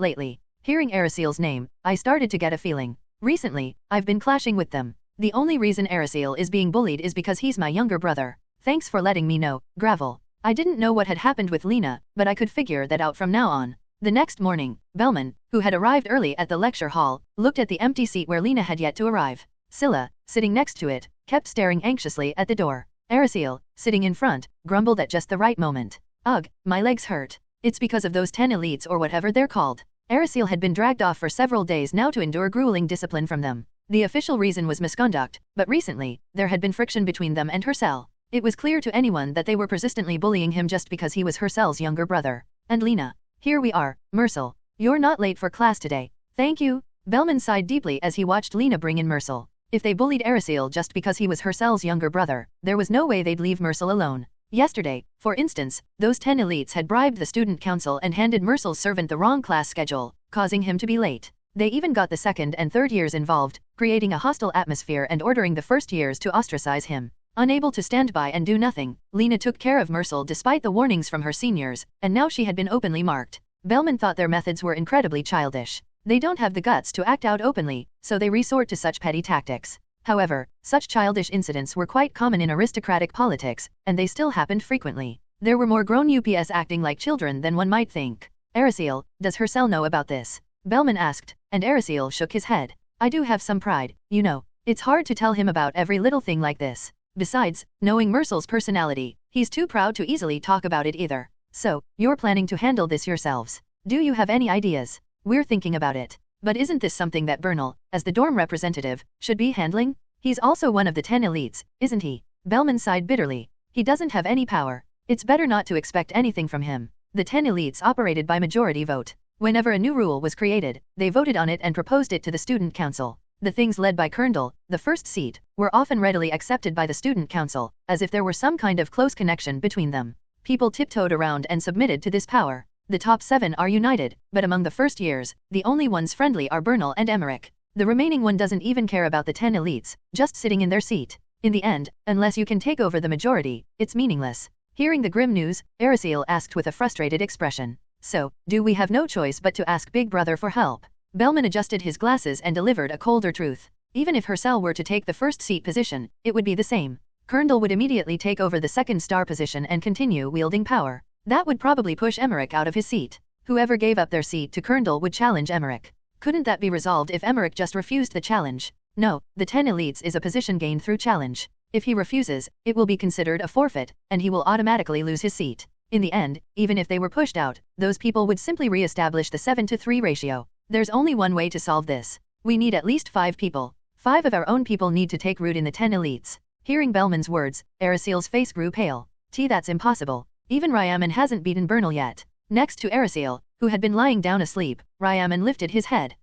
lately. Hearing Erisiel's name, I started to get a feeling. Recently, I've been clashing with them. The only reason Erisiel is being bullied is because he's my younger brother. Thanks for letting me know, Gravel. I didn't know what had happened with Lena, but I could figure that out from now on. The next morning, Bellman, who had arrived early at the lecture hall, looked at the empty seat where Lena had yet to arrive. Scylla, sitting next to it, kept staring anxiously at the door. Erisiel, sitting in front, grumbled at just the right moment. Ugh, my legs hurt. It's because of those 10 elites or whatever they're called. Erisiel had been dragged off for several days now to endure grueling discipline from them. The official reason was misconduct, but recently, there had been friction between them and Hercel. It was clear to anyone that they were persistently bullying him just because he was Hercel's younger brother. And Lena. Here we are, Mercel. You're not late for class today. Thank you. Bellman sighed deeply as he watched Lena bring in Mercel. If they bullied Erisiel just because he was Hercel's younger brother, there was no way they'd leave Mercel alone. Yesterday, for instance, those 10 elites had bribed the student council and handed Mercel's servant the wrong class schedule, causing him to be late. They even got the second and third years involved, creating a hostile atmosphere and ordering the first years to ostracize him. Unable to stand by and do nothing, Lena took care of Mercel despite the warnings from her seniors, and now she had been openly marked. Bellman thought their methods were incredibly childish. They don't have the guts to act out openly, so they resort to such petty tactics. However, such childish incidents were quite common in aristocratic politics, and they still happened frequently. There were more grown UPS acting like children than one might think. Erisiel, does Hercel know about this? Bellman asked, and Erisiel shook his head. I do have some pride, you know. It's hard to tell him about every little thing like this. Besides, knowing Mercel's personality, he's too proud to easily talk about it either. So, you're planning to handle this yourselves. Do you have any ideas? We're thinking about it. But isn't this something that Bernal, as the dorm representative, should be handling? He's also one of the 10 elites, isn't he? Bellman sighed bitterly. He doesn't have any power. It's better not to expect anything from him. The 10 elites operated by majority vote. Whenever a new rule was created, they voted on it and proposed it to the student council. The things led by Kerndl, the first seat, were often readily accepted by the student council, as if there were some kind of close connection between them. People tiptoed around and submitted to this power. The top 7 are united, but among the first years, the only ones friendly are Bernal and Emmerich. The remaining one doesn't even care about the 10 elites, just sitting in their seat. In the end, unless you can take over the majority, it's meaningless. Hearing the grim news, Erisiel asked with a frustrated expression. So, do we have no choice but to ask Big Brother for help? Bellman adjusted his glasses and delivered a colder truth. Even if Hercel were to take the first seat position, it would be the same. Kerndl would immediately take over the second star position and continue wielding power. That would probably push Emmerich out of his seat. Whoever gave up their seat to Kerndl would challenge Emmerich. Couldn't that be resolved if Emmerich just refused the challenge? No, the 10 elites is a position gained through challenge. If he refuses, it will be considered a forfeit, and he will automatically lose his seat. In the end, even if they were pushed out, those people would simply re-establish the 7-to-3 ratio. There's only one way to solve this. We need at least 5 people. 5 of our own people need to take root in the 10 elites. Hearing Bellman's words, Erisiel's face grew pale. That's impossible. Even Ryaman hasn't beaten Bernal yet. Next to Erisiel, who had been lying down asleep, Ryaman lifted his head.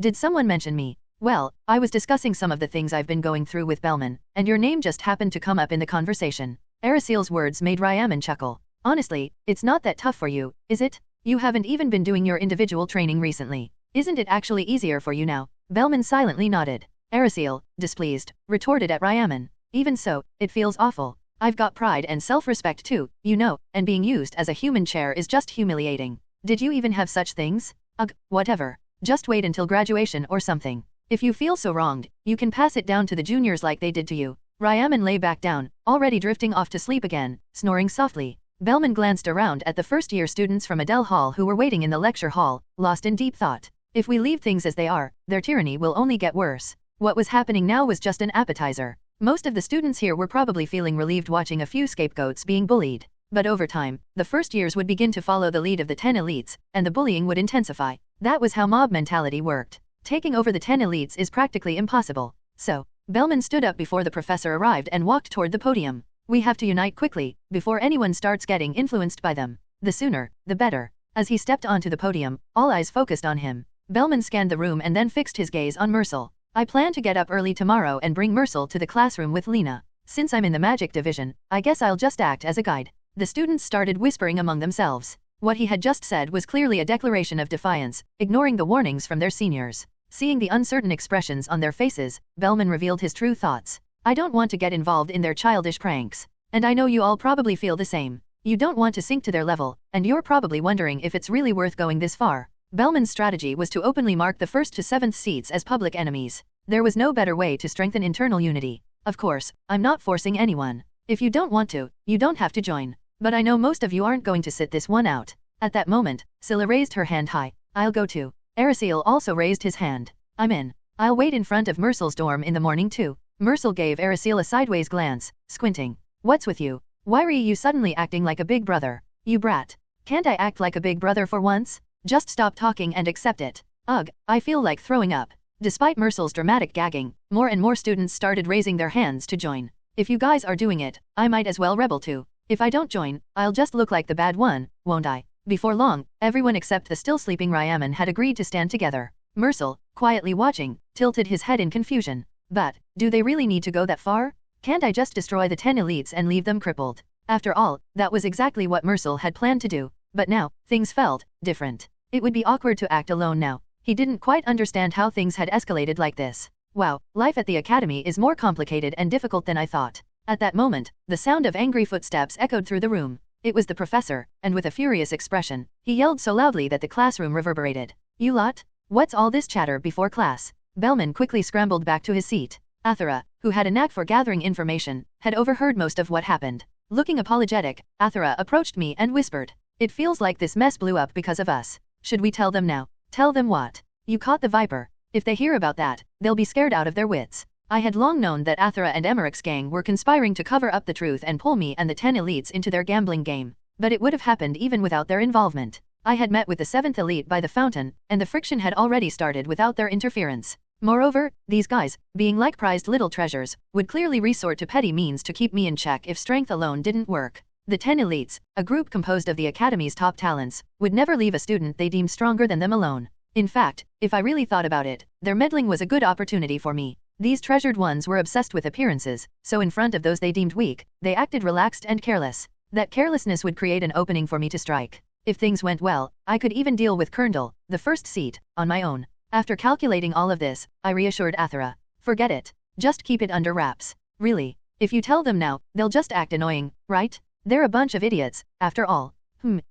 Did someone mention me? Well, I was discussing some of the things I've been going through with Bellman, and your name just happened to come up in the conversation. Erisiel's words made Ryaman chuckle. Honestly, it's not that tough for you, is it? You haven't even been doing your individual training recently. Isn't it actually easier for you now? Bellman silently nodded. Erisiel, displeased, retorted at Ryaman. Even so, it feels awful. I've got pride and self-respect too, you know, and being used as a human chair is just humiliating. Did you even have such things? Ugh, whatever. Just wait until graduation or something. If you feel so wronged, you can pass it down to the juniors like they did to you. Ryaman lay back down, already drifting off to sleep again, snoring softly. Bellman glanced around at the first-year students from Adele Hall who were waiting in the lecture hall, lost in deep thought. If we leave things as they are, their tyranny will only get worse. What was happening now was just an appetizer. Most of the students here were probably feeling relieved watching a few scapegoats being bullied. But over time, the first years would begin to follow the lead of the 10 elites, and the bullying would intensify. That was how mob mentality worked. Taking over the 10 elites is practically impossible. So, Bellman stood up before the professor arrived and walked toward the podium. We have to unite quickly, before anyone starts getting influenced by them. The sooner, the better. As he stepped onto the podium, all eyes focused on him. Bellman scanned the room and then fixed his gaze on Mercel. I plan to get up early tomorrow and bring Mercel to the classroom with Lena. Since I'm in the magic division, I guess I'll just act as a guide. The students started whispering among themselves. What he had just said was clearly a declaration of defiance, ignoring the warnings from their seniors. Seeing the uncertain expressions on their faces, Bellman revealed his true thoughts. I don't want to get involved in their childish pranks. And I know you all probably feel the same. You don't want to sink to their level, and you're probably wondering if it's really worth going this far. Bellman's strategy was to openly mark the 1st to 7th seats as public enemies. There was no better way to strengthen internal unity. Of course, I'm not forcing anyone. If you don't want to, you don't have to join. But I know most of you aren't going to sit this one out. At that moment, Scylla raised her hand high. I'll go too. Erisiel also raised his hand. I'm in. I'll wait in front of Mercel's dorm in the morning too. Mercel gave Erisiel a sideways glance, squinting. What's with you? Why are you suddenly acting like a big brother? You brat. Can't I act like a big brother for once? Just stop talking and accept it. Ugh, I feel like throwing up. Despite Mercel's dramatic gagging, more and more students started raising their hands to join. If you guys are doing it, I might as well rebel too. If I don't join, I'll just look like the bad one, won't I? Before long, everyone except the still sleeping Ryaman had agreed to stand together. Mercel, quietly watching, tilted his head in confusion. But, do they really need to go that far? Can't I just destroy the 10 elites and leave them crippled? After all, that was exactly what Mercel had planned to do. But now, things felt different. It would be awkward to act alone now. He didn't quite understand how things had escalated like this. Wow, life at the academy is more complicated and difficult than I thought. At that moment, the sound of angry footsteps echoed through the room. It was the professor, and with a furious expression, he yelled so loudly that the classroom reverberated. You lot? What's all this chatter before class? Bellman quickly scrambled back to his seat. Athera, who had a knack for gathering information, had overheard most of what happened. Looking apologetic, Athera approached me and whispered. It feels like this mess blew up because of us. Should we tell them now? Tell them what? You caught the viper. If they hear about that, they'll be scared out of their wits. I had long known that Athera and Emmerich's gang were conspiring to cover up the truth and pull me and the 10 elites into their gambling game. But it would have happened even without their involvement. I had met with the 7th elite by the fountain, and the friction had already started without their interference. Moreover, these guys, being like prized little treasures, would clearly resort to petty means to keep me in check if strength alone didn't work. The 10 elites, a group composed of the academy's top talents, would never leave a student they deemed stronger than them alone. In fact, if I really thought about it, their meddling was a good opportunity for me. These treasured ones were obsessed with appearances, so in front of those they deemed weak, they acted relaxed and careless. That carelessness would create an opening for me to strike. If things went well, I could even deal with Kerndl, the first seat, on my own. After calculating all of this, I reassured Athera. Forget it. Just keep it under wraps. Really. If you tell them now, they'll just act annoying, right? They're a bunch of idiots, after all.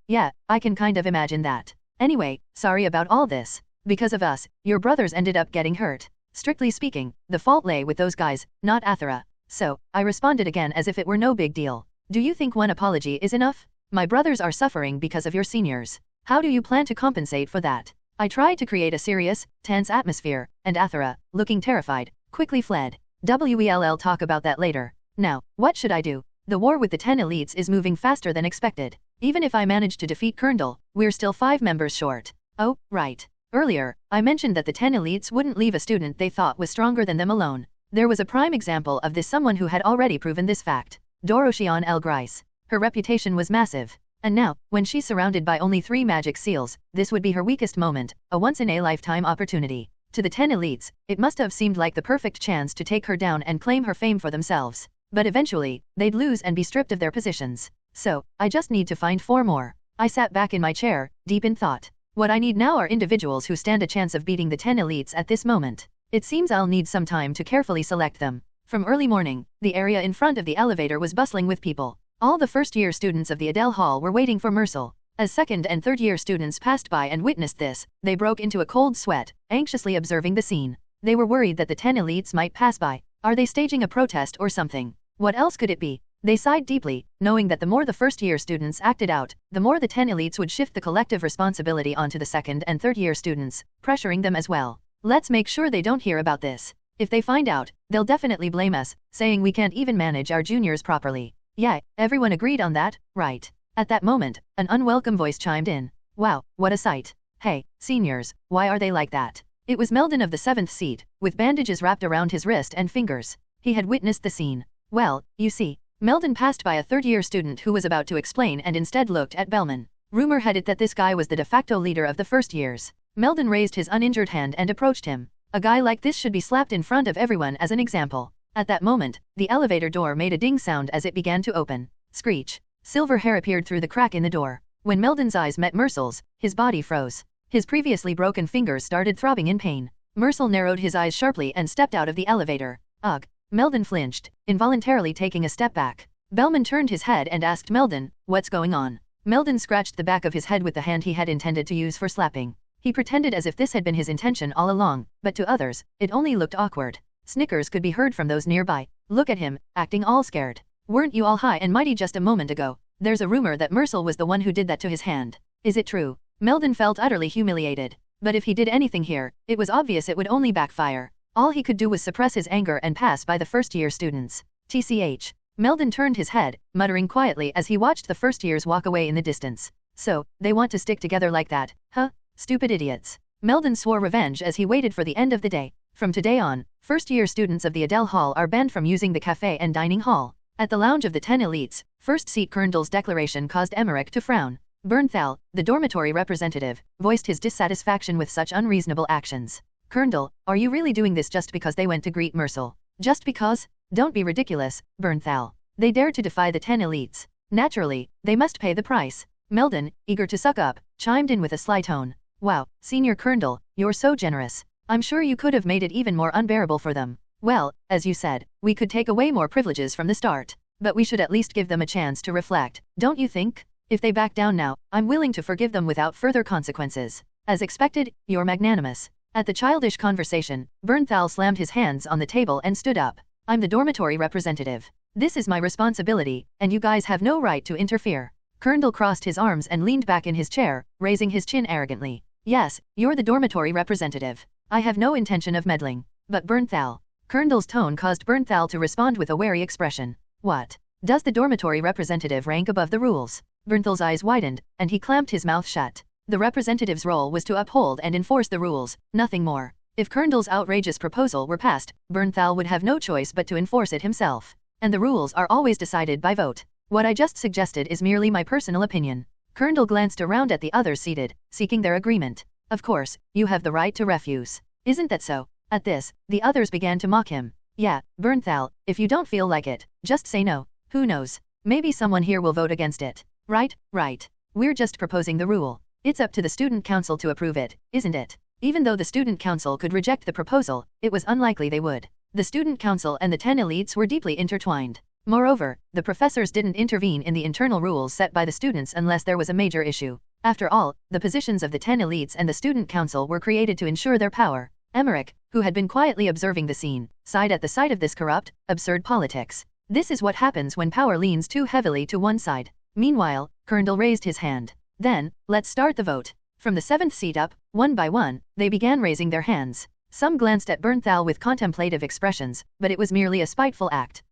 Yeah, I can kind of imagine that. Anyway, sorry about all this. Because of us, your brothers ended up getting hurt. Strictly speaking, the fault lay with those guys, not Athera. So, I responded again as if it were no big deal. Do you think one apology is enough? My brothers are suffering because of your seniors. How do you plan to compensate for that? I tried to create a serious, tense atmosphere, and Athera, looking terrified, quickly fled. We'll talk about that later. Now, what should I do? The war with the 10 elites is moving faster than expected. Even if I manage to defeat Kerndl, we're still 5 members short. Oh, right. Earlier, I mentioned that the 10 elites wouldn't leave a student they thought was stronger than them alone. There was a prime example of this, someone who had already proven this fact. Doroshion El Grice. Her reputation was massive. And now, when she's surrounded by only 3 magic seals, this would be her weakest moment, a once-in-a-lifetime opportunity. To the 10 elites, it must have seemed like the perfect chance to take her down and claim her fame for themselves. But eventually, they'd lose and be stripped of their positions. So, I just need to find 4 more. I sat back in my chair, deep in thought. What I need now are individuals who stand a chance of beating the 10 elites at this moment. It seems I'll need some time to carefully select them. From early morning, the area in front of the elevator was bustling with people. All the first-year students of the Adele Hall were waiting for Mercel. As second and third-year students passed by and witnessed this, they broke into a cold sweat, anxiously observing the scene. They were worried that the 10 elites might pass by. Are they staging a protest or something? What else could it be? They sighed deeply, knowing that the more the first-year students acted out, the more the 10 elites would shift the collective responsibility onto the second and third-year students, pressuring them as well. Let's make sure they don't hear about this. If they find out, they'll definitely blame us, saying we can't even manage our juniors properly. Yeah, everyone agreed on that, right? At that moment, an unwelcome voice chimed in. Wow, what a sight. Hey, seniors, why are they like that? It was Melon of the 7th seat, with bandages wrapped around his wrist and fingers. He had witnessed the scene. Well, you see, Melon passed by a third-year student who was about to explain and instead looked at Bellman. Rumor had it that this guy was the de facto leader of the first years. Melon raised his uninjured hand and approached him. A guy like this should be slapped in front of everyone as an example. At that moment, the elevator door made a ding sound as it began to open. Screech. Silver hair appeared through the crack in the door. When Melon's eyes met Mercel's, his body froze. His previously broken fingers started throbbing in pain. Mercel narrowed his eyes sharply and stepped out of the elevator. Ugh. Melon flinched, involuntarily taking a step back. Bellman turned his head and asked Melon, what's going on? Melon scratched the back of his head with the hand he had intended to use for slapping. He pretended as if this had been his intention all along, but to others, it only looked awkward. Snickers could be heard from those nearby. Look at him, acting all scared. Weren't you all high and mighty just a moment ago? There's a rumor that Mercel was the one who did that to his hand. Is it true? Melon felt utterly humiliated. But if he did anything here, it was obvious it would only backfire. All he could do was suppress his anger and pass by the first-year students. TCH. Melon turned his head, muttering quietly as he watched the first years walk away in the distance. So, they want to stick together like that, huh? Stupid idiots. Melon swore revenge as he waited for the end of the day. From today on, first-year students of the Adele Hall are banned from using the cafe and dining hall. At the lounge of the 10 elites, first seat Colonel's declaration caused Emmerich to frown. Bernthal, the dormitory representative, voiced his dissatisfaction with such unreasonable actions. Colonel, are you really doing this just because they went to greet Mercel? Just because? Don't be ridiculous, Bernthal. They dared to defy the 10 elites. Naturally, they must pay the price. Melon, eager to suck up, chimed in with a sly tone. Wow, Senior Colonel, you're so generous. I'm sure you could have made it even more unbearable for them. Well, as you said, we could take away more privileges from the start. But we should at least give them a chance to reflect, don't you think? If they back down now, I'm willing to forgive them without further consequences. As expected, you're magnanimous. At the childish conversation, Bernthal slammed his hands on the table and stood up. I'm the dormitory representative. This is my responsibility, and you guys have no right to interfere. Colonel crossed his arms and leaned back in his chair, raising his chin arrogantly. Yes, you're the dormitory representative. I have no intention of meddling. But Bernthal. Colonel's tone caused Bernthal to respond with a wary expression. What? Does the dormitory representative rank above the rules? Bernthal's eyes widened, and he clamped his mouth shut. The representative's role was to uphold and enforce the rules, nothing more. If Colonel's outrageous proposal were passed, Bernthal would have no choice but to enforce it himself. And the rules are always decided by vote. What I just suggested is merely my personal opinion. Colonel glanced around at the others seated, seeking their agreement. Of course, you have the right to refuse. Isn't that so? At this, the others began to mock him. Yeah, Bernthal, if you don't feel like it, just say no. Who knows? Maybe someone here will vote against it. Right, right. We're just proposing the rule. It's up to the student council to approve it, isn't it? Even though the student council could reject the proposal, it was unlikely they would. The student council and the 10 elites were deeply intertwined. Moreover, the professors didn't intervene in the internal rules set by the students unless there was a major issue. After all, the positions of the 10 elites and the student council were created to ensure their power. Emmerich, who had been quietly observing the scene, sighed at the sight of this corrupt, absurd politics. This is what happens when power leans too heavily to one side. Meanwhile, Colonel raised his hand. Then, let's start the vote. From the 7th seat up, one by one, they began raising their hands. Some glanced at Bernthal with contemplative expressions, but it was merely a spiteful act.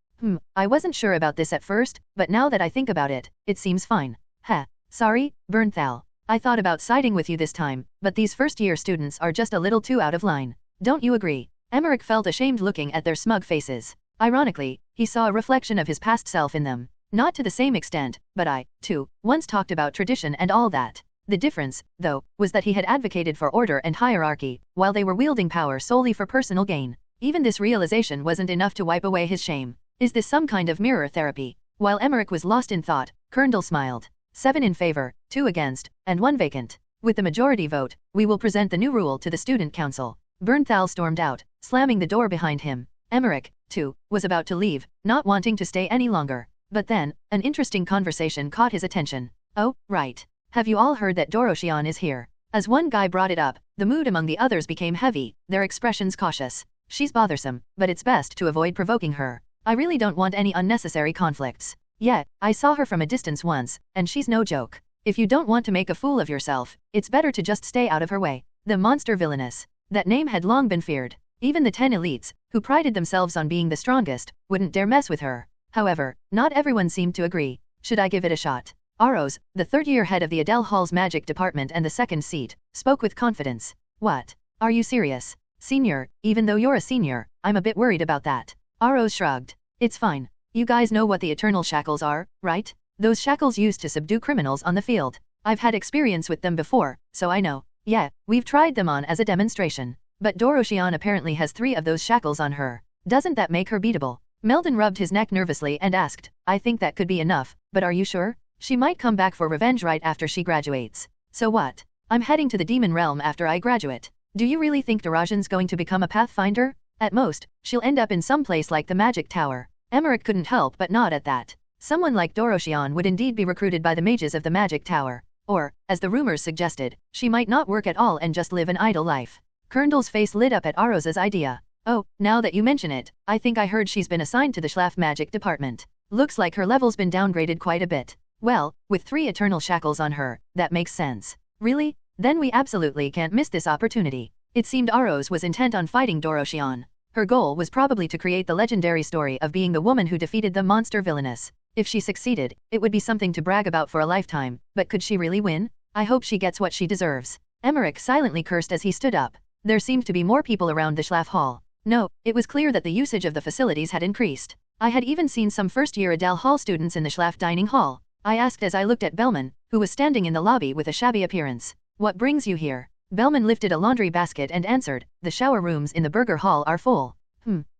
I wasn't sure about this at first, but now that I think about it, it seems fine. Sorry, Bernthal. I thought about siding with you this time, but these first-year students are just a little too out of line. Don't you agree? Emmerich felt ashamed looking at their smug faces. Ironically, he saw a reflection of his past self in them. Not to the same extent, but I, too, once talked about tradition and all that. The difference, though, was that he had advocated for order and hierarchy, while they were wielding power solely for personal gain. Even this realization wasn't enough to wipe away his shame. Is this some kind of mirror therapy? While Emmerich was lost in thought, Colonel smiled. 7 in favor, 2 against, and 1 vacant. With the majority vote, we will present the new rule to the student council. Bernthal stormed out, slamming the door behind him. Emmerich, too, was about to leave, not wanting to stay any longer. But then, an interesting conversation caught his attention. Oh, right. Have you all heard that Doroshion is here? As one guy brought it up, the mood among the others became heavy, their expressions cautious. She's bothersome, but it's best to avoid provoking her. I really don't want any unnecessary conflicts. Yeah, I saw her from a distance once, and she's no joke. If you don't want to make a fool of yourself, it's better to just stay out of her way. The monster villainess. That name had long been feared. Even the 10 elites, who prided themselves on being the strongest, wouldn't dare mess with her. However, not everyone seemed to agree. Should I give it a shot? Aros, the third-year head of the Adele Hall's magic department and the second seat, spoke with confidence. What? Are you serious? Senior, even though you're a senior, I'm a bit worried about that. Aros shrugged. It's fine. You guys know what the eternal shackles are, right? Those shackles used to subdue criminals on the field. I've had experience with them before, so I know. Yeah, we've tried them on as a demonstration. But Doroshion apparently has 3 of those shackles on her. Doesn't that make her beatable? Melon rubbed his neck nervously and asked, I think that could be enough, but are you sure? She might come back for revenge right after she graduates. So what? I'm heading to the demon realm after I graduate. Do you really think Darajan's going to become a pathfinder? At most, she'll end up in some place like the magic tower. Emmerich couldn't help but nod at that. Someone like Doroshion would indeed be recruited by the mages of the magic tower. Or, as the rumors suggested, she might not work at all and just live an idle life. Kerndl's face lit up at Aros's idea. Oh, now that you mention it, I think I heard she's been assigned to the Schlaf magic department. Looks like her level's been downgraded quite a bit. Well, with 3 eternal shackles on her, that makes sense. Really? Then we absolutely can't miss this opportunity. It seemed Aros was intent on fighting Doroshion. Her goal was probably to create the legendary story of being the woman who defeated the monster villainess. If she succeeded, it would be something to brag about for a lifetime, but could she really win? I hope she gets what she deserves. Emmerich silently cursed as he stood up. There seemed to be more people around the Schlaf Hall. No, it was clear that the usage of the facilities had increased. I had even seen some first-year Adele Hall students in the Schlaf dining hall. I asked as I looked at Bellman, who was standing in the lobby with a shabby appearance. What brings you here? Bellman lifted a laundry basket and answered, the shower rooms in the burger hall are full.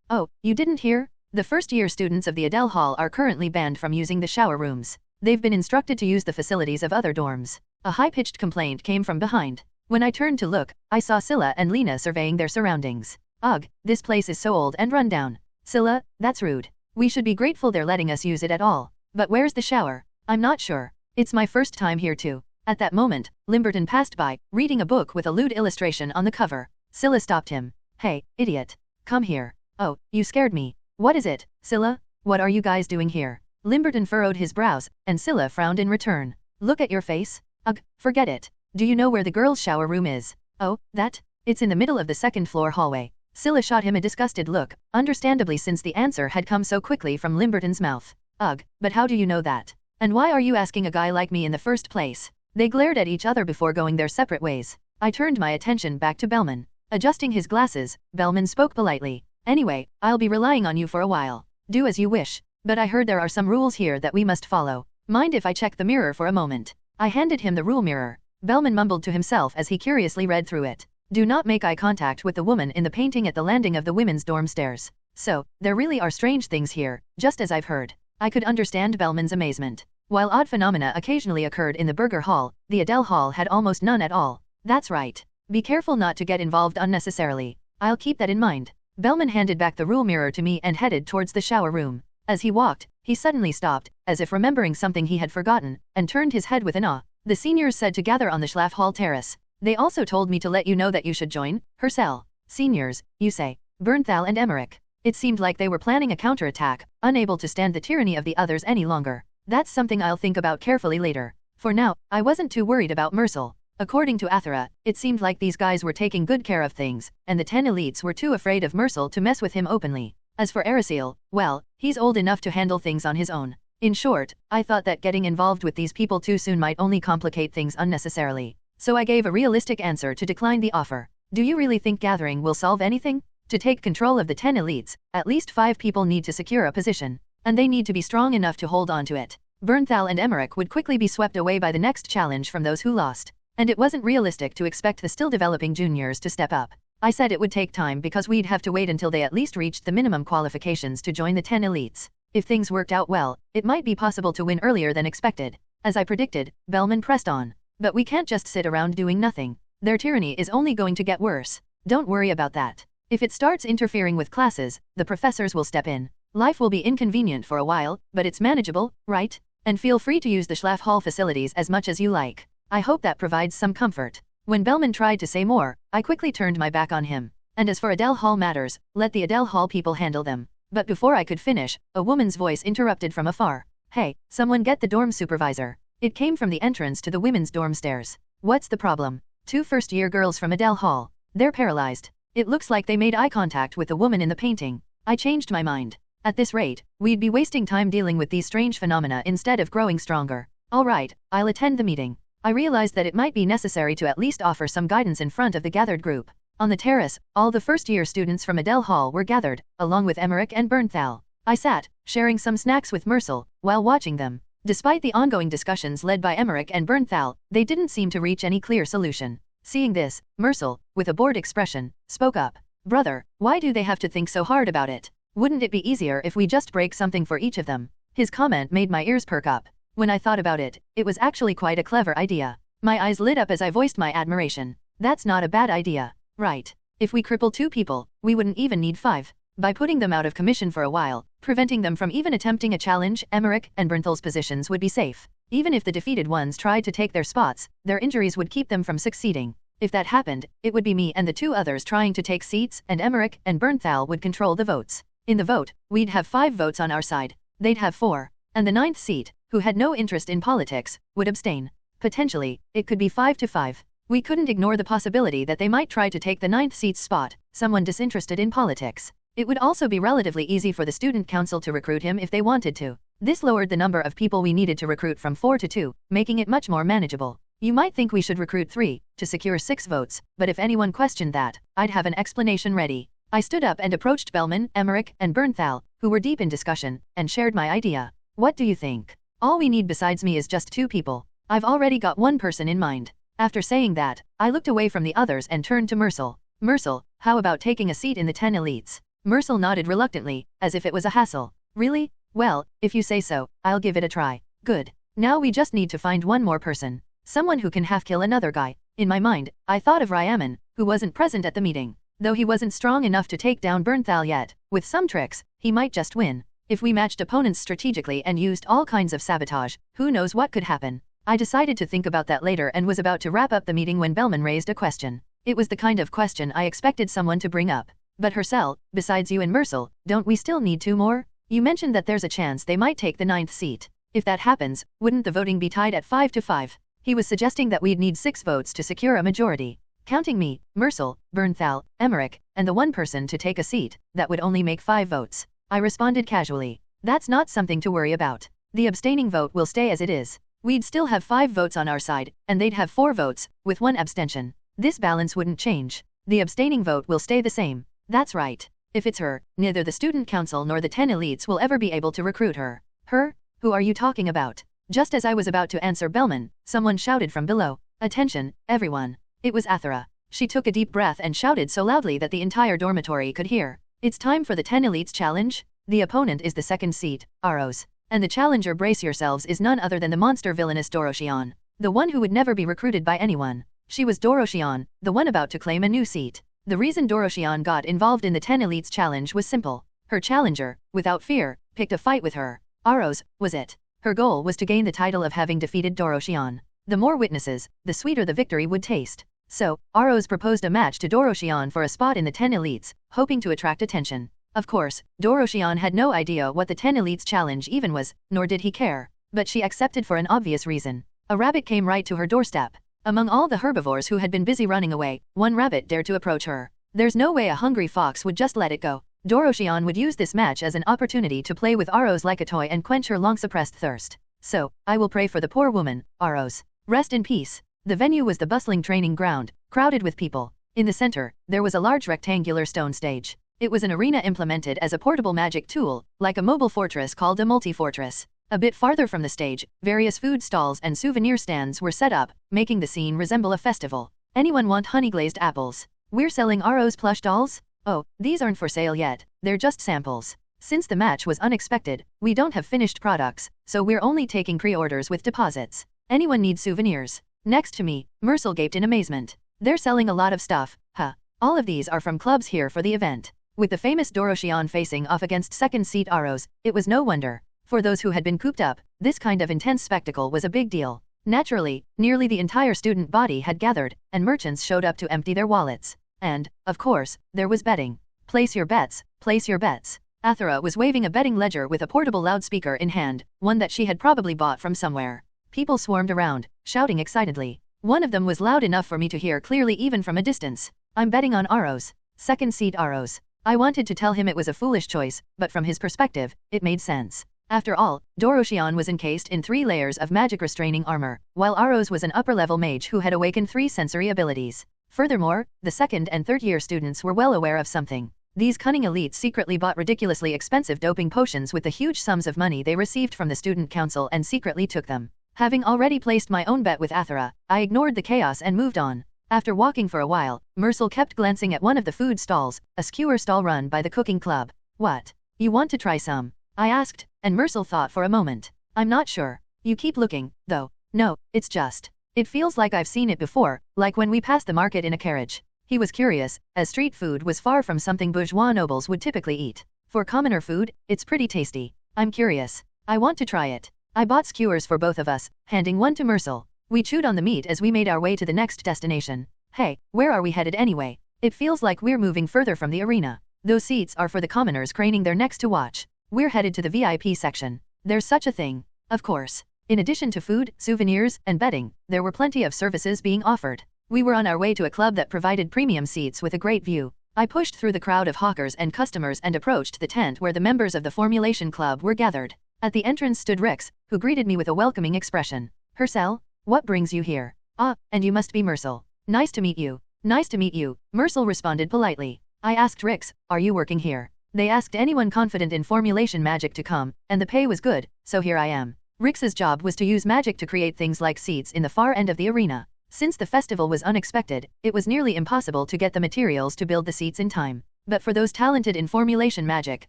Oh, you didn't hear? The first-year students of the Adele Hall are currently banned from using the shower rooms. They've been instructed to use the facilities of other dorms. A high-pitched complaint came from behind. When I turned to look, I saw Scylla and Lena surveying their surroundings. Ugh, this place is so old and run down. Scylla, that's rude. We should be grateful they're letting us use it at all. But where's the shower? I'm not sure. It's my first time here too. At that moment, Limberton passed by, reading a book with a lewd illustration on the cover. Scylla stopped him. Hey, idiot. Come here. Oh, you scared me. What is it, Scylla? What are you guys doing here? Limberton furrowed his brows, and Scylla frowned in return. Look at your face. Ugh, forget it. Do you know where the girls' shower room is? Oh, that? It's in the middle of the second-floor hallway. Scylla shot him a disgusted look, understandably since the answer had come so quickly from Limberton's mouth. Ugh, but how do you know that? And why are you asking a guy like me in the first place? They glared at each other before going their separate ways. I turned my attention back to Bellman. Adjusting his glasses, Bellman spoke politely. Anyway, I'll be relying on you for a while. Do as you wish. But I heard there are some rules here that we must follow. Mind if I check the mirror for a moment? I handed him the rule mirror. Bellman mumbled to himself as he curiously read through it. Do not make eye contact with the woman in the painting at the landing of the women's dorm stairs. So, there really are strange things here, just as I've heard. I could understand Bellman's amazement. While odd phenomena occasionally occurred in the burger hall, the Adele Hall had almost none at all. That's right. Be careful not to get involved unnecessarily. I'll keep that in mind. Bellman handed back the rule mirror to me and headed towards the shower room. As he walked, he suddenly stopped, as if remembering something he had forgotten, and turned his head with an awe. The seniors said to gather on the Schlaf Hall terrace. They also told me to let you know that you should join her cell. Seniors, you say. Bernthal and Emmerich. It seemed like they were planning a counterattack, unable to stand the tyranny of the others any longer. That's something I'll think about carefully later. For now, I wasn't too worried about Mercel. According to Athera, it seemed like these guys were taking good care of things, and the 10 elites were too afraid of Mercel to mess with him openly. As for Erisiel, well, he's old enough to handle things on his own. In short, I thought that getting involved with these people too soon might only complicate things unnecessarily. So I gave a realistic answer to decline the offer. Do you really think gathering will solve anything? To take control of the 10 elites, at least 5 people need to secure a position. And they need to be strong enough to hold on to it. Bernthal and Emmerich would quickly be swept away by the next challenge from those who lost. And it wasn't realistic to expect the still developing juniors to step up. I said it would take time because we'd have to wait until they at least reached the minimum qualifications to join the 10 elites. If things worked out well, it might be possible to win earlier than expected. As I predicted, Bellman pressed on. But we can't just sit around doing nothing. Their tyranny is only going to get worse. Don't worry about that. If it starts interfering with classes, the professors will step in. Life will be inconvenient for a while, but it's manageable, right? And feel free to use the Schlaf Hall facilities as much as you like. I hope that provides some comfort. When Bellman tried to say more, I quickly turned my back on him. And as for Adele Hall matters, let the Adele Hall people handle them. But before I could finish, a woman's voice interrupted from afar. Hey, someone get the dorm supervisor. It came from the entrance to the women's dorm stairs. What's the problem? 2 first-year girls from Adele Hall. They're paralyzed. It looks like they made eye contact with the woman in the painting. I changed my mind. At this rate, we'd be wasting time dealing with these strange phenomena instead of growing stronger. All right, I'll attend the meeting. I realized that it might be necessary to at least offer some guidance in front of the gathered group. On the terrace, all the first-year students from Adele Hall were gathered, along with Emmerich and Bernthal. I sat, sharing some snacks with Mercel, while watching them. Despite the ongoing discussions led by Emmerich and Bernthal, they didn't seem to reach any clear solution. Seeing this, Mercel, with a bored expression, spoke up. Brother, why do they have to think so hard about it? Wouldn't it be easier if we just break something for each of them? His comment made my ears perk up. When I thought about it, it was actually quite a clever idea. My eyes lit up as I voiced my admiration. That's not a bad idea, right? If we cripple 2 people, we wouldn't even need 5. By putting them out of commission for a while, preventing them from even attempting a challenge, Emmerich and Bernthal's positions would be safe. Even if the defeated ones tried to take their spots, their injuries would keep them from succeeding. If that happened, it would be me and the 2 others trying to take seats, and Emmerich and Bernthal would control the votes. In the vote, we'd have 5 votes on our side. They'd have 4. And the 9th seat, who had no interest in politics, would abstain. Potentially, it could be 5 to 5. We couldn't ignore the possibility that they might try to take the 9th seat's spot, someone disinterested in politics. It would also be relatively easy for the student council to recruit him if they wanted to. This lowered the number of people we needed to recruit from 4 to 2, making it much more manageable. You might think we should recruit 3, to secure 6 votes, but if anyone questioned that, I'd have an explanation ready. I stood up and approached Bellman, Emmerich, and Bernthal, who were deep in discussion, and shared my idea. What do you think? All we need besides me is just 2 people. I've already got 1 person in mind. After saying that, I looked away from the others and turned to Mercel. Mercel, how about taking a seat in the 10 elites? Mercel nodded reluctantly, as if it was a hassle. Really? Well, if you say so, I'll give it a try. Good. Now we just need to find 1 more person. Someone who can half-kill another guy. In my mind, I thought of Ryaman, who wasn't present at the meeting. Though he wasn't strong enough to take down Bernthal yet, with some tricks, he might just win. If we matched opponents strategically and used all kinds of sabotage, who knows what could happen. I decided to think about that later and was about to wrap up the meeting when Bellman raised a question. It was the kind of question I expected someone to bring up. But Hercel, besides you and Mercel, don't we still need 2 more? You mentioned that there's a chance they might take the 9th seat. If that happens, wouldn't the voting be tied at 5 to 5? He was suggesting that we'd need 6 votes to secure a majority. Counting me, Mercel, Bernthal, Emmerich, and the 1 person to take a seat, that would only make 5 votes. I responded casually. That's not something to worry about. The abstaining vote will stay as it is. We'd still have 5 votes on our side, and they'd have 4 votes, with 1 abstention. This balance wouldn't change. The abstaining vote will stay the same. That's right. If it's her, neither the student council nor the 10 elites will ever be able to recruit her. Her? Who are you talking about? Just as I was about to answer Bellman, someone shouted from below. Attention, everyone. It was Athera. She took a deep breath and shouted so loudly that the entire dormitory could hear. It's time for the 10 elites challenge. The opponent is the 2nd seat, Aros. And the challenger, brace yourselves, is none other than the monster villainous Doroshion. The one who would never be recruited by anyone. She was Doroshion, the one about to claim a new seat. The reason Doroshion got involved in the 10 elites challenge was simple. Her challenger, without fear, picked a fight with her. Aros, was it? Her goal was to gain the title of having defeated Doroshion. The more witnesses, the sweeter the victory would taste. So, Aros proposed a match to Doroshion for a spot in the 10 elites, hoping to attract attention. Of course, Doroshion had no idea what the 10 elites challenge even was, nor did he care. But she accepted for an obvious reason. A rabbit came right to her doorstep. Among all the herbivores who had been busy running away, 1 rabbit dared to approach her. There's no way a hungry fox would just let it go. Doroshion would use this match as an opportunity to play with Aros like a toy and quench her long-suppressed thirst. So, I will pray for the poor woman, Aros. Rest in peace. The venue was the bustling training ground, crowded with people. In the center, there was a large rectangular stone stage. It was an arena implemented as a portable magic tool, like a mobile fortress called a multi-fortress. A bit farther from the stage, various food stalls and souvenir stands were set up, making the scene resemble a festival. Anyone want honey-glazed apples? We're selling Aros plush dolls? Oh, these aren't for sale yet, they're just samples. Since the match was unexpected, we don't have finished products, so we're only taking pre-orders with deposits. Anyone need souvenirs? Next to me, Mercel gaped in amazement. They're selling a lot of stuff, huh? All of these are from clubs here for the event. With the famous Doroshian facing off against second seat Aros, it was no wonder. For those who had been cooped up, this kind of intense spectacle was a big deal. Naturally, nearly the entire student body had gathered, and merchants showed up to empty their wallets. And, of course, there was betting. Place your bets, place your bets. Athera was waving a betting ledger with a portable loudspeaker in hand, one that she had probably bought from somewhere. People swarmed around, shouting excitedly. One of them was loud enough for me to hear clearly even from a distance. I'm betting on Aros. Second seat Aros. I wanted to tell him it was a foolish choice, but from his perspective, it made sense. After all, Doroshian was encased in 3 layers of magic restraining armor, while Aros was an upper-level mage who had awakened 3 sensory abilities. Furthermore, the second and third-year students were well aware of something. These cunning elites secretly bought ridiculously expensive doping potions with the huge sums of money they received from the student council and secretly took them. Having already placed my own bet with Athera, I ignored the chaos and moved on. After walking for a while, Mercel kept glancing at one of the food stalls, a skewer stall run by the cooking club. What? You want to try some? I asked, and Mercel thought for a moment. I'm not sure. You keep looking, though. No, it's just. It feels like I've seen it before, like when we passed the market in a carriage. He was curious, as street food was far from something bourgeois nobles would typically eat. For commoner food, it's pretty tasty. I'm curious. I want to try it. I bought skewers for both of us, handing one to Mercel. We chewed on the meat as we made our way to the next destination. Hey, where are we headed anyway? It feels like we're moving further from the arena. Those seats are for the commoners craning their necks to watch. We're headed to the VIP section. There's such a thing. Of course. In addition to food, souvenirs, and betting, there were plenty of services being offered. We were on our way to a club that provided premium seats with a great view. I pushed through the crowd of hawkers and customers and approached the tent where the members of the Formulation Club were gathered. At the entrance stood Rix, who greeted me with a welcoming expression. Hercel? What brings you here? Ah, and you must be Mercel. Nice to meet you. Nice to meet you, Mercel responded politely. I asked Rix, are you working here? They asked anyone confident in formulation magic to come, and the pay was good, so here I am. Rix's job was to use magic to create things like seats in the far end of the arena. Since the festival was unexpected, it was nearly impossible to get the materials to build the seats in time. But for those talented in formulation magic,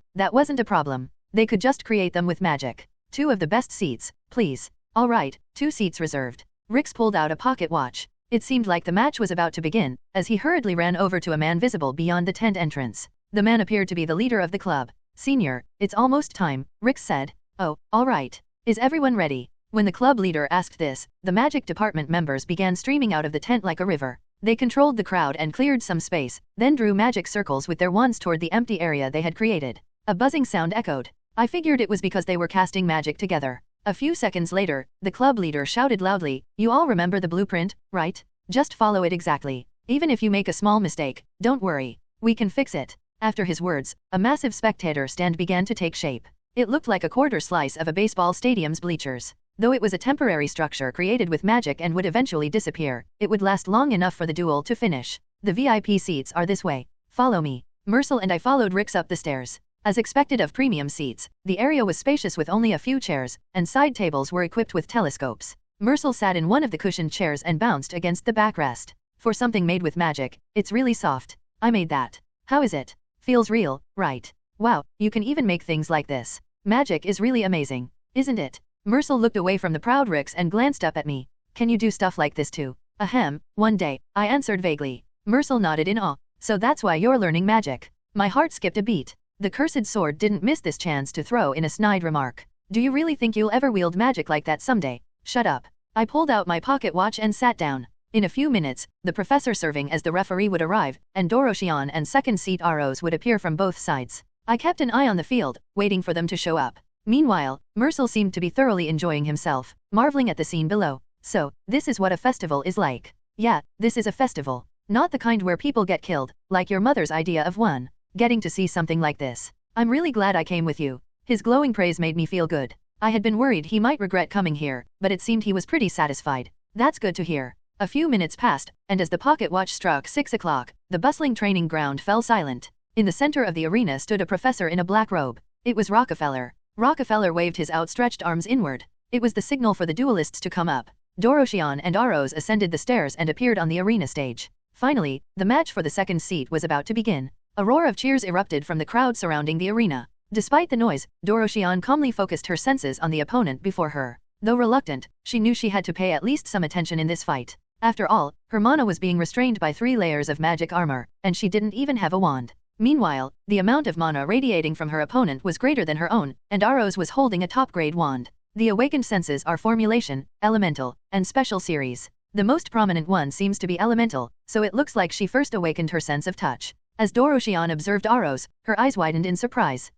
that wasn't a problem. They could just create them with magic. 2 of the best seats, please. All right, 2 seats reserved. Rix pulled out a pocket watch. It seemed like the match was about to begin, as he hurriedly ran over to a man visible beyond the tent entrance. The man appeared to be the leader of the club. Senior, it's almost time, Rix said. Oh, all right. Is everyone ready? When the club leader asked this, the magic department members began streaming out of the tent like a river. They controlled the crowd and cleared some space, then drew magic circles with their wands toward the empty area they had created. A buzzing sound echoed. I figured it was because they were casting magic together. A few seconds later, the club leader shouted loudly, you all remember the blueprint, right? Just follow it exactly. Even if you make a small mistake, don't worry. We can fix it. After his words, a massive spectator stand began to take shape. It looked like a quarter slice of a baseball stadium's bleachers. Though it was a temporary structure created with magic and would eventually disappear, it would last long enough for the duel to finish. The VIP seats are this way. Follow me. Mercel and I followed Rix up the stairs. As expected of premium seats, the area was spacious with only a few chairs, and side tables were equipped with telescopes. Mercel sat in one of the cushioned chairs and bounced against the backrest. For something made with magic, it's really soft. I made that. How is it? Feels real, right? Wow, you can even make things like this. Magic is really amazing, isn't it? Mercel looked away from the proud Rix and glanced up at me. Can you do stuff like this too? Ahem, one day, I answered vaguely. Mercel nodded in awe. So that's why you're learning magic. My heart skipped a beat. The cursed sword didn't miss this chance to throw in a snide remark. Do you really think you'll ever wield magic like that someday? Shut up. I pulled out my pocket watch and sat down. In a few minutes, the professor serving as the referee would arrive, and Doroshian and second seat Aros would appear from both sides. I kept an eye on the field, waiting for them to show up. Meanwhile, Mercel seemed to be thoroughly enjoying himself, marveling at the scene below. So, this is what a festival is like. Yeah, this is a festival. Not the kind where people get killed, like your mother's idea of one. Getting to see something like this. I'm really glad I came with you. His glowing praise made me feel good. I had been worried he might regret coming here, but it seemed he was pretty satisfied. That's good to hear. A few minutes passed, and as the pocket watch struck 6 o'clock, the bustling training ground fell silent. In the center of the arena stood a professor in a black robe. It was Rockefeller. Rockefeller waved his outstretched arms inward. It was the signal for the duelists to come up. Doroshian and Aros ascended the stairs and appeared on the arena stage. Finally, the match for the second seat was about to begin. A roar of cheers erupted from the crowd surrounding the arena. Despite the noise, Doroshian calmly focused her senses on the opponent before her. Though reluctant, she knew she had to pay at least some attention in this fight. After all, her mana was being restrained by 3 layers of magic armor, and she didn't even have a wand. Meanwhile, the amount of mana radiating from her opponent was greater than her own, and Aros was holding a top-grade wand. The awakened senses are Formulation, Elemental, and Special series. The most prominent one seems to be Elemental, so it looks like she first awakened her sense of touch. As Doroshian observed Aros, her eyes widened in surprise.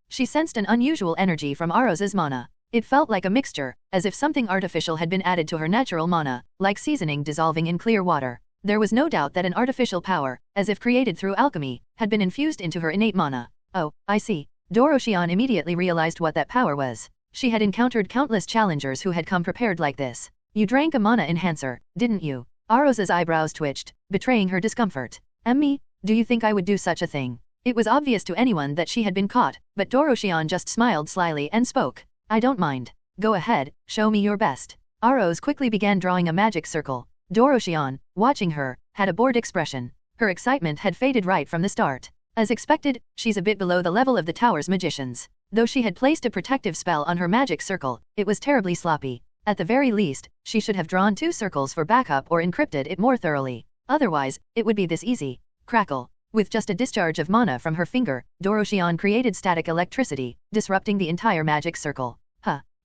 She sensed an unusual energy from Aros's mana. It felt like a mixture, as if something artificial had been added to her natural mana, like seasoning dissolving in clear water. There was no doubt that an artificial power, as if created through alchemy, had been infused into her innate mana. Oh, I see. Doroshian immediately realized what that power was. She had encountered countless challengers who had come prepared like this. You drank a mana enhancer, didn't you? Aros's eyebrows twitched, betraying her discomfort. Emmy, do you think I would do such a thing? It was obvious to anyone that she had been caught, but Doroshian just smiled slyly and spoke. I don't mind. Go ahead, show me your best. Aros quickly began drawing a magic circle. Doroshian, watching her, had a bored expression. Her excitement had faded right from the start. As expected, she's a bit below the level of the tower's magicians. Though she had placed a protective spell on her magic circle, it was terribly sloppy. At the very least, she should have drawn 2 circles for backup or encrypted it more thoroughly. Otherwise, it would be this easy. Crackle. With just a discharge of mana from her finger, Doroshian created static electricity, disrupting the entire magic circle.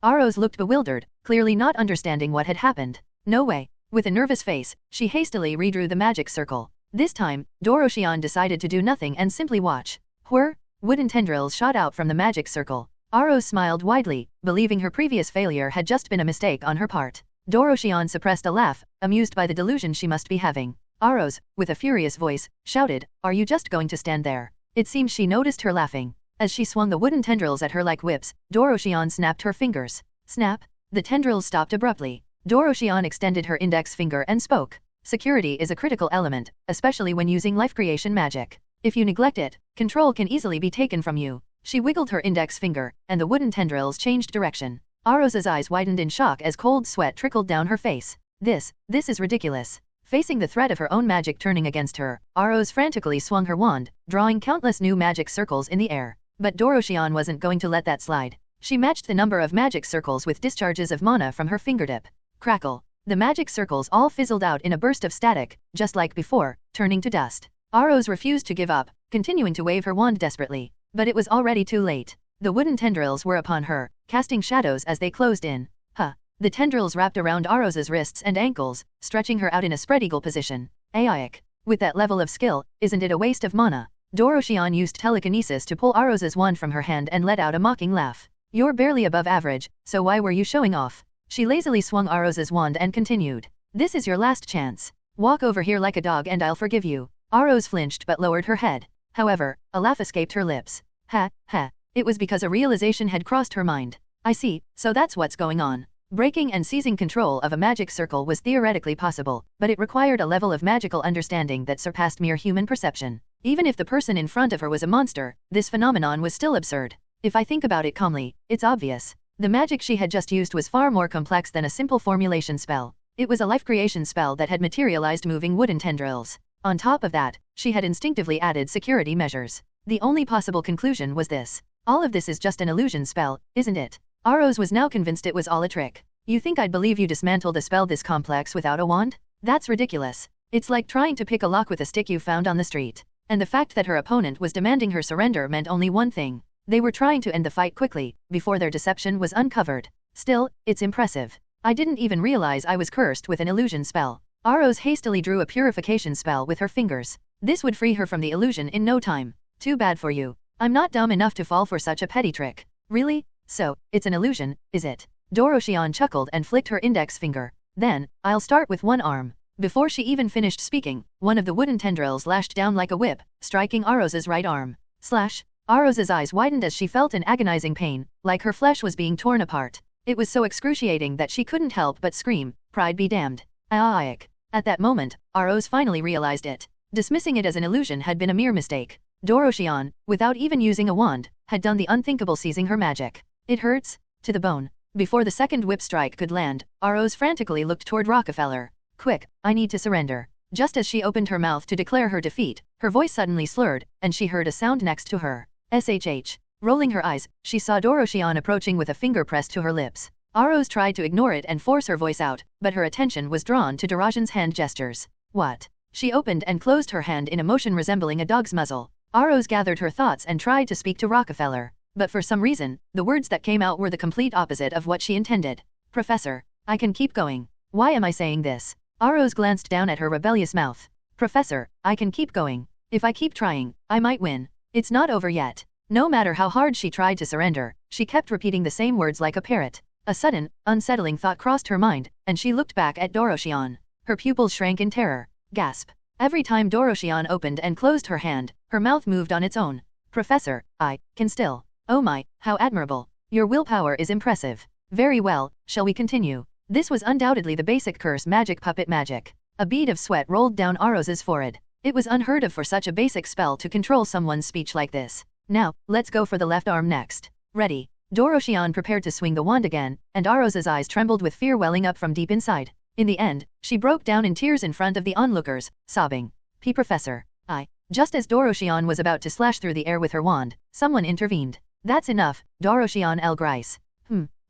Aros looked bewildered, clearly not understanding what had happened. No way. With a nervous face, she hastily redrew the magic circle. This time, Doroshian decided to do nothing and simply watch. Whir! Wooden tendrils shot out from the magic circle. Aros smiled widely, believing her previous failure had just been a mistake on her part. Doroshian suppressed a laugh, amused by the delusion she must be having. Aros, with a furious voice, shouted, "Are you just going to stand there?" It seemed she noticed her laughing. As she swung the wooden tendrils at her like whips, Doroshian snapped her fingers. Snap! The tendrils stopped abruptly. Doroshian extended her index finger and spoke. Security is a critical element, especially when using life creation magic. If you neglect it, control can easily be taken from you. She wiggled her index finger, and the wooden tendrils changed direction. Aros's eyes widened in shock as cold sweat trickled down her face. This is ridiculous. Facing the threat of her own magic turning against her, Aros frantically swung her wand, drawing countless new magic circles in the air. But Doroshian wasn't going to let that slide. She matched the number of magic circles with discharges of mana from her fingertip. Crackle. The magic circles all fizzled out in a burst of static, just like before, turning to dust. Aros refused to give up, continuing to wave her wand desperately. But it was already too late. The wooden tendrils were upon her, casting shadows as they closed in. The tendrils wrapped around Aros's wrists and ankles, stretching her out in a spread eagle position. Aiaic. With that level of skill, isn't it a waste of mana? Doroshian used telekinesis to pull Aros's wand from her hand and let out a mocking laugh. You're barely above average, so why were you showing off? She lazily swung Aros's wand and continued. This is your last chance. Walk over here like a dog and I'll forgive you. Aros flinched but lowered her head. However, a laugh escaped her lips. It was because a realization had crossed her mind. I see, so that's what's going on. Breaking and seizing control of a magic circle was theoretically possible, but it required a level of magical understanding that surpassed mere human perception. Even if the person in front of her was a monster, this phenomenon was still absurd. If I think about it calmly, it's obvious. The magic she had just used was far more complex than a simple formulation spell. It was a life creation spell that had materialized moving wooden tendrils. On top of that, she had instinctively added security measures. The only possible conclusion was this. All of this is just an illusion spell, isn't it? Aros was now convinced it was all a trick. You think I'd believe you dismantled a spell this complex without a wand? That's ridiculous. It's like trying to pick a lock with a stick you found on the street. And the fact that her opponent was demanding her surrender meant only one thing. They were trying to end the fight quickly, before their deception was uncovered. Still, it's impressive. I didn't even realize I was cursed with an illusion spell. Aros hastily drew a purification spell with her fingers. This would free her from the illusion in no time. Too bad for you. I'm not dumb enough to fall for such a petty trick. Really? So, it's an illusion, is it? Doroshian chuckled and flicked her index finger. Then, I'll start with one arm. Before she even finished speaking, one of the wooden tendrils lashed down like a whip, striking Aros's right arm. Slash! Aros's eyes widened as she felt an agonizing pain, like her flesh was being torn apart. It was so excruciating that she couldn't help but scream, pride be damned. Aiaic. At that moment, Aros finally realized it. Dismissing it as an illusion had been a mere mistake. Doroshian, without even using a wand, had done the unthinkable, seizing her magic. It hurts? To the bone. Before the second whip strike could land, Aros frantically looked toward Rockefeller. Quick, I need to surrender. Just as she opened her mouth to declare her defeat, her voice suddenly slurred, and she heard a sound next to her. SHH. Rolling her eyes, she saw Doroshion approaching with a finger pressed to her lips. Aros tried to ignore it and force her voice out, but her attention was drawn to Doroshin's hand gestures. What? She opened and closed her hand in a motion resembling a dog's muzzle. Aros gathered her thoughts and tried to speak to Rockefeller, but for some reason, the words that came out were the complete opposite of what she intended. Professor, I can keep going. Why am I saying this? Aros glanced down at her rebellious mouth. Professor, I can keep going. If I keep trying, I might win. It's not over yet. No matter how hard she tried to surrender, she kept repeating the same words like a parrot. A sudden, unsettling thought crossed her mind, and she looked back at Doroshion. Her pupils shrank in terror. Gasp. Every time Doroshion opened and closed her hand, her mouth moved on its own. Professor, I can still. Oh my, how admirable. Your willpower is impressive. Very well, shall we continue? This was undoubtedly the basic curse magic puppet magic. A bead of sweat rolled down Aros's forehead. It was unheard of for such a basic spell to control someone's speech like this. Now, let's go for the left arm next. Ready. Doroshion prepared to swing the wand again, and Aros's eyes trembled with fear welling up from deep inside. In the end, she broke down in tears in front of the onlookers, sobbing. Professor, I. Just as Doroshion was about to slash through the air with her wand, someone intervened. That's enough, Doroshion L. Grice.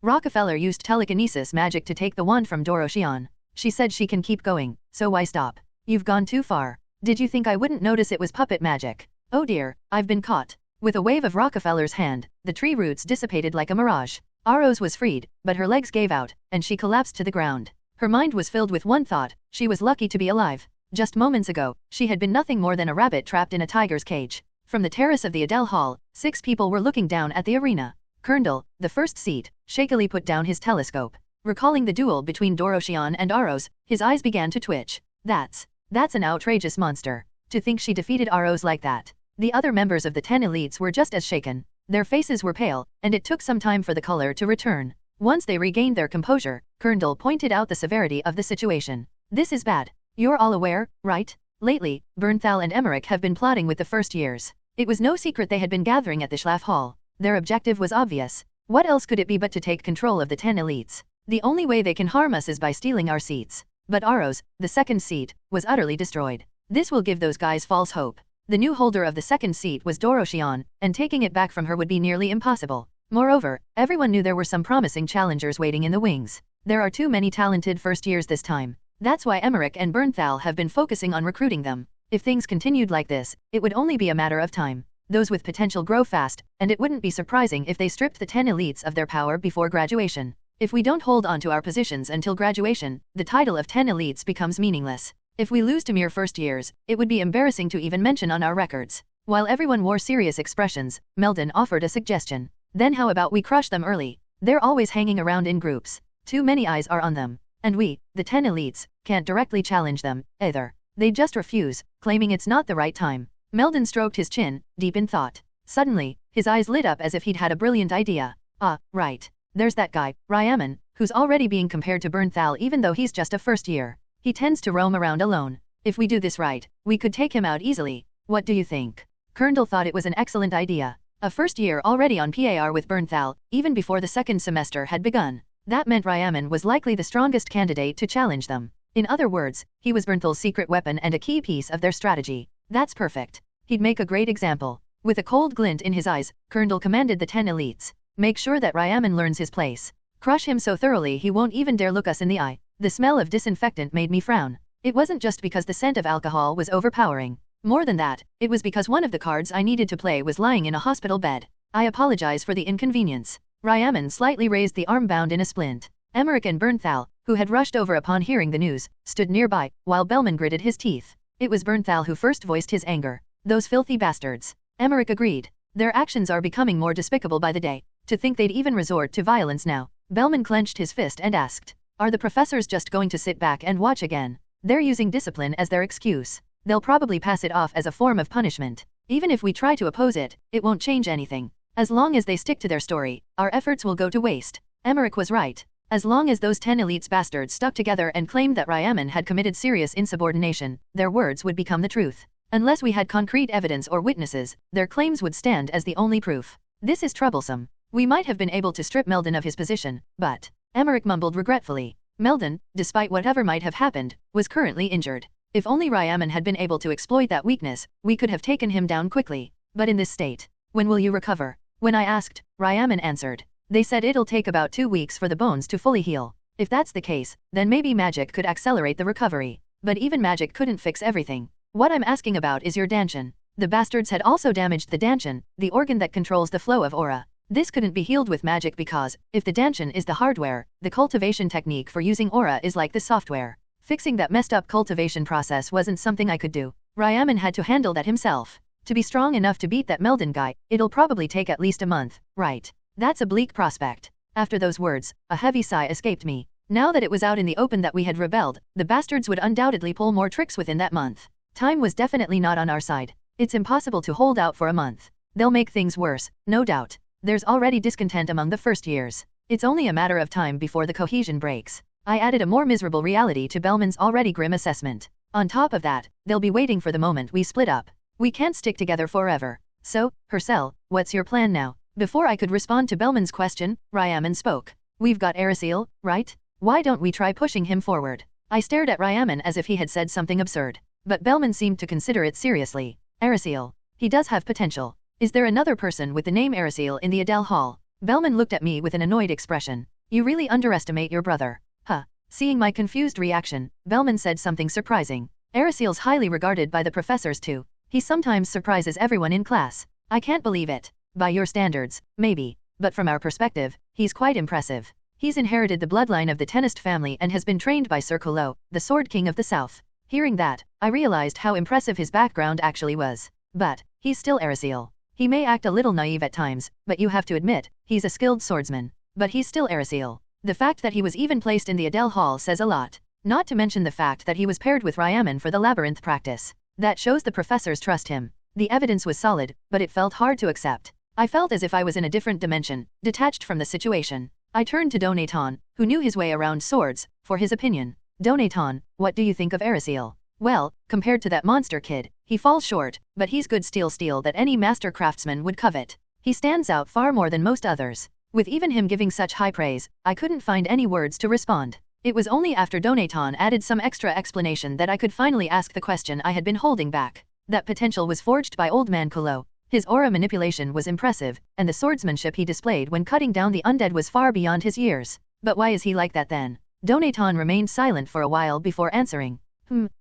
Rockefeller used telekinesis magic to take the wand from Doroshion. She said she can keep going, so why stop? You've gone too far. Did you think I wouldn't notice it was puppet magic? Oh dear, I've been caught. With a wave of Rockefeller's hand, the tree roots dissipated like a mirage. Aros was freed, but her legs gave out, and she collapsed to the ground. Her mind was filled with one thought: she was lucky to be alive. Just moments ago, she had been nothing more than a rabbit trapped in a tiger's cage. From the terrace of the Adele Hall, 6 people were looking down at the arena. Colonel, the first seat, shakily put down his telescope. Recalling the duel between Doroshion and Aros, his eyes began to twitch. That's an outrageous monster. To think she defeated Aros like that. The other members of the 10 elites were just as shaken. Their faces were pale, and it took some time for the color to return. Once they regained their composure, Colonel pointed out the severity of the situation. This is bad. You're all aware, right? Lately, Bernthal and Emmerich have been plotting with the first years. It was no secret they had been gathering at the Schlaf Hall. Their objective was obvious. What else could it be but to take control of the 10 elites? The only way they can harm us is by stealing our seats. But Aros, the second seat, was utterly destroyed. This will give those guys false hope. The new holder of the second seat was Doroshion, and taking it back from her would be nearly impossible. Moreover, everyone knew there were some promising challengers waiting in the wings. There are too many talented first years this time. That's why Emmerich and Bernthal have been focusing on recruiting them. If things continued like this, it would only be a matter of time. Those with potential grow fast, and it wouldn't be surprising if they stripped the 10 elites of their power before graduation. If we don't hold on to our positions until graduation, the title of 10 elites becomes meaningless. If we lose to mere first years, it would be embarrassing to even mention on our records. While everyone wore serious expressions, Melon offered a suggestion. Then how about we crush them early? They're always hanging around in groups. Too many eyes are on them. And we, the 10 elites, can't directly challenge them, either. They just refuse, claiming it's not the right time. Melon stroked his chin, deep in thought. Suddenly, his eyes lit up as if he'd had a brilliant idea. Ah, right. There's that guy, Ryaman, who's already being compared to Bernthal even though he's just a first year. He tends to roam around alone. If we do this right, we could take him out easily. What do you think? Colonel thought it was an excellent idea. A first year already on par with Bernthal, even before the second semester had begun. That meant Ryaman was likely the strongest candidate to challenge them. In other words, he was Bernthal's secret weapon and a key piece of their strategy. That's perfect. He'd make a great example. With a cold glint in his eyes, Colonel commanded the 10 elites. Make sure that Ryaman learns his place. Crush him so thoroughly he won't even dare look us in the eye. The smell of disinfectant made me frown. It wasn't just because the scent of alcohol was overpowering. More than that, it was because one of the cards I needed to play was lying in a hospital bed. I apologize for the inconvenience. Ryaman slightly raised the arm bound in a splint. Emmerich and Bernthal, who had rushed over upon hearing the news, stood nearby, while Bellman gritted his teeth. It was Bernthal who first voiced his anger. Those filthy bastards. Emmerich agreed. Their actions are becoming more despicable by the day. To think they'd even resort to violence now. Bellman clenched his fist and asked, "Are the professors just going to sit back and watch again? They're using discipline as their excuse. They'll probably pass it off as a form of punishment. Even if we try to oppose it, it won't change anything. As long as they stick to their story, our efforts will go to waste." Emmerich was right. As long as those 10 elites bastards stuck together and claimed that Ryaman had committed serious insubordination, their words would become the truth. Unless we had concrete evidence or witnesses, their claims would stand as the only proof. This is troublesome. We might have been able to strip Melon of his position, but... Emmerich mumbled regretfully. Melon, despite whatever might have happened, was currently injured. If only Ryaman had been able to exploit that weakness, we could have taken him down quickly. But in this state, when will you recover? When I asked, Ryaman answered. They said it'll take about 2 weeks for the bones to fully heal. If that's the case, then maybe magic could accelerate the recovery. But even magic couldn't fix everything. What I'm asking about is your dantian. The bastards had also damaged the dantian, the organ that controls the flow of aura. This couldn't be healed with magic because, if the dantian is the hardware, the cultivation technique for using aura is like the software. Fixing that messed up cultivation process wasn't something I could do. Ryaman had to handle that himself. To be strong enough to beat that Melon guy, it'll probably take at least a month, right? That's a bleak prospect. After those words, a heavy sigh escaped me. Now that it was out in the open that we had rebelled, the bastards would undoubtedly pull more tricks within that month. Time was definitely not on our side. It's impossible to hold out for a month. They'll make things worse, no doubt. There's already discontent among the first years. It's only a matter of time before the cohesion breaks. I added a more miserable reality to Bellman's already grim assessment. On top of that, they'll be waiting for the moment we split up. We can't stick together forever. So, Hercel, what's your plan now? Before I could respond to Bellman's question, Ryaman spoke. We've got Aristocratic, right? Why don't we try pushing him forward? I stared at Ryaman as if he had said something absurd. But Bellman seemed to consider it seriously. Aristocratic. He does have potential. Is there another person with the name Aristocratic in the Adele Hall? Bellman looked at me with an annoyed expression. You really underestimate your brother. Huh. Seeing my confused reaction, Bellman said something surprising. Aristocratic's highly regarded by the professors too. He sometimes surprises everyone in class. I can't believe it. By your standards, maybe. But from our perspective, he's quite impressive. He's inherited the bloodline of the Tenist family and has been trained by Sir Colo, the Sword King of the South. Hearing that, I realized how impressive his background actually was. But, he's still Aristocratic. He may act a little naive at times, but you have to admit, he's a skilled swordsman. But he's still Aristocratic. The fact that he was even placed in the Adele Hall says a lot. Not to mention the fact that he was paired with Ryaman for the labyrinth practice. That shows the professors trust him. The evidence was solid, but it felt hard to accept. I felt as if I was in a different dimension, detached from the situation. I turned to Donaton, who knew his way around swords, for his opinion. Donaton, what do you think of Aristocratic? Well, compared to that monster kid, he falls short, but he's good steel that any master craftsman would covet. He stands out far more than most others. With even him giving such high praise, I couldn't find any words to respond. It was only after Donaton added some extra explanation that I could finally ask the question I had been holding back. That potential was forged by Old Man Colo. His aura manipulation was impressive, and the swordsmanship he displayed when cutting down the undead was far beyond his years. But why is he like that then? Donaton remained silent for a while before answering.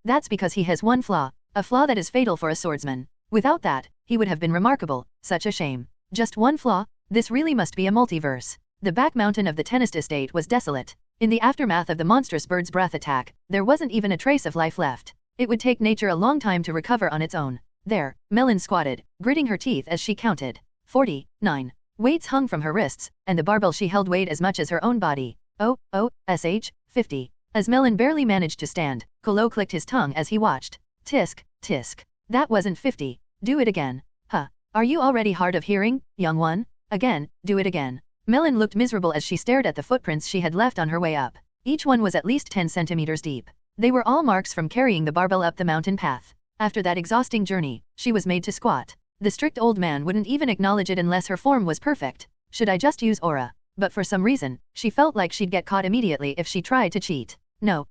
That's because he has one flaw. A flaw that is fatal for a swordsman. Without that, he would have been remarkable. Such a shame. Just one flaw? This really must be a multiverse. The back mountain of the Tenist estate was desolate. In the aftermath of the monstrous bird's breath attack, there wasn't even a trace of life left. It would take nature a long time to recover on its own. There, Melon squatted, gritting her teeth as she counted. 49. Weights hung from her wrists, and the barbell she held weighed as much as her own body. sh, 50. As Melon barely managed to stand, Colo clicked his tongue as he watched. Tisk, tisk. That wasn't 50. Do it again. Huh. Are you already hard of hearing, young one? Again, do it again. Melon looked miserable as she stared at the footprints she had left on her way up. Each one was at least 10 centimeters deep. They were all marks from carrying the barbell up the mountain path. After that exhausting journey, she was made to squat. The strict old man wouldn't even acknowledge it unless her form was perfect. Should I just use aura? But for some reason, she felt like she'd get caught immediately if she tried to cheat. No.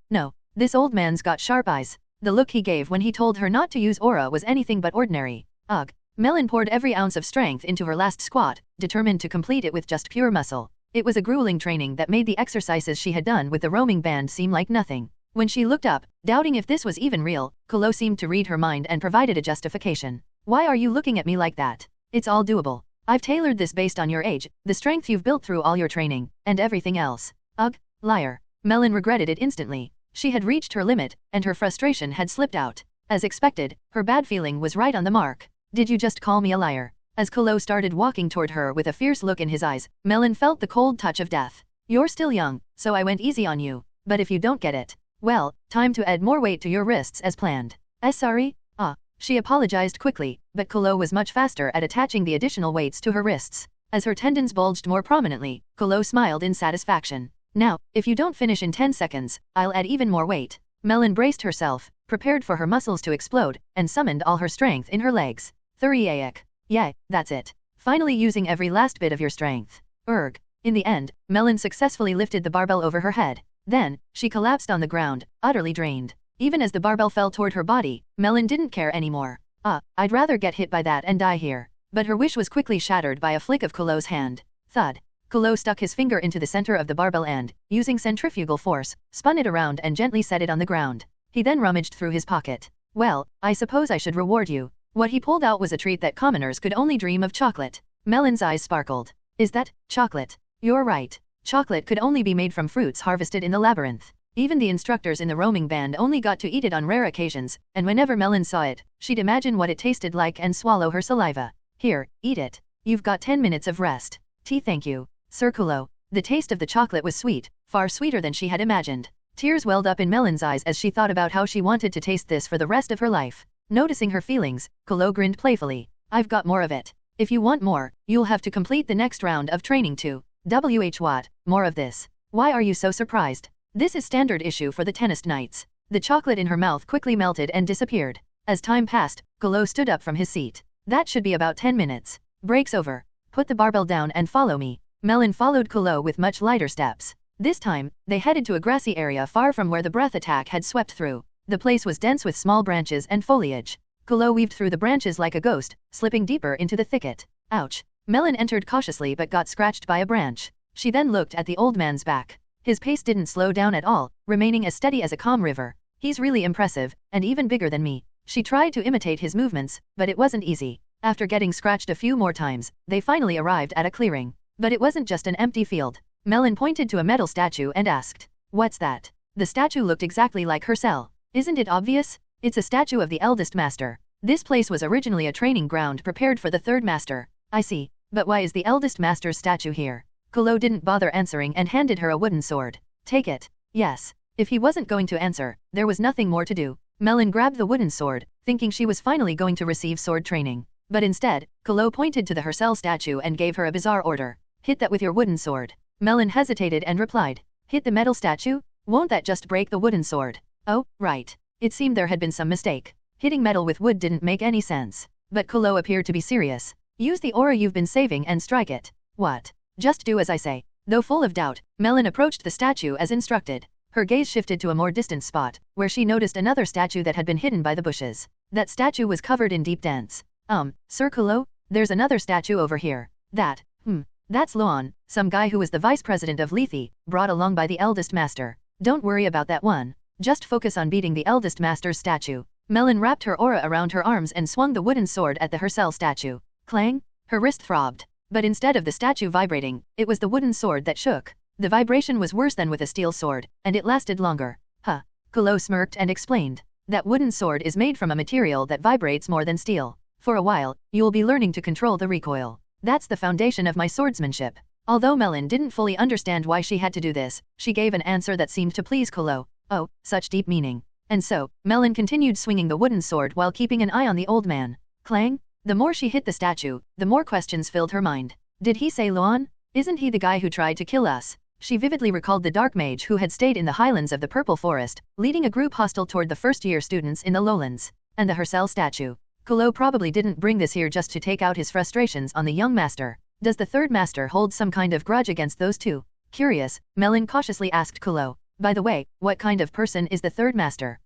This old man's got sharp eyes. The look he gave when he told her not to use aura was anything but ordinary. Ugh. Melon poured every ounce of strength into her last squat, determined to complete it with just pure muscle. It was a grueling training that made the exercises she had done with the roaming band seem like nothing. When she looked up, doubting if this was even real, Colo seemed to read her mind and provided a justification. Why are you looking at me like that? It's all doable. I've tailored this based on your age, the strength you've built through all your training, and everything else. Ugh, liar. Melon regretted it instantly. She had reached her limit, and her frustration had slipped out. As expected, her bad feeling was right on the mark. Did you just call me a liar? As Colo started walking toward her with a fierce look in his eyes, Melon felt the cold touch of death. You're still young, so I went easy on you. But if you don't get it, well, time to add more weight to your wrists as planned. Sorry? She apologized quickly, but Colo was much faster at attaching the additional weights to her wrists. As her tendons bulged more prominently, Colo smiled in satisfaction. Now, if you don't finish in 10 seconds, I'll add even more weight. Melon braced herself, prepared for her muscles to explode, and summoned all her strength in her legs. Thuriaic. Yeah, that's it. Finally using every last bit of your strength. Erg. In the end, Melon successfully lifted the barbell over her head. Then, she collapsed on the ground, utterly drained. Even as the barbell fell toward her body, Melon didn't care anymore. I'd rather get hit by that and die here. but her wish was quickly shattered by a flick of Kulo's hand. Thud. Kulo stuck his finger into the center of the barbell and, using centrifugal force, spun it around and gently set it on the ground. He then rummaged through his pocket. Well, I suppose I should reward you. What he pulled out was a treat that commoners could only dream of: chocolate. Melon's eyes sparkled. Is that chocolate? You're right. Chocolate could only be made from fruits harvested in the labyrinth. Even the instructors in the roaming band only got to eat it on rare occasions, and whenever Melon saw it, she'd imagine what it tasted like and swallow her saliva. Here, eat it. You've got 10 minutes of rest. Thank you, Sir Kulo. The taste of the chocolate was sweet, far sweeter than she had imagined. Tears welled up in Melon's eyes as she thought about how she wanted to taste this for the rest of her life. Noticing her feelings, Kulo grinned playfully. I've got more of it. If you want more, you'll have to complete the next round of training too. What? More of this? Why are you so surprised? This is standard issue for the tennis knights. The chocolate in her mouth quickly melted and disappeared. As time passed, Kulo stood up from his seat. That should be about 10 minutes. Break's over. Put the barbell down and follow me. Melon followed Kulo with much lighter steps. This time, they headed to a grassy area far from where the breath attack had swept through. The place was dense with small branches and foliage. Kulo weaved through the branches like a ghost, slipping deeper into the thicket. Ouch. Melon entered cautiously but got scratched by a branch. She then looked at the old man's back. His pace didn't slow down at all, remaining as steady as a calm river. He's really impressive, and even bigger than me. She tried to imitate his movements, but it wasn't easy. After getting scratched a few more times, they finally arrived at a clearing. But it wasn't just an empty field. Melon pointed to a metal statue and asked, "What's that?" The statue looked exactly like her cell. Isn't it obvious? It's a statue of the eldest master. This place was originally a training ground prepared for the third master. I see. But why is the eldest master's statue here? Kulo didn't bother answering and handed her a wooden sword. Take it. Yes. If he wasn't going to answer, there was nothing more to do. Melon grabbed the wooden sword, thinking she was finally going to receive sword training. But instead, Kulo pointed to the Hercel statue and gave her a bizarre order. Hit that with your wooden sword. Melon hesitated and replied, hit the metal statue? Won't that just break the wooden sword? Oh, right. It seemed there had been some mistake. Hitting metal with wood didn't make any sense. But Kulo appeared to be serious. Use the aura you've been saving and strike it. What? Just do as I say. Though full of doubt, Melon approached the statue as instructed. Her gaze shifted to a more distant spot, where she noticed another statue that had been hidden by the bushes. That statue was covered in deep dents. Sir Kulo? There's another statue over here. That's Luan, some guy who was the vice president of Lethe, brought along by the eldest master. Don't worry about that one. Just focus on beating the eldest master's statue. Melon wrapped her aura around her arms and swung the wooden sword at the Hercel statue. Clang! Her wrist throbbed. But instead of the statue vibrating, it was the wooden sword that shook. The vibration was worse than with a steel sword, and it lasted longer. Kulo smirked and explained. That wooden sword is made from a material that vibrates more than steel. For a while, you'll be learning to control the recoil. That's the foundation of my swordsmanship. Although Melon didn't fully understand why she had to do this, she gave an answer that seemed to please Kulo. Oh, such deep meaning. And so, Melon continued swinging the wooden sword while keeping an eye on the old man. Clang! The more she hit the statue, the more questions filled her mind. Did he say Luan? Isn't he the guy who tried to kill us? She vividly recalled the dark mage who had stayed in the highlands of the Purple Forest, leading a group hostile toward the first-year students in the lowlands. And the Hercel statue. Kulo probably didn't bring this here just to take out his frustrations on the young master. Does the third master hold some kind of grudge against those two? Curious, Melon cautiously asked Kulo. By the way, what kind of person is the third master?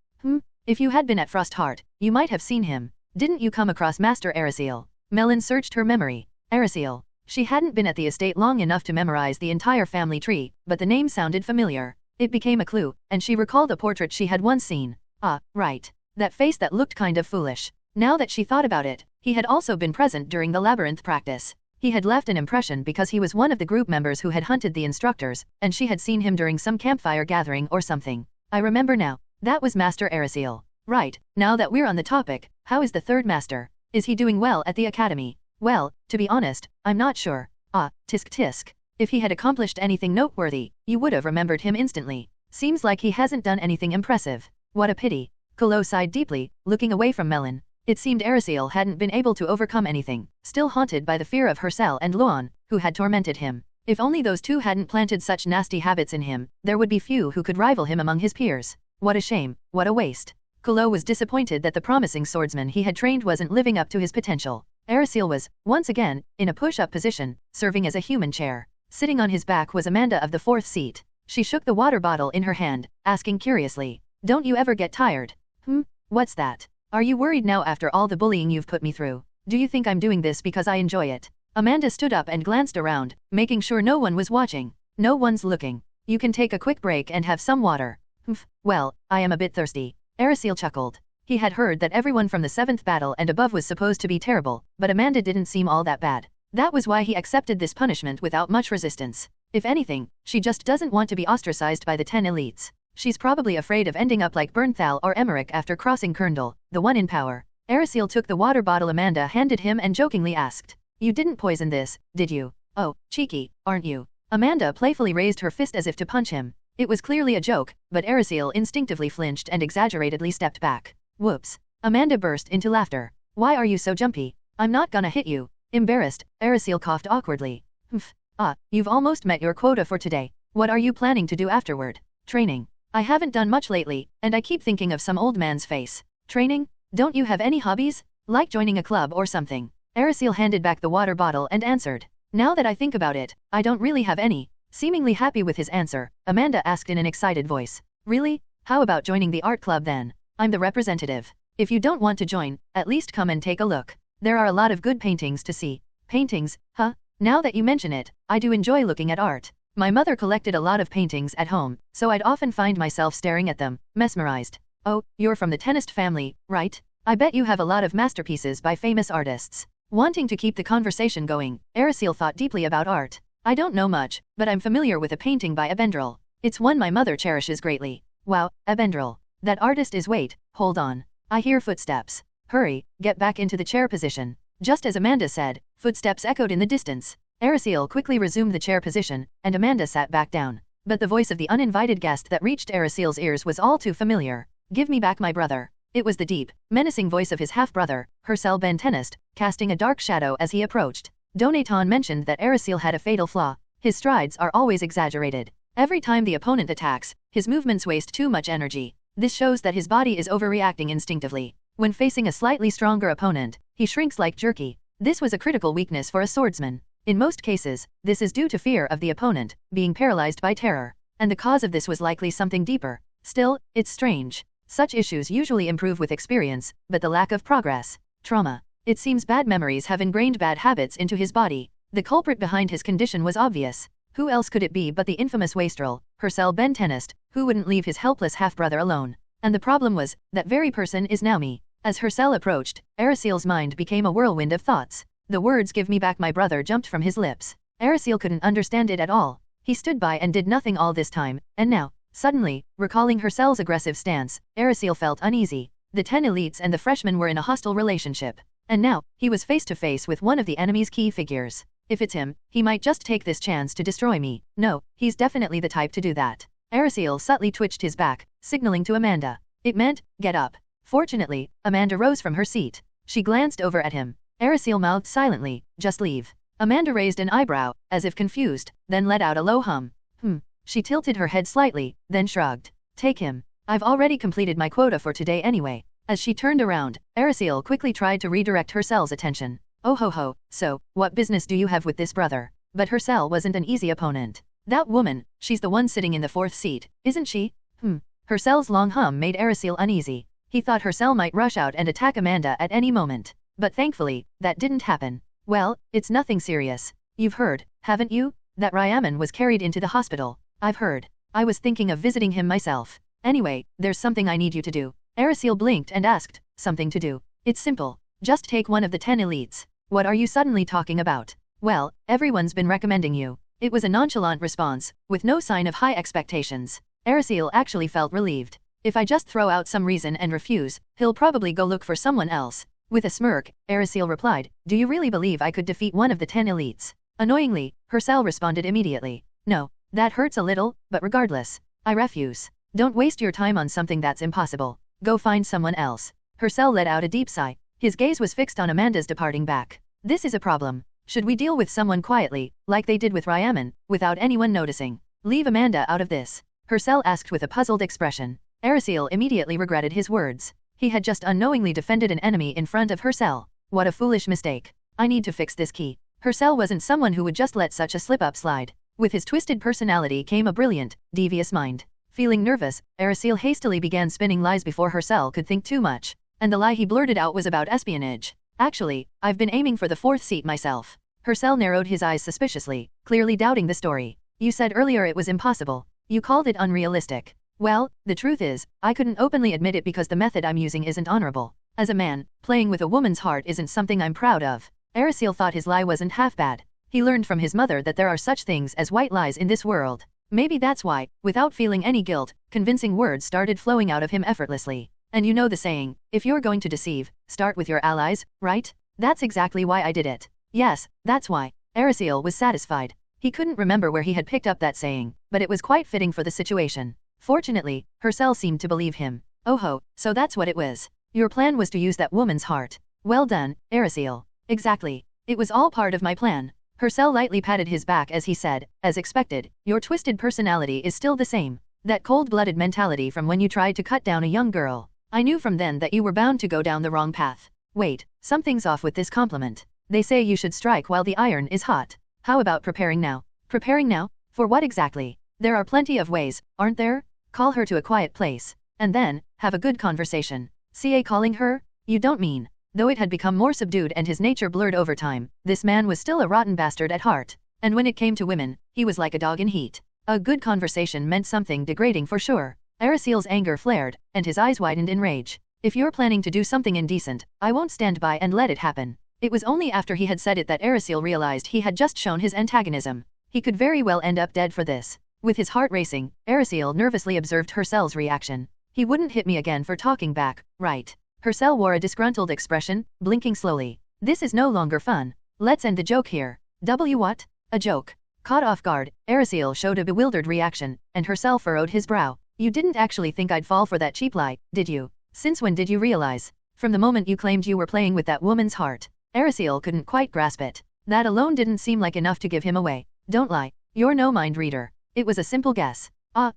If you had been at Frostheart, you might have seen him. Didn't you come across Master Aristocratic? Melon searched her memory. Aristocratic. She hadn't been at the estate long enough to memorize the entire family tree, but the name sounded familiar. It became a clue, and she recalled a portrait she had once seen. Ah, right. That face that looked kind of foolish. Now that she thought about it, he had also been present during the labyrinth practice. He had left an impression because he was one of the group members who had hunted the instructors, and she had seen him during some campfire gathering or something. I remember now. That was Master Aristocratic. Right, now that we're on the topic, how is the third master? Is he doing well at the academy? Well, to be honest, I'm not sure. Tisk tisk. If he had accomplished anything noteworthy, you would have remembered him instantly. Seems like he hasn't done anything impressive. What a pity. Kulo sighed deeply, looking away from Melon. It seemed Aristocratic hadn't been able to overcome anything, still haunted by the fear of Hercel and Luan, who had tormented him. If only those two hadn't planted such nasty habits in him, there would be few who could rival him among his peers. What a shame, what a waste. Kulo was disappointed that the promising swordsman he had trained wasn't living up to his potential. Aristocratic was, once again, in a push-up position, serving as a human chair. Sitting on his back was Amanda of the fourth seat. She shook the water bottle in her hand, asking curiously, "Don't you ever get tired?" What's that? Are you worried now after all the bullying you've put me through? Do you think I'm doing this because I enjoy it? Amanda stood up and glanced around, making sure no one was watching. No one's looking. You can take a quick break and have some water. Humph, well, I am a bit thirsty. Arasil chuckled. He had heard that everyone from the 7th battle and above was supposed to be terrible, but Amanda didn't seem all that bad. That was why he accepted this punishment without much resistance. If anything, she just doesn't want to be ostracized by the 10 elites. She's probably afraid of ending up like Bernthal or Emmerich after crossing Kerndal, the one in power. Arasil took the water bottle Amanda handed him and jokingly asked, "You didn't poison this, did you? Oh, cheeky, aren't you?" Amanda playfully raised her fist as if to punch him. It was clearly a joke, but Arasil instinctively flinched and exaggeratedly stepped back. Whoops. Amanda burst into laughter. Why are you so jumpy? I'm not gonna hit you. Embarrassed, Arasil coughed awkwardly. Humph. You've almost met your quota for today. What are you planning to do afterward? Training. I haven't done much lately, and I keep thinking of some old man's face. Training? Don't you have any hobbies? Like joining a club or something? Arasil handed back the water bottle and answered. Now that I think about it, I don't really have any. Seemingly happy with his answer, Amanda asked in an excited voice. Really? How about joining the art club then? I'm the representative. If you don't want to join, at least come and take a look. There are a lot of good paintings to see. Paintings, huh? Now that you mention it, I do enjoy looking at art. My mother collected a lot of paintings at home, so I'd often find myself staring at them, mesmerized. Oh, you're from the Tennis family, right? I bet you have a lot of masterpieces by famous artists. Wanting to keep the conversation going, Arasil thought deeply about art. I don't know much, but I'm familiar with a painting by Abendril. It's one my mother cherishes greatly. Wow, Abendril. That artist is wait, hold on. I hear footsteps. Hurry, get back into the chair position. Just as Amanda said, footsteps echoed in the distance. Arasil quickly resumed the chair position, and Amanda sat back down. But the voice of the uninvited guest that reached Arasil's ears was all too familiar. Give me back my brother. It was the deep, menacing voice of his half-brother, Hercel Ben Tenist, casting a dark shadow as he approached. Donaton mentioned that Arasil had a fatal flaw. His strides are always exaggerated. Every time the opponent attacks, his movements waste too much energy. This shows that his body is overreacting instinctively. When facing a slightly stronger opponent, he shrinks like jerky. This was a critical weakness for a swordsman. In most cases, this is due to fear of the opponent, being paralyzed by terror. And the cause of this was likely something deeper. Still, it's strange. Such issues usually improve with experience, but the lack of progress. Trauma. It seems bad memories have ingrained bad habits into his body. The culprit behind his condition was obvious. Who else could it be but the infamous wastrel, Hercel Ben Tenist, who wouldn't leave his helpless half-brother alone? And the problem was, that very person is now me. As Hercel approached, Arasil's mind became a whirlwind of thoughts. The words "give me back my brother" jumped from his lips. Arasil couldn't understand it at all. He stood by and did nothing all this time, and now, suddenly, recalling Hercel's aggressive stance, Arasil felt uneasy. The 10 elites and the freshmen were in a hostile relationship. And now, he was face to face with one of the enemy's key figures. If it's him, he might just take this chance to destroy me. No, he's definitely the type to do that. Arasil subtly twitched his back, signaling to Amanda. It meant, get up. Fortunately, Amanda rose from her seat. She glanced over at him. Arasil mouthed silently, just leave. Amanda raised an eyebrow, as if confused, then let out a low hum. She tilted her head slightly, then shrugged. Take him. I've already completed my quota for today anyway. As she turned around, Arasil quickly tried to redirect Hercel's attention. Oh ho ho, so, what business do you have with this brother? But Hercel wasn't an easy opponent. That woman, she's the one sitting in the 4th seat, isn't she? Hercel's long hum made Arasil uneasy. He thought Hercel might rush out and attack Amanda at any moment. But thankfully, that didn't happen. Well, it's nothing serious. You've heard, haven't you? That Ryaman was carried into the hospital. I've heard. I was thinking of visiting him myself. Anyway, there's something I need you to do. Arasil blinked and asked, something to do? It's simple. Just take one of the 10 elites. What are you suddenly talking about? Well, everyone's been recommending you. It was a nonchalant response, with no sign of high expectations. Arasil actually felt relieved. If I just throw out some reason and refuse, he'll probably go look for someone else. With a smirk, Arasil replied, do you really believe I could defeat one of the 10 elites? Annoyingly, Hercel responded immediately. No, that hurts a little, but regardless, I refuse. Don't waste your time on something that's impossible. Go find someone else. Hercel let out a deep sigh. His gaze was fixed on Amanda's departing back. This is a problem. Should we deal with someone quietly, like they did with Ryaman, without anyone noticing? Leave Amanda out of this? Hercel asked with a puzzled expression. Arasil immediately regretted his words. He had just unknowingly defended an enemy in front of Hercel. What a foolish mistake. I need to fix this key. Hercel wasn't someone who would just let such a slip-up slide. With his twisted personality came a brilliant, devious mind. Feeling nervous, Arasil hastily began spinning lies before Hercel could think too much. And the lie he blurted out was about espionage. Actually, I've been aiming for the 4th seat myself. Hercel narrowed his eyes suspiciously, clearly doubting the story. You said earlier it was impossible. You called it unrealistic. Well, the truth is, I couldn't openly admit it because the method I'm using isn't honorable. As a man, playing with a woman's heart isn't something I'm proud of. Aristocratic thought his lie wasn't half bad. He learned from his mother that there are such things as white lies in this world. Maybe that's why, without feeling any guilt, convincing words started flowing out of him effortlessly. And you know the saying, if you're going to deceive, start with your allies, right? That's exactly why I did it. Yes, that's why. Aristocratic was satisfied. He couldn't remember where he had picked up that saying, but it was quite fitting for the situation. Fortunately, Hercel seemed to believe him. Oh ho, so that's what it was. Your plan was to use that woman's heart. Well done, Aristocratic. Exactly. It was all part of my plan. Hercel lightly patted his back as he said, as expected, your twisted personality is still the same. That cold-blooded mentality from when you tried to cut down a young girl. I knew from then that you were bound to go down the wrong path. Wait, something's off with this compliment. They say you should strike while the iron is hot. How about preparing now? Preparing now? For what exactly? There are plenty of ways, aren't there? Call her to a quiet place. And then, have a good conversation. Calling her? You don't mean. Though it had become more subdued and his nature blurred over time, this man was still a rotten bastard at heart. And when it came to women, he was like a dog in heat. A good conversation meant something degrading for sure. Aristocratic's anger flared, and his eyes widened in rage. If you're planning to do something indecent, I won't stand by and let it happen. It was only after he had said it that Aristocratic realized he had just shown his antagonism. He could very well end up dead for this. With his heart racing, Aristocratic nervously observed Hercel's reaction. He wouldn't hit me again for talking back, right? Hercel wore a disgruntled expression, blinking slowly. This is no longer fun. Let's end the joke here. What? A joke? Caught off guard, Aristocratic showed a bewildered reaction, and Hercel furrowed his brow. You didn't actually think I'd fall for that cheap lie, did you? Since when did you realize? From the moment you claimed you were playing with that woman's heart. Aristocratic couldn't quite grasp it. That alone didn't seem like enough to give him away. Don't lie. You're no mind reader. It was a simple guess.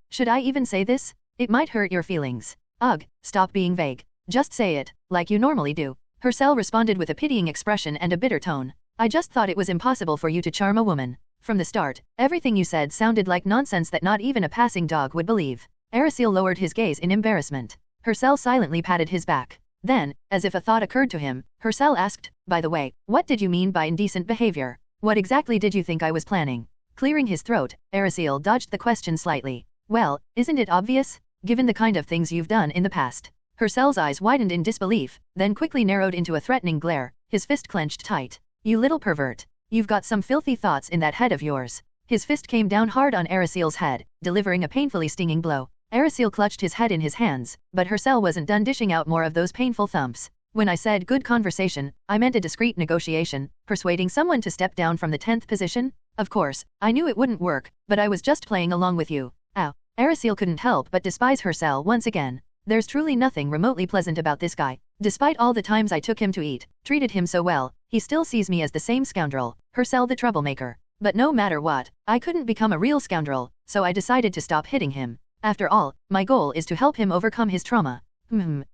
Should I even say this? It might hurt your feelings. Ugh, stop being vague. Just say it, like you normally do. Hercel responded with a pitying expression and a bitter tone. I just thought it was impossible for you to charm a woman. From the start, everything you said sounded like nonsense that not even a passing dog would believe. Aristocratic lowered his gaze in embarrassment. Hercel silently patted his back. Then, as if a thought occurred to him, Hercel asked, by the way, what did you mean by indecent behavior? What exactly did you think I was planning? Clearing his throat, Aristocratic dodged the question slightly. Well, isn't it obvious? Given the kind of things you've done in the past. Hercel's eyes widened in disbelief, then quickly narrowed into a threatening glare, his fist clenched tight. You little pervert. You've got some filthy thoughts in that head of yours. His fist came down hard on Aristocrac's head, delivering a painfully stinging blow. Aristocratic clutched his head in his hands, but Hercel wasn't done dishing out more of those painful thumps. When I said good conversation, I meant a discreet negotiation, persuading someone to step down from the 10th position. Of course, I knew it wouldn't work, but I was just playing along with you. Ow. Aristocratic couldn't help but despise Hercel once again. There's truly nothing remotely pleasant about this guy. Despite all the times I took him to eat, treated him so well, he still sees me as the same scoundrel, Hercel the troublemaker. But no matter what, I couldn't become a real scoundrel, so I decided to stop hitting him. After all, my goal is to help him overcome his trauma.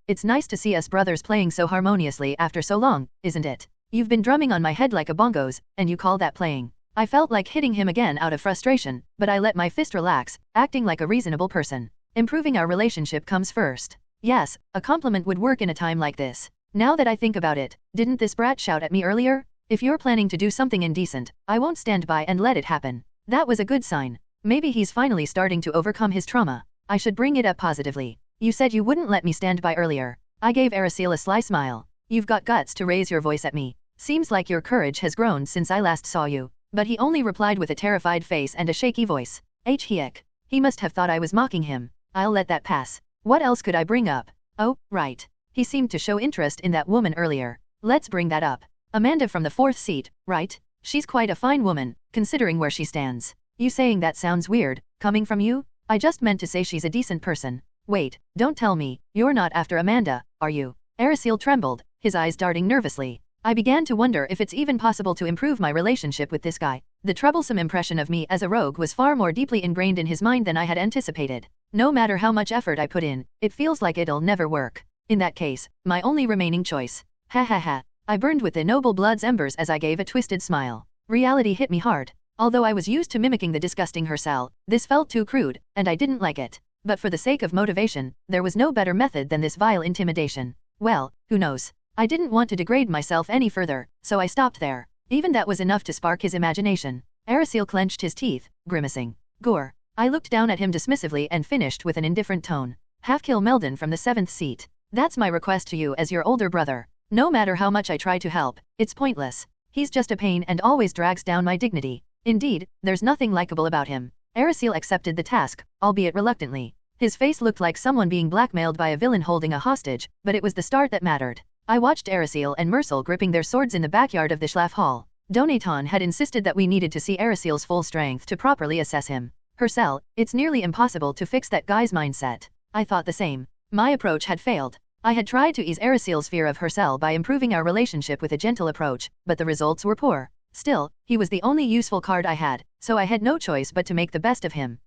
It's nice to see us brothers playing so harmoniously after so long, isn't it? You've been drumming on my head like a bongos, and you call that playing. I felt like hitting him again out of frustration, but I let my fist relax, acting like a reasonable person. Improving our relationship comes first. Yes, a compliment would work in a time like this. Now that I think about it, didn't this brat shout at me earlier? If you're planning to do something indecent, I won't stand by and let it happen. That was a good sign. Maybe he's finally starting to overcome his trauma. I should bring it up positively. You said you wouldn't let me stand by earlier. I gave Aristocratic a sly smile. You've got guts to raise your voice at me. Seems like your courage has grown since I last saw you. But he only replied with a terrified face and a shaky voice. Heck. He must have thought I was mocking him. I'll let that pass. What else could I bring up? Oh, right. He seemed to show interest in that woman earlier. Let's bring that up. Amanda from the 4th seat, right? She's quite a fine woman, considering where she stands. You saying that sounds weird, coming from you? I just meant to say she's a decent person. Wait, don't tell me, you're not after Amanda, are you? Aristocratic trembled, his eyes darting nervously. I began to wonder if it's even possible to improve my relationship with this guy. The troublesome impression of me as a rogue was far more deeply ingrained in his mind than I had anticipated. No matter how much effort I put in, it feels like it'll never work. In that case, my only remaining choice. Ha ha ha. I burned with the noble blood's embers as I gave a twisted smile. Reality hit me hard. Although I was used to mimicking the disgusting Hercel, this felt too crude, and I didn't like it. But for the sake of motivation, there was no better method than this vile intimidation. Well, who knows? I didn't want to degrade myself any further, so I stopped there. Even that was enough to spark his imagination. Arasil clenched his teeth, grimacing. Gore. I looked down at him dismissively and finished with an indifferent tone. Half-kill Melon from the 7th seat. That's my request to you as your older brother. No matter how much I try to help, it's pointless. He's just a pain and always drags down my dignity. Indeed, there's nothing likable about him. Arasil accepted the task, albeit reluctantly. His face looked like someone being blackmailed by a villain holding a hostage, but it was the start that mattered. I watched Arasil and Mercil gripping their swords in the backyard of the Schlaf Hall. Donaton had insisted that we needed to see Arasil's full strength to properly assess him. Hercel, it's nearly impossible to fix that guy's mindset. I thought the same. My approach had failed. I had tried to ease Arasil's fear of Hercel by improving our relationship with a gentle approach, but the results were poor. Still, he was the only useful card I had, so I had no choice but to make the best of him.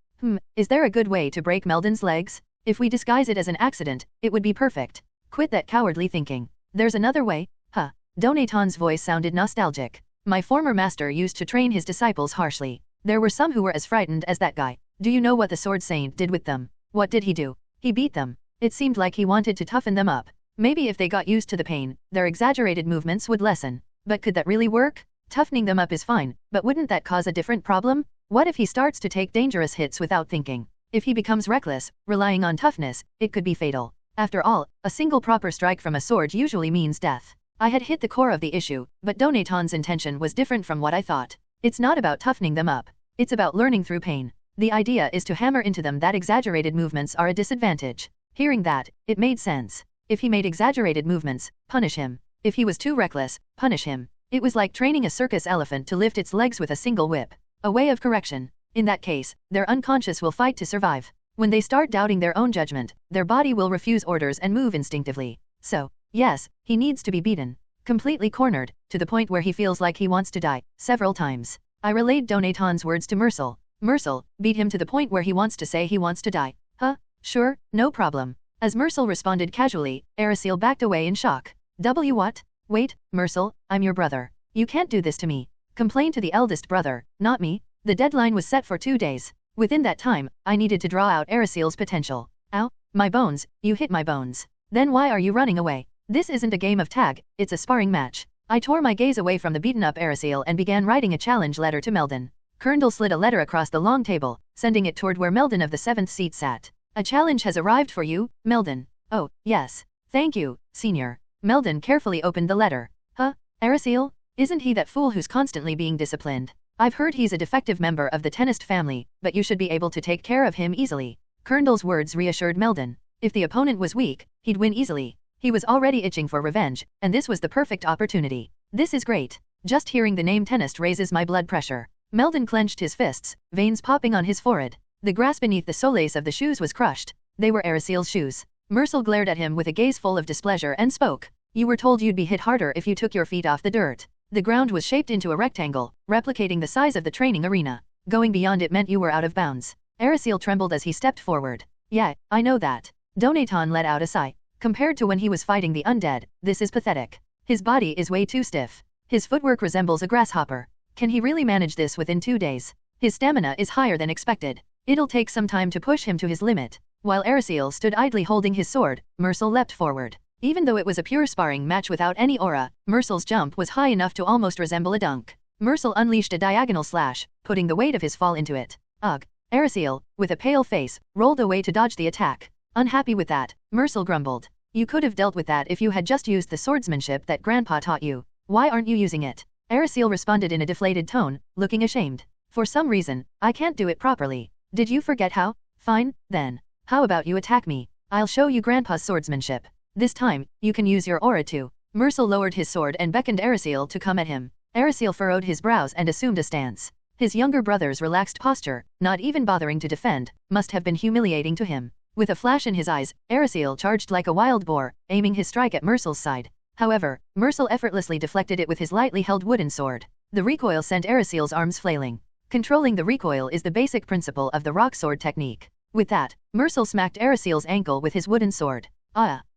Is there a good way to break Melon's legs? If we disguise it as an accident, it would be perfect. Quit that cowardly thinking. There's another way? Huh. Donaton's voice sounded nostalgic. My former master used to train his disciples harshly. There were some who were as frightened as that guy. Do you know what the Sword Saint did with them? What did he do? He beat them. It seemed like he wanted to toughen them up. Maybe if they got used to the pain, their exaggerated movements would lessen. But could that really work? Toughening them up is fine, but wouldn't that cause a different problem? What if he starts to take dangerous hits without thinking? If he becomes reckless, relying on toughness, it could be fatal. After all, a single proper strike from a sword usually means death. I had hit the core of the issue, but Donaton's intention was different from what I thought. It's not about toughening them up. It's about learning through pain. The idea is to hammer into them that exaggerated movements are a disadvantage. Hearing that, it made sense. If he made exaggerated movements, punish him. If he was too reckless, punish him. It was like training a circus elephant to lift its legs with a single whip. A way of correction. In that case, their unconscious will fight to survive. When they start doubting their own judgment, their body will refuse orders and move instinctively. So, yes, he needs to be beaten. Completely cornered, to the point where he feels like he wants to die, several times. I relayed Donaton's words to Mercil. Mercil, beat him to the point where he wants to say he wants to die. Huh? Sure, no problem. As Mercil responded casually, Arasil backed away in shock. What? Wait, Mercil, I'm your brother. You can't do this to me. Complain to the eldest brother, not me. The deadline was set for 2 days. Within that time, I needed to draw out Arasil's potential. Ow, my bones, you hit my bones. Then why are you running away? This isn't a game of tag, it's a sparring match. I tore my gaze away from the beaten-up Arasil and began writing a challenge letter to Melon. Kerndl slid a letter across the long table, sending it toward where Melon of the 7th seat sat. A challenge has arrived for you, Melon. Oh, yes. Thank you, senior. Melon carefully opened the letter. Huh? Arasil? Isn't he that fool who's constantly being disciplined? I've heard he's a defective member of the Tenist family, but you should be able to take care of him easily. Kerndl's words reassured Melon. If the opponent was weak, he'd win easily. He was already itching for revenge, and this was the perfect opportunity. This is great. Just hearing the name Tenist raises my blood pressure. Melon clenched his fists, veins popping on his forehead. The grass beneath the soles of the shoes was crushed. They were Arasil's shoes. Mercil glared at him with a gaze full of displeasure and spoke. You were told you'd be hit harder if you took your feet off the dirt. The ground was shaped into a rectangle, replicating the size of the training arena. Going beyond it meant you were out of bounds. Arasil trembled as he stepped forward. Yeah, I know that. Donaton let out a sigh. Compared to when he was fighting the undead, this is pathetic. His body is way too stiff. His footwork resembles a grasshopper. Can he really manage this within 2 days? His stamina is higher than expected. It'll take some time to push him to his limit. While Arasil stood idly holding his sword, Mercil leapt forward. Even though it was a pure sparring match without any aura, Mercil's jump was high enough to almost resemble a dunk. Mercil unleashed a diagonal slash, putting the weight of his fall into it. Ugh. Arasil, with a pale face, rolled away to dodge the attack. Unhappy with that, Mercil grumbled. You could have dealt with that if you had just used the swordsmanship that Grandpa taught you. Why aren't you using it? Arasil responded in a deflated tone, looking ashamed. For some reason, I can't do it properly. Did you forget how? Fine, then. How about you attack me? I'll show you Grandpa's swordsmanship. This time, you can use your aura too. Mercil lowered his sword and beckoned Arasil to come at him. Arasil furrowed his brows and assumed a stance. His younger brother's relaxed posture, not even bothering to defend, must have been humiliating to him. With a flash in his eyes, Arasil charged like a wild boar, aiming his strike at Mercil's side. However, Mercil effortlessly deflected it with his lightly held wooden sword. The recoil sent Arasil's arms flailing. Controlling the recoil is the basic principle of the rock sword technique. With that, Mercil smacked Arasil's ankle with his wooden sword.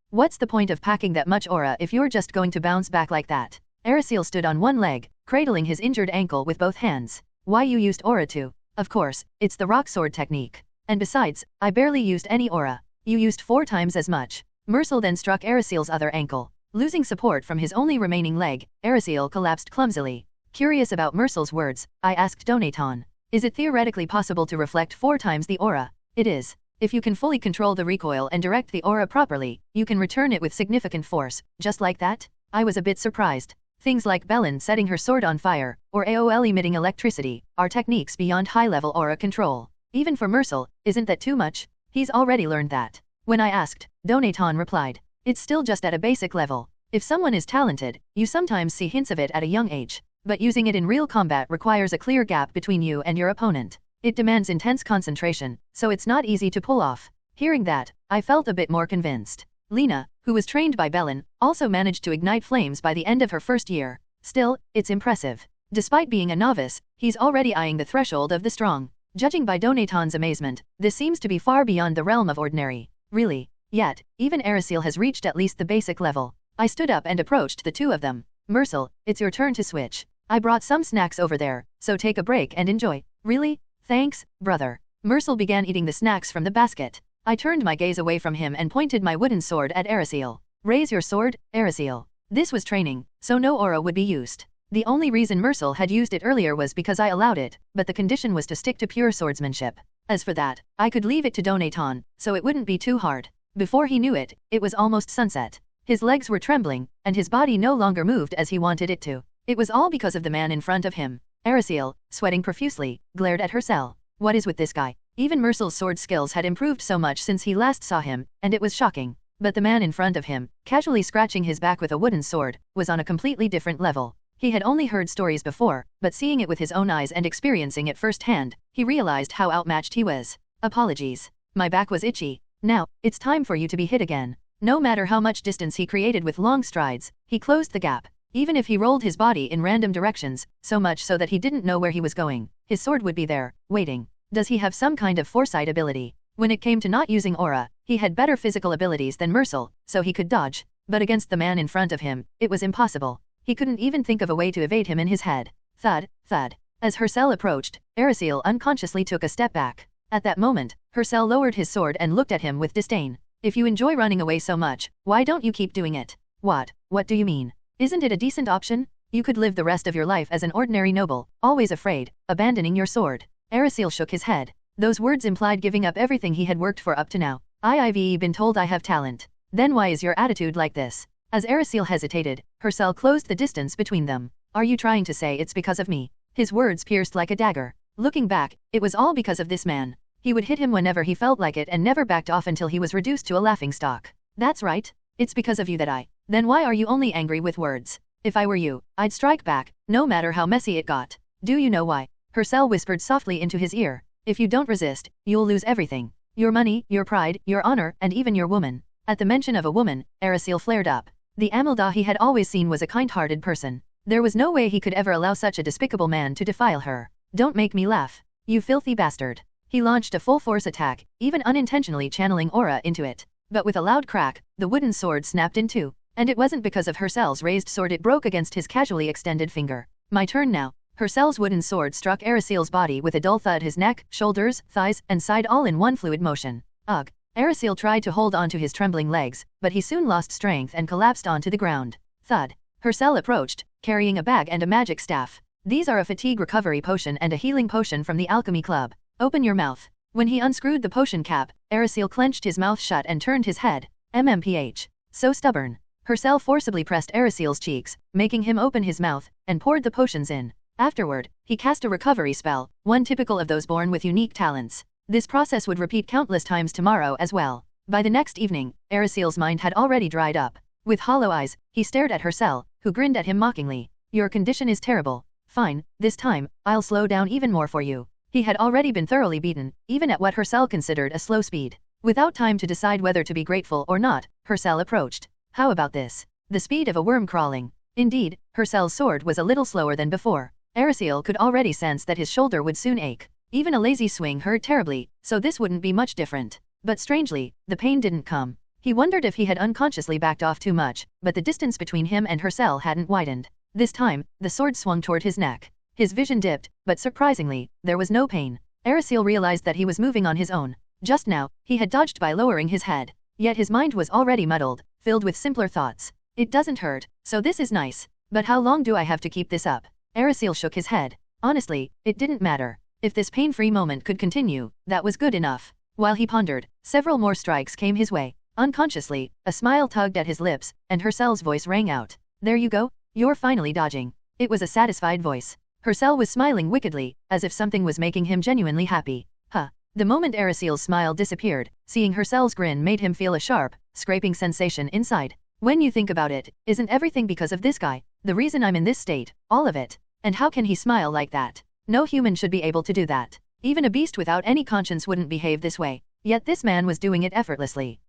What's the point of packing that much aura if you're just going to bounce back like that? Arasil stood on one leg, cradling his injured ankle with both hands. Why you used aura too? Of course, it's the rock sword technique. And besides, I barely used any aura. You used 4 times as much. Mercil then struck Arasil's other ankle. Losing support from his only remaining leg, Erisiel collapsed clumsily. Curious about Mercel's words, I asked Donaton. Is it theoretically possible to reflect 4 times the aura? It is. If you can fully control the recoil and direct the aura properly, you can return it with significant force, just like that? I was a bit surprised. Things like Melon setting her sword on fire, or AOL emitting electricity, are techniques beyond high-level aura control. Even for Mercel, isn't that too much? He's already learned that. When I asked, Donaton replied, it's still just at a basic level. If someone is talented, you sometimes see hints of it at a young age, but using it in real combat requires a clear gap between you and your opponent. It demands intense concentration, so it's not easy to pull off. Hearing that, I felt a bit more convinced. Lena, who was trained by Melon, also managed to ignite flames by the end of her first year. Still, it's impressive. Despite being a novice, he's already eyeing the threshold of the strong. Judging by Donaton's amazement, this seems to be far beyond the realm of ordinary. Really? Yet, even Erisiel has reached at least the basic level. I stood up and approached the two of them. Mercel, it's your turn to switch. I brought some snacks over there, so take a break and enjoy. Really? Thanks, brother. Mercel began eating the snacks from the basket. I turned my gaze away from him and pointed my wooden sword at Erisiel. Raise your sword, Erisiel. This was training, so no aura would be used. The only reason Mercel had used it earlier was because I allowed it, but the condition was to stick to pure swordsmanship. As for that, I could leave it to Donaton, so it wouldn't be too hard. Before he knew it, it was almost sunset. His legs were trembling, and his body no longer moved as he wanted it to. It was all because of the man in front of him. Erisiel, sweating profusely, glared at Hercel. What is with this guy? Even Mercel's sword skills had improved so much since he last saw him, and it was shocking. But the man in front of him, casually scratching his back with a wooden sword, was on a completely different level. He had only heard stories before, but seeing it with his own eyes and experiencing it firsthand, he realized how outmatched he was. Apologies. My back was itchy. Now, it's time for you to be hit again. No matter how much distance he created with long strides, he closed the gap. Even if he rolled his body in random directions, so much so that he didn't know where he was going, his sword would be there, waiting. Does he have some kind of foresight ability? When it came to not using aura, he had better physical abilities than Mercel, so he could dodge. But against the man in front of him, it was impossible. He couldn't even think of a way to evade him in his head. Thud, thud. As Hercel approached, Erisiel unconsciously took a step back. At that moment, Hercel lowered his sword and looked at him with disdain. If you enjoy running away so much, why don't you keep doing it? What do you mean? Isn't it a decent option? You could live the rest of your life as an ordinary noble, always afraid, abandoning your sword. Erisiel shook his head. Those words implied giving up everything he had worked for up to now. I've been told I have talent. Then why is your attitude like this? As Erisiel hesitated, Hercel closed the distance between them. Are you trying to say it's because of me? His words pierced like a dagger. Looking back, it was all because of this man. He would hit him whenever he felt like it and never backed off until he was reduced to a laughingstock. That's right. It's because of you that I. Then why are you only angry with words? If I were you, I'd strike back, no matter how messy it got. Do you know why? Hercel whispered softly into his ear. If you don't resist, you'll lose everything. Your money, your pride, your honor, and even your woman. At the mention of a woman, Erisiel flared up. The Amalda he had always seen was a kind-hearted person. There was no way he could ever allow such a despicable man to defile her. Don't make me laugh. You filthy bastard. He launched a full-force attack, even unintentionally channeling aura into it. But with a loud crack, the wooden sword snapped in two. And it wasn't because of Hercel's raised sword, it broke against his casually extended finger. My turn now. Hercel's wooden sword struck Erisiel's body with a dull thud, his neck, shoulders, thighs, and side all in one fluid motion. Ugh. Erisiel tried to hold onto his trembling legs, but he soon lost strength and collapsed onto the ground. Thud. Hercel approached, carrying a bag and a magic staff. These are a fatigue recovery potion and a healing potion from the Alchemy Club. Open your mouth. When he unscrewed the potion cap, Erisiel clenched his mouth shut and turned his head. MMPH. So stubborn. Hercel forcibly pressed Erisiel's cheeks, making him open his mouth, and poured the potions in. Afterward, he cast a recovery spell, one typical of those born with unique talents. This process would repeat countless times tomorrow as well. By the next evening, Erisiel's mind had already dried up. With hollow eyes, he stared at Hercel, who grinned at him mockingly. Your condition is terrible. Fine, this time, I'll slow down even more for you. He had already been thoroughly beaten, even at what Hercel considered a slow speed. Without time to decide whether to be grateful or not, Hercel approached. How about this? The speed of a worm crawling. Indeed, Hercel's sword was a little slower than before. Erisiel could already sense that his shoulder would soon ache. Even a lazy swing hurt terribly, so this wouldn't be much different. But strangely, the pain didn't come. He wondered if he had unconsciously backed off too much, but the distance between him and Hercel hadn't widened. This time, the sword swung toward his neck. His vision dipped, but surprisingly, there was no pain. Erisiel realized that he was moving on his own. Just now, he had dodged by lowering his head. Yet his mind was already muddled, filled with simpler thoughts. It doesn't hurt, so this is nice. But how long do I have to keep this up? Arasil shook his head. Honestly, it didn't matter. If this pain-free moment could continue, that was good enough. While he pondered, several more strikes came his way. Unconsciously, a smile tugged at his lips, and Hersel's voice rang out. There you go, you're finally dodging. It was a satisfied voice. Hersel was smiling wickedly, as if something was making him genuinely happy. Huh. The moment Arasil's smile disappeared, seeing Hersel's grin made him feel a sharp, scraping sensation inside. When you think about it, isn't everything because of this guy? The reason I'm in this state, all of it. And how can he smile like that? No human should be able to do that. Even a beast without any conscience wouldn't behave this way. Yet this man was doing it effortlessly.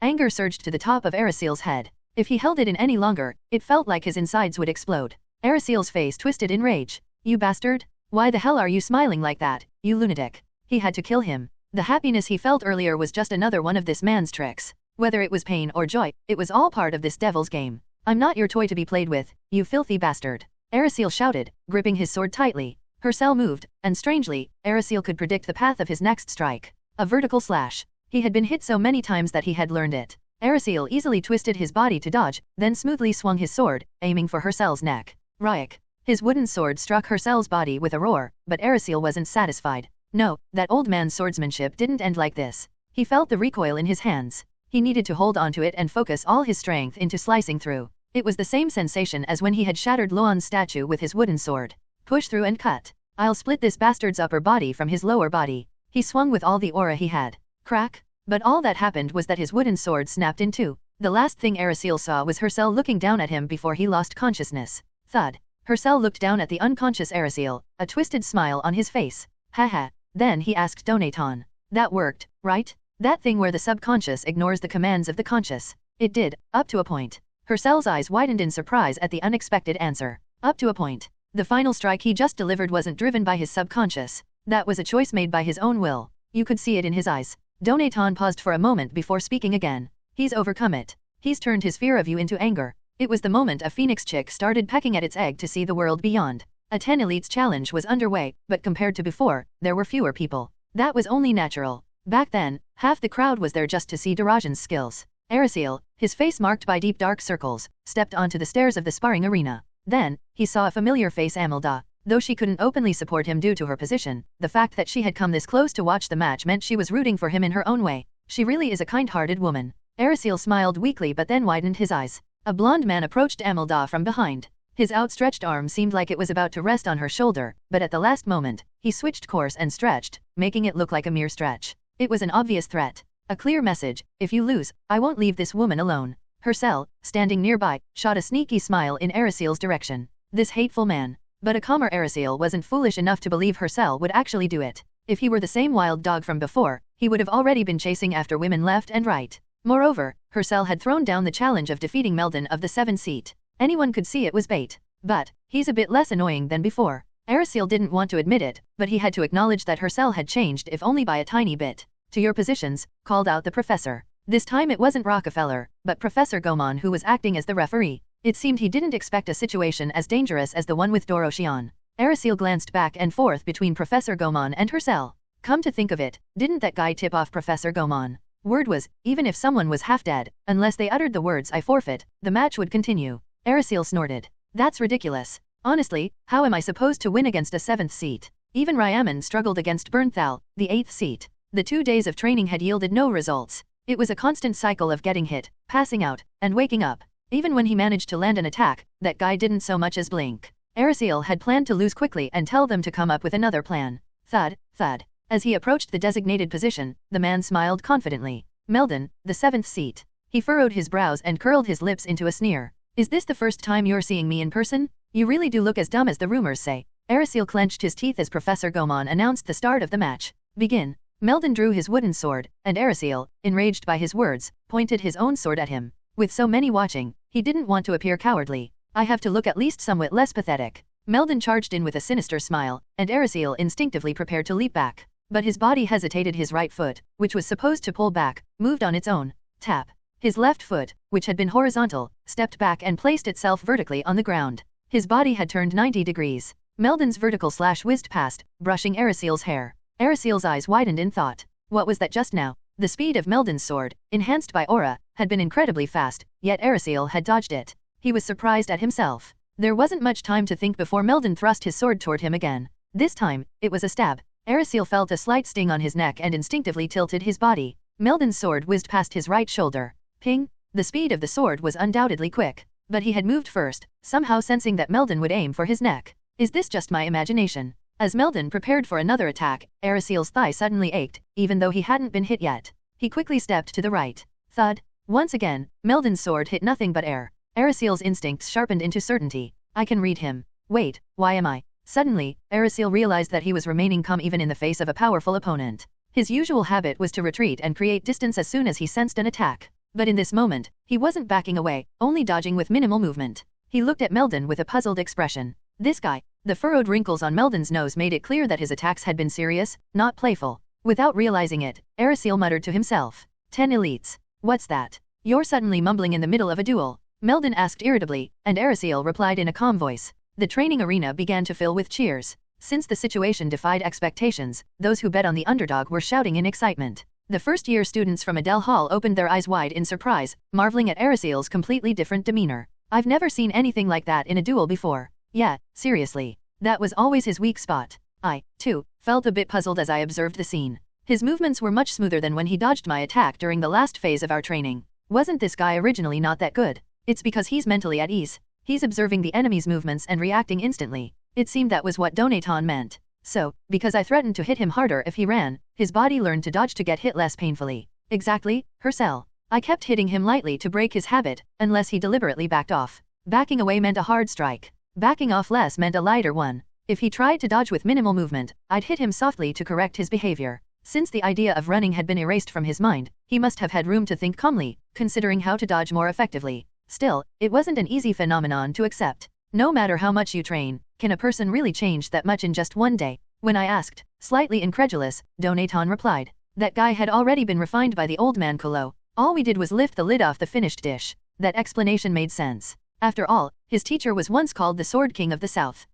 Anger surged to the top of Arasil's head. If he held it in any longer, it felt like his insides would explode. Arasil's face twisted in rage. You bastard! Why the hell are you smiling like that, you lunatic? He had to kill him. The happiness he felt earlier was just another one of this man's tricks. Whether it was pain or joy, it was all part of this devil's game. I'm not your toy to be played with, you filthy bastard. Arasil shouted, gripping his sword tightly. Hersel moved, and strangely, Arasil could predict the path of his next strike. A vertical slash. He had been hit so many times that he had learned it. Arasil easily twisted his body to dodge, then smoothly swung his sword, aiming for Hersel's neck. Ryek. His wooden sword struck Hersel's body with a roar, but Arasil wasn't satisfied. No, that old man's swordsmanship didn't end like this. He felt the recoil in his hands. He needed to hold onto it and focus all his strength into slicing through. It was the same sensation as when he had shattered Luan's statue with his wooden sword. Push through and cut. I'll split this bastard's upper body from his lower body. He swung with all the aura he had. Crack. But all that happened was that his wooden sword snapped in two. The last thing Arasil saw was Hersel looking down at him before he lost consciousness. Thud. Hersel looked down at the unconscious Arasil, a twisted smile on his face. Haha. Then he asked Donaton. That worked, right? That thing where the subconscious ignores the commands of the conscious. It did, up to a point. Hersel's eyes widened in surprise at the unexpected answer. Up to a point. The final strike he just delivered wasn't driven by his subconscious. That was a choice made by his own will. You could see it in his eyes. Donaton paused for a moment before speaking again. He's overcome it. He's turned his fear of you into anger. It was the moment a phoenix chick started pecking at its egg to see the world beyond. A 10 Elites challenge was underway, but compared to before, there were fewer people. That was only natural. Back then, half the crowd was there just to see Darajan's skills. Arasil, his face marked by deep dark circles, stepped onto the stairs of the sparring arena. Then, he saw a familiar face Amelda. Though she couldn't openly support him due to her position, the fact that she had come this close to watch the match meant she was rooting for him in her own way. She really is a kind-hearted woman. Arasil smiled weakly but then widened his eyes. A blonde man approached Amelda from behind. His outstretched arm seemed like it was about to rest on her shoulder, but at the last moment, he switched course and stretched, making it look like a mere stretch. It was an obvious threat. A clear message: if you lose, I won't leave this woman alone. Hersel, standing nearby, shot a sneaky smile in Arasil's direction. This hateful man. But a calmer Arasil wasn't foolish enough to believe Hersel would actually do it. If he were the same wild dog from before, he would have already been chasing after women left and right. Moreover, Hersel had thrown down the challenge of defeating Melon of the 7th seat. Anyone could see it was bait. But, he's a bit less annoying than before. Arasil didn't want to admit it, but he had to acknowledge that Hersel had changed if only by a tiny bit. To your positions, called out the professor. This time it wasn't Rockefeller, but Professor Gomon who was acting as the referee. It seemed he didn't expect a situation as dangerous as the one with Doroshian. Arasil glanced back and forth between Professor Gomon and Hersel. Come to think of it, didn't that guy tip off Professor Gomon? Word was, even if someone was half dead, unless they uttered the words I forfeit, the match would continue. Arasil snorted. That's ridiculous. Honestly, how am I supposed to win against a 7th seat? Even Ryaman struggled against Bernthal, the 8th seat. The 2 days of training had yielded no results. It was a constant cycle of getting hit, passing out, and waking up. Even when he managed to land an attack, that guy didn't so much as blink. Arasil had planned to lose quickly and tell them to come up with another plan. Thud, thud. As he approached the designated position, the man smiled confidently. Melon, the 7th seat. He furrowed his brows and curled his lips into a sneer. Is this the first time you're seeing me in person? You really do look as dumb as the rumors say. Arasil clenched his teeth as Professor Gomon announced the start of the match. Begin. Melon drew his wooden sword, and Arasil, enraged by his words, pointed his own sword at him. With so many watching, he didn't want to appear cowardly. I have to look at least somewhat less pathetic. Melon charged in with a sinister smile, and Arasil instinctively prepared to leap back. But his body hesitated. His right foot, which was supposed to pull back, moved on its own. Tap. His left foot, which had been horizontal, stepped back and placed itself vertically on the ground. His body had turned 90 degrees. Melon's vertical slash whizzed past, brushing Arasil's hair. Arasil's eyes widened in thought. What was that just now? The speed of Melden's sword, enhanced by aura, had been incredibly fast, yet Aristocratic had dodged it. He was surprised at himself. There wasn't much time to think before Melden thrust his sword toward him again. This time, it was a stab. Aristocratic felt a slight sting on his neck and instinctively tilted his body. Melden's sword whizzed past his right shoulder. Ping! The speed of the sword was undoubtedly quick. But he had moved first, somehow sensing that Melden would aim for his neck. Is this just my imagination? As Melden prepared for another attack, Aristocrac's thigh suddenly ached, even though he hadn't been hit yet. He quickly stepped to the right. Thud! Once again, Melden's sword hit nothing but air. Aristocrac's instincts sharpened into certainty. I can read him. Wait, why am I? Suddenly, Aristocratic realized that he was remaining calm even in the face of a powerful opponent. His usual habit was to retreat and create distance as soon as he sensed an attack. But in this moment, he wasn't backing away, only dodging with minimal movement. He looked at Melden with a puzzled expression. This guy. The furrowed wrinkles on Melden's nose made it clear that his attacks had been serious, not playful. Without realizing it, Aristocratic muttered to himself. 10 elites. What's that? You're suddenly mumbling in the middle of a duel. Melden asked irritably, and Aristocratic replied in a calm voice. The training arena began to fill with cheers. Since the situation defied expectations, those who bet on the underdog were shouting in excitement. The first-year students from Adele Hall opened their eyes wide in surprise, marveling at Aristocrac's completely different demeanor. I've never seen anything like that in a duel before. Yeah, seriously. That was always his weak spot. I, too, felt a bit puzzled as I observed the scene. His movements were much smoother than when he dodged my attack during the last phase of our training. Wasn't this guy originally not that good? It's because he's mentally at ease. He's observing the enemy's movements and reacting instantly. It seemed that was what dead.A meant. So, because I threatened to hit him harder if he ran, his body learned to dodge to get hit less painfully. Exactly, Hercel. I kept hitting him lightly to break his habit, unless he deliberately backed off. Backing away meant a hard strike. Backing off less meant a lighter one. If he tried to dodge with minimal movement, I'd hit him softly to correct his behavior. Since the idea of running had been erased from his mind, he must have had room to think calmly, considering how to dodge more effectively. Still, it wasn't an easy phenomenon to accept. No matter how much you train, can a person really change that much in just one day? When I asked, slightly incredulous, dead.A replied. That guy had already been refined by the old man Colo. All we did was lift the lid off the finished dish. That explanation made sense. After all, his teacher was once called the Sword King of the South.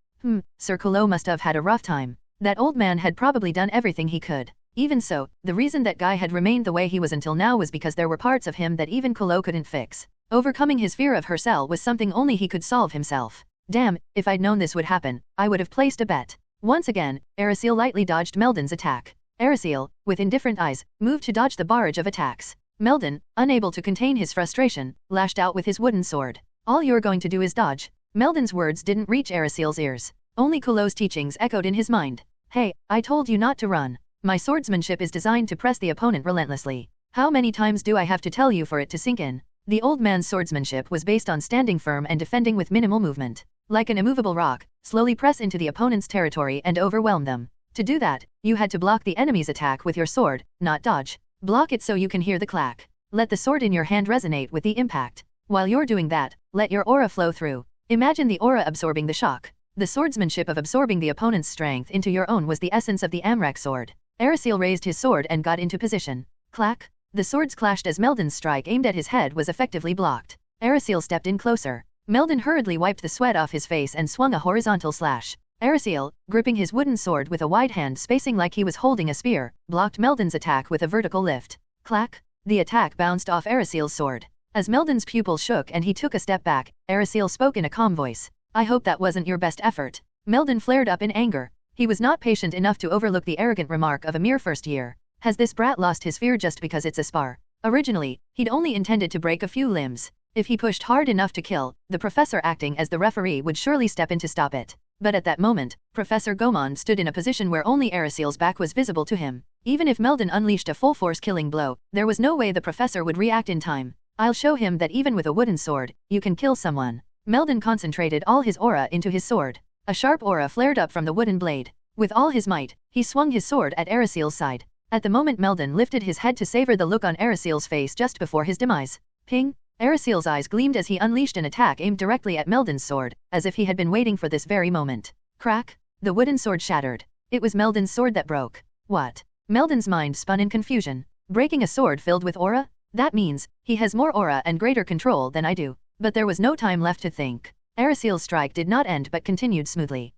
Sir Colo must have had a rough time. That old man had probably done everything he could. Even so, the reason that guy had remained the way he was until now was because there were parts of him that even Colo couldn't fix. Overcoming his fear of Hercel was something only he could solve himself. Damn, if I'd known this would happen, I would have placed a bet. Once again, Aristocratic lightly dodged Melden's attack. Aristocratic, with indifferent eyes, moved to dodge the barrage of attacks. Melden, unable to contain his frustration, lashed out with his wooden sword. All you're going to do is dodge. Melden's words didn't reach Aristocrac's ears. Only Colo's teachings echoed in his mind. Hey, I told you not to run. My swordsmanship is designed to press the opponent relentlessly. How many times do I have to tell you for it to sink in? The old man's swordsmanship was based on standing firm and defending with minimal movement. Like an immovable rock, slowly press into the opponent's territory and overwhelm them. To do that, you had to block the enemy's attack with your sword, not dodge. Block it so you can hear the clack. Let the sword in your hand resonate with the impact. While you're doing that, let your aura flow through. Imagine the aura absorbing the shock. The swordsmanship of absorbing the opponent's strength into your own was the essence of the Amrak sword. Aristocratic raised his sword and got into position. Clack! The swords clashed as Melden's strike aimed at his head was effectively blocked. Aristocratic stepped in closer. Melden hurriedly wiped the sweat off his face and swung a horizontal slash. Aristocratic, gripping his wooden sword with a wide hand spacing like he was holding a spear, blocked Melden's attack with a vertical lift. Clack! The attack bounced off Aristocrac's sword. As Melden's pupils shook and he took a step back, Aristocratic spoke in a calm voice. I hope that wasn't your best effort. Melden flared up in anger. He was not patient enough to overlook the arrogant remark of a mere first year. Has this brat lost his fear just because it's a spar? Originally, he'd only intended to break a few limbs. If he pushed hard enough to kill, the professor acting as the referee would surely step in to stop it. But at that moment, Professor Gomond stood in a position where only Aristocrac's back was visible to him. Even if Melden unleashed a full-force killing blow, there was no way the professor would react in time. I'll show him that even with a wooden sword, you can kill someone. Melden concentrated all his aura into his sword. A sharp aura flared up from the wooden blade. With all his might, he swung his sword at Aristocrac's side. At the moment Melden lifted his head to savor the look on Aristocrac's face just before his demise. Ping! Aristocrac's eyes gleamed as he unleashed an attack aimed directly at Melden's sword, as if he had been waiting for this very moment. Crack! The wooden sword shattered. It was Melden's sword that broke. What? Melden's mind spun in confusion. Breaking a sword filled with aura? That means, he has more aura and greater control than I do. But there was no time left to think. Aristocrac's strike did not end but continued smoothly.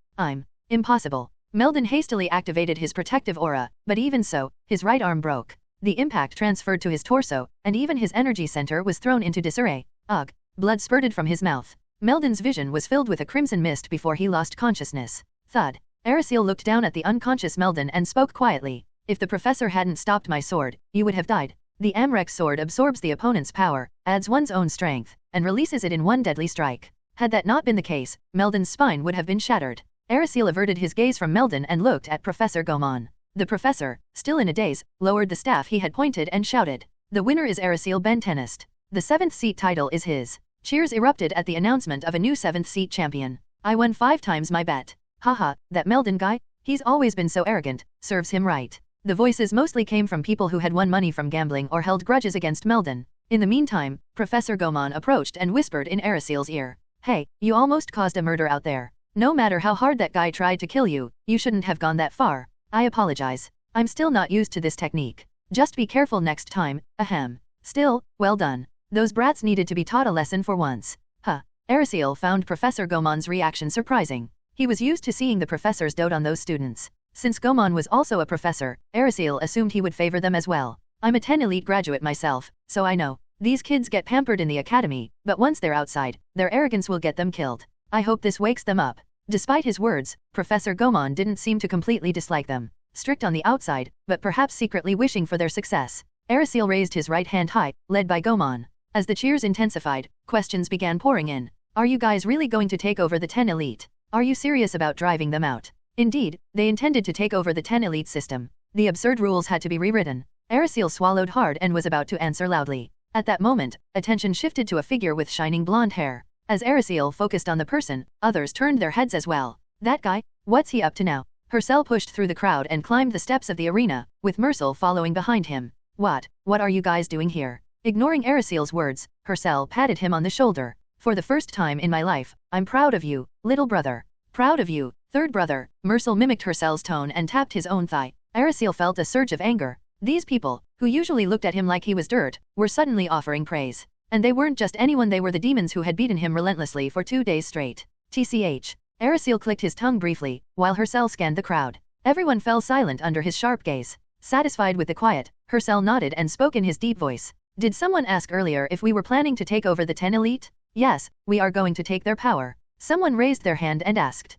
Impossible. Melden hastily activated his protective aura, but even so, his right arm broke. The impact transferred to his torso, and even his energy center was thrown into disarray. Ugh! Blood spurted from his mouth. Meldon's vision was filled with a crimson mist before he lost consciousness. Thud. Erisiel looked down at the unconscious Meldon and spoke quietly. If the professor hadn't stopped my sword, you would have died. The Amrex sword absorbs the opponent's power, adds one's own strength, and releases it in one deadly strike. Had that not been the case, Meldon's spine would have been shattered. Erisiel averted his gaze from Meldon and looked at Professor Gomon. The professor, still in a daze, lowered the staff he had pointed and shouted. The winner is Erisiel Bentenist. The 7th seat title is his. Cheers erupted at the announcement of a new 7th seat champion. I won 5 times my bet. Haha, that Meldon guy? He's always been so arrogant, serves him right. The voices mostly came from people who had won money from gambling or held grudges against Meldon. In the meantime, Professor Gomon approached and whispered in Erisiel's ear. Hey, you almost caused a murder out there. No matter how hard that guy tried to kill you, you shouldn't have gone that far. I apologize. I'm still not used to this technique. Just be careful next time, ahem. Still, well done. Those brats needed to be taught a lesson for once. Huh. Erisiel found Professor Gomon's reaction surprising. He was used to seeing the professors dote on those students. Since Gomon was also a professor, Erisiel assumed he would favor them as well. I'm a 10 elite graduate myself, so I know. These kids get pampered in the academy, but once they're outside, their arrogance will get them killed. I hope this wakes them up. Despite his words, Professor Gomon didn't seem to completely dislike them. Strict on the outside, but perhaps secretly wishing for their success. Erisiel raised his right hand high, led by Gomon. As the cheers intensified, questions began pouring in. Are you guys really going to take over the 10 elite? Are you serious about driving them out? Indeed, they intended to take over the 10 elite system. The absurd rules had to be rewritten. Erisiel swallowed hard and was about to answer loudly. At that moment, attention shifted to a figure with shining blonde hair. As Erisiel focused on the person, others turned their heads as well. That guy? What's he up to now? Hercel pushed through the crowd and climbed the steps of the arena, with Mercel following behind him. What are you guys doing here? Ignoring Erisiel's words, Hercel patted him on the shoulder. For the first time in my life, I'm proud of you, little brother. Proud of you, third brother. Mercel mimicked Hercel's tone and tapped his own thigh. Erisiel felt a surge of anger. These people, who usually looked at him like he was dirt, were suddenly offering praise. And they weren't just anyone, they were the demons who had beaten him relentlessly for 2 days straight. TCH. Erisiel clicked his tongue briefly, while Hercel scanned the crowd. Everyone fell silent under his sharp gaze. Satisfied with the quiet, Hercel nodded and spoke in his deep voice. Did someone ask earlier if we were planning to take over the 10 elite? Yes, we are going to take their power. Someone raised their hand and asked.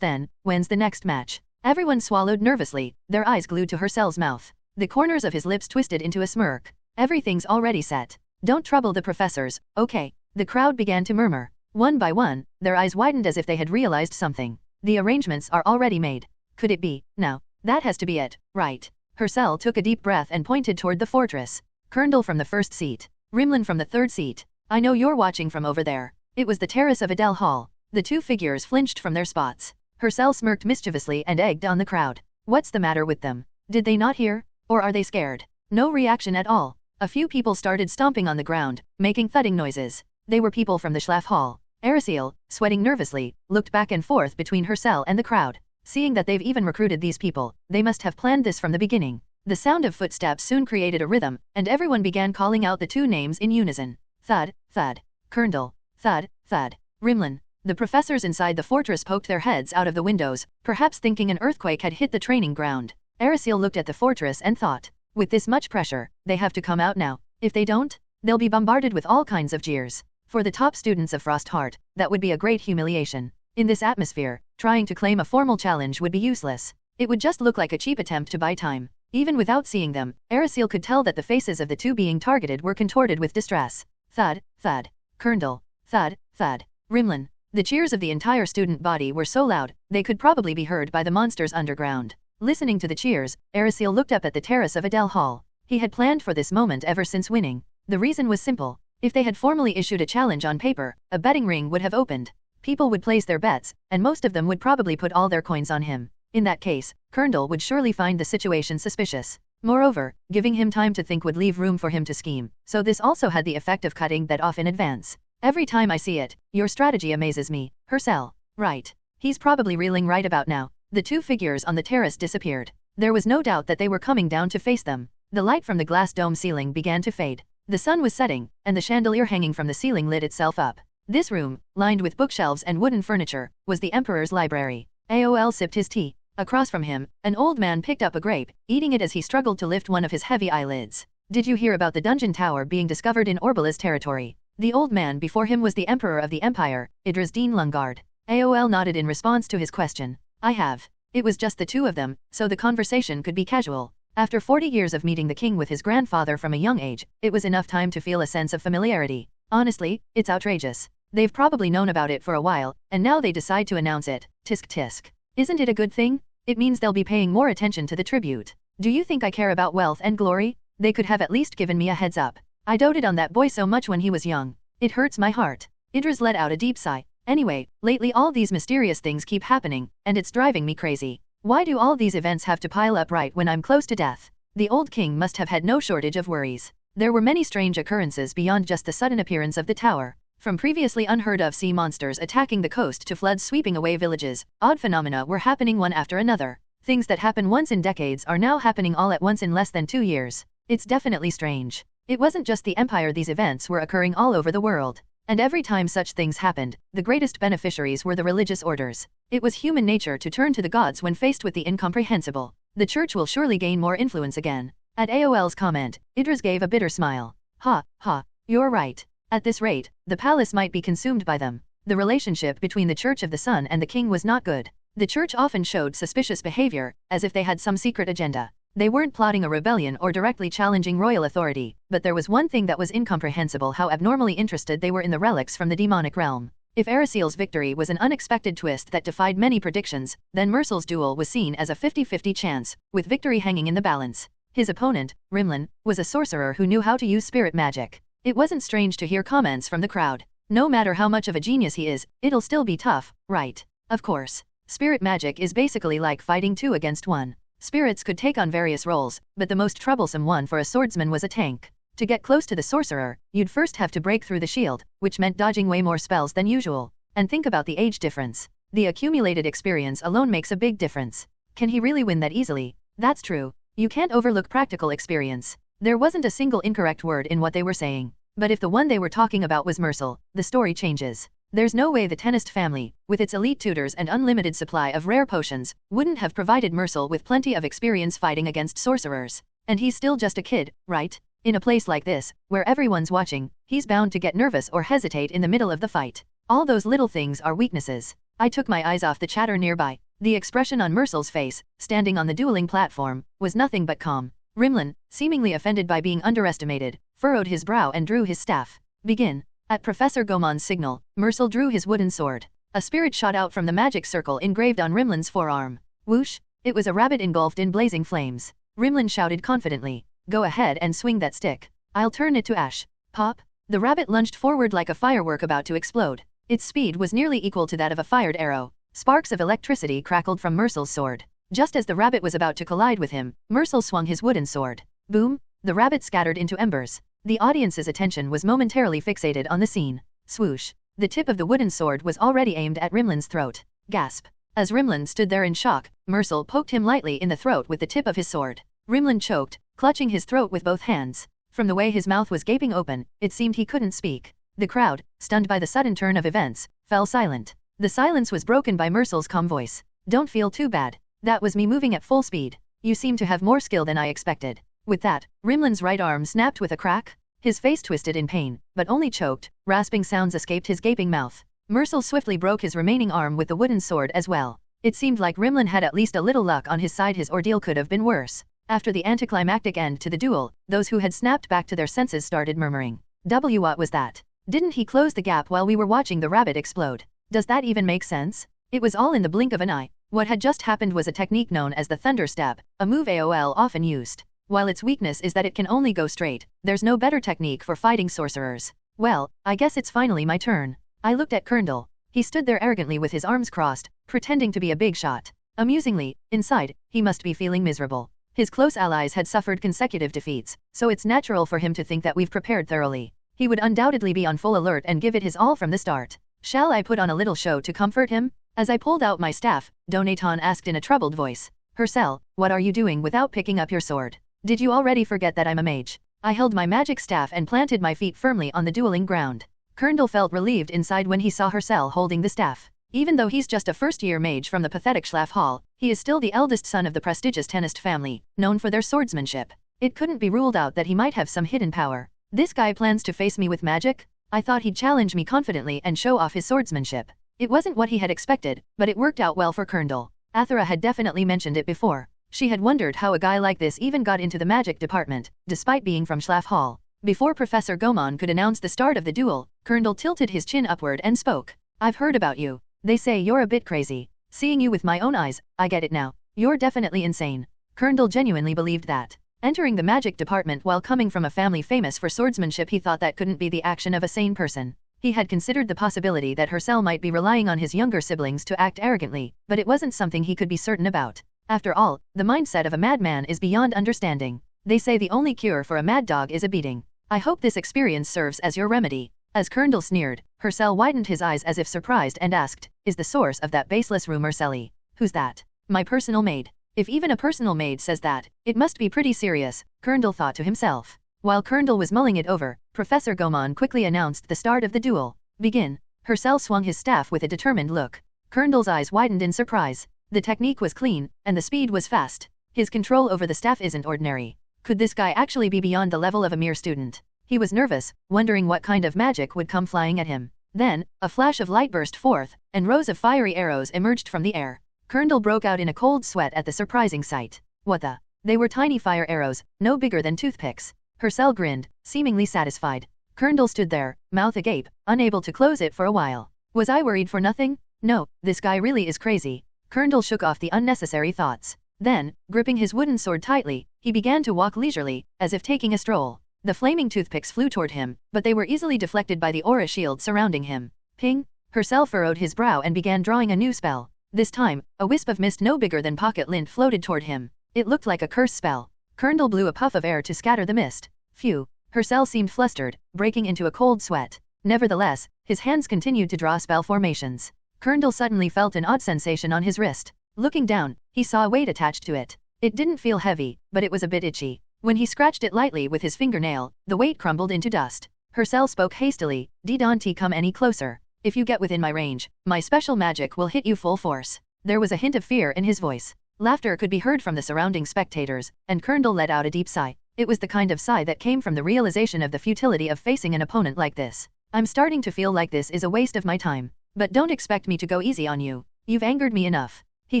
Then, when's the next match? Everyone swallowed nervously, their eyes glued to Hercel's mouth. The corners of his lips twisted into a smirk. Everything's already set. Don't trouble the professors, okay? The crowd began to murmur. One by one, their eyes widened as if they had realized something. The arrangements are already made. Could it be? Now, that has to be it, right? Hercel took a deep breath and pointed toward the fortress. Kerndl from the 1st seat. Rimlin from the 3rd seat. I know you're watching from over there. It was the terrace of Adele Hall. The 2 figures flinched from their spots. Hercel smirked mischievously and egged on the crowd. What's the matter with them? Did they not hear? Or are they scared? No reaction at all. A few people started stomping on the ground, making thudding noises. They were people from the Schlaf Hall. Erisiel, sweating nervously, looked back and forth between Hercel and the crowd. Seeing that they've even recruited these people, they must have planned this from the beginning. The sound of footsteps soon created a rhythm, and everyone began calling out the 2 names in unison. Thud, thud. Kerndl. Thud, thud. Rimlin. The professors inside the fortress poked their heads out of the windows, perhaps thinking an earthquake had hit the training ground. Erisiel looked at the fortress and thought, with this much pressure, they have to come out now. If they don't, they'll be bombarded with all kinds of jeers. For the top students of Frostheart, that would be a great humiliation. In this atmosphere, trying to claim a formal challenge would be useless. It would just look like a cheap attempt to buy time. Even without seeing them, Erisiel could tell that the faces of the 2 being targeted were contorted with distress. Thud, thud. Kerndl. Thud, thud. Rimlin. The cheers of the entire student body were so loud, they could probably be heard by the monsters underground. Listening to the cheers, Erisiel looked up at the terrace of Adele Hall. He had planned for this moment ever since winning. The reason was simple. If they had formally issued a challenge on paper, a betting ring would have opened. People would place their bets, and most of them would probably put all their coins on him. In that case, Kerndl would surely find the situation suspicious. Moreover, giving him time to think would leave room for him to scheme, so this also had the effect of cutting that off in advance. Every time I see it, your strategy amazes me, Hercel. Right. He's probably reeling right about now. The 2 figures on the terrace disappeared. There was no doubt that they were coming down to face them. The light from the glass dome ceiling began to fade. The sun was setting, and the chandelier hanging from the ceiling lit itself up. This room, lined with bookshelves and wooden furniture, was the Emperor's library. AOL sipped his tea. Across from him, an old man picked up a grape, eating it as he struggled to lift one of his heavy eyelids. Did you hear about the dungeon tower being discovered in Orbala's territory? The old man before him was the emperor of the empire, Idris-Din Lungard. AOL nodded in response to his question. I have. It was just the two of them, so the conversation could be casual. After 40 years of meeting the king with his grandfather from a young age, it was enough time to feel a sense of familiarity. Honestly, it's outrageous. They've probably known about it for a while, and now they decide to announce it. Tisk tisk. Isn't it a good thing? It means they'll be paying more attention to the tribute. Do you think I care about wealth and glory? They could have at least given me a heads up. I doted on that boy so much when he was young. It hurts my heart. Idris let out a deep sigh. Anyway, lately all these mysterious things keep happening, and it's driving me crazy. Why do all these events have to pile up right when I'm close to death? The old king must have had no shortage of worries. There were many strange occurrences beyond just the sudden appearance of the tower. From previously unheard of sea monsters attacking the coast to floods sweeping away villages, odd phenomena were happening one after another. Things that happen once in decades are now happening all at once in less than 2 years. It's definitely strange. It wasn't just the empire, these events were occurring all over the world. And every time such things happened, the greatest beneficiaries were the religious orders. It was human nature to turn to the gods when faced with the incomprehensible. The church will surely gain more influence again. At AOL's comment, Idris gave a bitter smile. Ha, ha, you're right. At this rate, the palace might be consumed by them. The relationship between the Church of the Sun and the king was not good. The church often showed suspicious behavior, as if they had some secret agenda. They weren't plotting a rebellion or directly challenging royal authority, but there was one thing that was incomprehensible: how abnormally interested they were in the relics from the demonic realm. If Araseel's victory was an unexpected twist that defied many predictions, then Mersel's duel was seen as a 50-50 chance, with victory hanging in the balance. His opponent, Rimlan, was a sorcerer who knew how to use spirit magic. It wasn't strange to hear comments from the crowd. No matter how much of a genius he is, it'll still be tough, right? Of course. Spirit magic is basically like fighting 2 against 1. Spirits could take on various roles, but the most troublesome one for a swordsman was a tank. To get close to the sorcerer, you'd first have to break through the shield, which meant dodging way more spells than usual. And think about the age difference. The accumulated experience alone makes a big difference. Can he really win that easily? That's true. You can't overlook practical experience. There wasn't a single incorrect word in what they were saying. But if the one they were talking about was Mersel, the story changes. There's no way the Tenist family, with its elite tutors and unlimited supply of rare potions, wouldn't have provided Mersel with plenty of experience fighting against sorcerers. And he's still just a kid, right? In a place like this, where everyone's watching, he's bound to get nervous or hesitate in the middle of the fight. All those little things are weaknesses. I took my eyes off the chatter nearby. The expression on Mersel's face, standing on the dueling platform, was nothing but calm. Rimlan, seemingly offended by being underestimated, furrowed his brow and drew his staff. Begin. At Professor Gomon's signal, Mersel drew his wooden sword. A spirit shot out from the magic circle engraved on Rimlan's forearm. Whoosh! It was a rabbit engulfed in blazing flames. Rimlan shouted confidently, "Go ahead and swing that stick. I'll turn it to ash." Pop! The rabbit lunged forward like a firework about to explode. Its speed was nearly equal to that of a fired arrow. Sparks of electricity crackled from Mersel's sword. Just as the rabbit was about to collide with him, Mersel swung his wooden sword. Boom! The rabbit scattered into embers. The audience's attention was momentarily fixated on the scene. Swoosh! The tip of the wooden sword was already aimed at Rimlan's throat. Gasp! As Rimlan stood there in shock, Mersel poked him lightly in the throat with the tip of his sword. Rimlan choked, clutching his throat with both hands. From the way his mouth was gaping open, it seemed he couldn't speak. The crowd, stunned by the sudden turn of events, fell silent. The silence was broken by Mersel's calm voice. "Don't feel too bad. That was me moving at full speed. You seem to have more skill than I expected." With that, Rimlan's right arm snapped with a crack. His face twisted in pain, but only choked. Rasping sounds escaped his gaping mouth. Mersel swiftly broke his remaining arm with the wooden sword as well. It seemed like Rimlan had at least a little luck on his side. His ordeal could have been worse. After the anticlimactic end to the duel, those who had snapped back to their senses started murmuring. What was that? Didn't he close the gap while we were watching the rabbit explode? Does that even make sense? It was all in the blink of an eye. What had just happened was a technique known as the thunder stab, a move AOL often used. While its weakness is that it can only go straight, there's no better technique for fighting sorcerers. Well, I guess it's finally my turn. I looked at Kerndl. He stood there arrogantly with his arms crossed, pretending to be a big shot. Amusingly, inside, he must be feeling miserable. His close allies had suffered consecutive defeats, so it's natural for him to think that we've prepared thoroughly. He would undoubtedly be on full alert and give it his all from the start. Shall I put on a little show to comfort him? As I pulled out my staff, Donaton asked in a troubled voice. Hercel, what are you doing without picking up your sword? Did you already forget that I'm a mage? I held my magic staff and planted my feet firmly on the dueling ground. Kerndl felt relieved inside when he saw Hercel holding the staff. Even though he's just a first-year mage from the pathetic Schlaf Hall, he is still the eldest son of the prestigious Tennist family, known for their swordsmanship. It couldn't be ruled out that he might have some hidden power. This guy plans to face me with magic? I thought he'd challenge me confidently and show off his swordsmanship. It wasn't what he had expected, but it worked out well for Colonel. Athera had definitely mentioned it before. She had wondered how a guy like this even got into the magic department, despite being from Schlaf Hall. Before Professor Gomon could announce the start of the duel, Colonel tilted his chin upward and spoke. I've heard about you. They say you're a bit crazy. Seeing you with my own eyes, I get it now. You're definitely insane. Colonel genuinely believed that. Entering the magic department while coming from a family famous for swordsmanship, he thought that couldn't be the action of a sane person. He had considered the possibility that Hercel might be relying on his younger siblings to act arrogantly, but it wasn't something he could be certain about. After all, the mindset of a madman is beyond understanding. They say the only cure for a mad dog is a beating. I hope this experience serves as your remedy. As Colonel sneered, Hercel widened his eyes as if surprised and asked, is the source of that baseless rumor Selly? Who's that? My personal maid. If even a personal maid says that, it must be pretty serious, Colonel thought to himself. While Colonel was mulling it over, Professor Gomon quickly announced the start of the duel. Begin. Hercel swung his staff with a determined look. Colonel's eyes widened in surprise. The technique was clean, and the speed was fast. His control over the staff isn't ordinary. Could this guy actually be beyond the level of a mere student? He was nervous, wondering what kind of magic would come flying at him. Then, a flash of light burst forth, and rows of fiery arrows emerged from the air. Colonel broke out in a cold sweat at the surprising sight. What the? They were tiny fire arrows, no bigger than toothpicks. Hercel grinned, seemingly satisfied. Colonel stood there, mouth agape, unable to close it for a while. Was I worried for nothing? No, this guy really is crazy. Colonel shook off the unnecessary thoughts. Then, gripping his wooden sword tightly, he began to walk leisurely, as if taking a stroll. The flaming toothpicks flew toward him, but they were easily deflected by the aura shield surrounding him. Ping! Hercel furrowed his brow and began drawing a new spell. This time, a wisp of mist no bigger than pocket lint floated toward him. It looked like a curse spell. Colonel blew a puff of air to scatter the mist. Phew! Hercel seemed flustered, breaking into a cold sweat. Nevertheless, his hands continued to draw spell formations. Colonel suddenly felt an odd sensation on his wrist. Looking down, he saw a weight attached to it. It didn't feel heavy, but it was a bit itchy. When he scratched it lightly with his fingernail, the weight crumbled into dust. Hercel spoke hastily, dead.A come any closer. If you get within my range, my special magic will hit you full force. There was a hint of fear in his voice. Laughter could be heard from the surrounding spectators, and Colonel let out a deep sigh. It was the kind of sigh that came from the realization of the futility of facing an opponent like this. I'm starting to feel like this is a waste of my time. But don't expect me to go easy on you. You've angered me enough. He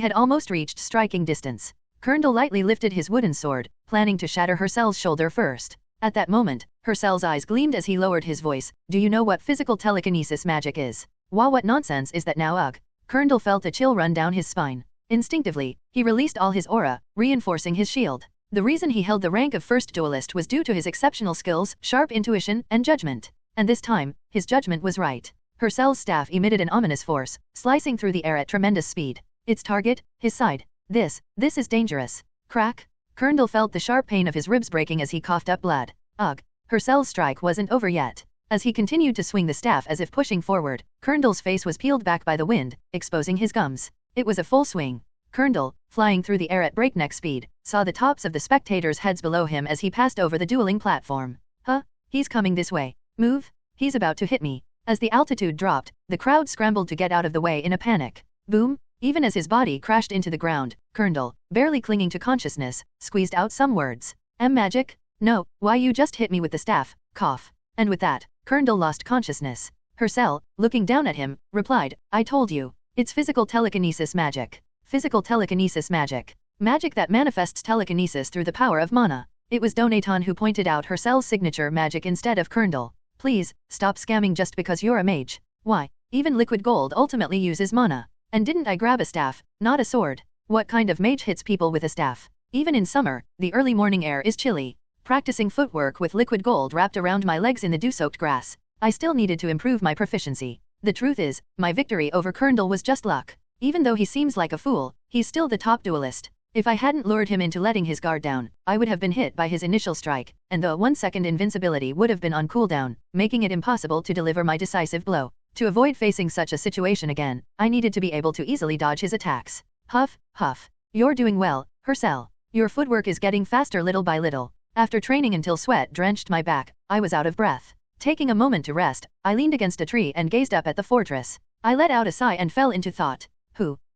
had almost reached striking distance. Colonel lightly lifted his wooden sword, planning to shatter Hercel's shoulder first. At that moment, Hercel's eyes gleamed as he lowered his voice. Do you know what physical telekinesis magic is? Wow, what nonsense is that now? Ugh. Colonel felt a chill run down his spine. Instinctively, he released all his aura, reinforcing his shield. The reason he held the rank of first duelist was due to his exceptional skills, sharp intuition, and judgment. And this time, his judgment was right. Hercel's staff emitted an ominous force, slicing through the air at tremendous speed. Its target, his side. This is dangerous. Crack. Colonel felt the sharp pain of his ribs breaking as he coughed up blood. Ugh. Hercel's strike wasn't over yet. As he continued to swing the staff as if pushing forward, Colonel's face was peeled back by the wind, exposing his gums. It was a full swing. Colonel, flying through the air at breakneck speed, saw the tops of the spectators' heads below him as he passed over the dueling platform. Huh? He's coming this way. Move. He's about to hit me. As the altitude dropped, the crowd scrambled to get out of the way in a panic. Boom! Even as his body crashed into the ground, Colonel, barely clinging to consciousness, squeezed out some words. Magic? No, why you just hit me with the staff, cough. And with that, Colonel lost consciousness. Hercel, looking down at him, replied, I told you. It's physical telekinesis magic. Physical telekinesis magic. Magic that manifests telekinesis through the power of mana. It was Donaton who pointed out Hercel's signature magic instead of Colonel. Please, stop scamming just because you're a mage. Why, even liquid gold ultimately uses mana. And didn't I grab a staff, not a sword? What kind of mage hits people with a staff? Even in summer, the early morning air is chilly. Practicing footwork with liquid gold wrapped around my legs in the dew-soaked grass. I still needed to improve my proficiency. The truth is, my victory over Colonel was just luck. Even though he seems like a fool, he's still the top duelist. If I hadn't lured him into letting his guard down, I would have been hit by his initial strike, and the 1-second invincibility would have been on cooldown, making it impossible to deliver my decisive blow. To avoid facing such a situation again, I needed to be able to easily dodge his attacks. Huff, huff. You're doing well, Hercel. Your footwork is getting faster little by little. After training until sweat drenched my back, I was out of breath. Taking a moment to rest, I leaned against a tree and gazed up at the fortress. I let out a sigh and fell into thought.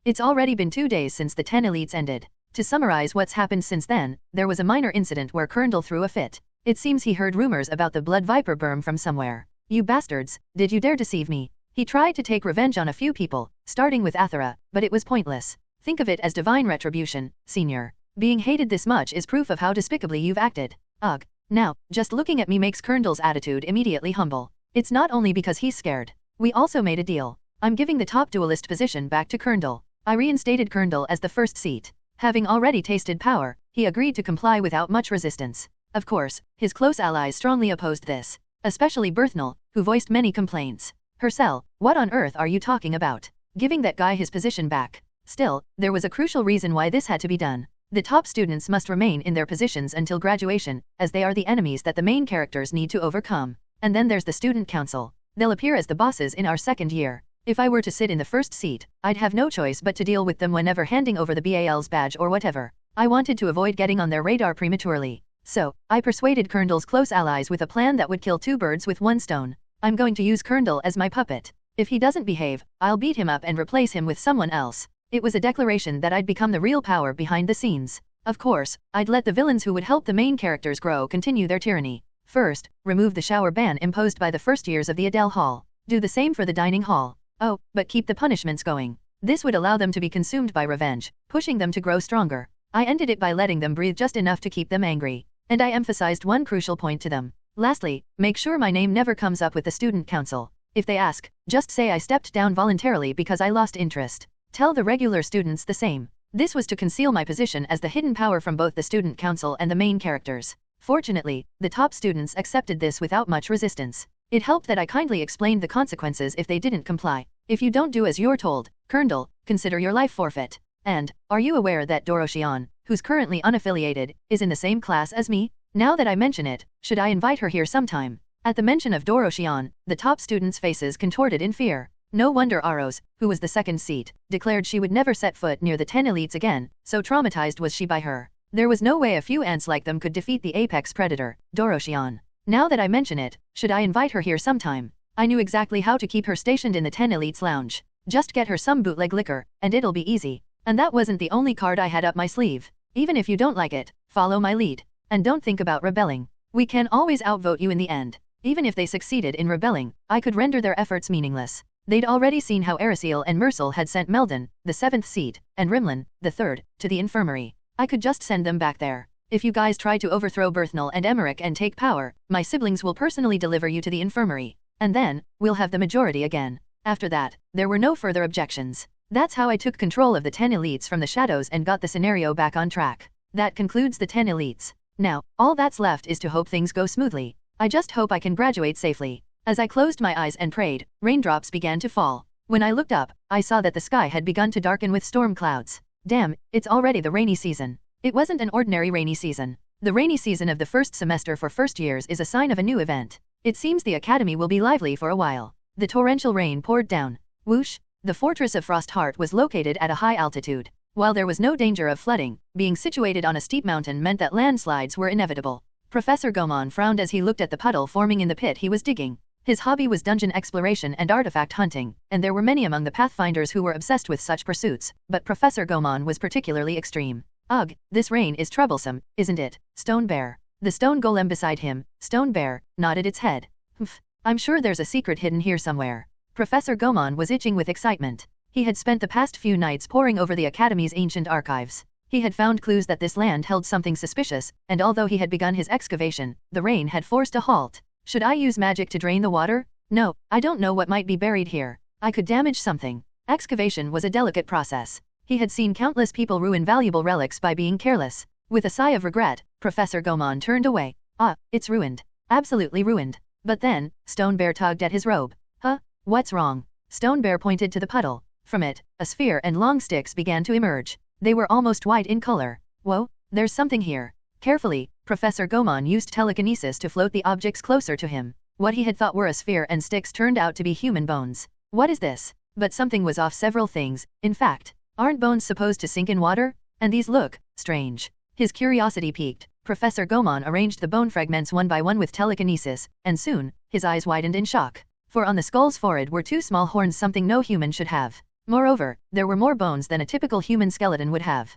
It's already been 2 days since the 10 elites ended. To summarize what's happened since then, there was a minor incident where Colonel threw a fit. It seems he heard rumors about the blood viper Berm from somewhere. You bastards, did you dare deceive me? He tried to take revenge on a few people, starting with Athera, but it was pointless. Think of it as divine retribution, senior. Being hated this much is proof of how despicably you've acted. Ugh. Now, just looking at me makes Colonel's attitude immediately humble. It's not only because he's scared. We also made a deal. I'm giving the top duelist position back to Colonel. I reinstated Colonel as the first seat. Having already tasted power, he agreed to comply without much resistance. Of course, his close allies strongly opposed this, especially Berthnell, who voiced many complaints. Hercel, what on earth are you talking about? Giving that guy his position back. Still, there was a crucial reason why this had to be done. The top students must remain in their positions until graduation, as they are the enemies that the main characters need to overcome. And then there's the student council. They'll appear as the bosses in our second year. If I were to sit in the first seat, I'd have no choice but to deal with them whenever handing over the BAL's badge or whatever. I wanted to avoid getting on their radar prematurely. So, I persuaded Colonel's close allies with a plan that would kill 2 birds with 1 stone. I'm going to use Colonel as my puppet. If he doesn't behave, I'll beat him up and replace him with someone else. It was a declaration that I'd become the real power behind the scenes. Of course, I'd let the villains who would help the main characters grow continue their tyranny. First, remove the shower ban imposed by the first years of the Adele Hall. Do the same for the dining hall. Oh, but keep the punishments going. This would allow them to be consumed by revenge, pushing them to grow stronger. I ended it by letting them breathe just enough to keep them angry. And I emphasized one crucial point to them. Lastly, make sure my name never comes up with the student council. If they ask, just say I stepped down voluntarily because I lost interest. Tell the regular students the same. This was to conceal my position as the hidden power from both the student council and the main characters. Fortunately, the top students accepted this without much resistance. It helped that I kindly explained the consequences if they didn't comply. If you don't do as you're told, Colonel, consider your life forfeit. And, are you aware that Doroshion, who's currently unaffiliated, is in the same class as me? Now that I mention it, should I invite her here sometime? At the mention of Doroshion, the top students' faces contorted in fear. No wonder Aros, who was the second seat, declared she would never set foot near the 10 elites again, so traumatized was she by her. There was no way a few ants like them could defeat the apex predator, Doroshion. Now that I mention it, should I invite her here sometime? I knew exactly how to keep her stationed in the 10 elites lounge. Just get her some bootleg liquor, and it'll be easy. And that wasn't the only card I had up my sleeve. Even if you don't like it, follow my lead. And don't think about rebelling. We can always outvote you in the end. Even if they succeeded in rebelling, I could render their efforts meaningless. They'd already seen how Erisiel and Mercel had sent Meldon, the 7th seat, and Rimlin, the 3rd, to the infirmary. I could just send them back there. If you guys try to overthrow Berthnell and Emmerich and take power, my siblings will personally deliver you to the infirmary. And then, we'll have the majority again. After that, there were no further objections. That's how I took control of the 10 elites from the shadows and got the scenario back on track. That concludes the 10 elites. Now, all that's left is to hope things go smoothly. I just hope I can graduate safely. As I closed my eyes and prayed, raindrops began to fall. When I looked up, I saw that the sky had begun to darken with storm clouds. Damn, it's already the rainy season. It wasn't an ordinary rainy season. The rainy season of the first semester for first years is a sign of a new event. It seems the academy will be lively for a while. The torrential rain poured down. Whoosh! The fortress of Frostheart was located at a high altitude. While there was no danger of flooding, being situated on a steep mountain meant that landslides were inevitable. Professor Gomon frowned as he looked at the puddle forming in the pit he was digging. His hobby was dungeon exploration and artifact hunting, and there were many among the Pathfinders who were obsessed with such pursuits, but Professor Gomon was particularly extreme. Ugh, this rain is troublesome, isn't it, Stone Bear? The stone golem beside him, Stone Bear, nodded its head. Humph, I'm sure there's a secret hidden here somewhere. Professor Gomon was itching with excitement. He had spent the past few nights poring over the Academy's ancient archives. He had found clues that this land held something suspicious, and although he had begun his excavation, the rain had forced a halt. Should I use magic to drain the water? No, I don't know what might be buried here. I could damage something. Excavation was a delicate process. He had seen countless people ruin valuable relics by being careless. With a sigh of regret, Professor Gomon turned away. Ah, it's ruined. Absolutely ruined. But then, Stone Bear tugged at his robe. Huh? What's wrong? Stone Bear pointed to the puddle. From it, a sphere and long sticks began to emerge. They were almost white in color. Whoa, there's something here. Carefully, Professor Gomon used telekinesis to float the objects closer to him. What he had thought were a sphere and sticks turned out to be human bones. What is this? But something was off several things. In fact, aren't bones supposed to sink in water? And these look strange. His curiosity piqued. Professor Gomon arranged the bone fragments one by one with telekinesis, and soon, his eyes widened in shock. for on the skull's forehead were two small horns, something no human should have. Moreover, there were more bones than a typical human skeleton would have.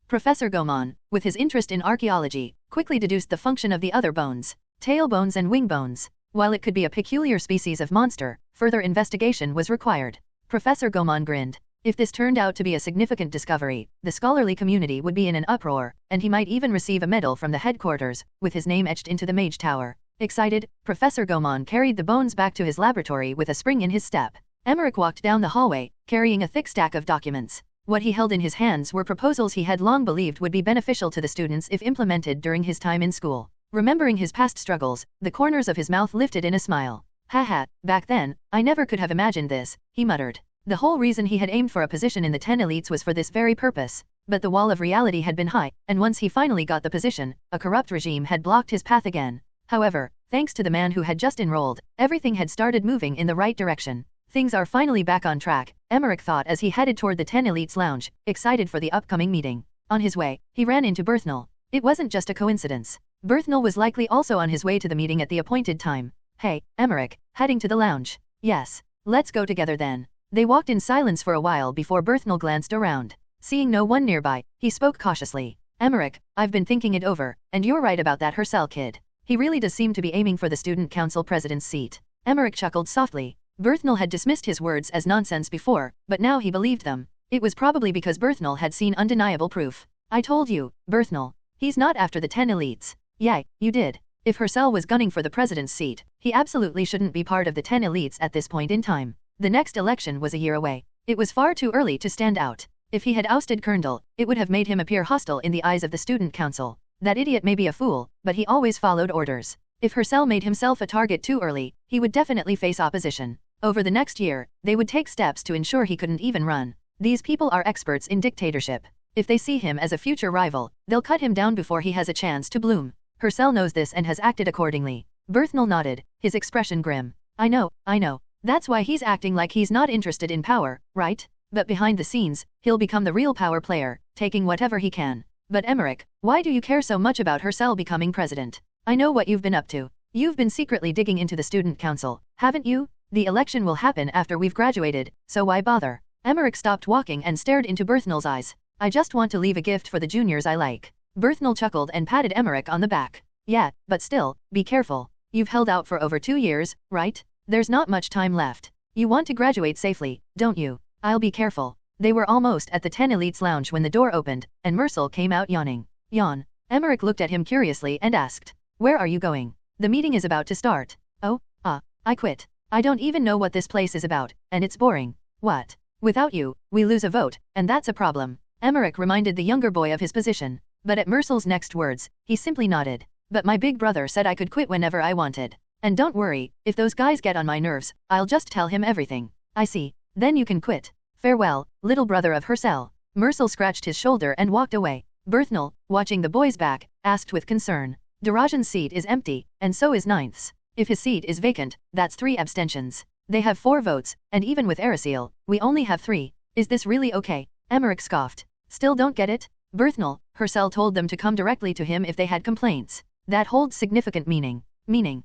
Professor Gomon, with his interest in archaeology, quickly deduced the function of the other bones, tail bones and wing bones. While it could be a peculiar species of monster, further investigation was required. Professor Gomon grinned. If this turned out to be a significant discovery, the scholarly community would be in an uproar, and he might even receive a medal from the headquarters, with his name etched into the mage tower. Excited, Professor Gomon carried the bones back to his laboratory with a spring in his step. Emmerich walked down the hallway, carrying a thick stack of documents. What he held in his hands were proposals he had long believed would be beneficial to the students if implemented during his time in school. Remembering his past struggles, the corners of his mouth lifted in a smile. Haha, back then, I never could have imagined this, he muttered. The whole reason he had aimed for a position in the 10 elites was for this very purpose. But the wall of reality had been high, and once he finally got the position, a corrupt regime had blocked his path again. However, thanks to the man who had just enrolled, everything had started moving in the right direction. Things are finally back on track, Emmerich thought as he headed toward the 10 elites lounge, excited for the upcoming meeting. On his way, he ran into Berthnell. It wasn't just a coincidence. Berthnell was likely also on his way to the meeting at the appointed time. Hey, Emmerich, heading to the lounge? Yes. Let's go together then. They walked in silence for a while before Berthnell glanced around. Seeing no one nearby, he spoke cautiously. Emmerich, I've been thinking it over, and you're right about that Hercel kid. He really does seem to be aiming for the student council president's seat. Emmerich chuckled softly. Berthnell had dismissed his words as nonsense before, but now he believed them. It was probably because Berthnell had seen undeniable proof. I told you, Berthnell. He's not after the 10 elites. Yeah, you did. If Hercel was gunning for the president's seat, he absolutely shouldn't be part of the 10 elites at this point in time. The next election was a year away. It was far too early to stand out. If he had ousted Kerndl, it would have made him appear hostile in the eyes of the student council. That idiot may be a fool, but he always followed orders. If Hercel made himself a target too early, he would definitely face opposition. Over the next year, they would take steps to ensure he couldn't even run. These people are experts in dictatorship. If they see him as a future rival, they'll cut him down before he has a chance to bloom. Hercel knows this and has acted accordingly. Berthnell nodded, his expression grim. I know. That's why he's acting like he's not interested in power, right? But behind the scenes, he'll become the real power player, taking whatever he can. But Emmerich, why do you care so much about Hercel becoming president? I know what you've been up to. You've been secretly digging into the student council, haven't you? The election will happen after we've graduated, so why bother? Emmerich stopped walking and stared into Berthnell's eyes. I just want to leave a gift for the juniors I like. Berthnell chuckled and patted Emmerich on the back. Yeah, but still, be careful. You've held out for over 2 years, right? There's not much time left. You want to graduate safely, don't you? I'll be careful. They were almost at the 10 elites lounge when the door opened, and Mercel came out yawning. Yawn. Emmerich looked at him curiously and asked, where are you going? The meeting is about to start. Oh, I quit. I don't even know what this place is about, and it's boring. What? Without you, we lose a vote, and that's a problem. Emmerich reminded the younger boy of his position. But at Mercel's next words, he simply nodded. But my big brother said I could quit whenever I wanted. And don't worry, if those guys get on my nerves, I'll just tell him everything. I see. Then you can quit. Farewell, little brother of Hercel. Mercel scratched his shoulder and walked away. Berthnell, watching the boy's back, asked with concern. Darajan's seat is empty, and so is Ninth's. If his seat is vacant, that's 3 abstentions. They have 4 votes, and even with Erisiel, we only have 3. Is this really okay? Emmerich scoffed. Still don't get it? Berthnell, Hercel told them to come directly to him if they had complaints. That holds significant meaning. Meaning?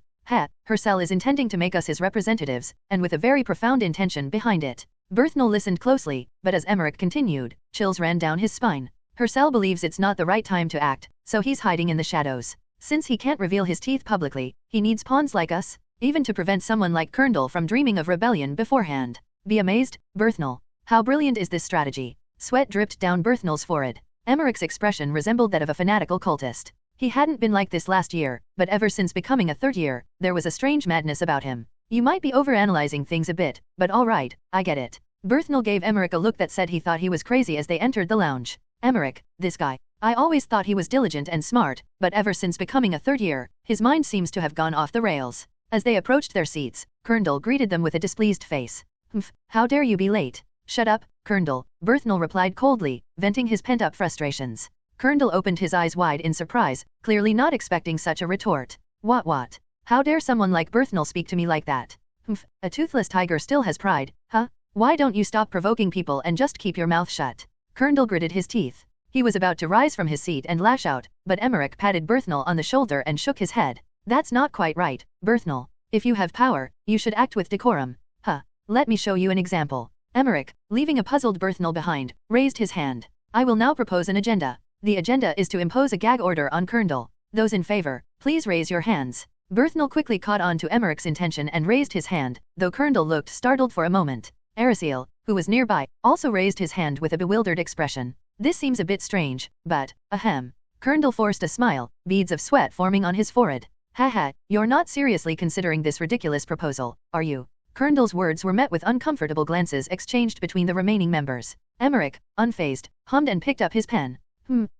Hercel is intending to make us his representatives, and with a very profound intention behind it. Berthnell listened closely, but as Emmerich continued, chills ran down his spine. Hercel believes it's not the right time to act, so he's hiding in the shadows. Since he can't reveal his teeth publicly, he needs pawns like us, even to prevent someone like Kerndl from dreaming of rebellion beforehand. Be amazed, Berthnell. How brilliant is this strategy? Sweat dripped down Berthnell's forehead. Emmerich's expression resembled that of a fanatical cultist. He hadn't been like this last year, but ever since becoming a 3rd year, there was a strange madness about him. You might be overanalyzing things a bit, but alright, I get it. Berthnell gave Emmerich a look that said he thought he was crazy as they entered the lounge. Emmerich, this guy. I always thought he was diligent and smart, but ever since becoming a 3rd year, his mind seems to have gone off the rails. As they approached their seats, Kerndl greeted them with a displeased face. Humph, how dare you be late? Shut up, Kerndl, Berthnell replied coldly, venting his pent-up frustrations. Kerndl opened his eyes wide in surprise, clearly not expecting such a retort. What? How dare someone like Berthnell speak to me like that? Humph, a toothless tiger still has pride, huh? Why don't you stop provoking people and just keep your mouth shut? Kerndl gritted his teeth. He was about to rise from his seat and lash out, but Emmerich patted Berthnell on the shoulder and shook his head. That's not quite right, Berthnell. If you have power, you should act with decorum. Huh. Let me show you an example. Emmerich, leaving a puzzled Berthnell behind, raised his hand. I will now propose an agenda. The agenda is to impose a gag order on Colonel. Those in favor, please raise your hands. Berthnell quickly caught on to Emmerich's intention and raised his hand, though Colonel looked startled for a moment. Arisil, who was nearby, also raised his hand with a bewildered expression. This seems a bit strange, but, ahem. Colonel forced a smile, beads of sweat forming on his forehead. Haha, you're not seriously considering this ridiculous proposal, are you? Colonel's words were met with uncomfortable glances exchanged between the remaining members. Emmerich, unfazed, hummed and picked up his pen.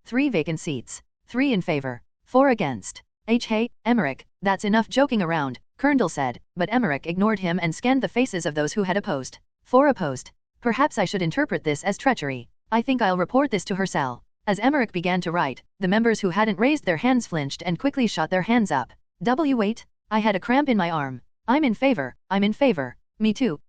3 vacant seats. 3 in favor. 4 against. Hey, Emmerich, that's enough joking around, Colonel said, but Emmerich ignored him and scanned the faces of those who had opposed. 4 opposed. Perhaps I should interpret this as treachery. I think I'll report this to her cell. As Emmerich began to write, the members who hadn't raised their hands flinched and quickly shot their hands up. Wait. I had a cramp in my arm. I'm in favor. Me too.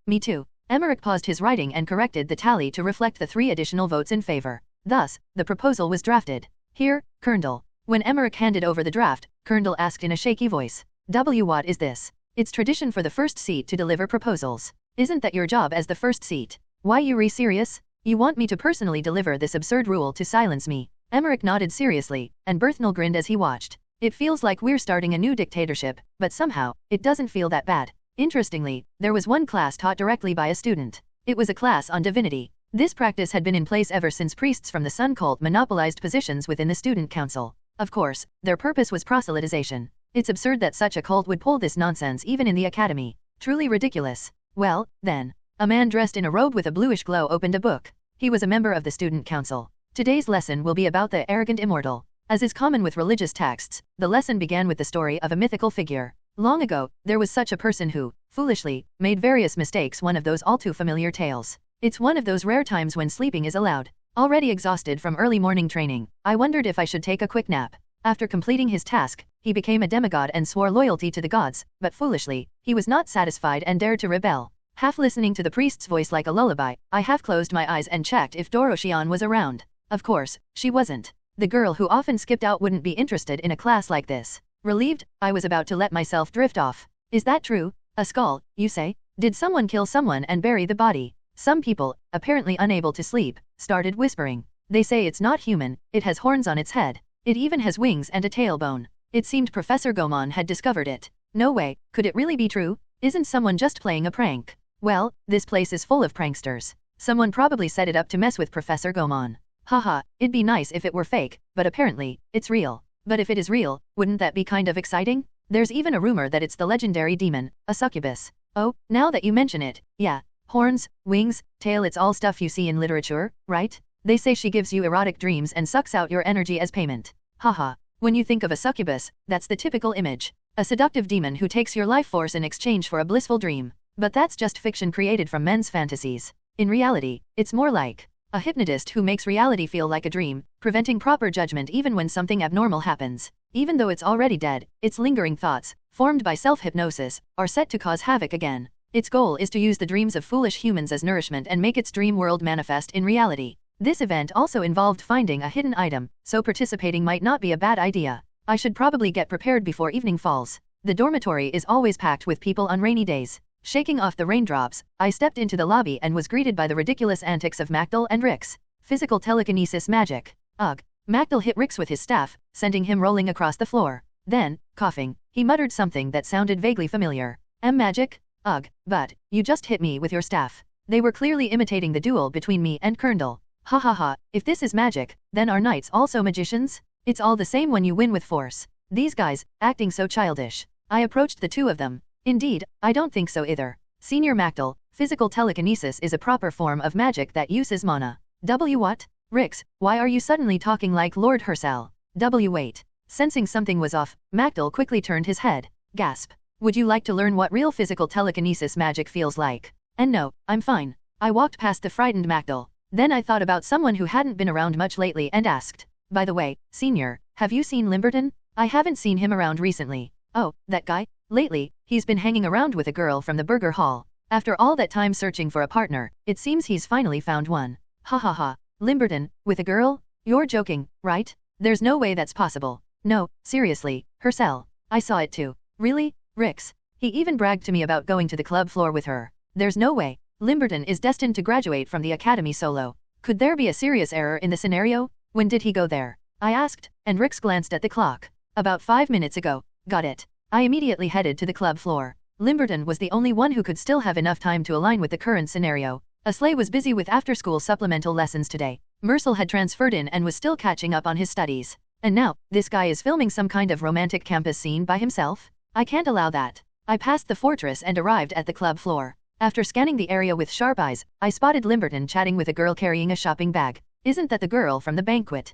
Emmerich paused his writing and corrected the tally to reflect the 3 additional votes in favor. Thus, the proposal was drafted. Here, Colonel. When Emmerich handed over the draft, Colonel asked in a shaky voice. What is this? It's tradition for the first seat to deliver proposals. Isn't that your job as the first seat? Why you serious? You want me to personally deliver this absurd rule to silence me? Emmerich nodded seriously, and Berthnell grinned as he watched. It feels like we're starting a new dictatorship, but somehow, it doesn't feel that bad. Interestingly, there was one class taught directly by a student. It was a class on divinity. This practice had been in place ever since priests from the Sun cult monopolized positions within the student council. Of course, their purpose was proselytization. It's absurd that such a cult would pull this nonsense even in the academy. Truly ridiculous. Well, then. A man dressed in a robe with a bluish glow opened a book. He was a member of the student council. Today's lesson will be about the arrogant immortal. As is common with religious texts, the lesson began with the story of a mythical figure. Long ago, there was such a person who, foolishly, made various mistakes, one of those all too familiar tales. It's one of those rare times when sleeping is allowed. Already exhausted from early morning training, I wondered if I should take a quick nap. After completing his task, he became a demigod and swore loyalty to the gods, but foolishly, he was not satisfied and dared to rebel. Half listening to the priest's voice like a lullaby, I half closed my eyes and checked if Doroshian was around. Of course, she wasn't. The girl who often skipped out wouldn't be interested in a class like this. Relieved, I was about to let myself drift off. Is that true? A skull, you say? Did someone kill someone and bury the body? Some people, apparently unable to sleep, started whispering. They say it's not human, it has horns on its head. It even has wings and a tailbone. It seemed Professor Gomon had discovered it. No way, could it really be true? Isn't someone just playing a prank? Well, this place is full of pranksters. Someone probably set it up to mess with Professor Gomon. Haha, it'd be nice if it were fake, but apparently, it's real. But if it is real, wouldn't that be kind of exciting? There's even a rumor that it's the legendary demon, a succubus. Oh, now that you mention it, yeah. Horns, wings, tail, it's all stuff you see in literature, right? They say she gives you erotic dreams and sucks out your energy as payment. Haha. When you think of a succubus, that's the typical image. A seductive demon who takes your life force in exchange for a blissful dream. But that's just fiction created from men's fantasies. In reality, it's more like a hypnotist who makes reality feel like a dream, preventing proper judgment even when something abnormal happens. Even though it's already dead, its lingering thoughts, formed by self-hypnosis, are set to cause havoc again. Its goal is to use the dreams of foolish humans as nourishment and make its dream world manifest in reality. This event also involved finding a hidden item, so participating might not be a bad idea. I should probably get prepared before evening falls. The dormitory is always packed with people on rainy days. Shaking off the raindrops, I stepped into the lobby and was greeted by the ridiculous antics of Macdal and Rix. Physical telekinesis magic. Ugh. Macdal hit Rix with his staff, sending him rolling across the floor. Then, coughing, he muttered something that sounded vaguely familiar. Magic? Ugh, but, you just hit me with your staff. They were clearly imitating the duel between me and Colonel. Ha ha ha, if this is magic, then are knights also magicians? It's all the same when you win with force. These guys, acting so childish. I approached the two of them. Indeed, I don't think so either. Senior Macdal, physical telekinesis is a proper form of magic that uses mana. What? Rix, why are you suddenly talking like Lord Hercel? Wait. Sensing something was off, Macdal quickly turned his head. Gasp. Would you like to learn what real physical telekinesis magic feels like? And no, I'm fine. I walked past the frightened Macdal. Then I thought about someone who hadn't been around much lately and asked. By the way, Senior, have you seen Limberton? I haven't seen him around recently. Oh, that guy? Lately, he's been hanging around with a girl from the burger hall. After all that time searching for a partner, it seems he's finally found one. Ha ha ha. Limberton, with a girl? You're joking, right? There's no way that's possible. No, seriously, Hercel. I saw it too. Really? Rix. He even bragged to me about going to the club floor with her. There's no way. Limberton is destined to graduate from the academy solo. Could there be a serious error in the scenario? When did he go there? I asked, and Rix glanced at the clock. About 5 minutes ago. Got it. I immediately headed to the club floor. Limberton was the only one who could still have enough time to align with the current scenario. Aslay was busy with after-school supplemental lessons today. Mercel had transferred in and was still catching up on his studies. And now, this guy is filming some kind of romantic campus scene by himself? I can't allow that. I passed the fortress and arrived at the club floor. After scanning the area with sharp eyes, I spotted Limberton chatting with a girl carrying a shopping bag. Isn't that the girl from the banquet?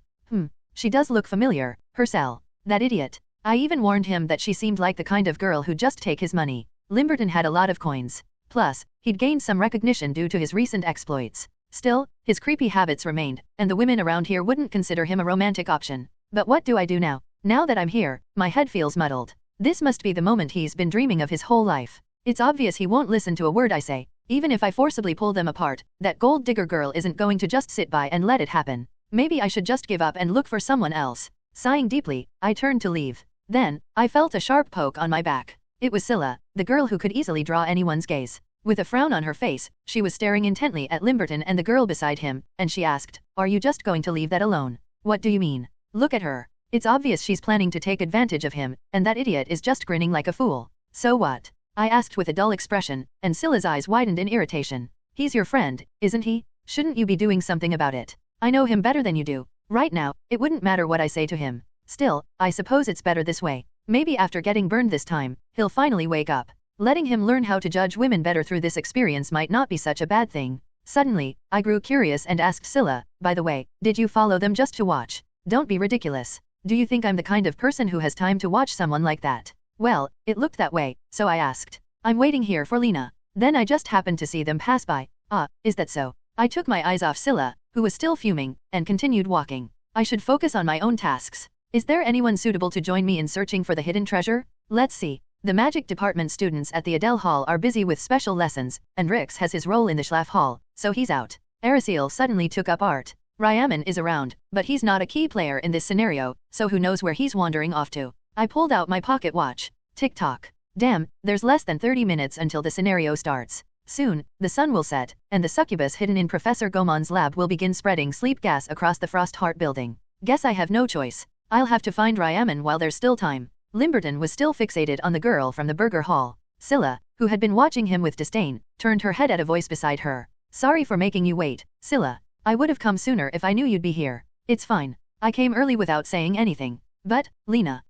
She does look familiar. Herself. That idiot. I even warned him that she seemed like the kind of girl who'd just take his money. Limberton had a lot of coins. Plus, he'd gained some recognition due to his recent exploits. Still, his creepy habits remained, and the women around here wouldn't consider him a romantic option. But what do I do now? Now that I'm here, my head feels muddled. This must be the moment he's been dreaming of his whole life. It's obvious he won't listen to a word I say. Even if I forcibly pull them apart, that gold digger girl isn't going to just sit by and let it happen. Maybe I should just give up and look for someone else. Sighing deeply, I turned to leave. Then, I felt a sharp poke on my back. It was Scylla, the girl who could easily draw anyone's gaze. With a frown on her face, she was staring intently at Limberton and the girl beside him, and she asked, "Are you just going to leave that alone?" "What do you mean?" "Look at her. It's obvious she's planning to take advantage of him, and that idiot is just grinning like a fool." "So what?" I asked with a dull expression, and Scylla's eyes widened in irritation. "He's your friend, isn't he? Shouldn't you be doing something about it? I know him better than you do. Right now, it wouldn't matter what I say to him. Still, I suppose it's better this way. Maybe after getting burned this time, he'll finally wake up. Letting him learn how to judge women better through this experience might not be such a bad thing." Suddenly, I grew curious and asked Scylla, "By the way, did you follow them just to watch? Don't be ridiculous. Do you think I'm the kind of person who has time to watch someone like that?" "Well, it looked that way, so I asked. I'm waiting here for Lena. Then I just happened to see them pass by." "Ah, is that so?" I took my eyes off Scylla, who was still fuming, and continued walking. I should focus on my own tasks. Is there anyone suitable to join me in searching for the hidden treasure? Let's see. The magic department students at the Adele Hall are busy with special lessons, and Rix has his role in the Schlaf Hall, so he's out. Arasil suddenly took up art. Ryaman is around, but he's not a key player in this scenario, so who knows where he's wandering off to. I pulled out my pocket watch. Tick-tock. Damn, there's less than 30 minutes until the scenario starts. Soon, the sun will set, and the succubus hidden in Professor Gomon's lab will begin spreading sleep gas across the Frost Heart building. Guess I have no choice. I'll have to find Ryaman while there's still time. Limberton was still fixated on the girl from the burger hall. Scylla, who had been watching him with disdain, turned her head at a voice beside her. "Sorry for making you wait, Scylla. I would have come sooner if I knew you'd be here." "It's fine. I came early without saying anything." "But, Lena."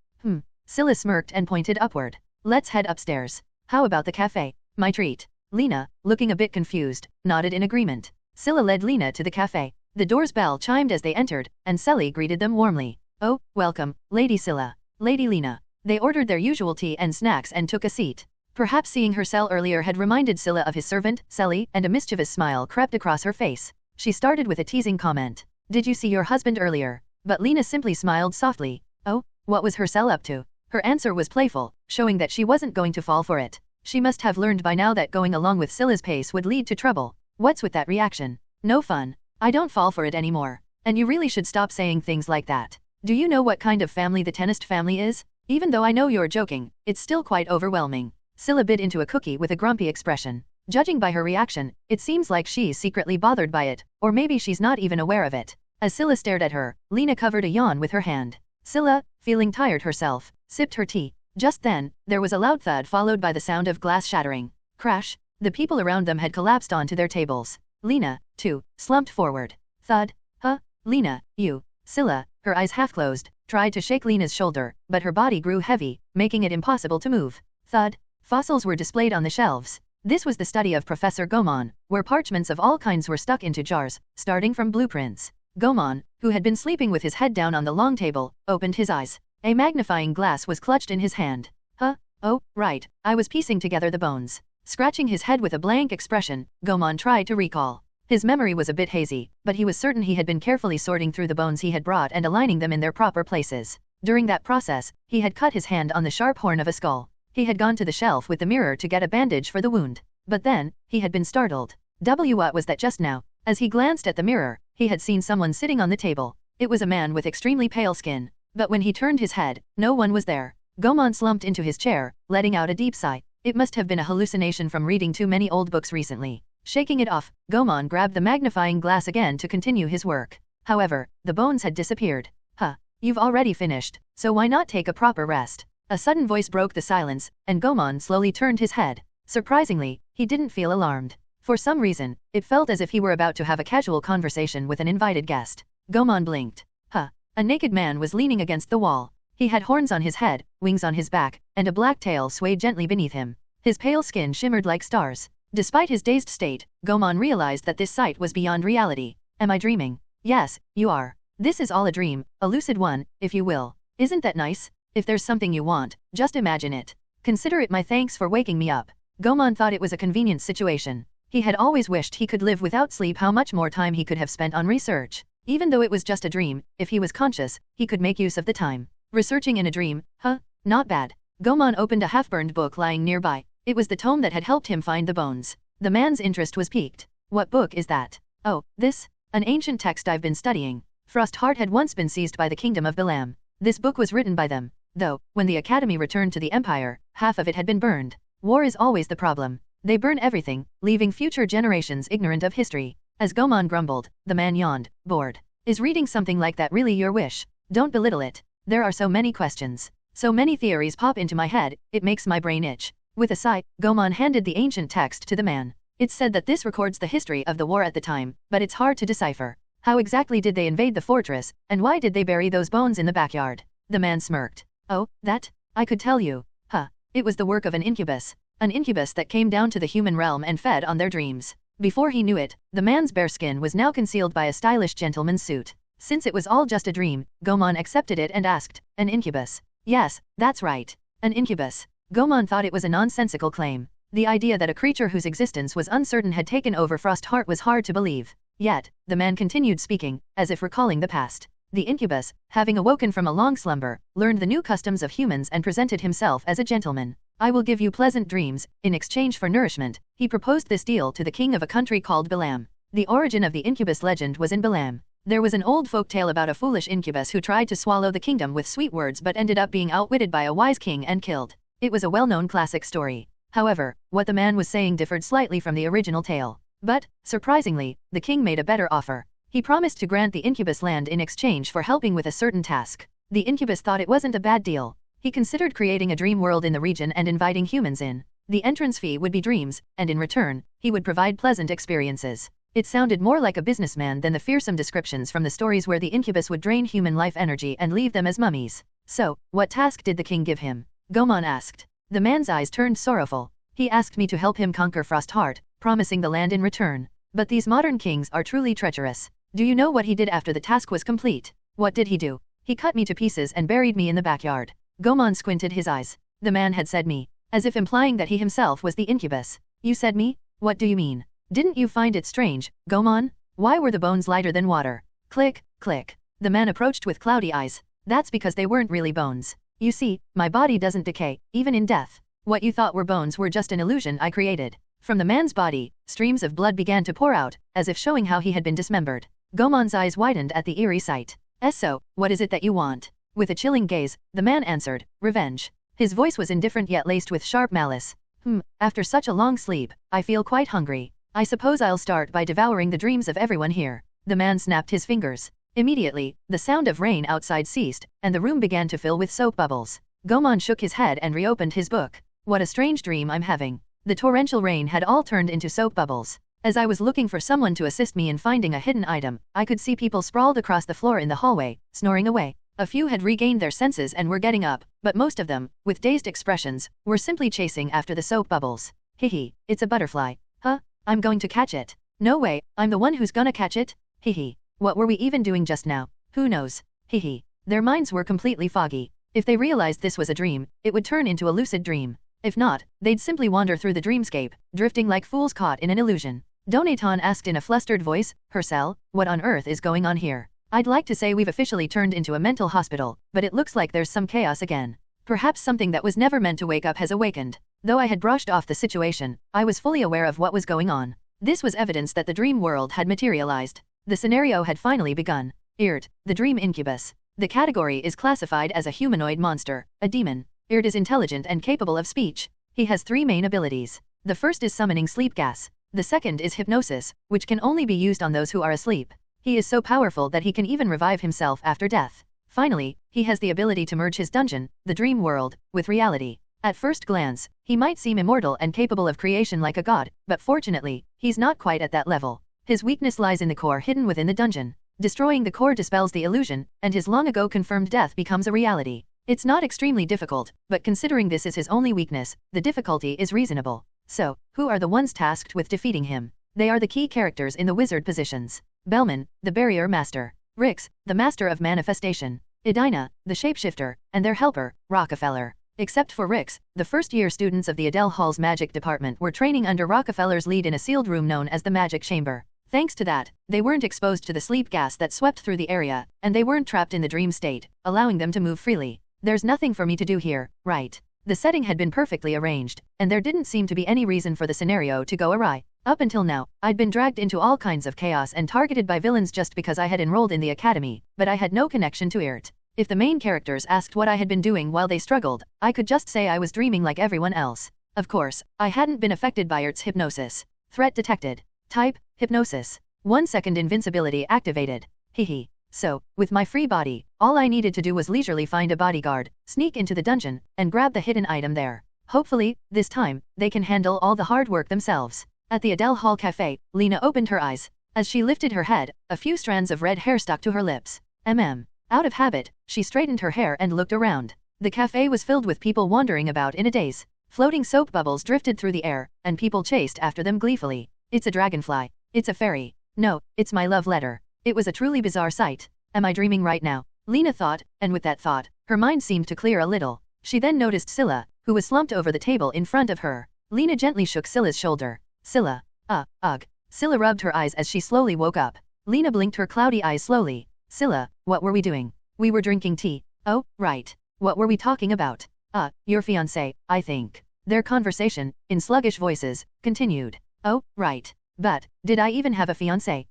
Scylla smirked and pointed upward. "Let's head upstairs. How about the cafe? My treat." Lena, looking a bit confused, nodded in agreement. Scylla led Lena to the cafe. The door's bell chimed as they entered, and Selly greeted them warmly. "Oh, welcome, Lady Scylla, Lady Lena." They ordered their usual tea and snacks and took a seat. Perhaps seeing her cell earlier had reminded Scylla of his servant, Selly, and a mischievous smile crept across her face. She started with a teasing comment. "Did you see your husband earlier?" But Lena simply smiled softly. "Oh, what was her cell up to?" Her answer was playful, showing that she wasn't going to fall for it. She must have learned by now that going along with Scylla's pace would lead to trouble. What's with that reaction? No fun. I don't fall for it anymore. And you really should stop saying things like that. Do you know what kind of family the Tenist family is? Even though I know you're joking, it's still quite overwhelming. Scylla bit into a cookie with a grumpy expression. Judging by her reaction, it seems like she's secretly bothered by it, or maybe she's not even aware of it. As Scylla stared at her, Lena covered a yawn with her hand. Scylla, feeling tired herself, sipped her tea. Just then, there was a loud thud followed by the sound of glass shattering. Crash! The people around them had collapsed onto their tables. Lena, too, slumped forward. Thud. Huh? Lena, you. Scylla, her eyes half closed, tried to shake Lena's shoulder, but her body grew heavy, making it impossible to move. Thud. Fossils were displayed on the shelves. This was the study of Professor Gomon, where parchments of all kinds were stuck into jars, starting from blueprints. Gomon, who had been sleeping with his head down on the long table, opened his eyes. A magnifying glass was clutched in his hand. Huh? Oh, right, I was piecing together the bones. Scratching his head with a blank expression, Gomon tried to recall. His memory was a bit hazy, but he was certain he had been carefully sorting through the bones he had brought and aligning them in their proper places. During that process, he had cut his hand on the sharp horn of a skull. He had gone to the shelf with the mirror to get a bandage for the wound. But then, he had been startled. What was that just now? As he glanced at the mirror, he had seen someone sitting on the table. It was a man with extremely pale skin. But when he turned his head, no one was there. Gomon slumped into his chair, letting out a deep sigh. It must have been a hallucination from reading too many old books recently. Shaking it off, Gomon grabbed the magnifying glass again to continue his work. However, the bones had disappeared. You've already finished, so why not take a proper rest? A sudden voice broke the silence, and Gomon slowly turned his head. Surprisingly, he didn't feel alarmed. For some reason, it felt as if he were about to have a casual conversation with an invited guest. Gomon blinked. A naked man was leaning against the wall. He had horns on his head, wings on his back, and a black tail swayed gently beneath him. His pale skin shimmered like stars. Despite his dazed state, Gomon realized that this sight was beyond reality. Am I dreaming? Yes, you are. This is all a dream, a lucid one, if you will. Isn't that nice? If there's something you want, just imagine it. Consider it my thanks for waking me up. Gomon thought it was a convenient situation. He had always wished he could live without sleep. How much more time he could have spent on research. Even though it was just a dream, if he was conscious, he could make use of the time. Researching in a dream, not bad. Gomon opened a half-burned book lying nearby. It was the tome that had helped him find the bones. The man's interest was piqued. What book is that? Oh, this? An ancient text I've been studying. Frostheart had once been seized by the kingdom of Berm. This book was written by them. Though, when the Academy returned to the Empire, half of it had been burned. War is always the problem. They burn everything, leaving future generations ignorant of history. As Gomon grumbled, the man yawned, bored. Is reading something like that really your wish? Don't belittle it. There are so many questions. So many theories pop into my head, it makes my brain itch. With a sigh, Gomon handed the ancient text to the man. It's said that this records the history of the war at the time, but it's hard to decipher. How exactly did they invade the fortress, and why did they bury those bones in the backyard? The man smirked. Oh, that? I could tell you. It was the work of an incubus. An incubus that came down to the human realm and fed on their dreams. Before he knew it, the man's bare skin was now concealed by a stylish gentleman's suit. Since it was all just a dream, Gomon accepted it and asked, an incubus? Yes, that's right. An incubus. Gomon thought it was a nonsensical claim. The idea that a creature whose existence was uncertain had taken over Frostheart was hard to believe. Yet, the man continued speaking, as if recalling the past. The incubus, having awoken from a long slumber, learned the new customs of humans and presented himself as a gentleman. I will give you pleasant dreams, in exchange for nourishment. He proposed this deal to the king of a country called Berm. The origin of the incubus legend was in Berm. There was an old folk tale about a foolish incubus who tried to swallow the kingdom with sweet words but ended up being outwitted by a wise king and killed. It was a well-known classic story. However, what the man was saying differed slightly from the original tale. But, surprisingly, the king made a better offer. He promised to grant the incubus land in exchange for helping with a certain task. The incubus thought it wasn't a bad deal. He considered creating a dream world in the region and inviting humans in. The entrance fee would be dreams, and in return, he would provide pleasant experiences. It sounded more like a businessman than the fearsome descriptions from the stories where the incubus would drain human life energy and leave them as mummies. So, what task did the king give him? Gomon asked. The man's eyes turned sorrowful. He asked me to help him conquer Frostheart, promising the land in return. But these modern kings are truly treacherous. Do you know what he did after the task was complete? What did he do? He cut me to pieces and buried me in the backyard. Gomon squinted his eyes. The man had said me, as if implying that he himself was the incubus. You said me? What do you mean? Didn't you find it strange, Gomon? Why were the bones lighter than water? Click, click. The man approached with cloudy eyes. That's because they weren't really bones. You see, my body doesn't decay, even in death. What you thought were bones were just an illusion I created. From the man's body, streams of blood began to pour out, as if showing how he had been dismembered. Gomon's eyes widened at the eerie sight. So, what is it that you want? With a chilling gaze, the man answered, revenge. His voice was indifferent yet laced with sharp malice. After such a long sleep, I feel quite hungry. I suppose I'll start by devouring the dreams of everyone here. The man snapped his fingers. Immediately, the sound of rain outside ceased, and the room began to fill with soap bubbles. Gomon shook his head and reopened his book. What a strange dream I'm having. The torrential rain had all turned into soap bubbles. As I was looking for someone to assist me in finding a hidden item, I could see people sprawled across the floor in the hallway, snoring away. A few had regained their senses and were getting up, but most of them, with dazed expressions, were simply chasing after the soap bubbles. Hehe, it's a butterfly. I'm going to catch it. No way, I'm the one who's gonna catch it. Hehe. What were we even doing just now? Who knows? Hehe. Their minds were completely foggy. If they realized this was a dream, it would turn into a lucid dream. If not, they'd simply wander through the dreamscape, drifting like fools caught in an illusion. Donaton asked in a flustered voice, Hercel, what on earth is going on here? I'd like to say we've officially turned into a mental hospital, but it looks like there's some chaos again. Perhaps something that was never meant to wake up has awakened. Though I had brushed off the situation, I was fully aware of what was going on. This was evidence that the dream world had materialized. The scenario had finally begun. The dream incubus. The category is classified as a humanoid monster, a demon. Is intelligent and capable of speech. He has 3 main abilities. The first is summoning sleep gas. The second is hypnosis, which can only be used on those who are asleep. He is so powerful that he can even revive himself after death. Finally, he has the ability to merge his dungeon, the dream world, with reality. At first glance, he might seem immortal and capable of creation like a god, but fortunately, he's not quite at that level. His weakness lies in the core hidden within the dungeon. Destroying the core dispels the illusion, and his long ago confirmed death becomes a reality. It's not extremely difficult, but considering this is his only weakness, the difficulty is reasonable. So, who are the ones tasked with defeating him? They are the key characters in the wizard positions. Melon, the barrier master. Rix, the master of manifestation. Edina, the shapeshifter, and their helper, Rockefeller. Except for Rix, the first-year students of the Adele Hall's magic department were training under Rockefeller's lead in a sealed room known as the Magic Chamber. Thanks to that, they weren't exposed to the sleep gas that swept through the area, and they weren't trapped in the dream state, allowing them to move freely. There's nothing for me to do here, right? The setting had been perfectly arranged, and there didn't seem to be any reason for the scenario to go awry. Up until now, I'd been dragged into all kinds of chaos and targeted by villains just because I had enrolled in the academy, but I had no connection to it. If the main characters asked what I had been doing while they struggled, I could just say I was dreaming like everyone else. Of course, I hadn't been affected by IRT's hypnosis. Threat detected. Type, hypnosis. 1 second invincibility activated. Hehe. So, with my free body, all I needed to do was leisurely find a bodyguard, sneak into the dungeon, and grab the hidden item there. Hopefully, this time, they can handle all the hard work themselves. At the Adele Hall Cafe, Lena opened her eyes. As she lifted her head, a few strands of red hair stuck to her lips. Out of habit, she straightened her hair and looked around. The cafe was filled with people wandering about in a daze. Floating soap bubbles drifted through the air, and people chased after them gleefully. It's a dragonfly. It's a fairy. No, it's my love letter. It was a truly bizarre sight. Am I dreaming right now? Lena thought, and with that thought, her mind seemed to clear a little. She then noticed Scylla, who was slumped over the table in front of her. Lena gently shook Scylla's shoulder. Scylla. Ugh. Scylla rubbed her eyes as she slowly woke up. Lena blinked her cloudy eyes slowly. Scylla, what were we doing? We were drinking tea. Oh, right. What were we talking about? Your fiancé, I think. Their conversation, in sluggish voices, continued. Oh, right. But, did I even have a fiancé?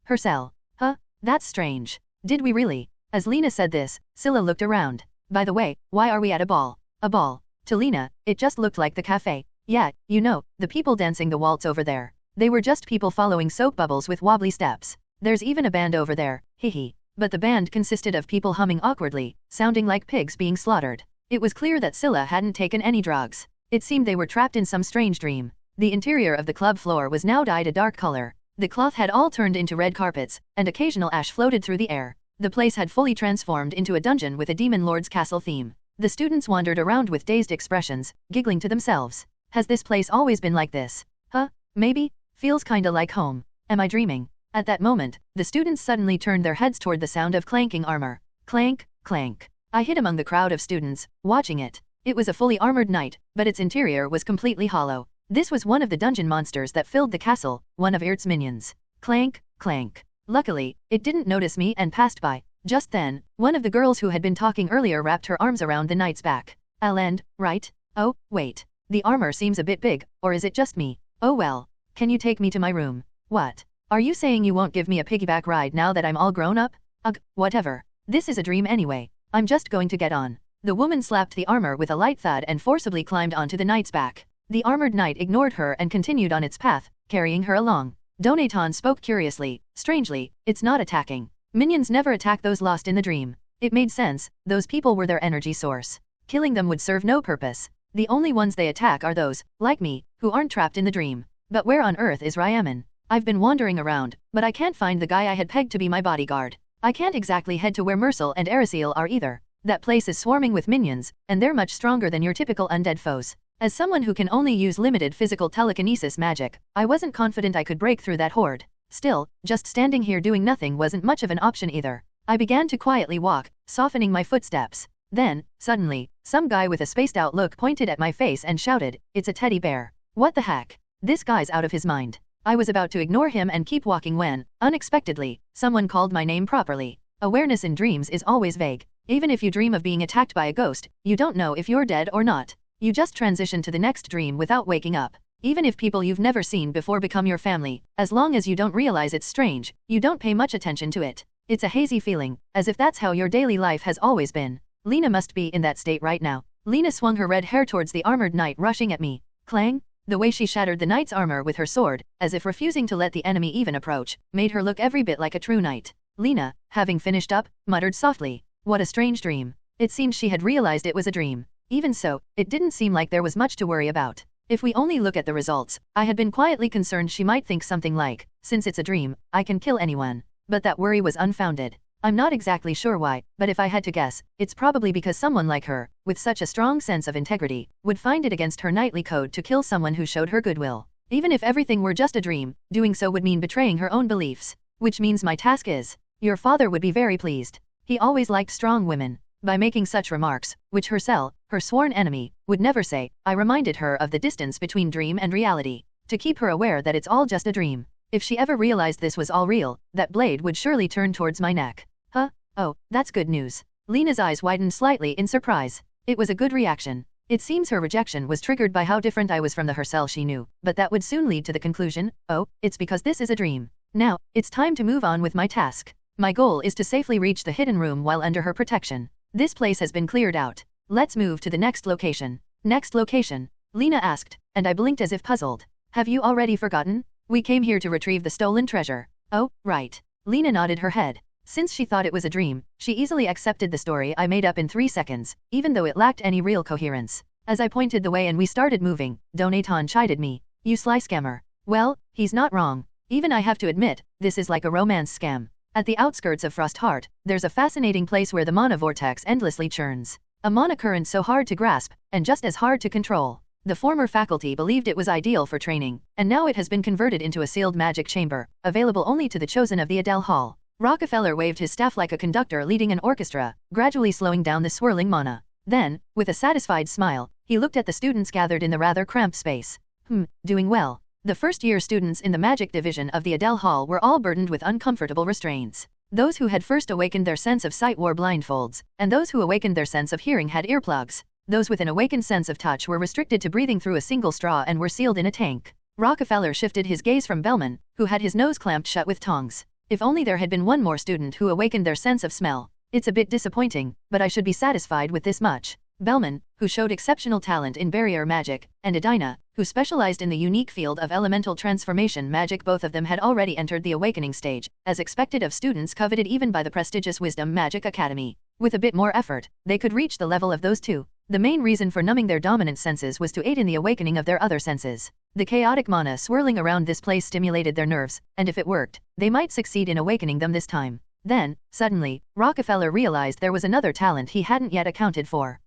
Her cell. Huh? That's strange. Did we really? As Lena said this, Scylla looked around. By the way, why are we at a ball? A ball. To Lena, it just looked like the cafe. Yeah, you know, the people dancing the waltz over there. They were just people following soap bubbles with wobbly steps. There's even a band over there, hehe. But the band consisted of people humming awkwardly, sounding like pigs being slaughtered. It was clear that Scylla hadn't taken any drugs. It seemed they were trapped in some strange dream. The interior of the club floor was now dyed a dark color. The cloth had all turned into red carpets, and occasional ash floated through the air. The place had fully transformed into a dungeon with a demon lord's castle theme. The students wandered around with dazed expressions, giggling to themselves. Has this place always been like this? Maybe? Feels kinda like home. Am I dreaming? At that moment, the students suddenly turned their heads toward the sound of clanking armor. Clank, clank. I hid among the crowd of students, watching it. It was a fully armored knight, but its interior was completely hollow. This was one of the dungeon monsters that filled the castle, one of IRT's minions. Clank, clank. Luckily, it didn't notice me and passed by. Just then, one of the girls who had been talking earlier wrapped her arms around the knight's back. I'll end, right? Oh, wait. The armor seems a bit big, or is it just me? Oh well. Can you take me to my room? What? Are you saying you won't give me a piggyback ride now that I'm all grown up? Ugh, whatever. This is a dream anyway. I'm just going to get on. The woman slapped the armor with a light thud and forcibly climbed onto the knight's back. The armored knight ignored her and continued on its path, carrying her along. Donaton spoke curiously. Strangely, it's not attacking. Minions never attack those lost in the dream. It made sense, those people were their energy source. Killing them would serve no purpose. The only ones they attack are those, like me, who aren't trapped in the dream. But where on earth is Ryaman? I've been wandering around, but I can't find the guy I had pegged to be my bodyguard. I can't exactly head to where Mercil and Erisiel are either. That place is swarming with minions, and they're much stronger than your typical undead foes. As someone who can only use limited physical telekinesis magic, I wasn't confident I could break through that horde. Still, just standing here doing nothing wasn't much of an option either. I began to quietly walk, softening my footsteps. Then, suddenly, some guy with a spaced-out look pointed at my face and shouted, "It's a teddy bear." What the heck? This guy's out of his mind. I was about to ignore him and keep walking when, unexpectedly, someone called my name properly. Awareness in dreams is always vague. Even if you dream of being attacked by a ghost, you don't know if you're dead or not. You just transition to the next dream without waking up. Even if people you've never seen before become your family, as long as you don't realize it's strange, you don't pay much attention to it. It's a hazy feeling, as if that's how your daily life has always been. Lena must be in that state right now. Lena swung her red hair towards the armored knight rushing at me. Clang! The way she shattered the knight's armor with her sword, as if refusing to let the enemy even approach, made her look every bit like a true knight. Lena, having finished up, muttered softly, "What a strange dream." It seemed she had realized it was a dream. Even so, it didn't seem like there was much to worry about. If we only look at the results, I had been quietly concerned she might think something like, since it's a dream, I can kill anyone. But that worry was unfounded. I'm not exactly sure why, but if I had to guess, it's probably because someone like her, with such a strong sense of integrity, would find it against her knightly code to kill someone who showed her goodwill. Even if everything were just a dream, doing so would mean betraying her own beliefs. Which means my task is, your father would be very pleased. He always liked strong women. By making such remarks, which her sworn enemy, would never say, I reminded her of the distance between dream and reality, to keep her aware that it's all just a dream. If she ever realized this was all real, that blade would surely turn towards my neck. Huh? Oh, that's good news. Lena's eyes widened slightly in surprise. It was a good reaction. It seems her rejection was triggered by how different I was from the herself she knew, but that would soon lead to the conclusion, oh, it's because this is a dream. Now, it's time to move on with my task. My goal is to safely reach the hidden room while under her protection. This place has been cleared out. Let's move to the next location. Next location? Lena asked, and I blinked as if puzzled. Have you already forgotten? We came here to retrieve the stolen treasure. Oh, right. Lena nodded her head. Since she thought it was a dream, she easily accepted the story I made up in 3 seconds, even though it lacked any real coherence. As I pointed the way and we started moving, Donaton chided me. You sly scammer. Well, he's not wrong. Even I have to admit, this is like a romance scam. At the outskirts of Frostheart, there's a fascinating place where the mana vortex endlessly churns. A mana current so hard to grasp, and just as hard to control. The former faculty believed it was ideal for training, and now it has been converted into a sealed magic chamber, available only to the chosen of the Adele Hall. Rockefeller waved his staff like a conductor leading an orchestra, gradually slowing down the swirling mana. Then, with a satisfied smile, he looked at the students gathered in the rather cramped space. Doing well. The first-year students in the magic division of the Adele Hall were all burdened with uncomfortable restraints. Those who had first awakened their sense of sight wore blindfolds, and those who awakened their sense of hearing had earplugs. Those with an awakened sense of touch were restricted to breathing through a single straw and were sealed in a tank. Rockefeller shifted his gaze from Bellman, who had his nose clamped shut with tongs. If only there had been one more student who awakened their sense of smell. It's a bit disappointing, but I should be satisfied with this much. Bellman, who showed exceptional talent in barrier magic, and Edina, who specialized in the unique field of elemental transformation magic, both of them had already entered the awakening stage, as expected of students coveted even by the prestigious Wisdom Magic Academy. With a bit more effort, they could reach the level of those two. The main reason for numbing their dominant senses was to aid in the awakening of their other senses. The chaotic mana swirling around this place stimulated their nerves, and if it worked, they might succeed in awakening them this time. Then, suddenly, Rockefeller realized there was another talent he hadn't yet accounted for.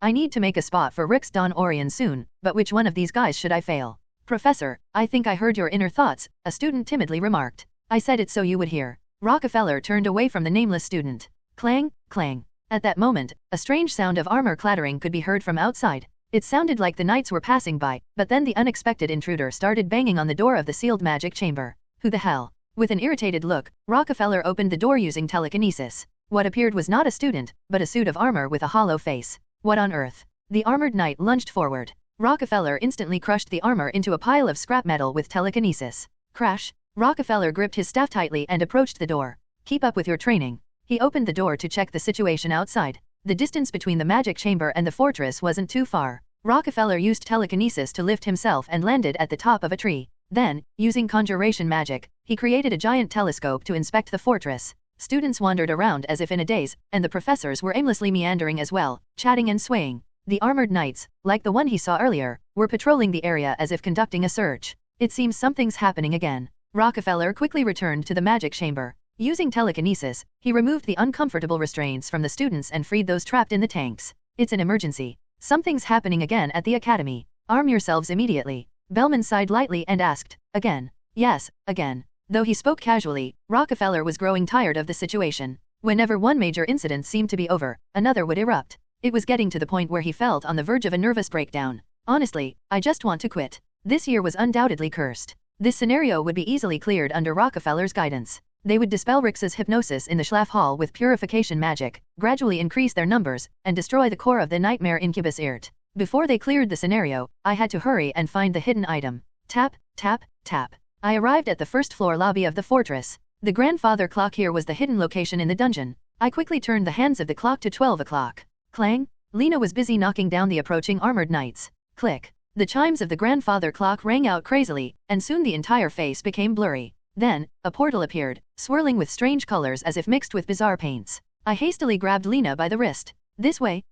I need to make a spot for Rix Don Orion soon, but which one of these guys should I fail? Professor, I think I heard your inner thoughts, a student timidly remarked. I said it so you would hear. Rockefeller turned away from the nameless student. Clang, clang. At that moment, a strange sound of armor clattering could be heard from outside. It sounded like the knights were passing by, but then the unexpected intruder started banging on the door of the sealed magic chamber. Who the hell? With an irritated look, Rockefeller opened the door using telekinesis. What appeared was not a student, but a suit of armor with a hollow face. What on earth? The armored knight lunged forward. Rockefeller instantly crushed the armor into a pile of scrap metal with telekinesis. Crash! Rockefeller gripped his staff tightly and approached the door. Keep up with your training. He opened the door to check the situation outside. The distance between the magic chamber and the fortress wasn't too far. Rockefeller used telekinesis to lift himself and landed at the top of a tree. Then, using conjuration magic, he created a giant telescope to inspect the fortress. Students wandered around as if in a daze, and the professors were aimlessly meandering as well, chatting and swaying. The armored knights, like the one he saw earlier, were patrolling the area as if conducting a search. It seems something's happening again. Rockefeller quickly returned to the magic chamber. Using telekinesis, he removed the uncomfortable restraints from the students and freed those trapped in the tanks. It's an emergency. Something's happening again at the academy. Arm yourselves immediately. Bellman sighed lightly and asked, again? Yes, again. Though he spoke casually, Rockefeller was growing tired of the situation. Whenever one major incident seemed to be over, another would erupt. It was getting to the point where he felt on the verge of a nervous breakdown. Honestly, I just want to quit. This year was undoubtedly cursed. This scenario would be easily cleared under Rockefeller's guidance. They would dispel Rix's hypnosis in the Schlaf Hall with purification magic, gradually increase their numbers, and destroy the core of the nightmare incubus Irt. Before they cleared the scenario, I had to hurry and find the hidden item. Tap, tap, tap. I arrived at the first-floor lobby of the fortress. The grandfather clock here was the hidden location in the dungeon. I quickly turned the hands of the clock to 12 o'clock. Clang! Lena was busy knocking down the approaching armored knights. Click. The chimes of the grandfather clock rang out crazily, and soon the entire face became blurry. Then, a portal appeared, swirling with strange colors as if mixed with bizarre paints. I hastily grabbed Lena by the wrist. This way.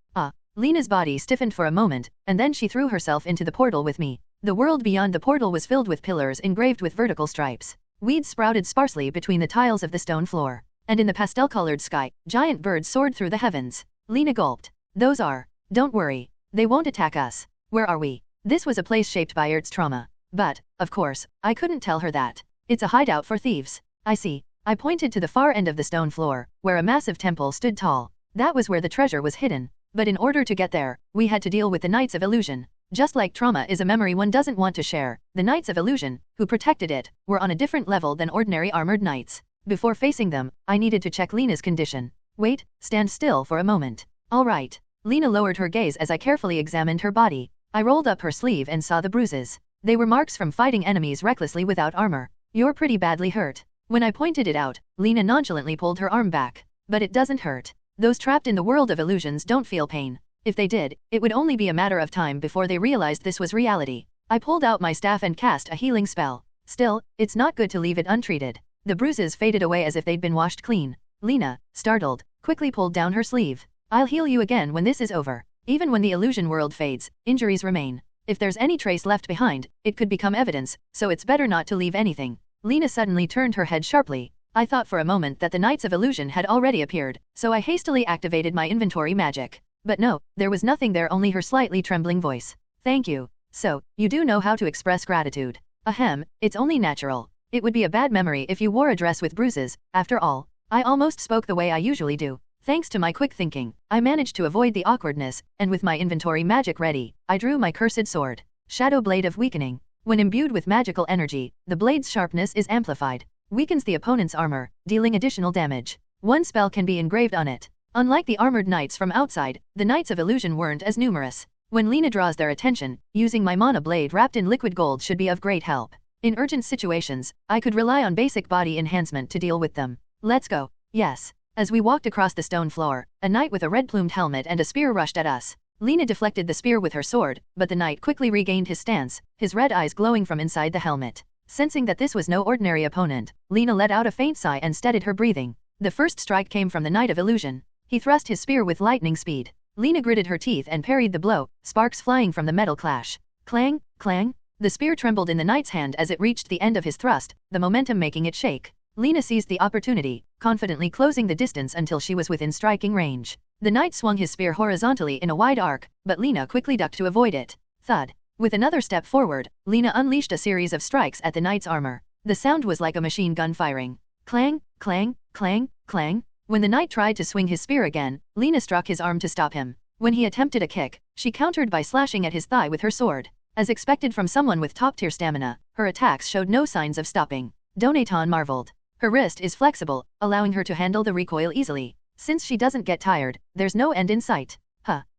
Lena's body stiffened for a moment, and then she threw herself into the portal with me. The world beyond the portal was filled with pillars engraved with vertical stripes. Weeds sprouted sparsely between the tiles of the stone floor. And in the pastel-colored sky, giant birds soared through the heavens. Lena gulped. Those are. Don't worry. They won't attack us. Where are we? This was a place shaped by Ert's trauma. But, of course, I couldn't tell her that. It's a hideout for thieves. I see. I pointed to the far end of the stone floor, where a massive temple stood tall. That was where the treasure was hidden. But in order to get there, we had to deal with the Knights of Illusion. Just like trauma is a memory one doesn't want to share, the Knights of Illusion, who protected it, were on a different level than ordinary armored knights. Before facing them, I needed to check Lena's condition. Wait, stand still for a moment. All right. Lena lowered her gaze as I carefully examined her body. I rolled up her sleeve and saw the bruises. They were marks from fighting enemies recklessly without armor. You're pretty badly hurt. When I pointed it out, Lena nonchalantly pulled her arm back. But it doesn't hurt. Those trapped in the world of illusions don't feel pain. If they did, it would only be a matter of time before they realized this was reality. I pulled out my staff and cast a healing spell. Still, it's not good to leave it untreated. The bruises faded away as if they'd been washed clean. Lena, startled, quickly pulled down her sleeve. I'll heal you again when this is over. Even when the illusion world fades, injuries remain. If there's any trace left behind, it could become evidence, so it's better not to leave anything. Lena suddenly turned her head sharply. I thought for a moment that the Knights of Illusion had already appeared, so I hastily activated my inventory magic. But no, there was nothing there, only her slightly trembling voice. Thank you. So, you do know how to express gratitude. Ahem, it's only natural. It would be a bad memory if you wore a dress with bruises, after all. I almost spoke the way I usually do. Thanks to my quick thinking, I managed to avoid the awkwardness, and with my inventory magic ready, I drew my cursed sword. Shadow Blade of Weakening. When imbued with magical energy, the blade's sharpness is amplified. Weakens the opponent's armor, dealing additional damage. One spell can be engraved on it. Unlike the armored knights from outside, the Knights of Illusion weren't as numerous. When Lena draws their attention, using my mana blade wrapped in liquid gold should be of great help. In urgent situations, I could rely on basic body enhancement to deal with them. Let's go. Yes. As we walked across the stone floor, a knight with a red-plumed helmet and a spear rushed at us. Lena deflected the spear with her sword, but the knight quickly regained his stance, his red eyes glowing from inside the helmet. Sensing that this was no ordinary opponent, Lena let out a faint sigh and steadied her breathing. The first strike came from the Knight of Illusion. He thrust his spear with lightning speed. Lena gritted her teeth and parried the blow, sparks flying from the metal clash. Clang, clang. The spear trembled in the knight's hand as it reached the end of his thrust, the momentum making it shake. Lena seized the opportunity, confidently closing the distance until she was within striking range. The knight swung his spear horizontally in a wide arc, but Lena quickly ducked to avoid it. Thud. With another step forward, Lena unleashed a series of strikes at the knight's armor. The sound was like a machine gun firing. Clang, clang, clang, clang. When the knight tried to swing his spear again, Lena struck his arm to stop him. When he attempted a kick, she countered by slashing at his thigh with her sword. As expected from someone with top-tier stamina, her attacks showed no signs of stopping. Donaton marveled. Her wrist is flexible, allowing her to handle the recoil easily. Since she doesn't get tired, there's no end in sight.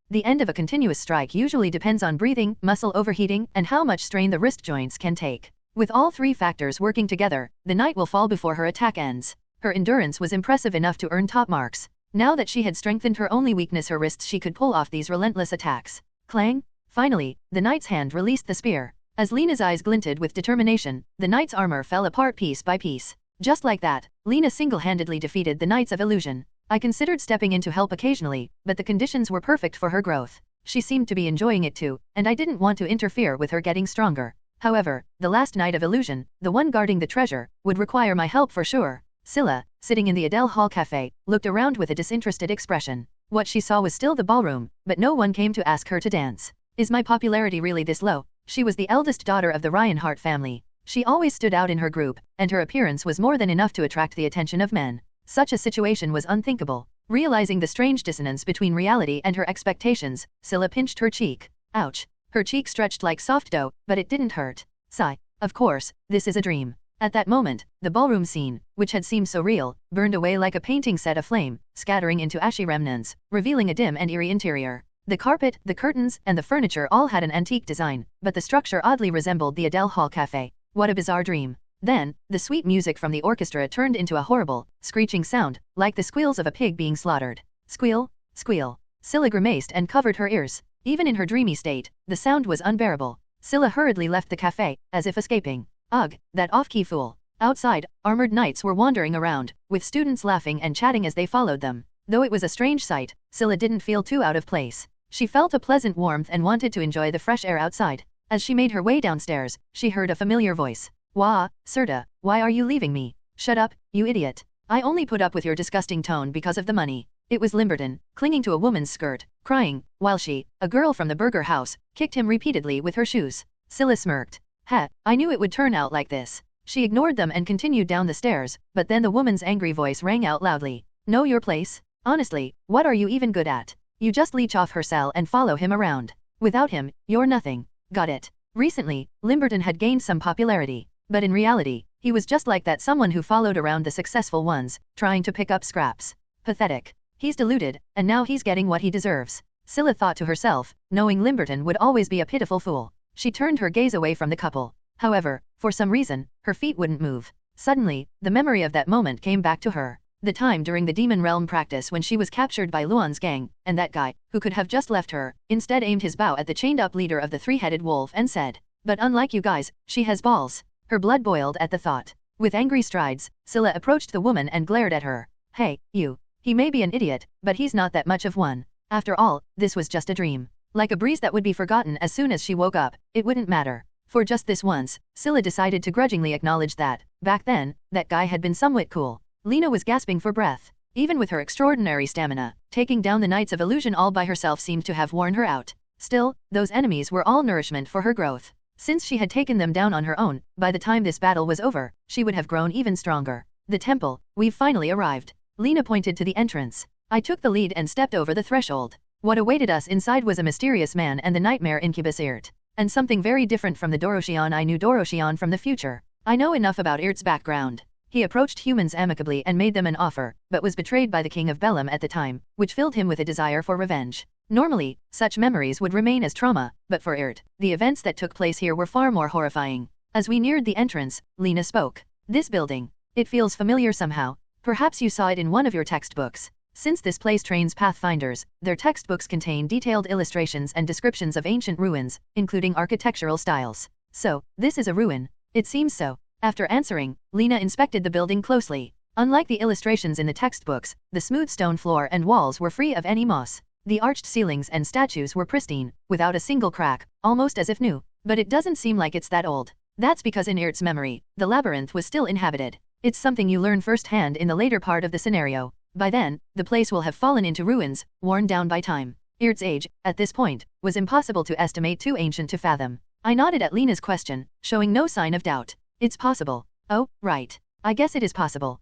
The end of a continuous strike usually depends on breathing, muscle overheating, and how much strain the wrist joints can take. With all three factors working together, the knight will fall before her attack ends. Her endurance was impressive enough to earn top marks. Now that she had strengthened her only weakness, her wrists, she could pull off these relentless attacks. Clang! Finally, the knight's hand released the spear. As Lena's eyes glinted with determination, the knight's armor fell apart piece by piece. Just like that, Lena single-handedly defeated the Knights of Illusion. I considered stepping in to help occasionally, but the conditions were perfect for her growth. She seemed to be enjoying it too, and I didn't want to interfere with her getting stronger. However, the last Knight of Illusion, the one guarding the treasure, would require my help for sure. Scylla, sitting in the Adele Hall Cafe, looked around with a disinterested expression. What she saw was still the ballroom, but no one came to ask her to dance. Is my popularity really this low? She was the eldest daughter of the Reinhardt family. She always stood out in her group, and her appearance was more than enough to attract the attention of men. Such a situation was unthinkable. Realizing the strange dissonance between reality and her expectations, Scylla pinched her cheek. Ouch. Her cheek stretched like soft dough, but it didn't hurt. Sigh. Of course, this is a dream. At that moment, the ballroom scene, which had seemed so real, burned away like a painting set aflame, scattering into ashy remnants, revealing a dim and eerie interior. The carpet, the curtains, and the furniture all had an antique design, but the structure oddly resembled the Adele Hall Cafe. What a bizarre dream. Then, the sweet music from the orchestra turned into a horrible, screeching sound, like the squeals of a pig being slaughtered. Squeal, squeal, Scylla grimaced and covered her ears. Even in her dreamy state, the sound was unbearable. Scylla hurriedly left the cafe, as if escaping. Ugh, that off-key fool. Outside, armored knights were wandering around, with students laughing and chatting as they followed them. Though it was a strange sight, Scylla didn't feel too out of place. She felt a pleasant warmth and wanted to enjoy the fresh air outside. As she made her way downstairs, she heard a familiar voice. Wah, Serta, why are you leaving me? Shut up, you idiot. I only put up with your disgusting tone because of the money. It was Limberton, clinging to a woman's skirt, crying, while she, a girl from the burger house, kicked him repeatedly with her shoes. Scylla smirked. Heh, I knew it would turn out like this. She ignored them and continued down the stairs, but then the woman's angry voice rang out loudly. Know your place? Honestly, what are you even good at? You just leech off her cell and follow him around. Without him, you're nothing. Got it. Recently, Limberton had gained some popularity, but in reality, he was just like that someone who followed around the successful ones, trying to pick up scraps. Pathetic. He's deluded, and now he's getting what he deserves. Scylla thought to herself, knowing Limberton would always be a pitiful fool. She turned her gaze away from the couple. However, for some reason, her feet wouldn't move. Suddenly, the memory of that moment came back to her. The time during the Demon Realm practice when she was captured by Luan's gang, and that guy, who could have just left her, instead aimed his bow at the chained-up leader of the three-headed wolf and said, "But unlike you guys, she has balls." Her blood boiled at the thought. With angry strides, Scylla approached the woman and glared at her. Hey, you. He may be an idiot, but he's not that much of one. After all, this was just a dream. Like a breeze that would be forgotten as soon as she woke up, it wouldn't matter. For just this once, Scylla decided to grudgingly acknowledge that, back then, that guy had been somewhat cool. Lena was gasping for breath. Even with her extraordinary stamina, taking down the Knights of Illusion all by herself seemed to have worn her out. Still, those enemies were all nourishment for her growth. Since she had taken them down on her own, by the time this battle was over, she would have grown even stronger. The temple, we've finally arrived. Lena pointed to the entrance. I took the lead and stepped over the threshold. What awaited us inside was a mysterious man and the nightmare incubus Irt. And something very different from the Doroshion I knew Doroshion from the future. I know enough about Irt's background. He approached humans amicably and made them an offer, but was betrayed by the king of Berm at the time, which filled him with a desire for revenge. Normally, such memories would remain as trauma, but for Irt, the events that took place here were far more horrifying. As we neared the entrance, Lena spoke. This building. It feels familiar somehow. Perhaps you saw it in one of your textbooks. Since this place trains pathfinders, their textbooks contain detailed illustrations and descriptions of ancient ruins, including architectural styles. So, this is a ruin. It seems so. After answering, Lena inspected the building closely. Unlike the illustrations in the textbooks, the smooth stone floor and walls were free of any moss. The arched ceilings and statues were pristine, without a single crack, almost as if new. But it doesn't seem like it's that old. That's because in Irt's memory, the labyrinth was still inhabited. It's something you learn firsthand in the later part of the scenario. By then, the place will have fallen into ruins, worn down by time. Irt's age, at this point, was impossible to estimate, too ancient to fathom. I nodded at Lena's question, showing no sign of doubt. It's possible. Oh, right. I guess it is possible.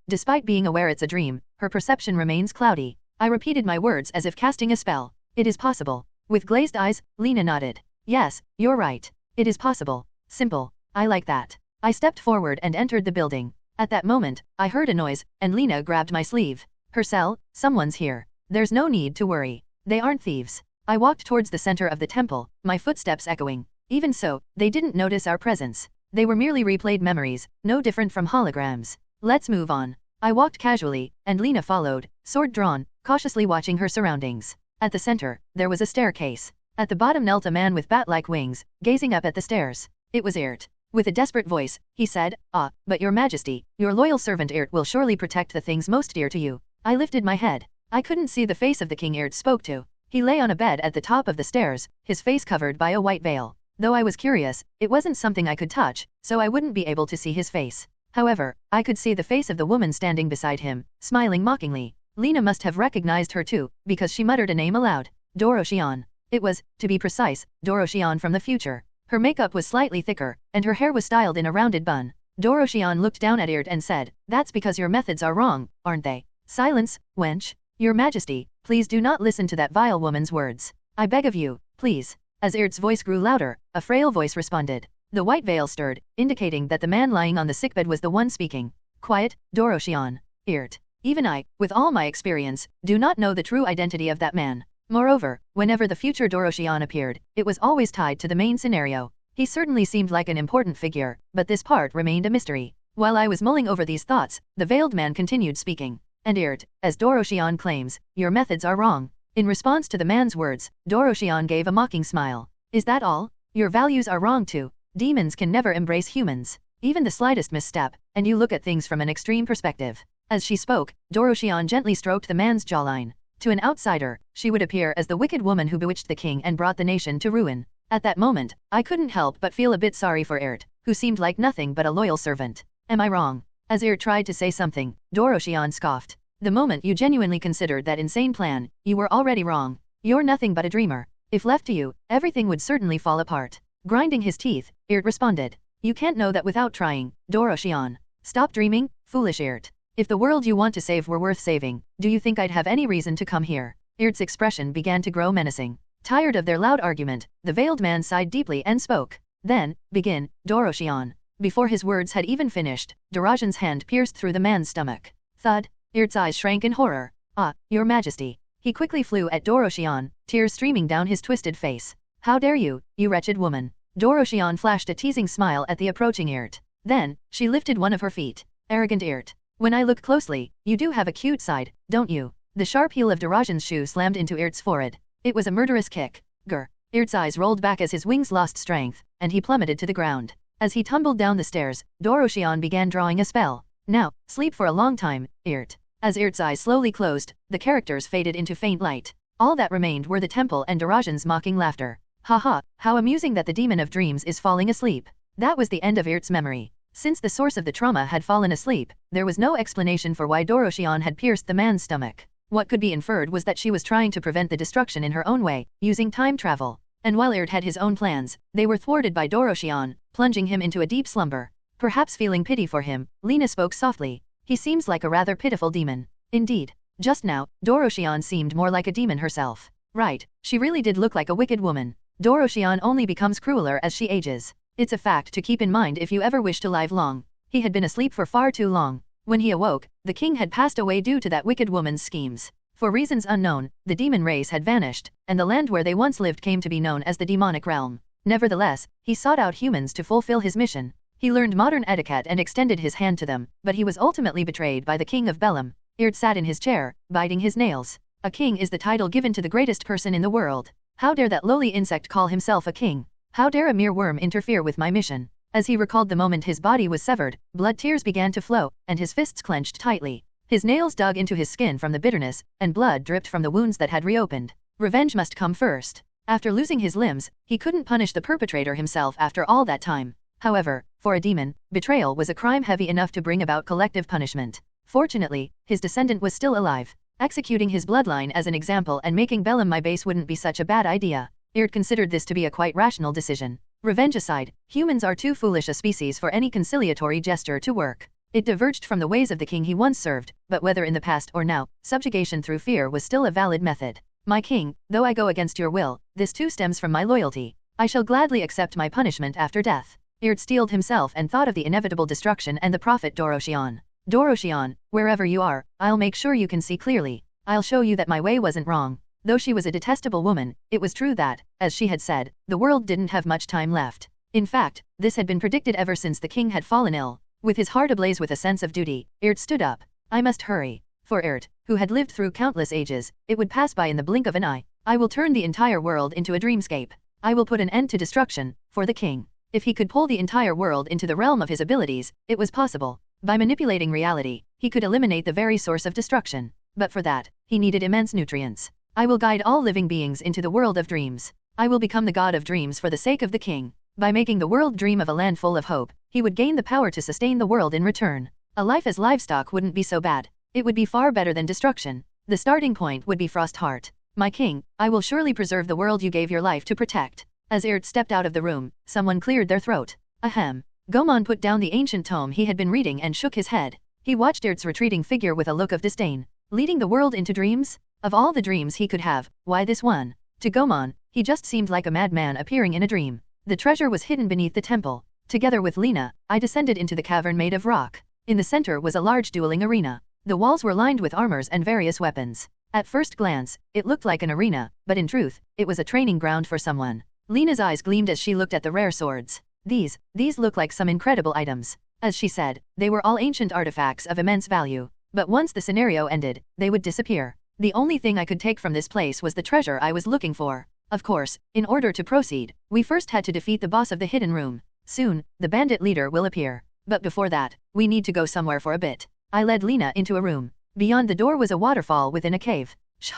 Despite being aware it's a dream, her perception remains cloudy. I repeated my words as if casting a spell. It is possible. With glazed eyes, Lena nodded. Yes, you're right. It is possible. Simple. I like that. I stepped forward and entered the building. At that moment, I heard a noise, and Lena grabbed my sleeve. Her cell, someone's here. There's no need to worry. They aren't thieves. I walked towards the center of the temple, my footsteps echoing. Even so, they didn't notice our presence. They were merely replayed memories, no different from holograms. Let's move on. I walked casually, and Lena followed, sword drawn, cautiously watching her surroundings. At the center, there was a staircase. At the bottom knelt a man with bat-like wings, gazing up at the stairs. It was Irt. With a desperate voice, he said, but your majesty, your loyal servant Irt will surely protect the things most dear to you. I lifted my head. I couldn't see the face of the king Irt spoke to. He lay on a bed at the top of the stairs, his face covered by a white veil. Though I was curious, it wasn't something I could touch, so I wouldn't be able to see his face. However, I could see the face of the woman standing beside him, smiling mockingly. Lena must have recognized her too, because she muttered a name aloud. Doroshion. It was, to be precise, Doroshion from the future. Her makeup was slightly thicker, and her hair was styled in a rounded bun. Doroshion looked down at Irt and said, "That's because your methods are wrong, aren't they?" "Silence, wench. Your majesty, please do not listen to that vile woman's words. I beg of you, please." As Irt's voice grew louder, a frail voice responded. The white veil stirred, indicating that the man lying on the sickbed was the one speaking. "Quiet, Doroshion. Irt. Even I, with all my experience, do not know the true identity of that man. Moreover, whenever the future Doroshion appeared, it was always tied to the main scenario. He certainly seemed like an important figure, but this part remained a mystery. While I was mulling over these thoughts, the veiled man continued speaking. "And Irt, as Doroshion claims, your methods are wrong. In response to the man's words, Doroshion gave a mocking smile. Is that all? Your values are wrong too. Demons can never embrace humans. Even the slightest misstep, and you look at things from an extreme perspective. As she spoke, Doroshion gently stroked the man's jawline. To an outsider, she would appear as the wicked woman who bewitched the king and brought the nation to ruin. At that moment, I couldn't help but feel a bit sorry for Ert, who seemed like nothing but a loyal servant. Am I wrong? As Ert tried to say something, Doroshion scoffed. The moment you genuinely considered that insane plan, you were already wrong. You're nothing but a dreamer. If left to you, everything would certainly fall apart. Grinding his teeth, Ert responded. You can't know that without trying, Doroshion. Stop dreaming, foolish Ert. If the world you want to save were worth saving, do you think I'd have any reason to come here? Ert's expression began to grow menacing. Tired of their loud argument, the veiled man sighed deeply and spoke. Then, begin, Doroshion. Before his words had even finished, Darajan's hand pierced through the man's stomach. Thud. Ert's eyes shrank in horror. Ah, your majesty. He quickly flew at Doroshion, tears streaming down his twisted face. How dare you, you wretched woman. Doroshion flashed a teasing smile at the approaching Ert. Then, she lifted one of her feet. Arrogant Ert. When I look closely, you do have a cute side, don't you? The sharp heel of Darajan's shoe slammed into Ert's forehead. It was a murderous kick. Grr. Ert's eyes rolled back as his wings lost strength, and he plummeted to the ground. As he tumbled down the stairs, Doroshion began drawing a spell. Now, sleep for a long time, Ert. As Ert's eyes slowly closed, the characters faded into faint light. All that remained were the temple and Darajan's mocking laughter. Haha, how amusing that the demon of dreams is falling asleep. That was the end of Ert's memory. Since the source of the trauma had fallen asleep, there was no explanation for why Doroshion had pierced the man's stomach. What could be inferred was that she was trying to prevent the destruction in her own way, using time travel. And while Ert had his own plans, they were thwarted by Doroshion, plunging him into a deep slumber. Perhaps feeling pity for him, Lena spoke softly. He seems like a rather pitiful demon. Indeed. Just now, Doroshion seemed more like a demon herself. Right, she really did look like a wicked woman. Doroshion only becomes crueler as she ages. It's a fact to keep in mind if you ever wish to live long. He had been asleep for far too long. When he awoke, the king had passed away due to that wicked woman's schemes. For reasons unknown, the demon race had vanished, and the land where they once lived came to be known as the demonic realm. Nevertheless, he sought out humans to fulfill his mission. He learned modern etiquette and extended his hand to them, but he was ultimately betrayed by the king of Berm. Ert sat in his chair, biting his nails. A king is the title given to the greatest person in the world. How dare that lowly insect call himself a king? How dare a mere worm interfere with my mission? As he recalled the moment his body was severed, blood tears began to flow, and his fists clenched tightly. His nails dug into his skin from the bitterness, and blood dripped from the wounds that had reopened. Revenge must come first. After losing his limbs, he couldn't punish the perpetrator himself after all that time. However, for a demon, betrayal was a crime heavy enough to bring about collective punishment. Fortunately, his descendant was still alive. Executing his bloodline as an example and making Berm my base wouldn't be such a bad idea. Ert considered this to be a quite rational decision. Revenge aside, humans are too foolish a species for any conciliatory gesture to work. It diverged from the ways of the king he once served, but whether in the past or now, subjugation through fear was still a valid method. My king, though I go against your will, this too stems from my loyalty. I shall gladly accept my punishment after death. Ert steeled himself and thought of the inevitable destruction and the prophet Doroshion. Doroshion, wherever you are, I'll make sure you can see clearly. I'll show you that my way wasn't wrong. Though she was a detestable woman, it was true that, as she had said, the world didn't have much time left. In fact, this had been predicted ever since the king had fallen ill. With his heart ablaze with a sense of duty, Ert stood up. I must hurry. For Ert, who had lived through countless ages, it would pass by in the blink of an eye. I will turn the entire world into a dreamscape. I will put an end to destruction, for the king. If he could pull the entire world into the realm of his abilities, it was possible. By manipulating reality, he could eliminate the very source of destruction. But for that, he needed immense nutrients. I will guide all living beings into the world of dreams. I will become the god of dreams for the sake of the king. By making the world dream of a land full of hope, he would gain the power to sustain the world in return. A life as livestock wouldn't be so bad. It would be far better than destruction. The starting point would be Frostheart. My king, I will surely preserve the world you gave your life to protect. As Ert stepped out of the room, someone cleared their throat. Ahem. Gomon put down the ancient tome he had been reading and shook his head. He watched Ert's retreating figure with a look of disdain. Leading the world into dreams? Of all the dreams he could have, why this one? To Gomon, he just seemed like a madman appearing in a dream. The treasure was hidden beneath the temple. Together with Lena, I descended into the cavern made of rock. In the center was a large dueling arena. The walls were lined with armors and various weapons. At first glance, it looked like an arena, but in truth, it was a training ground for someone. Lena's eyes gleamed as she looked at the rare swords. These look like some incredible items. As she said, they were all ancient artifacts of immense value. But once the scenario ended, they would disappear. The only thing I could take from this place was the treasure I was looking for. Of course, in order to proceed, we first had to defeat the boss of the hidden room. Soon, the bandit leader will appear. But before that, we need to go somewhere for a bit. I led Lena into a room. Beyond the door was a waterfall within a cave. Shh.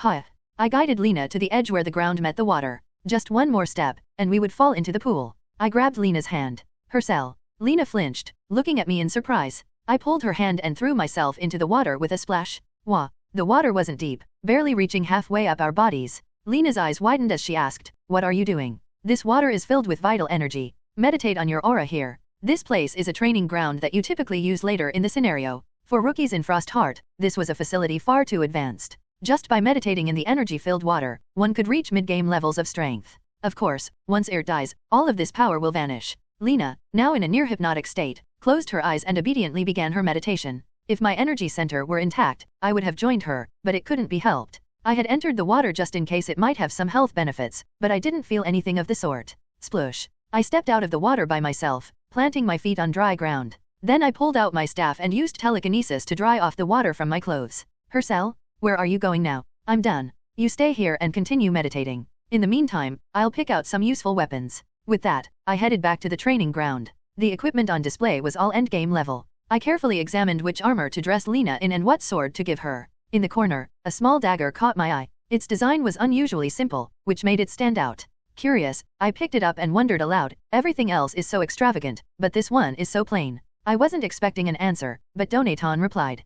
I guided Lena to the edge where the ground met the water. Just one more step, and we would fall into the pool. I grabbed Lena's hand. Her cell. Lena flinched, looking at me in surprise. I pulled her hand and threw myself into the water with a splash. Wah. The water wasn't deep, barely reaching halfway up our bodies. Lena's eyes widened as she asked, "What are you doing?" "This water is filled with vital energy. Meditate on your aura here. This place is a training ground that you typically use later in the scenario. For rookies in Frostheart, this was a facility far too advanced. Just by meditating in the energy-filled water, one could reach mid-game levels of strength. Of course, once it dies, all of this power will vanish." Lena, now in a near-hypnotic state, closed her eyes and obediently began her meditation. If my energy center were intact, I would have joined her, but it couldn't be helped. I had entered the water just in case it might have some health benefits, but I didn't feel anything of the sort. Sploosh. I stepped out of the water by myself, planting my feet on dry ground. Then I pulled out my staff and used telekinesis to dry off the water from my clothes. "Hercel, where are you going now?" "I'm done. You stay here and continue meditating. In the meantime, I'll pick out some useful weapons." With that, I headed back to the training ground. The equipment on display was all endgame level. I carefully examined which armor to dress Lena in and what sword to give her. In the corner, a small dagger caught my eye. Its design was unusually simple, which made it stand out. Curious, I picked it up and wondered aloud, everything else is so extravagant, but this one is so plain. I wasn't expecting an answer, but Donaton replied.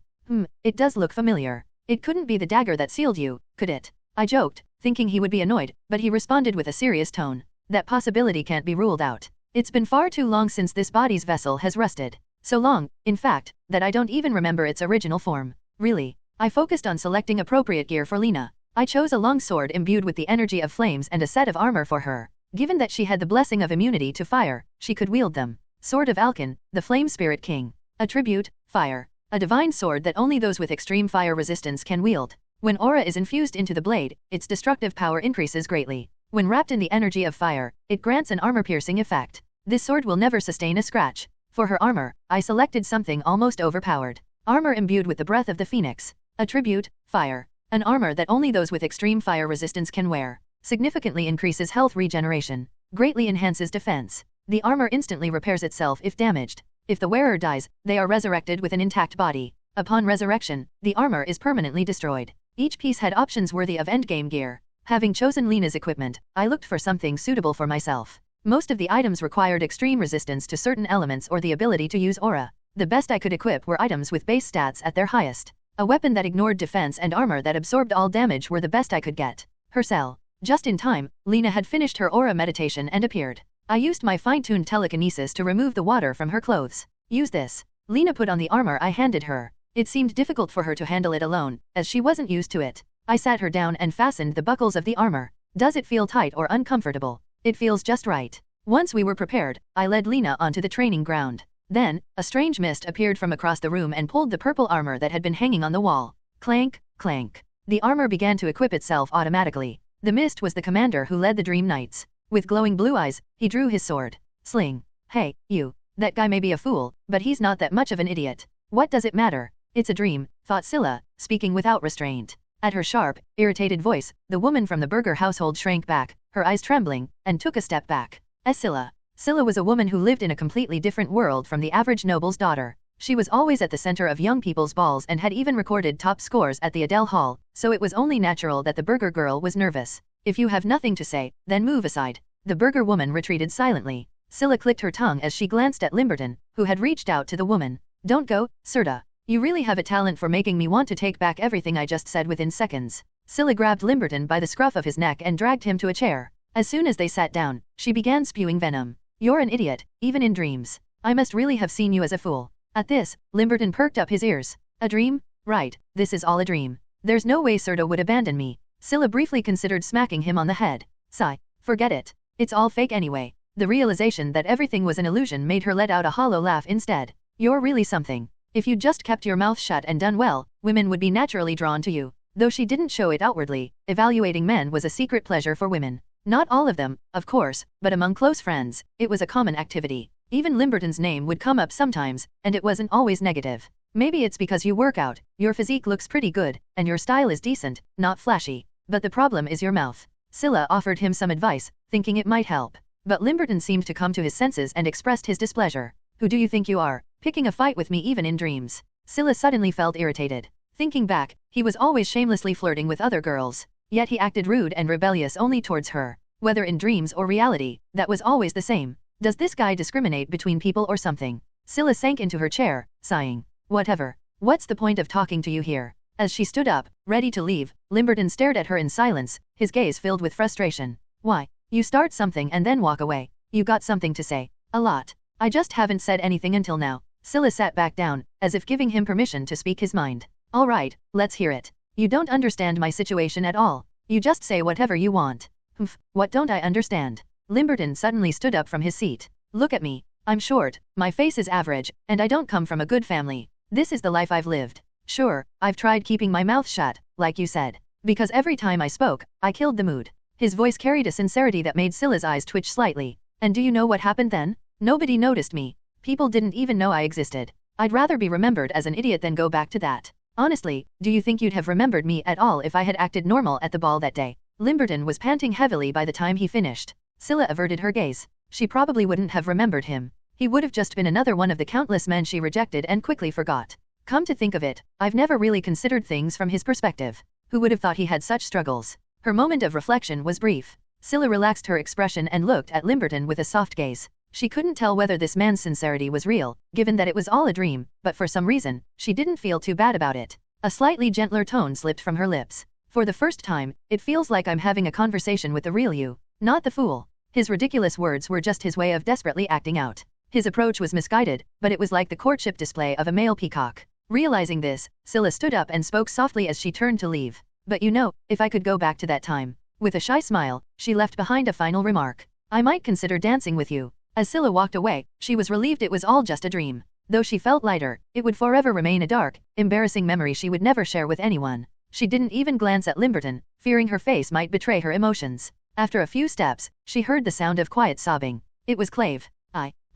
It does look familiar. It couldn't be the dagger that sealed you, could it?" I joked, thinking he would be annoyed, but he responded with a serious tone. "That possibility can't be ruled out. It's been far too long since this body's vessel has rusted. So long, in fact, that I don't even remember its original form." Really. I focused on selecting appropriate gear for Lena. I chose a long sword imbued with the energy of flames and a set of armor for her. Given that she had the blessing of immunity to fire, she could wield them. Sword of Alkin, the Flame Spirit King. Attribute, Fire. A divine sword that only those with extreme fire resistance can wield. When aura is infused into the blade, its destructive power increases greatly. When wrapped in the energy of fire, it grants an armor-piercing effect. This sword will never sustain a scratch. For her armor, I selected something almost overpowered. Armor imbued with the breath of the phoenix. Attribute, Fire. An armor that only those with extreme fire resistance can wear. Significantly increases health regeneration. Greatly enhances defense. The armor instantly repairs itself if damaged. If the wearer dies, they are resurrected with an intact body. Upon resurrection, the armor is permanently destroyed. Each piece had options worthy of endgame gear. Having chosen Lena's equipment, I looked for something suitable for myself. Most of the items required extreme resistance to certain elements or the ability to use aura. The best I could equip were items with base stats at their highest. A weapon that ignored defense and armor that absorbed all damage were the best I could get. Hercel. Just in time, Lena had finished her aura meditation and appeared. I used my fine-tuned telekinesis to remove the water from her clothes. "Use this." Lena put on the armor I handed her. It seemed difficult for her to handle it alone, as she wasn't used to it. I sat her down and fastened the buckles of the armor. "Does it feel tight or uncomfortable?" "It feels just right." Once we were prepared, I led Lena onto the training ground. Then, a strange mist appeared from across the room and pulled the purple armor that had been hanging on the wall. Clank, clank. The armor began to equip itself automatically. The mist was the commander who led the Dream Knights. With glowing blue eyes, he drew his sword. Sling. "Hey, you. That guy may be a fool, but he's not that much of an idiot. What does it matter? It's a dream," thought Scylla, speaking without restraint. At her sharp, irritated voice, the woman from the Burger household shrank back, her eyes trembling, and took a step back. Scylla. Scylla was a woman who lived in a completely different world from the average noble's daughter. She was always at the center of young people's balls and had even recorded top scores at the Adele Hall, so it was only natural that the Burger girl was nervous. "If you have nothing to say, then move aside." The Burger woman retreated silently. Scylla clicked her tongue as she glanced at Limberton, who had reached out to the woman. "Don't go, Serta. You really have a talent for making me want to take back everything I just said within seconds." Scylla grabbed Limberton by the scruff of his neck and dragged him to a chair. As soon as they sat down, she began spewing venom. "You're an idiot, even in dreams. I must really have seen you as a fool." At this, Limberton perked up his ears. "A dream? Right, this is all a dream. There's no way Serta would abandon me." Scylla briefly considered smacking him on the head. "Sigh. Forget it. It's all fake anyway." The realization that everything was an illusion made her let out a hollow laugh instead. "You're really something. If you'd just kept your mouth shut and done well, women would be naturally drawn to you." Though she didn't show it outwardly, evaluating men was a secret pleasure for women. Not all of them, of course, but among close friends, it was a common activity. Even Limberton's name would come up sometimes, and it wasn't always negative. Maybe it's because you work out, your physique looks pretty good, and your style is decent, not flashy. But the problem is your mouth. Scylla offered him some advice, thinking it might help. But Limberton seemed to come to his senses and expressed his displeasure. Who do you think you are, picking a fight with me even in dreams? Scylla suddenly felt irritated. Thinking back, he was always shamelessly flirting with other girls. Yet he acted rude and rebellious only towards her. Whether in dreams or reality, that was always the same. Does this guy discriminate between people or something? Scylla sank into her chair, sighing. Whatever. What's the point of talking to you here? As she stood up, ready to leave, Limberton stared at her in silence, his gaze filled with frustration. Why? You start something and then walk away. You got something to say. A lot. I just haven't said anything until now. Scylla sat back down, as if giving him permission to speak his mind. All right, let's hear it. You don't understand my situation at all. You just say whatever you want. Humph, what don't I understand? Limberton suddenly stood up from his seat. Look at me. I'm short, my face is average, and I don't come from a good family. This is the life I've lived. Sure, I've tried keeping my mouth shut, like you said. Because every time I spoke, I killed the mood. His voice carried a sincerity that made Scylla's eyes twitch slightly. And do you know what happened then? Nobody noticed me. People didn't even know I existed. I'd rather be remembered as an idiot than go back to that. Honestly, do you think you'd have remembered me at all if I had acted normal at the ball that day? Limberton was panting heavily by the time he finished. Scylla averted her gaze. She probably wouldn't have remembered him. He would have just been another one of the countless men she rejected and quickly forgot. Come to think of it, I've never really considered things from his perspective. Who would have thought he had such struggles? Her moment of reflection was brief. Scylla relaxed her expression and looked at Limberton with a soft gaze. She couldn't tell whether this man's sincerity was real, given that it was all a dream, but for some reason, she didn't feel too bad about it. A slightly gentler tone slipped from her lips. For the first time, it feels like I'm having a conversation with the real you, not the fool. His ridiculous words were just his way of desperately acting out. His approach was misguided, but it was like the courtship display of a male peacock. Realizing this, Scylla stood up and spoke softly as she turned to leave. But you know, if I could go back to that time. With a shy smile, she left behind a final remark. I might consider dancing with you. As Scylla walked away, she was relieved it was all just a dream. Though she felt lighter, it would forever remain a dark, embarrassing memory she would never share with anyone. She didn't even glance at Limberton, fearing her face might betray her emotions. After a few steps, she heard the sound of quiet sobbing. It was Clave.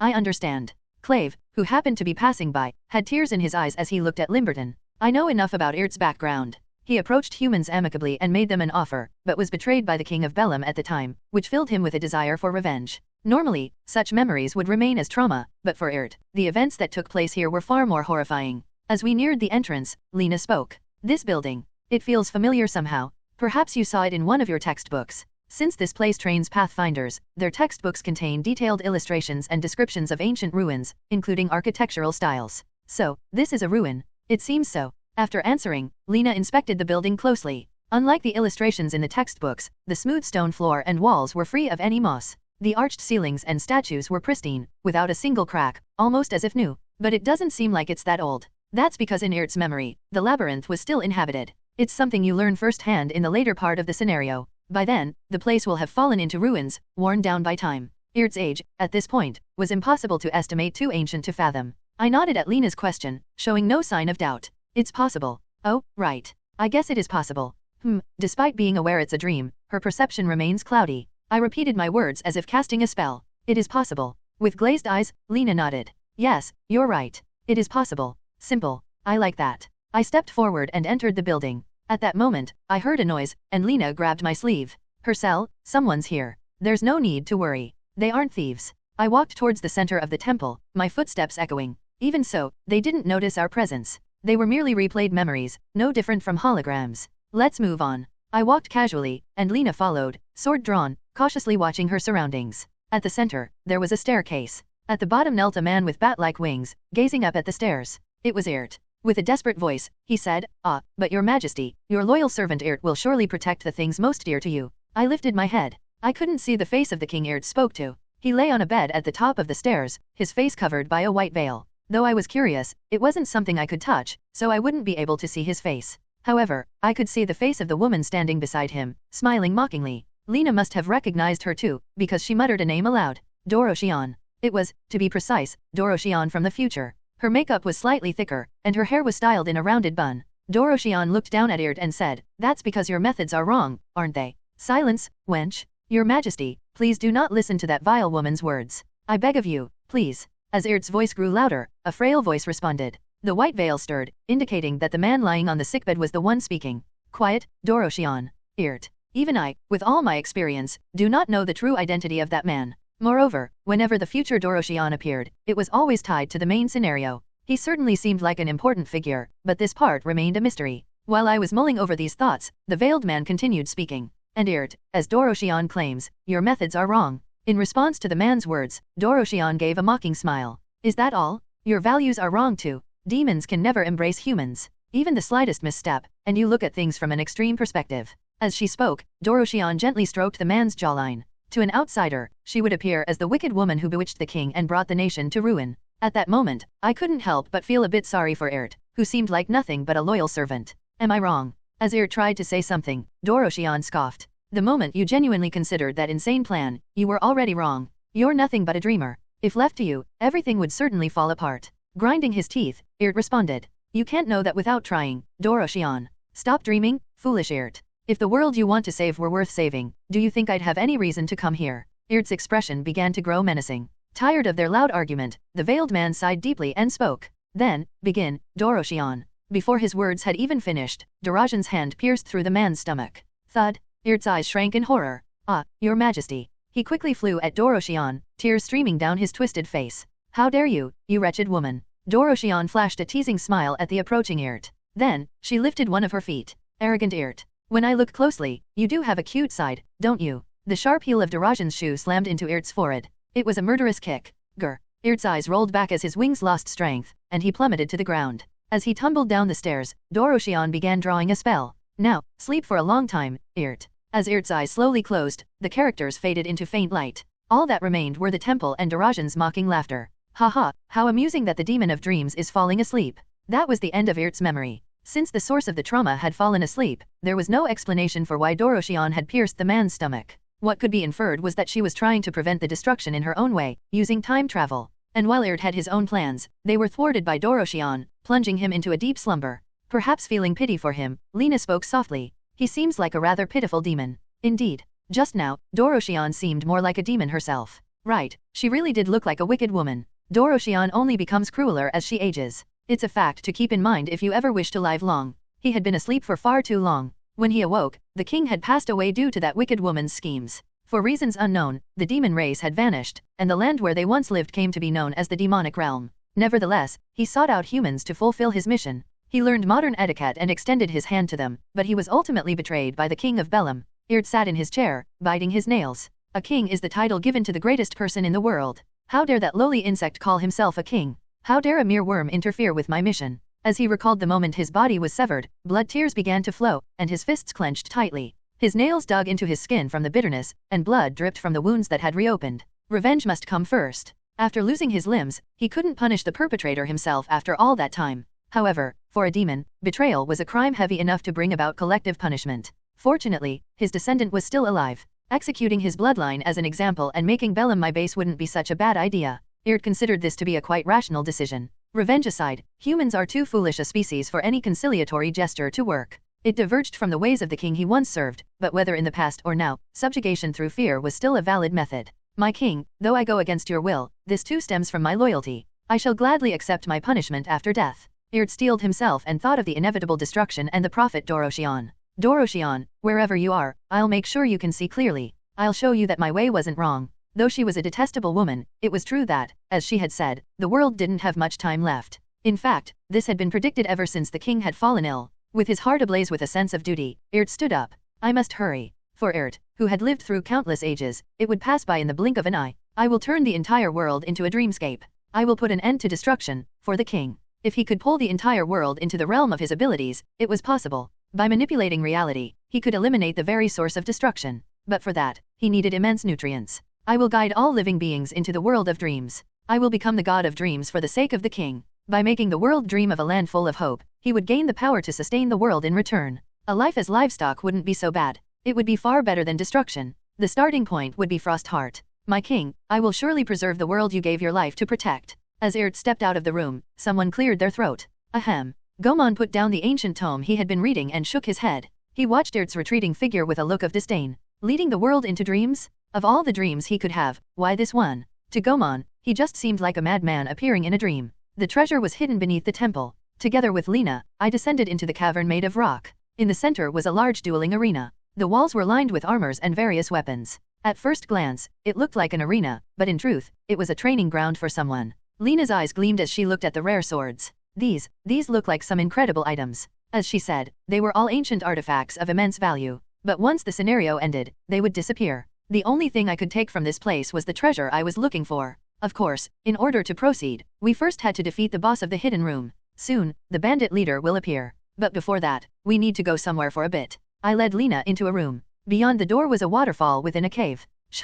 I understand. Clave, who happened to be passing by, had tears in his eyes as he looked at Limberton. I know enough about Irt's background. He approached humans amicably and made them an offer, but was betrayed by the king of Berm at the time, which filled him with a desire for revenge. Normally, such memories would remain as trauma, but for Irt, the events that took place here were far more horrifying. As we neared the entrance, Lena spoke. This building. It feels familiar somehow. Perhaps you saw it in one of your textbooks. Since this place trains pathfinders, their textbooks contain detailed illustrations and descriptions of ancient ruins, including architectural styles. So, this is a ruin. It seems so. After answering, Lena inspected the building closely. Unlike the illustrations in the textbooks, the smooth stone floor and walls were free of any moss. The arched ceilings and statues were pristine, without a single crack, almost as if new. But it doesn't seem like it's that old. That's because in Irt's memory, the labyrinth was still inhabited. It's something you learn firsthand in the later part of the scenario. By then, the place will have fallen into ruins, worn down by time. Irt's age, at this point, was impossible to estimate, too ancient to fathom. I nodded at Lena's question, showing no sign of doubt. It's possible. Oh, right. I guess it is possible. Despite being aware it's a dream, her perception remains cloudy. I repeated my words as if casting a spell. It is possible. With glazed eyes, Lena nodded. Yes, you're right. It is possible. Simple. I like that. I stepped forward and entered the building. At that moment, I heard a noise, and Lena grabbed my sleeve. Her cell, someone's here. There's no need to worry. They aren't thieves. I walked towards the center of the temple, my footsteps echoing. Even so, they didn't notice our presence. They were merely replayed memories, no different from holograms. Let's move on. I walked casually, and Lena followed, sword drawn, cautiously watching her surroundings. At the center, there was a staircase. At the bottom knelt a man with bat-like wings, gazing up at the stairs. It was Irt. With a desperate voice, he said, but your majesty, your loyal servant Irt will surely protect the things most dear to you. I lifted my head. I couldn't see the face of the king Irt spoke to. He lay on a bed at the top of the stairs, his face covered by a white veil. Though I was curious, it wasn't something I could touch, so I wouldn't be able to see his face. However, I could see the face of the woman standing beside him, smiling mockingly. Lena must have recognized her too, because she muttered a name aloud. Doroshion. It was, to be precise, Doroshion from the future. Her makeup was slightly thicker, and her hair was styled in a rounded bun. Doroshion looked down at Irt and said, "That's because your methods are wrong, aren't they?" "Silence, wench. Your majesty, please do not listen to that vile woman's words. I beg of you, please." As Irt's voice grew louder, a frail voice responded. The white veil stirred, indicating that the man lying on the sickbed was the one speaking. Quiet, Doroshion. Even I, with all my experience, do not know the true identity of that man. Moreover, whenever the future Doroshion appeared, it was always tied to the main scenario. He certainly seemed like an important figure, but this part remained a mystery. While I was mulling over these thoughts, the veiled man continued speaking. And as Doroshion claims, your methods are wrong. In response to the man's words, Doroshion gave a mocking smile. Is that all? Your values are wrong too. Demons can never embrace humans. Even the slightest misstep, and you look at things from an extreme perspective. As she spoke, Doroshion gently stroked the man's jawline. To an outsider, she would appear as the wicked woman who bewitched the king and brought the nation to ruin. At that moment, I couldn't help but feel a bit sorry for who seemed like nothing but a loyal servant. Am I wrong? As tried to say something, Doroshion scoffed. The moment you genuinely considered that insane plan, you were already wrong. You're nothing but a dreamer. If left to you, everything would certainly fall apart. Grinding his teeth, responded. You can't know that without trying, Doroshion. Stop dreaming, foolish If the world you want to save were worth saving, do you think I'd have any reason to come here? Irt's expression began to grow menacing. Tired of their loud argument, the veiled man sighed deeply and spoke. Then, begin, Doroshion. Before his words had even finished, Darajan's hand pierced through the man's stomach. Thud. Irt's eyes shrank in horror. Ah, your majesty. He quickly flew at Doroshion, tears streaming down his twisted face. How dare you, you wretched woman. Doroshion flashed a teasing smile at the approaching Irt. Then, she lifted one of her feet. Arrogant Irt. When I look closely, you do have a cute side, don't you? The sharp heel of Darajan's shoe slammed into Irt's forehead. It was a murderous kick. Grr. Irt's eyes rolled back as his wings lost strength, and he plummeted to the ground. As he tumbled down the stairs, Doroshion began drawing a spell. Now, sleep for a long time, Irt. As Irt's eyes slowly closed, the characters faded into faint light. All that remained were the temple and Darajan's mocking laughter. Haha, how amusing that the demon of dreams is falling asleep. That was the end of Irt's memory. Since the source of the trauma had fallen asleep, there was no explanation for why Doroshion had pierced the man's stomach. What could be inferred was that she was trying to prevent the destruction in her own way, using time travel. And while Irt had his own plans, they were thwarted by Doroshion, plunging him into a deep slumber. Perhaps feeling pity for him, Lena spoke softly. He seems like a rather pitiful demon. Indeed. Just now, Doroshion seemed more like a demon herself. Right, she really did look like a wicked woman. Doroshion only becomes crueler as she ages. It's a fact to keep in mind if you ever wish to live long. He had been asleep for far too long. When he awoke, the king had passed away due to that wicked woman's schemes. For reasons unknown, the demon race had vanished, and the land where they once lived came to be known as the demonic realm. Nevertheless, he sought out humans to fulfill his mission. He learned modern etiquette and extended his hand to them, but he was ultimately betrayed by the king of Berm. Irt sat in his chair, biting his nails. A king is the title given to the greatest person in the world. How dare that lowly insect call himself a king? How dare a mere worm interfere with my mission? As he recalled the moment his body was severed, blood tears began to flow, and his fists clenched tightly. His nails dug into his skin from the bitterness, and blood dripped from the wounds that had reopened. Revenge must come first. After losing his limbs, he couldn't punish the perpetrator himself after all that time. However, for a demon, betrayal was a crime heavy enough to bring about collective punishment. Fortunately, his descendant was still alive. Executing his bloodline as an example and making Berm my base wouldn't be such a bad idea. Irt considered this to be a quite rational decision. Revenge aside, humans are too foolish a species for any conciliatory gesture to work. It diverged from the ways of the king he once served, but whether in the past or now, subjugation through fear was still a valid method. My king, though I go against your will, this too stems from my loyalty. I shall gladly accept my punishment after death. Irt steeled himself and thought of the inevitable destruction and the prophet Doroshion. Doroshion, wherever you are, I'll make sure you can see clearly. I'll show you that my way wasn't wrong. Though she was a detestable woman, it was true that, as she had said, the world didn't have much time left. In fact, this had been predicted ever since the king had fallen ill. With his heart ablaze with a sense of duty, Irt stood up. I must hurry. For Irt, who had lived through countless ages, it would pass by in the blink of an eye. I will turn the entire world into a dreamscape. I will put an end to destruction, for the king. If he could pull the entire world into the realm of his abilities, it was possible. By manipulating reality, he could eliminate the very source of destruction. But for that, he needed immense nutrients. I will guide all living beings into the world of dreams. I will become the god of dreams for the sake of the king. By making the world dream of a land full of hope, he would gain the power to sustain the world in return. A life as livestock wouldn't be so bad. It would be far better than destruction. The starting point would be Frostheart. My king, I will surely preserve the world you gave your life to protect. As Irt stepped out of the room, someone cleared their throat. Ahem. Gomon put down the ancient tome he had been reading and shook his head. He watched Irt's retreating figure with a look of disdain. Leading the world into dreams? Of all the dreams he could have, why this one? To Gomon, he just seemed like a madman appearing in a dream. The treasure was hidden beneath the temple. Together with Lena, I descended into the cavern made of rock. In the center was a large dueling arena. The walls were lined with armors and various weapons. At first glance, it looked like an arena, but in truth, it was a training ground for someone. Lena's eyes gleamed as she looked at the rare swords. These look like some incredible items. As she said, they were all ancient artifacts of immense value. But once the scenario ended, they would disappear. The only thing I could take from this place was the treasure I was looking for. Of course, in order to proceed, we first had to defeat the boss of the hidden room. Soon, the bandit leader will appear. But before that, we need to go somewhere for a bit. I led Lena into a room. Beyond the door was a waterfall within a cave. Shh.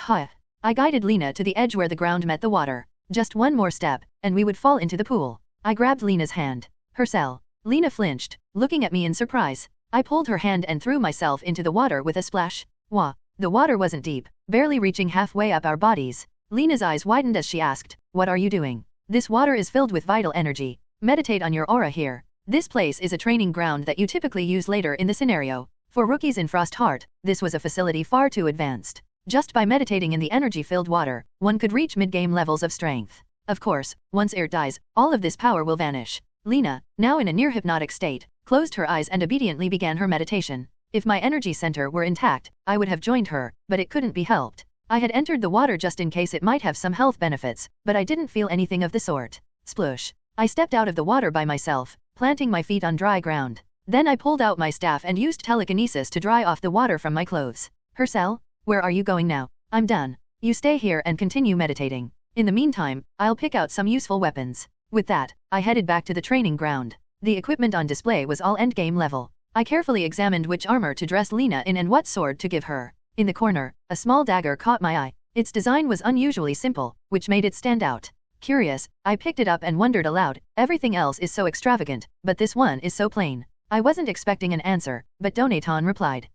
I guided Lena to the edge where the ground met the water. Just one more step, and we would fall into the pool. I grabbed Lena's hand. Her cell. Lena flinched, looking at me in surprise. I pulled her hand and threw myself into the water with a splash. Wah. The water wasn't deep, barely reaching halfway up our bodies. Lena's eyes widened as she asked, "What are you doing?" "This water is filled with vital energy. Meditate on your aura here. This place is a training ground that you typically use later in the scenario. For rookies in Frostheart, this was a facility far too advanced. Just by meditating in the energy-filled water, one could reach mid-game levels of strength. Of course, once it dies, all of this power will vanish." Lena, now in a near-hypnotic state, closed her eyes and obediently began her meditation. If my energy center were intact, I would have joined her, but it couldn't be helped. I had entered the water just in case it might have some health benefits, but I didn't feel anything of the sort. Sploosh. I stepped out of the water by myself, planting my feet on dry ground. Then I pulled out my staff and used telekinesis to dry off the water from my clothes. "Hercel, where are you going now?" "I'm done. You stay here and continue meditating. In the meantime, I'll pick out some useful weapons." With that, I headed back to the training ground. The equipment on display was all endgame level. I carefully examined which armor to dress Lena in and what sword to give her. In the corner, a small dagger caught my eye. Its design was unusually simple, which made it stand out. Curious, I picked it up and wondered aloud, everything else is so extravagant, but this one is so plain. I wasn't expecting an answer, but Donaton replied.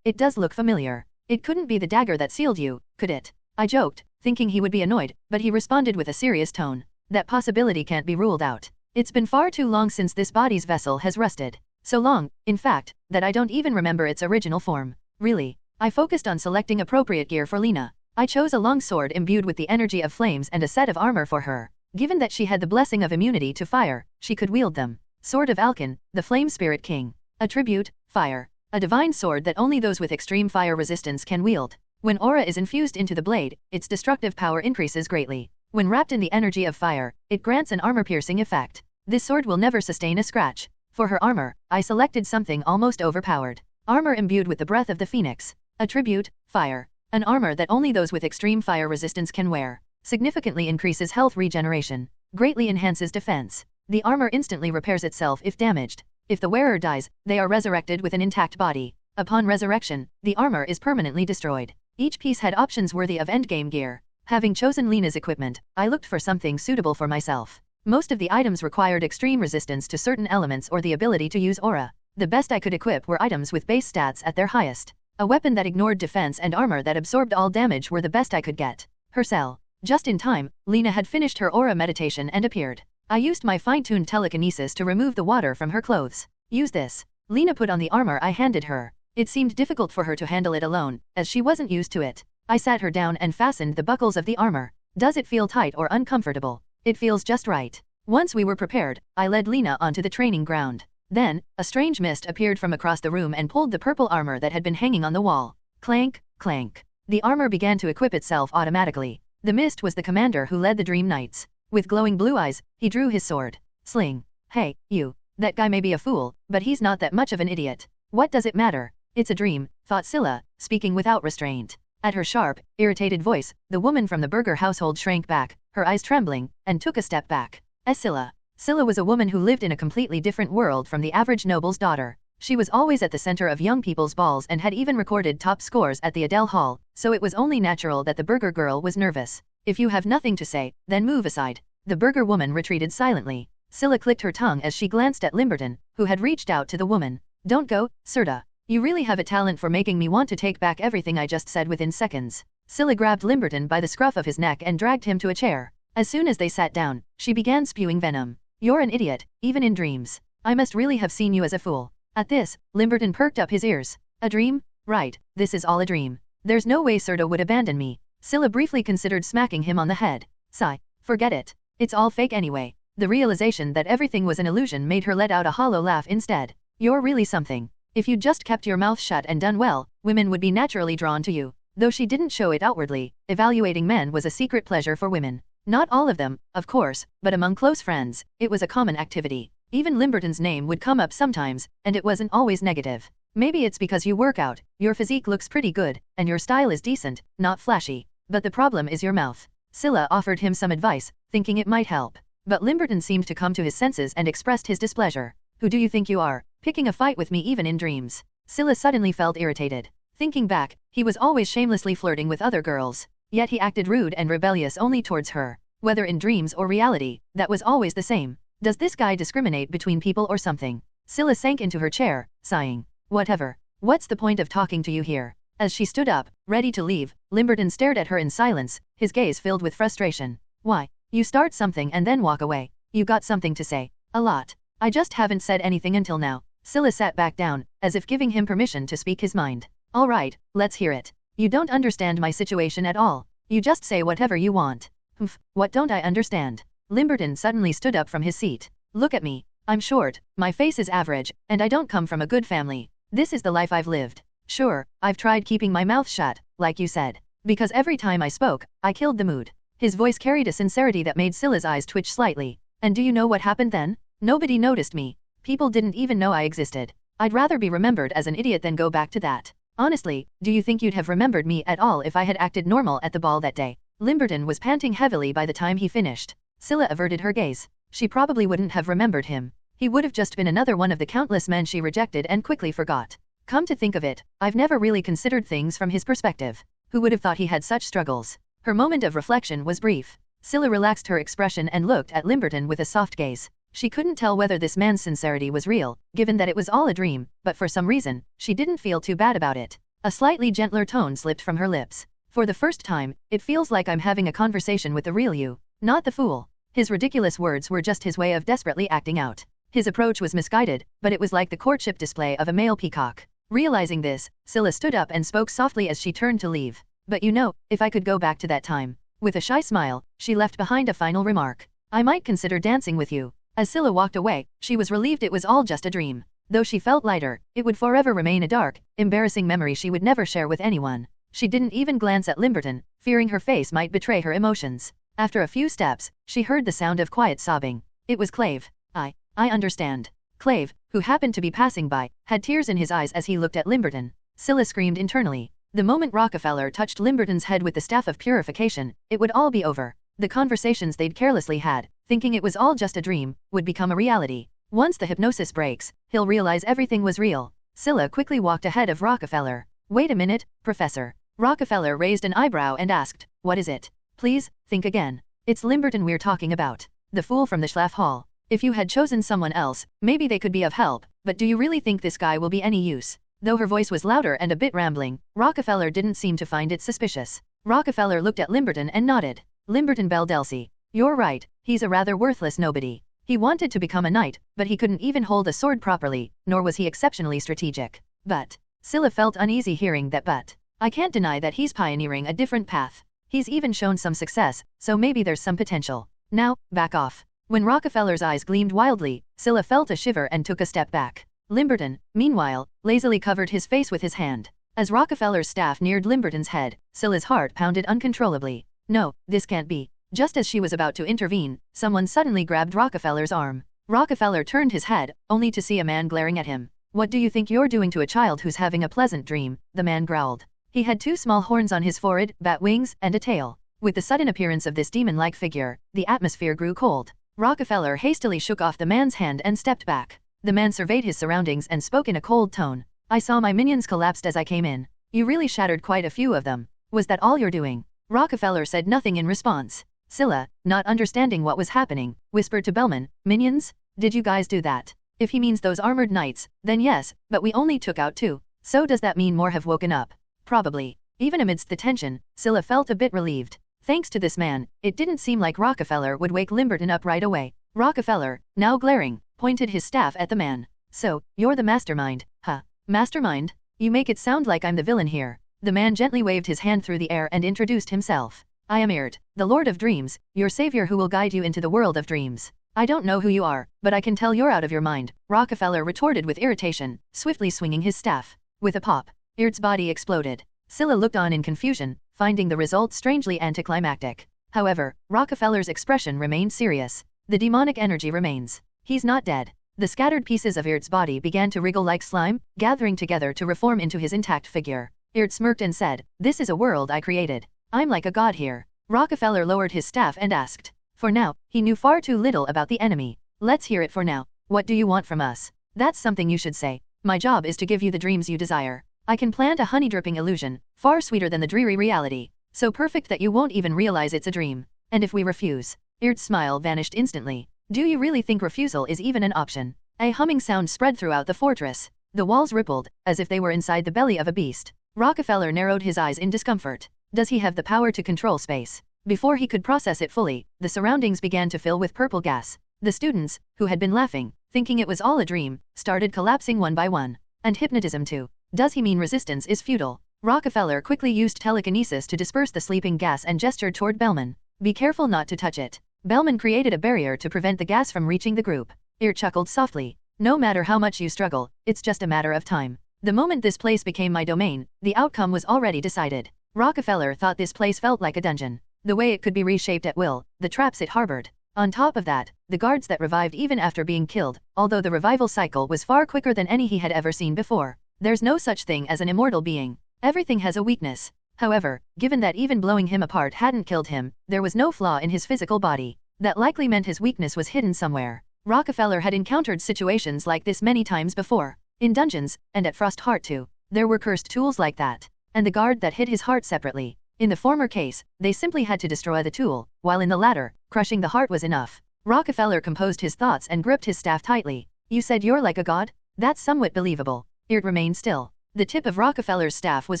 It does look familiar. It couldn't be the dagger that sealed you, could it?" I joked, thinking he would be annoyed, but he responded with a serious tone. "That possibility can't be ruled out. It's been far too long since this body's vessel has rusted. So long, in fact, that I don't even remember its original form. Really." I focused on selecting appropriate gear for Lena. I chose a long sword imbued with the energy of flames and a set of armor for her. Given that she had the blessing of immunity to fire, she could wield them. Sword of Alkin, the Flame Spirit King. Attribute, Fire. A divine sword that only those with extreme fire resistance can wield. When aura is infused into the blade, its destructive power increases greatly. When wrapped in the energy of fire, it grants an armor-piercing effect. This sword will never sustain a scratch. For her armor, I selected something almost overpowered. Armor imbued with the breath of the phoenix. Attribute, Fire. An armor that only those with extreme fire resistance can wear. Significantly increases health regeneration. Greatly enhances defense. The armor instantly repairs itself if damaged. If the wearer dies, they are resurrected with an intact body. Upon resurrection, the armor is permanently destroyed. Each piece had options worthy of endgame gear. Having chosen Lena's equipment, I looked for something suitable for myself. Most of the items required extreme resistance to certain elements or the ability to use aura. The best I could equip were items with base stats at their highest. A weapon that ignored defense and armor that absorbed all damage were the best I could get. Hercel. Just in time, Lena had finished her aura meditation and appeared. I used my fine-tuned telekinesis to remove the water from her clothes. "Use this." Lena put on the armor I handed her. It seemed difficult for her to handle it alone, as she wasn't used to it. I sat her down and fastened the buckles of the armor. "Does it feel tight or uncomfortable?" "It feels just right." Once we were prepared, I led Lena onto the training ground. Then, a strange mist appeared from across the room and pulled the purple armor that had been hanging on the wall. Clank, clank. The armor began to equip itself automatically. The mist was the commander who led the Dream Knights. With glowing blue eyes, he drew his sword. Sling. "Hey, you. That guy may be a fool, but he's not that much of an idiot. What does it matter? It's a dream," thought Scylla, speaking without restraint. At her sharp, irritated voice, the woman from the Burger household shrank back, her eyes trembling, and took a step back. Scylla. Scylla was a woman who lived in a completely different world from the average noble's daughter. She was always at the center of young people's balls and had even recorded top scores at the Adele Hall, so it was only natural that the Burger girl was nervous. "If you have nothing to say, then move aside." The Burger woman retreated silently. Scylla clicked her tongue as she glanced at Limberton, who had reached out to the woman. "Don't go, Serta. You really have a talent for making me want to take back everything I just said within seconds." Scylla grabbed Limberton by the scruff of his neck and dragged him to a chair. As soon as they sat down, she began spewing venom. "You're an idiot, even in dreams. I must really have seen you as a fool." At this, Limberton perked up his ears. "A dream? Right, this is all a dream. There's no way Serta would abandon me." Scylla briefly considered smacking him on the head. "Sigh. Forget it. It's all fake anyway. The realization that everything was an illusion made her let out a hollow laugh instead. You're really something. If you'd just kept your mouth shut and done well, women would be naturally drawn to you. Though she didn't show it outwardly, evaluating men was a secret pleasure for women. Not all of them, of course, but among close friends, it was a common activity. Even Limberton's name would come up sometimes, and it wasn't always negative. Maybe it's because you work out, your physique looks pretty good, and your style is decent, not flashy. But the problem is your mouth. Scylla offered him some advice, thinking it might help. But Limberton seemed to come to his senses and expressed his displeasure. Who do you think you are, picking a fight with me even in dreams? Scylla suddenly felt irritated. Thinking back, he was always shamelessly flirting with other girls. Yet he acted rude and rebellious only towards her. Whether in dreams or reality, that was always the same. Does this guy discriminate between people or something? Scylla sank into her chair, sighing. Whatever. What's the point of talking to you here? As she stood up, ready to leave, Limberton stared at her in silence, his gaze filled with frustration. Why? You start something and then walk away. You got something to say. A lot. I just haven't said anything until now. Scylla sat back down, as if giving him permission to speak his mind. All right, let's hear it. You don't understand my situation at all. You just say whatever you want. Humph, what don't I understand? Limberton suddenly stood up from his seat. Look at me. I'm short, my face is average, and I don't come from a good family. This is the life I've lived. Sure, I've tried keeping my mouth shut, like you said. Because every time I spoke, I killed the mood. His voice carried a sincerity that made Scylla's eyes twitch slightly. And do you know what happened then? Nobody noticed me. People didn't even know I existed. I'd rather be remembered as an idiot than go back to that. Honestly, do you think you'd have remembered me at all if I had acted normal at the ball that day? Limberton was panting heavily by the time he finished. Scylla averted her gaze. She probably wouldn't have remembered him. He would have just been another one of the countless men she rejected and quickly forgot. Come to think of it, I've never really considered things from his perspective. Who would have thought he had such struggles? Her moment of reflection was brief. Scylla relaxed her expression and looked at Limberton with a soft gaze. She couldn't tell whether this man's sincerity was real, given that it was all a dream, but for some reason, she didn't feel too bad about it. A slightly gentler tone slipped from her lips. For the first time, it feels like I'm having a conversation with the real you, not the fool. His ridiculous words were just his way of desperately acting out. His approach was misguided, but it was like the courtship display of a male peacock. Realizing this, Scylla stood up and spoke softly as she turned to leave. But you know, if I could go back to that time. With a shy smile, she left behind a final remark. I might consider dancing with you. As Scylla walked away, she was relieved it was all just a dream. Though she felt lighter, it would forever remain a dark, embarrassing memory she would never share with anyone. She didn't even glance at Limberton, fearing her face might betray her emotions. After a few steps, she heard the sound of quiet sobbing. It was Clave. I understand. Clave, who happened to be passing by, had tears in his eyes as he looked at Limberton. Scylla screamed internally. The moment Rockefeller touched Limberton's head with the staff of purification, it would all be over. The conversations they'd carelessly had, thinking it was all just a dream, would become a reality. Once the hypnosis breaks, he'll realize everything was real. Scylla quickly walked ahead of Rockefeller. Wait a minute, Professor. Rockefeller raised an eyebrow and asked, what is it? Please, think again. It's Limberton we're talking about. The fool from the Schlaff Hall. If you had chosen someone else, maybe they could be of help, but do you really think this guy will be any use? Though her voice was louder and a bit rambling, Rockefeller didn't seem to find it suspicious. Rockefeller looked at Limberton and nodded. Limberton Bell Delcy. You're right, he's a rather worthless nobody. He wanted to become a knight, but he couldn't even hold a sword properly, nor was he exceptionally strategic. But, Scylla felt uneasy hearing that but. I can't deny that he's pioneering a different path. He's even shown some success, so maybe there's some potential. Now, back off. When Rockefeller's eyes gleamed wildly, Scylla felt a shiver and took a step back. Limberton, meanwhile, lazily covered his face with his hand. As Rockefeller's staff neared Limberton's head, Scylla's heart pounded uncontrollably. No, this can't be. Just as she was about to intervene, someone suddenly grabbed Rockefeller's arm. Rockefeller turned his head, only to see a man glaring at him. What do you think you're doing to a child who's having a pleasant dream? The man growled. He had 2 small horns on his forehead, bat wings, and a tail. With the sudden appearance of this demon-like figure, the atmosphere grew cold. Rockefeller hastily shook off the man's hand and stepped back. The man surveyed his surroundings and spoke in a cold tone. I saw my minions collapsed as I came in. You really shattered quite a few of them. Was that all you're doing? Rockefeller said nothing in response. Scylla, not understanding what was happening, whispered to Bellman, minions? Did you guys do that? If he means those armored knights, then yes, but we only took out 2. So does that mean more have woken up? Probably. Even amidst the tension, Scylla felt a bit relieved. Thanks to this man, it didn't seem like Rockefeller would wake Limberton up right away. Rockefeller, now glaring, pointed his staff at the man. So, you're the mastermind, huh? Mastermind? You make it sound like I'm the villain here. The man gently waved his hand through the air and introduced himself. I am Ert, the Lord of Dreams, your savior who will guide you into the world of dreams. I don't know who you are, but I can tell you're out of your mind, Rockefeller retorted with irritation, swiftly swinging his staff. With a pop, Irt's body exploded. Scylla looked on in confusion, finding the result strangely anticlimactic. However, Rockefeller's expression remained serious. The demonic energy remains. He's not dead. The scattered pieces of Irt's body began to wriggle like slime, gathering together to reform into his intact figure. Irt smirked and said, "This is a world I created. I'm like a god here." Rockefeller lowered his staff and asked. For now, he knew far too little about the enemy. "Let's hear it for now. What do you want from us?" "That's something you should say. My job is to give you the dreams you desire. I can plant a honey-dripping illusion, far sweeter than the dreary reality, so perfect that you won't even realize it's a dream. And if we refuse?" Irt's smile vanished instantly. "Do you really think refusal is even an option?" A humming sound spread throughout the fortress. The walls rippled, as if they were inside the belly of a beast. Rockefeller narrowed his eyes in discomfort. Does he have the power to control space? Before he could process it fully, the surroundings began to fill with purple gas. The students, who had been laughing, thinking it was all a dream, started collapsing one by one. And hypnotism too. Does he mean resistance is futile? Rockefeller quickly used telekinesis to disperse the sleeping gas and gestured toward Bellman. "Be careful not to touch it." Bellman created a barrier to prevent the gas from reaching the group. Irt chuckled softly. "No matter how much you struggle, it's just a matter of time. The moment this place became my domain, the outcome was already decided." Rockefeller thought this place felt like a dungeon. The way it could be reshaped at will, the traps it harbored. On top of that, the guards that revived even after being killed, although the revival cycle was far quicker than any he had ever seen before. There's no such thing as an immortal being. Everything has a weakness. However, given that even blowing him apart hadn't killed him, there was no flaw in his physical body. That likely meant his weakness was hidden somewhere. Rockefeller had encountered situations like this many times before. In dungeons, and at Frost Heart too. There were cursed tools like that. And the guard that hid his heart separately. In the former case, they simply had to destroy the tool, while in the latter, crushing the heart was enough. Rockefeller composed his thoughts and gripped his staff tightly. "You said you're like a god? That's somewhat believable." Irt remained still. The tip of Rockefeller's staff was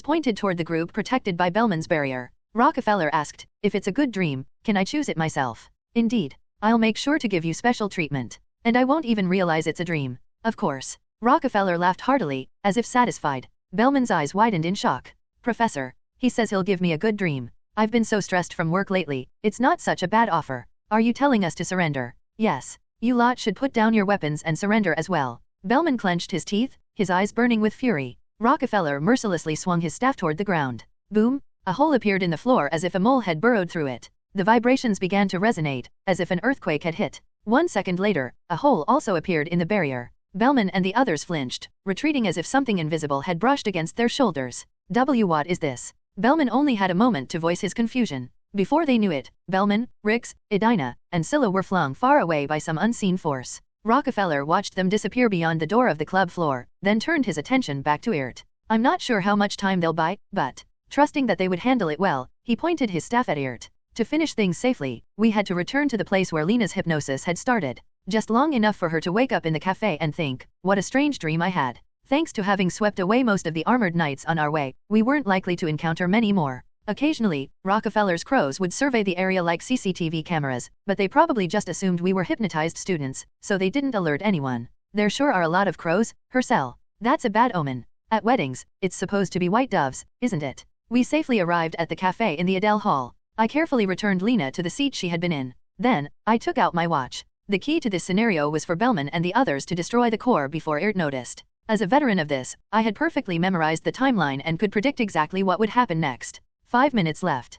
pointed toward the group protected by Bellman's barrier. Rockefeller asked, "If it's a good dream, can I choose it myself?" "Indeed. I'll make sure to give you special treatment. And I won't even realize it's a dream." "Of course." Rockefeller laughed heartily, as if satisfied. Bellman's eyes widened in shock. "Professor, he says he'll give me a good dream. I've been so stressed from work lately, it's not such a bad offer. Are you telling us to surrender?" "Yes. You lot should put down your weapons and surrender as well." Bellman clenched his teeth, his eyes burning with fury. Rockefeller mercilessly swung his staff toward the ground. Boom! A hole appeared in the floor as if a mole had burrowed through it. The vibrations began to resonate, as if an earthquake had hit. 1 second later, a hole also appeared in the barrier. Bellman and the others flinched, retreating as if something invisible had brushed against their shoulders. What is this?" Bellman only had a moment to voice his confusion. Before they knew it, Bellman, Rix, Edina, and Scylla were flung far away by some unseen force. Rockefeller watched them disappear beyond the door of the club floor, then turned his attention back to Irt. "I'm not sure how much time they'll buy, but..." Trusting that they would handle it well, he pointed his staff at Irt. "To finish things safely, we had to return to the place where Lena's hypnosis had started. Just long enough for her to wake up in the cafe and think, what a strange dream I had. Thanks to having swept away most of the armored knights on our way, we weren't likely to encounter many more." Occasionally, Rockefeller's crows would survey the area like CCTV cameras, but they probably just assumed we were hypnotized students, so they didn't alert anyone. "There sure are a lot of crows, Hercel. That's a bad omen. At weddings, it's supposed to be white doves, isn't it?" We safely arrived at the cafe in the Adele Hall. I carefully returned Lena to the seat she had been in. Then, I took out my watch. The key to this scenario was for Bellman and the others to destroy the core before Irt noticed. As a veteran of this, I had perfectly memorized the timeline and could predict exactly what would happen next. 5 minutes left.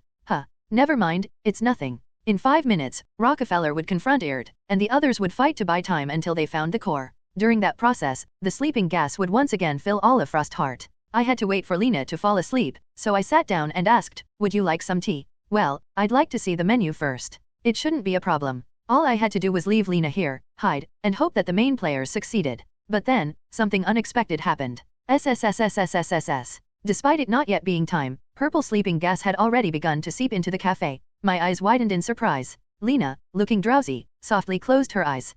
Never mind, it's nothing. In 5 minutes, Rockefeller would confront Irt, and the others would fight to buy time until they found the core. During that process, the sleeping gas would once again fill all of Frost Heart. I had to wait for Lena to fall asleep, so I sat down and asked, "Would you like some tea?" "Well, I'd like to see the menu first." It shouldn't be a problem. All I had to do was leave Lena here, hide, and hope that the main players succeeded. But then, something unexpected happened. SSSSSSSS. Despite it not yet being time, purple sleeping gas had already begun to seep into the cafe. My eyes widened in surprise. Lena, looking drowsy, softly closed her eyes.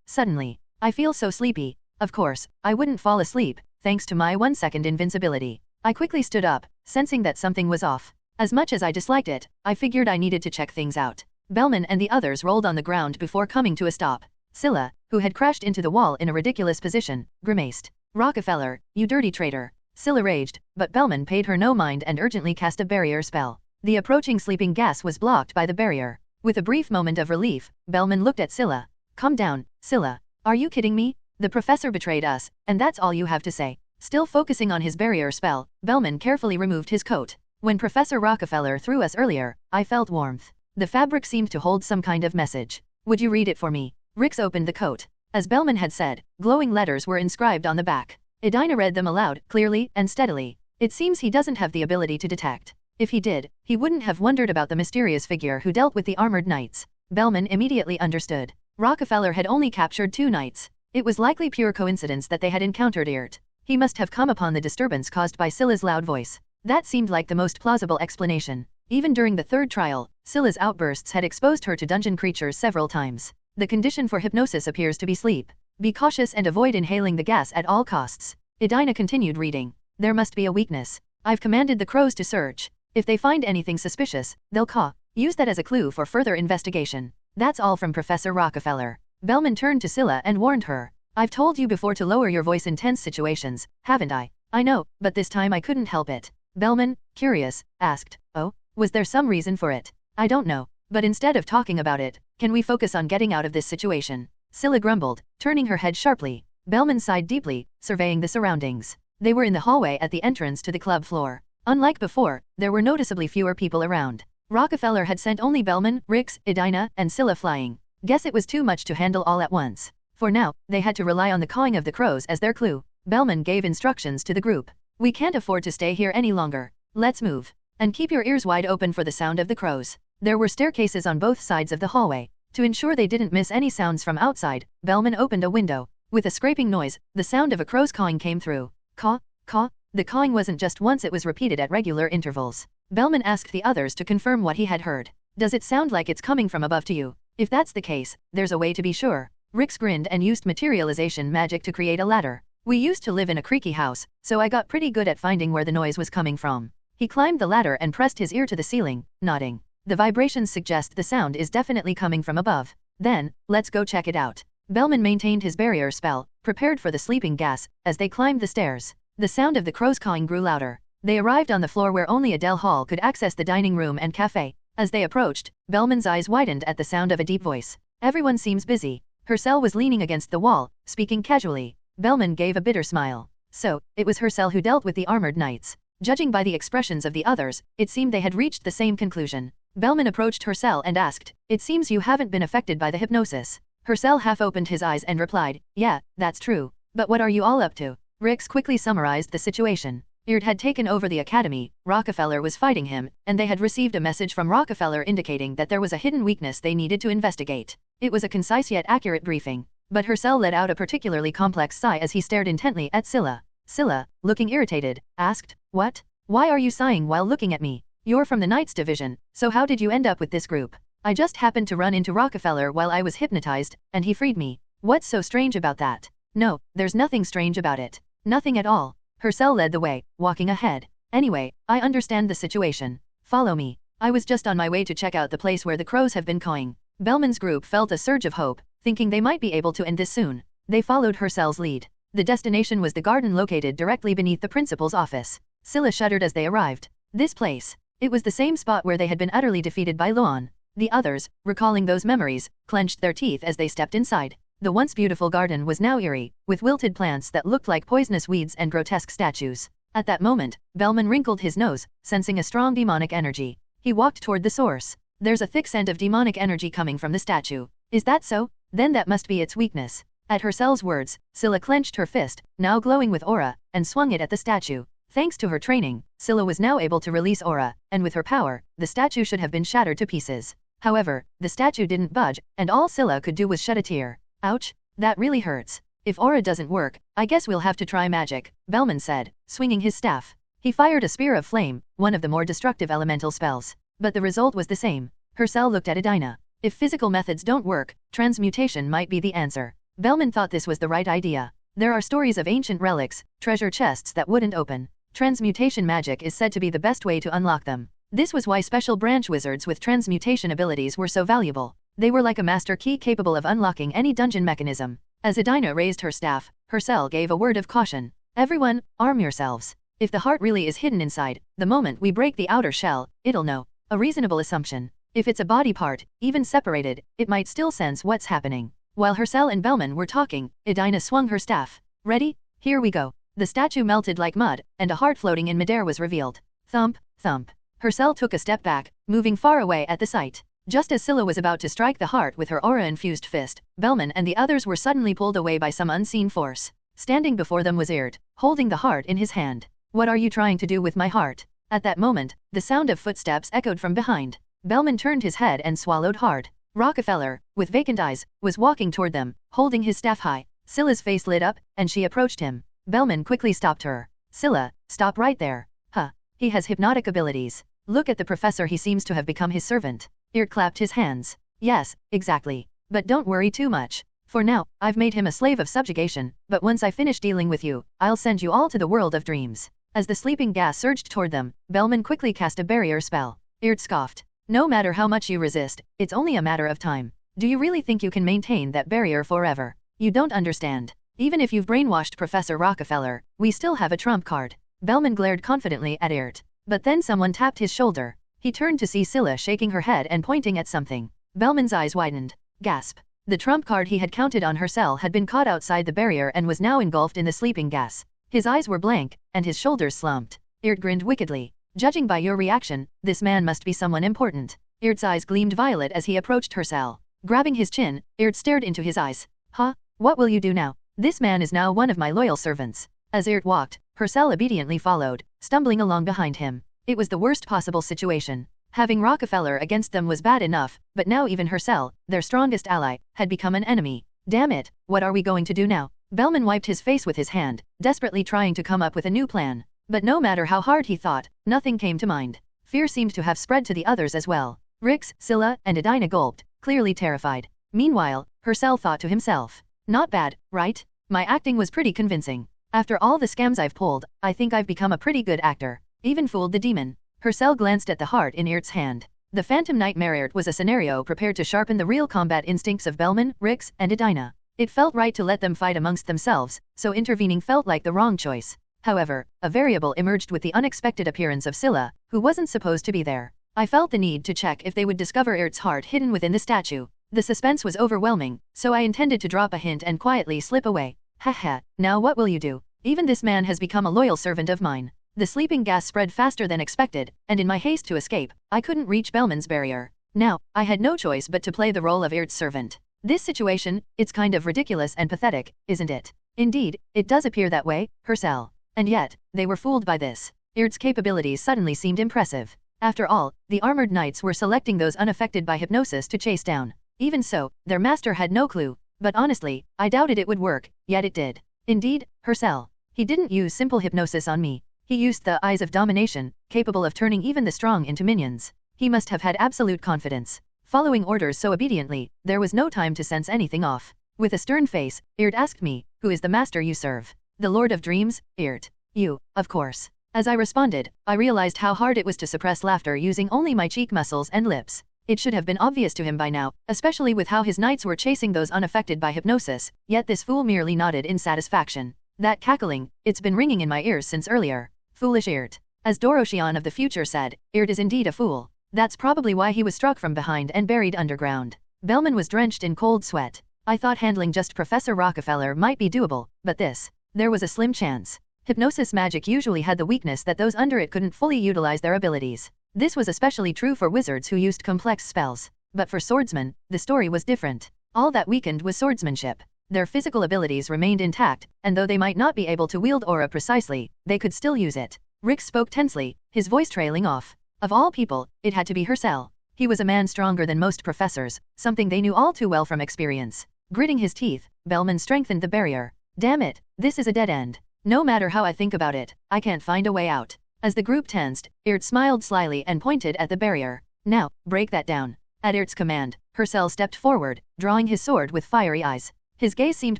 Suddenly, I feel so sleepy. Of course, I wouldn't fall asleep, thanks to my 1-second invincibility. I quickly stood up, sensing that something was off. As much as I disliked it, I figured I needed to check things out. Bellman and the others rolled on the ground before coming to a stop. Scylla, who had crashed into the wall in a ridiculous position, grimaced. "Rockefeller, you dirty traitor." Scylla raged, but Bellman paid her no mind and urgently cast a barrier spell. The approaching sleeping gas was blocked by the barrier. With a brief moment of relief, Bellman looked at Scylla. Calm down, Scylla. Are you kidding me? The professor betrayed us, and that's all you have to say. Still focusing on his barrier spell, Bellman carefully removed his coat. When Professor Rockefeller threw us earlier, I felt warmth. The fabric seemed to hold some kind of message. Would you read it for me? Rix opened the coat. As Bellman had said, glowing letters were inscribed on the back. Edina read them aloud, clearly and steadily. It seems he doesn't have the ability to detect. If he did, he wouldn't have wondered about the mysterious figure who dealt with the armored knights. Bellman immediately understood. Rockefeller had only captured 2 knights. It was likely pure coincidence that they had encountered Irt. He must have come upon the disturbance caused by Scylla's loud voice. That seemed like the most plausible explanation. Even during the 3rd trial, Scylla's outbursts had exposed her to dungeon creatures several times. The condition for hypnosis appears to be sleep. Be cautious and avoid inhaling the gas at all costs. Edina continued reading. There must be a weakness. I've commanded the crows to search. If they find anything suspicious, they'll caw. Use that as a clue for further investigation. That's all from Professor Rockefeller. Bellman turned to Scylla and warned her. I've told you before to lower your voice in tense situations, haven't I? I know, but this time I couldn't help it. Bellman, curious, asked, oh, was there some reason for it? I don't know, but instead of talking about it, can we focus on getting out of this situation? Scylla grumbled, turning her head sharply. Bellman sighed deeply, surveying the surroundings. They were in the hallway at the entrance to the club floor. Unlike before, there were noticeably fewer people around. Rockefeller had sent only Bellman, Rix, Edina, and Scylla flying. Guess it was too much to handle all at once. For now, they had to rely on the cawing of the crows as their clue. Bellman gave instructions to the group. We can't afford to stay here any longer. Let's move. And keep your ears wide open for the sound of the crows. There were staircases on both sides of the hallway. To ensure they didn't miss any sounds from outside, Bellman opened a window. With a scraping noise, the sound of a crow's cawing came through. Caw, caw. The cawing wasn't just once, it was repeated at regular intervals. Bellman asked the others to confirm what he had heard. Does it sound like it's coming from above to you? If that's the case, there's a way to be sure. Rix grinned and used materialization magic to create a ladder. We used to live in a creaky house, so I got pretty good at finding where the noise was coming from. He climbed the ladder and pressed his ear to the ceiling, nodding. The vibrations suggest the sound is definitely coming from above. Then, let's go check it out. Bellman maintained his barrier spell, prepared for the sleeping gas, as they climbed the stairs. The sound of the crows cawing grew louder. They arrived on the floor where only Adele Hall could access the dining room and cafe. As they approached, Bellman's eyes widened at the sound of a deep voice. Everyone seems busy. Hercel was leaning against the wall, speaking casually. Bellman gave a bitter smile. So, it was Hercel who dealt with the armored knights. Judging by the expressions of the others, it seemed they had reached the same conclusion. Bellman approached Hercel and asked, it seems you haven't been affected by the hypnosis. Hercel half opened his eyes and replied, yeah, that's true. But what are you all up to? Rix quickly summarized the situation. Irt had taken over the academy, Rockefeller was fighting him, and they had received a message from Rockefeller indicating that there was a hidden weakness they needed to investigate. It was a concise yet accurate briefing. But Hercel let out a particularly complex sigh as he stared intently at Scylla. Scylla, looking irritated, asked, what? Why are you sighing while looking at me? You're from the Knights Division, so how did you end up with this group? I just happened to run into Rockefeller while I was hypnotized, and he freed me. What's so strange about that? No, there's nothing strange about it. Nothing at all. Hercel led the way, walking ahead. Anyway, I understand the situation. Follow me. I was just on my way to check out the place where the crows have been cawing. Bellman's group felt a surge of hope, thinking they might be able to end this soon. They followed Hercel's lead. The destination was the garden located directly beneath the principal's office. Scylla shuddered as they arrived. This place. It was the same spot where they had been utterly defeated by Luan. The others, recalling those memories, clenched their teeth as they stepped inside. The once beautiful garden was now eerie, with wilted plants that looked like poisonous weeds and grotesque statues. At that moment, Bellman wrinkled his nose, sensing a strong demonic energy. He walked toward the source. There's a thick scent of demonic energy coming from the statue. Is that so? Then that must be its weakness. At Hercel's words, Scylla clenched her fist, now glowing with aura, and swung it at the statue. Thanks to her training, Scylla was now able to release aura, and with her power, the statue should have been shattered to pieces. However, the statue didn't budge, and all Scylla could do was shed a tear. Ouch, that really hurts. If aura doesn't work, I guess we'll have to try magic, Bellman said, swinging his staff. He fired a spear of flame, one of the more destructive elemental spells. But the result was the same. Hercel looked at Edina. If physical methods don't work, transmutation might be the answer. Bellman thought this was the right idea. There are stories of ancient relics, treasure chests that wouldn't open. Transmutation magic is said to be the best way to unlock them. This was why special branch wizards with transmutation abilities were so valuable. They were like a master key capable of unlocking any dungeon mechanism. As Edina raised her staff, Hercel gave a word of caution. Everyone, arm yourselves. If the heart really is hidden inside, the moment we break the outer shell, it'll know. A reasonable assumption. If it's a body part, even separated, it might still sense what's happening. While Hercel and Bellman were talking, Edina swung her staff. Ready? Here we go. The statue melted like mud, and a heart floating in midair was revealed. Thump, thump. Hercel took a step back, moving far away at the sight. Just as Scylla was about to strike the heart with her aura-infused fist, Bellman and the others were suddenly pulled away by some unseen force. Standing before them was Erd, holding the heart in his hand. What are you trying to do with my heart? At that moment, the sound of footsteps echoed from behind. Bellman turned his head and swallowed hard. Rockefeller, with vacant eyes, was walking toward them, holding his staff high. Scylla's face lit up, and she approached him. Bellman quickly stopped her. Scylla, stop right there. Huh. He has hypnotic abilities. Look at the professor, he seems to have become his servant. Erd clapped his hands. Yes, exactly. But don't worry too much. For now, I've made him a slave of subjugation, but once I finish dealing with you, I'll send you all to the world of dreams. As the sleeping gas surged toward them, Bellman quickly cast a barrier spell. Erd scoffed. No matter how much you resist, it's only a matter of time. Do you really think you can maintain that barrier forever? You don't understand. Even if you've brainwashed Professor Rockefeller, we still have a trump card. Bellman glared confidently at Erd. But then someone tapped his shoulder. He turned to see Scylla shaking her head and pointing at something. Bellman's eyes widened. Gasp. The trump card he had counted on Hercel had been caught outside the barrier and was now engulfed in the sleeping gas. His eyes were blank, and his shoulders slumped. Erd grinned wickedly. Judging by your reaction, this man must be someone important. Erd's eyes gleamed violet as he approached Hercel. Grabbing his chin, Erd stared into his eyes. Huh? What will you do now? This man is now one of my loyal servants. As Erd walked, Hercel obediently followed, stumbling along behind him. It was the worst possible situation. Having Rockefeller against them was bad enough, but now even Hercel, their strongest ally, had become an enemy. Damn it, what are we going to do now? Bellman wiped his face with his hand, desperately trying to come up with a new plan. But no matter how hard he thought, nothing came to mind. Fear seemed to have spread to the others as well. Rix, Scylla, and Edina gulped, clearly terrified. Meanwhile, Hercel thought to himself. Not bad, right? My acting was pretty convincing. After all the scams I've pulled, I think I've become a pretty good actor. Even fooled the demon. Hercel glanced at the heart in Erd's hand. The Phantom Nightmare Erd was a scenario prepared to sharpen the real combat instincts of Bellman, Rix, and Edina. It felt right to let them fight amongst themselves, so intervening felt like the wrong choice. However, a variable emerged with the unexpected appearance of Scylla, who wasn't supposed to be there. I felt the need to check if they would discover Erd's heart hidden within the statue. The suspense was overwhelming, so I intended to drop a hint and quietly slip away. Haha, now what will you do? Even this man has become a loyal servant of mine. The sleeping gas spread faster than expected, and in my haste to escape, I couldn't reach Bellman's barrier. Now, I had no choice but to play the role of Erd's servant. This situation, it's kind of ridiculous and pathetic, isn't it? Indeed, it does appear that way, Hercel. And yet, they were fooled by this. Erd's capabilities suddenly seemed impressive. After all, the armored knights were selecting those unaffected by hypnosis to chase down. Even so, their master had no clue. But honestly, I doubted it would work, yet it did. Indeed, Hercel. He didn't use simple hypnosis on me. He used the eyes of domination, capable of turning even the strong into minions. He must have had absolute confidence. Following orders so obediently, there was no time to sense anything off. With a stern face, Erd asked me, who is the master you serve? The Lord of Dreams, Erd. You, of course. As I responded, I realized how hard it was to suppress laughter using only my cheek muscles and lips. It should have been obvious to him by now, especially with how his knights were chasing those unaffected by hypnosis, yet this fool merely nodded in satisfaction. That cackling, it's been ringing in my ears since earlier. Foolish Erd. As Doroshian of the future said, Erd is indeed a fool. That's probably why he was struck from behind and buried underground. Bellman was drenched in cold sweat. I thought handling just Professor Rockefeller might be doable, but this, there was a slim chance. Hypnosis magic usually had the weakness that those under it couldn't fully utilize their abilities. This was especially true for wizards who used complex spells. But for swordsmen, the story was different. All that weakened was swordsmanship. Their physical abilities remained intact, and though they might not be able to wield aura precisely, they could still use it. Rick spoke tensely, his voice trailing off. Of all people, it had to be Hercel. He was a man stronger than most professors, something they knew all too well from experience. Gritting his teeth, Bellman strengthened the barrier. Damn it, this is a dead end. No matter how I think about it, I can't find a way out. As the group tensed, Erd smiled slyly and pointed at the barrier. Now, break that down. At Erd's command, Hercel stepped forward, drawing his sword with fiery eyes. His gaze seemed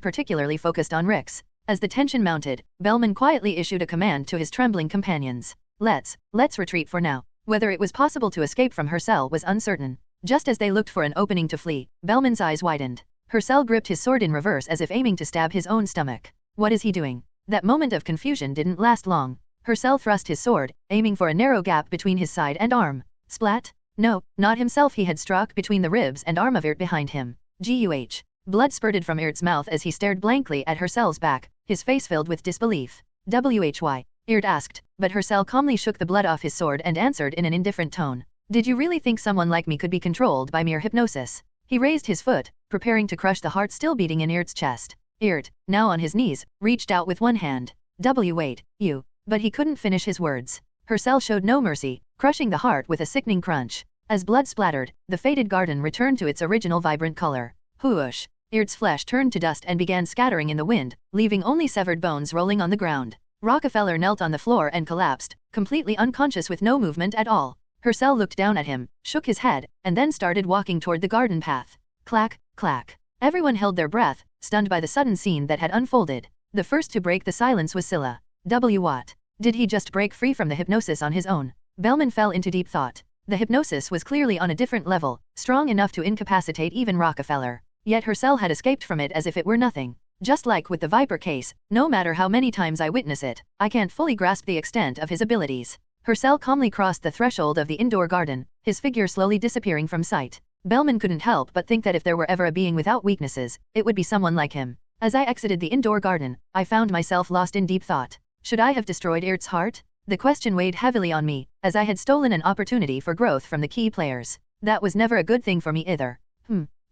particularly focused on Rix. As the tension mounted, Bellman quietly issued a command to his trembling companions. Let's retreat for now. Whether it was possible to escape from Hercel was uncertain. Just as they looked for an opening to flee, Bellman's eyes widened. Hercel gripped his sword in reverse as if aiming to stab his own stomach. What is he doing? That moment of confusion didn't last long. Hercel thrust his sword, aiming for a narrow gap between his side and arm. Splat? No, not himself. He had struck between the ribs and arm of Erd behind him. Guh. Blood spurted from Irt's mouth as he stared blankly at Hersel's back, his face filled with disbelief. Why? Irt asked, but Hersel calmly shook the blood off his sword and answered in an indifferent tone. Did you really think someone like me could be controlled by mere hypnosis? He raised his foot, preparing to crush the heart still beating in Irt's chest. Irt, now on his knees, reached out with one hand. Wait, you. But he couldn't finish his words. Hersel showed no mercy, crushing the heart with a sickening crunch. As blood splattered, the faded garden returned to its original vibrant color. Whoosh! Irt's flesh turned to dust and began scattering in the wind, leaving only severed bones rolling on the ground. Rockefeller knelt on the floor and collapsed, completely unconscious with no movement at all. Hersel looked down at him, shook his head, and then started walking toward the garden path. Clack, clack. Everyone held their breath, stunned by the sudden scene that had unfolded. The first to break the silence was Scylla. What? Did he just break free from the hypnosis on his own? Bellman fell into deep thought. The hypnosis was clearly on a different level, strong enough to incapacitate even Rockefeller. Yet Hersel had escaped from it as if it were nothing. Just like with the Viper case, no matter how many times I witness it, I can't fully grasp the extent of his abilities. Hersel calmly crossed the threshold of the indoor garden, his figure slowly disappearing from sight. Bellman couldn't help but think that if there were ever a being without weaknesses, it would be someone like him. As I exited the indoor garden, I found myself lost in deep thought. Should I have destroyed Irt's heart? The question weighed heavily on me, as I had stolen an opportunity for growth from the key players. That was never a good thing for me either.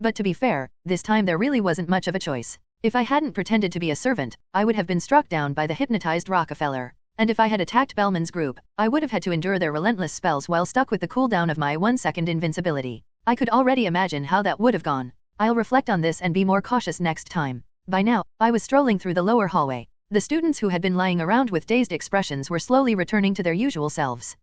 But to be fair, this time there really wasn't much of a choice. If I hadn't pretended to be a servant, I would have been struck down by the hypnotized Rockefeller. And if I had attacked Bellman's group, I would have had to endure their relentless spells while stuck with the cooldown of my 1-second invincibility. I could already imagine how that would have gone. I'll reflect on this and be more cautious next time. By now, I was strolling through the lower hallway. The students who had been lying around with dazed expressions were slowly returning to their usual selves.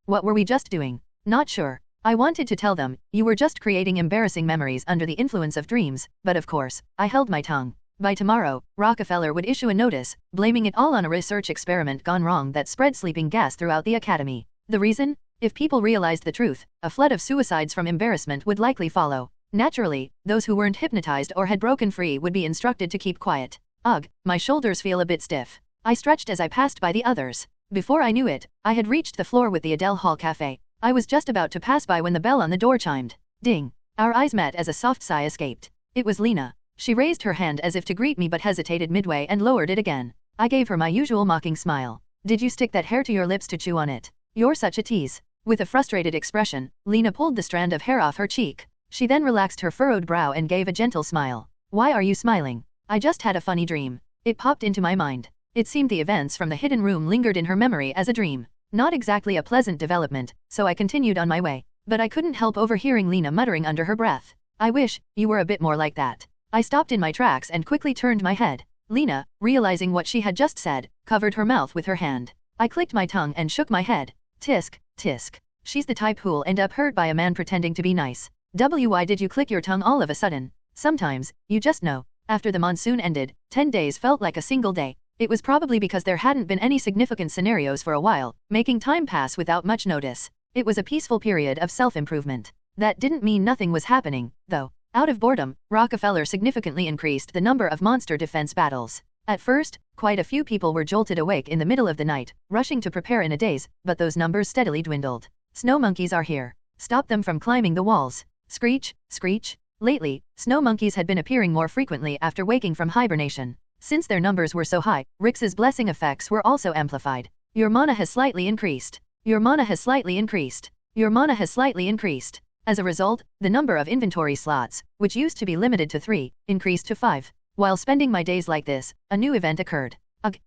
What were we just doing? Not sure. I wanted to tell them, you were just creating embarrassing memories under the influence of dreams, but of course, I held my tongue. By tomorrow, Rockefeller would issue a notice, blaming it all on a research experiment gone wrong that spread sleeping gas throughout the academy. The reason? If people realized the truth, a flood of suicides from embarrassment would likely follow. Naturally, those who weren't hypnotized or had broken free would be instructed to keep quiet. Ugh, my shoulders feel a bit stiff. I stretched as I passed by the others. Before I knew it, I had reached the floor with the Adele Hall Cafe. I was just about to pass by when the bell on the door chimed. Ding. Our eyes met as a soft sigh escaped. It was Lena. She raised her hand as if to greet me but hesitated midway and lowered it again. I gave her my usual mocking smile. Did you stick that hair to your lips to chew on it? You're such a tease. With a frustrated expression, Lena pulled the strand of hair off her cheek. She then relaxed her furrowed brow and gave a gentle smile. Why are you smiling? I just had a funny dream. It popped into my mind. It seemed the events from the hidden room lingered in her memory as a dream. Not exactly a pleasant development, so I continued on my way. But I couldn't help overhearing Lena muttering under her breath. I wish you were a bit more like that. I stopped in my tracks and quickly turned my head. Lena, realizing what she had just said, covered her mouth with her hand. I clicked my tongue and shook my head. Tisk, tisk. She's the type who'll end up hurt by a man pretending to be nice. Why did you click your tongue all of a sudden? Sometimes, you just know. After the monsoon ended, 10 days felt like a single day. It was probably because there hadn't been any significant scenarios for a while, making time pass without much notice. It was a peaceful period of self-improvement. That didn't mean nothing was happening, though. Out of boredom, Rockefeller significantly increased the number of monster defense battles. At first, quite a few people were jolted awake in the middle of the night, rushing to prepare in a daze, but those numbers steadily dwindled. Snow monkeys are here. Stop them from climbing the walls. Screech, screech. Lately, snow monkeys had been appearing more frequently after waking from hibernation. Since their numbers were so high, Rix's blessing effects were also amplified. Your mana has slightly increased. Your mana has slightly increased. Your mana has slightly increased. As a result, the number of inventory slots, which used to be limited to 3, increased to 5. While spending my days like this, a new event occurred.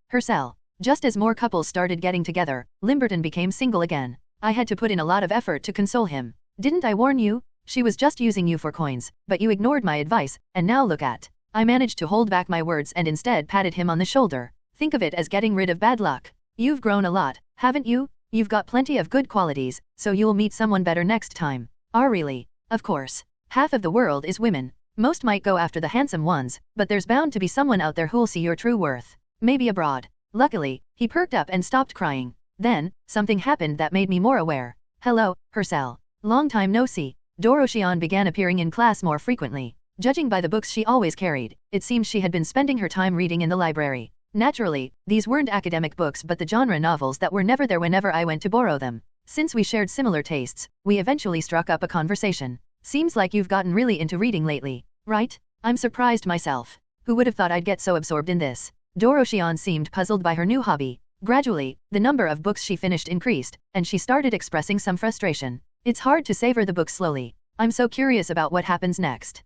Hersel. Just as more couples started getting together, Limberton became single again. I had to put in a lot of effort to console him. Didn't I warn you? She was just using you for coins, but you ignored my advice, and now look at. I managed to hold back my words and instead patted him on the shoulder. Think of it as getting rid of bad luck. You've grown a lot, haven't you? You've got plenty of good qualities, so you'll meet someone better next time. Really? Of course. Half of the world is women. Most might go after the handsome ones, but there's bound to be someone out there who'll see your true worth. Maybe abroad. Luckily, he perked up and stopped crying. Then, something happened that made me more aware. Hello, Hersel. Long time no see. Doroshian began appearing in class more frequently. Judging by the books she always carried, it seemed she had been spending her time reading in the library. Naturally, these weren't academic books but the genre novels that were never there whenever I went to borrow them. Since we shared similar tastes, we eventually struck up a conversation. Seems like you've gotten really into reading lately, right? I'm surprised myself. Who would have thought I'd get so absorbed in this? Doroshion seemed puzzled by her new hobby. Gradually, the number of books she finished increased, and she started expressing some frustration. It's hard to savor the book slowly. I'm so curious about what happens next.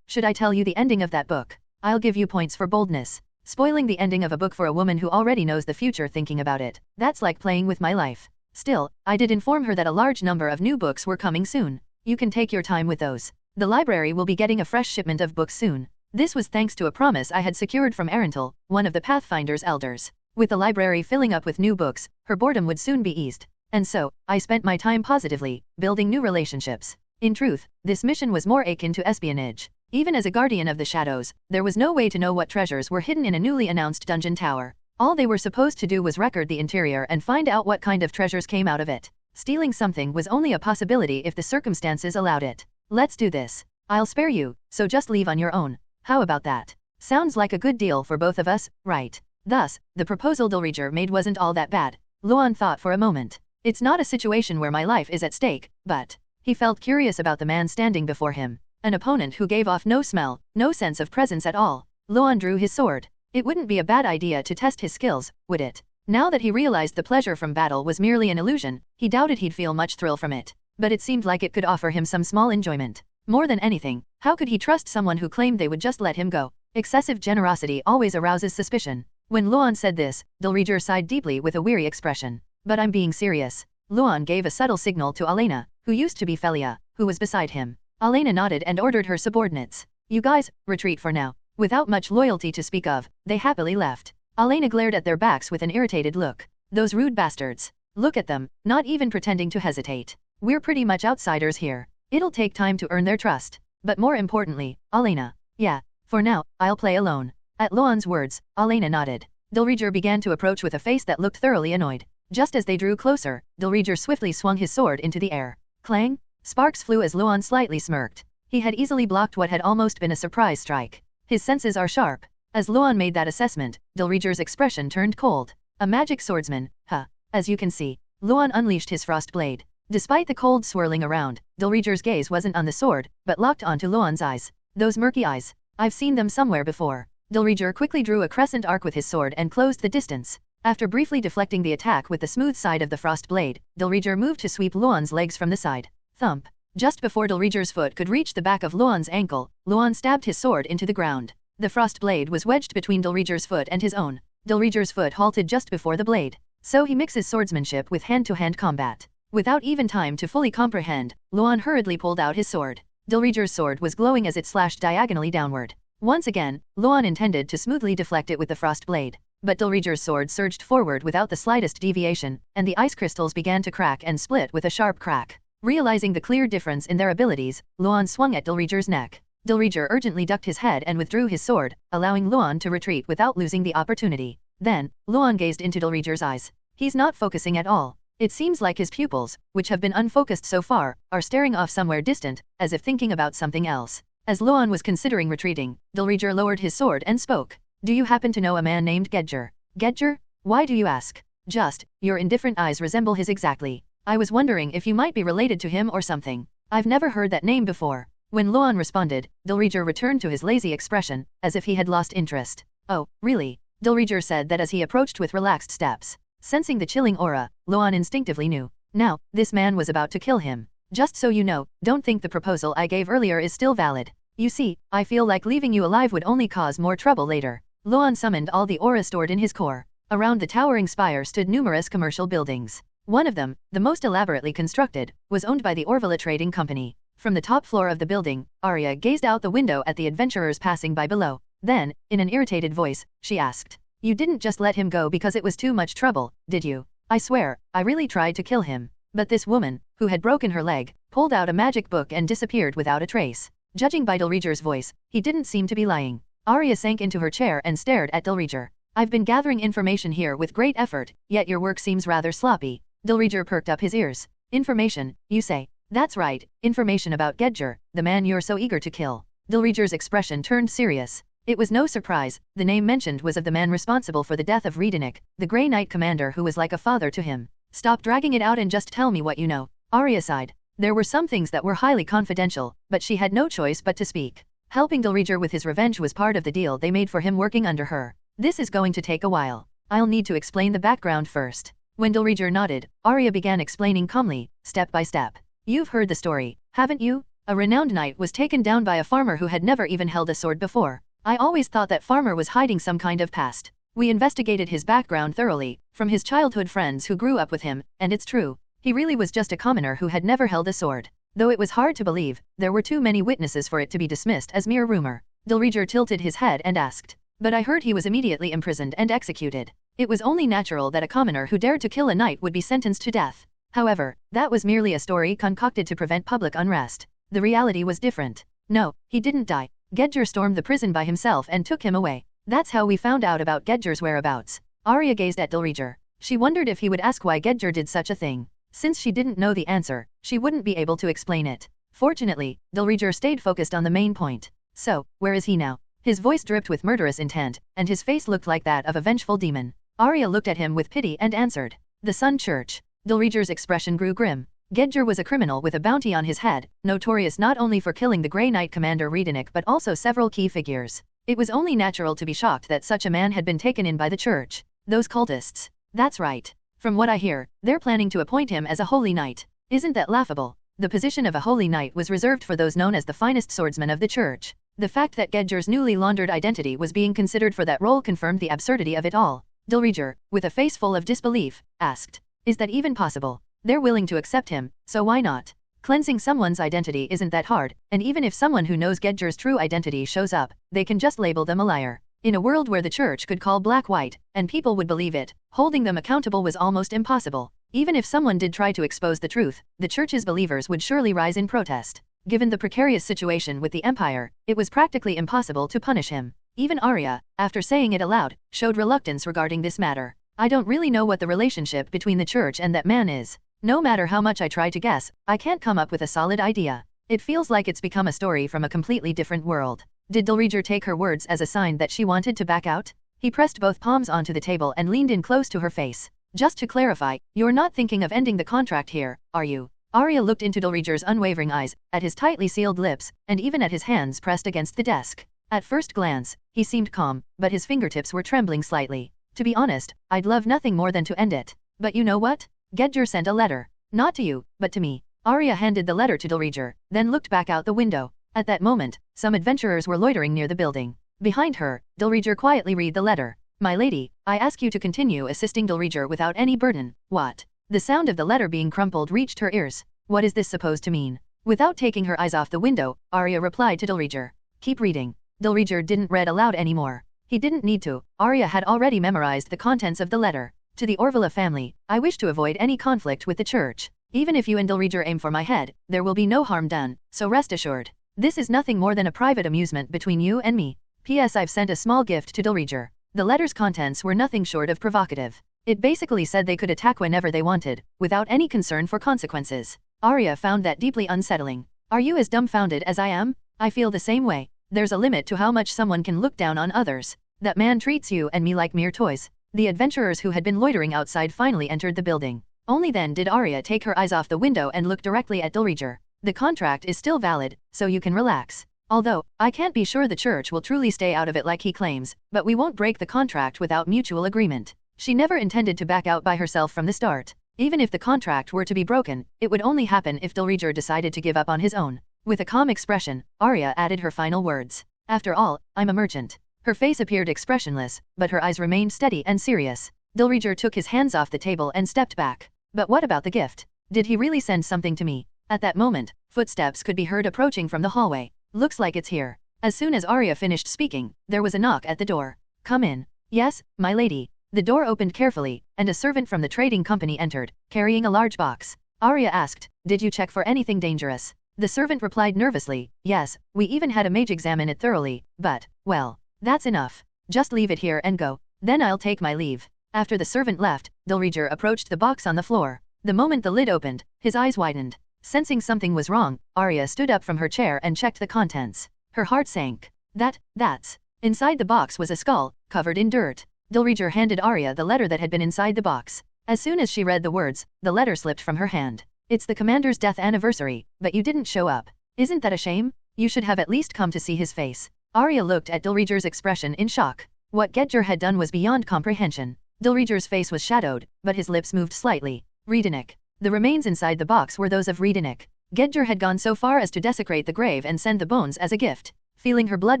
Should I tell you the ending of that book? I'll give you points for boldness. Spoiling the ending of a book for a woman who already knows the future thinking about it. That's like playing with my life. Still, I did inform her that a large number of new books were coming soon. You can take your time with those. The library will be getting a fresh shipment of books soon. This was thanks to a promise I had secured from Arental, one of the Pathfinder's elders. With the library filling up with new books, her boredom would soon be eased. And so, I spent my time positively, building new relationships. In truth, this mission was more akin to espionage. Even as a guardian of the shadows, there was no way to know what treasures were hidden in a newly announced dungeon tower. All they were supposed to do was record the interior and find out what kind of treasures came out of it. Stealing something was only a possibility if the circumstances allowed it. Let's do this. I'll spare you, so just leave on your own. How about that? Sounds like a good deal for both of us, right? Thus, the proposal Dulreger made wasn't all that bad. Luan thought for a moment. It's not a situation where my life is at stake, but... He felt curious about the man standing before him. An opponent who gave off no smell, no sense of presence at all. Luan drew his sword. It wouldn't be a bad idea to test his skills, would it? Now that he realized the pleasure from battle was merely an illusion, he doubted he'd feel much thrill from it. But it seemed like it could offer him some small enjoyment. More than anything, how could he trust someone who claimed they would just let him go? Excessive generosity always arouses suspicion. When Luan said this, Dulreger sighed deeply with a weary expression. But I'm being serious. Luan gave a subtle signal to Alena, who used to be Felia, who was beside him. Alena nodded and ordered her subordinates. You guys, retreat for now. Without much loyalty to speak of, they happily left. Alena glared at their backs with an irritated look. Those rude bastards. Look at them, not even pretending to hesitate. We're pretty much outsiders here. It'll take time to earn their trust. But more importantly, Alena. Yeah, for now, I'll play alone. At Luan's words, Alena nodded. Dulreger began to approach with a face that looked thoroughly annoyed. Just as they drew closer, Dulreger swiftly swung his sword into the air. Clang! Sparks flew as Luan slightly smirked. He had easily blocked what had almost been a surprise strike. His senses are sharp. As Luan made that assessment, Dulreger's expression turned cold. A magic swordsman, huh? As you can see, Luan unleashed his frost blade. Despite the cold swirling around, Dulreger's gaze wasn't on the sword, but locked onto Luan's eyes. Those murky eyes. I've seen them somewhere before. Dulreger quickly drew a crescent arc with his sword and closed the distance. After briefly deflecting the attack with the smooth side of the frost blade, Dulreger moved to sweep Luan's legs from the side. Thump. Just before Dulreger's foot could reach the back of Luan's ankle, Luan stabbed his sword into the ground. The frost blade was wedged between Dulreger's foot and his own. Dulreger's foot halted just before the blade. So he mixes swordsmanship with hand-to-hand combat. Without even time to fully comprehend, Luan hurriedly pulled out his sword. Dulreger's sword was glowing as it slashed diagonally downward. Once again, Luan intended to smoothly deflect it with the frost blade. But Dulreger's sword surged forward without the slightest deviation, and the ice crystals began to crack and split with a sharp crack. Realizing the clear difference in their abilities, Luan swung at Dulreger's neck. Dulreger urgently ducked his head and withdrew his sword, allowing Luan to retreat without losing the opportunity. Then, Luan gazed into Dulreger's eyes. He's not focusing at all. It seems like his pupils, which have been unfocused so far, are staring off somewhere distant, as if thinking about something else. As Luan was considering retreating, Dulreger lowered his sword and spoke. Do you happen to know a man named Gedger? Gedger? Why do you ask? Just, your indifferent eyes resemble his exactly. I was wondering if you might be related to him or something. I've never heard that name before. When Luan responded, Dulreger returned to his lazy expression, as if he had lost interest. Oh, really? Dulreger said that as he approached with relaxed steps. Sensing the chilling aura, Luan instinctively knew. Now, this man was about to kill him. Just so you know, don't think the proposal I gave earlier is still valid. You see, I feel like leaving you alive would only cause more trouble later. Luan summoned all the aura stored in his core. Around the towering spire stood numerous commercial buildings. One of them, the most elaborately constructed, was owned by the Orvala Trading Company. From the top floor of the building, Arya gazed out the window at the adventurers passing by below. Then, in an irritated voice, she asked, You didn't just let him go because it was too much trouble, did you? I swear, I really tried to kill him. But this woman, who had broken her leg, pulled out a magic book and disappeared without a trace. Judging by Dulreger's voice, he didn't seem to be lying. Arya sank into her chair and stared at Dulreger. I've been gathering information here with great effort, yet your work seems rather sloppy. Dulreger perked up his ears. Information, you say? That's right, information about Gedger, the man you're so eager to kill. Dulreger's expression turned serious. It was no surprise, the name mentioned was of the man responsible for the death of Redistributing, the Grey Knight commander who was like a father to him. Stop dragging it out and just tell me what you know. Arya sighed. There were some things that were highly confidential, but she had no choice but to speak. Helping Dilriger with his revenge was part of the deal they made for him working under her. This is going to take a while. I'll need to explain the background first. When Dilriger nodded, Arya began explaining calmly, step by step. You've heard the story, haven't you? A renowned knight was taken down by a farmer who had never even held a sword before. I always thought that farmer was hiding some kind of past. We investigated his background thoroughly, from his childhood friends who grew up with him, and it's true. He really was just a commoner who had never held a sword. Though it was hard to believe, there were too many witnesses for it to be dismissed as mere rumor. Dilriger tilted his head and asked. But I heard he was immediately imprisoned and executed. It was only natural that a commoner who dared to kill a knight would be sentenced to death. However, that was merely a story concocted to prevent public unrest. The reality was different. No, he didn't die. Gedger stormed the prison by himself and took him away. That's how we found out about Gedger's whereabouts. Arya gazed at Dilriger. She wondered if he would ask why Gedger did such a thing. Since she didn't know the answer, she wouldn't be able to explain it. Fortunately, Dilriger stayed focused on the main point. So, where is he now? His voice dripped with murderous intent, and his face looked like that of a vengeful demon. Arya looked at him with pity and answered. The Sun Church. Dilriger's expression grew grim. Gedger was a criminal with a bounty on his head, notorious not only for killing the Grey Knight commander Redistributing but also several key figures. It was only natural to be shocked that such a man had been taken in by the church. Those cultists. That's right. From what I hear, they're planning to appoint him as a holy knight. Isn't that laughable? The position of a holy knight was reserved for those known as the finest swordsmen of the church. The fact that Gedger's newly laundered identity was being considered for that role confirmed the absurdity of it all. Dilriger, with a face full of disbelief, asked. Is that even possible? They're willing to accept him, so why not? Cleansing someone's identity isn't that hard, and even if someone who knows Gedger's true identity shows up, they can just label them a liar. In a world where the church could call black white, and people would believe it, holding them accountable was almost impossible. Even if someone did try to expose the truth, the church's believers would surely rise in protest. Given the precarious situation with the empire, it was practically impossible to punish him. Even Arya, after saying it aloud, showed reluctance regarding this matter. I don't really know what the relationship between the church and that man is. No matter how much I try to guess, I can't come up with a solid idea. It feels like it's become a story from a completely different world. Did Dilriger take her words as a sign that she wanted to back out? He pressed both palms onto the table and leaned in close to her face. Just to clarify, you're not thinking of ending the contract here, are you? Arya looked into Dilriger's unwavering eyes, at his tightly sealed lips, and even at his hands pressed against the desk. At first glance, he seemed calm, but his fingertips were trembling slightly. To be honest, I'd love nothing more than to end it. But you know what? Gedger sent a letter. Not to you, but to me. Arya handed the letter to Dilriger, then looked back out the window. At that moment, some adventurers were loitering near the building. Behind her, Dilriger quietly read the letter. My lady, I ask you to continue assisting Dilriger without any burden. What? The sound of the letter being crumpled reached her ears. What is this supposed to mean? Without taking her eyes off the window, Arya replied to Dilriger. Keep reading. Dilriger didn't read aloud anymore. He didn't need to. Arya had already memorized the contents of the letter. To the Orvala family, I wish to avoid any conflict with the church. Even if you and Dilriger aim for my head, there will be no harm done, so rest assured. This is nothing more than a private amusement between you and me. P.S. I've sent a small gift to Dilriger. The letter's contents were nothing short of provocative. It basically said they could attack whenever they wanted, without any concern for consequences. Arya found that deeply unsettling. Are you as dumbfounded as I am? I feel the same way. There's a limit to how much someone can look down on others. That man treats you and me like mere toys. The adventurers who had been loitering outside finally entered the building. Only then did Arya take her eyes off the window and look directly at Dilriger. The contract is still valid, so you can relax. Although, I can't be sure the church will truly stay out of it like he claims, but we won't break the contract without mutual agreement. She never intended to back out by herself from the start. Even if the contract were to be broken, it would only happen if Dilriger decided to give up on his own. With a calm expression, Arya added her final words. After all, I'm a merchant. Her face appeared expressionless, but her eyes remained steady and serious. Dilriger took his hands off the table and stepped back. But what about the gift? Did he really send something to me? At that moment, footsteps could be heard approaching from the hallway. Looks like it's here. As soon as Arya finished speaking, there was a knock at the door. Come in. Yes, my lady. The door opened carefully, and a servant from the trading company entered, carrying a large box. Arya asked, did you check for anything dangerous? The servant replied nervously, yes, we even had a mage examine it thoroughly, but, well, that's enough. Just leave it here and go. Then I'll take my leave. After the servant left, Dilriger approached the box on the floor. The moment the lid opened, his eyes widened. Sensing something was wrong, Arya stood up from her chair and checked the contents. Her heart sank. That's... Inside the box was a skull, covered in dirt. Dilriger handed Arya the letter that had been inside the box. As soon as she read the words, the letter slipped from her hand. It's the commander's death anniversary, but you didn't show up. Isn't that a shame? You should have at least come to see his face. Arya looked at Dilreger's expression in shock. What Gedger had done was beyond comprehension. Dilreger's face was shadowed, but his lips moved slightly. Redistributing. The remains inside the box were those of Redistributing. Gedger had gone so far as to desecrate the grave and send the bones as a gift. Feeling her blood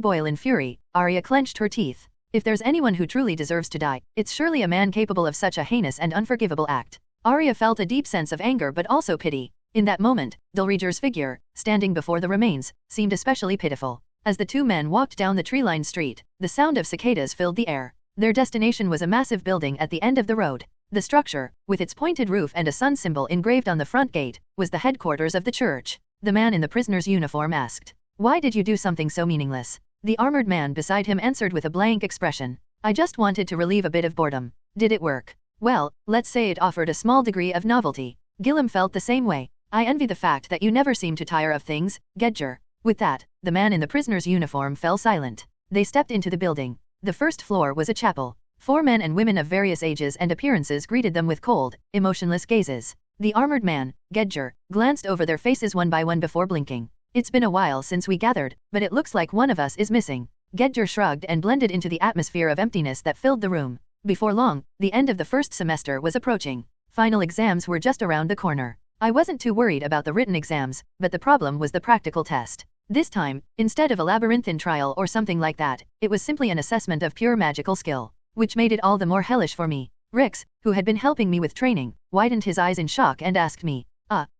boil in fury, Arya clenched her teeth. If there's anyone who truly deserves to die, it's surely a man capable of such a heinous and unforgivable act. Arya felt a deep sense of anger but also pity. In that moment, Dilreger's figure, standing before the remains, seemed especially pitiful. As the two men walked down the tree-lined street, the sound of cicadas filled the air. Their destination was a massive building at the end of the road. The structure, with its pointed roof and a sun symbol engraved on the front gate, was the headquarters of the church. The man in the prisoner's uniform asked, "Why did you do something so meaningless?" The armored man beside him answered with a blank expression, "I just wanted to relieve a bit of boredom." Did it work? Well, let's say it offered a small degree of novelty. Gillum felt the same way. "I envy the fact that you never seem to tire of things, Gedger." With that, the man in the prisoner's uniform fell silent. They stepped into the building. The first floor was a chapel. 4 men and women of various ages and appearances greeted them with cold, emotionless gazes. The armored man, Gedger, glanced over their faces one by one before blinking. "It's been a while since we gathered, but it looks like one of us is missing." Gedger shrugged and blended into the atmosphere of emptiness that filled the room. Before long, the end of the first semester was approaching. Final exams were just around the corner. I wasn't too worried about the written exams, but the problem was the practical test. This time, instead of a labyrinthine trial or something like that, it was simply an assessment of pure magical skill, which made it all the more hellish for me. Rix, who had been helping me with training, widened his eyes in shock and asked me,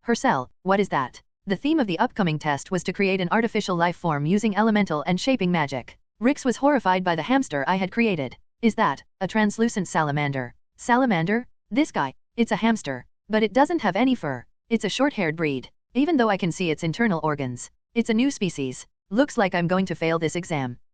Hercel, what is that?" The theme of the upcoming test was to create an artificial life form using elemental and shaping magic. Rix was horrified by the hamster I had created. "Is that a translucent salamander?" "Salamander? This guy, it's a hamster. But it doesn't have any fur. It's a short-haired breed. Even though I can see its internal organs. It's a new species. Looks like I'm going to fail this exam."